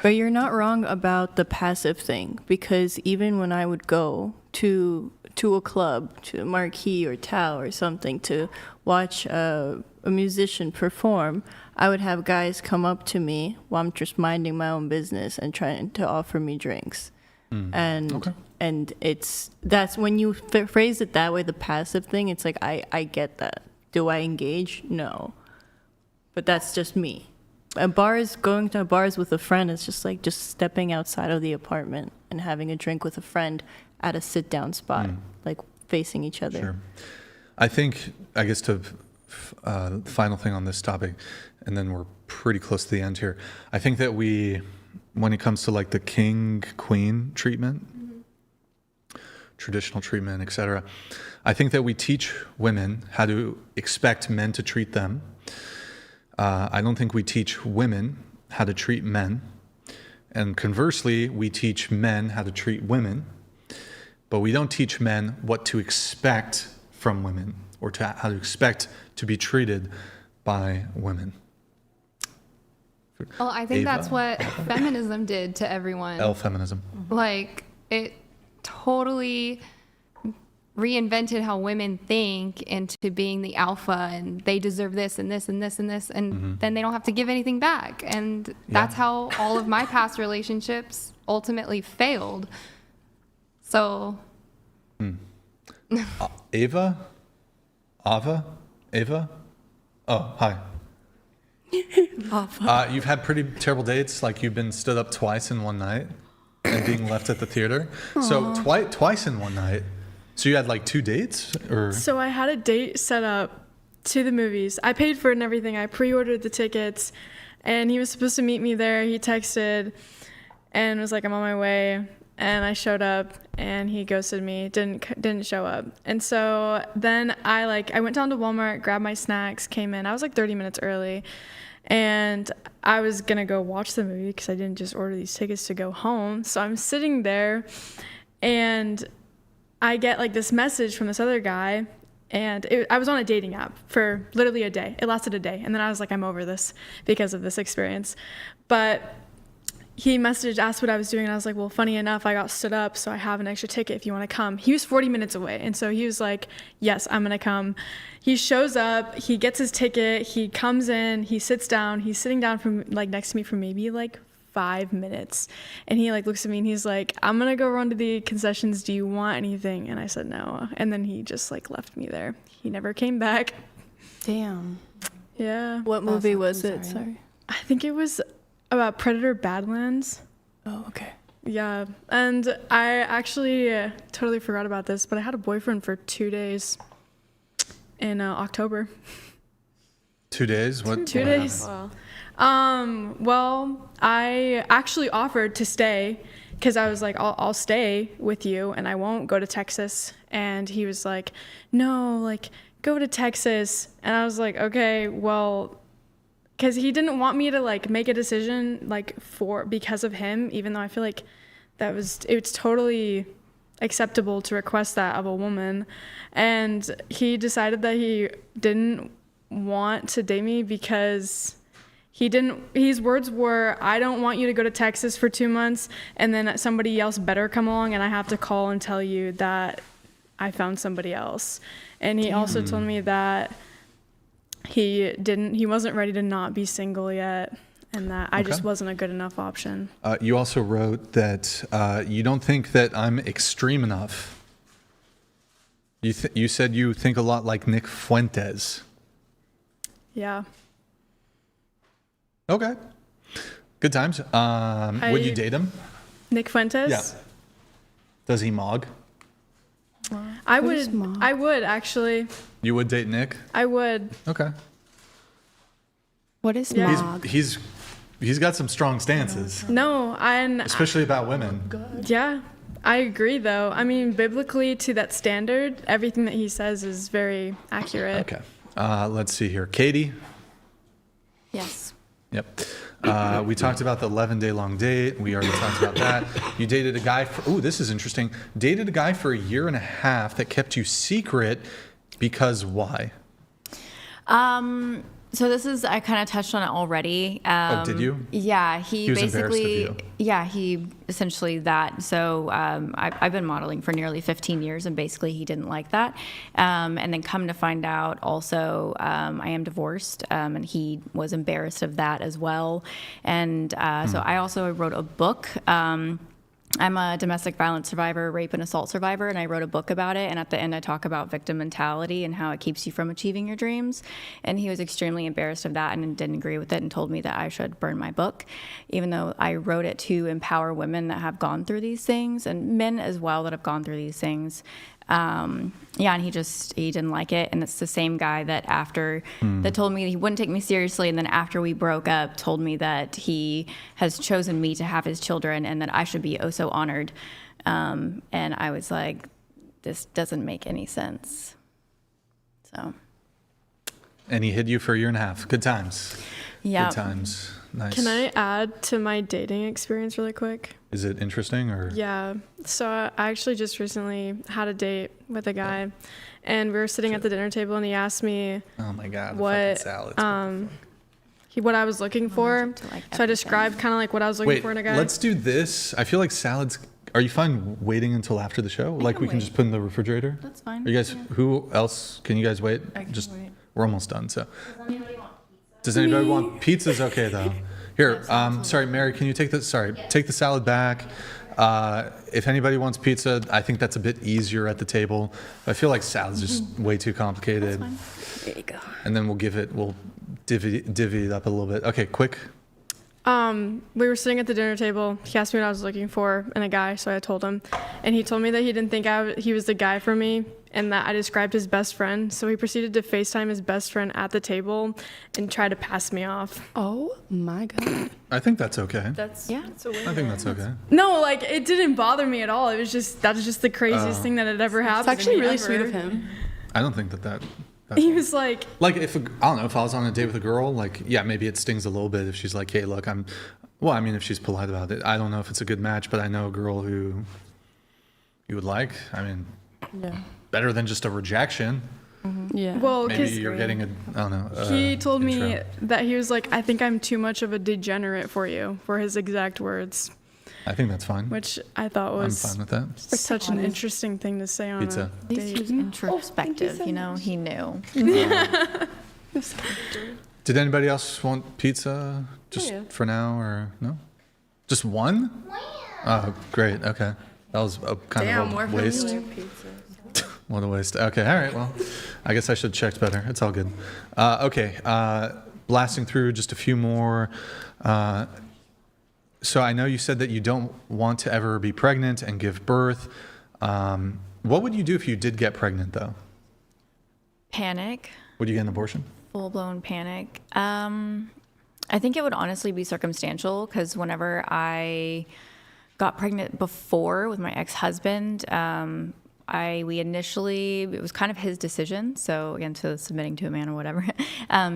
But you're not wrong about the passive thing, because even when I would go to a club, to a Marquee or Tao or something, to watch a musician perform, I would have guys come up to me while I'm just minding my own business and trying to offer me drinks. And that's when you phrase it that way, the passive thing, it's like, I get that. Do I engage? No. But that's just me. Going to bars with a friend is just like just stepping outside of the apartment and having a drink with a friend at a sit-down spot, like facing each other. Sure. I think, I guess to final thing on this topic, and then we're pretty close to the end here. I think that when it comes to like the king-queen treatment, traditional treatment, etc., I think that we teach women how to expect men to treat them. I don't think we teach women how to treat men. And conversely, we teach men how to treat women, but we don't teach men what to expect from women, or how to expect to be treated by women. Well, I think Ava? that's what feminism did to everyone. Feminism. Like, it totally reinvented how women think into being the alpha and they deserve this and this and this and this, and then they don't have to give anything back. And that's how all of my past relationships ultimately failed. So Ava? Oh, hi. You've had pretty terrible dates, like you've been stood up twice in one night and being left at the theater. So twice in one night. So you had like 2 dates, or? So I had a date set up to the movies. I paid for it and everything. I pre-ordered the tickets, and he was supposed to meet me there. He texted and was like, I'm on my way. And I showed up, and he ghosted me, didn't show up. And so then I went down to Walmart, grabbed my snacks, came in. I was like 30 minutes early, and I was going to go watch the movie because I didn't just order these tickets to go home. So I'm sitting there, and I get like this message from this other guy, and I was on a dating app for literally a day. It lasted a day. And then I was like, I'm over this because of this experience. But he asked what I was doing, and I was like, well, funny enough, I got stood up, so I have an extra ticket if you want to come. He was 40 minutes away, and so he was like, yes, I'm going to come. He shows up, he gets his ticket, he comes in, he sits down, he's sitting down from like next to me for maybe like 5 minutes, and he like looks at me and he's like, I'm gonna go run to the concessions, do you want anything? And I said no, and then he just like left me there. He never came back. Damn. Yeah. What movie was it? Sorry. I think it was about Predator Badlands. Oh, okay. Yeah, and I actually totally forgot about this, but I had a boyfriend for 2 days in October. 2 days? What? 2 days. Wow. Well, I actually offered to stay because I was like, I'll stay with you and I won't go to Texas. And he was like, no, like, go to Texas. And I was like, okay, well, because he didn't want me to like make a decision like because of him, even though I feel like it's totally acceptable to request that of a woman. And he decided that he didn't want to date me because his words were, I don't want you to go to Texas for 2 months and then somebody else better come along and I have to call and tell you that I found somebody else. And he also told me that he wasn't ready to not be single yet and that I just wasn't a good enough option. You also wrote that you don't think that I'm extreme enough. You said you think a lot like Nick Fuentes. Yeah. Okay. Good times. Would you date him? Nick Fuentes? Yeah. Does he mog? I would actually. You would date Nick? I would. Okay. What is mog? He's got some strong stances. No, especially about women. Yeah, I agree though. I mean, biblically to that standard, everything that he says is very accurate. Okay. Let's see here. Katie? Yes. Yep. We talked about the 11-day long date. We already talked about that. You dated a guy this is interesting. Dated a guy for 1.5 years that kept you secret because why? So this is, I kind of touched on it already. Did you? Yeah, he was basically, embarrassed of you. yeah, he essentially that. So I've been modeling for nearly 15 years, and basically he didn't like that. And then come to find out, also I am divorced, and he was embarrassed of that as well. And so I also wrote a book. I'm a domestic violence survivor, rape and assault survivor, and I wrote a book about it. And at the end, I talk about victim mentality and how it keeps you from achieving your dreams. And he was extremely embarrassed of that and didn't agree with it and told me that I should burn my book, even though I wrote it to empower women that have gone through these things and men as well that have gone through these things. And he didn't like it. And it's the same guy that that told me he wouldn't take me seriously. And then after we broke up, told me that he has chosen me to have his children and that I should be oh so honored. And I was like, this doesn't make any sense. So. And he hid you for 1.5 years. Good times. Yeah. Good times. Nice. Can I add to my dating experience really quick? Is it interesting or? Yeah. So I actually just recently had a date with a guy, and we were sitting at the dinner table, and he asked me, "Oh my God, what I was looking for." So I described kind of like what I was looking for in a guy. Let's do this. I feel like salads Are you fine waiting until after the show? Like we can just put in the refrigerator? That's fine. Are you guys, who else, can you guys wait? I can wait. We're almost done, so. Does anybody want pizza's okay though? Here, sorry, Mary, can you take the salad back. If anybody wants pizza, I think that's a bit easier at the table. I feel like salad's just way too complicated. There you go. And then we'll divvy it up a little bit. Okay, quick. We were sitting at the dinner table. He asked me what I was looking for in a guy, so I told him. And he told me that he didn't think he was the guy for me and that I described his best friend. So he proceeded to FaceTime his best friend at the table and try to pass me off. Oh my God. I think that's okay. That's I think that's okay. No, like it didn't bother me at all. It was just, that was just the craziest thing that had ever happened. It's actually to me really ever. sweet of him. I don't think that's He was like if I don't know, if I was on a date with a girl, like, yeah, maybe it stings a little bit if she's like, hey, look, if she's polite about it. I don't know if it's a good match, but I know a girl who you would like. I mean, better than just a rejection. Yeah. Well, maybe you're getting I don't know. He told me intro. that he was like, I think I'm too much of a degenerate for you, were his exact words. I think that's fine. Which I thought was I'm fine with that. such an interesting thing to say on Pizza. a date. He was introspective, he knew. Did anybody else want pizza just for now or no? Just one? Oh, great. Okay. That was a kind of a waste. What a waste. Okay. All right. Well, I guess I should have checked better. It's all good. Okay. Blasting through just a few more. So I know you said that you don't want to ever be pregnant and give birth. What would you do if you did get pregnant, though? Panic. Would you get an abortion? Full-blown panic. I think it would honestly be circumstantial because whenever I got pregnant before with my ex-husband, we initially, it was kind of his decision. So again, to submitting to a man or whatever,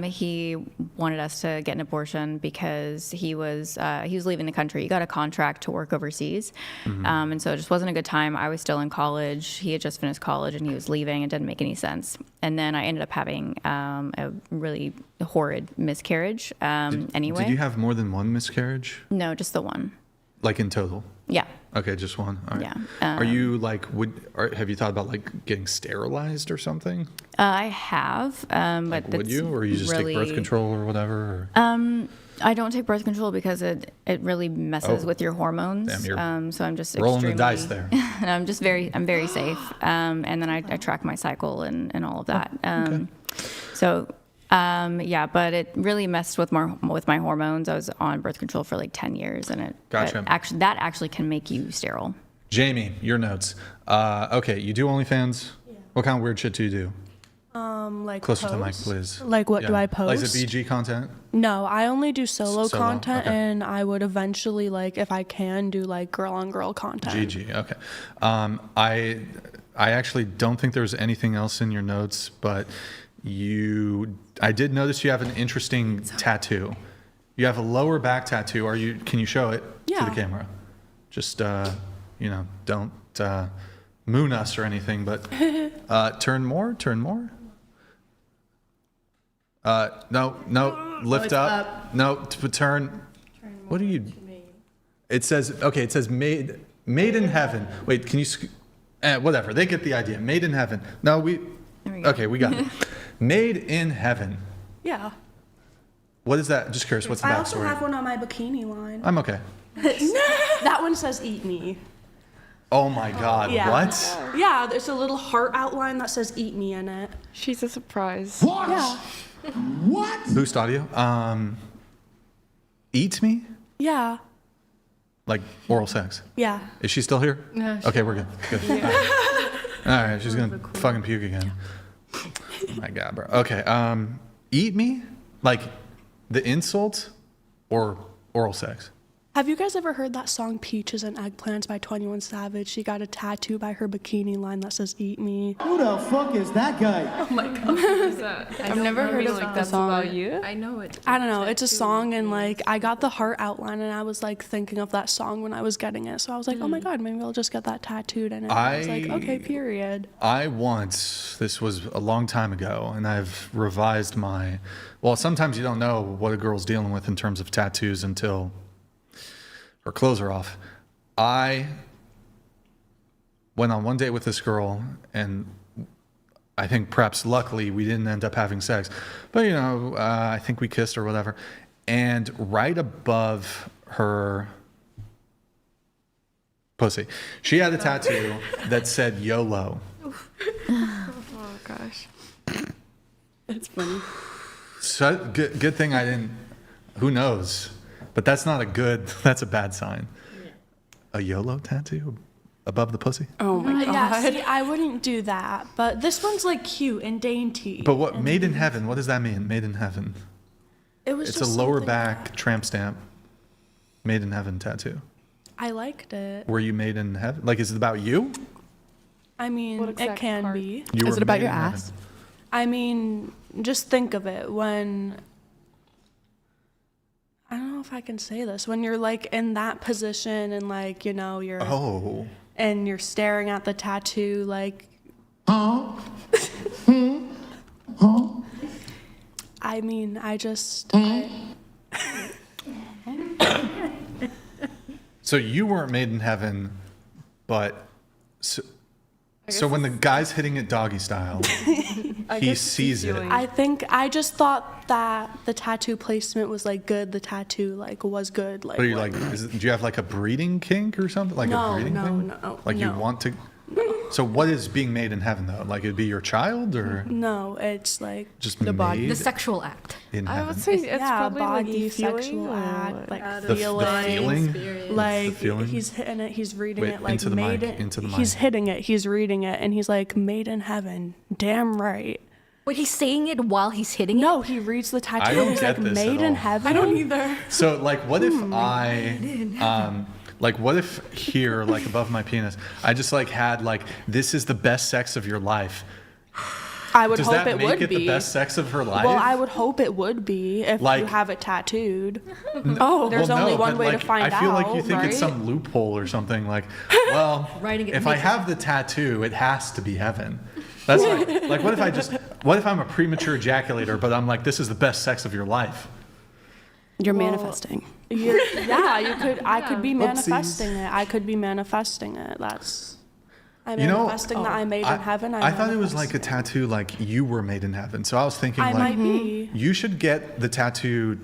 he wanted us to get an abortion because he was leaving the country. He got a contract to work overseas. And so it just wasn't a good time. I was still in college. He had just finished college and he was leaving. It didn't make any sense. And then I ended up having a really horrid miscarriage anyway. Did you have more than one miscarriage? No, just the one. Like in total? Yeah. Okay, just one. All right. Yeah. Are you like, have you thought about like getting sterilized or something? I have, but would you, or you just really, take birth control or whatever? Or? I don't take birth control because it really messes with your hormones. Damn, so I'm just rolling the dice there. And I'm very safe. And then I track my cycle and all of that. So. But it really messed with my hormones. I was on birth control for like 10 years, and that actually can make you sterile. Jamie, your notes. Okay, you do OnlyFans. Yeah. What kind of weird shit do you do? Like closer post? to the mic, please. Like what do I post? Like is it BG content? No, I only do solo content, okay. and I would eventually, like, if I can, do like girl on girl content. GG. Okay. I actually don't think there's anything else in your notes, but I did notice you have an interesting tattoo. You have a lower back tattoo. Can you show it to the camera? Just don't moon us or anything, but turn more. No, lift up. No, turn. What are you? It says made in heaven. Wait, can you whatever. They get the idea. Made in heaven. No, we okay, we got it. Made in heaven. Yeah. What is that? Just curious. What's the backstory? I also have one on my bikini line. I'm okay. That one says "Eat Me." Oh my God! Yeah. What? Yeah, there's a little heart outline that says "Eat Me" in it. She's a surprise. What? Yeah. What? Boost audio. Eat me? Yeah. Like oral sex? Yeah. Is she still here? No. Okay, we're good. Good. Yeah. All right, she's gonna fucking puke again. Oh my God, bro. Okay. Eat me? Like the insult or oral sex? Have you guys ever heard that song "Peaches and Eggplants" by 21 Savage? She got a tattoo by her bikini line that says "Eat Me." Who the fuck is that guy? Oh my God. I've never heard of like that's about you. I know it. I don't know. It's a song, and like I got the heart outline, and I was like thinking of that song when I was getting it. So I was like, oh my God, maybe I'll just get that tattooed. And I was like, okay, period. This was a long time ago, and I've revised sometimes you don't know what a girl's dealing with in terms of tattoos until her clothes are off. I went on one date with this girl, and I think perhaps luckily we didn't end up having sex, but I think we kissed or whatever. And right above her pussy, she had a tattoo that said YOLO. Oh gosh. That's funny. So good thing I didn't. Who knows? But that's not a good. That's a bad sign. A YOLO tattoo above the pussy. Oh my god. Yeah, see, I wouldn't do that. But this one's like cute and dainty. But what made in heaven? What does that mean? Made in heaven. It's a lower back tramp stamp. Made in heaven tattoo. I liked it. Were you made in heaven? Like, is it about you? I mean, it can be. Is it about your ass? I mean, just think of it when. I don't know if I can say this. When you're like in that position and like, you're. Oh. And you're staring at the tattoo like. I mean, So you weren't made in heaven, but so when the guy's hitting it doggy style, he sees it. I just thought that the tattoo placement was like good. The tattoo like was good. Like. But you're like, do you have like a breeding kink or something? Like a breeding thing? No. Like you want to. So what is being made in heaven though? Like it'd be your child or? No, it's like just the body, the sexual act. In heaven. I would say it's probably body, like the sexual act, like the feeling, feeling, like the feeling? he's hitting it, he's reading Wait, it like into the made mic, it. into the He's mic. hitting it, he's reading it, and he's like made in heaven. Damn right. Wait, he's saying it while he's hitting it? No, he reads the tattoo. I don't and he's get like this made at in all. heaven. I don't either. So like, what if like what if here, like above my penis, I just like had like, this is the best sex of your life. I would Does hope that it make would it be the best sex of her life? Well, I would hope it would be if Like- you have it tattooed. There's Well, only no, one but, way like, to find out. I feel like you think right? it's some loophole or something. Like, well, Writing it if I makes have the tattoo, it has to be heaven. That's like what if I'm a premature ejaculator, but I'm like, this is the best sex of your life. You're manifesting. Yeah, you could. I could be Whoopsies. manifesting it. I could be manifesting it. I'm You know, manifesting that I'm made in heaven. I thought it was like a tattoo, like you were made in heaven. So I was thinking, I like, might be. you should get the tattoo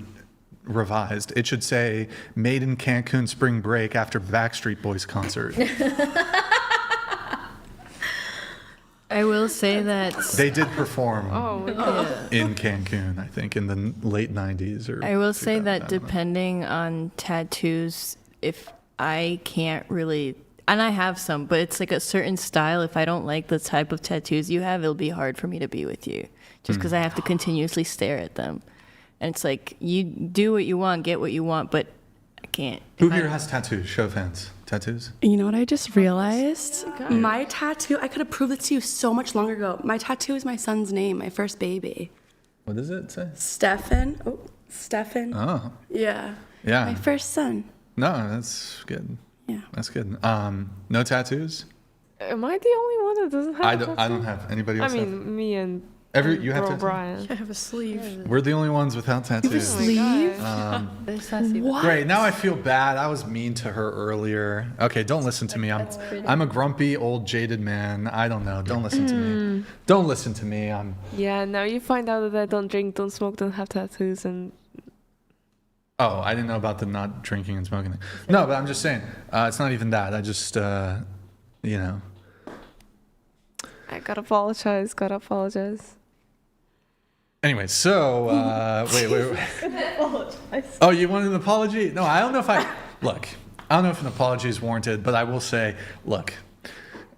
revised. It should say "Made in Cancun Spring Break after Backstreet Boys concert." I will say that They did perform Oh, in Cancun, I think, in the late '90s. Or I will say 2000, that I don't know. depending on tattoos, if I can't really, and I have some, but it's like a certain style. If I don't like the type of tattoos you have, it'll be hard for me to be with you, just because I have to continuously stare at them. And it's like, you do what you want, get what you want, but I can't. Who here has tattoos? Show of hands. Tattoos? You know what I just realized? My tattoo, I could have proved it to you so much longer ago. My tattoo is my son's name, my first baby. What does it say? Stefan. Oh, Stefan. Oh. Yeah. Yeah. My first son. No, that's good. Yeah. That's good. No tattoos? am I the only one that doesn't have? I don't have. Anybody else I have? mean, me and You have bro tattoos? Brian. I have a sleeve. We're the only ones without tattoos. Sleeve? What? Great. Now I feel bad. I was mean to her earlier. Okay, don't listen to me. I'm a grumpy, old, jaded man. I don't know. Don't listen to me. Don't listen to me. Yeah, now you find out that I don't drink, don't smoke, don't have tattoos, and Oh, I didn't know about the not drinking and smoking thing. No, but I'm just saying. It's not even that. I just, you know. I gotta apologize. Anyway, so wait. Oh, you wanted an apology? No, I don't know if look. I don't know if an apology is warranted, but I will say, look.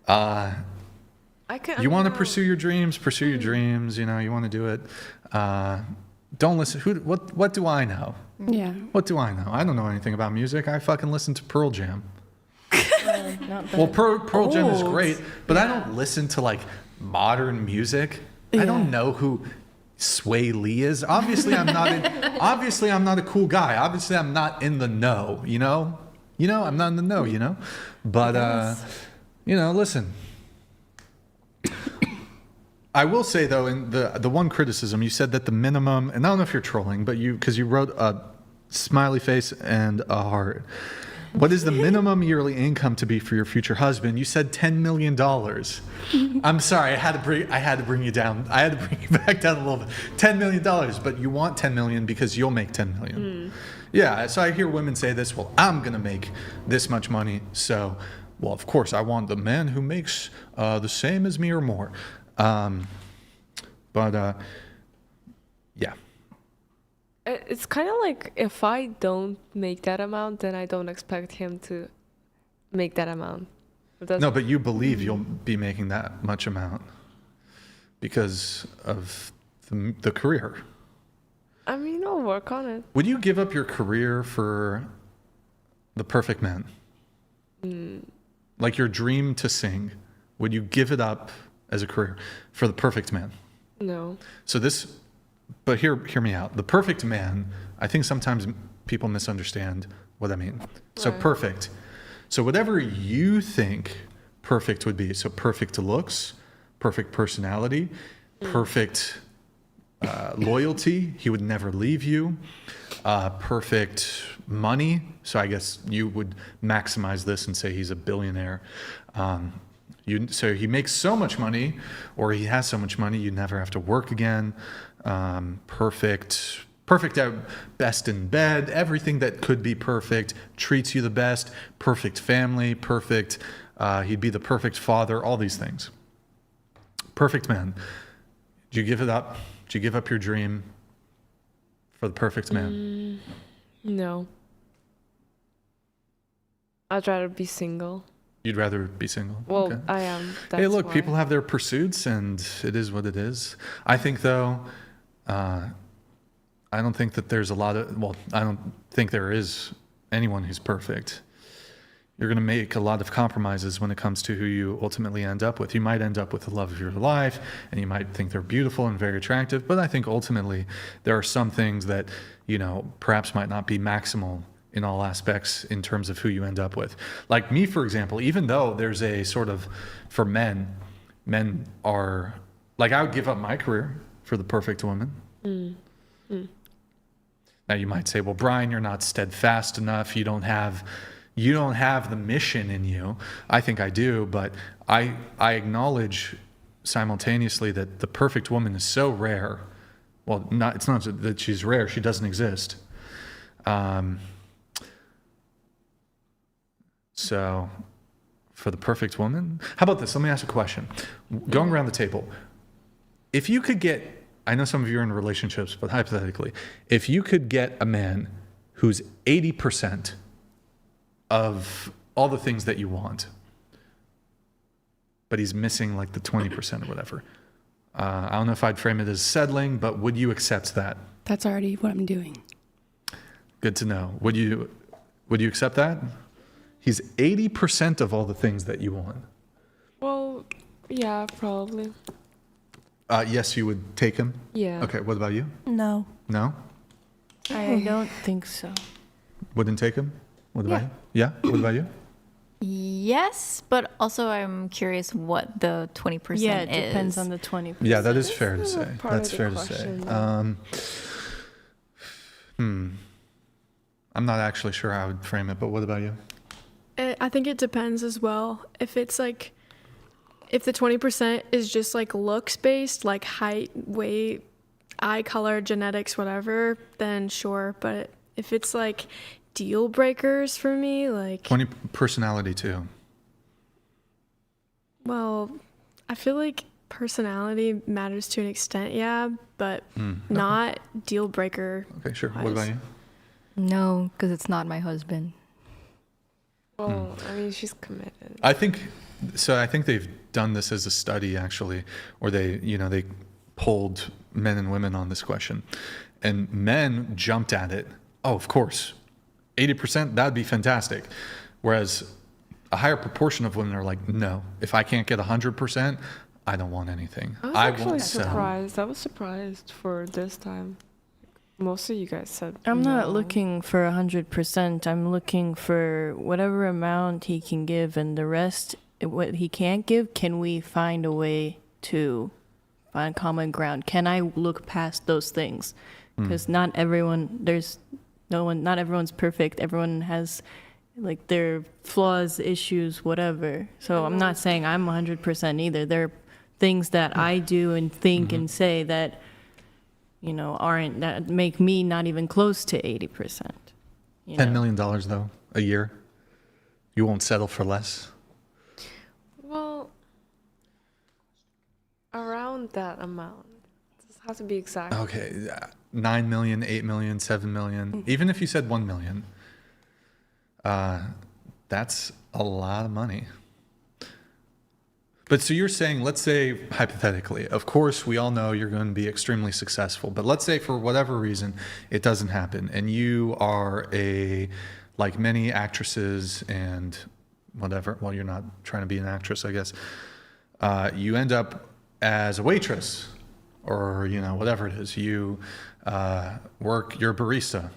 You want to pursue your dreams? Pursue your dreams. You know, you want to do it. Don't listen. What do I know? Yeah. What do I know? I don't know anything about music. I fucking listen to Pearl Jam. Well, Pearl Jam is great, but I don't listen to like modern music. I don't know who Sway Lee is. Obviously, I'm not a cool guy. Obviously, I'm not in the know. You know, I'm not in the know. You know, but listen. I will say though, in the one criticism, you said that the minimum, and I don't know if you're trolling, but because you wrote a smiley face and a heart. What is the minimum yearly income to be for your future husband? You said $10 million. I'm sorry, I had to bring you down. I had to bring you back down a little bit. $10 million, but you want $10 million because you'll make $10 million. Yeah, so I hear women say this, well, I'm going to make this much money, so, well, of course, I want the man who makes the same as me or more. Yeah. It's kind of like if I don't make that amount, then I don't expect him to make that amount. No, but you believe you'll be making that much amount because of the career. I mean, I'll work on it. Would you give up your career for the perfect man? Like your dream to sing, would you give it up as a career for the perfect man? No. But hear me out. The perfect man, I think sometimes people misunderstand what I mean. So perfect. So whatever you think perfect would be. So perfect looks, perfect personality, perfect loyalty. He would never leave you. Perfect money. So I guess you would maximize this and say he's a billionaire. So he makes so much money, or he has so much money, you never have to work again. Perfect at best in bed, everything that could be perfect, treats you the best, perfect family, perfect, he'd be the perfect father, all these things. Perfect man. Do you give it up? Do you give up your dream for the perfect man? No. I'd rather be single. You'd rather be single? Well, okay. I am. Hey, look, people have their pursuits, and it is what it is. I think, though, I don't think that there's I don't think there is anyone who's perfect. You're going to make a lot of compromises when it comes to who you ultimately end up with. You might end up with the love of your life, and you might think they're beautiful and very attractive, but I think ultimately there are some things that, perhaps might not be maximal in all aspects in terms of who you end up with. Like me, for example, even though there's a sort of, for men are, like I would give up my career for the perfect woman. Now you might say, well, Brian, you're not steadfast enough. You don't have the mission in you. I think I do, but I acknowledge simultaneously that the perfect woman is so rare. Well, it's not that she's rare, she doesn't exist. So for the perfect woman, how about this? Let me ask a question. Going around the table, if you could get, I know some of you are in relationships, but hypothetically, if you could get a man who's 80% of all the things that you want, but he's missing like the 20% or whatever. I don't know if I'd frame it as settling, but would you accept that? That's already what I'm doing. Good to know. Would you accept that? He's 80% of all the things that you want. Well, yeah, probably. Yes, you would take him? Yeah. Okay, what about you? No. No? I don't think so. Wouldn't take him? What about you? Yeah? What about you? Yes, but also I'm curious what the 20% is. Yeah, it depends on the 20%. Yeah, that is fair to say. That's fair to say. I'm not actually sure how I would frame it, but what about you? I think it depends as well. If it's like, if the 20% is just like looks based, like height, weight, eye color, genetics, whatever, then sure. But if it's like deal breakers for me, like 20 personality too. Well, I feel like personality matters to an extent, yeah, but not deal breaker. Okay, sure. What about you? No, because it's not my husband. Well, I mean, she's committed. I think they've done this as a study actually, or they polled men and women on this question, and men jumped at it. Oh, of course, 80%, that'd be fantastic. Whereas a higher proportion of women are like, no, if I can't get 100%, I don't want anything. I was surprised. I was surprised for this time. Most of you guys said I'm no. not looking for 100%. I'm looking for whatever amount he can give, and the rest, what he can't give, can we find a way to find common ground? Can I look past those things? Because not everyone's perfect. Everyone has Like their flaws, issues, whatever. So I'm not saying I'm 100% either. There are things that I do and think and say that, you know, aren't, that make me not even close to 80%. $10 million though, a year. You won't settle for less. Well, around that amount. It doesn't have to be exact. Okay, 9 million, 8 million, 7 million. Even if you said 1 million, that's a lot of money. But so you're saying, let's say hypothetically, of course, we all know you're going to be extremely successful, but let's say for whatever reason, it doesn't happen. And you are like many actresses and whatever, well, you're not trying to be an actress, I guess. You end up as a waitress or, you know, whatever it is. You you're a barista.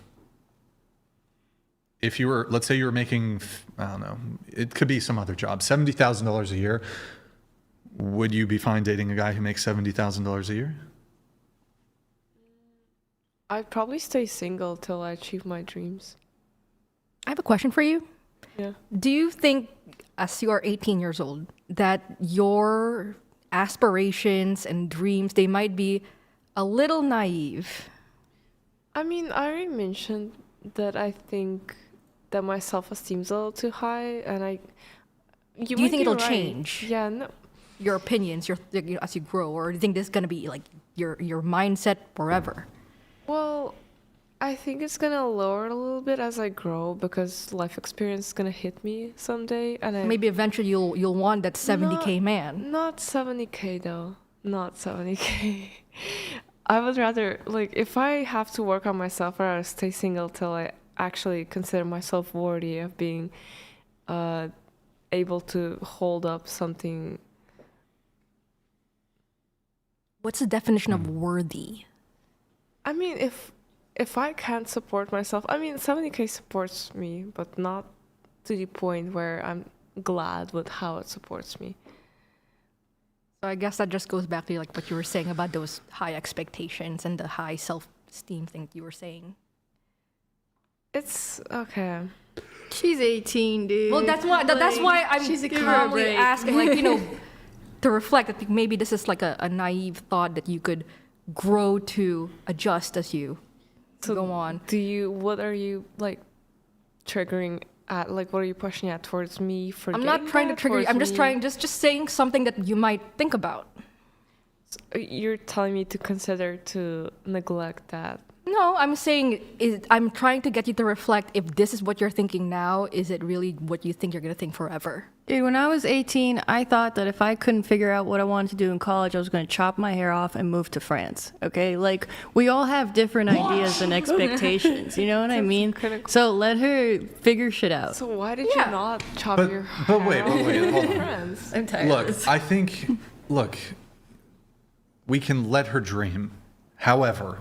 If you were, let's say you were making, I don't know, it could be some other job, $70,000 a year. Would you be fine dating a guy who makes $70,000 a year? I'd probably stay single till I achieve my dreams. I have a question for you. Yeah. Do you think, as you are 18 years old, that your aspirations and dreams, they might be a little naive? I mean, I already mentioned that I think that my self-esteem's a little too high, and Do you think it'll change? Yeah, no. Your opinions, as you grow, or do you think this is gonna be like your mindset forever? Well, I think it's gonna lower a little bit as I grow because life experience is gonna hit me someday, and maybe eventually you'll want that 70K man. Not 70K though. Not 70K. I would rather, like, if I have to work on myself, I'd rather stay single till I actually consider myself worthy of being able to hold up something. What's the definition of worthy? I mean, if I can't support myself, I mean, 70K supports me, but not to the point where I'm glad with how it supports me. So I guess that just goes back to like what you were saying about those high expectations and the high self-esteem thing you were saying. It's okay. She's 18, dude. Well, that's why I'm calmly asking, like, you know, to reflect that maybe this is like a naive thought that you could grow to adjust as you go on. What are you like triggering at? Like, what are you pushing at towards me for? I'm not trying to trigger you. I'm just just saying something that you might think about. So you're telling me to consider to neglect that. No, I'm saying I'm trying to get you to reflect if this is what you're thinking now, is it really what you think you're going to think forever? Dude, when I was 18, I thought that if I couldn't figure out what I wanted to do in college, I was going to chop my hair off and move to France. Okay? Like, we all have different ideas and expectations. You know what I mean? So let her figure shit out. So why did you not chop your hair But wait, hold on. France? I'm tired. Look, I think, we can let her dream. However,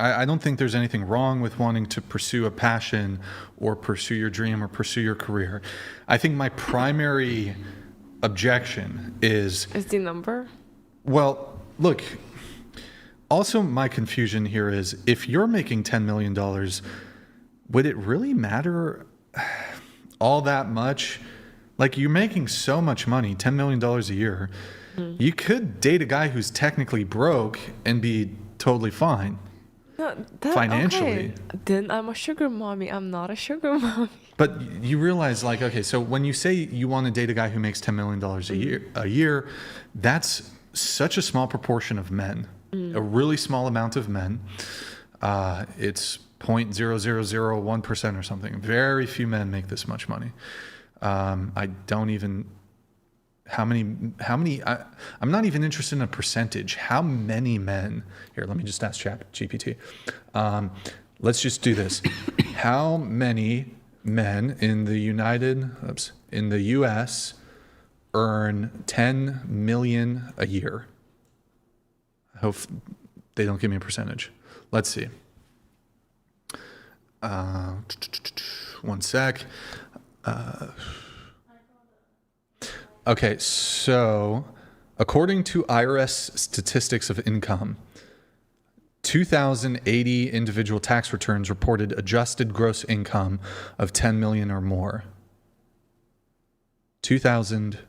I don't think there's anything wrong with wanting to pursue a passion or pursue your dream or pursue your career. I think my primary objection is the number. Well, look, also my confusion here is if you're making $10 million, would it really matter all that much? Like, you're making so much money, $10 million a year. You could date a guy who's technically broke and be totally fine. No, financially. Okay. Then I'm a sugar mommy. I'm not a sugar mommy. But you realize, like, okay, so when you say you want to date a guy who makes $10 million a year, that's such a small proportion of men, a really small amount of men. It's 0.0001% or something. Very few men make this much money. I don't even. How many, I'm not even interested in a percentage. How many men, here, let me just ask ChatGPT. Let's just do this. How many men in the US earn 10 million a year? I hope they don't give me a percentage. Let's see. One sec. Okay, so according to IRS statistics of income, 2,080 individual tax returns reported adjusted gross income of 10 million or more. 2,000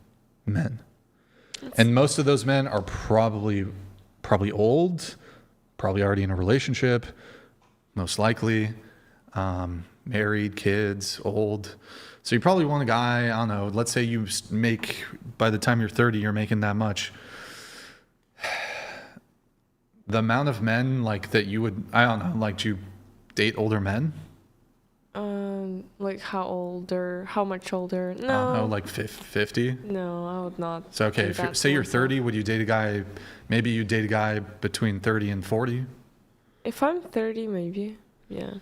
men. And most of those men are probably old, probably already in a relationship, most likely, married, kids, old. So you probably want a guy, I don't know, let's say you make, by the time you're 30, you're making that much. The amount of men like that you would, I don't know, like, do you date older men? Like how older? How much older? No. I don't know, like 50? No, I would not. So, okay, if say you're 30, would you date a guy, maybe you date a guy between 30 and 40? If I'm 30, maybe. Yeah.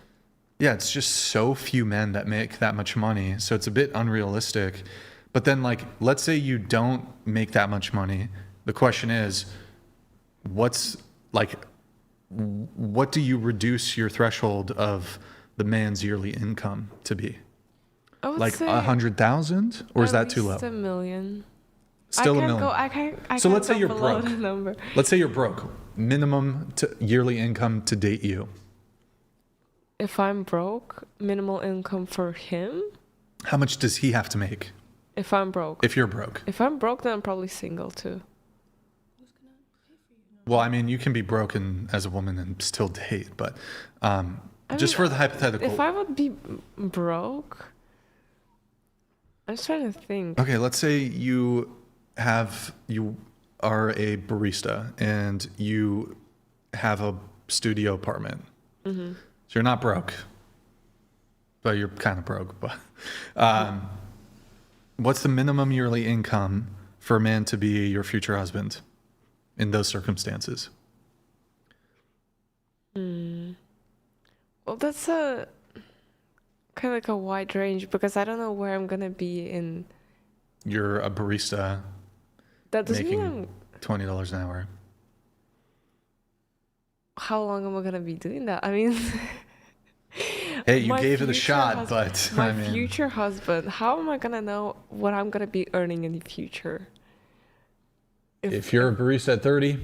Yeah, it's just so few men that make that much money. So it's a bit unrealistic. But then, like, let's say you don't make that much money. The question is, what do you reduce your threshold of the man's yearly income to be? I would like say 100,000, or is that too low? At least $1 million. Still $1 million. I can't so let's say go you're below broke. the number. Let's say you're broke. Minimum yearly income to date you. If I'm broke, minimal income for him. How much does he have to make? If I'm broke. If you're broke. If I'm broke, then I'm probably single too. Well, I mean, you can be broken as a woman and still date, but just for the hypothetical. If I would be broke, I'm just trying to think. Okay, let's say you are a barista and you have a studio apartment. Mm-hmm. So you're not broke, but you're kind of broke. But what's the minimum yearly income for a man to be your future husband in those circumstances? Well, that's a kind of like a wide range because I don't know where I'm gonna be in. You're a barista. That doesn't mean making $20 an hour. How long am I gonna be doing that? I mean, hey, you gave it a shot, but my future husband. How am I gonna know what I'm gonna be earning in the future? If you're a barista at 30,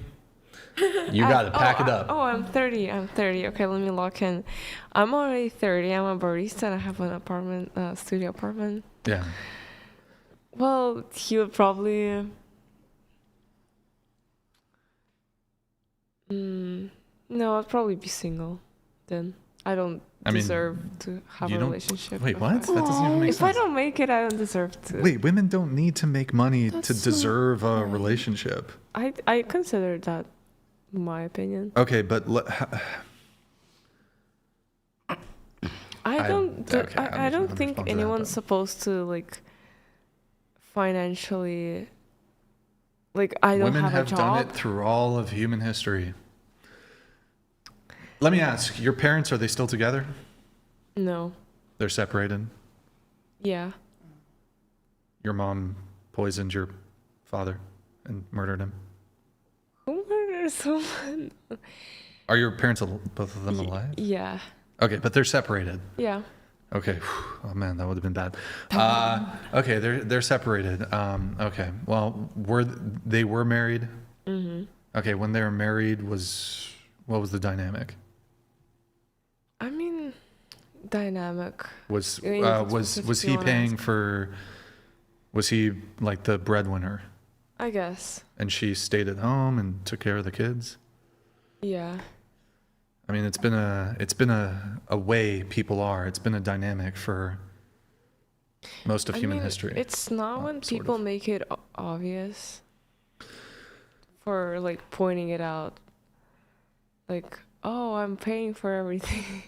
you got to pack it up. I'm 30. Okay, let me lock in. I'm already 30. I'm a barista and I have an apartment, studio apartment. Yeah. Well, he would probably. No, I'd probably be single then. I don't deserve to have a relationship. Wait, what? That doesn't even make sense. If I don't make it, I don't deserve to. Wait, women don't need to make money to deserve a relationship. I consider that my opinion. Okay, but I don't think anyone's supposed to like financially I don't women have a job. Done it through all of human history. Let me ask, your parents, are they still together? No. They're separated? Yeah. Your mom poisoned your father and murdered him? Who murdered someone? Are your parents, both of them, alive? Yeah. Okay, but they're separated. Yeah. Okay. Oh man, that would have been bad. Okay, they're separated. Okay. Well, they were married? Mm-hmm. Okay, when they were married, what was the dynamic? I mean, dynamic. Was he paying for? Was he like the breadwinner? I guess. And she stayed at home and took care of the kids? Yeah. I mean, it's been a way people are. It's been a dynamic for most of human history. It's not when people make it obvious for like pointing it out. Like, oh, I'm paying for everything.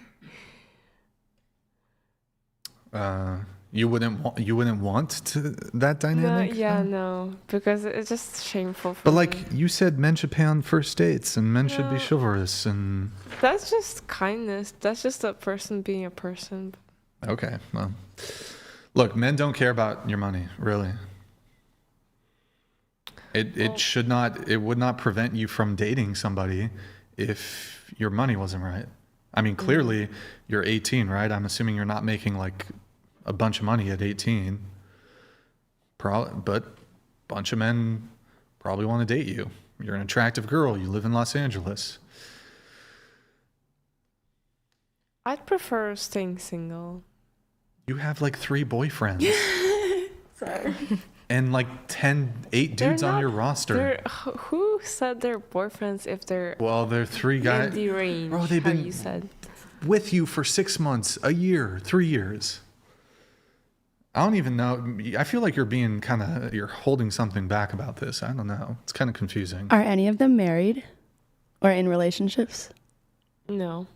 You wouldn't want to that dynamic? No, because it's just shameful. But like you said, men should pay on first dates, and men should be chivalrous, and that's just kindness. That's just a person being a person. Okay, well, look, men don't care about your money, really. It would not prevent you from dating somebody if your money wasn't right. I mean, clearly you're 18, right? I'm assuming you're not making like a bunch of money at 18. But a bunch of men probably want to date you. You're an attractive girl. You live in Los Angeles. I'd prefer staying single. You have like 3 boyfriends. Sorry. And like 8 dudes on your roster. Who said they're boyfriends if they're Well, they're 3 guys. in the range? Bro, they've been you said. with you for 6 months, a year, 3 years. I don't even know. I feel like you're holding something back about this. I don't know. It's kind of confusing. Are any of them married or in relationships? No.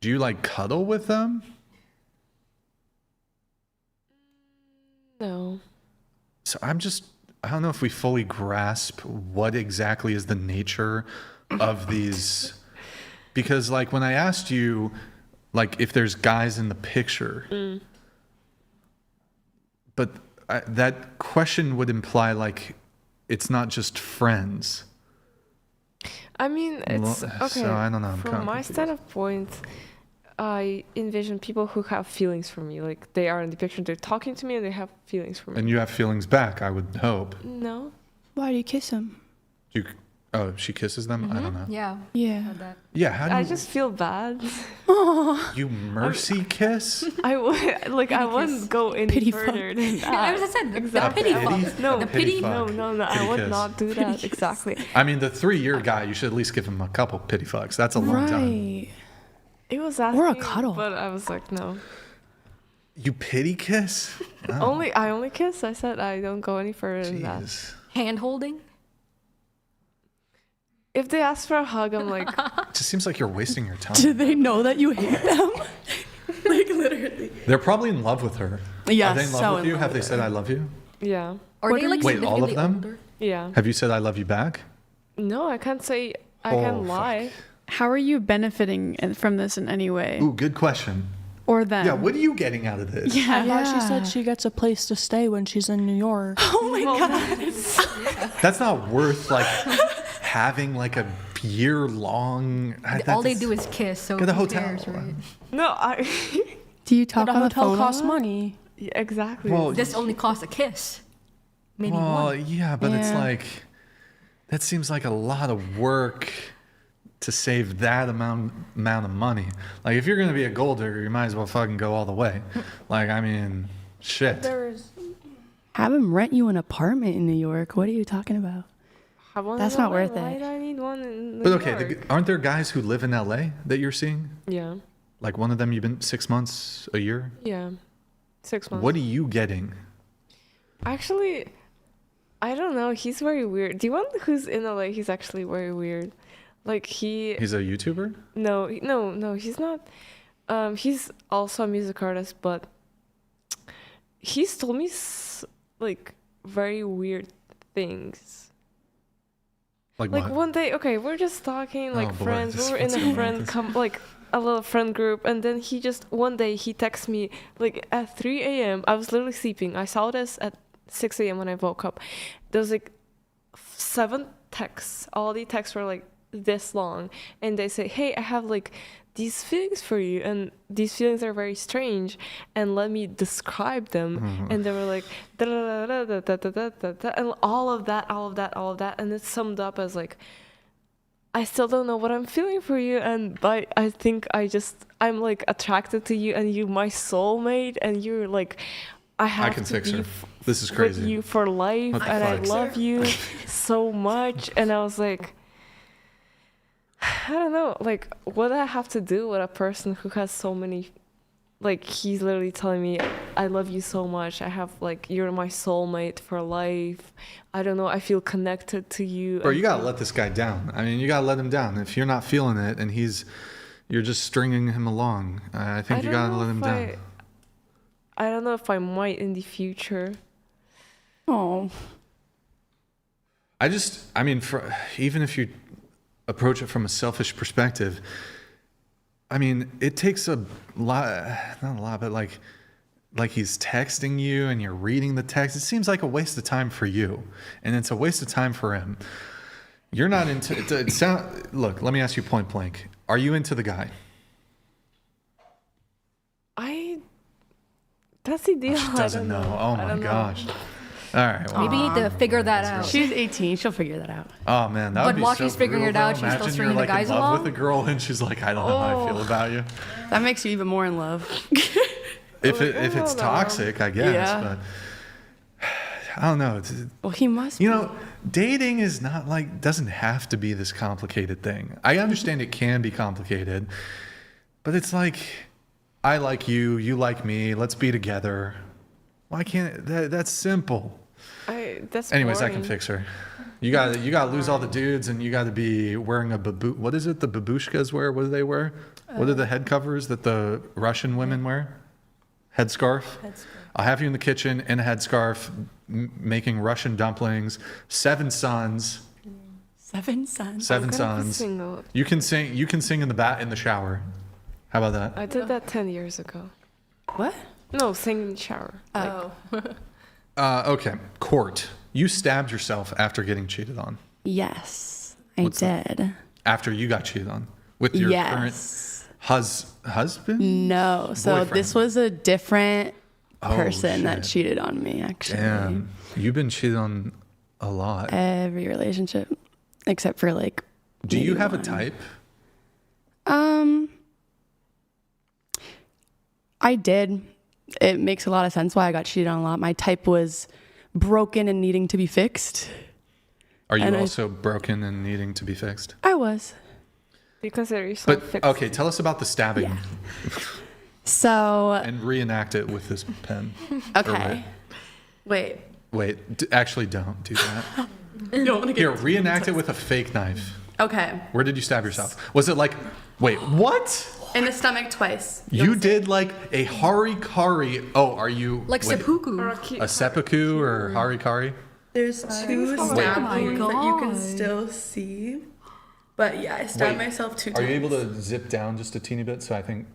Do you like cuddle with them? No. So I don't know if we fully grasp what exactly is the nature of these. Because like when I asked you, like if there's guys in the picture, but that question would imply like it's not just friends. I mean, it's okay. So I don't know. From my standpoint, I envision people who have feelings for me. Like they are in the picture, they're talking to me, and they have feelings for me. And you have feelings back, I would hope. No. Why do you kiss him? Oh, she kisses them? I don't know. Yeah. Yeah. Yeah. How do I you, just feel bad. you mercy kiss? I wouldn't go any Pity further than that. As I said, Exactly. the pity fuck. No, the pity pity. fuck. No. I Pity would kiss. not do that. Exactly. I mean, the 3-year guy, you should at least give him a couple pity fucks. That's a long time. Right. It was asking, Or a cuddle. but I was like, no. You pity kiss? Oh, I only kiss. I said I don't go any further than that. jeez. Hand holding. If they ask for a hug, I'm like, It just seems like you're wasting your time. Do they know that you hate them? Like literally. They're probably in love with her. Yeah, Are they in love so with in you? love Have they with said her. I love you? yeah, Are they like Wait, all of significantly them? older? yeah. Have you said I love you back? No, I can't say. I Oh, can lie. fuck. How are you benefiting from this in any way? Ooh, good question. Or them? Yeah, what are you getting out of this? I thought she said she gets a place to stay when she's in New York. Oh my god. That's not worth like having like a year-long. All they do is kiss. So Get a who hotel. cares, right? No, I. Do you talk But a on the hotel phone? costs money. Yeah, exactly. Well, This only costs a kiss. Maybe well, one. yeah, but it's Yeah. like that seems like a lot of work to save that amount of money. Like if you're gonna be a gold digger, you might as well fucking go all the way. Like I mean, shit. Have him rent you an apartment in New York. What are you talking about? Have one That's in not LA. worth Why it. do I need one in New But okay, York? aren't there guys who live in LA that you're seeing? Yeah, Like one of them, you've been 6 months, a year. yeah. 6 months. What are you getting? Actually, I don't know. He's very weird. The one who's in LA, he's actually very weird. Like He's a YouTuber. No, he's not. He's also a music artist, but he's told me like very weird things. Like Like what? one day, okay, we're just talking like Oh, boy, friends. this- We were in what's a going on friend with this? like a little friend group, and then he just one day he texts me like at 3 a.m. I was literally sleeping. I saw this at 6 a.m. when I woke up. There was like 7 texts. All the texts were like this long, and they say, "Hey, I have like these feelings for you, and these feelings are very strange, and let me describe them." And they were like, da, da, da, da, da, da, da, da, da, and all of that, and it's summed up as like, I still don't know what I'm feeling for you, and I think I'm like attracted to you, and you're my soulmate, and you're like, I have can to fix be her. This is crazy. with you for life, What the and I fuck? love you so much. And I was like, I don't know, like, what do I have to do with a person who has so many, like, he's literally telling me, I love you so much. I have, like, you're my soulmate for life. I don't know, I feel connected to you. Bro, you gotta let this guy down. I mean, you gotta let him down. If you're not feeling it and you're just stringing him along, I think you gotta let him down. I don't know if I might in the future. Oh. I mean, even if you approach it from a selfish perspective, I mean, it takes a lot, not a lot, but like he's texting you and you're reading the text. It seems like a waste of time for you, and it's a waste of time for him. You're not into it. Look, let me ask you point blank. Are you into the guy? That's the deal. She doesn't know. Oh my gosh. All right. Well, Maybe you need to figure that out. She's 18. She'll figure that out. oh man, that would But be while so she's figuring brutal, it out, though. she's still Imagine stringing you're the like guys in love along. with a girl and she's like, I don't know how I feel about you. That makes you even more in love. If it's toxic, I guess. Yeah. But I don't know. Well, he must. You know, dating is not like doesn't have to be this complicated thing. I understand it can be complicated, but it's like I like you, you like me. Let's be together. Why can't that's simple? That's Anyways, I boring. can fix her. You got to lose all the dudes, and you got to be wearing a What is it? The babushkas wear? What do they wear? What are the head covers that the Russian women wear? Headscarf. I'll have you in the kitchen in a headscarf, making Russian dumplings. 7 sons. 7 sons. 7 sons. You can sing. You can sing in the shower. How about that? I did that 10 years ago. What? No, sing in the shower. Oh. Okay. Court. You stabbed yourself after getting cheated on. Yes, I What's did. that? After you got cheated on with your current husband? No. So Boyfriend? this was a different person that shit. cheated on me, actually. Damn. You've been cheated on a lot. Every relationship, except for like. Do you maybe have one. a type? I did. It makes a lot of sense why I got cheated on a lot. My type was broken and needing to be fixed. Are you And also broken and needing to be fixed? I was. Do you consider yourself But fixed? okay, tell us about the stabbing So. and reenact it with this pen. Okay. Wait. Wait, actually don't do that. You don't want to get. Here, reenact it with a fake knife. Okay. Where did you stab yourself? Was it like, wait, what? In the stomach twice. You did like a harikari. Oh, are you Like wait, seppuku. a seppuku or harikari? There's 2 Oh stab my wounds that you can God. still see. But yeah, I stabbed Wait, myself 2 Are times. you able to zip down just a teeny bit? So I think.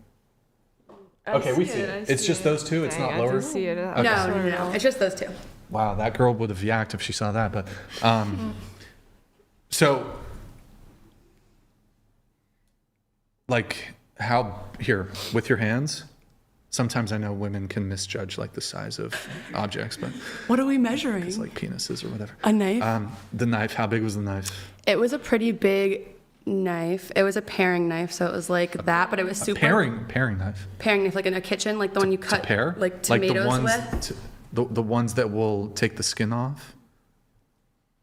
Okay, we see it. It's just those two. It's Okay, not I lower. do see it. Okay. No. It's just those 2. Wow, that girl would have yacked if she saw that. But so, like, how here with your hands? Sometimes I know women can misjudge like the size of objects, but What are we measuring? it's like penises or whatever. A knife? The knife. How big was the knife? It was a pretty big knife. It was a paring knife, so it was like that, but it was super Paring knife. paring knife, like in a kitchen, like the one you cut Pear? like tomatoes the ones, with. the ones that will take the skin off.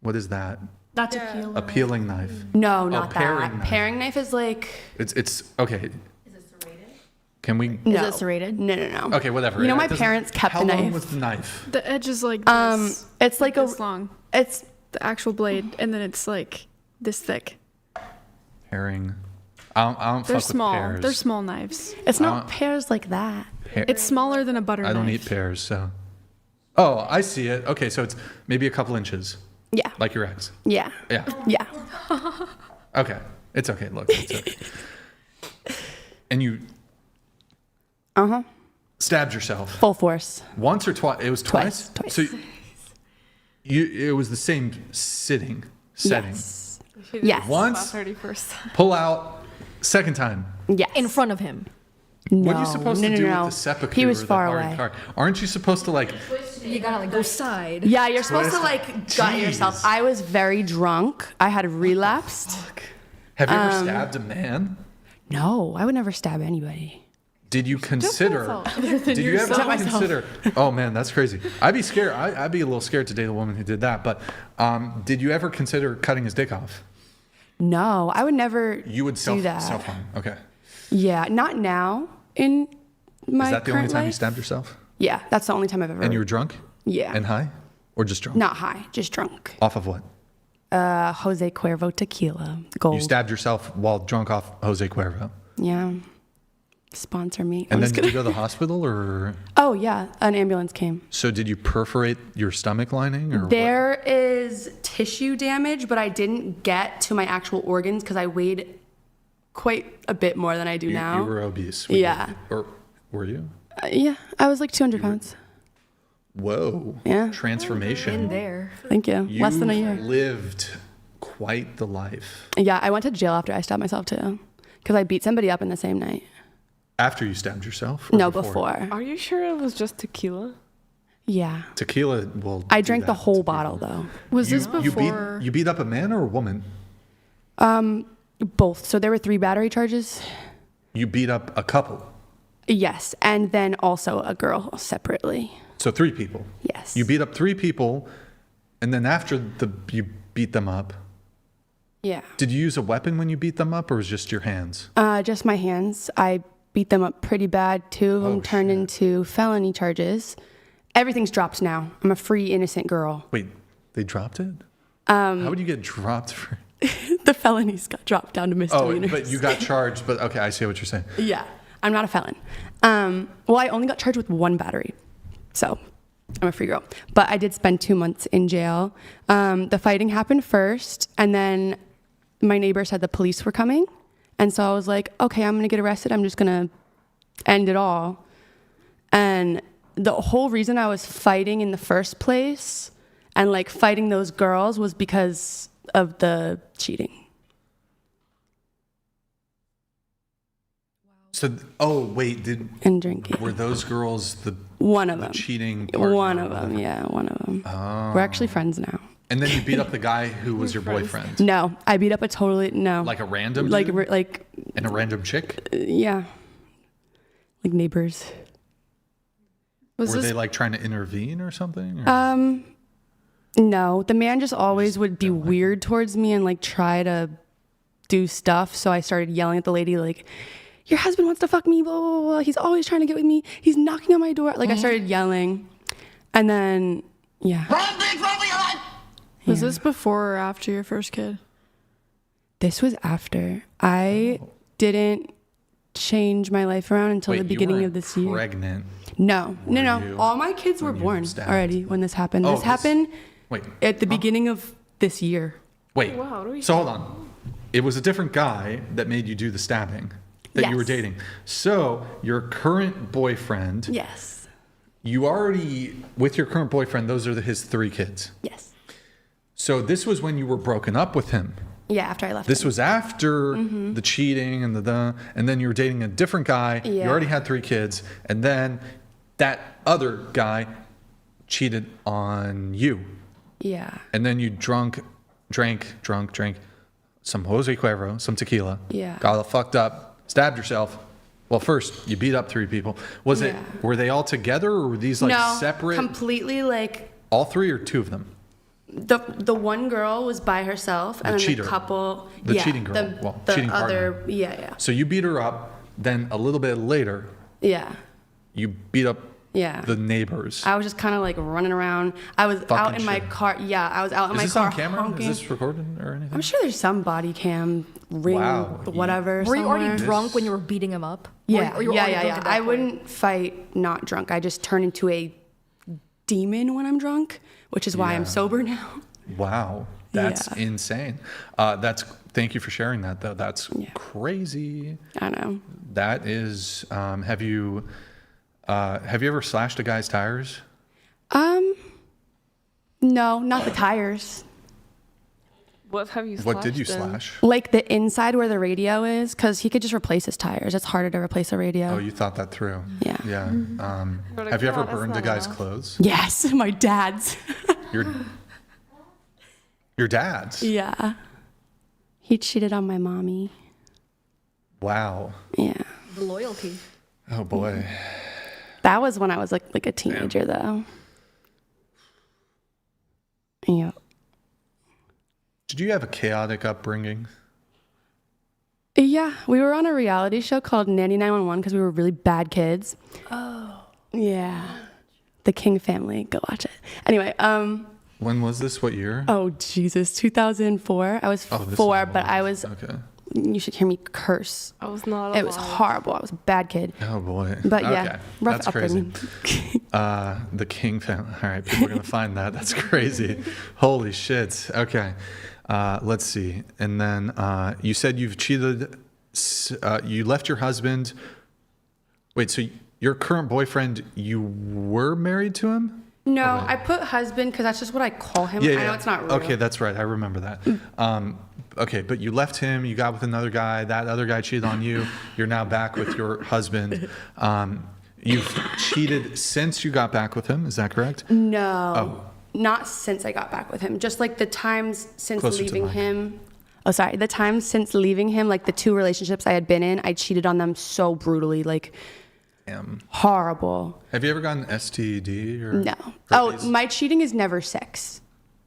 What is that? That's a peel. A peeling knife. No, not paring that. knife. Paring knife is like It's okay. Is it serrated? Can we? no. Is it serrated? No. Okay, whatever. You know, It my doesn't- parents kept how the long knife. was the knife? The edge is like this. It's like a this long. It's The actual blade, and then it's like this thick. Paring. I don't They're fuck small. with pears. They're small knives. it's not pears like that. It's smaller than a butter I don't knife. eat pears, so. Oh, I see it. Okay, so it's maybe a couple inches, Yeah. like your ex. Yeah. Yeah. Yeah. Okay. It's okay. Look. It's okay. And you stabbed yourself Full force. once or twice. It was twice. Twice. So it was the same setting. Yes. Yes. Once. 31st. Pull out. Second time. Yes. In front of him. No. What are you supposed no, to no, do no. with the seppuku? He was or far the away. harikari? Aren't you supposed to like? You gotta like go side. Yeah, you're supposed to Twist. like gut yourself. Jeez. I was very drunk. I had relapsed. Have you ever stabbed a man? No, I would never stab anybody. Did you consider? Did you ever consider? Oh man, that's crazy. I'd be scared. I'd be a little scared to date a woman who did that. But did you ever consider cutting his dick off? No, I would never You would do that. self harm. Okay. Yeah, not now in my Is that the current only time you life. stabbed yourself? Yeah, that's the only time I've ever. And you were drunk? Yeah. And high, or just drunk? Not high, just drunk. Off of what? Jose Cuervo tequila, gold. You stabbed yourself while drunk off Jose Cuervo. Yeah. Sponsor me. And I'm then just did you kidding. go to the hospital, or Oh yeah, an ambulance came. so did you perforate your stomach lining, or what? There is tissue damage, but I didn't get to my actual organs because I weighed quite a bit more than I do now. You were obese. Yeah. Or were you? Yeah, I was like 200 pounds. Whoa. Yeah. Transformation. In there. Thank you. Less than a year. Lived quite the life. Yeah, I went to jail after I stabbed myself too, because I beat somebody up in the same night. After you stabbed yourself? Or No, before. Are you sure it was just tequila? Yeah. Tequila will. I do drank the that. whole bottle though. Was this You before? beat, you beat up a man or a woman? Both. So there were 3 battery charges. You beat up a couple. Yes, and then also a girl separately. So 3 people. Yes. You beat up 3 people, and then after you beat them up, Yeah. did you use a weapon when you beat them up, or was it just your hands? Just my hands. I beat them up pretty bad. 2 of them turned into felony charges. Everything's dropped now. I'm a free, innocent girl. Wait, they dropped it? How would you get dropped for? The felonies got dropped down to misdemeanors. Oh, but you got charged. But okay, I see what you're saying. Yeah, I'm not a felon. Well, I only got charged with 1 battery, so I'm a free girl. But I did spend 2 months in jail. The fighting happened first, and then my neighbor said the police were coming, and so I was like, okay, I'm gonna get arrested. I'm just gonna end it all. And the whole reason I was fighting in the first place and like fighting those girls was because of the cheating. So, wait, and drinking. Were those girls the one of them cheating partner? One of them, yeah, one of them. Oh. We're actually friends now. And then you beat up the guy who was your boyfriend. No, I beat up Like a random like dude? like And a random chick? Yeah, like neighbors. Were they like trying to intervene or something? Or? No, the man just always would be weird towards me and like try to do stuff. So I started yelling at the lady like, your husband wants to fuck me, blah, blah, blah. He's always trying to get with me. He's knocking on my door. Like I started yelling. And then, yeah. Was this before or after your first kid? This was after. I didn't change my life around until the beginning of this year. Pregnant? No. All my kids were born already when this happened. This happened at the beginning of this year. Wait. So hold on. It was a different guy that made you do the stabbing that you were dating. So your current boyfriend. Yes. You already, with your current boyfriend, those are his 3 kids. Yes. So this was when you were broken up with him. Yeah, after I left. This was after the cheating and and then you were dating a different guy. Yeah. You already had 3 kids, and then that other guy cheated on you. Yeah. And then you drank some Jose Cuervo, some tequila. Yeah. Got all fucked up, stabbed yourself. Well, first you beat up 3 people. Were they all together, or were these like separate? Completely like. All 3 or 2 of them? The one girl was by herself, and then cheater. the couple. The cheating girl. The cheating other. partner. Yeah. So you beat her up. Then a little bit later, Yeah. you beat up Yeah. the neighbors. I was just kind of like running around. I was out in my car. Yeah, I was out in my car. Is this on camera? honking. Is this recorded or anything? I'm sure there's some body cam ring, whatever. Were you already somewhere. drunk when you were beating him up? Yeah, Or you were already drunk yeah. at that I point? wouldn't fight not drunk. I just turn into a demon when I'm drunk, which is why I'm sober now. Wow, that's insane. Thank you for sharing that, though. That's crazy. I know. That is. Have you ever slashed a guy's tires? No, not the tires. What have you slashed? What did you slash? Like the inside where the radio is, because he could just replace his tires. It's harder to replace a radio. Oh, you thought that through. Yeah. Yeah. Have you ever burned a guy's clothes? Yes, my dad's. Your dad's? Yeah. He cheated on my mommy. Wow. Yeah. The loyalty. Oh boy. That was when I was like a teenager, though. Yeah. Did you have a chaotic upbringing? Yeah, we were on a reality show called Nanny 911 because we were really bad kids. Oh. Yeah. The King family. Go watch it. Anyway, When was this? What year? Oh, Jesus. 2004. I was 4, but I was... Okay. You should hear me curse. I was not It was horrible. I was a bad kid. Oh, boy. But okay. yeah, rough That's crazy. upbringing. The King family. All right, people are going to find that. That's crazy. Holy shit. Okay. Let's see. And then you said you've cheated. You left your husband. Wait, so your current boyfriend, you were married to him? No, I put husband because that's just what I call him. Yeah, I know it's not real. Okay, that's right. I remember that. Okay, but you left him. You got with another guy. That other guy cheated on you. You're now back with your husband. You've cheated since you got back with him. Is that correct? No, not since I got back with him. Just like the times since Closer to leaving mine. him. Oh, sorry. The times since leaving him, like the 2 relationships I had been in, I cheated on them so brutally, like horrible. Have you ever gotten STD or? No. herpes? Oh, my cheating is never sex,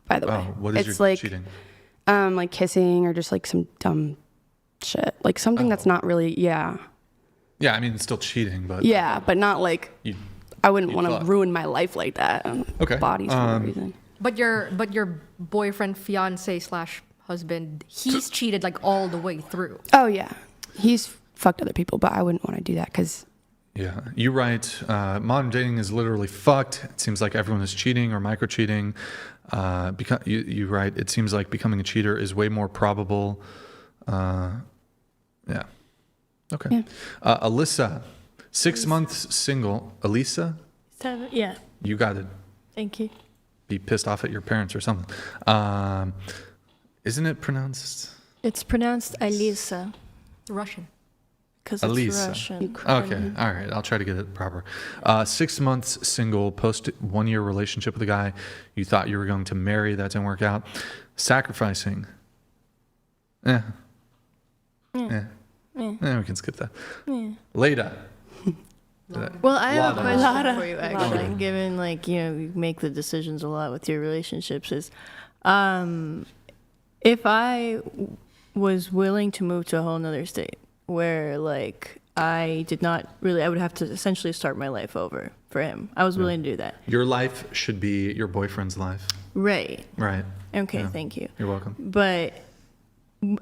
by the way. What is it's your like, cheating? like kissing or just like some dumb shit. Like something that's not really, yeah. Yeah, I mean, it's still cheating, but. Yeah, but not like, I wouldn't want to fuck. ruin my life like that. Okay. Bodies for no reason. But your boyfriend, fiance / husband, he's cheated like all the way through. Oh yeah, he's fucked other people, but I wouldn't want to do that because. Yeah, you write, modern dating is literally fucked. It seems like everyone is cheating or micro cheating. You write, it seems like becoming a cheater is way more probable. Yeah. Okay. Yeah. Alyssa, 6 months single. Elisa, 7. Yeah. you got to Thank you. be pissed off at your parents or something. Isn't it pronounced? It's pronounced Elisa Russian. because it's Elisa. Russian. Okay, all right. I'll try to get it proper. 6 months single, post 1 year relationship with a guy you thought you were going to marry. That didn't work out. Sacrificing. We can skip that. Leda. Well, I have a Lada. question for you, actually. Given, like, you know, you make the decisions a lot with your relationships, is if I was willing to move to a whole nother state where, like, I would have to essentially start my life over for him. I was willing to do that. Your life should be your boyfriend's life. Right. Right. Okay, Yeah. thank you. You're welcome. But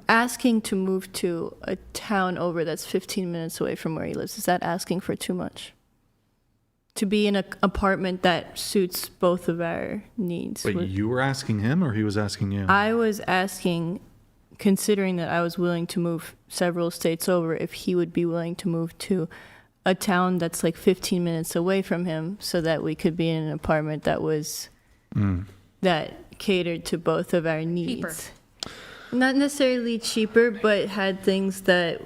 asking to move to a town over that's 15 minutes away from where he lives, is that asking for too much? To be in an apartment that suits both of our needs. Wait, you were asking him or he was asking you? I was asking, considering that I was willing to move several states over, if he would be willing to move to a town that's like 15 minutes away from him so that we could be in an apartment that was that catered to both of our needs. Cheaper. Not necessarily cheaper, but had things that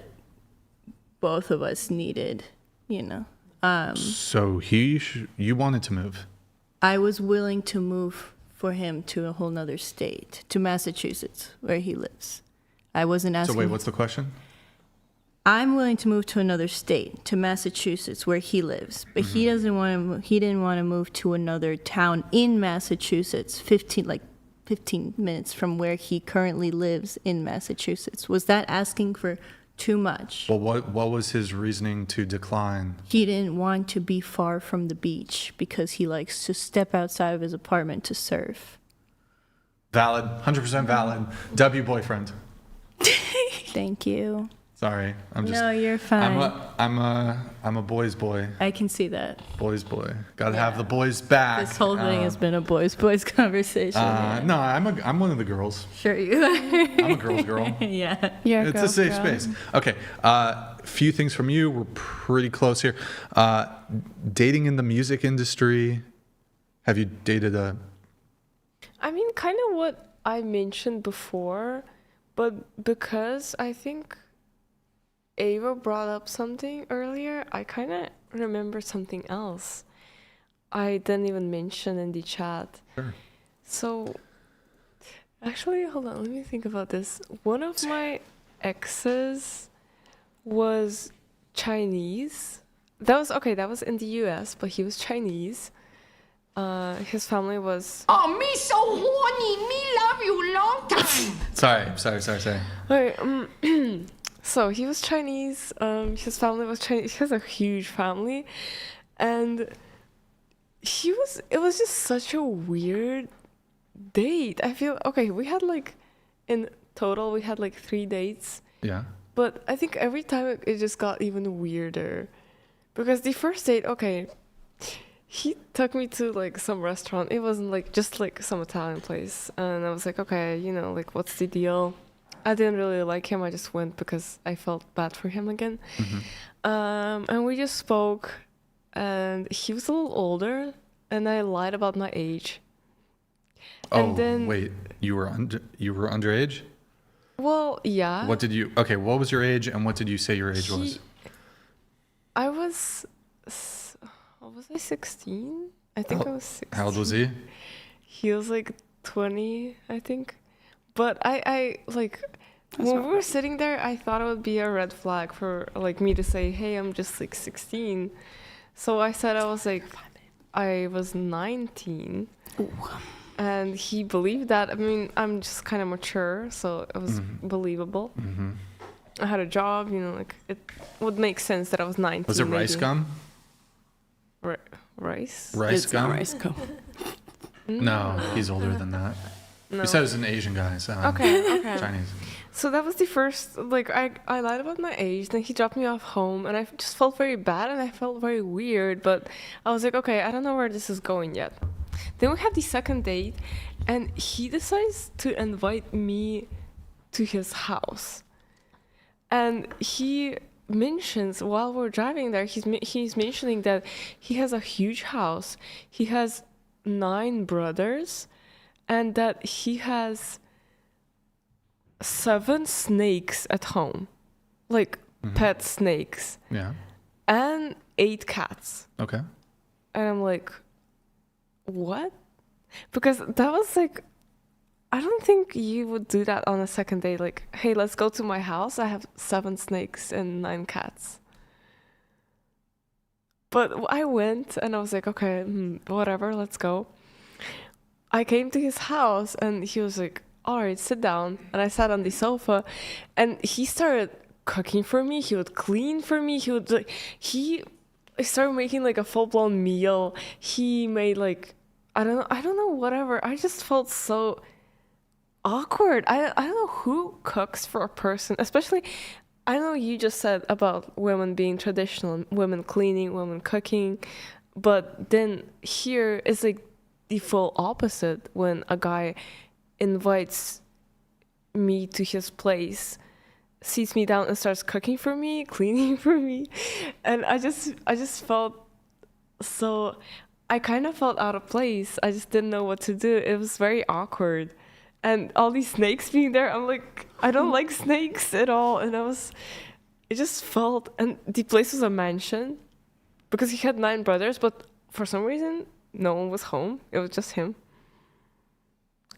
both of us needed, you know. So you wanted to move. I was willing to move for him to a whole nother state, to Massachusetts, where he lives. I wasn't asking. So wait, what's the question? I'm willing to move to another state, to Massachusetts, where he lives, but he doesn't want to. He didn't want to move to another town in Massachusetts, 15 minutes from where he currently lives in Massachusetts. Was that asking for too much? Well, what was his reasoning to decline? He didn't want to be far from the beach because he likes to step outside of his apartment to surf. Valid, 100% valid. W boyfriend. Thank you. Sorry, I'm just. No, you're fine. I'm a boy's boy. I can see that. Boy's boy. Got to have the boys back. This whole thing has been a boys conversation. No, I'm one of the girls. Sure you are. I'm a girl's girl. Yeah. It's a safe space. Okay. Few things from you. We're pretty close here. Dating in the music industry. Have you dated a? I mean, kind of what I mentioned before, but because I think Ava brought up something earlier, I kind of remember something else I didn't even mention in the chat. Sure. So, actually, hold on, let me think about this. One of my exes was Chinese. That was in the US, but he was Chinese. His family was... Oh, me so horny. Me love you long time. Sorry. Okay, so he was Chinese. His family was Chinese. He has a huge family, and it was just such a weird date. I feel we had in total we had 3 dates. Yeah. But I think every time it just got even weirder, because the first date, he took me to some restaurant. It wasn't just some Italian place, and I was like, okay, what's the deal? I didn't really like him. I just went because I felt bad for him again. And we just spoke, and he was a little older, and I lied about my age. And then, wait, you were underage? Well, yeah. What was your age and what did you say your age was? I was Was I 16? I think I was 16. How old was he? He was like 20, I think. But I like, when we were sitting there, I thought it would be a red flag for like me to say, hey, I'm just like 16. So I said I was 19. Ooh. And he believed that. I mean, I'm just kind of mature, so it was believable. Mm-hmm. I had a job, you know, like it would make sense that I was 19. Was it rice gum? Rice? Rice gum? Rice gum. No, he's older than that. No. You said it was an Asian guy, so okay. Chinese. So that was the first, like, I lied about my age, then he dropped me off home, and I just felt very bad, and I felt very weird, but I was like, okay, I don't know where this is going yet. Then we have the second date, and he decides to invite me to his house. And he mentions, while we're driving there, he's mentioning that he has a huge house, he has 9 brothers, and that he has 7 snakes at home, like pet snakes. Yeah. And 8 cats. Okay. And I'm like, what? Because that was like, I don't think you would do that on a second date. Like, hey, let's go to my house. I have 7 snakes and 9 cats. But I went and I was like, okay, whatever, let's go. I came to his house and he was like, all right, sit down. And I sat on the sofa and he started cooking for me. He would clean for me. He started making like a full-blown meal. He made like, I don't know, whatever. I just felt so awkward. I don't know who cooks for a person, especially, I know you just said about women being traditional, women cleaning, women cooking, but then here is like the full opposite when a guy invites me to his place, sits me down and starts cooking for me, cleaning for me. And I just felt so, I kind of felt out of place. I just didn't know what to do. It was very awkward. And all these snakes being there, I'm like, I don't like snakes at all. And it just felt, and the place was a mansion because he had 9 brothers, but for some reason, no one was home. It was just him.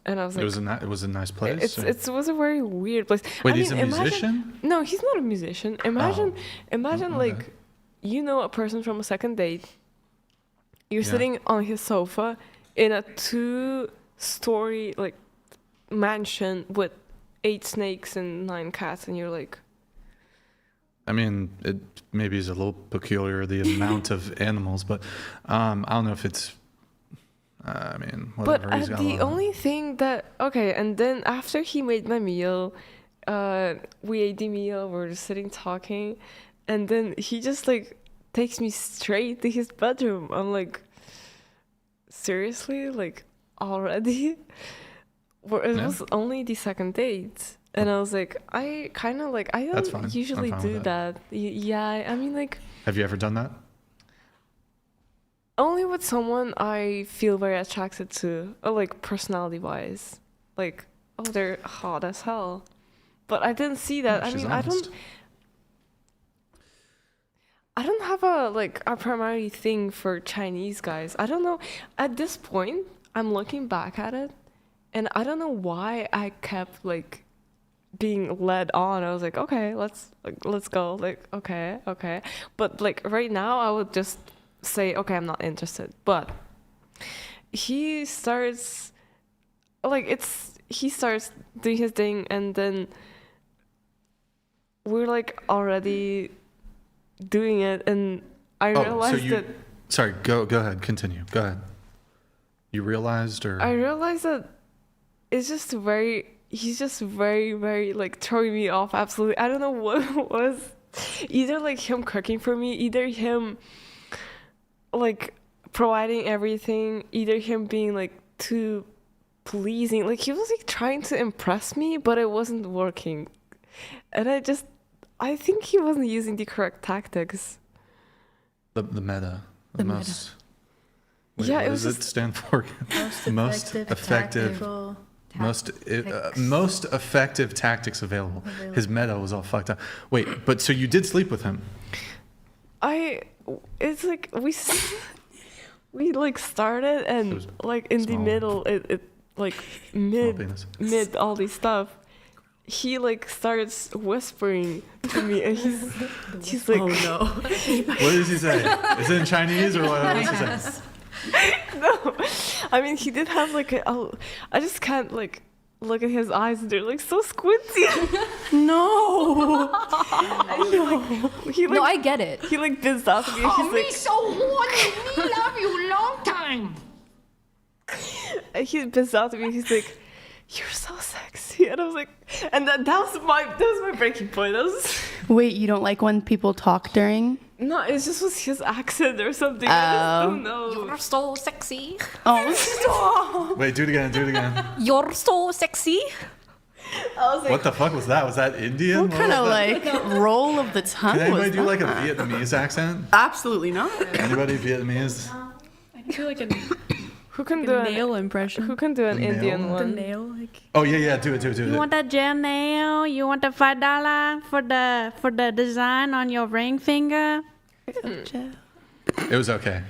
And I was like, it was a nice place. It was a very weird place. Wait, he's a musician? No, he's not a musician. Imagine like, you know, a person from a second date. You're sitting on his sofa in a 2-story like mansion with 8 snakes and 9 cats, and you're like, I mean, it maybe is a little peculiar, the amount of animals, but I don't know if it's, I mean, whatever. But the only thing that, okay, and then after he made my meal, we ate the meal, we're just sitting talking, and then he just like takes me straight to his bedroom. I'm like, seriously? Like, already? It was only the second date. And I was like, I don't usually do that. Yeah, I mean, like... Have you ever done that? Only with someone I feel very attracted to, or like personality-wise. Like, oh, they're hot as hell. But I didn't see that. I mean, honest. I don't have a primary thing for Chinese guys. I don't know. At this point, I'm looking back at it, and I don't know why I kept like being led on. I was like, okay, let's go. Like, okay. But like right now, I would just say, okay, I'm not interested. But he starts doing his thing, and then we're like already doing it, and I realized that. Sorry, go ahead, continue. Go ahead. You realized, or I realized that it's just he's just very, very like throwing me off. Absolutely, I don't know what it was. Either like him cooking for me, either him like providing everything, either him being like too pleasing. Like he was like trying to impress me, but it wasn't working, and I think he wasn't using the correct tactics. The meta. What it does it stand for? Most effective tactics available. His meta was all fucked up. Wait, but so you did sleep with him? It's like we like started and like in the middle, it like mid all these stuff. He like starts whispering to me, and he's like, "Oh no!" What does he say? Is it in Chinese or what does he say? No, I mean he did have like I just can't like look at his eyes. They're like so squinty. No. No, I get it. He like bids out to me. And he's like, so horny. Me love you long time. and he bids out to me. He's like, "You're so sexy," and I was like, and that was my breaking point. That was Wait, you don't like when people talk during? no, it just was his accent or something. I just don't know. You're so sexy. Oh, stop. Wait, do it again. You're so sexy. I was like, What the fuck was that? Was that Indian? What kind of like roll of the tongue Can anybody was do like a that? Vietnamese accent? Absolutely not. Anybody Vietnamese? I can do like a who can do nail impression. Who can do an The nail? Indian The one? nail, like. Oh yeah, do it. You want that gel nail? You want the $5 for the design on your ring finger? It was okay.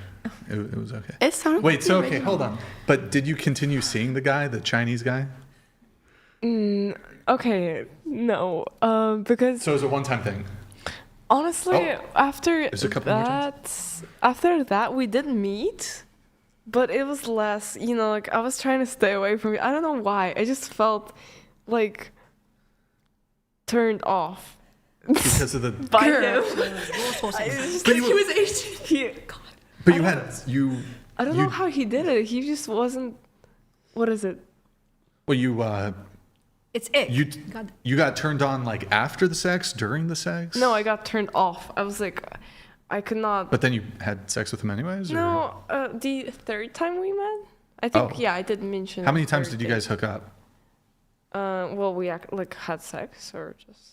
It was okay. It sounded Wait, like so the okay, original. hold on. But did you continue seeing the guy, the Chinese guy? Okay, no, because So it was a one-time thing. honestly, Oh. after There's a couple more times. after that, we did meet, but it was less. You know, like I was trying to stay away from it. I don't know why. I just felt like turned off Because of the by him. But you, He was 18. but you had you I don't know how he did it. He just wasn't. What is it? well you It's it. you got turned on like after the sex, during the sex? No, I got turned off. I was like, I could not. But then you had sex with him anyways? Or? No, the third time we met, I think. Oh. Yeah, I did mention. How many the times third did you date. guys hook up? Well, we like had sex or just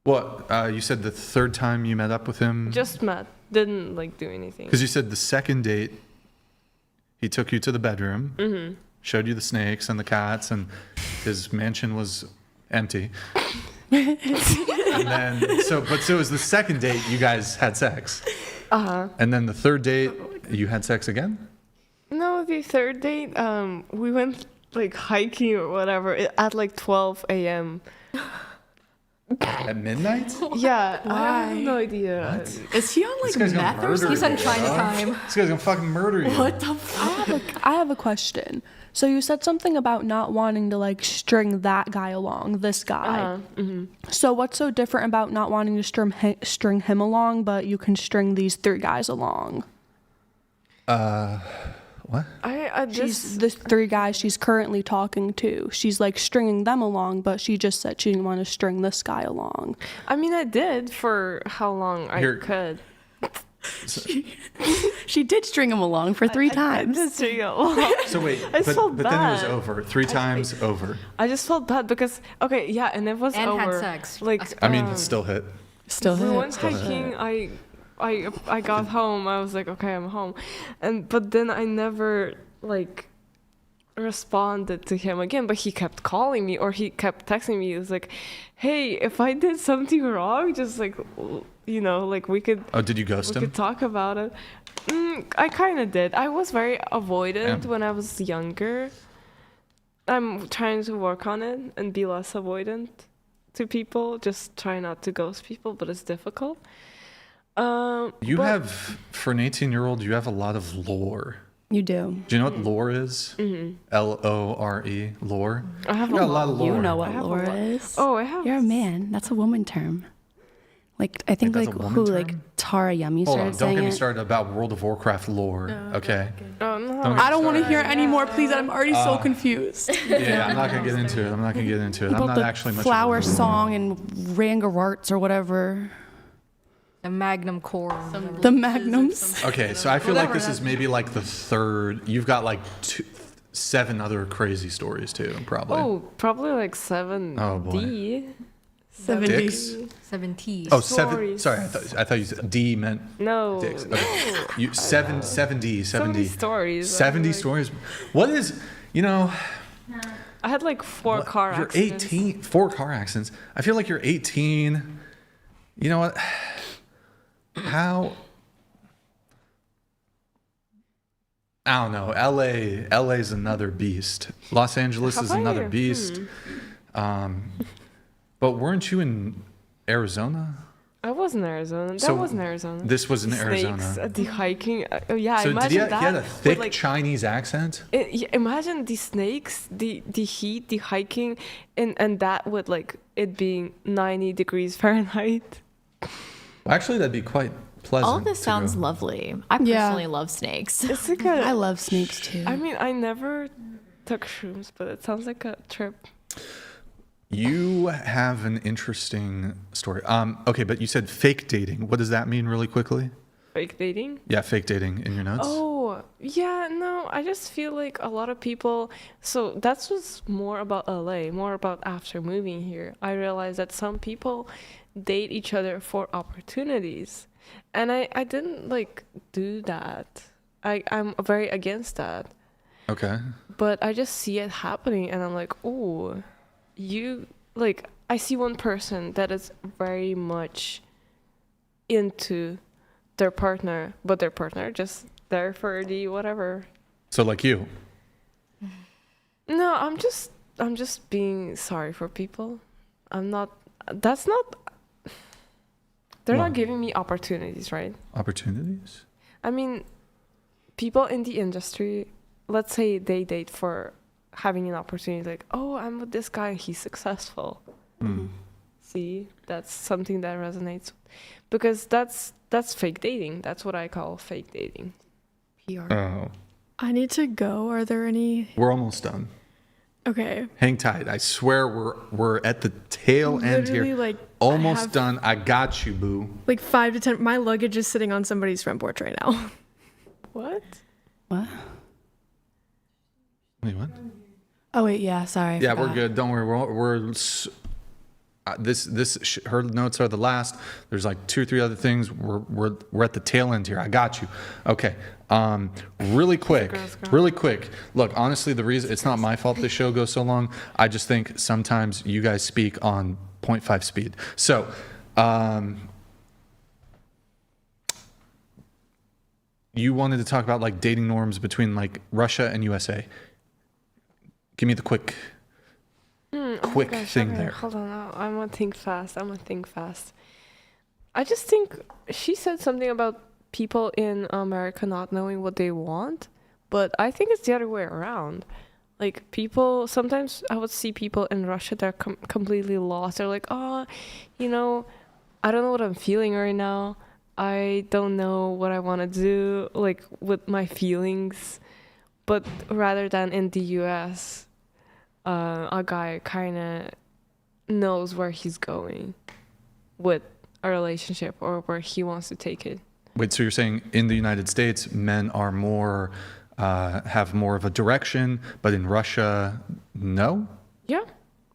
What? You said the third time you met up with him? just met. Didn't like do anything. Because you said the second date, he took you to the bedroom, Mhm. showed you the snakes and the cats, and his mansion was empty. And then, so it was the second date you guys had sex. And then the third date, you had sex again? No, the third date, we went like hiking or whatever at like 12 a.m. At midnight? Yeah, I Why? have no idea. Is he on This like guy's gonna meth or murder something? you, bro. This guy's gonna fucking murder you. What the fuck? I have a question. So you said something about not wanting to like string that guy along, this guy. So what's so different about not wanting to string him along, but you can string these 3 guys along? What? She's the 3 guys she's currently talking to. She's like stringing them along, but she just said she didn't want to string this guy along. I mean, I did for how long I could. She did string him along for 3 times. I did string him along. So wait, I just felt but then it was bad. over. 3 times over. I just felt bad because okay, yeah, and it was And over. had sex. Like I mean, it still hit. Still we hit. went hiking. I got home. I was like, okay, I'm home, but then I never like responded to him again. But he kept calling me or he kept texting me. He was like, hey, if I did something wrong, just like you know, like we could. Oh, did you ghost we him? could talk about it. I kind of did. I was very avoidant when I was younger. I'm trying to work on it and be less avoidant to people. Just try not to ghost people, but it's difficult. You have, for an 18-year-old, you have a lot of lore. You do. Do you know what lore is? L-O-R-E, lore? I have You got a lot of lore. You know what I have a lore lot. is. Oh, I have. You're a man. That's a woman term. Like I think That's like a woman who term? like Tara Yummy Hold started on, don't saying get me it. started about World of Warcraft lore, okay? Oh, no. Don't get I don't me want to started. hear any more, please. I'm already so confused. Yeah, I'm not going to get into it. I'm About not the actually much flower of a song and Rangararts or whatever. The Magnum core. The Magnums. Okay, so I feel like this is maybe like the third. You've got like 7 other crazy stories too, probably. Oh, probably like 7D. Oh, boy. 70. Dicks? 70. Oh, 7. Sorry, I thought you said D meant No. dicks. Okay. You 70. 70 stories. 70 stories. What is, you know, I had like 4 car you're accidents. 18, 4 car accidents. I feel like you're 18. You know what? How I don't know. LA's another beast. Los Angeles is another beast. But weren't you in Arizona? I was in Arizona. That was in Arizona. This was in Snakes, Arizona. the hiking. Yeah, So imagine did that. he had a thick with, Chinese accent? Imagine the snakes, the heat, the hiking, and that with like it being 90 degrees Fahrenheit. Actually, that'd be quite pleasant. All this sounds lovely. I personally love snakes. It's like a, I love snakes too. I mean, I never took shrooms, but it sounds like a trip. You have an interesting story. Okay, but you said fake dating. What does that mean really quickly? Fake dating? Yeah, fake dating in your notes. Oh, yeah, no, I just feel like a lot of people, so that's what's more about LA, more about after moving here. I realized that some people date each other for opportunities. And I didn't like do that. I'm very against that. Okay. But I just see it happening and I'm like, oh, you like I see one person that is very much into their partner, but their partner just there for the whatever. So like you. No, I'm just being sorry for people. They're not giving me opportunities, right? Opportunities? I mean, people in the industry, let's say they date for having an opportunity, like, oh, I'm with this guy, he's successful. See, that's something that resonates, because that's fake dating. That's what I call fake dating. PR. Oh. I need to go. Are there any? We're almost done. Okay. Hang tight. I swear we're at the tail end Literally, here. like, Almost done. I got you, boo. Like 5 to 10. My luggage is sitting on somebody's front porch right now. What? What? Wait, what? Oh wait, yeah. Sorry. I Yeah, we're forgot. good. Don't worry. Her notes are the last. There's like 2 or 3 other things. We're at the tail end here. I got you. Okay. Really quick. Look, honestly, the reason it's not my fault this show goes so long. I just think sometimes you guys speak on 0.5 speed. So, you wanted to talk about like dating norms between like Russia and USA. Give me the quick thing there. Hold on, I'm gonna think fast. I just think she said something about people in America not knowing what they want, but I think it's the other way around. Like people, sometimes I would see people in Russia that are completely lost. They're like, oh, I don't know what I'm feeling right now. I don't know what I want to do, like with my feelings. But rather than in the US, a guy kind of knows where he's going with a relationship or where he wants to take it. Wait, so you're saying in the United States, men are more, have more of a direction, but in Russia, no? Yeah,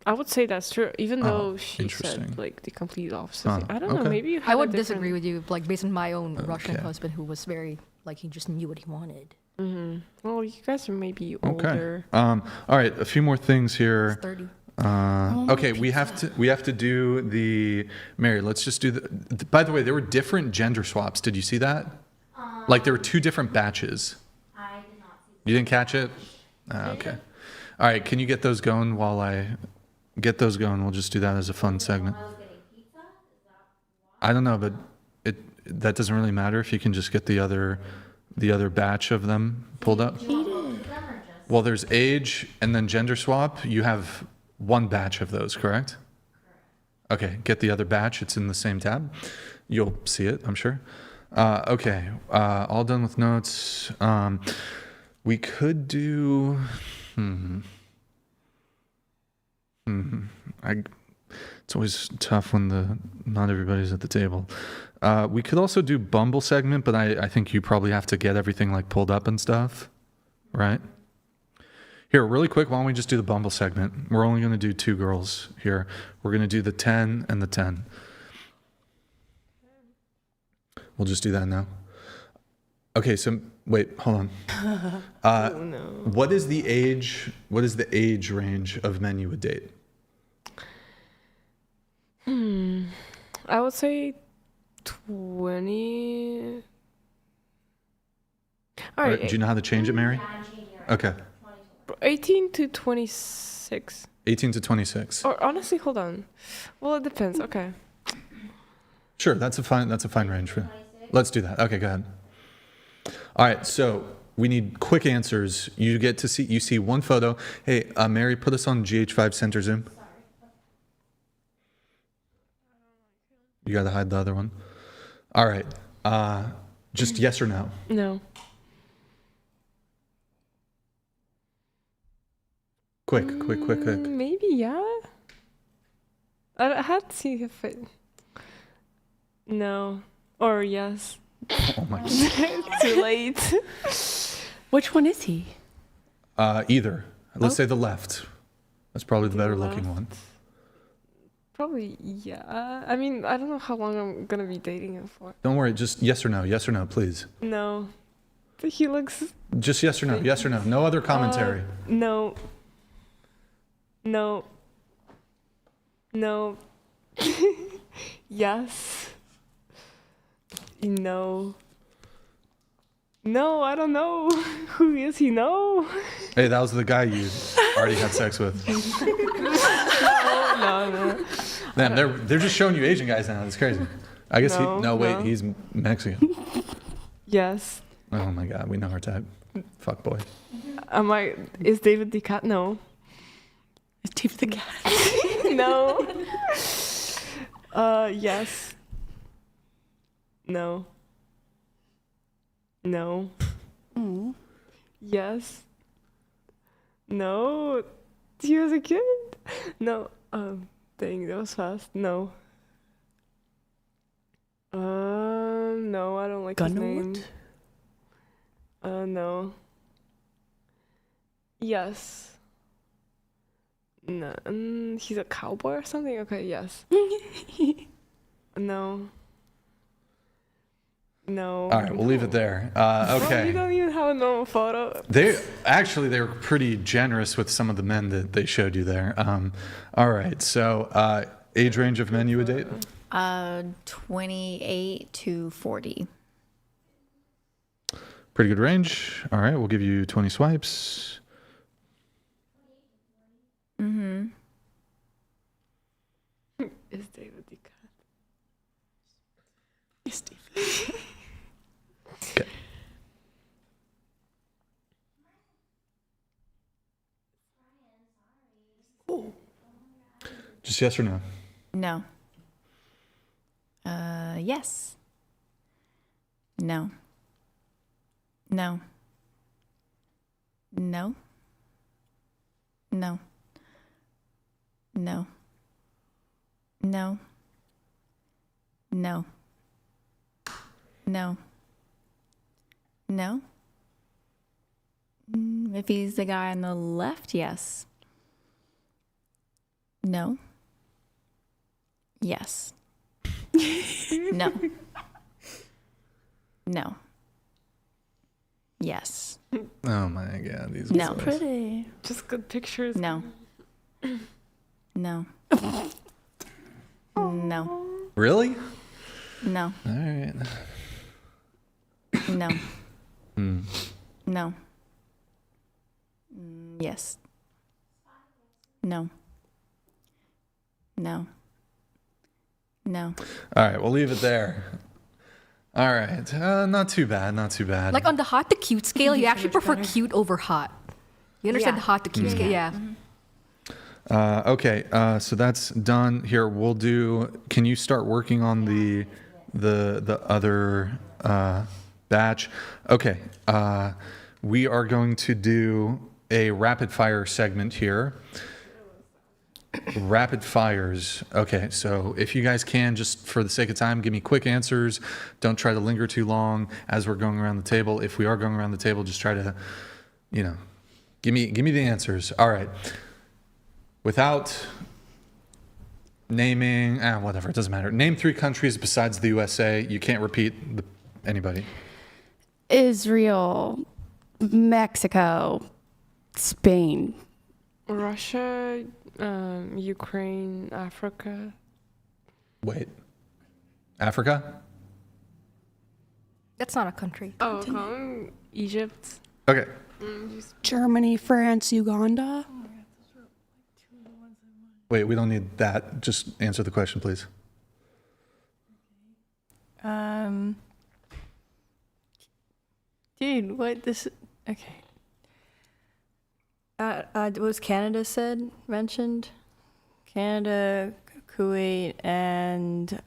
I would say that's true, even though she said like the complete opposite thing. I don't know, maybe you had I would a different... disagree with you, like based on my own Russian husband who was very, like he just knew what he wanted. Mm-hmm. Well, you guys are maybe older. All right, a few more things here. 30. Okay, we have to do the Mary. Let's just do the. By the way, there were different gender swaps. Did you see that? Like there were 2 different batches. I did not see. You didn't catch it? Okay. All right. Can you get those going while I get those going? We'll just do that as a fun segment. I don't know, but that doesn't really matter if you can just get the other batch of them pulled up. Well, there's age and then gender swap. You have 1 batch of those, correct? Okay, get the other batch. It's in the same tab. You'll see it, I'm sure. Okay, all done with notes. We could do... It's always tough when not everybody's at the table. We could also do Bumble segment, but I think you probably have to get everything like pulled up and stuff, right? Here, really quick, why don't we just do the Bumble segment? We're only going to do 2 girls here. We're going to do the 10 and the 10. We'll just do that now. Okay, so wait, hold on. What is the age range of men you would date? I would say 20. All right. Do you know how to change it, Mary? Okay. 18 to 26. 18 to 26. Or honestly, hold on. Well, it depends. Okay. Sure, that's a fine range. Let's do that. Okay, go ahead. All right, so we need quick answers. You see one photo. Hey, Mary, put us on GH5 center zoom. You got to hide the other one. All right. Just yes or no? No. Quick. Maybe, yeah. I had to see if it... No. Or yes. Oh my God. Too late. Which one is he? Either. Let's say the left. That's probably the better looking one. Probably, yeah. I mean, I don't know how long I'm gonna be dating him for. Don't worry, just yes or no, please. No. But he looks... Just yes or no. No other commentary. No. No. No. Yes. No. No, I don't know. Who is he? No. Hey, that was the guy you already had sex with. No. Man, they're just showing you Asian guys now. It's crazy. I guess he's Mexican. Yes. Oh my God, we know our type. Fuck boy. Is David the cat? No. Is David the cat? No. Yes. No. No. Mm. Yes. No. He was a kid? No. Dang, that was fast. No. No, I don't like his name. No. Yes. No. He's a cowboy or something? Okay, yes. No. No. All right, we'll leave it there. Okay. You don't even have a normal photo. They were pretty generous with some of the men that they showed you there. All right, so age range of men you would date? 28 to 40. Pretty good range. All right, we'll give you 20 swipes. Mm-hmm. Is David the cat? Is David. Okay. Just yes or no? No. Yes. No. No. No. No. No. No. No. No. No. If he's the guy on the left, yes. No. Yes. No. No. Yes. Oh my God, these No. guys. Pretty. Just good pictures. No. No. No. Really? No. All right. No. Mm. No. Yes. No. No. No. All right, we'll leave it there. All right, not too bad. Like on the hot to cute scale, you actually prefer cute over hot. You understand Yeah. the hot to cute scale? Yeah. Okay, so that's done. Here, we'll do. Can you start working on the other batch? Okay, we are going to do a rapid fire segment here. Rapid fires. Okay, so if you guys can, just for the sake of time, give me quick answers. Don't try to linger too long as we're going around the table. If we are going around the table, just try to, give me the answers. All right. Without naming, whatever, it doesn't matter. Name 3 countries besides the USA. You can't repeat anybody. Israel, Mexico, Spain, Russia, Ukraine, Africa. Wait. Africa? That's not a country. Oh, Egypt. Okay. Germany, France, Uganda. Wait, we don't need that. Just answer the question, please. Dude, what this? Okay. Was Canada mentioned? Canada, Kuwait, and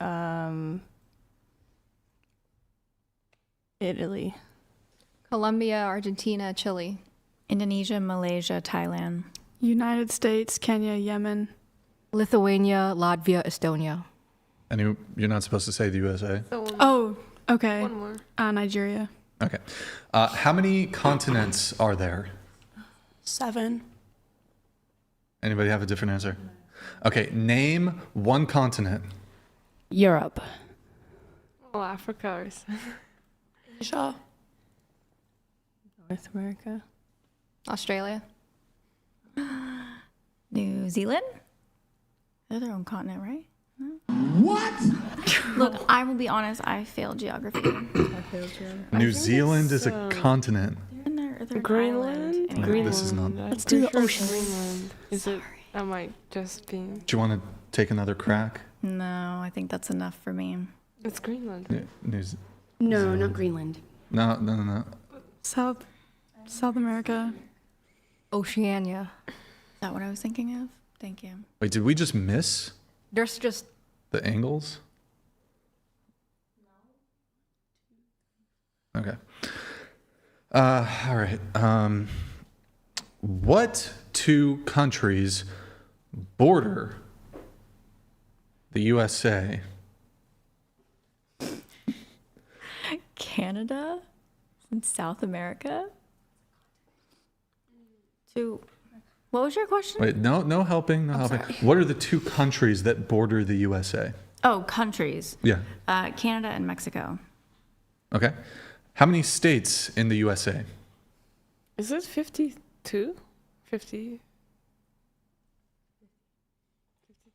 Italy. Colombia, Argentina, Chile. Indonesia, Malaysia, Thailand. United States, Kenya, Yemen. Lithuania, Latvia, Estonia. And you're not supposed to say the USA? Oh, okay. One more. Nigeria. Okay. How many continents are there? 7. Anybody have a different answer? Okay, name one continent. Europe. Oh, Africa or something. Asia. North America. Australia. New Zealand? They're their own continent, right? What? Look, I will be honest, I failed geography. New Zealand is a continent. Greenland? Greenland. This is not. Let's do the ocean. Greenland. Is it? I might just be. Do you want to take another crack? No, I think that's enough for me. It's Greenland. No, not Greenland. No. South America. Oceania. Is that what I was thinking of? Thank you. Wait, did we just miss There's just the angles? Okay. All right. What two countries border the USA? Canada and South America. What was your question? Wait, no helping, no helping. sorry. What are the two countries that border the USA? Oh, countries. Yeah. Canada and Mexico. Okay. How many states in the USA? Is it 52? 50?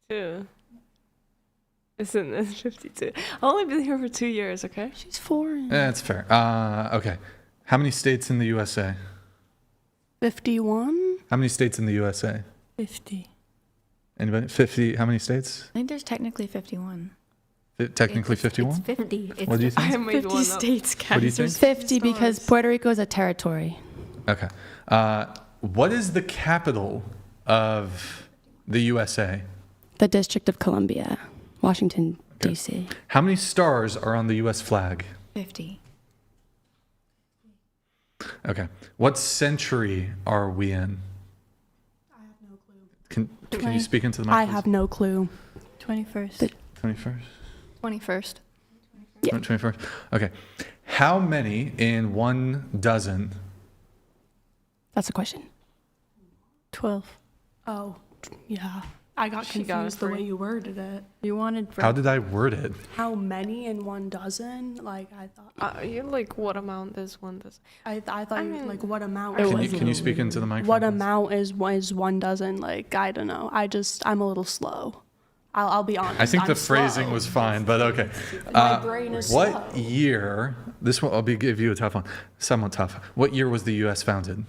52. Isn't it 52? I've only been here for 2 years, okay? She's foreign. That's fair. Okay. How many states in the USA? 51. How many states in the USA? 50. Anybody? 50? How many states? I think there's technically 51. Technically 51? It's 50. What do you think? I made 50 one up. states, guys. What do you think? There's 50 because Puerto Rico is a territory. Okay. What is the capital of the USA? The District of Columbia, Washington, D.C. How many stars are on the US flag? 50. Okay. What century are we in? I have no clue. Can you speak into the mic? I have no clue. 21st. 21st? 21st. Yeah. 21st. Okay. How many in 1 dozen? That's a question. 12. Oh, yeah. I got She got confused it the free. way you worded it. You wanted. How did I word it? How many in 1 dozen? Like, I thought. You're like, what amount is one dozen? I thought you like what amount? Can you speak into the mic? What amount is 1 dozen? Like, I don't know. I'm a little slow. I'll be honest. I think the I'm phrasing slow. was fine, but okay. My brain is what slow. year? This one I'll give you a tough one. Somewhat tough. What year was the U.S. founded?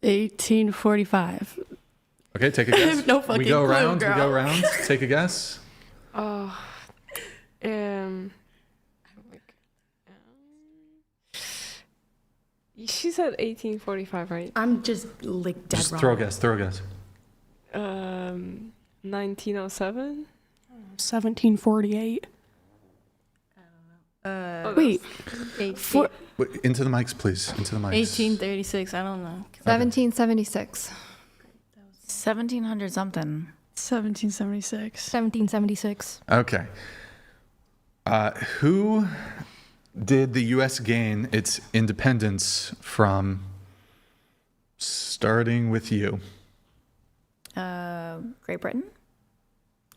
1845. Okay, take a guess. No fucking we go clue, around. We girl. go around. Take a guess. She said 1845, right? I'm just like dead Just wrong. throw a guess. Throw a guess. 1907. 1748. Wait. Wait, into the mics, please. Into the mics. 1836. I don't know. 1776. 1700 something. 1776. 1776. Okay. Who did the U.S. gain its independence from? Starting with you. Great Britain.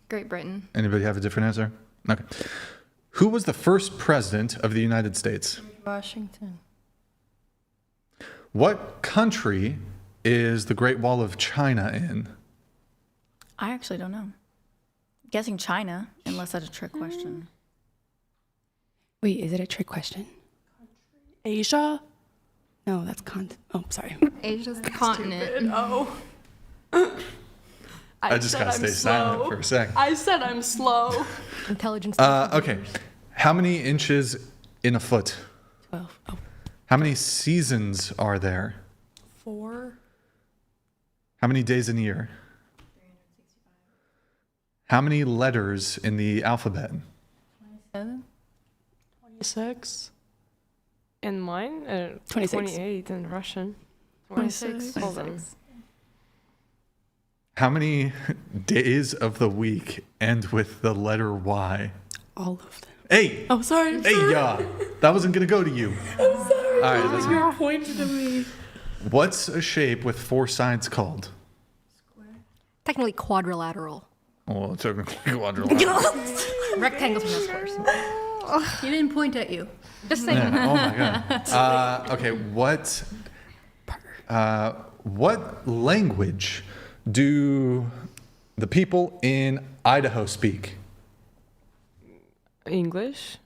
Great Britain. Anybody have a different answer? Okay. Who was the first president of the United States? Washington. What country is the Great Wall of China in? I actually don't know. Guessing China, unless that's a trick question. Wait, is it a trick question? Asia? No, that's cont. Oh, sorry. Asia's the continent. Oh. I just gotta stay silent for a sec. I said I'm slow. Intelligence. Okay. How many inches in a foot? 12. Oh. How many seasons are there? 4. How many days in a year? 365. How many letters in the alphabet? 27. 26. In mine, 26. 28 in Russian. 26. Hold on. How many days of the week end with the letter Y? All of them. Hey! Oh, sorry. Hey, yeah. That wasn't gonna go to you. I'm sorry. All right, listen. You're pointing to me. What's a shape with 4 sides called? Technically quadrilateral. Oh, technically quadrilateral. Rectangles are no squares. He didn't point at you. Just saying. Yeah, oh my god. Okay, what language do the people in Idaho speak? English.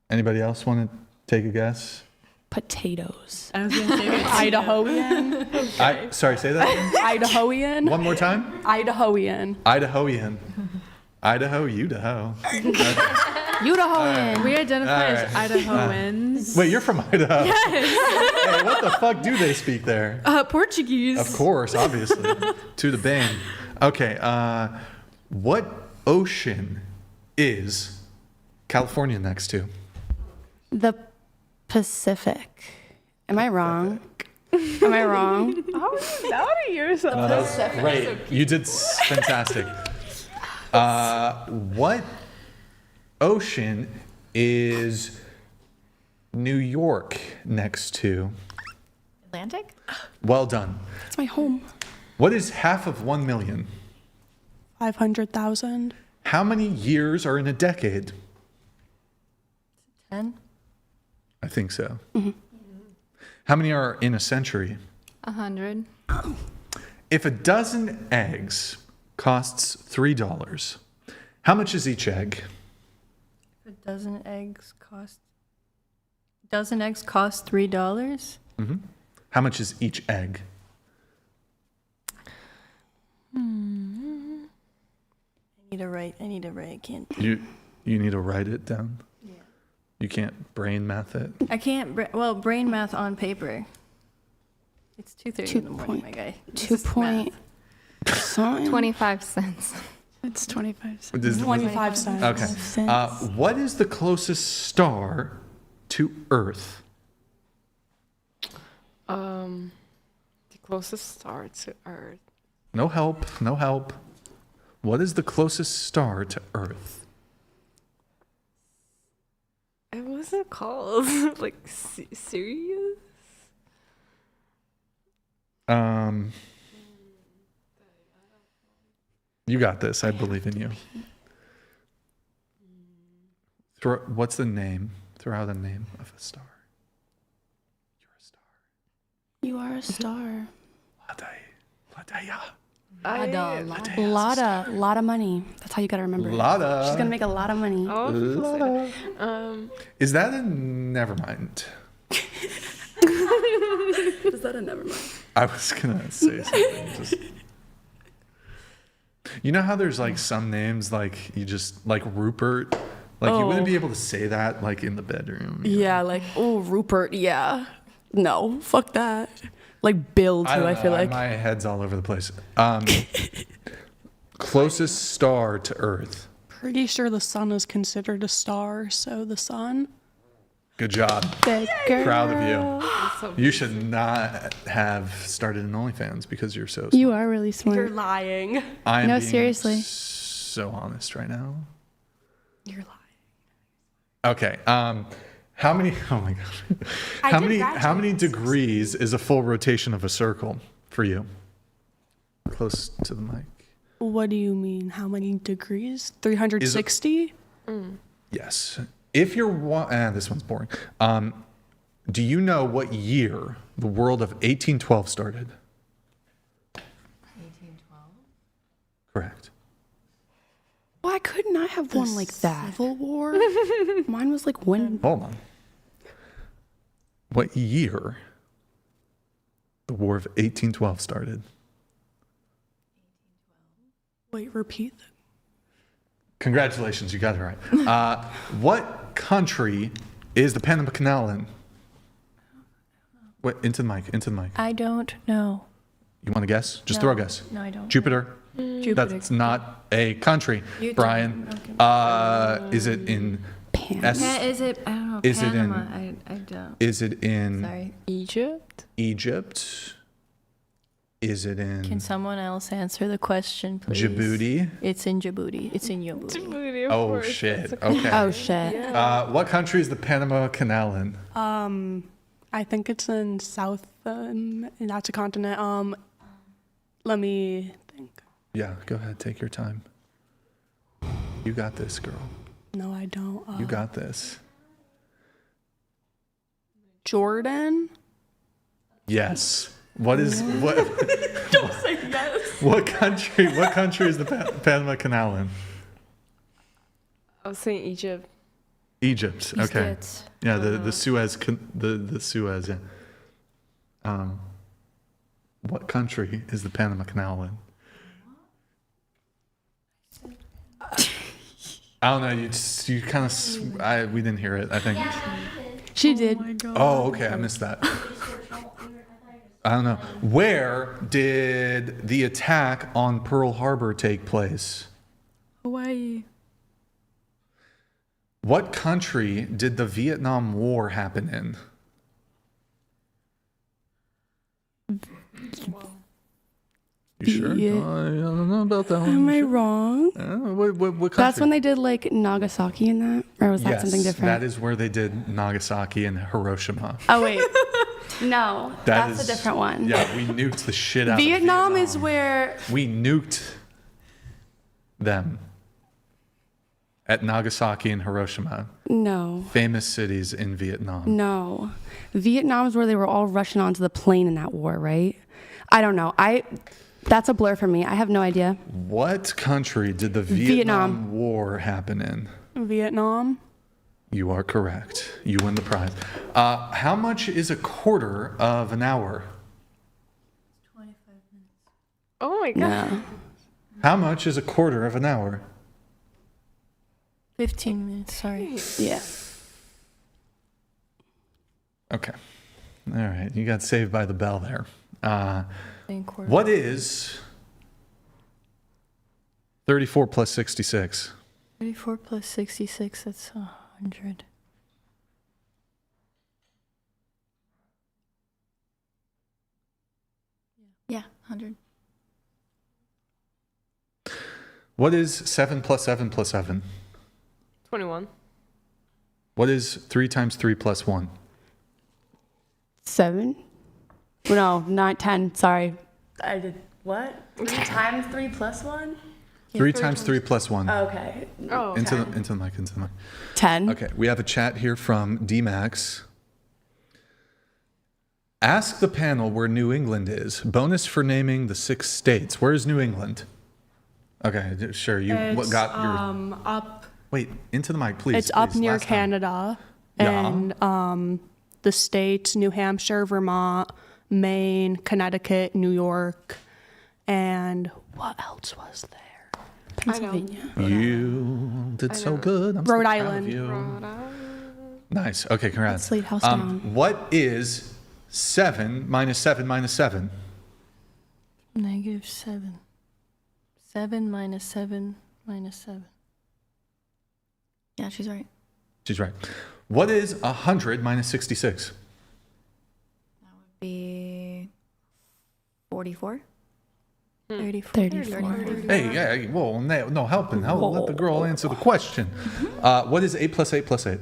Anybody else want to take a guess? Potatoes. I was gonna say Idahoan. Sorry, say that again? Idahoan. One more time? Idahoan. Idahoian. Idaho, Idaho. Idahoan. We identify as Idahoans. Wait, you're from Idaho? Yes. Hey, what the fuck do they speak there? Portuguese. Of course, obviously. To the bane. Okay, what ocean is California next to? The Pacific. Am I wrong? Am I wrong? How are you doubting yourself? No, that was great. You did fantastic. What ocean is New York next to? Atlantic? Well done. It's my home. What is half of 1 million? 500,000. How many years are in a decade? 10. I think so. Mm-hmm. How many are in a century? 100. If a dozen eggs costs $3, how much is each egg? A dozen eggs cost $3. Mm-hmm. How much is each egg? I need to write. I can't. You need to write it down? Yeah. You can't brain math it? I can't, brain math on paper. It's 2:30 in the morning, my guy. 2 point. 25 cents. It's 25 cents. 25 cents. Okay. What is the closest star to Earth? The closest star to Earth. No help. No help. What is the closest star to Earth? What's it called? Like Sirius? You got this. I believe in you. What's the name? Throw out the name of a star. You are a star. Lot of money. That's how you gotta remember it. Lotta. She's gonna make a lot of money. Is that a never mind? Is that a never mind? I was gonna say something. You know how there's like some names like you just like Rupert, like you wouldn't be able to say that like in the bedroom. Yeah, like Rupert. Yeah, no, fuck that. Like Bill too. I feel like my head's all over the place. Closest star to Earth. Pretty sure the sun is considered a star, so the sun. Good job. Good girl. Proud of you. You should not have started an OnlyFans because you're so smart. You are really smart. You're lying. I'm no, being seriously. So honest right now. You're lying. Okay. How many? Oh my gosh. How many degrees is a full rotation of a circle for you? Close to the mic. What do you mean? How many degrees? 360? Yes. If you're this one's boring. Do you know what year the world of 1812 started? 1812. Correct. What? could not have one like that. Civil War? Mine was like when? Hold on. What year the War of 1812 started? Wait, repeat. Congratulations, you got it right. What country is the Panama Canal in? Wait, into the mic. I don't know. You want to guess? Just throw a guess. No, I don't. Jupiter? Jupiter. That's not a country. You Brian, don't. is it in Is it? I don't know. Is it in- Panama. I don't. Is it in Sorry. Egypt? Egypt? Is it in Can someone else answer the question, please? Djibouti? It's in Djibouti. It's in Djibouti. Oh shit. Okay. Oh shit. What country is the Panama Canal in? I think it's in South, and that's a continent. Let me think. Yeah, go ahead. Take your time. You got this, girl. No, I don't. You got this. Jordan? Yes. What is what? Don't say yes. What country is the Panama Canal in? I was saying Egypt. Egypt. Okay. Yeah, the Suez the Suez. Yeah. What country is the Panama Canal in? I don't know. You kind of we didn't hear it. I think. She did. Oh, okay. I missed that. I don't know. Where did the attack on Pearl Harbor take place? Hawaii. What country did the Vietnam War happen in? You sure? Yeah. I don't know about that one. Am I wrong? What country? That's when they did like Nagasaki and that? Or was that Yes, something different? that is where they did Nagasaki and Hiroshima. Oh, wait. No, That that's is- a different one. Yeah, we nuked the shit out Vietnam of is where. We nuked them at Nagasaki and Hiroshima. No. Famous cities in Vietnam. No. Vietnam is where they were all rushing onto the plane in that war, right? I don't know. That's a blur for me. I have no idea. What country did the Vietnam War happen in? Vietnam? You are correct. You win the prize. How much is a quarter of an hour? Oh my god. No. How much is a quarter of an hour? 15 minutes. Sorry. Yeah. Okay. All right. You got saved by the bell there. Quarter. What is 34 plus 66? 34 plus 66. That's 100. Yeah, 100. What is 7 plus 7 plus 7? 21. What is 3 times 3 plus 1? 7? No, 9, 10. Sorry. I did what? 3 times 3 plus 1? 3 times 3 plus 1. Okay. Oh, Into the mic, into the mic. 10. Okay, we have a chat here from D-Max. Ask the panel where New England is. Bonus for naming the 6 states. Where is New England? Okay, sure. It's, got your... up. Wait, into the mic, please. It's up please. near Last time. Canada. Yeah. And the states, New Hampshire, Vermont, Maine, Connecticut, New York, and what else was there? Pennsylvania. You did so good. I'm Rhode so proud Island. of you. Nice. Okay, congrats. Slate House down. What is 7 minus 7 minus 7? Negative 7. 7 minus 7 minus 7. Yeah, she's right. She's right. What is 100 minus 66? Be 44? 34. 34. Hey, yeah, whoa, no helping. Let the girl answer the question. What is 8 plus 8 plus 8?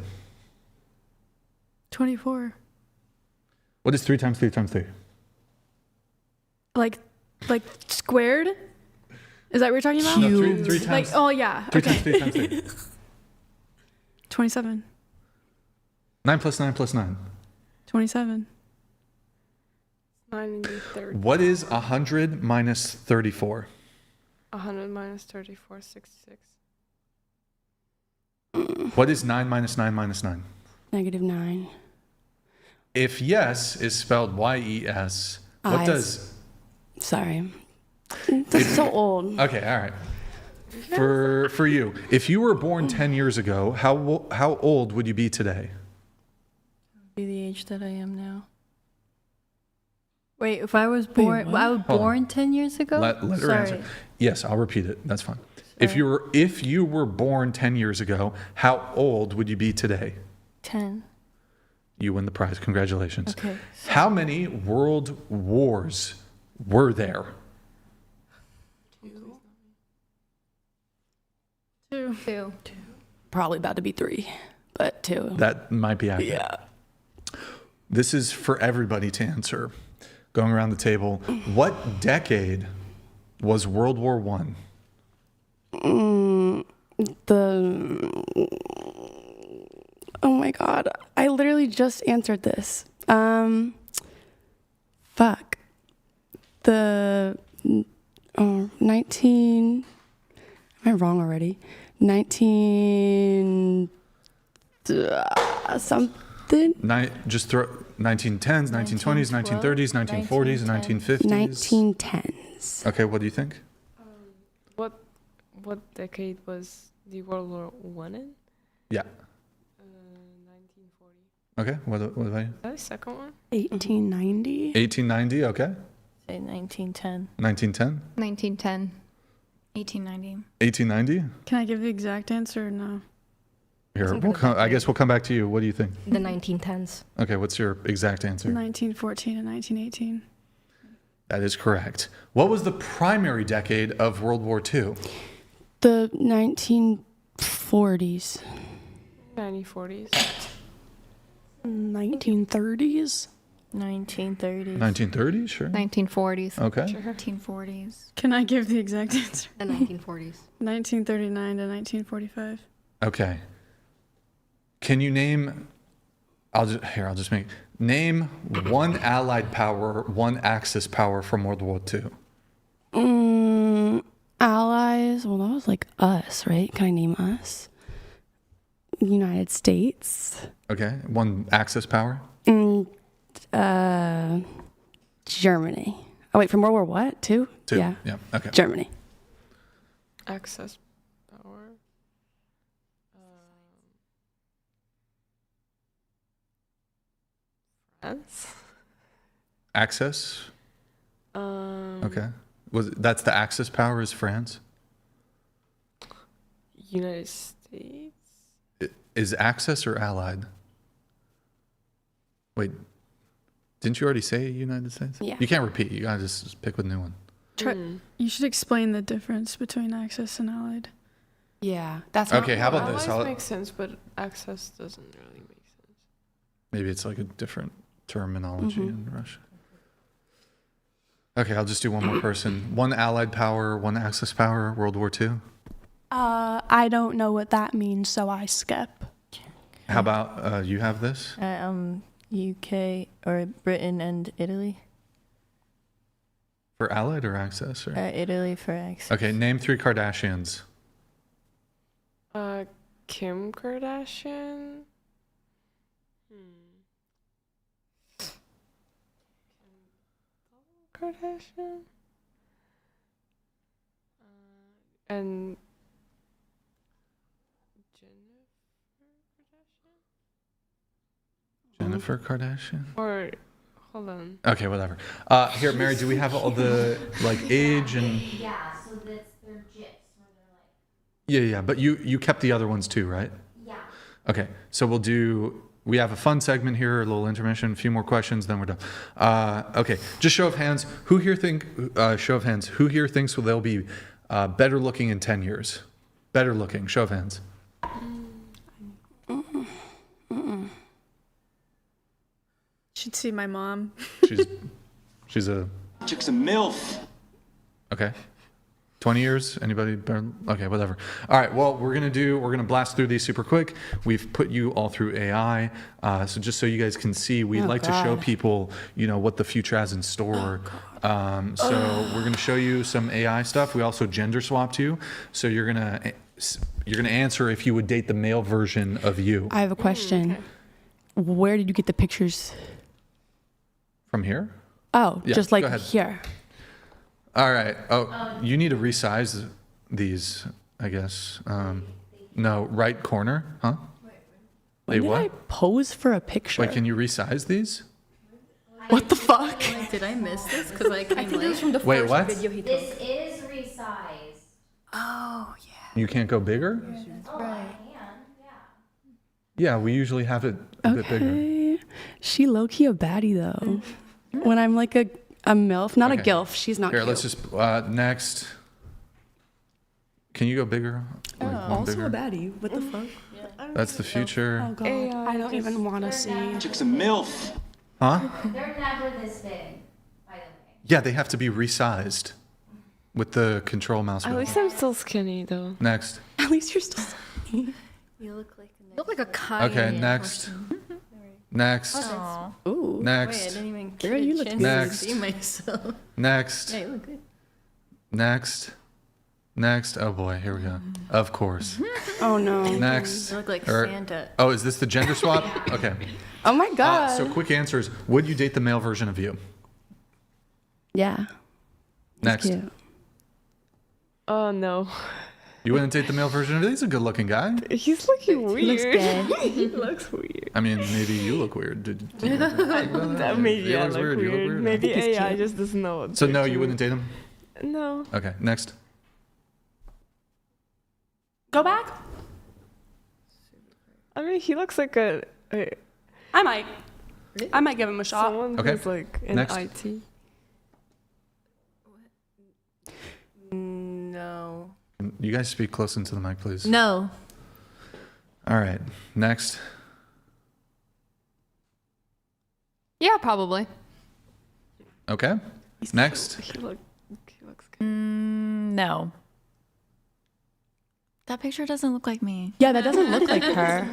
24. What is 3 times 3 times 3? Like squared? Is that what you're talking about? No, 3 times. Like, oh yeah. 3 Okay. times 3 times 3. 27. 9 plus 9 plus 9. 27. 9 in the third. What is 100 minus 34? 100 minus 34, 66. What is 9 minus 9 minus 9? -9. If yes is spelled Y-E-S, what Eyes. does... Sorry. That's so old. Okay, all right. For you, if you were born 10 years ago, how old would you be today? Be the age that I am now. Wait, if I was born, what? I was born 10 years ago. Let her Sorry. answer. Yes, I'll repeat it. That's fine. If you were born 10 years ago, how old would you be today? 10. You win the prize. Congratulations. Okay. How many world wars were there? 2. Probably about to be 3, but 2. That might be accurate. Yeah. This is for everybody to answer. Going around the table, what decade was World War One? Oh my God. I literally just answered this. Fuck. The 19... Am I wrong already? 19... something? Just throw 1910s, 1920s, 1930s, 1940s, and 1950s. 1910s. Okay, what do you think? What decade was the World War One in? Yeah. 1940. Okay, what about you? That is the second one? 1890. 1890, okay. Say 1910. 1910? 1910. 1890. 1890? Can I give the exact answer or no? Here, I guess we'll come back to you. What do you think? The 1910s. Okay, what's your exact answer? 1914 and 1918. That is correct. What was the primary decade of World War II? The 1940s. 1940s. 1930s. 1930s. 1930s, sure. 1940s. Okay. Sure. 1940s. Can I give the exact answer? The 1940s. 1939 to 1945. Okay. Can you name... Name one Allied power, one Axis power from World War II. Allies. Well, that was like us, right? Can I name us? United States. Okay. One Axis power? Germany. Oh, wait, from World War what? Two? Yeah. Yeah. Okay. Germany. Access power. France. Axis? Okay. That's the Axis power is France? United States. Is Axis or Allied? Wait, didn't you already say United States? Yeah. You can't repeat. You gotta just pick a new one. You should explain the difference between Axis and Allied. Yeah, that's okay. How about this? Allies makes sense, but Access doesn't really make sense. Maybe it's like a different terminology in Russia. Okay, I'll just do one more person. One Allied power, one Axis power, World War II. I don't know what that means, so I skip. How about you have this? UK or Britain and Italy. For Allied or Axis? Or? Italy for Axis. Okay, name 3 Kardashians. Kim Kardashian. Kim Kardashian. And Jennifer Kardashian? Or, hold on. Okay, whatever. Here, Mary, do we have all the, like, age and... Yeah, so that's their gifs. Yeah, but you kept the other ones too, right? Yeah. Okay, so we have a fun segment here, a little intermission, a few more questions, then we're done. Okay, just show of hands. Who here thinks they'll be better looking in 10 years? Better looking, show of hands. Should see my mom. She's a... Chick's a MILF. Okay. 20 years? Anybody better? Okay, whatever. All right, well, we're gonna blast through these super quick. We've put you all through AI. So just so you guys can see, we'd like to show people, what the future has in store. So we're gonna show you some AI stuff. We also gender swapped you. So you're gonna You're going to answer if you would date the male version of you. I have a question. Where did you get the pictures? From here? Oh, Yeah, just go like ahead. here. All right. Oh, you need to resize these, I guess. No, right corner, huh? When did I pose for a picture? Wait, can you resize these? What the fuck? Did I miss this? Because I came late. from the Wait, first what? video he took. This is resized. Oh, yeah. You can't go bigger? Right. Yeah, we usually have it a bit bigger. Okay. She low-key a baddie, though. When I'm like a MILF, not a Okay. GILF. She's not Here, cute. let's just, next. Can you go bigger? Like, one Also bigger? a baddie. What the fuck? That's the future. Oh god, I don't even want to see. Chick's a MILF. Huh? They're never this big, by the way. Yeah, they have to be resized with the control mouse At wheel. least I'm still skinny though. Next. At least you're still skinny. You look like You look like a Cayenne Okay, next. Next. Aw. Ooh. Next. Wait, I didn't even Girl, get you a look chance good. Next. to see myself. Next. Yeah, you look good. Next. Next. Oh boy, here we go. Of course. Oh no. Next. You look like Or- Santa. Oh, is this the gender swap? Okay. Oh my god. So quick answers. Would you date the male version of you? Yeah. Next. Cute. Oh no. You wouldn't date the male version of you? He's a good looking guy. He's looking weird. looks gay. He looks weird. I mean, maybe you look weird. That maybe He I looks look weird, you look weird. weird. Maybe He's AI cute. just doesn't know what So they're no, you doing. wouldn't date him? No. Okay, next. Go back. I mean, he looks like a I might give him a shot. someone Okay. who's like in Next. IT. No. You guys speak close into the mic, please. No. All right, next. Yeah, probably. Okay. Next. He looks good. No. That picture doesn't look like me. Yeah, that doesn't look like her.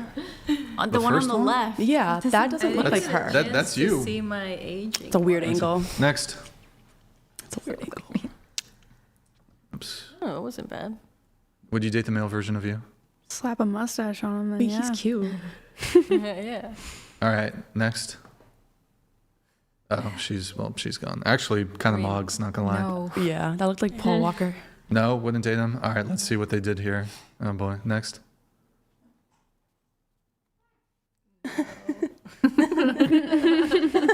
The one on first the one? left. Yeah, that doesn't look like her. That's you. See my aging. It's a weird angle. Next. It's a weird angle. Oops. Oh, it wasn't bad. Would you date the male version of you? Slap a mustache on him. Then, Wait, yeah. he's cute. Yeah. All right, next. Oh, she's gone. Actually, kind of mogs, not gonna lie. No. Yeah, that looked like Paul Walker. No, wouldn't date him. All right, let's see what they did here. Oh boy, next.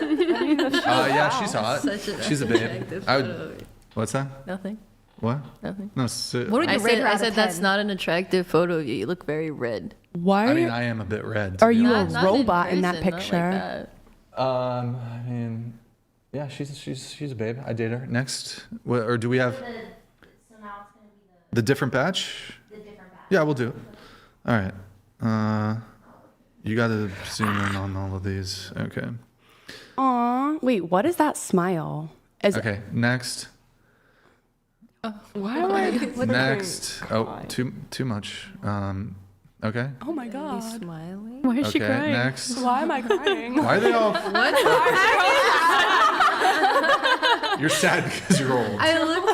Yeah, she's hot. Such an She's a babe. unattractive I photo. would. What's that? Nothing. What? Nothing. No. What did I you rate said, her I out of said that's 10? not an attractive photo of you. You look very red. Why I mean, I am a bit red. to are be you honest. a robot in that person, not like picture? that. I mean, yeah, she's a babe. I date her. Next, or do we have So now it's going to be the different batch? the different batch. Yeah, we'll do it. All right. You got to zoom in on all of these. Okay. Aw, wait, what is that smile? Okay. Next. Why am I Next. Oh, too much. Okay. Oh my god. Smiling. Why is she Okay. crying? Next. Why am I crying? Why are they all? You're sad because you're old. I look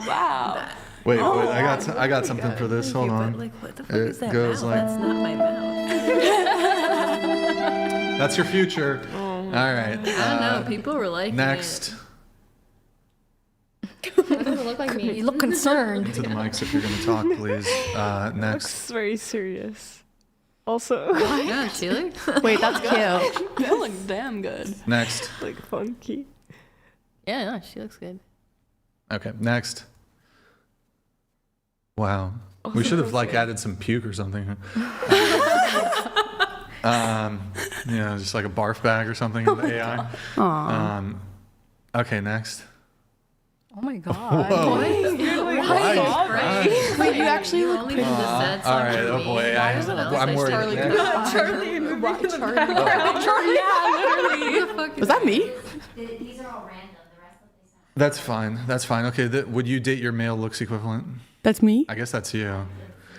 Wow. Wait, I got something for this. Hold on. But like, what the fuck It is that goes mouth? like- That's not my mouth. That's your future. All right. I don't know. People were liking Next. It doesn't look like me. You look concerned. Into the mics if you're going to talk, please. Next. looks very serious. Also, it. Yeah, Taylor. Wait, that's cute. That looks damn good. Next. like funky. Yeah, no, she looks good. Okay. Next. Wow. We should have like added some puke or something. Just like a barf bag or something in the AI. Aw. Okay. Next. Oh my god. Whoa. Why? Wait, you actually look Only pretty. from the sad All song right. for Oh me. boy. I'm worried. Next. Was that me? These are all random. The rest of they sound. That's fine. That's fine. Okay. Would you date your male looks equivalent? That's me? I guess that's you.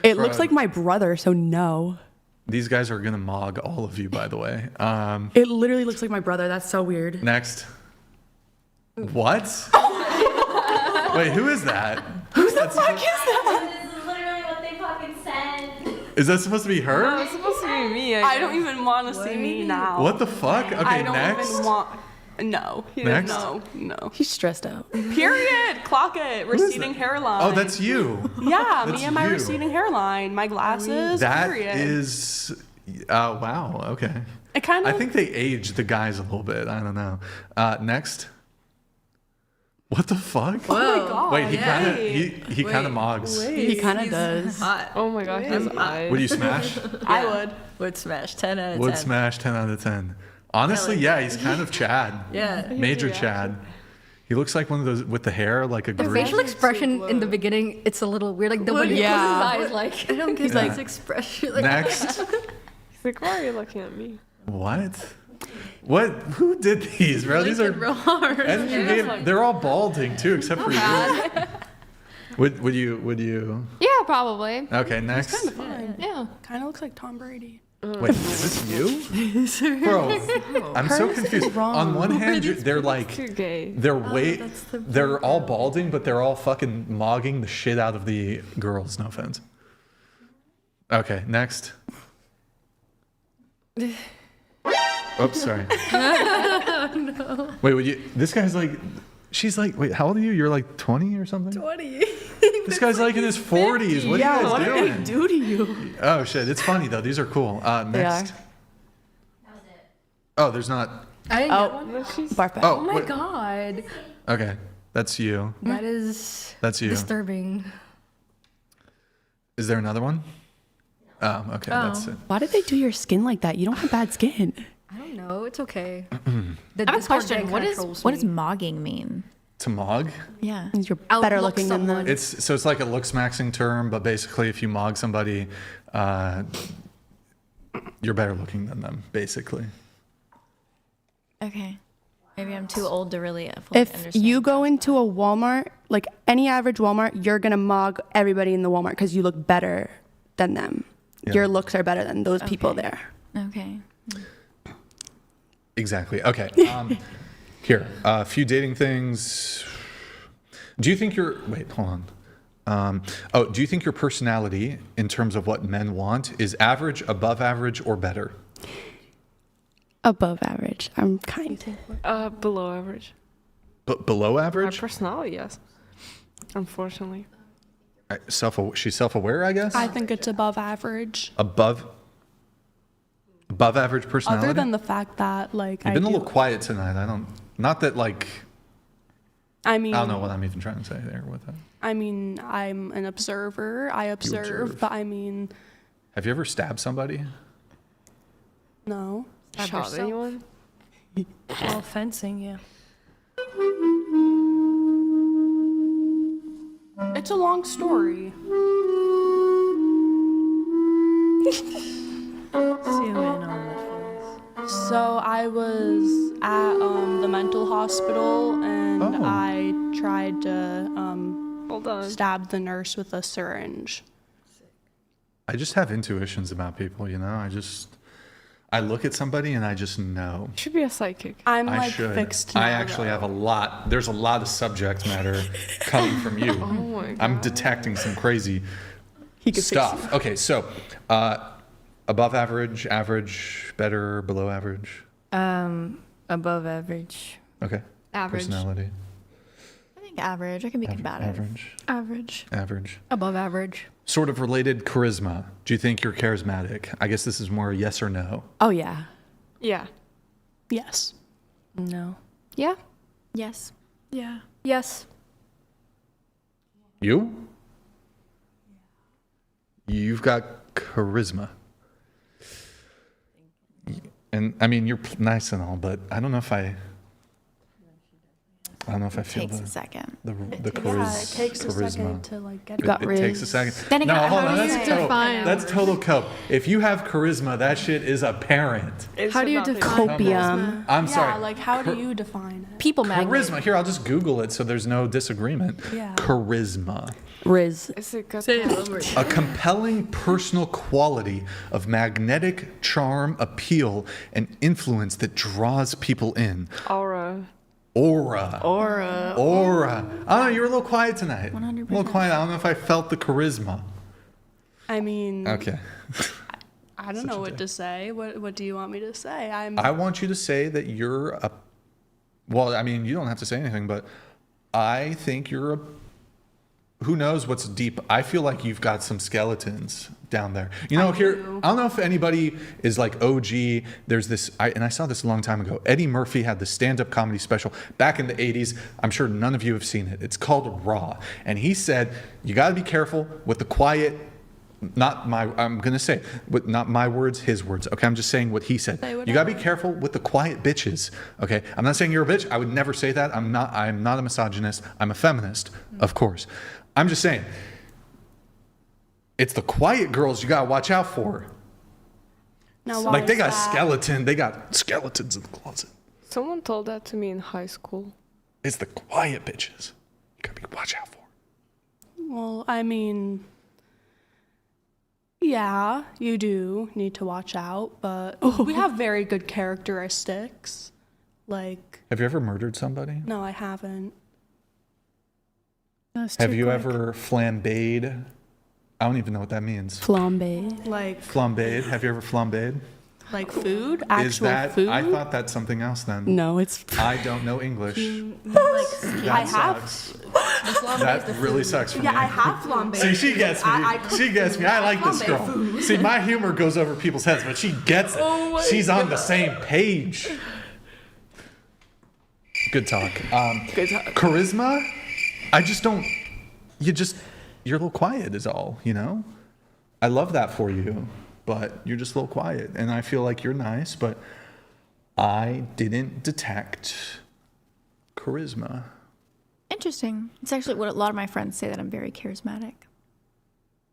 It looks like my brother, so no. These guys are gonna mog all of you, by the way. It literally looks like my brother. That's so weird. Next. What? Wait, who is that? Who the fuck is that? This is literally what Is that supposed to be her? No, it's supposed to be me. I don't even want to see me now. What the fuck? Okay, I don't next. even want. No. Next? No. He's stressed out. Period. Clock it. Receding hairline. Oh, that's you. Yeah, That's me and my you. receding hairline, my glasses. That period. is. Wow. Okay. It kind I of. think they aged the guys a little bit. I don't know. Next. What the fuck? Oh my god. Wait, he kind of he kind of mogs. He kind of does. Hot. Oh my god, his eyes. Would you smash? I would. Would smash 10 out of 10. Would smash 10 out of 10. Honestly, yeah, he's kind of Chad. Yeah. Major Chad. He looks like one of those with the hair, like a The Greek. facial expression in the beginning, it's a little weird. Like the one he closes his eyes, like I don't get Yeah. his expression. Like, Next. He's like, why are you looking at me? What? What? Who did these, bro? These are. And you gave, they're all balding too, except for you. Would you? Yeah, probably. Okay, next. Kind of fine. Yeah. Kind of looks like Tom Brady. Wait, is this you? Bro, I'm so confused. On one hand, they're like, Too gay. they're all balding, but they're all fucking mogging the shit out of the girls. No offense. Okay, next. Oops, sorry. no. Wait, would you? This guy's like, she's like, wait, how old are you? You're like 20 or something? 20. This guy's like in his 40s. What are you guys doing? What did they do to you? Oh shit, it's funny though. These are cool. Next. Oh, there's not. I didn't get one. Barf Oh, Oh my wait. god. Okay, that's you. That is That's you. disturbing. Is there another one? Oh, okay, that's it. Why did they do your skin like that? You don't have bad skin. I don't know. It's okay. I have a question. What does mogging mean? To mog? Yeah. You're Outlook better looking than them. It's like a looks maxing term, but basically, if you mog somebody, you're better looking than them, basically. Okay. Maybe I'm too old to really fully If understand. you go into a Walmart, like any average Walmart, you're gonna mog everybody in the Walmart because you look better than them. Yeah. Your looks are better than those people there. Okay. Exactly. Okay. Here, a few dating things. Do you think wait, hold on. Do you think your personality, in terms of what men want, is average, above average, or better? Above average. I'm kind. Below average. Below My average? personality, yes. Unfortunately. She's self-aware, I guess? I think it's above average. Above average personality? Other than the fact that, like, You've been a little quiet tonight. Not that, like, I mean, I don't know what I'm even trying to say there with that. I mean, I'm an observer. I observe, but I mean, Have you ever stabbed somebody? no. Shot anyone? well, fencing, yeah. It's a long story. Zoom in on the face. So I was at the mental hospital and I tried to stab the nurse with a syringe. I just have intuitions about people, you know? I look at somebody and I just know. Should be a psychic. I'm I like should. fixed I now, actually though. have a lot. There's a lot of subject matter coming from you. Oh my God. I'm detecting some crazy could fix stuff. Okay, so above average, average, better, below average. Above average. Okay. Average. Personality. I think average. I can be combative. Average. Average. Above average. Sort of related, charisma. Do you think you're charismatic? I guess this is more yes or no. Oh yeah. Yeah. Yes. No. Yeah. Yes. Yeah. Yes. You? You've got charisma. And I mean, you're nice and all, but I don't know if I feel Takes a second. the Yeah, it takes a charisma. second to like get It takes a second. Then again, no, hold how on. do you That's total. define That's total cope. If you have charisma, that shit is apparent. How do you define copium? I'm yeah, sorry. like how do you define it? People magnet. Charisma. Here, I'll just Google it so there's no disagreement. Yeah. Charisma. Riz. Is it good? A compelling personal quality of magnetic charm, appeal, and influence that draws people in. Aura. Aura. Aura. Aura. I don't know, you were a little quiet tonight. 100%. A little quiet. I don't know if I felt the charisma. I mean, Okay. I don't know what to say. What do you want me to say? I want you to say that you're a. Well, I mean, you don't have to say anything, but I think you're a. Who knows what's deep? I feel like you've got some skeletons down there. You know, I don't know if anybody is like OG. There's this, and I saw this a long time ago. Eddie Murphy had the stand-up comedy special back in the 80s. I'm sure none of you have seen it. It's called Raw. And he said, you got to be careful with the quiet, I'm going to say, not my words, his words. Okay, I'm just saying what he said. You got to be careful with the quiet bitches. Okay, I'm not saying you're a bitch. I would never say that. I'm not a misogynist. I'm a feminist, of course. I'm just saying, it's the quiet girls you gotta watch out for. Now, like they got skeletons in the closet. Someone told that to me in high school. It's the quiet bitches you gotta watch out for. Well, I mean, yeah, you do need to watch out, but we have very good characteristics. Like, have you ever murdered somebody? No, I haven't. Have you ever flambéed? I don't even know what that means. Flambe. Like flambéed. Have you ever flambéed? Like food? Actual Is that food? I thought that's something else then. No, it's I don't know English. I have. That really sucks for me. Yeah, I have flambe. See, she gets me. She gets me. I like this girl. Food. See, my humor goes over people's heads, but she gets it. She's on the same page. Good talk. Good talk. Charisma? I just don't. You're a little quiet is all, you know? I love that for you, but you're just a little quiet. And I feel like you're nice, but I didn't detect charisma. Interesting. It's actually what a lot of my friends say, that I'm very charismatic.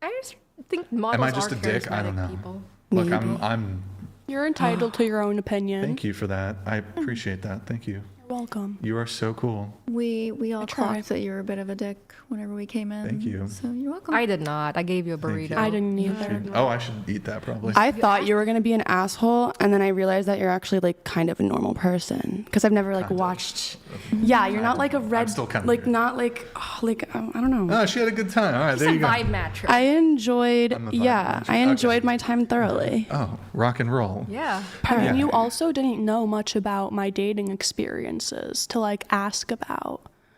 I just think models Am I just are a dick? I don't know. people. Look, I'm. You're entitled to your own opinion. Thank you for that. I appreciate that. Thank you. You're welcome. You are so cool. We all clocked that you were a bit of a dick whenever we came in. Thank you. So you're welcome. I did not. I gave you a Thank burrito. you. I didn't either. Oh, I should eat that probably. I thought you were gonna be an asshole, and then I realized that you're actually like kind of a normal person because I've never like watched. Yeah, you're not like a red. still kind of like weird. not like I don't know. Oh, she had a good time. All right, there It's a you go. vibe matcher. I enjoyed. I'm a vibe Yeah, matcher. I enjoyed my time thoroughly. Oh, rock and roll. Yeah. And you also didn't know much about my dating experiences to like ask about.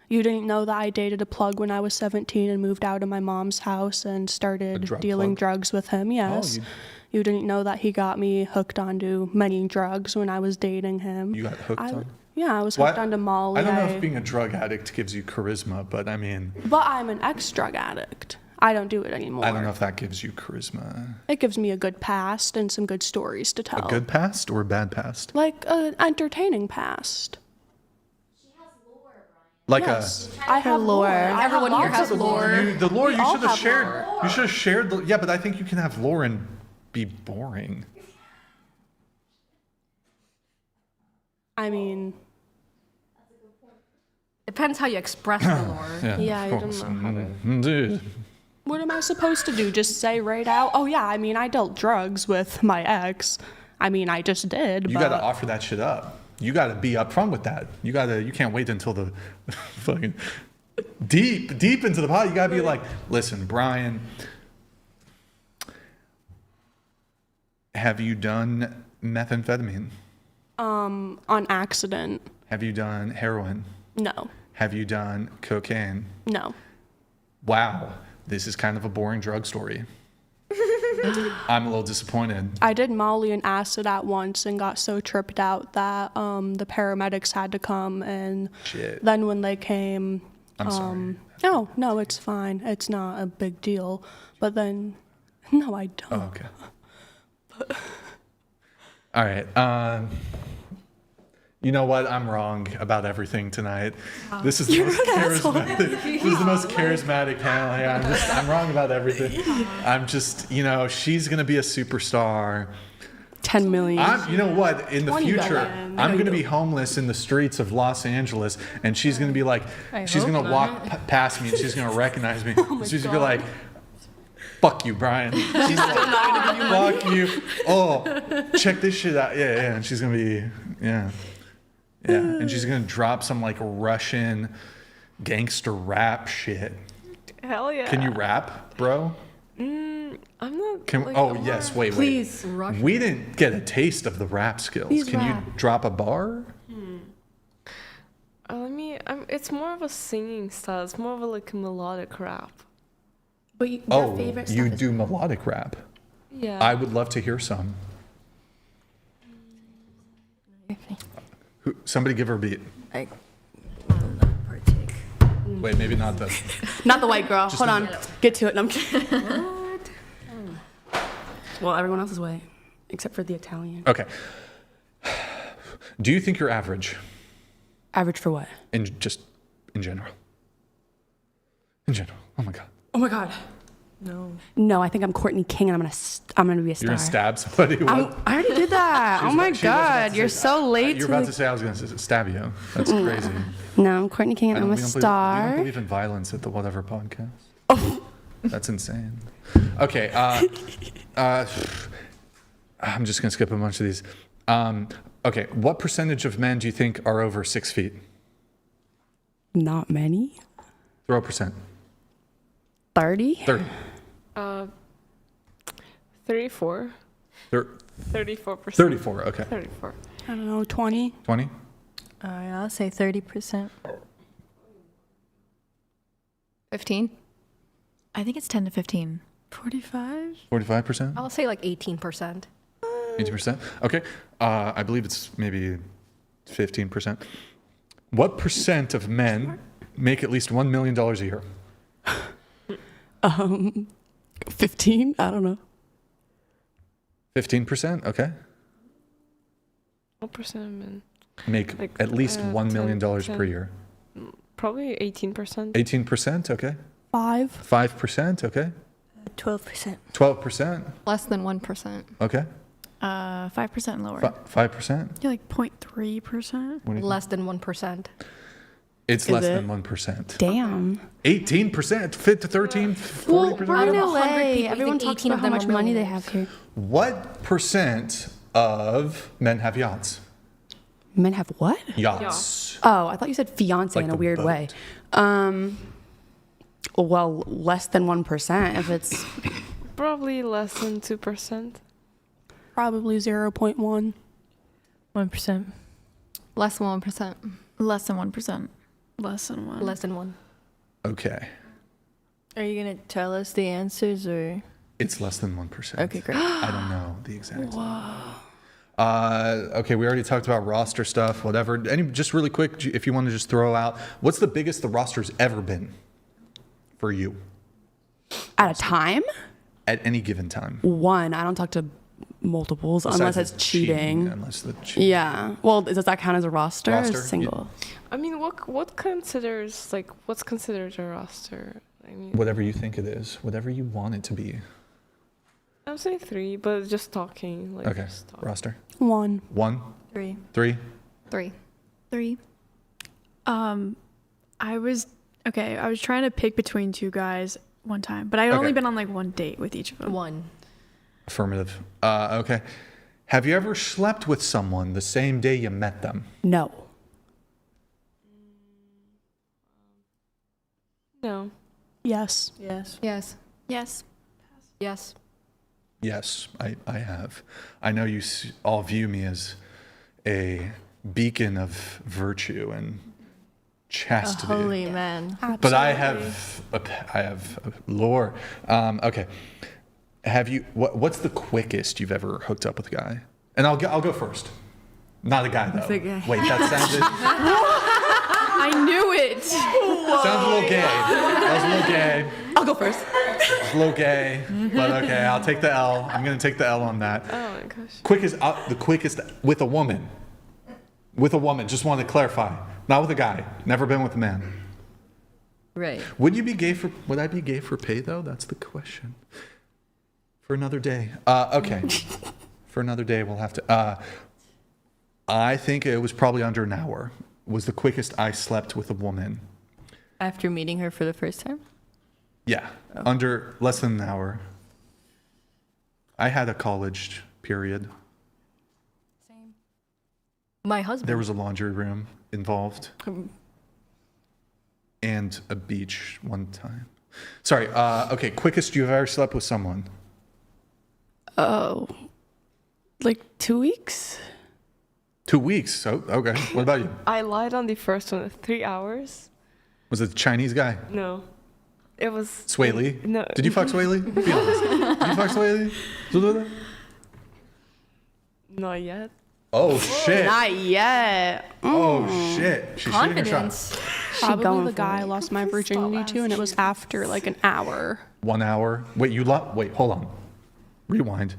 You didn't know that I dated a plug when I was 17 and moved out of my mom's house and started dealing drugs with him. Yes. You didn't know that he got me hooked onto many drugs when I was dating him. You got hooked on? Yeah, I was hooked onto Molly. I don't know if being a drug addict gives you charisma, but I mean. But I'm an ex-drug addict. I don't do it anymore. I don't know if that gives you charisma. It gives me a good past and some good stories to tell. A good past or a bad past? Like an entertaining past. Like yes. I have lore. Everyone here has lore. The lore We you all should have have shared. lore. You should have shared. Yeah, but I think you can have lore and be boring. I mean, Depends how you express the lore. Yeah, I of don't course. know how to- Dude. what am I supposed to do? Just say right out? Oh yeah, I mean, I dealt drugs with my ex. I mean, I just did. You but got to offer that shit up. You got to be upfront with that. You can't wait until the fucking deep into the pot. You got to be like, listen, Brian, have you done methamphetamine? on accident. Have you done heroin? No. Have you done cocaine? No. Wow, this is kind of a boring drug story. I'm a little disappointed. I did Molly and acid at once and got so tripped out that the paramedics had to come, and Shit. then when they came, I'm sorry. No, it's fine. It's not a big deal. But then, no, I don't. Oh, okay. All right. You know what? I'm wrong about everything tonight. This is the most charismatic. This is the most charismatic panel. Yeah, I'm wrong about everything. I'm just, she's gonna be a superstar. 10 million. You know what? In the 20 future, billion. I'm going to be homeless in the streets of Los Angeles, and she's going to be like, she's going to walk past me, and she's going to recognize me. She's going to be like, fuck you, Brian. She's like, fuck you. Oh, check this shit out. Yeah. And she's going to be, yeah. And she's going to drop some like Russian gangster rap shit. Hell yeah. Can you rap, bro? I'm not. Can like, oh yes, wait. Please. We didn't get a taste of the rap skills. Please Can rap. you drop a bar? It's more of a singing style. It's more of a like melodic rap. But your Oh, favorite you stuff is do melodic rap. Yeah. I would love to hear some. Somebody give her a beat. I will not partake. Wait, maybe not the. Not the white girl. Just Hold the- on. Get to it. No, I'm kidding. Well, everyone else's way, except for the Italian. Okay. Do you think you're average? Average for what? In general. In general. Oh my god. Oh my God. No, I think I'm Courtney King, and I'm gonna be a star. You're gonna stab somebody? What? I already did that. She oh was my about- she was about God, to you're say- so late. You're about to say I was gonna stab you. That's crazy. No, I'm Courtney King, and I'm a we don't star. believe in violence at the Whatever podcast. That's insane. Okay. I'm just gonna skip a bunch of these. Okay. What percentage of men do you think are over 6 feet? Not many. Throw a percent. 30. 30. 34. 34%. 34. Okay. 34. I don't know, 20. 20. I'll say 30%. 15. I think it's 10 to 15. 45. 45%. I'll say like 18%. 18%. Okay. I believe it's maybe 15%. What percent of men make at least $1 million a year? 15. I don't know. 15%. Okay. What percent of men? Make Like, at least $1 million 10%. per year. Probably 18%. 18%. Okay. 5. 5%. Okay. 12%. 12%. Less than 1%. Okay. 5% lower. 5%. You're like 0.3%. What do you Less than 1%. It's Is less it? than 1%. Damn. 18%, fit to 13, 40%. Well, we're Out in of 100 LA. people, I Everyone think talks 18 about of how them much are money they millionaires. have here. What percent of men have yachts? Men have what? Yachts. Oh, I thought you said fiance Like in a the weird boat. way. Well, less than 1% if it's. Probably less than 2%. Probably 0.1. 1%. Less than 1%. Less than 1%. Less than 1. Less than 1. Okay. Are you going to tell us the answers or? It's less than 1%. Okay, great. I don't know the exact. Okay, we already talked about roster stuff, whatever. Just really quick, if you want to just throw out, what's the biggest the roster's ever been for you At a time? at any given time? One. I don't talk to multiples unless Besides it's the cheating. Unless the cheating. Yeah. Well, does that count as a roster? Or Roster? single? I mean, what's considered a roster? I mean, Whatever you think it is, whatever you want it to be. I'm saying 3, but just talking. Like, Okay, just talking. roster. 1. 1, 3. 3. 3. 3. I was trying to pick between two guys one time, but I'd Okay. only been on like one date with each of them. 1. Affirmative. Okay. Have you ever slept with someone the same day you met them? No. No. Yes. Yes. Yes. Yes. Yes. Yes, I have. I know you all view me as a beacon of virtue and chastity. A holy man. But I have lore. Okay. Have you? What's the quickest you've ever hooked up with a guy? And I'll go first. Not a guy though. The guy. Wait, that sounded I knew it. sounds a little gay. That was a little gay. I'll go first. It's a little gay, but okay. I'll take the L. I'm gonna take the L on that. Oh my gosh. The quickest with a woman. With a woman. Just wanted to clarify. Not with a guy. Never been with a man. Right. Would I be gay for pay though? That's the question. For another day. Okay. For another day, we'll have to. I think it was probably under an hour. Was the quickest I slept with a woman. After meeting her for the first time? Yeah, under less than an hour. I had a college period. Same. My husband. There was a laundry room involved. And a beach one time. Sorry, okay, quickest you've ever slept with someone. Oh, like 2 weeks? 2 weeks. Oh, okay. What about you? I lied on the first one. 3 hours. Was it the Chinese guy? No, it was Sway Lee? No. Did you fuck Sway Lee? Be honest. Did you fuck Sway Lee? Not yet. Oh, shit. Not yet. Oh, shit. She's shooting her shot. Probably the guy I lost my virginity to, and it was after like an hour. 1 hour. Wait, wait, hold on. Rewind.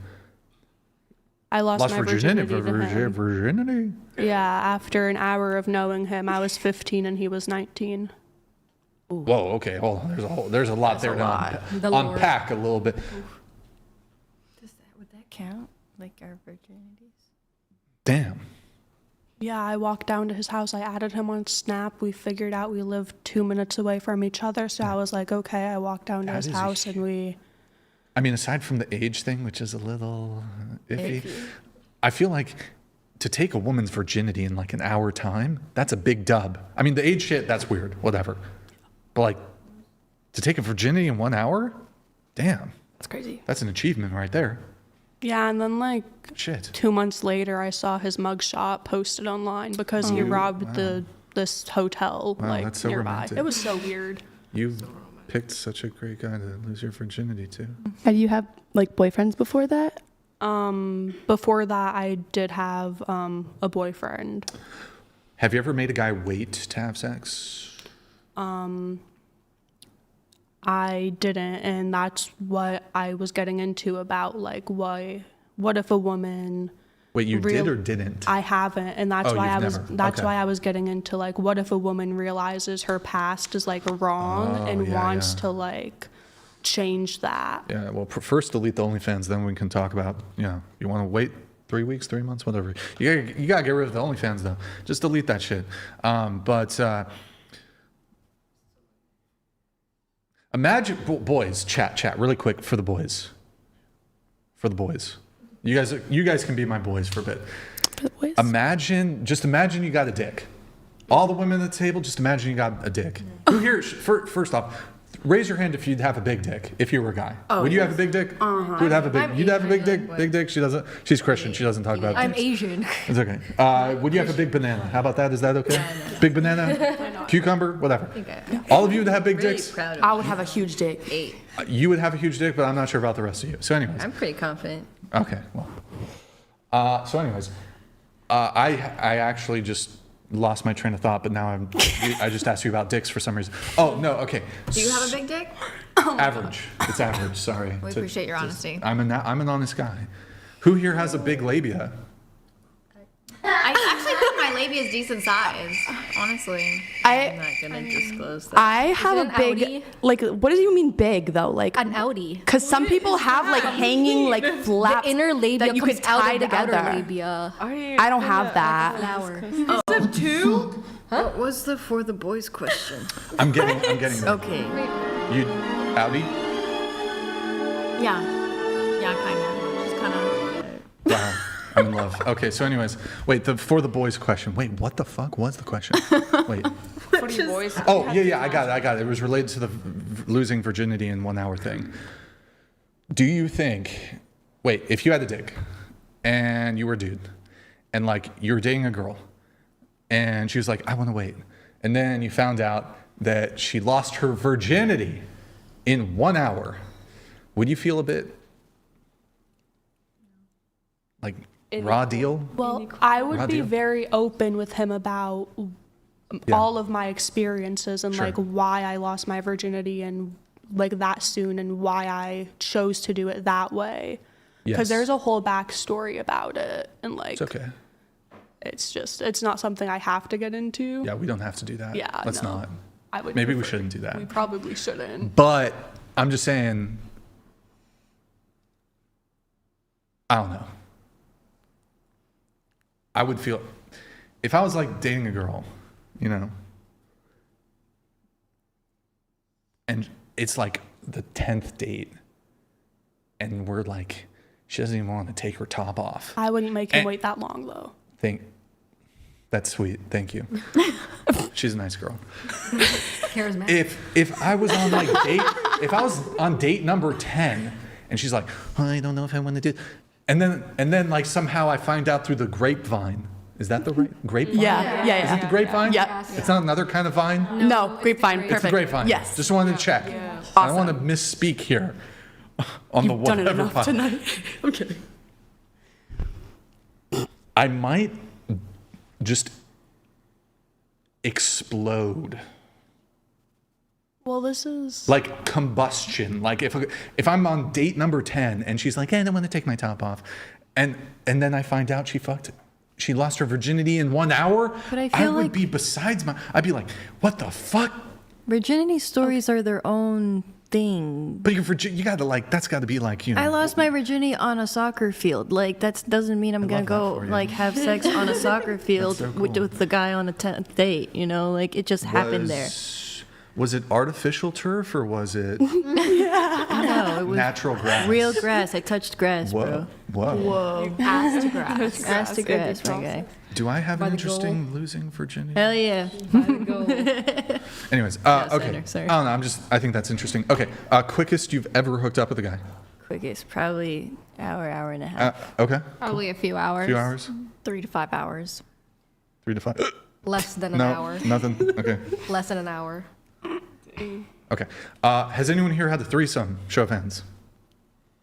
I lost my virginity to him. Virginity? Yeah, after an hour of knowing him, I was 15 and he was 19. Whoa, okay, hold on. There's a lot there to unpack a little bit. Would that count? Like our virginities? Damn. Yeah, I walked down to his house. I added him on Snap. We figured out we lived 2 minutes away from each other. So I was like, okay, I walked down to his house and we... I mean, aside from the age thing, which is a little iffy, I feel like to take a woman's virginity in like an hour time, that's a big dub. I mean, the age shit, that's weird, whatever. But like, to take a virginity in 1 hour? Damn. That's crazy. That's an achievement right there. Yeah, and then like Shit. 2 months later, I saw his mugshot posted online because he robbed this hotel Wow, like that's so nearby. romantic. It was so weird. You picked such a great guy to lose your virginity to. Had you have like boyfriends before that? Before that, I did have a boyfriend. Have you ever made a guy wait to have sex? I didn't, and that's what I was getting into about like what if a woman... Wait, you did or didn't? I haven't, and that's why I was Okay. why I was getting into like what if a woman realizes her past is like wrong and wants to like change that. Yeah, well, first delete the OnlyFans, then we can talk about, you want to wait 3 weeks, 3 months, whatever. You gotta get rid of the OnlyFans though. Just delete that shit. Imagine, boys, chat, really quick for the boys. For the boys. You guys can be my boys for a bit. For the boys? Imagine you got a dick. All the women at the table, just imagine you got a dick. Who here, first off, raise your hand if you'd have a big dick, if you were a guy. Would you have a big dick? Uh-huh. Who would have a big, I'm you'd have a big Asian, dick? but- Big dick? She doesn't, she's Christian, she doesn't talk about I'm dicks. Asian. It's okay. Would you have a big banana? How about that? Is that okay? Big banana? Cucumber? Whatever. All of you would have big dicks? I would have a huge dick. 8. You would have a huge dick, but I'm not sure about the rest of you. So anyways. I'm pretty confident. Okay, well. So anyways, I actually just lost my train of thought, but now I just asked you about dicks for some reason. Oh, no, okay. Do you have a big dick? Average. It's average, sorry. We appreciate your honesty. I'm an honest guy. Who here has a big labia? I actually think my labia is decent size, honestly. I'm not gonna disclose that. I have it a an big, Audi? like, what do you mean big though? Like An Audi. because some people have like hanging like flaps The inner labia that you comes could out tie of the together. outer labia. I don't have that. Flower. What was the for the boys question? I'm getting there. Okay. You, Audi? Yeah, kind of. Just kind of. Wow, I'm in love. Okay, so anyways, wait, for the boys question. Wait, what the fuck was the question? Wait. For you boys. Oh, yeah, I got it. It was related to the losing virginity in 1 hour thing. Do you think, if you had a dick and you were a dude and like you were dating a girl and she was like, I want to wait. And then you found out that she lost her virginity in 1 hour, would you feel a bit like raw deal? Well, I would Raw be deal? very open with him about all of my experiences and Sure. like why I lost my virginity and like that soon and why I chose to do it that way. Because Yes. there's a whole backstory about it and like It's okay. it's not something I have to get into. Yeah, we don't have to do that. Yeah, Let's no. not. I would Maybe we prefer- shouldn't do that. We probably shouldn't. But I'm just saying, I don't know. I would feel, if I was like dating a girl, and it's like the 10th date, and we're like, she doesn't even want to take her top off. I wouldn't make him wait that long though. That's sweet. Thank you. She's a nice girl. Charismatic. If I was on like if I was on date number 10 And she's like, oh, I don't know if I want to do. And then like somehow I find out through the grapevine. Is that the right grapevine? Yeah. Is it the grapevine? Yeah. It's not another kind of vine? No, grapevine. Perfect. It's the grapevine. Yes. Just wanted to check. Yeah. I don't want to misspeak here on the You've done it whatever enough pod. tonight. I'm kidding. I might just explode. Well, this is Like combustion. Like if I'm on date number 10 and she's like, hey, I don't want to take my top off. And then I find out she lost her virginity in 1 hour. But I feel would like- be I'd be like, what the fuck? Virginity stories are their own thing. But you gotta like, that's gotta be like, you know. I lost my virginity on a soccer field. Like that doesn't mean I'm gonna go like have sex on a soccer field so with the guy on a 10th date. You know, like it just happened there. Was it artificial turf or was it No, it was natural grass? real grass. I touched grass, Whoa. bro. Whoa. Ass to grass. Ass to grass, my guy. Do I have By an the interesting losing virginity? Hell yeah. Anyways, okay. Sorry. I don't know. I think that's interesting. Okay. Quickest you've ever hooked up with a guy? Quickest, probably hour and a half. Okay. Probably a few hours. Few hours? 3 to 5 hours. 3 to 5. Less than an No, hour. nothing. Okay. Less than an hour. Okay. Has anyone here had a threesome? Show of hands.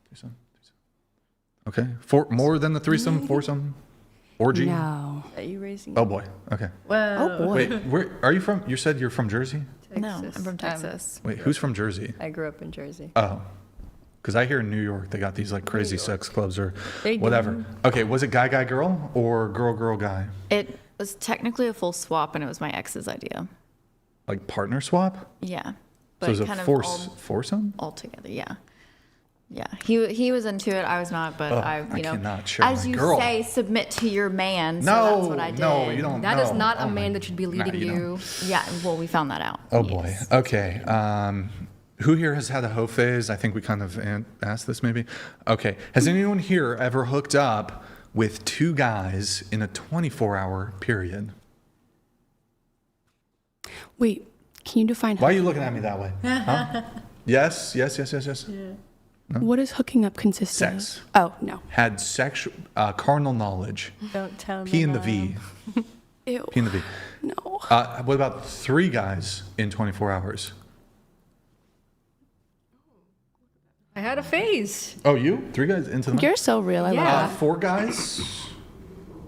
Threesome. Okay. More than the threesome? Foursome? Orgy? No. Are you raising? Oh boy. Okay. Whoa. Oh boy. Wait, where are you from? You said you're from Jersey? No, I'm from Texas. Wait, who's from Jersey? I grew up in Jersey. Oh. Because I hear in New York they got these like crazy sex clubs or They do. whatever. Okay, was it guy, girl or girl, guy? It was technically a full swap, and it was my ex's idea. Like partner swap? Yeah. So it was a kind of foursome? all together, yeah. Yeah, he was into it. I was not, but I cannot share as my you girl. say, submit to your man. No, so that's what I did. no, you don't. That is not Oh a my- man that should be leading you you. Yeah, well, we found that out. Oh boy. Okay. Who here has had a hoe phase? I think we kind of asked this maybe. Okay. Has anyone here ever hooked up with two guys in a 24-hour period? Wait, can you define? Why are you looking at me that way? Huh? Yes. Yeah. No? What does hooking up consist Sex. of? Oh, no. Had sexual, carnal knowledge. Don't tell me. P in the V. Ew. P in the V. No. What about 3 guys in 24 hours? I had a phase. Oh, you? 3 guys into the You're so real. I love Yeah. that. 4 guys?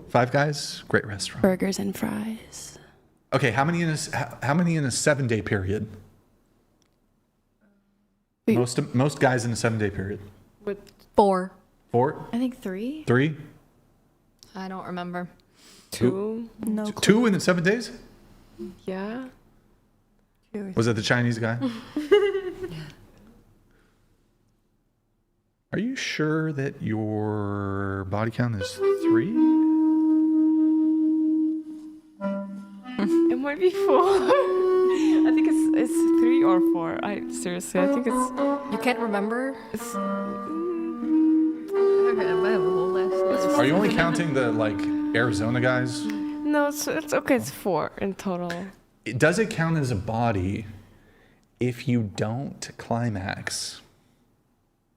5 guys? Great restaurant. Burgers and fries. Okay, how many in a 7-day period? Wait. Most guys in a 7-day period. 4. 4? I think 3. 3? I don't remember. 2. No. 2 in 7 days? Yeah. Was it the Chinese guy? Are you sure that your body count is 3? It might be 4. I think it's 3 or 4. I think it's. You can't remember? It's Okay, I have a whole list. Are you only counting the like Arizona guys? no, it's okay. It's 4 in total. Does it count as a body if you don't climax?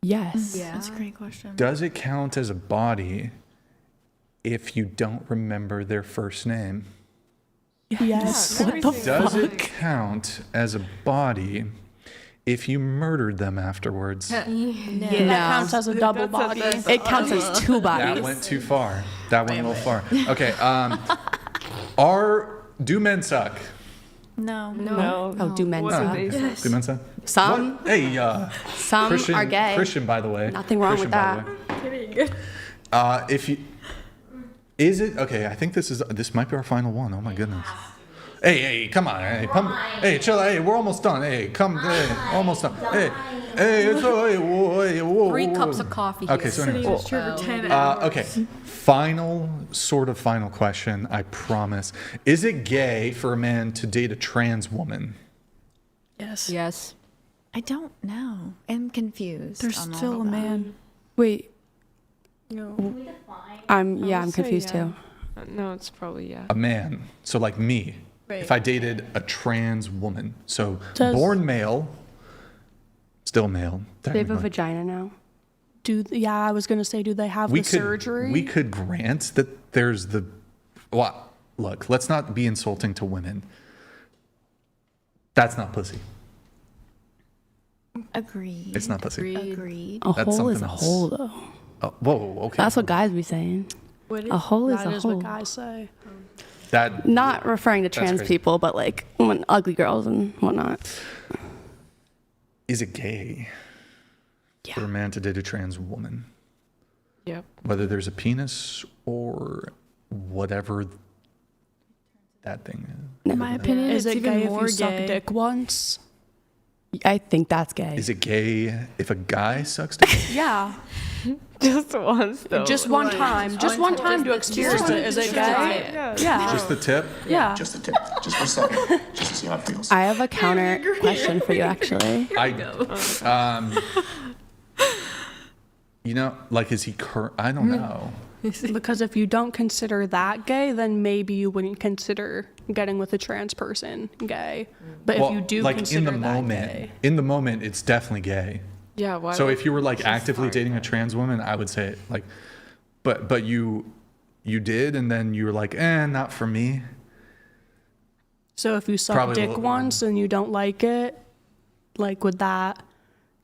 Yes. Yeah, that's a great question. Does it count as a body if you don't remember their first name? Yes. Yeah, What the Does fuck? it count as a body if you murdered them afterwards? That counts as a double body. It counts as 2 bodies. That went too far. That went a little far. Okay. Do men suck? No. No. Oh, do men What suck? do they say? Do men suck? Some. What? Hey, Some Christian, are gay. Christian, by the way. Nothing wrong with Christian, by that. the way. If you, is it okay? I think this might be our final one. Oh my goodness. Hey, come on. Hey, chill. Hey, we're almost done. Hey, come. Hey, almost done. Hey, it's whoa. 3 cups of coffee. Okay, so anyways. For 10 hours. Okay, final question, I promise. Is it gay for a man to date a trans woman? Yes. Yes. I don't know. I'm confused. There's on all still a of that. man. Wait. No. I'm would say confused yeah. too. No, it's probably yeah. A man, so like me, Right. if I dated a trans woman, so Does- born male, still male, They have a technically. vagina now. I was going to say, do they have the surgery? We could grant that there's the... Well, look, let's not be insulting to women. That's not pussy. Agreed. It's not pussy. Agreed. A That's hole is a something else. hole, though. Oh, whoa, okay. That's what guys be saying. A hole is That a is hole. what guys say. That, Not referring to That's trans crazy. people, but like when ugly girls and whatnot. is it gay for a man to date a trans woman? Yep. Whether there's a penis or whatever that thing is. In my opinion, Is it's it even gay if more you suck gay. dick once? I think that's gay. Is it gay if a guy sucks dick? Yeah. Just once, though. Just one time. Just one time to experience it. Is it gay? Yeah. Just the tip? Yeah. Just a tip, just for a second, just to see how it feels. I have a counter question for you, actually. You know, like, is he I don't know. Because if you don't consider that gay, then maybe you wouldn't consider getting with a trans person gay. But Well, if you do like consider in the that moment, gay, in the moment, it's definitely gay. Yeah. Why So would- if you were like She's actively fine, dating a right? trans woman, I would say like, but you did, and then you were like, not for me. so if you suck Probably a dick little- once and you don't like it, like with that,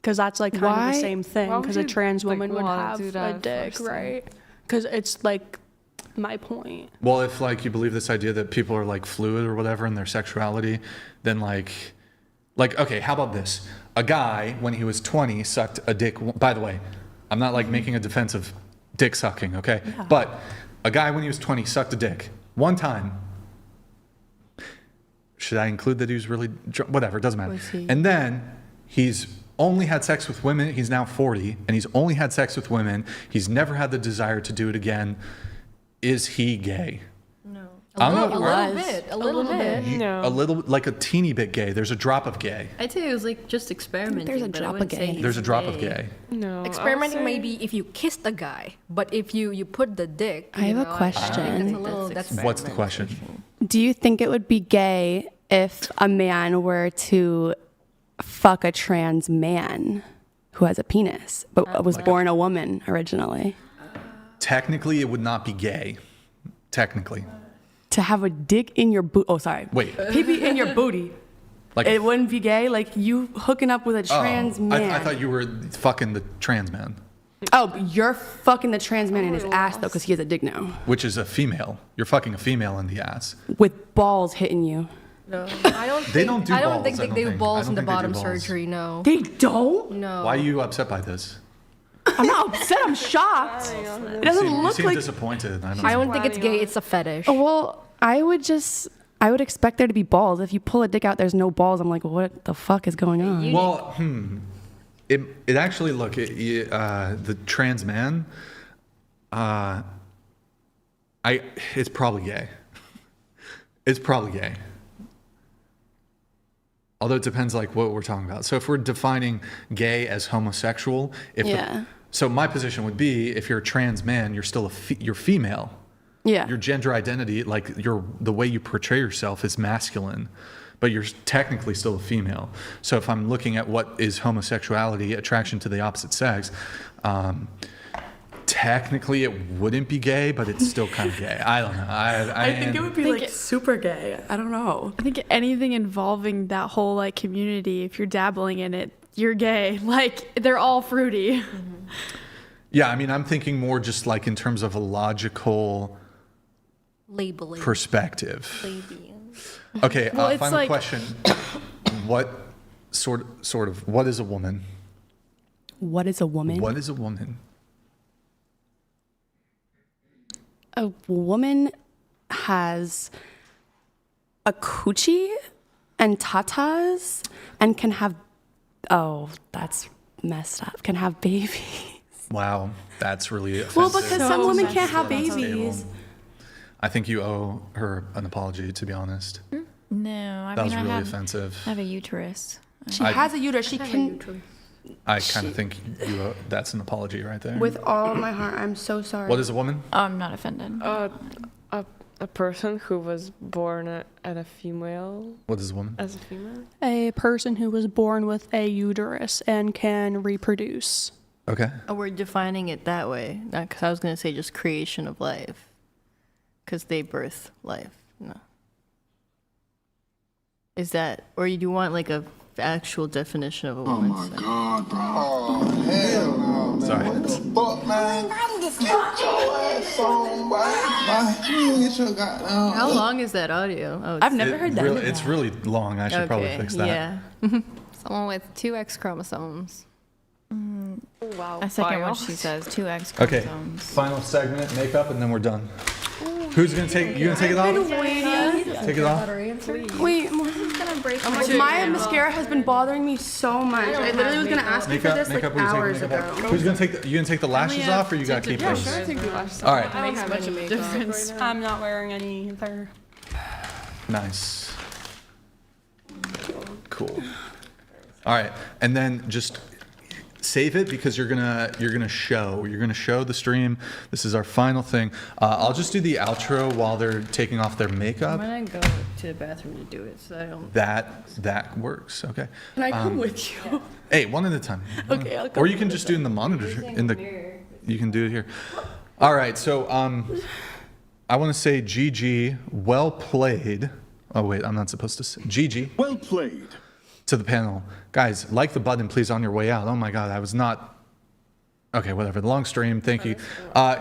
because that's like kind of Why- the same thing. why would Because a you, trans like, woman would wanna have do a that dick, first time? right? Because it's like my point. Well, if like you believe this idea that people are like fluid or whatever in their sexuality, then like okay, how about this? A guy when he was 20 sucked a dick. By the way, I'm not like making a defense of dick sucking, okay? Yeah. But a guy when he was 20 sucked a dick one time. Should I include that he was really drunk? Whatever, it doesn't matter. And then he's only had sex with women. He's now 40 and he's only had sex with women. He's never had the desire to do it again. Is he gay? No. I don't know. A little bit. No. A little, like a teeny bit gay. There's a drop of gay. I'd say it was like just experimenting. There's a but I drop of wouldn't say gay. he's There's a drop of gay. No. I would Experimenting say- maybe if you kiss the guy, but if you put the dick. I have a think question. it's a little, that's What's the question? Do you think it would be gay if a man were to fuck a trans man who has a penis, but was born a woman originally? Technically, it would not be gay. Technically. To have a dick in your boot? Oh, sorry. Wait. Pee-pee in your booty. Like It wouldn't be gay? Like you hooking up with a trans man. I thought you were fucking the trans man, Oh, you're fucking the trans man in his ass though, because he has a dick now. which is a female. You're fucking a female in the ass. With balls hitting you. No, I don't. They don't do I don't balls, think I they don't do think. I balls don't in the think they do bottom balls. surgery. No. They don't? No. Why are you upset by this? I'm not upset, I'm shocked. It doesn't You look seem like. disappointed. I don't think it's gay. It's a fetish. Oh, well, I would expect there to be balls. If you pull a dick out, there's no balls. I'm like, what the fuck is going on? Well, it actually the trans man, it's probably gay. It's probably gay. Although it depends like what we're talking about. So if we're defining gay as homosexual, so my position would be if you're a trans man, you're still you're female. Yeah. Your gender identity, like the way you portray yourself is masculine, but you're technically still a female. So if I'm looking at what is homosexuality, attraction to the opposite sex, technically it wouldn't be gay, but it's still kind of gay. I don't know. I think it would be like super gay. I don't know. I think anything involving that whole like community, if you're dabbling in it, you're gay. Like they're all fruity. Yeah, I mean, I'm thinking more just like in terms of a logical Labeling. perspective. Labeling. Okay, Well, it's final like- question. What sort of, what is a woman? What is a woman? What is a woman? A woman has a coochie and tatas and can have, oh, that's messed up, can have babies. Wow, that's really offensive. Well, because some women can't have That's babies. stable. I think you owe her an apology, to be honest. No, I That mean was really I have, offensive. I have a uterus. She has a uterus. She can. I kind of think you owe, that's an apology right there. With all my heart, I'm so sorry. What is a woman? I'm not offended. A person who was born at a female. What is a woman? As a female. A person who was born with a uterus and can reproduce. Okay. Oh, we're defining it that way. Because I was going to say just creation of life. Because they birth life. No. Is that, or you do want like a actual definition of a woman? Oh my God, bro. Oh, hell no. Sorry. What the fuck, man? Get your ass on, boy. How long is that audio? Oh, I've never heard that. It's really long. I should probably fix that. Yeah. Someone with 2 X chromosomes. Wow. I second Bio. what she says. 2 X Okay. chromosomes. Final segment, makeup, and then we're done. Who's gonna take? You gonna take it off? Take it off. Wait, my mascara has been bothering me so much. I literally was gonna ask you for this like hours ago. Who's gonna take? You gonna take the lashes off, or you gotta keep those? Sure, I take the lashes All off. right. I don't have much of a difference. I'm not wearing any either. Nice. Cool. All right, and then just save it because you're gonna show the stream. This is our final thing. I'll just do the outro while they're taking off their makeup. I'm going to go to the bathroom to do it, so I don't... That works. Okay. Can I come with you? Hey, one at a time. Okay, I'll come. Or you can just do it in the monitor. You can do it here. All right. So I want to say GG. Well played. Oh wait, I'm not supposed to say GG. Well played. To the panel. Guys, like the button, please, on your way out. Oh my God, I was not... Okay, whatever. The long stream, thank you.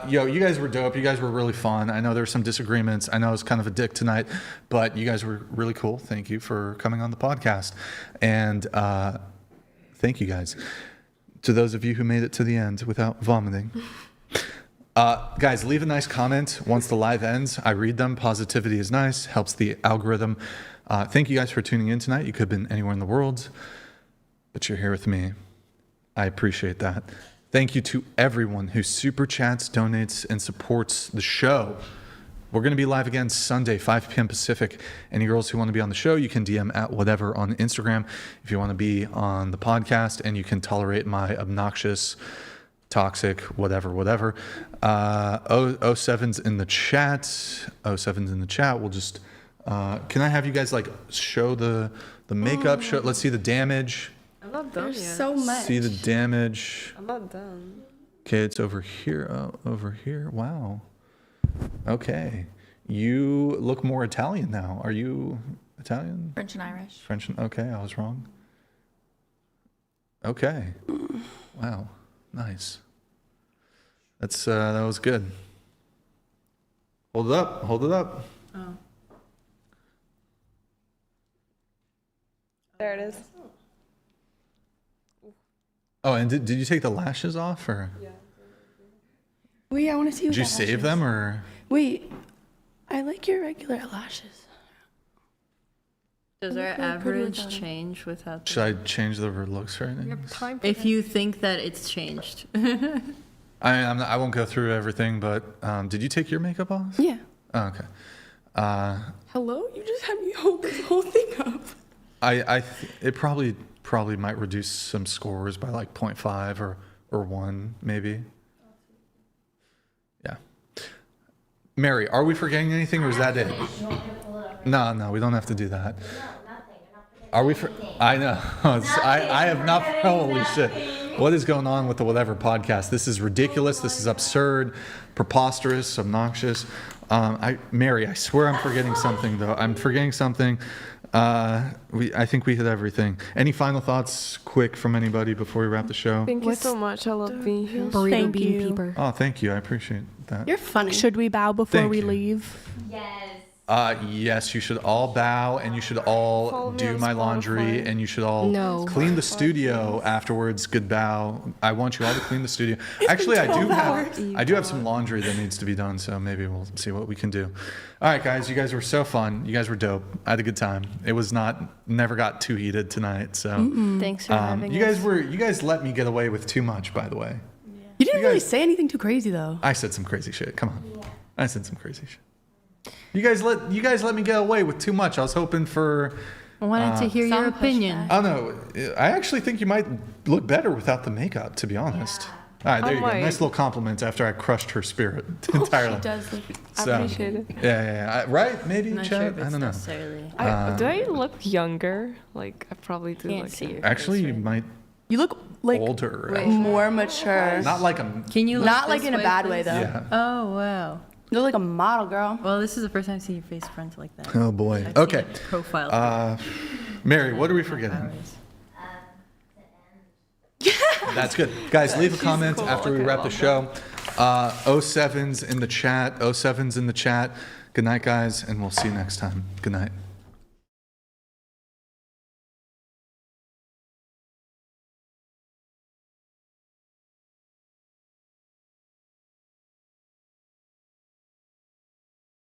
Yo, you guys were dope. You guys were really fun. I know there were some disagreements. I know I was kind of a dick tonight, but you guys were really cool. Thank you for coming on the podcast. And thank you, guys. To those of you who made it to the end without vomiting. Guys, leave a nice comment once the live ends. I read them. Positivity is nice. Helps the algorithm. Thank you guys for tuning in tonight. You could have been anywhere in the world, but you're here with me. I appreciate that. Thank you to everyone who super chats, donates, and supports the show. We're going to be live again Sunday, 5 p.m. Pacific. Any girls who want to be on the show, you can DM at whatever on Instagram. If you want to be on the podcast and you can tolerate my obnoxious, toxic, whatever. 07's in the chat. 07's in the chat. We'll just... can I have you guys like show the makeup? Let's see the damage. I'm not done yet. So much. See the damage. I'm not done. Okay, it's over here. Oh, over here. Wow. Okay. You look more Italian now. Are you Italian? French and Irish. French. Okay, I was wrong. Okay. Wow. Nice. That was good. Hold it up. Hold it up. Oh. There it is. Oh, and did you take the lashes off, or? Yeah. Wait, I want to see. Did you save them, or? Wait, I like your regular lashes. Does our average change without... Should I change the looks right now? If you think that it's changed. I won't go through everything, but did you take your makeup off? Yeah. Oh, okay. Hello? You just had me hold this whole thing up. It probably might reduce some scores by like 0.5 or 1 maybe. Yeah. Mary, are we forgetting anything, or is that it? No, we don't have to do that. Are we? I know. I have not. Holy shit! What is going on with the whatever podcast? This is ridiculous. This is absurd, preposterous, obnoxious. Mary, I swear I'm forgetting something though. I'm forgetting something. I think we hit everything. Any final thoughts, quick, from anybody before we wrap the show? Thank you so much. I love being here. Burrito bean peeper. Oh, thank you. I appreciate that. You're funny. Should we bow before Thank we you. leave? Yes. Yes, you should all bow, and you should all do my laundry, and you should all clean the studio afterwards. Good bow. I want you all to clean the studio. Actually, I do have some laundry that needs to be done, so maybe we'll see what we can do. All right, guys, you guys were so fun. You guys were dope. I had a good time. It was never got too heated tonight. So thanks for having you us. You guys let me get away with too much, by the way. You didn't really say anything too crazy though. I said some crazy shit. Come on. I said some crazy shit. You guys let me get away with too much. I was hoping for... I wanted to hear your opinion. Oh, no. I actually think you might look better without the makeup, to be honest. All right, there you go. Nice little compliment after I crushed her spirit entirely. She does look... I appreciate it. Yeah. Right? Maybe, Not Chad? sure if it's I don't know. necessarily. Do I look younger? Like, I probably do. Can't like see your Actually, face, you right? might... You look like older. more mature. Not like a. Can you? Not like in a bad way though. Yeah. Oh wow. You're like a model, girl. Well, this is the first time I've seen your face front like that. Oh boy. I've Okay. seen it profile. Mary, what are we forgetting? That's good. Guys, leave a comment after we wrap the show. 07's in the chat. 07's in the chat. Good night, guys, and we'll see you next time. Good night.